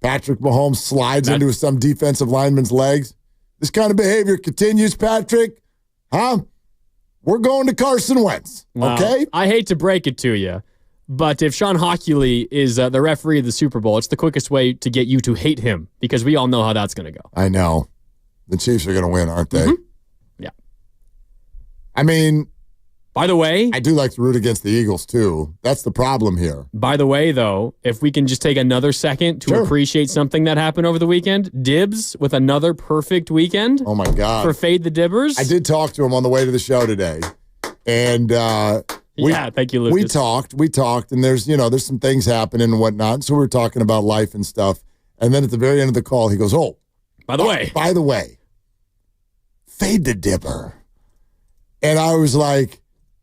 Patrick Mahomes slides into some defensive lineman's legs. This kind of behavior continues, Patrick. Huh? We're going to Carson Wentz, okay? I hate to break it to you, but if Sean Hockley is the referee of the Super Bowl, it's the quickest way to get you to hate him, because we all know how that's going to go. I know. The Chiefs are going to win, aren't they? Mm-hmm. Yeah. I mean, by the way, I do like to root against the Eagles, too. That's the problem here. By the way, though, if we can just take another second to appreciate something that happened over the weekend, Dibs with another perfect weekend. Oh, my God. For Fade the Dibbers. I did talk to him on the way to the show today. And thank you, Lucas. We talked, and there's some things happening and whatnot. So we were talking about life and stuff. And then at the very end of the call, he goes, by the way, Fade the Dipper. And I was like,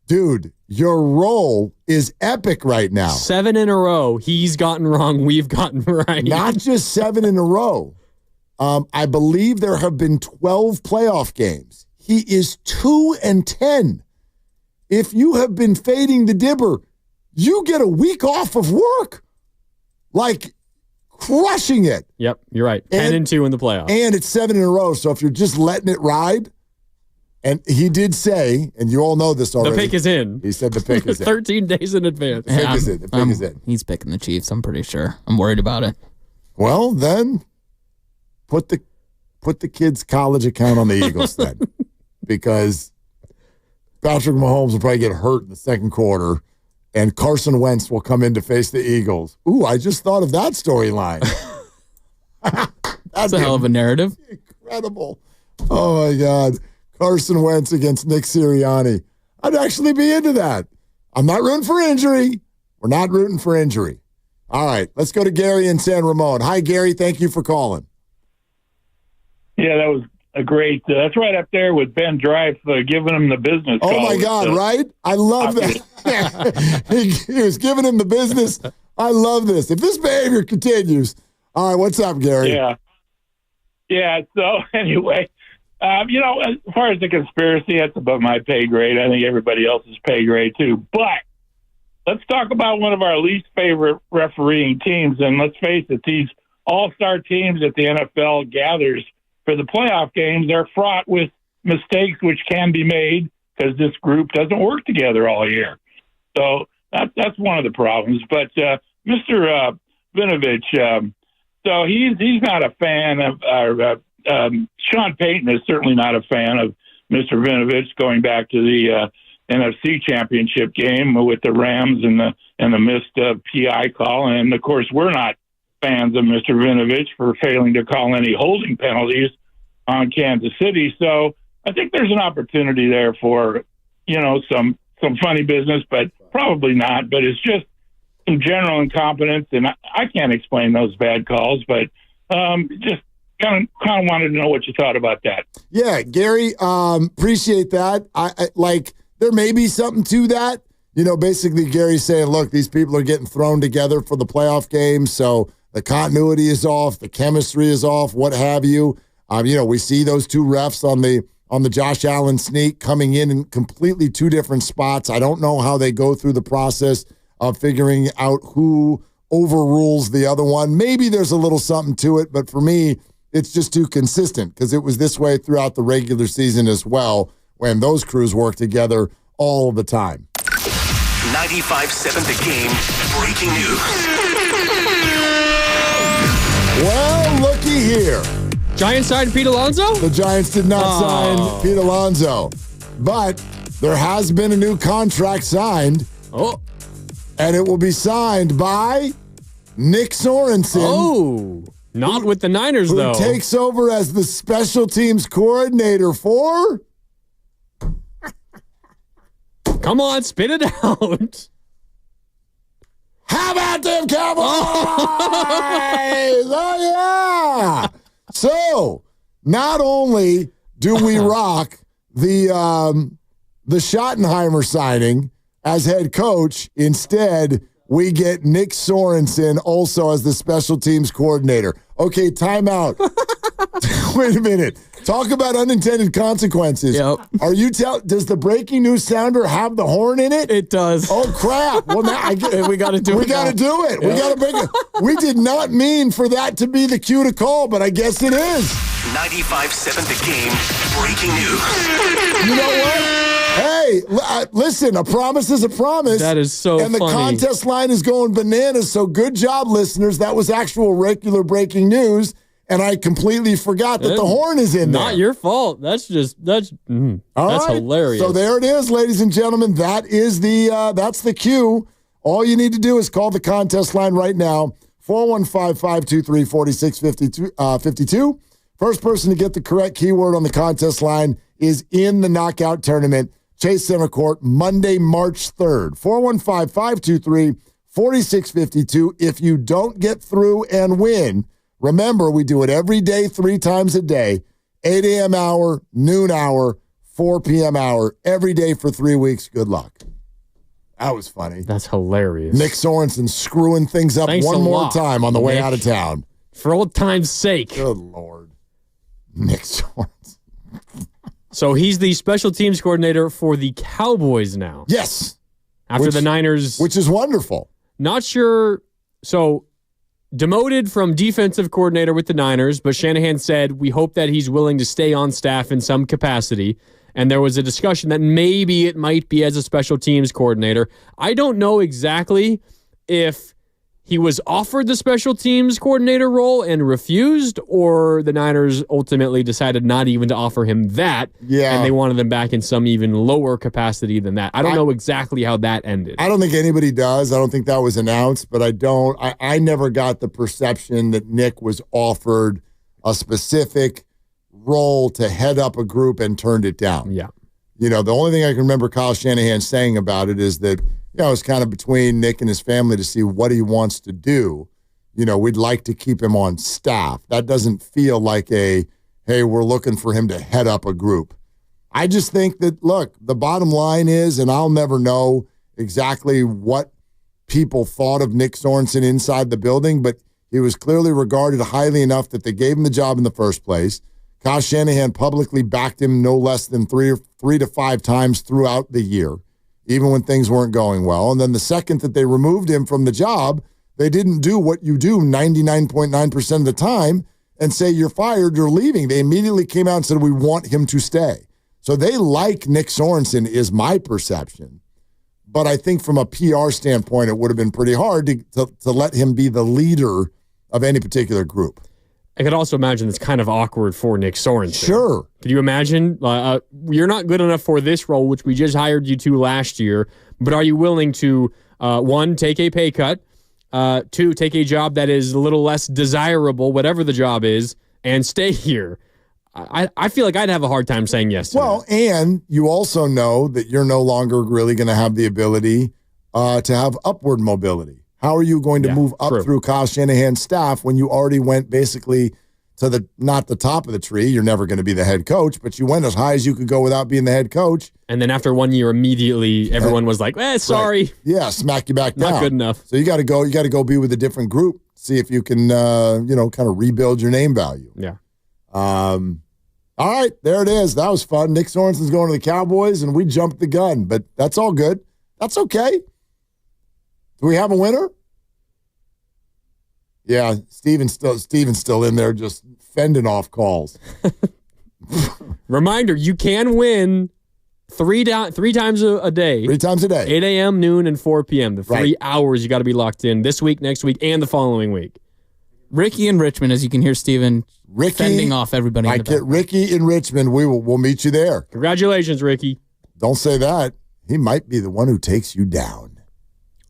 dude, your role is epic right now. 7 in a row. He's gotten wrong. We've gotten right. Not just 7 in a row. I believe there have been 12 playoff games. He is 2-10. If you have been fading the Dibber, you get a week off of work. Like, crushing it. Yep, you're right. 10-2 in the playoffs. And it's 7 in a row. So if you're just letting it ride, and he did say, and you all know this already. The pick is in. He said the pick is in. 13 days in advance. The pick is in. The pick is in. He's picking the Chiefs, I'm pretty sure. I'm worried about it. Well, then, put the kid's college account on the Eagles then. Because Patrick Mahomes will probably get hurt in the second quarter, and Carson Wentz will come in to face the Eagles. Ooh, I just thought of that storyline. That's a hell of a narrative. Incredible. Oh, my God. Carson Wentz against Nick Sirianni. I'd actually be into that. I'm not rooting for injury. We're not rooting for injury. All right, let's go to Gary in San Ramon. Hi, Gary. Thank you for calling. Yeah, that was a great. That's right up there with Ben Drive giving him the business. Oh, my God, right? I love that. he was giving him the business. I love this. If this behavior continues. All right, what's up, Gary? Yeah, so anyway, as far as the conspiracy, that's above my pay grade. I think everybody else's pay grade, too. But let's talk about one of our least favorite refereeing teams. And let's face it, these all-star teams that the NFL gathers for the playoff games, they're fraught with mistakes which can be made because this group doesn't work together all year. So that's one of the problems. But Mr. Vinovich, so he's not a fan of Sean Payton is certainly not a fan of Mr. Vinovich going back to the NFC Championship game with the Rams and the missed PI call. And, of course, we're not fans of Mr. Vinovich for failing to call any holding penalties on Kansas City. So I think there's an opportunity there for, some funny business, but probably not. But it's just some general incompetence, and I can't explain those bad calls, but just kind of wanted to know what you thought about that. Yeah, Gary, appreciate that. I like there may be something to that. Basically Gary's saying, look, these people are getting thrown together for the playoff game, so the continuity is off, the chemistry is off, what have you. We see those two refs on the Josh Allen sneak coming in completely two different spots. I don't know how they go through the process of figuring out who overrules the other one. Maybe there's a little something to it, but for me, it's just too consistent because it was this way throughout the regular season as well when those crews work together all the time. 95.7 The Game breaking news. Well, looky here. Giants signed Pete Alonso? The Giants did not sign Pete Alonso, but there has been a new contract signed. Oh. And it will be signed by Nick Sorensen. Oh, not with the Niners, though. Who takes over as the special teams coordinator for? Come on, spit it out. How about them Cowboys? Oh, yeah. So, not only do we rock the Schottenheimer signing as head coach, instead, we get Nick Sorensen also as the special teams coordinator. Okay, timeout. Wait a minute. Talk about unintended consequences. Yep. Are you does the breaking news sounder have the horn in it? It does. Oh crap. Well, now we got to do it. We got to do it. Yep. We got to break it. We did not mean for that to be the cue to call, but I guess it is. 95.7 The Game breaking news. You know what? Hey, listen, a promise is a promise. That is so funny. And the contest line is going bananas, so good job, listeners. That was actual regular breaking news, and I completely forgot that the horn is in there. Not your fault. That's hilarious. So there it is, ladies and gentlemen. That is that's the cue. All you need to do is call the contest line right now, 415-523-4652. First person to get the correct keyword on the contest line is in the knockout tournament. Chase Center Court, Monday, March 3rd. 415-523-4652. If you don't get through and win, remember, we do it every day, 3 times a day, 8 a.m. hour, noon hour, 4 p.m. hour, every day for 3 weeks. Good luck. That was funny. That's hilarious. Nick Sorensen screwing things up one more time on the way out of town. For old time's sake. Good Lord. Nick Sorensen. So he's the special teams coordinator for the Cowboys now. Yes. After the Niners. Which is wonderful. Not sure. So demoted from defensive coordinator with the Niners, but Shanahan said, we hope that he's willing to stay on staff in some capacity. And there was a discussion that maybe it might be as a special teams coordinator. I don't know exactly if he was offered the special teams coordinator role and refused, or the Niners ultimately decided not even to offer him that. Yeah. And they wanted him back in some even lower capacity than that. I don't know exactly how that ended. I don't think anybody does. I don't think that was announced, but I never got the perception that Nick was offered a specific role to head up a group and turned it down. Yeah. You know, the only thing I can remember Kyle Shanahan saying about it is that, you know, it's kind of between Nick and his family to see what he wants to do. You know, we'd like to keep him on staff. That doesn't feel like hey, we're looking for him to head up a group. I just think that, look, the bottom line is, and I'll never know exactly what people thought of Nick Sorensen inside the building, but he was clearly regarded highly enough that they gave him the job in the first place. Kyle Shanahan publicly backed him no less than three to five times throughout the year, even when things weren't going well. And then the second that they removed him from the job, they didn't do what you do 99.9% of the time and say, you're fired, you're leaving. They immediately came out and said, we want him to stay. So they like Nick Sorensen, is my perception. But I think from a PR standpoint, it would have been pretty hard to let him be the leader of any particular group. I could also imagine it's kind of awkward for Nick Sorensen. Sure. Could you imagine? You're not good enough for this role, which we just hired you to last year, but are you willing to, one, take a pay cut, two, take a job that is a little less desirable, whatever the job is, and stay here? I feel like I'd have a hard time saying yes to that. And you also know that you're no longer really going to have the ability to have upward mobility. How are you going to move up through Kyle Shanahan's staff when you already went basically to not the top of the tree? You're never going to be the head coach, but you went as high as you could go without being the head coach. And then after 1 year, immediately everyone was like, sorry. Right. Yeah, smack you back down. Not good enough. So you got to go be with a different group, see if you can, kind of rebuild your name value. Yeah. All right, there it is. That was fun. Nick Sorensen's going to the Cowboys, and we jumped the gun, but that's all good. That's okay. Do we have a winner? Yeah, Steven's still in there just fending off calls. Reminder, you can win three times a day. 3 times a day. 8 a.m., noon, and 4 p.m. The 3 hours you got to be locked in this week, next week, and the following week. Ricky in Richmond, as you can hear Steven fending off everybody. I get Ricky in Richmond. We'll meet you there. Congratulations, Ricky. Don't say that. He might be the one who takes you down.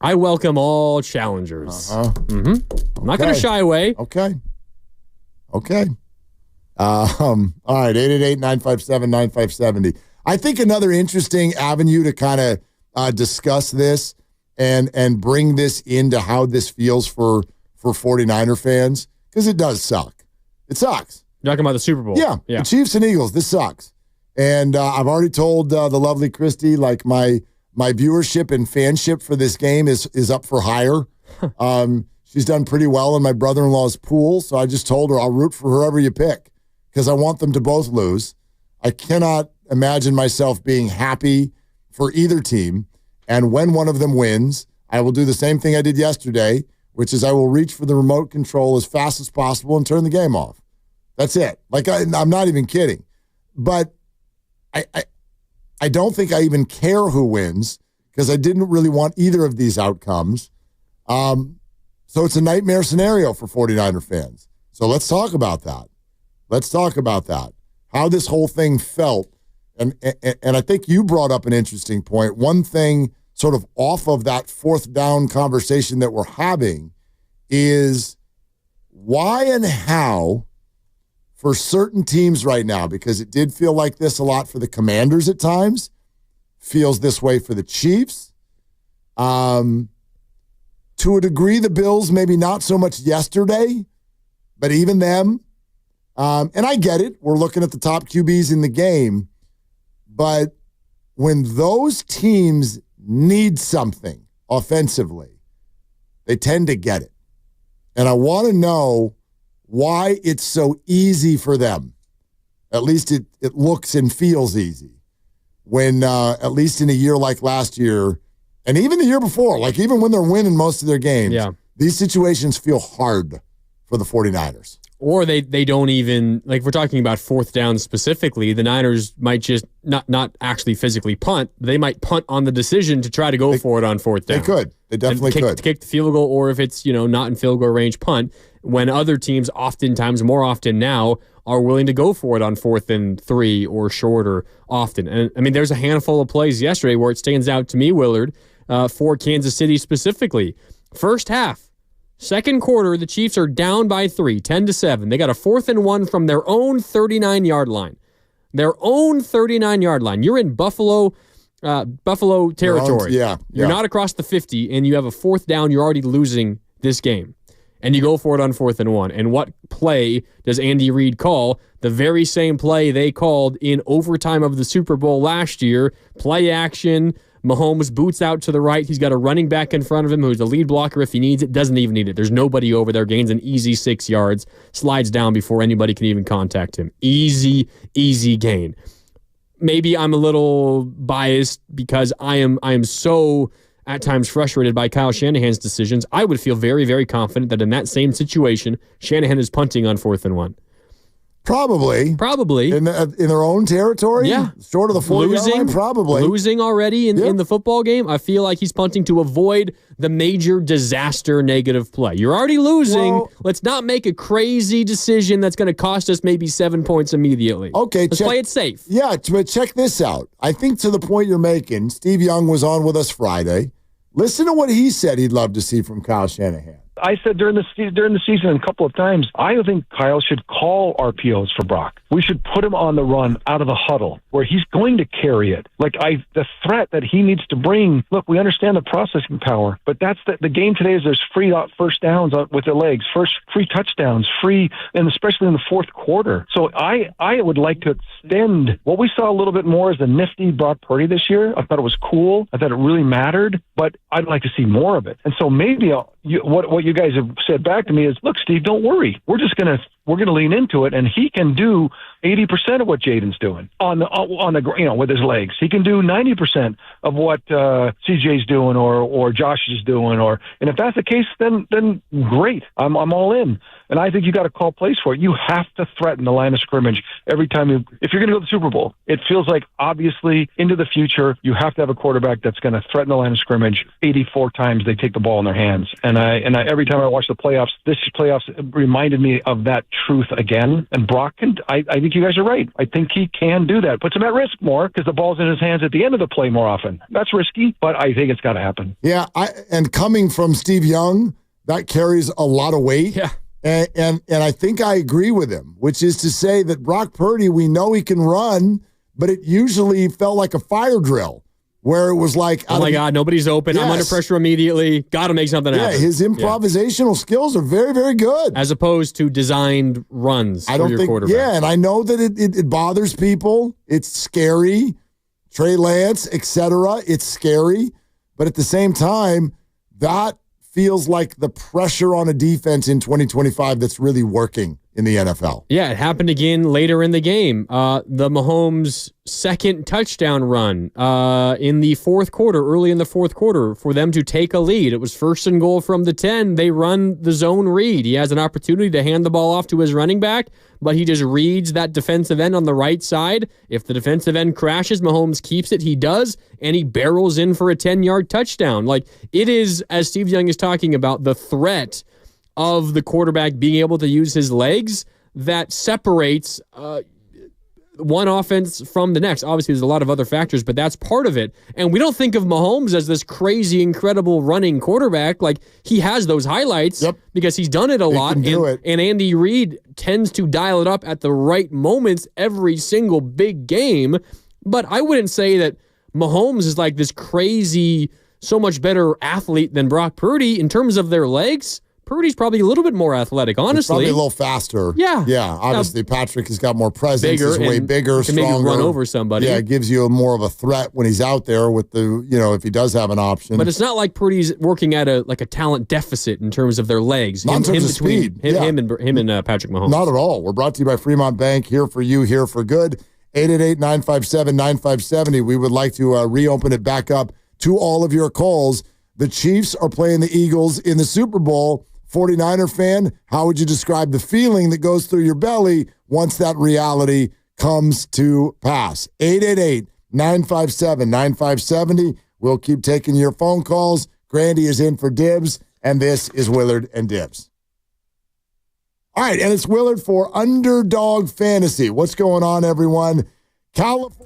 I welcome all challengers. Mm-hmm. I'm not going to shy away. Okay. All right, 888-957-9570. I think another interesting avenue to kind of discuss this and bring this into how this feels for 49er fans, because it does suck. It sucks. You're talking about the Super Bowl. Yeah. The Chiefs and Eagles, this sucks. And I've already told the lovely Christy, like my viewership and fanship for this game is up for hire. She's done pretty well in my brother-in-law's pool, so I just told her I'll root for whoever you pick because I want them to both lose. I cannot imagine myself being happy for either team. And when one of them wins, I will do the same thing I did yesterday, which is I will reach for the remote control as fast as possible and turn the game off. That's it. Like, I'm not even kidding. But I don't think I even care who wins because I didn't really want either of these outcomes. So it's a nightmare scenario for 49er fans. So let's talk about that. How this whole thing felt. And I think you brought up an interesting point. One thing sort of off of that fourth down conversation that we're having is why and how for certain teams right now, because it did feel like this a lot for the Commanders at times, feels this way for the Chiefs. To a degree, the Bills, maybe not so much yesterday, but even them. And I get it. We're looking at the top QBs in the game. But when those teams need something offensively, they tend to get it. And I want to know why it's so easy for them. At least it looks and feels easy. When, at least in a year like last year, and even the year before, like even when they're winning most of their games, these situations feel hard for the 49ers. Or they don't even, like if we're talking about fourth down specifically, the Niners might just not actually physically punt. They might punt on the decision to try to go for it on fourth down. They could. They definitely could. Kick the field goal, or if it's, not in field goal range, punt. When other teams oftentimes, more often now, are willing to go for it on 4th and 3 or shorter often. And I mean, there's a handful of plays yesterday where it stands out to me, Willard, for Kansas City specifically. First half, Second quarter, the Chiefs are down by 3, 10-7. They got a 4th and 1 from their own 39-yard line. Their own 39-yard line. You're in Buffalo territory. You're not across the 50, and you have a 4th down. You're already losing this game. And you go for it on 4th and 1. And what play does Andy Reid call? The very same play they called in overtime of the Super Bowl last year. Play action. Mahomes boots out to the right. He's got a running back in front of him who's the lead blocker if he needs it. Doesn't even need it. There's nobody over there. Gains an easy 6 yards. Slides down before anybody can even contact him. Easy gain. Maybe I'm a little biased because I am so at times frustrated by Kyle Shanahan's decisions. I would feel very, very confident that in that same situation, Shanahan is punting on 4th and 1. Probably. In their own territory? Yeah. Short of the 40-yard line? Probably. Losing already in the football game. I feel like he's punting to avoid the major disaster negative play. You're already losing. Well, let's not make a crazy decision that's going to cost us maybe 7 points immediately. Okay. Let's play it safe. Yeah, but check this out. I think to the point you're making, Steve Young was on with us Friday. Listen to what he said he'd love to see from Kyle Shanahan. I said during the season a couple of times, I think Kyle should call RPOs for Brock. We should put him on the run out of the huddle where he's going to carry it. The threat that he needs to bring, look, we understand the processing power, but that's the game today is there's free first downs with the legs, free touchdowns, and especially in the fourth quarter. So I would like to extend what we saw a little bit more as a nifty Brock Purdy this year. I thought it was cool. I thought it really mattered, but I'd like to see more of it. And so maybe what you guys have said back to me is, look, Steve, don't worry. We're going to lean into it, and he can do 80% of what Jaden's doing on the with his legs. He can do 90% of what CJ's doing or Josh is doing, and if that's the case, then great. I'm all in, and I think you got to call plays for it. You have to threaten the line of scrimmage every time if you're going to go to the Super Bowl. It feels like obviously into the future you have to have a quarterback that's going to threaten the line of scrimmage 84 times they take the ball in their hands, and I every time I watch the playoffs, this playoffs reminded me of that truth again. And Brock I think you guys are right. I think he can do that. Puts him at risk more because the ball's in his hands at the end of the play more often. That's risky, but I think it's got to happen. Yeah, and coming from Steve Young, that carries a lot of weight. Yeah. And I think I agree with him, which is to say that Brock Purdy, we know he can run, but it usually felt like a fire drill. Where it was like, oh my God, nobody's open. Yes. I'm under pressure immediately. Got to make something happen. Yeah, his improvisational skills are very, very good. As opposed to designed runs for your quarterback. Yeah, and I know that it bothers people. It's scary. Trey Lance, etc. It's scary. But at the same time, that feels like the pressure on a defense in 2025 that's really working in the NFL. Yeah, it happened again later in the game. The Mahomes second touchdown run in the fourth quarter, early in the fourth quarter, for them to take a lead. It was 1st and goal from the 10. They run the zone read. He has an opportunity to hand the ball off to his running back, but he just reads that defensive end on the right side. If the defensive end crashes, Mahomes keeps it. He does, and he barrels in for a 10-yard touchdown. Like, it is, as Steve Young is talking about, the threat of the quarterback being able to use his legs that separates one offense from the next. Obviously, there's a lot of other factors, but that's part of it. And we don't think of Mahomes as this crazy, incredible running quarterback. Like, he has those highlights because he's done it a lot. And Andy Reid tends to dial it up at the right moments every single big game. But I wouldn't say that Mahomes is like this crazy, so much better athlete than Brock Purdy in terms of their legs. Purdy's probably a little bit more athletic, honestly. He's probably a little faster. Yeah. Yeah, obviously Patrick has got more presence. He's way bigger, can stronger. Maybe run over somebody. Yeah, it gives you more of a threat when he's out there with the, if he does have an option. But it's not like Purdy's working at a talent deficit in terms of their legs. Not in terms of speed. Him and Patrick Mahomes. Not at all. We're brought to you by Fremont Bank, here for you, here for good. 888-957-9570. We would like to reopen it back up to all of your calls. The Chiefs are playing the Eagles in the Super Bowl. 49er fan, how would you describe the feeling that goes through your belly once that reality comes to pass? 888-957-9570. We'll keep taking your phone calls. Grandy is in for Dibs, and this is Willard and Dibs. All right, and it's Willard for Underdog Fantasy. What's going on, everyone? California.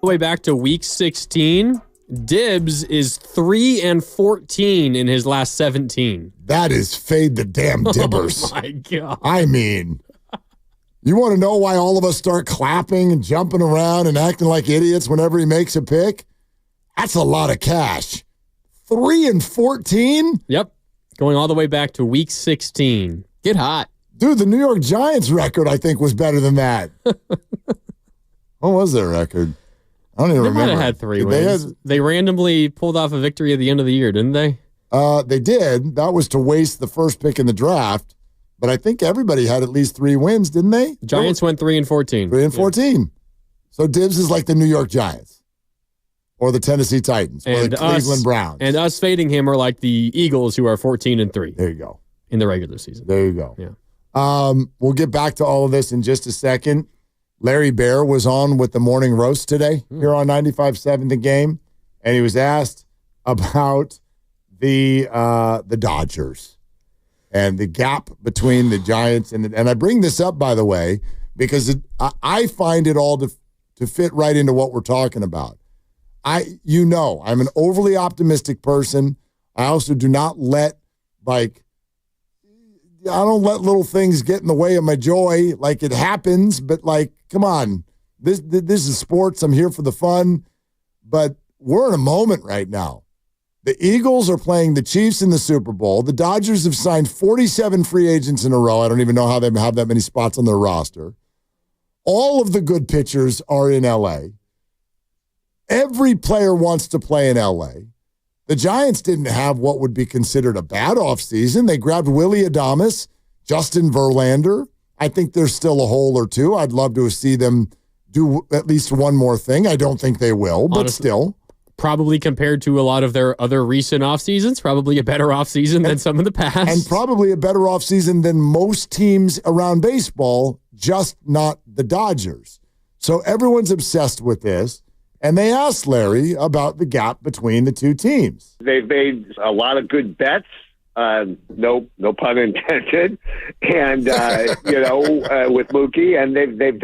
the way back to week 16. Dibs is 3-14 in his last 17. That is fade the damn dibbers. Oh, my God. I mean, you want to know why all of us start clapping and jumping around and acting like idiots whenever he makes a pick? That's a lot of cash. 3-14? Yep. Going all the way back to week 16. Get hot. Dude, the New York Giants record, I think, was better than that. What was their record? I don't even remember. They might have had 3 wins. They randomly pulled off a victory at the end of the year, didn't they? They did. That was to waste the first pick in the draft. But I think everybody had at least 3 wins, didn't they? Giants went 3-14. 3-14. Yeah. So Dibs is like the New York Giants or the Tennessee Titans or the Cleveland Browns. And us fading him are like the Eagles, who are 14-3. There you go. In the regular season. There you go. Yeah. We'll get back to all of this in just a second. Larry Baer was on with the morning roast today here on 95.7 The Game, and he was asked about the Dodgers and the gap between the Giants and I bring this up, by the way, because I find it all to fit right into what we're talking about. I'm an overly optimistic person. I also do not let I don't let little things get in the way of my joy. Like, it happens, but come on. This is sports. I'm here for the fun. But we're in a moment right now. The Eagles are playing the Chiefs in the Super Bowl. The Dodgers have signed 47 free agents in a row. I don't even know how they have that many spots on their roster. All of the good pitchers are in L.A. Every player wants to play in L.A. The Giants didn't have what would be considered a bad offseason. They grabbed Willie Adames, Justin Verlander. I think there's still a hole or two. I'd love to see them do at least one more thing. I don't think they will, but honestly, still. Probably compared to a lot of their other recent off seasons, probably a better off season than some in the past. And probably a better off season than most teams around baseball, just not the Dodgers. So everyone's obsessed with this. And they asked Larry about the gap between the two teams. They've made a lot of good bets, no pun intended, and with Mookie, and they've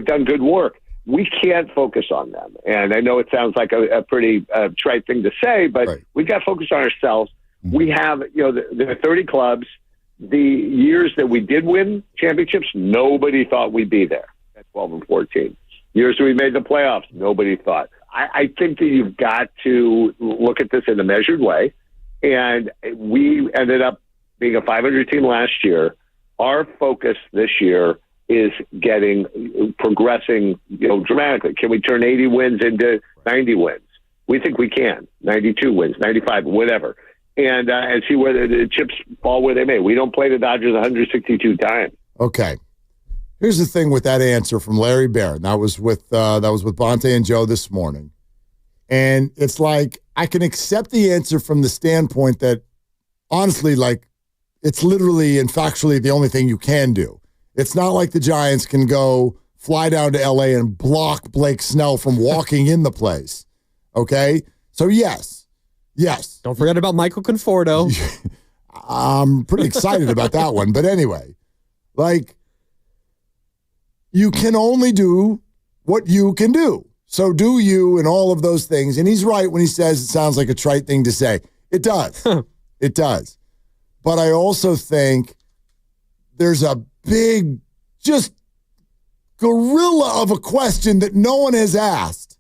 done good work. We can't focus on them, and I know it sounds like a pretty trite thing to say, but right. We've got to focus on ourselves. Mm-hmm. We have, there are 30 clubs. The years that we did win championships, nobody thought we'd be there at 12 and 14. Years we made the playoffs, nobody thought. I think that you've got to look at this in a measured way. And we ended up being a 500 team last year. Our focus this year is progressing, dramatically. Can we turn 80 wins into 90 wins? We think we can. 92 wins, 95, whatever. And see where the chips fall where they may. We don't play the Dodgers 162 times. Okay. Here's the thing with that answer from Larry Baer. That was with Bonte and Joe this morning. And it's like, I can accept the answer from the standpoint that, honestly, it's literally and factually the only thing you can do. It's not like the Giants can go fly down to L.A. and block Blake Snell from walking in the place. Okay? So, yes. Don't forget about Michael Conforto. I'm pretty excited about that one. But anyway, you can only do what you can do. So do you and all of those things. And he's right when he says it sounds like a trite thing to say. It does. It does. But I also think there's a big, just gorilla of a question that no one has asked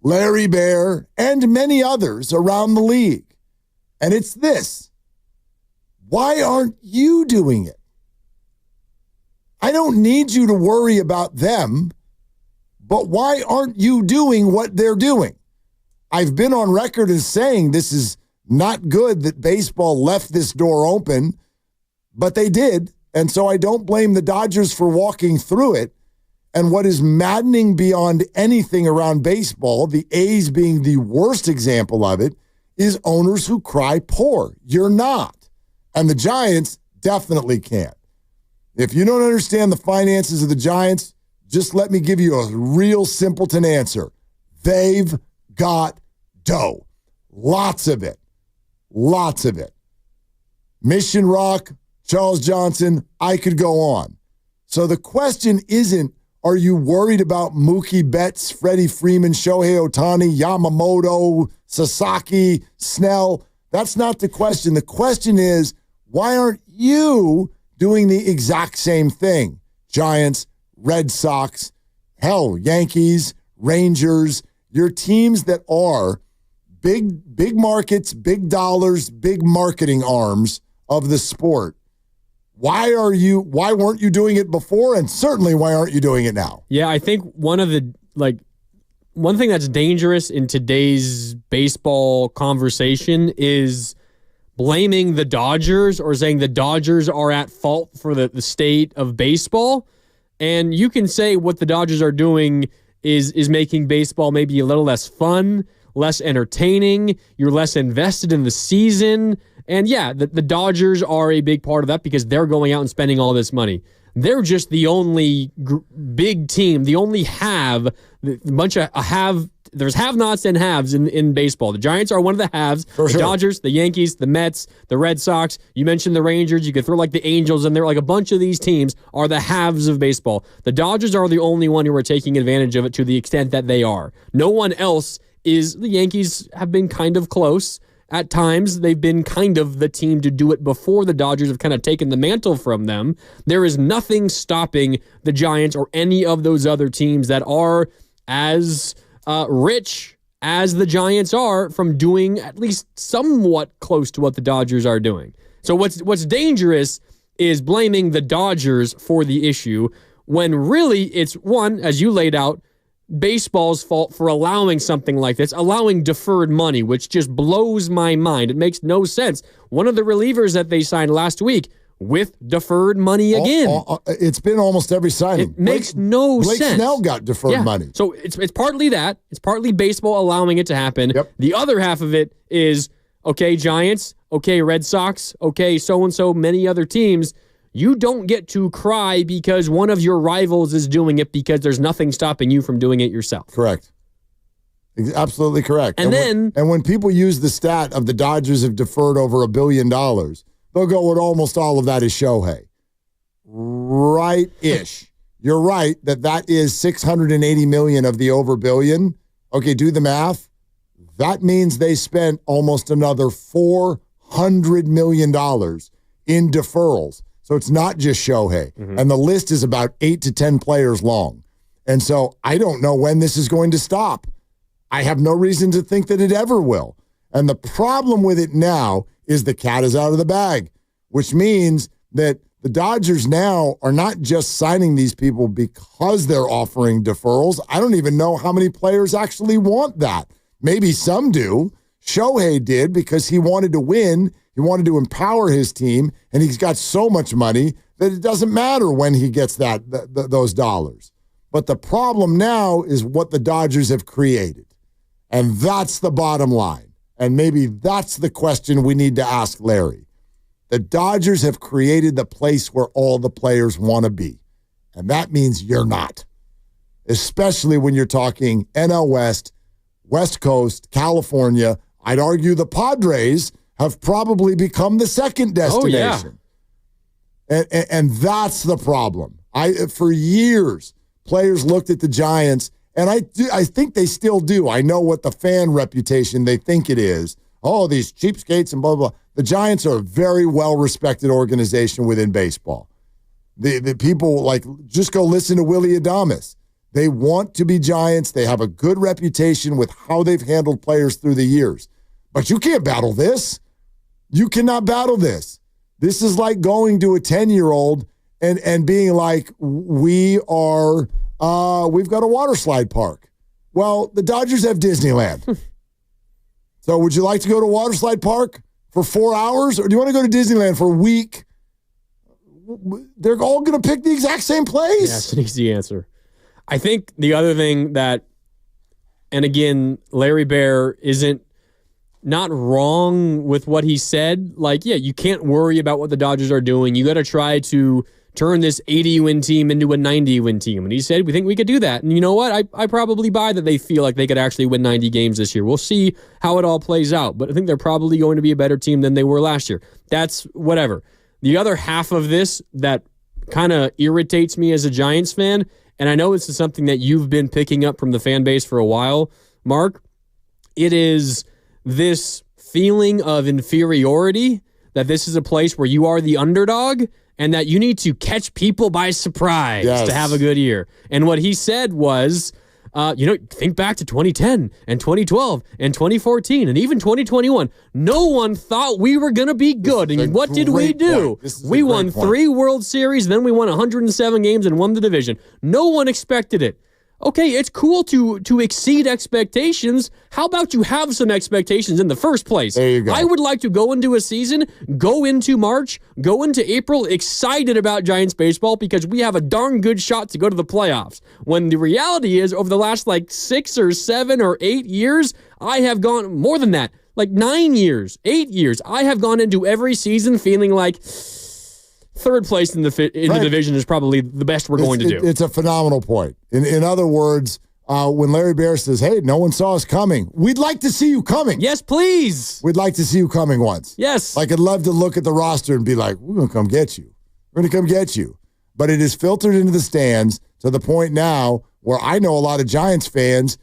Larry Baer and many others around the league. And it's this. Why aren't you doing it? I don't need you to worry about them, but why aren't you doing what they're doing? I've been on record as saying this is not good that baseball left this door open, but they did, and so I don't blame the Dodgers for walking through it. And what is maddening beyond anything around baseball, the A's being the worst example of it, is owners who cry poor. You're not. And the Giants definitely can't. If you don't understand the finances of the Giants, just let me give you a real simpleton answer. They've got dough. Lots of it. Lots of it. Mission Rock, Charles Johnson, I could go on. So the question isn't, Are you worried about Mookie Betts, Freddie Freeman, Shohei Ohtani, Yamamoto, Sasaki, Snell? That's not the question. The question is, why aren't you doing the exact same thing? Giants, Red Sox, hell, Yankees, Rangers, your teams that are big markets, big dollars, big marketing arms of the sport. Why weren't you doing it before? And certainly why aren't you doing it now? Yeah, I think one thing that's dangerous in today's baseball conversation is blaming the Dodgers or saying the Dodgers are at fault for the state of baseball. And you can say what the Dodgers are doing is making baseball maybe a little less fun, less entertaining. You're less invested in the season. And yeah, the Dodgers are a big part of that because they're going out and spending all this money. They're just the only big team, the only there's have-nots and haves in baseball. The Giants are one of the haves. For sure. Dodgers, the Yankees, the Mets, the Red Sox. You mentioned the Rangers. You could throw like the Angels in there. Like a bunch of these teams are the haves of baseball. The Dodgers are the only one who are taking advantage of it to the extent that they are. No one else is. The Yankees have been kind of close. At times, they've been kind of the team to do it before the Dodgers have kind of taken the mantle from them. There is nothing stopping the Giants or any of those other teams that are as rich as the Giants are from doing at least somewhat close to what the Dodgers are doing. So what's dangerous is blaming the Dodgers for the issue when really it's, one, as you laid out, baseball's fault for allowing something like this, allowing deferred money, which just blows my mind. It makes no sense. One of the relievers that they signed last week with deferred money again. It's been almost every signing. It makes no sense. Blake Snell got deferred money. So it's partly that. It's partly baseball allowing it to happen. Yep. The other half of it is, okay, Giants, okay, Red Sox, okay, so-and-so, many other teams. You don't get to cry because one of your rivals is doing it because there's nothing stopping you from doing it yourself. Correct. Absolutely correct. And when people use the stat of the Dodgers have deferred over $1 billion, they'll go with almost all of that is Shohei. Right-ish. You're right that is $680 million of the over $1 billion. Okay, do the math. That means they spent almost another $400 million in deferrals. So it's not just Shohei. Mm-hmm. And the list is about 8 to 10 players long. And so I don't know when this is going to stop. I have no reason to think that it ever will. And the problem with it now is the cat is out of the bag, which means that the Dodgers now are not just signing these people because they're offering deferrals. I don't even know how many players actually want that. Maybe some do. Shohei did because he wanted to win. He wanted to empower his team, and he's got so much money that it doesn't matter when he gets those dollars. But the problem now is what the Dodgers have created, and that's the bottom line. And maybe that's the question we need to ask Larry. The Dodgers have created the place where all the players want to be, and that means you're not, especially when you're talking NL West, West Coast, California. I'd argue the Padres have probably become the second destination. Oh, yeah. And that's the problem. For years, players looked at the Giants, and I think they still do. I know what the fan reputation they think it is. Oh, these cheapskates and blah, blah, blah. The Giants are a very well-respected organization within baseball. The people, just go listen to Willie Adames. They want to be Giants. They have a good reputation with how they've handled players through the years. But you can't battle this. You cannot battle this. This is like going to a 10-year-old and being like, we've got a water slide park. Well, the Dodgers have Disneyland. So would you like to go to a water slide park for 4 hours, or do you want to go to Disneyland for a week? They're all going to pick the exact same place. Yeah, it's an easy answer. I think the other thing that, and again, Larry Baer isn't not wrong with what he said. You can't worry about what the Dodgers are doing. You got to try to turn this 80-win team into a 90-win team. And he said, we think we could do that. And you know what? I probably buy that they feel like they could actually win 90 games this year. We'll see how it all plays out. But I think they're probably going to be a better team than they were last year. That's whatever. The other half of this that kind of irritates me as a Giants fan and I know this is something that you've been picking up from the fan base for a while, Mark. It is this feeling of inferiority, that this is a place where you are the underdog and that you need to catch people by surprise to have a good year. And what he said was, think back to 2010 and 2012 and 2014 and even 2021. No one thought we were going to be good. And what did we do? We won 3 World Series, then we won 107 games and won the division. No one expected it. Okay, it's cool to exceed expectations. How about you have some expectations in the first place? There you go. I would like to go into a season, go into March, go into April excited about Giants baseball because we have a darn good shot to go to the playoffs. When the reality is, over the last 6 or 7 or 8 years, I have gone more than that. 9 years, 8 years, I have gone into every season feeling like third place in the division is probably the best we're going to do. It's a phenomenal point. In other words, when Larry Baer says, hey, no one saw us coming, we'd like to see you coming. Yes, please. We'd like to see you coming once. Yes. I'd love to look at the roster and be like, we're going to come get you. We're going to come get you. But it is filtered into the stands to the point now where I know a lot of Giants fans,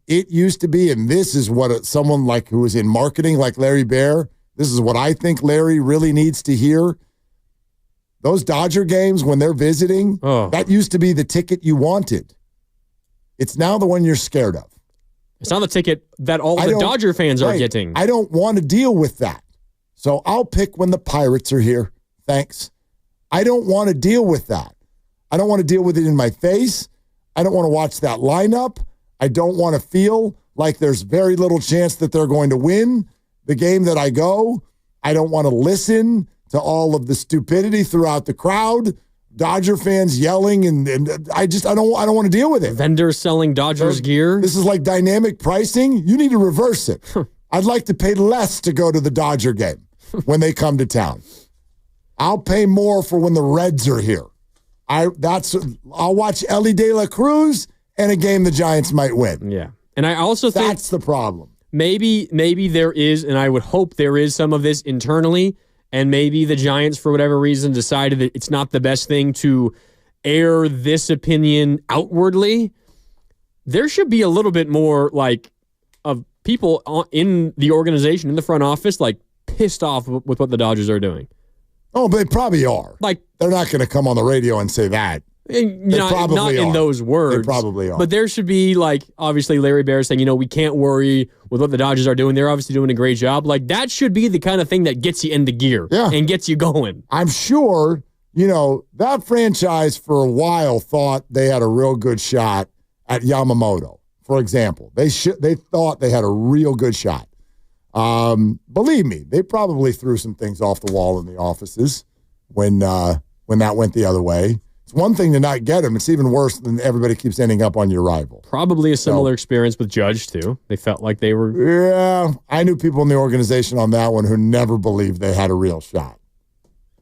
it used to be, and this is what someone who was in marketing like Larry Baer, this is what I think Larry really needs to hear. Those Dodger games, when they're visiting, that used to be the ticket you wanted. It's now the one you're scared of. It's not the ticket that all the Dodger fans are getting. I don't want to deal with that. So I'll pick when the Pirates are here. Thanks. I don't want to deal with that. I don't want to deal with it in my face. I don't want to watch that lineup. I don't want to feel like there's very little chance that they're going to win the game that I go. I don't want to listen to all of the stupidity throughout the crowd, Dodger fans yelling, and I don't want to deal with it. Vendors selling Dodgers gear. This is like dynamic pricing. You need to reverse it. I'd like to pay less to go to the Dodger game when they come to town. I'll pay more for when the Reds are here. I'll watch Ellie De La Cruz and a game the Giants might win. Yeah, and I also think that's the problem. Maybe there is, and I would hope there is some of this internally. And maybe the Giants, for whatever reason, decided that it's not the best thing to air this opinion outwardly. There should be a little bit more of people in the organization, in the front office, pissed off with what the Dodgers are doing. Oh, they probably are. They're not going to come on the radio and say that. Not in those words. They probably are. But there should be, obviously Larry Baer saying, we can't worry with what the Dodgers are doing. They're obviously doing a great job. That should be the kind of thing that gets you into gear and gets you going. I'm sure, that franchise for a while thought they had a real good shot at Yamamoto, for example. They thought they had a real good shot. Believe me, they probably threw some things off the wall in the offices when that went the other way. It's one thing to not get him. It's even worse than everybody keeps ending up on your rival. Probably a similar experience with Judge, too. They felt like they were... Yeah, I knew people in the organization on that one who never believed they had a real shot.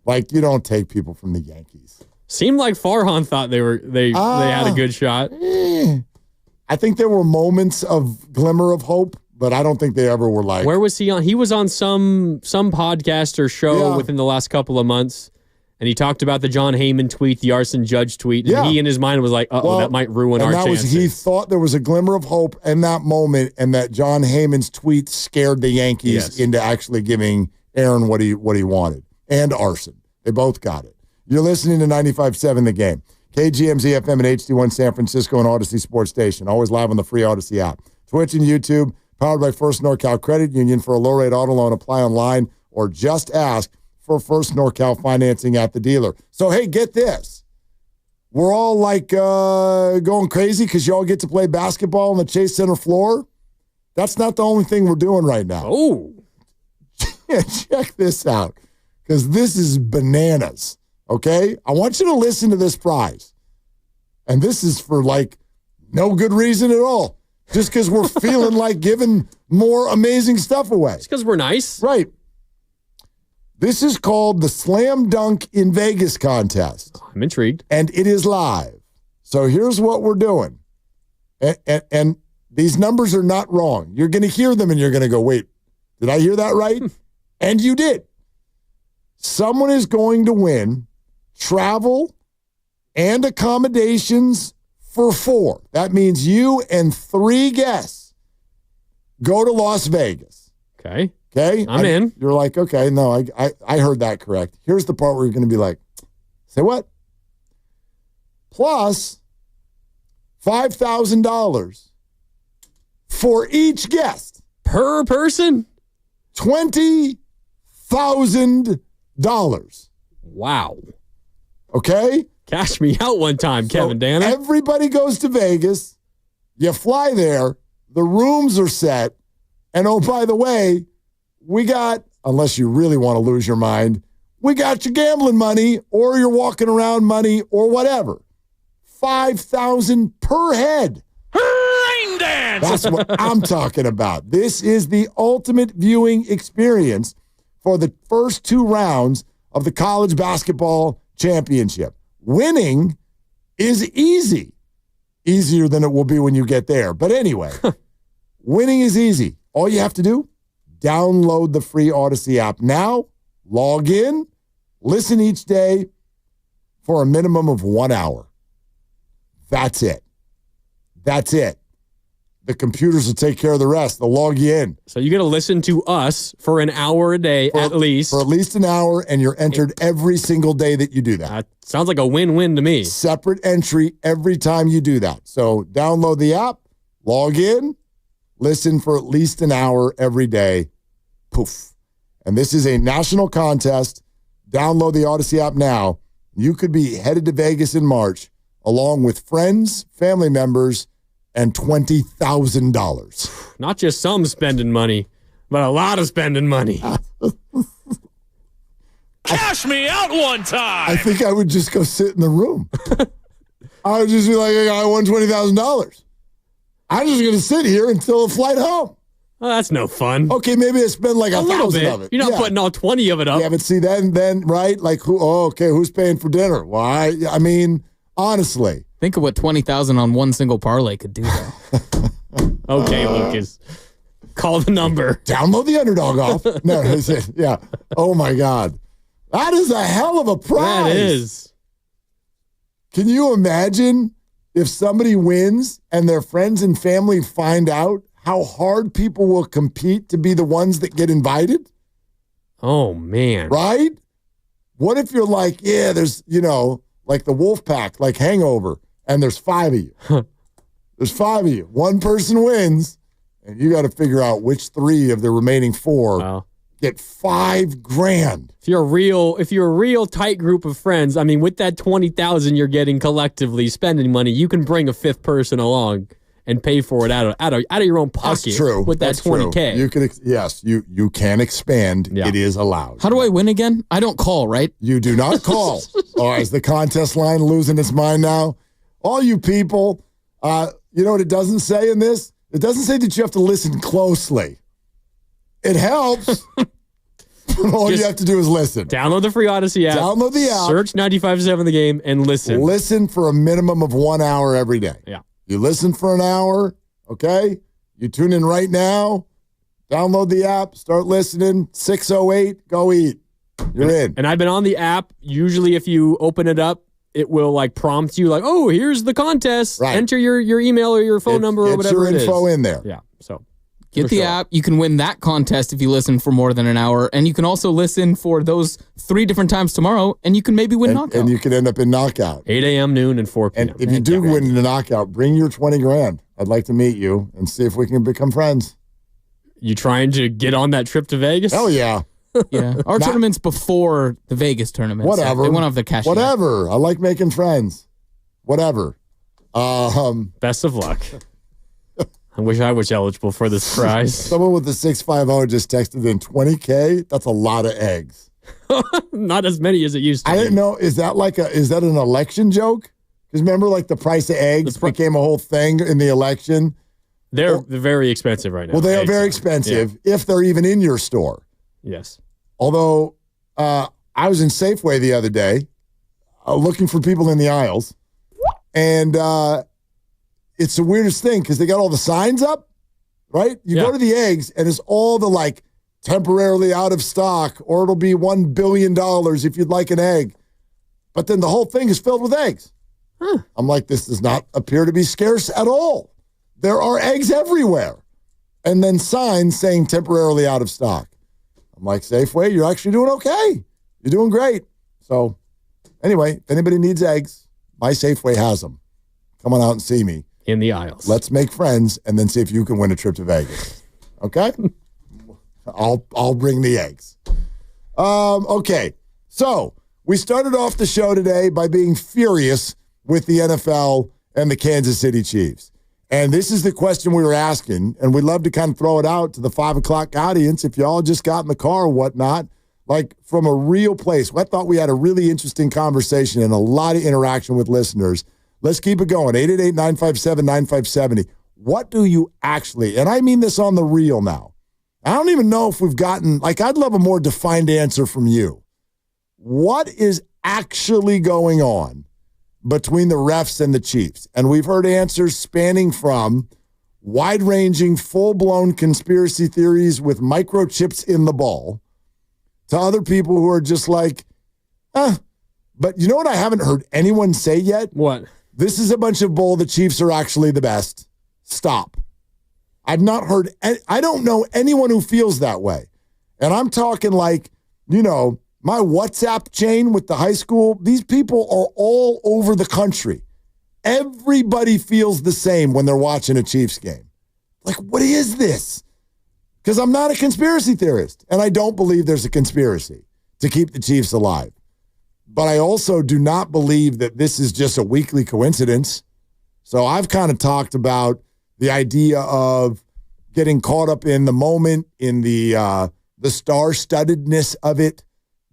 You don't take people from the Yankees. Seemed like Farhan thought they had a good shot. I think there were moments of glimmer of hope, but I don't think they ever were Where was he on? He was on some podcast or show within the last couple of months. And he talked about the John Heyman tweet, the Arson Judge tweet, and he in his mind was like, that might ruin our chances. He thought there was a glimmer of hope in that moment, and that John Heyman's tweet scared the Yankees into actually giving Aaron what he wanted. And Arson. They both got it. You're listening to 95.7 The Game. KGMZ FM and HD1 San Francisco and Odyssey Sports Station. Always live on the free Odyssey app. Twitch and YouTube, powered by First NorCal Credit Union. For a low-rate auto loan, apply online or just ask for First NorCal financing at the dealer. So, hey, get this. We're all going crazy because y'all get to play basketball on the Chase Center floor. That's not the only thing we're doing right now. Oh. Check this out because this is bananas, okay? I want you to listen to this prize. And this is for, no good reason at all. Just because we're feeling like giving more amazing stuff away. It's because we're nice. Right. This is called the Slam Dunk in Vegas contest. I'm intrigued. And it is live. So here's what we're doing. And these numbers are not wrong. You're going to hear them and you're going to go, wait, did I hear that right? And you did. Someone is going to win travel and accommodations for 4. That means you and 3 guests go to Las Vegas. Okay. Okay? I'm in. You're like, okay, no, I heard that correct. Here's the part where you're going to be like, say what? Plus $5,000 for each guest. Per person? $20,000. Wow. Okay? Cash me out one time, Kevin Danner. Everybody goes to Vegas. You fly there. The rooms are set. And oh, by the way, we got, unless you really want to lose your mind, we got your gambling money or your walking around money or whatever. $5,000 per head. Rain dance. That's what I'm talking about. This is the ultimate viewing experience for the first 2 rounds of the college basketball championship. Winning is easy. Easier than it will be when you get there. But anyway, winning is easy. All you have to do, download the free Odyssey app now, log in, listen each day for a minimum of 1 hour. That's it. That's it. The computers will take care of the rest. They'll log you in. So you got to listen to us for an hour a day at least. For at least an hour, and you're entered every single day that you do that. Sounds like a win-win to me. Separate entry every time you do that. So download the app, log in, listen for at least an hour every day. Poof. And this is a national contest. Download the Odyssey app now. You could be headed to Vegas in March along with friends, family members, and $20,000. Not just some spending money, but a lot of spending money. Cash me out one time. I think I would just go sit in the room. I would just be like, I won $20,000. I'm just going to sit here until the flight home. Well, that's no fun. Okay, maybe I spend like a little 1,000 bit of it. You're not putting all 20 of it up. Yeah, but see, then right? Like, who's paying for dinner? Well, I mean, honestly. Think of what 20,000 on one single parlay could do, though. Okay, Lucas. Call the number. Download the Underdog off. No, yeah. Oh, my God. That is a hell of a prize. That is. Can you imagine if somebody wins and their friends and family find out how hard people will compete to be the ones that get invited? Oh, man. Right? What if you're like, yeah, there's, like the Wolf Pack, like Hangover, and there's 5 of you. There's 5 of you. One person wins, and you got to figure out which 3 of the remaining 4 get $5,000. If you're a real tight group of friends, I mean, with that 20,000 you're getting collectively spending money, you can bring a 5th person along and pay for it out of your own pocket. That's true. With that 20K. You can, yes, you can expand. Yeah. It is allowed. How do I win again? I don't call, right? You do not call. Is the contest line losing its mind now? All you people, you know what it doesn't say in this? It doesn't say that you have to listen closely. It helps. All you have to do is listen. Download the free Odyssey app. Download the app. Search 95.7 The Game and listen. Listen for a minimum of 1 hour every day. Yeah. You listen for an hour, okay? You tune in right now. Download the app. Start listening. 6:08, go eat. You're in. And I've been on the app. Usually if you open it up, it will like prompt you like, oh, here's the contest. Right. Enter your email or your phone number or whatever it is. It's your info in there. Yeah, so. Get the app. You can win that contest if you listen for more than an hour. And you can also listen for those 3 different times tomorrow, and you can maybe win knockout. And you can end up in knockout. 8 a.m., noon, and 4 p.m. And if you do win in the knockout, bring your $20,000. I'd like to meet you and see if we can become friends. You trying to get on that trip to Vegas? Hell yeah. Yeah. Our tournament's before the Vegas tournament. Whatever. So they won't have the cash. Whatever. I like making friends. Whatever. Best of luck. I wish I was eligible for this prize. Someone with the 650 just texted in $20K. That's a lot of eggs. Not as many as it used to be. I didn't know. Is that an election joke? Because remember, like the price of eggs became a whole thing in the election. They're very expensive right now. Well, they are very expensive if they're even in your store. Yes. Although I was in Safeway the other day looking for people in the aisles, and it's the weirdest thing because they got all the signs up, right? You go to the eggs, and it's all the like temporarily out of stock, or it'll be $1 billion if you'd like an egg. But then the whole thing is filled with eggs. I'm like, this does not appear to be scarce at all. There are eggs everywhere. And then signs saying temporarily out of stock. I'm like, Safeway, you're actually doing okay. You're doing great. So anyway, if anybody needs eggs, my Safeway has them. Come on out and see me. In the aisles. Let's make friends and then see if you can win a trip to Vegas. Okay? I'll bring the eggs. Okay. So we started off the show today by being furious with the NFL and the Kansas City Chiefs. And this is the question we were asking, and we'd love to kind of throw it out to the 5 o'clock audience if y'all just got in the car or whatnot, like from a real place. I thought we had a really interesting conversation and a lot of interaction with listeners. Let's keep it going. 888-957-9570. What do you actually, and I mean this on the real now, I don't even know if we've gotten, like, I'd love a more defined answer from you. What is actually going on between the refs and the Chiefs? And we've heard answers spanning from wide-ranging, full-blown conspiracy theories with microchips in the ball to other people who are just like, But you know what I haven't heard anyone say yet? What? This is a bunch of bull. The Chiefs are actually the best. Stop. I've not heard, I don't know anyone who feels that way. And I'm talking like, you know, my WhatsApp chain with the high school, these people are all over the country. Everybody feels the same when they're watching a Chiefs game. Like, what is this? Because I'm not a conspiracy theorist, and I don't believe there's a conspiracy to keep the Chiefs alive. But I also do not believe that this is just a weekly coincidence. So I've kind of talked about the idea of getting caught up in the moment, in the star-studdedness of it,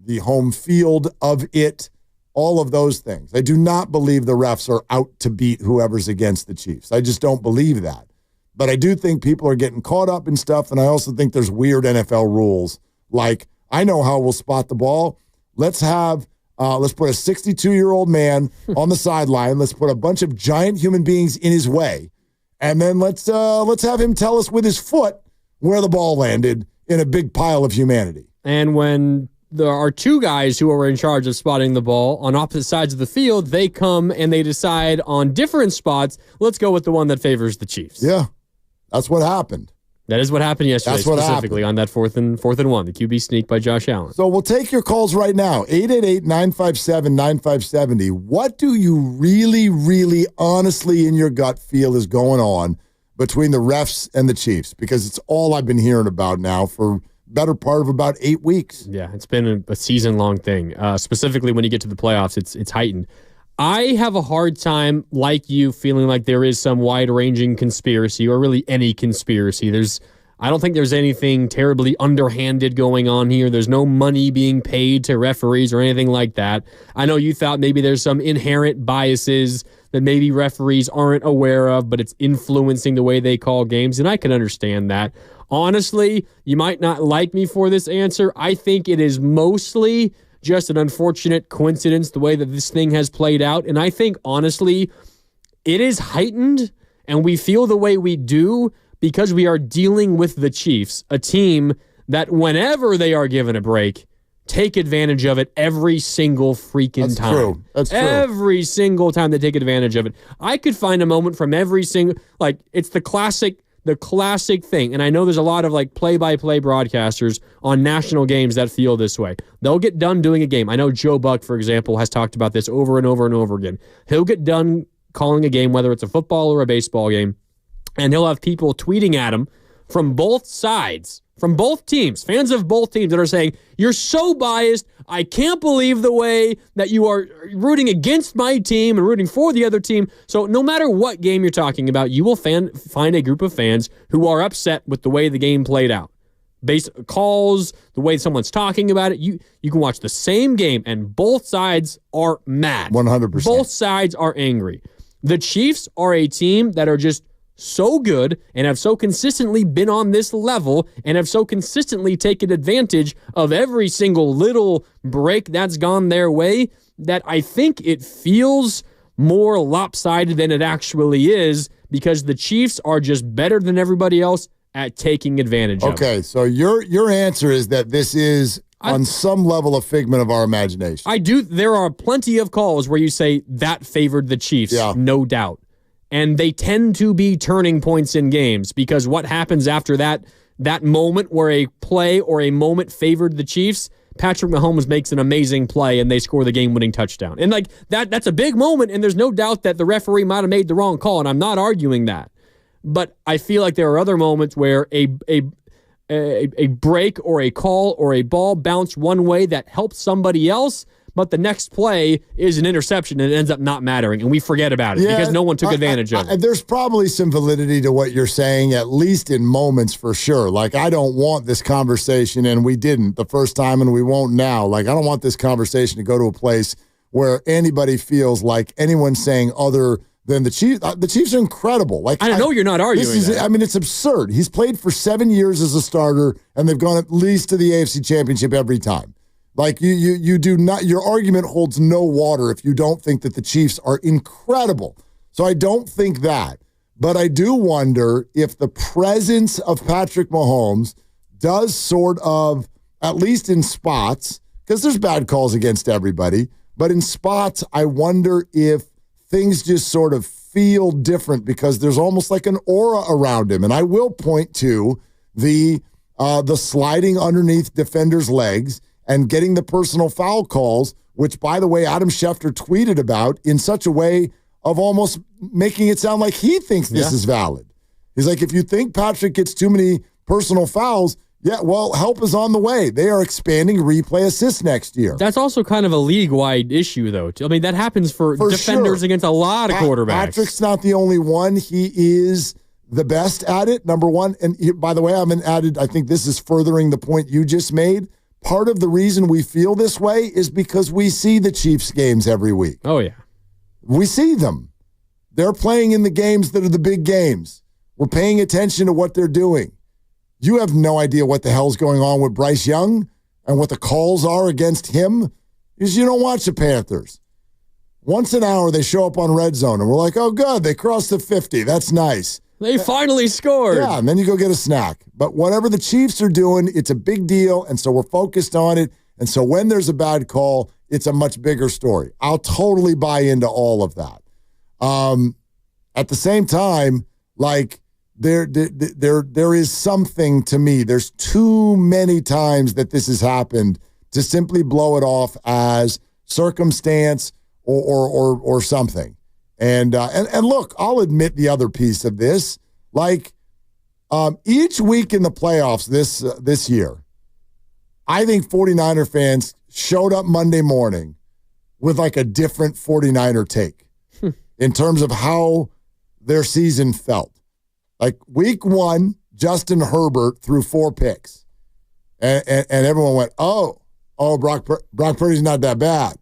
the home field of it, all of those things. I do not believe the refs are out to beat whoever's against the Chiefs. I just don't believe that. But I do think people are getting caught up in stuff, and I also think there's weird NFL rules. Like, I know how we'll spot the ball. Let's put a 62-year-old man on the sideline. Let's put a bunch of giant human beings in his way. And then let's have him tell us with his foot where the ball landed in a big pile of humanity. And when there are two guys who are in charge of spotting the ball on opposite sides of the field, they come and they decide on different spots. Let's go with the one that favors the Chiefs. Yeah, that's what happened. That is what happened yesterday, specifically on that fourth and one, the QB sneak by Josh Allen. So we'll take your calls right now, 888-957-9570. What do you really, really honestly in your gut feel is going on between the refs and the Chiefs? Because it's all I've been hearing about now for better part of about 8 weeks. Yeah, it's been a season-long thing. Specifically when you get to the playoffs, it's heightened. I have a hard time, like you, feeling like there is some wide-ranging conspiracy, or really any conspiracy. I don't think there's anything terribly underhanded going on here. There's no money being paid to referees or anything like that. I know you thought maybe there's some inherent biases that maybe referees aren't aware of, but it's influencing the way they call games, and I can understand that. Honestly, you might not like me for this answer. I think it is mostly just an unfortunate coincidence the way that this thing has played out. And I think, honestly, it is heightened, and we feel the way we do because we are dealing with the Chiefs, a team that whenever they are given a break, take advantage of it every single freaking time. True. That's true. Every single time they take advantage of it. I could find a moment from every single, like, it's the classic thing. And I know there's a lot of like play-by-play broadcasters on national games that feel this way. They'll get done doing a game. I know Joe Buck, for example, has talked about this over and over and over again. He'll get done calling a game, whether it's a football or a baseball game, and he'll have people tweeting at him from both sides, from both teams, fans of both teams that are saying, "You're so biased. I can't believe the way that you are rooting against my team and rooting for the other team." So no matter what game you're talking about, you will find a group of fans who are upset with the way the game played out. Based calls, the way someone's talking about it, you can watch the same game and both sides are mad. 100%. Both sides are angry. The Chiefs are a team that are just so good and have so consistently been on this level and have so consistently taken advantage of every single little break that's gone their way that I think it feels more lopsided than it actually is, because the Chiefs are just better than everybody else at taking advantage of it. Okay, so your answer is that this is on some level a figment of our imagination. I do. There are plenty of calls where you say that favored the Chiefs, no doubt. And they tend to be turning points in games because what happens after that moment where a play or a moment favored the Chiefs, Patrick Mahomes makes an amazing play and they score the game-winning touchdown. And like that's a big moment, and there's no doubt that the referee might have made the wrong call, and I'm not arguing that. But I feel like there are other moments where a break or a call or a ball bounced one way that helps somebody else, but the next play is an interception and it ends up not mattering, and we forget about it because no one took advantage of it. There's probably some validity to what you're saying, at least in moments for sure. Like, I don't want this conversation, and we didn't the first time and we won't now. Like, I don't want this conversation to go to a place where anybody feels like anyone's saying other than the Chiefs. The Chiefs are incredible. Like, I know you're not arguing that. I mean, it's absurd. He's played for 7 years as a starter, and they've gone at least to the AFC Championship every time. Like, you do not, your argument holds no water if you don't think that the Chiefs are incredible. So I don't think that. But I do wonder if the presence of Patrick Mahomes does sort of, at least in spots, because there's bad calls against everybody, but in spots, I wonder if things just sort of feel different because there's almost like an aura around him. And I will point to the sliding underneath defenders' legs and getting the personal foul calls, which, by the way, Adam Schefter tweeted about in such a way of almost making it sound like he thinks this is valid. He's like, if you think Patrick gets too many personal fouls, well, help is on the way. They are expanding replay assists next year. That's also kind of a league-wide issue, though. I mean, that happens for defenders against a lot of quarterbacks. Patrick's not the only one. He is the best at it, number one. And by the way, I think this is furthering the point you just made. Part of the reason we feel this way is because we see the Chiefs games every week. Oh, yeah. We see them. They're playing in the games that are the big games. We're paying attention to what they're doing. You have no idea what the hell's going on with Bryce Young and what the calls are against him because you don't watch the Panthers. Once an hour, they show up on Red Zone, and we're like, oh, good, they crossed the 50. That's nice. They finally scored. Yeah, and then you go get a snack. But whatever the Chiefs are doing, it's a big deal, and so we're focused on it. And so when there's a bad call, it's a much bigger story. I'll totally buy into all of that. At the same time, like, there is something to me. There's too many times that this has happened to simply blow it off as circumstance or something. And look, I'll admit the other piece of this. Like, each week in the playoffs this year, I think 49er fans showed up Monday morning with like a different 49er take in terms of how their season felt. Like, week one, Justin Herbert threw 4 picks. And everyone went, oh, Brock Purdy's not that bad.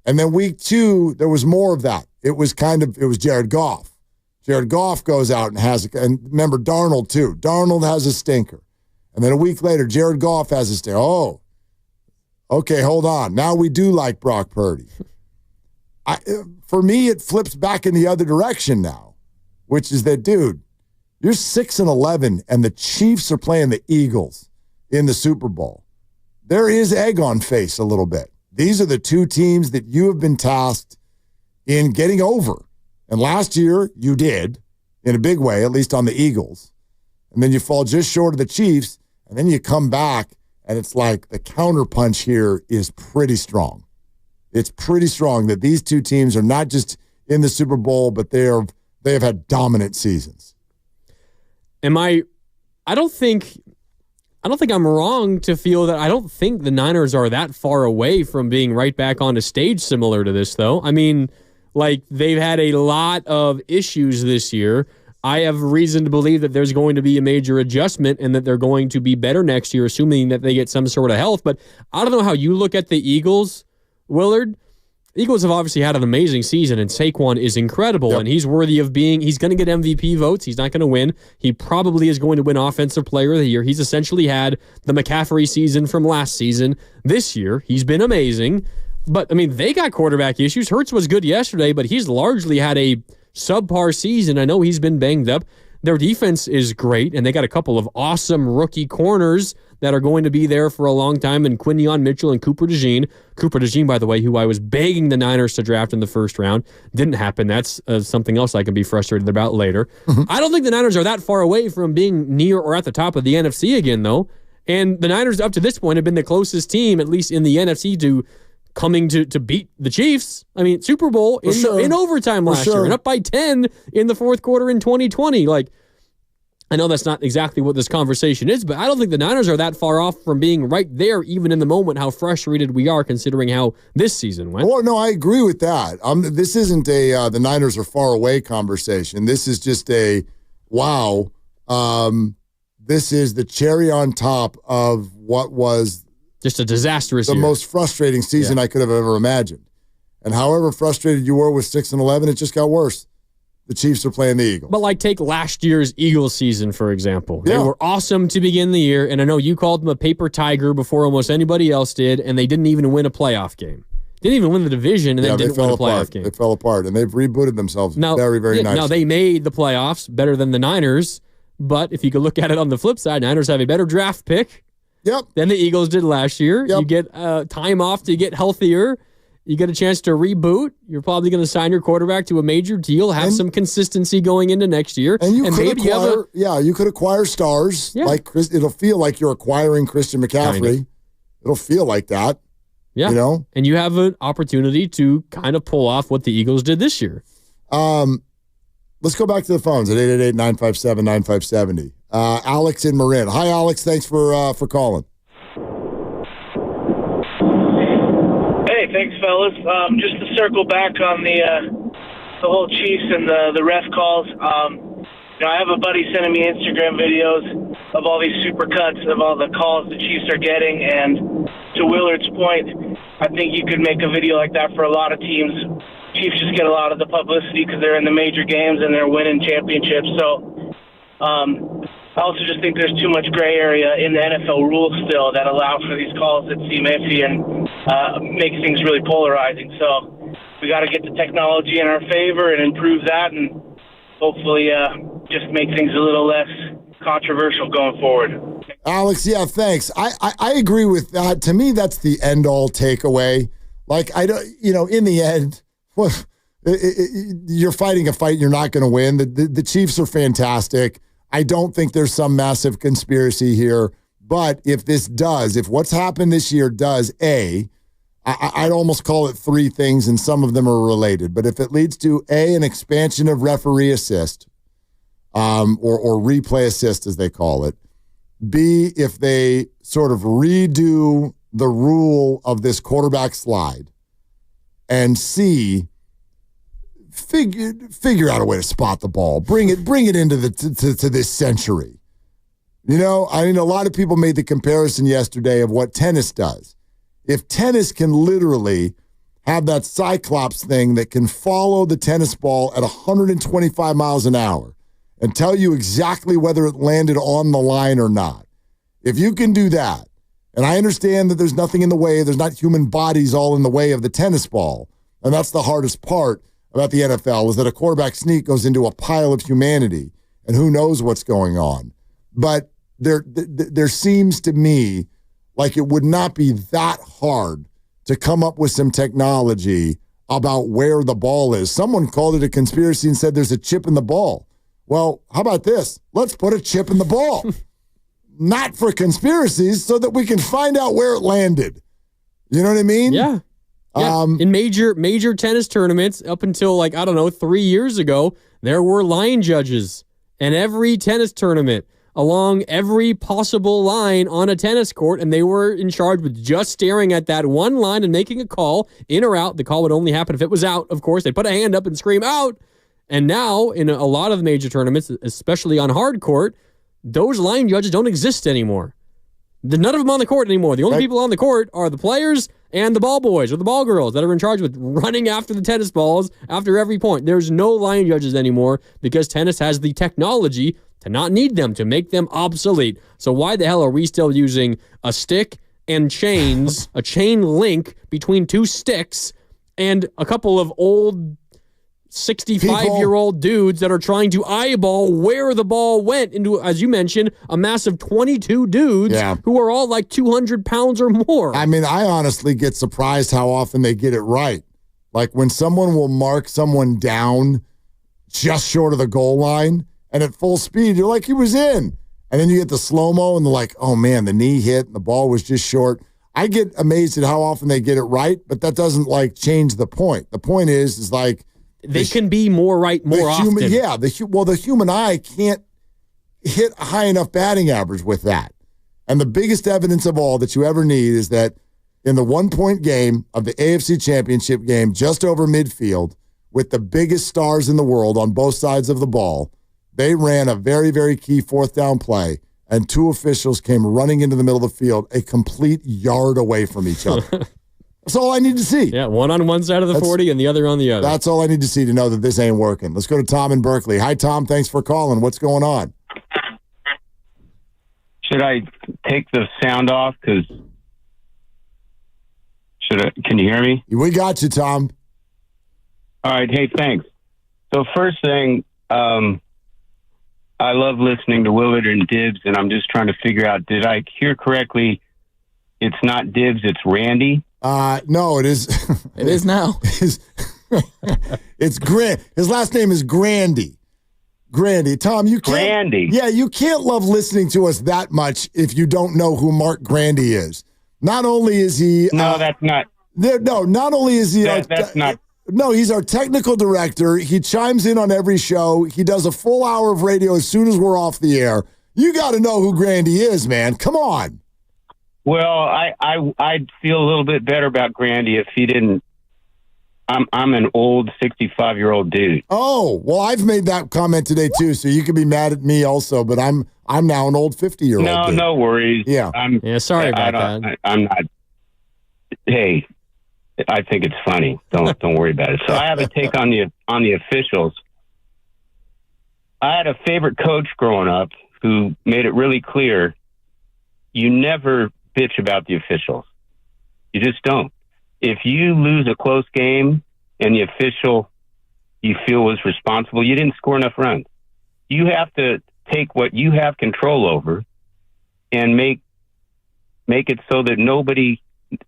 And then week 2, there was more of that. It was Jared Goff. Jared Goff goes out and and remember Darnold too. Darnold has a stinker. And then a week later, Jared Goff has a stinker. Oh, okay, hold on. Now we do like Brock Purdy. For me, it flips back in the other direction now, which is that, dude, you're 6-11, and the Chiefs are playing the Eagles in the Super Bowl. There is egg on face a little bit. These are the two teams that you have been tasked in getting over. And last year, you did, in a big way, at least on the Eagles. And then you fall just short of the Chiefs, and then you come back, and it's like the counterpunch here is pretty strong. It's pretty strong that these two teams are not just in the Super Bowl, but they have had dominant seasons. I don't think I'm wrong to feel that. I don't think the Niners are that far away from being right back on a stage similar to this, though. I mean, like, they've had a lot of issues this year. I have reason to believe that there's going to be a major adjustment and that they're going to be better next year, assuming that they get some sort of health. But I don't know how you look at the Eagles, Willard. Eagles have obviously had an amazing season, and Saquon is incredible, and he's worthy of he's going to get MVP votes. He's not going to win. He probably is going to win Offensive Player of the Year. He's essentially had the McCaffrey season from last season. This year, he's been amazing. But, I mean, they got quarterback issues. Hurts was good yesterday, but he's largely had a subpar season. I know he's been banged up. Their defense is great, and they got a couple of awesome rookie corners that are going to be there for a long time, and Quinion Mitchell and Cooper DeJean. Cooper DeJean, by the way, who I was begging the Niners to draft in the first round. Didn't happen. That's something else I can be frustrated about later. I don't think the Niners are that far away from being near or at the top of the NFC again, though. And the Niners, up to this point, have been the closest team, at least in the NFC, to coming to beat the Chiefs. I mean, Super Bowl in overtime last year, and up by 10 in the fourth quarter in 2020. Like, I know that's not exactly what this conversation is, but I don't think the Niners are that far off from being right there, even in the moment, how frustrated we are considering how this season went. Well, no, I agree with that. This isn't a the Niners are far away conversation. This is just a, wow, this is the cherry on top of what was just a disastrous year. Most frustrating season I could have ever imagined. And however frustrated you were with 6-11, it just got worse. The Chiefs are playing the Eagles. But like take last year's Eagles season, for example. They were awesome to begin the year, and I know you called them a paper tiger before almost anybody else did, and they didn't even win a playoff game. Didn't even win the division, and then didn't win a playoff game. They fell apart, and they've rebooted themselves very, very nicely. Now, they made the playoffs better than the Niners, but if you could look at it on the flip side, Niners have a better draft pick than the Eagles did last year. You get time off to get healthier. You get a chance to reboot. You're probably going to sign your quarterback to a major deal, have some consistency going into next year. And you could acquire stars. Yeah. Like it'll feel like you're acquiring Christian McCaffrey. Kind of. It'll feel like that. Yeah. You know? And you have an opportunity to kind of pull off what the Eagles did this year. Let's go back to the phones at 888-957-9570. Alex in Marin. Hi, Alex. Thanks for calling. Hey, thanks, fellas. Just to circle back on the whole Chiefs and the ref calls. I have a buddy sending me Instagram videos of all these super cuts of all the calls the Chiefs are getting, and to Willard's point, I think you could make a video like that for a lot of teams. Chiefs just get a lot of the publicity because they're in the major games and they're winning championships. So I also just think there's too much gray area in the NFL rules still that allow for these calls that seem iffy and make things really polarizing. So we got to get the technology in our favor and improve that, and hopefully just make things a little less controversial going forward. Alex, yeah, thanks. I agree with that. To me, that's the end-all takeaway. Like, I don't, in the end, you're fighting a fight you're not going to win. The Chiefs are fantastic. I don't think there's some massive conspiracy here. But if what's happened this year does, I'd almost call it three things, and some of them are related. But if it leads to, an expansion of referee assist, or replay assist, as they call it, B, if they sort of redo the rule of this quarterback slide, and C, figure out a way to spot the ball. Bring it into to this century. A lot of people made the comparison yesterday of what tennis does. If tennis can literally have that Cyclops thing that can follow the tennis ball at 125 miles an hour and tell you exactly whether it landed on the line or not. If you can do that, and I understand that there's nothing in the way, there's not human bodies all in the way of the tennis ball, and that's the hardest part about the NFL, is that a quarterback sneak goes into a pile of humanity, and who knows what's going on. But there seems to me like it would not be that hard to come up with some technology about where the ball is. Someone called it a conspiracy and said there's a chip in the ball. Well, how about this? Let's put a chip in the ball. Not for conspiracies, so that we can find out where it landed. You know what I mean? Yeah. In major tennis tournaments, up until 3 years ago, there were line judges in every tennis tournament along every possible line on a tennis court, and they were in charge with just staring at that one line and making a call, in or out. The call would only happen if it was out, of course. They'd put a hand up and scream, out! And now, in a lot of the major tournaments, especially on hard court, those line judges don't exist anymore. None of them on the court anymore. The only people on the court are the players and the ball boys or the ball girls that are in charge with running after the tennis balls after every point. There's no line judges anymore because tennis has the technology to not need them, to make them obsolete. So why the hell are we still using a stick and chains, a chain link between two sticks, and a couple of old 65-year-old dudes that are trying to eyeball where the ball went into, as you mentioned, a mass of 22 dudes who are all like 200 pounds or more. I mean, I honestly get surprised how often they get it right. Like when someone will mark someone down just short of the goal line and at full speed, you're like, he was in. And then you get the slow-mo and they're like, oh man, the knee hit and the ball was just short. I get amazed at how often they get it right, but that doesn't like change the point. The point is like, they can be more right more often. The human eye can't hit a high enough batting average with that. And the biggest evidence of all that you ever need is that in the 1-point game of the AFC Championship game, just over midfield, with the biggest stars in the world on both sides of the ball, they ran a very, very key fourth down play, and 2 officials came running into the middle of the field a complete yard away from each other. That's all I need to see. Yeah, one on one side of the 40 and the other on the other. That's all I need to see to know that this ain't working. Let's go to Tom in Berkeley. Hi, Tom. Thanks for calling. What's going on? Should I take the sound off? Because can you hear me? We got you, Tom. All right. Hey, thanks. So first thing, I love listening to Willard and Dibbs, and I'm just trying to figure out, did I hear correctly? It's not Dibbs, it's Randy. No, it is. It is now. It's Grant. His last name is Grandy. Grandy. Tom, you can't. Grandy. Yeah, you can't love listening to us that much if you don't know who Mark Grandy is. Not only is he. No, that's not. Not only is he. That's not. No, he's our technical director. He chimes in on every show. He does a full hour of radio as soon as we're off the air. You got to know who Grandy is, man. Come on. Well, I'd feel a little bit better about Grandy if he didn't. I'm an old 65-year-old dude. Oh, well, I've made that comment today too, so you can be mad at me also. But I'm now an old 50-year-old. No, dude. no worries. Yeah, sorry about that. I'm not. Hey, I think it's funny. Don't worry about it. So I have a take on the officials. I had a favorite coach growing up who made it really clear: you never bitch about the officials. You just don't. If you lose a close game and the official you feel was responsible, you didn't score enough runs. You have to take what you have control over and make it so that nobody,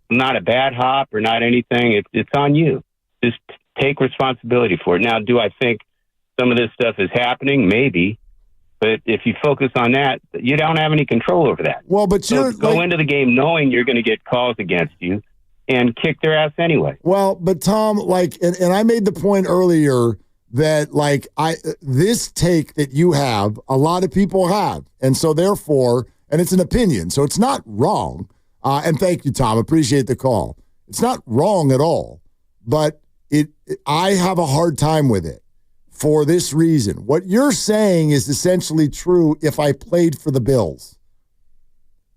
not a bad hop or not anything, it's on you. Just take responsibility for it. Now, do I think some of this stuff is happening? Maybe. But if you focus on that, you don't have any control over that. Well, but so go into the game knowing you're going to get calls against you and kick their ass anyway. Well, but Tom, and I made the point earlier that this take that you have, a lot of people have, and so therefore, and it's an opinion, so it's not wrong. And thank you, Tom. Appreciate the call. It's not wrong at all, but I have a hard time with it. For this reason, what you're saying is essentially true if I played for the Bills.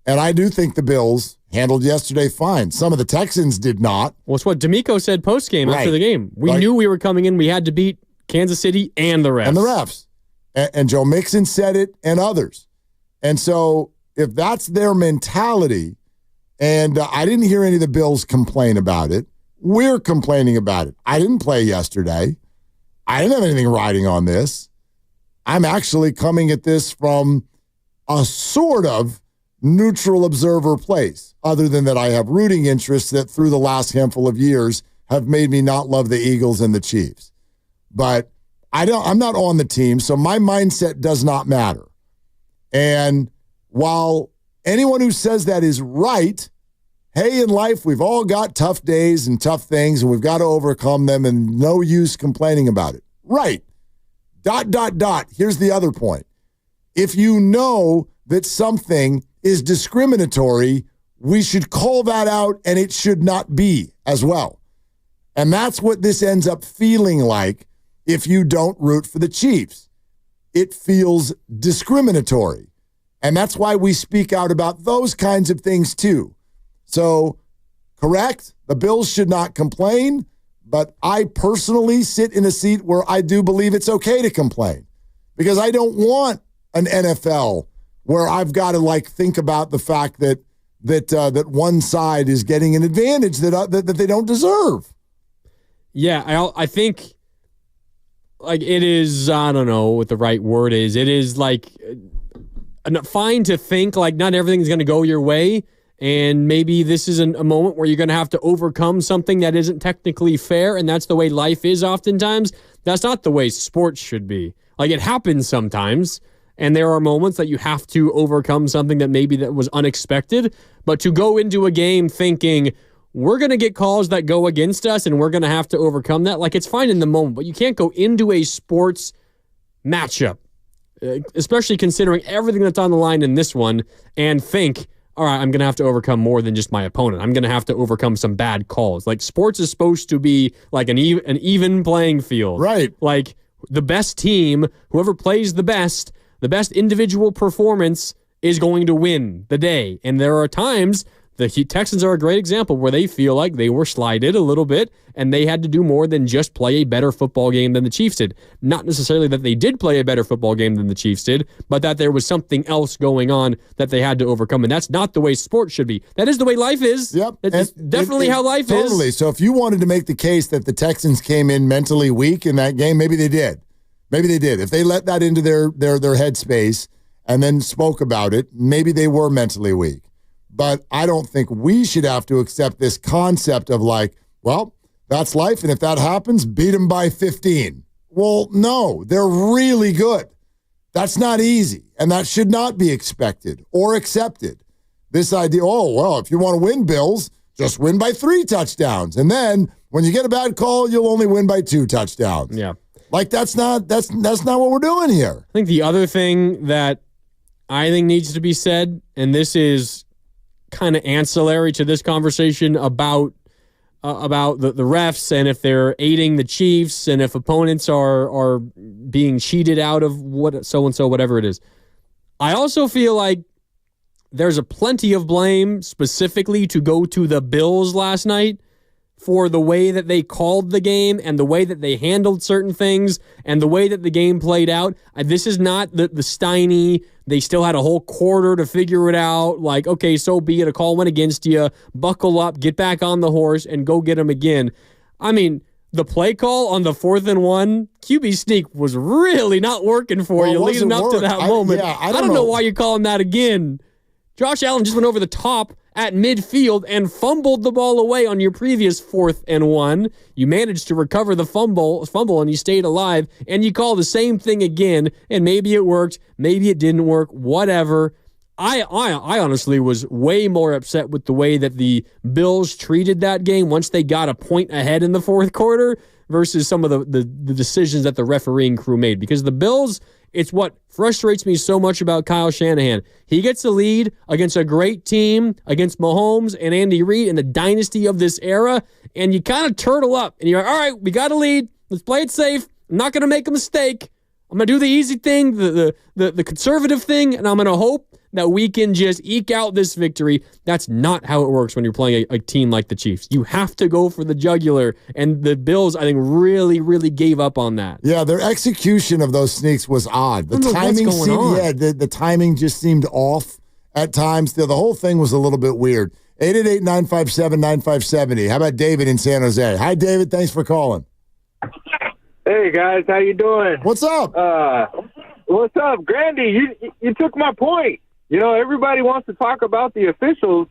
And I do think the Bills handled yesterday fine. Some of the Texans did not. Well, it's what D'Amico said post-game after the game. We knew we were coming in. We had to beat Kansas City and the refs. And Joe Mixon said it and others. And so if that's their mentality, and I didn't hear any of the Bills complain about it, we're complaining about it. I didn't play yesterday. I didn't have anything riding on this. I'm actually coming at this from a sort of neutral observer place, other than that I have rooting interests that through the last handful of years have made me not love the Eagles and the Chiefs. But I'm not on the team, so my mindset does not matter. And while anyone who says that is right, hey, in life, we've all got tough days and tough things, and we've got to overcome them, and no use complaining about it. Right. ... Here's the other point. If you know that something is discriminatory, we should call that out, and it should not be as well. And that's what this ends up feeling like if you don't root for the Chiefs. It feels discriminatory. And that's why we speak out about those kinds of things too. So, correct, the Bills should not complain, but I personally sit in a seat where I do believe it's okay to complain because I don't want an NFL where I've got to think about the fact that one side is getting an advantage that they don't deserve. Yeah, I think like it is, I don't know what the right word is. It is like fine to think like not everything's going to go your way. And maybe this is a moment where you're going to have to overcome something that isn't technically fair. And that's the way life is oftentimes. That's not the way sports should be. Like it happens sometimes. And there are moments that you have to overcome something that maybe that was unexpected. But to go into a game thinking we're going to get calls that go against us and we're going to have to overcome that. Like it's fine in the moment, but you can't go into a sports matchup, especially considering everything that's on the line in this one, and think, all right, I'm going to have to overcome more than just my opponent. I'm going to have to overcome some bad calls. Like sports is supposed to be like an even playing field. Right. Like the best team, whoever plays the best individual performance is going to win the day. And there are times, the Texans are a great example where they feel like they were slighted a little bit and they had to do more than just play a better football game than the Chiefs did. Not necessarily that they did play a better football game than the Chiefs did, but that there was something else going on that they had to overcome. And that's not the way sports should be. That is the way life is. Yep. That's definitely how life is. Totally. So if you wanted to make the case that the Texans came in mentally weak in that game, maybe they did. Maybe they did. If they let that into their headspace and then spoke about it, maybe they were mentally weak. But I don't think we should have to accept this concept of like, well, that's life, and if that happens, beat them by 15. Well, no, they're really good. That's not easy, and that should not be expected or accepted. This idea, oh, well, if you want to win, Bills, just win by 3 touchdowns. And then when you get a bad call, you'll only win by 2 touchdowns. Yeah. Like that's not what we're doing here. I think the other thing that I think needs to be said, and this is kind of ancillary to this conversation about the refs and if they're aiding the Chiefs and if opponents are being cheated out of what so-and-so, whatever it is. I also feel like there's a plenty of blame specifically to go to the Bills last night for the way that they called the game and the way that they handled certain things and the way that the game played out. This is not the Steiny. They still had a whole quarter to figure it out. Like, okay, so be it. A call went against you. Buckle up, get back on the horse, and go get them again. I mean, the play call on the 4th and 1, QB sneak was really not working for you leading up to that moment. I don't know why you're calling that again. Josh Allen just went over the top at midfield and fumbled the ball away on your previous 4th and 1. You managed to recover the fumble, and you stayed alive, and you call the same thing again, and maybe it worked, maybe it didn't work, whatever. I honestly was way more upset with the way that the Bills treated that game once they got a point ahead in the 4th quarter versus some of the decisions that the refereeing crew made. Because the Bills, it's what frustrates me so much about Kyle Shanahan. He gets a lead against a great team, against Mahomes and Andy Reid in the dynasty of this era, and you kind of turtle up, and you're like, all right, we got a lead. Let's play it safe. I'm not going to make a mistake. I'm going to do the easy thing, the conservative thing, and I'm going to hope that we can just eke out this victory. That's not how it works when you're playing a team like the Chiefs. You have to go for the jugular, and the Bills, I think, really, really gave up on that. Yeah, their execution of those sneaks was odd. The timing seemed, the timing just seemed off at times. The whole thing was a little bit weird. 888-957-9570. How about David in San Jose? Hi, David. Thanks for calling. Hey, guys. How you doing? What's up? What's up? Grandy, you took my point. You know, everybody wants to talk about the officials,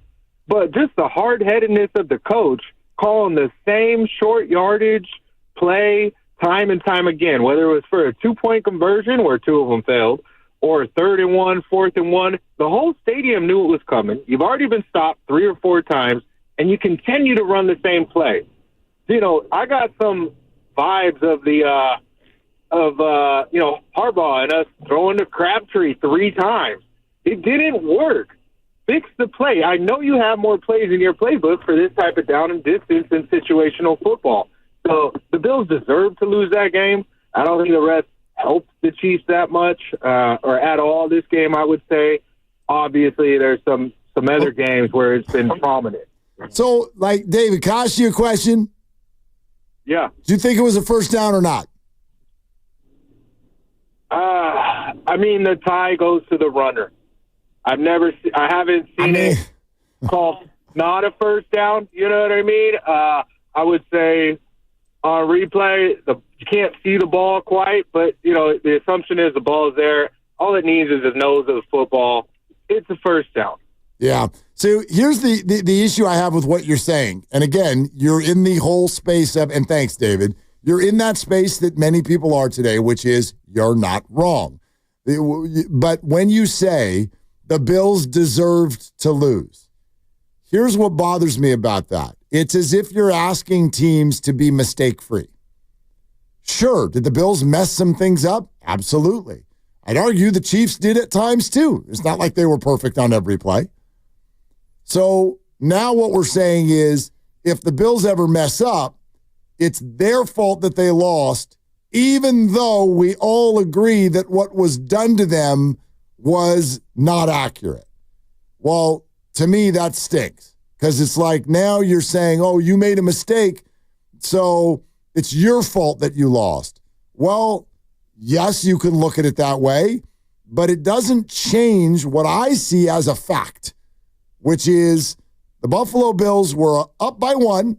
but just the hard-headedness of the coach calling the same short yardage play time and time again, whether it was for a 2-point conversion where 2 of them failed or 3rd and 1, 4th and 1. The whole stadium knew it was coming. You've already been stopped 3 or 4 times, and you continue to run the same play. You know, I got some vibes of Harbaugh and us throwing the Crabtree 3 times. It didn't work. Fix the play. I know you have more plays in your playbook for this type of down and distance and situational football. So the Bills deserve to lose that game. I don't think the refs helped the Chiefs that much or at all this game, I would say. Obviously, there's some other games where it's been prominent. So, like, David, can I ask you a question? Yeah. Do you think it was a first down or not? I mean, the tie goes to the runner. I haven't seen it called not a first down. You know what I mean? I would say on replay, you can't see the ball quite, but, the assumption is the ball is there. All it needs is the nose of the football. It's a first down. Yeah. So here's the issue I have with what you're saying. And again, you're in the whole space of, and thanks, David, you're in that space that many people are today, which is you're not wrong. But when you say the Bills deserved to lose, here's what bothers me about that. It's as if you're asking teams to be mistake-free. Sure, did the Bills mess some things up? Absolutely. I'd argue the Chiefs did at times too. It's not like they were perfect on every play. So now what we're saying is if the Bills ever mess up, it's their fault that they lost, even though we all agree that what was done to them was not accurate. Well, to me, that stinks because it's like now you're saying, oh, you made a mistake, so it's your fault that you lost. Well, yes, you can look at it that way, but it doesn't change what I see as a fact, which is the Buffalo Bills were up by 1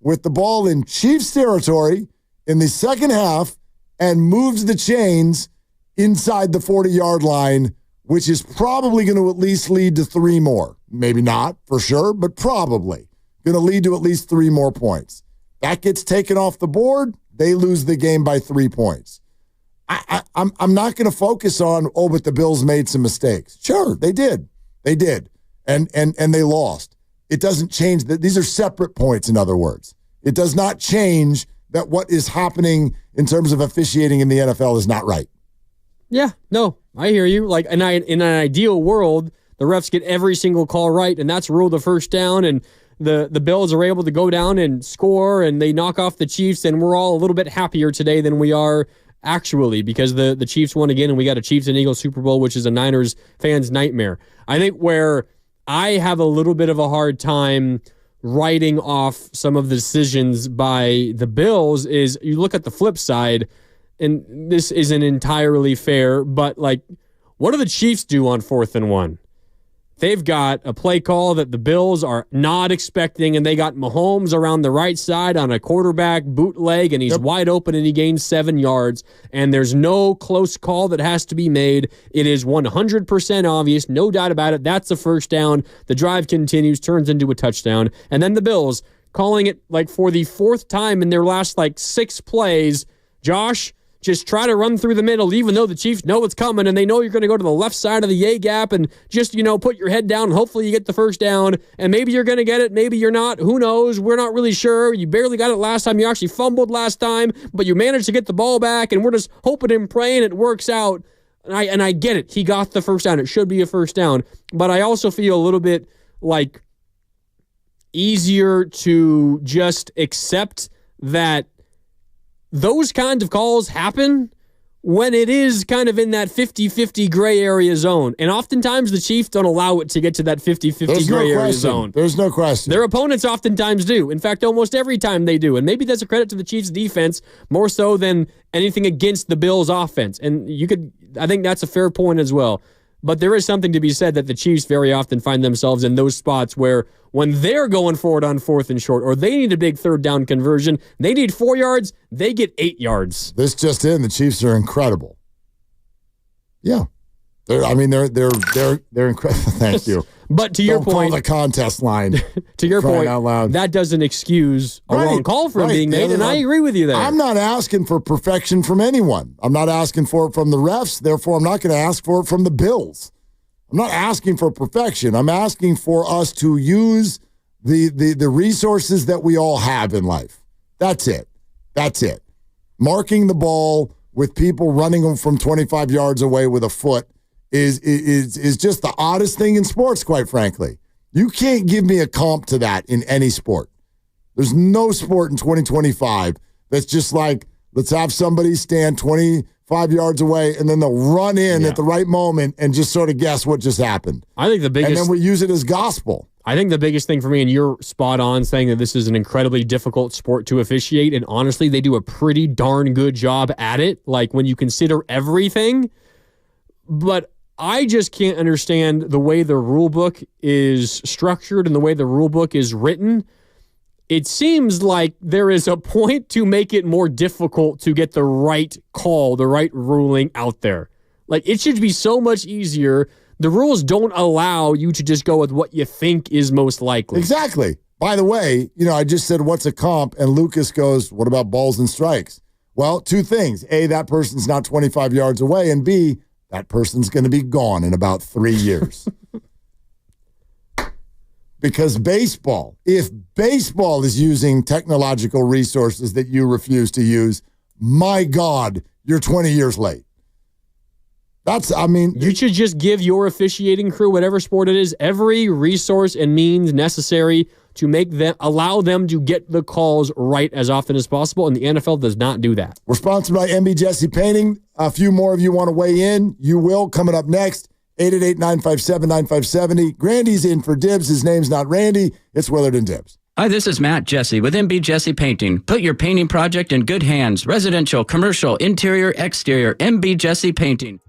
with the ball in Chiefs territory in the second half and moved the chains inside the 40-yard line, which is probably going to at least lead to 3 more. Maybe not for sure, but probably going to lead to at least 3 more points. That gets taken off the board, they lose the game by 3 points. I'm not going to focus on, but the Bills made some mistakes. Sure, they did. They did. And they lost. It doesn't change that. These are separate points, in other words. It does not change that what is happening in terms of officiating in the NFL is not right. Yeah, no, I hear you. Like, in an ideal world, the refs get every single call right, and that's ruled the first down, and the Bills are able to go down and score, and they knock off the Chiefs, and we're all a little bit happier today than we are actually because the Chiefs won again, and we got a Chiefs and Eagles Super Bowl, which is a Niners fan's nightmare. I think where I have a little bit of a hard time writing off some of the decisions by the Bills is you look at the flip side, and this isn't entirely fair, but like, what do the Chiefs do on 4th and 1? They've got a play call that the Bills are not expecting, and they got Mahomes around the right side on a quarterback bootleg, and he's wide open, and he gains 7 yards, and there's no close call that has to be made. It is 100% obvious, no doubt about it. That's a first down. The drive continues, turns into a touchdown, and then the Bills calling it like for the 4th time in their last 6 plays. Josh, just try to run through the middle, even though the Chiefs know it's coming and they know you're going to go to the left side of the A gap and just, put your head down and hopefully you get the first down. And maybe you're going to get it. Maybe you're not. Who knows? We're not really sure. You barely got it last time. You actually fumbled last time, but you managed to get the ball back, and we're just hoping and praying it works out. And I get it. He got the first down. It should be a first down. But I also feel a little bit like easier to just accept that those kinds of calls happen when it is kind of in that 50-50 gray area zone. And oftentimes the Chiefs don't allow it to get to that 50-50 gray area zone. There's no question. Their opponents oftentimes do. In fact, almost every time they do. And maybe that's a credit to the Chiefs' defense more so than anything against the Bills' offense. And I think that's a fair point as well. But there is something to be said that the Chiefs very often find themselves in those spots where when they're going forward on 4th and short, or they need a big 3rd down conversion, they need 4 yards, they get 8 yards. This just in, the Chiefs are incredible. Yeah. They're incredible. Thank you. But to your point, call the contest line. To your point, out loud. That doesn't excuse a wrong call from being made, and I agree with you there. I'm not asking for perfection from anyone. I'm not asking for it from the refs. Therefore, I'm not going to ask for it from the Bills. I'm not asking for perfection. I'm asking for us to use the resources that we all have in life. That's it. That's it. Marking the ball with people running them from 25 yards away with a foot is just the oddest thing in sports, quite frankly. You can't give me a comp to that in any sport. There's no sport in 2025 that's just like, let's have somebody stand 25 yards away and then they'll run in at the right moment and just sort of guess what just happened. I think the biggest, and then we use it as gospel. I think the biggest thing for me, and you're spot on saying that this is an incredibly difficult sport to officiate, and honestly, they do a pretty darn good job at it, like when you consider everything. But I just can't understand the way the rule book is structured and the way the rule book is written. it seems like there is a point to make it more difficult to get the right call, the right ruling out there. Like, it should be so much easier. The rules don't allow you to just go with what you think is most likely. Exactly. By the way, I just said, what's a comp? And Lucas goes, what about balls and strikes? Well, two things. A, that person's not 25 yards away. And B, that person's going to be gone in about 3 years. Because if baseball is using technological resources that you refuse to use, my God, you're 20 years late. You should just give your officiating crew, whatever sport it is, every resource and means necessary to allow them to get the calls right as often as possible, and the NFL does not do that. We're sponsored by MB Jesse Painting. A few more of you want to weigh in. You will, coming up next. 888-957-9570. Grandy's in for Dibs. His name's not Randy. It's Willard and Dibs. Hi, this is Matt Jesse with MB Jesse Painting. Put your painting project in good hands. Residential, commercial, interior, exterior. MB Jesse Painting.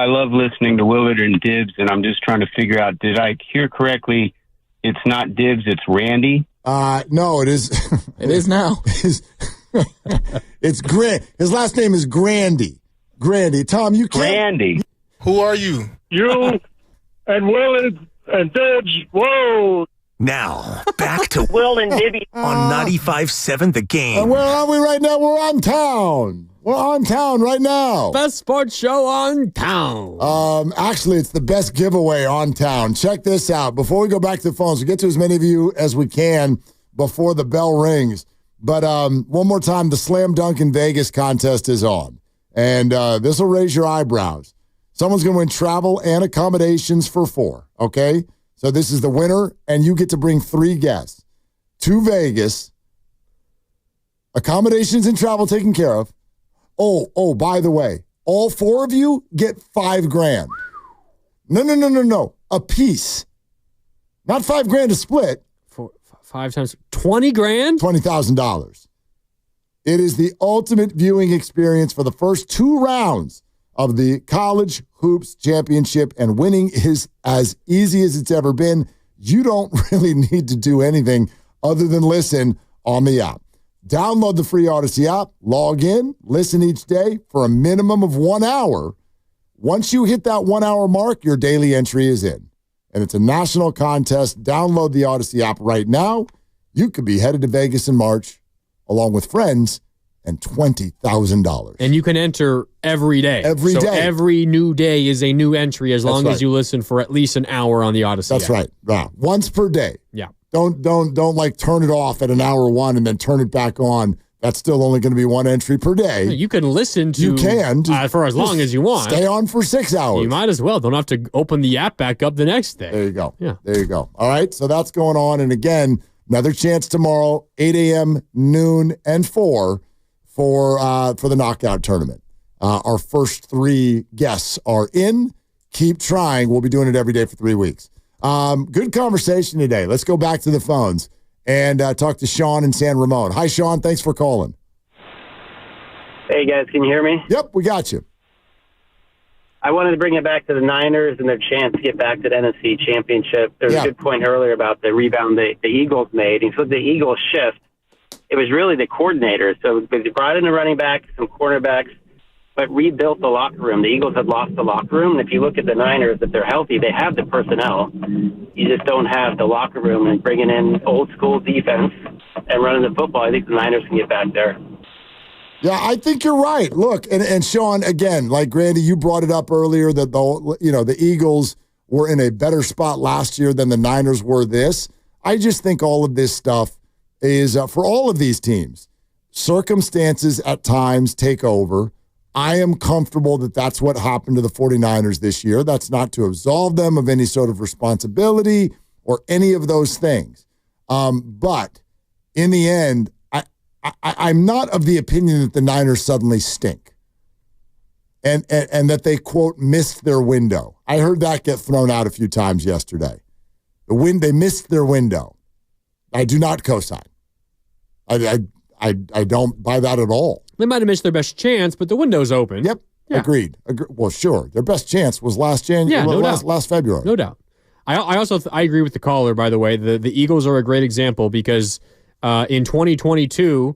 I love listening to Willard and Dibbs, and I'm just trying to figure out, did I hear correctly? It's not Dibbs, it's Randy? No, it is. It is now. It's Grant. His last name is Grandy. Grandy. Tom, you can't. Randy. Who are you? You and Willard and Dibbs. Whoa. Now, back to Will and Dibby on 95.7 The Game. Where are we right now? We're on town. We're on town right now. Best sports show on town. Actually, it's the best giveaway on town. Check this out. Before we go back to the phones, we'll get to as many of you as we can before the bell rings. But one more time, the Slam Dunk in Vegas contest is on. And this will raise your eyebrows. Someone's going to win travel and accommodations for 4, okay? So this is the winner, and you get to bring 3 guests to Vegas. Accommodations and travel taken care of. Oh, by the way, all 4 of you get $5,000. No. A piece. Not $5,000 to split. 5 times 20 grand? $20,000. It is the ultimate viewing experience for the first 2 rounds of the College Hoops Championship, and winning is as easy as it's ever been. You don't really need to do anything other than listen on the app. Download the free Odyssey app, log in, listen each day for a minimum of 1 hour. Once you hit that 1 hour mark, your daily entry is in. And it's a national contest. Download the Odyssey app right now. You could be headed to Vegas in March along with friends and $20,000. And you can enter every day. Every day. Every new day is a new entry as long as you listen for at least an hour on the Odyssey That's app. right. Wow. Once per day. Yeah. Don't like turn it off at an hour 1 and then turn it back on. That's still only going to be 1 entry per day. You can listen to. You can for as long as you want. Stay on for 6 hours. You might as well. Don't have to open the app back up the next day. There you go. Yeah. There you go. All right. So that's going on. And again, another chance tomorrow, 8 a.m., noon, and 4 for the knockout tournament. Our first 3 guests are in. Keep trying. We'll be doing it every day for 3 weeks. Good conversation today. Let's go back to the phones and talk to Sean in San Ramon. Hi, Sean. Thanks for calling. Hey, guys. Can you hear me? Yep, we got you. I wanted to bring it back to the Niners and their chance to get back to the NFC Championship. There was a good point earlier about the rebound the Eagles made. And so the Eagles shift, it was really the coordinator. So they brought in a running back, some cornerbacks, but rebuilt the locker room. The Eagles had lost the locker room. And if you look at the Niners, if they're healthy, they have the personnel. You just don't have the locker room, and bringing in old school defense and running the football. I think the Niners can get back there. Yeah, I think you're right. Look, and Sean, again, like Grandy, you brought it up earlier that the Eagles were in a better spot last year than the Niners were this. I just think all of this stuff is, for all of these teams, circumstances at times take over. I am comfortable that that's what happened to the 49ers this year. That's not to absolve them of any sort of responsibility or any of those things. But in the end, I'm not of the opinion that the Niners suddenly stink and that they, quote, missed their window. I heard that get thrown out a few times yesterday. They missed their window. I do not co-sign. I don't buy that at all. They might have missed their best chance, but the window's open. Yep. Yeah. Agreed. Well, sure. Their best chance was last February. No doubt. I agree with the caller, by the way. The Eagles are a great example because in 2022,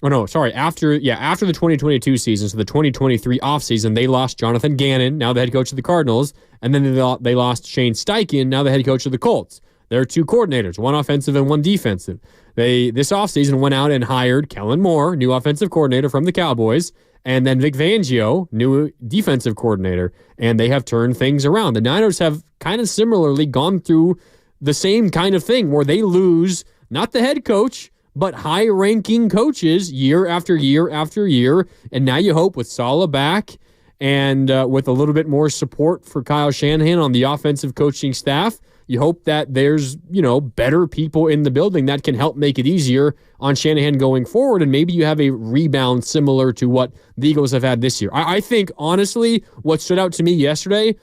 after the 2022 season, so the 2023 offseason, they lost Jonathan Gannon, now the head coach of the Cardinals, and then they lost Shane Steichen, now the head coach of the Colts. There are 2 coordinators, one offensive and one defensive. They, this offseason, went out and hired Kellen Moore, new offensive coordinator from the Cowboys, and then Vic Fangio, new defensive coordinator, and they have turned things around. The Niners have kind of similarly gone through the same kind of thing where they lose not the head coach, but high-ranking coaches year after year after year, and now you hope with Saleh back and with a little bit more support for Kyle Shanahan on the offensive coaching staff, you hope that there's, better people in the building that can help make it easier on Shanahan going forward, and maybe you have a rebound similar to what the Eagles have had this year. I think, honestly, what stood out to me yesterday,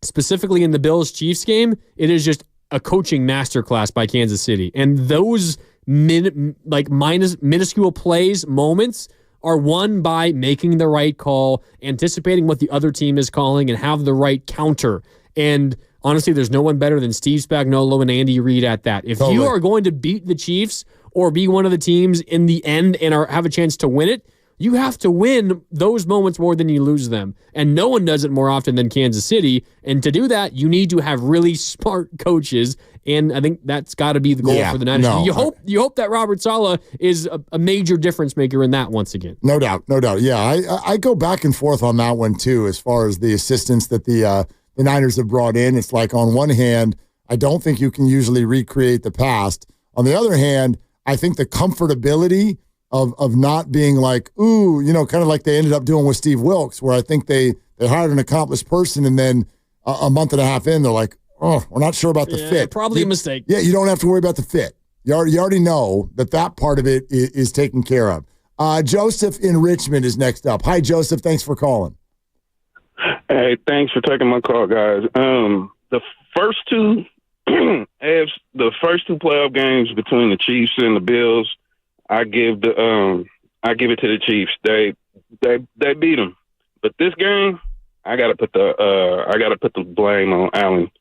specifically in the Bills-Chiefs game, it is just a coaching masterclass by Kansas City. And those minuscule plays, moments, are won by making the right call, anticipating what the other team is calling, and have the right counter. And honestly, there's no one better than Steve Spagnuolo and Andy Reid at that. If you are going to beat the Chiefs or be one of the teams in the end and have a chance to win it, you have to win those moments more than you lose them. And no one does it more often than Kansas City. And to do that, you need to have really smart coaches. And I think that's got to be the goal for the Niners. No. You hope that Robert Saleh is a major difference maker in that once again. No doubt. Yeah, I go back and forth on that one too, as far as the assistants that the Niners have brought in. It's like, on one hand, I don't think you can usually recreate the past. On the other hand, I think the comfortability of not being like, ooh, kind of like they ended up doing with Steve Wilkes, where I think they hired an accomplished person, and then a month and a half in, they're like, oh, we're not sure about the fit. Probably a mistake. Yeah, you don't have to worry about the fit. You already know that part of it is taken care of. Joseph in Richmond is next up. Hi, Joseph. Thanks for calling. Hey, thanks for taking my call, guys. The first two playoff games between the Chiefs and the Bills, I give it to the Chiefs. They beat them, but this game, I gotta put the blame on Allen.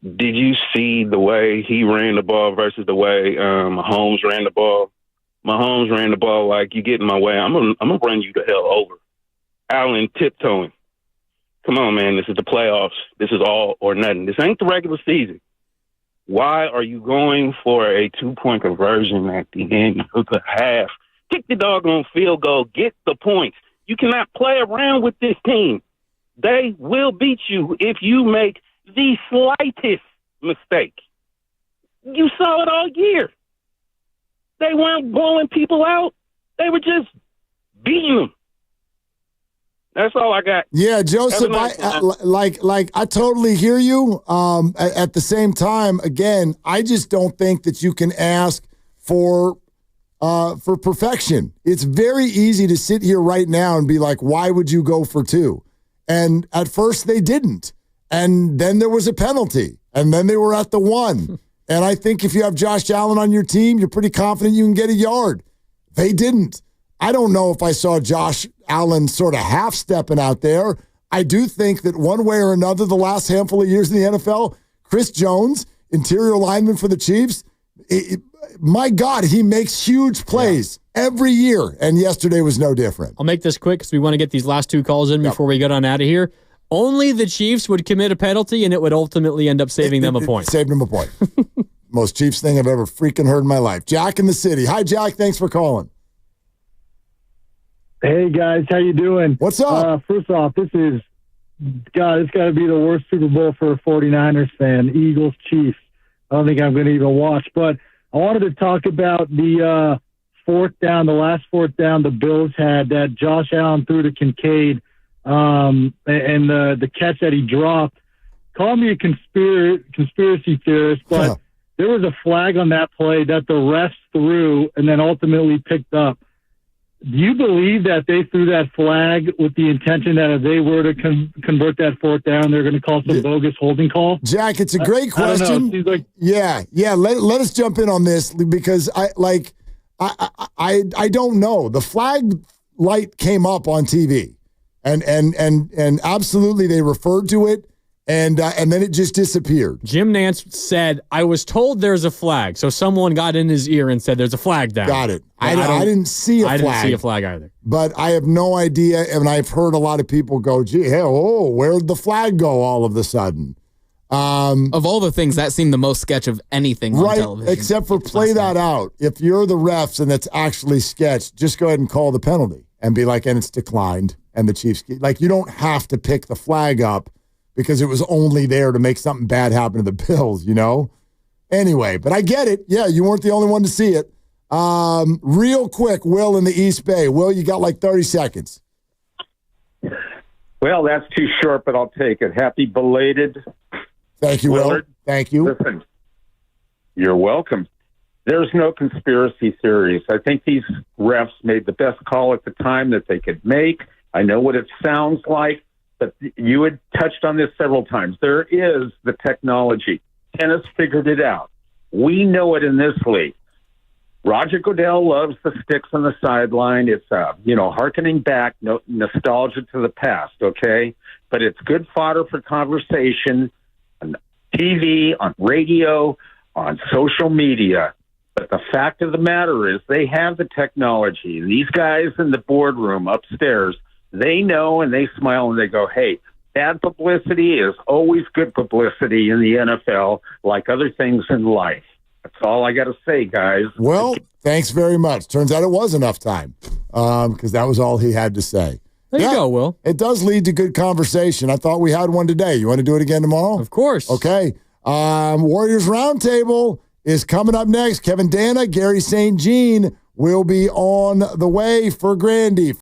Did you see the way he ran the ball versus the way Mahomes ran the ball? Mahomes ran the ball like, you get in my way, I'm gonna run you the hell over. Allen tiptoeing. Come on, man. This is the playoffs. This is all or nothing. This ain't the regular season. Why are you going for a 2-point conversion at the end of the half? Kick the doggone field goal. Get the points. You cannot play around with this team. They will beat you if you make the slightest mistake. You saw it all year. They weren't blowing people out. They were just beating them. That's all I got. Yeah, Joseph, I totally hear you. At the same time, again, I just don't think that you can ask for perfection. It's very easy to sit here right now and be like, why would you go for 2? And at first they didn't. And then there was a penalty. And then they were at the 1. And I think if you have Josh Allen on your team, you're pretty confident you can get a yard. They didn't. I don't know if I saw Josh Allen sort of half-stepping out there. I do think that one way or another, the last handful of years in the NFL, Chris Jones, interior lineman for the Chiefs, my God, he makes huge plays every year, and yesterday was no different. I'll make this quick because we want to get these last 2 calls in before we get on out of here. Only the Chiefs would commit a penalty, and it would ultimately end up saving them a point. Saved them a point. Most Chiefs thing I've ever freaking heard in my life. Jack in the city. Hi, Jack. Thanks for calling. Hey, guys. How you doing? What's up? First off, it's got to be the worst Super Bowl for a 49ers fan. Eagles, Chiefs. I don't think I'm going to even watch. But I wanted to talk about the last fourth down the Bills had that Josh Allen threw to Kincaid and the catch that he dropped. Call me a conspiracy theorist, but there was a flag on that play that the refs threw and then ultimately picked up. Do you believe that they threw that flag with the intention that if they were to convert that fourth down, they're going to call some bogus holding call? Jack, it's a great question. Yeah. Let us jump in on this because I don't know. The flag light came up on TV, and absolutely they referred to it. And then it just disappeared. Jim Nance said, I was told there's a flag. So someone got in his ear and said, there's a flag down. Got it. I didn't see a flag. I didn't see a flag either. But I have no idea. And I've heard a lot of people go, gee, where'd the flag go all of a sudden? Of all the things, that seemed the most sketch of anything on television. Except for play that out. If you're the refs and it's actually sketched, just go ahead and call the penalty and be like, and it's declined. And the Chiefs, you don't have to pick the flag up because it was only there to make something bad happen to the Bills, Anyway, but I get it. Yeah, you weren't the only one to see it. Real quick, Will in the East Bay. Will, you got 30 seconds. Well, that's too short, but I'll take it. Happy belated. Thank you, Willard. Will. Thank you. Listen, you're welcome. There's no conspiracy theories. I think these refs made the best call at the time that they could make. I know what it sounds like. But you had touched on this several times. There is the technology. Tennis figured it out. We know it in this league. Roger Goodell loves the sticks on the sideline. It's, hearkening back, nostalgia to the past, okay? But it's good fodder for conversation on TV, on radio, on social media. But the fact of the matter is they have the technology. And these guys in the boardroom upstairs, they know and they smile and they go, hey, bad publicity is always good publicity in the NFL, like other things in life. That's all I got to say, guys. Well, thanks very much. Turns out it was enough time because that was all he had to say. There you go, Will. It does lead to good conversation. I thought we had one today. You want to do it again tomorrow? Of course. Okay. Warriors Roundtable is coming up next. Kevin Dana, Gary St. Jean will be on the way for Grandy.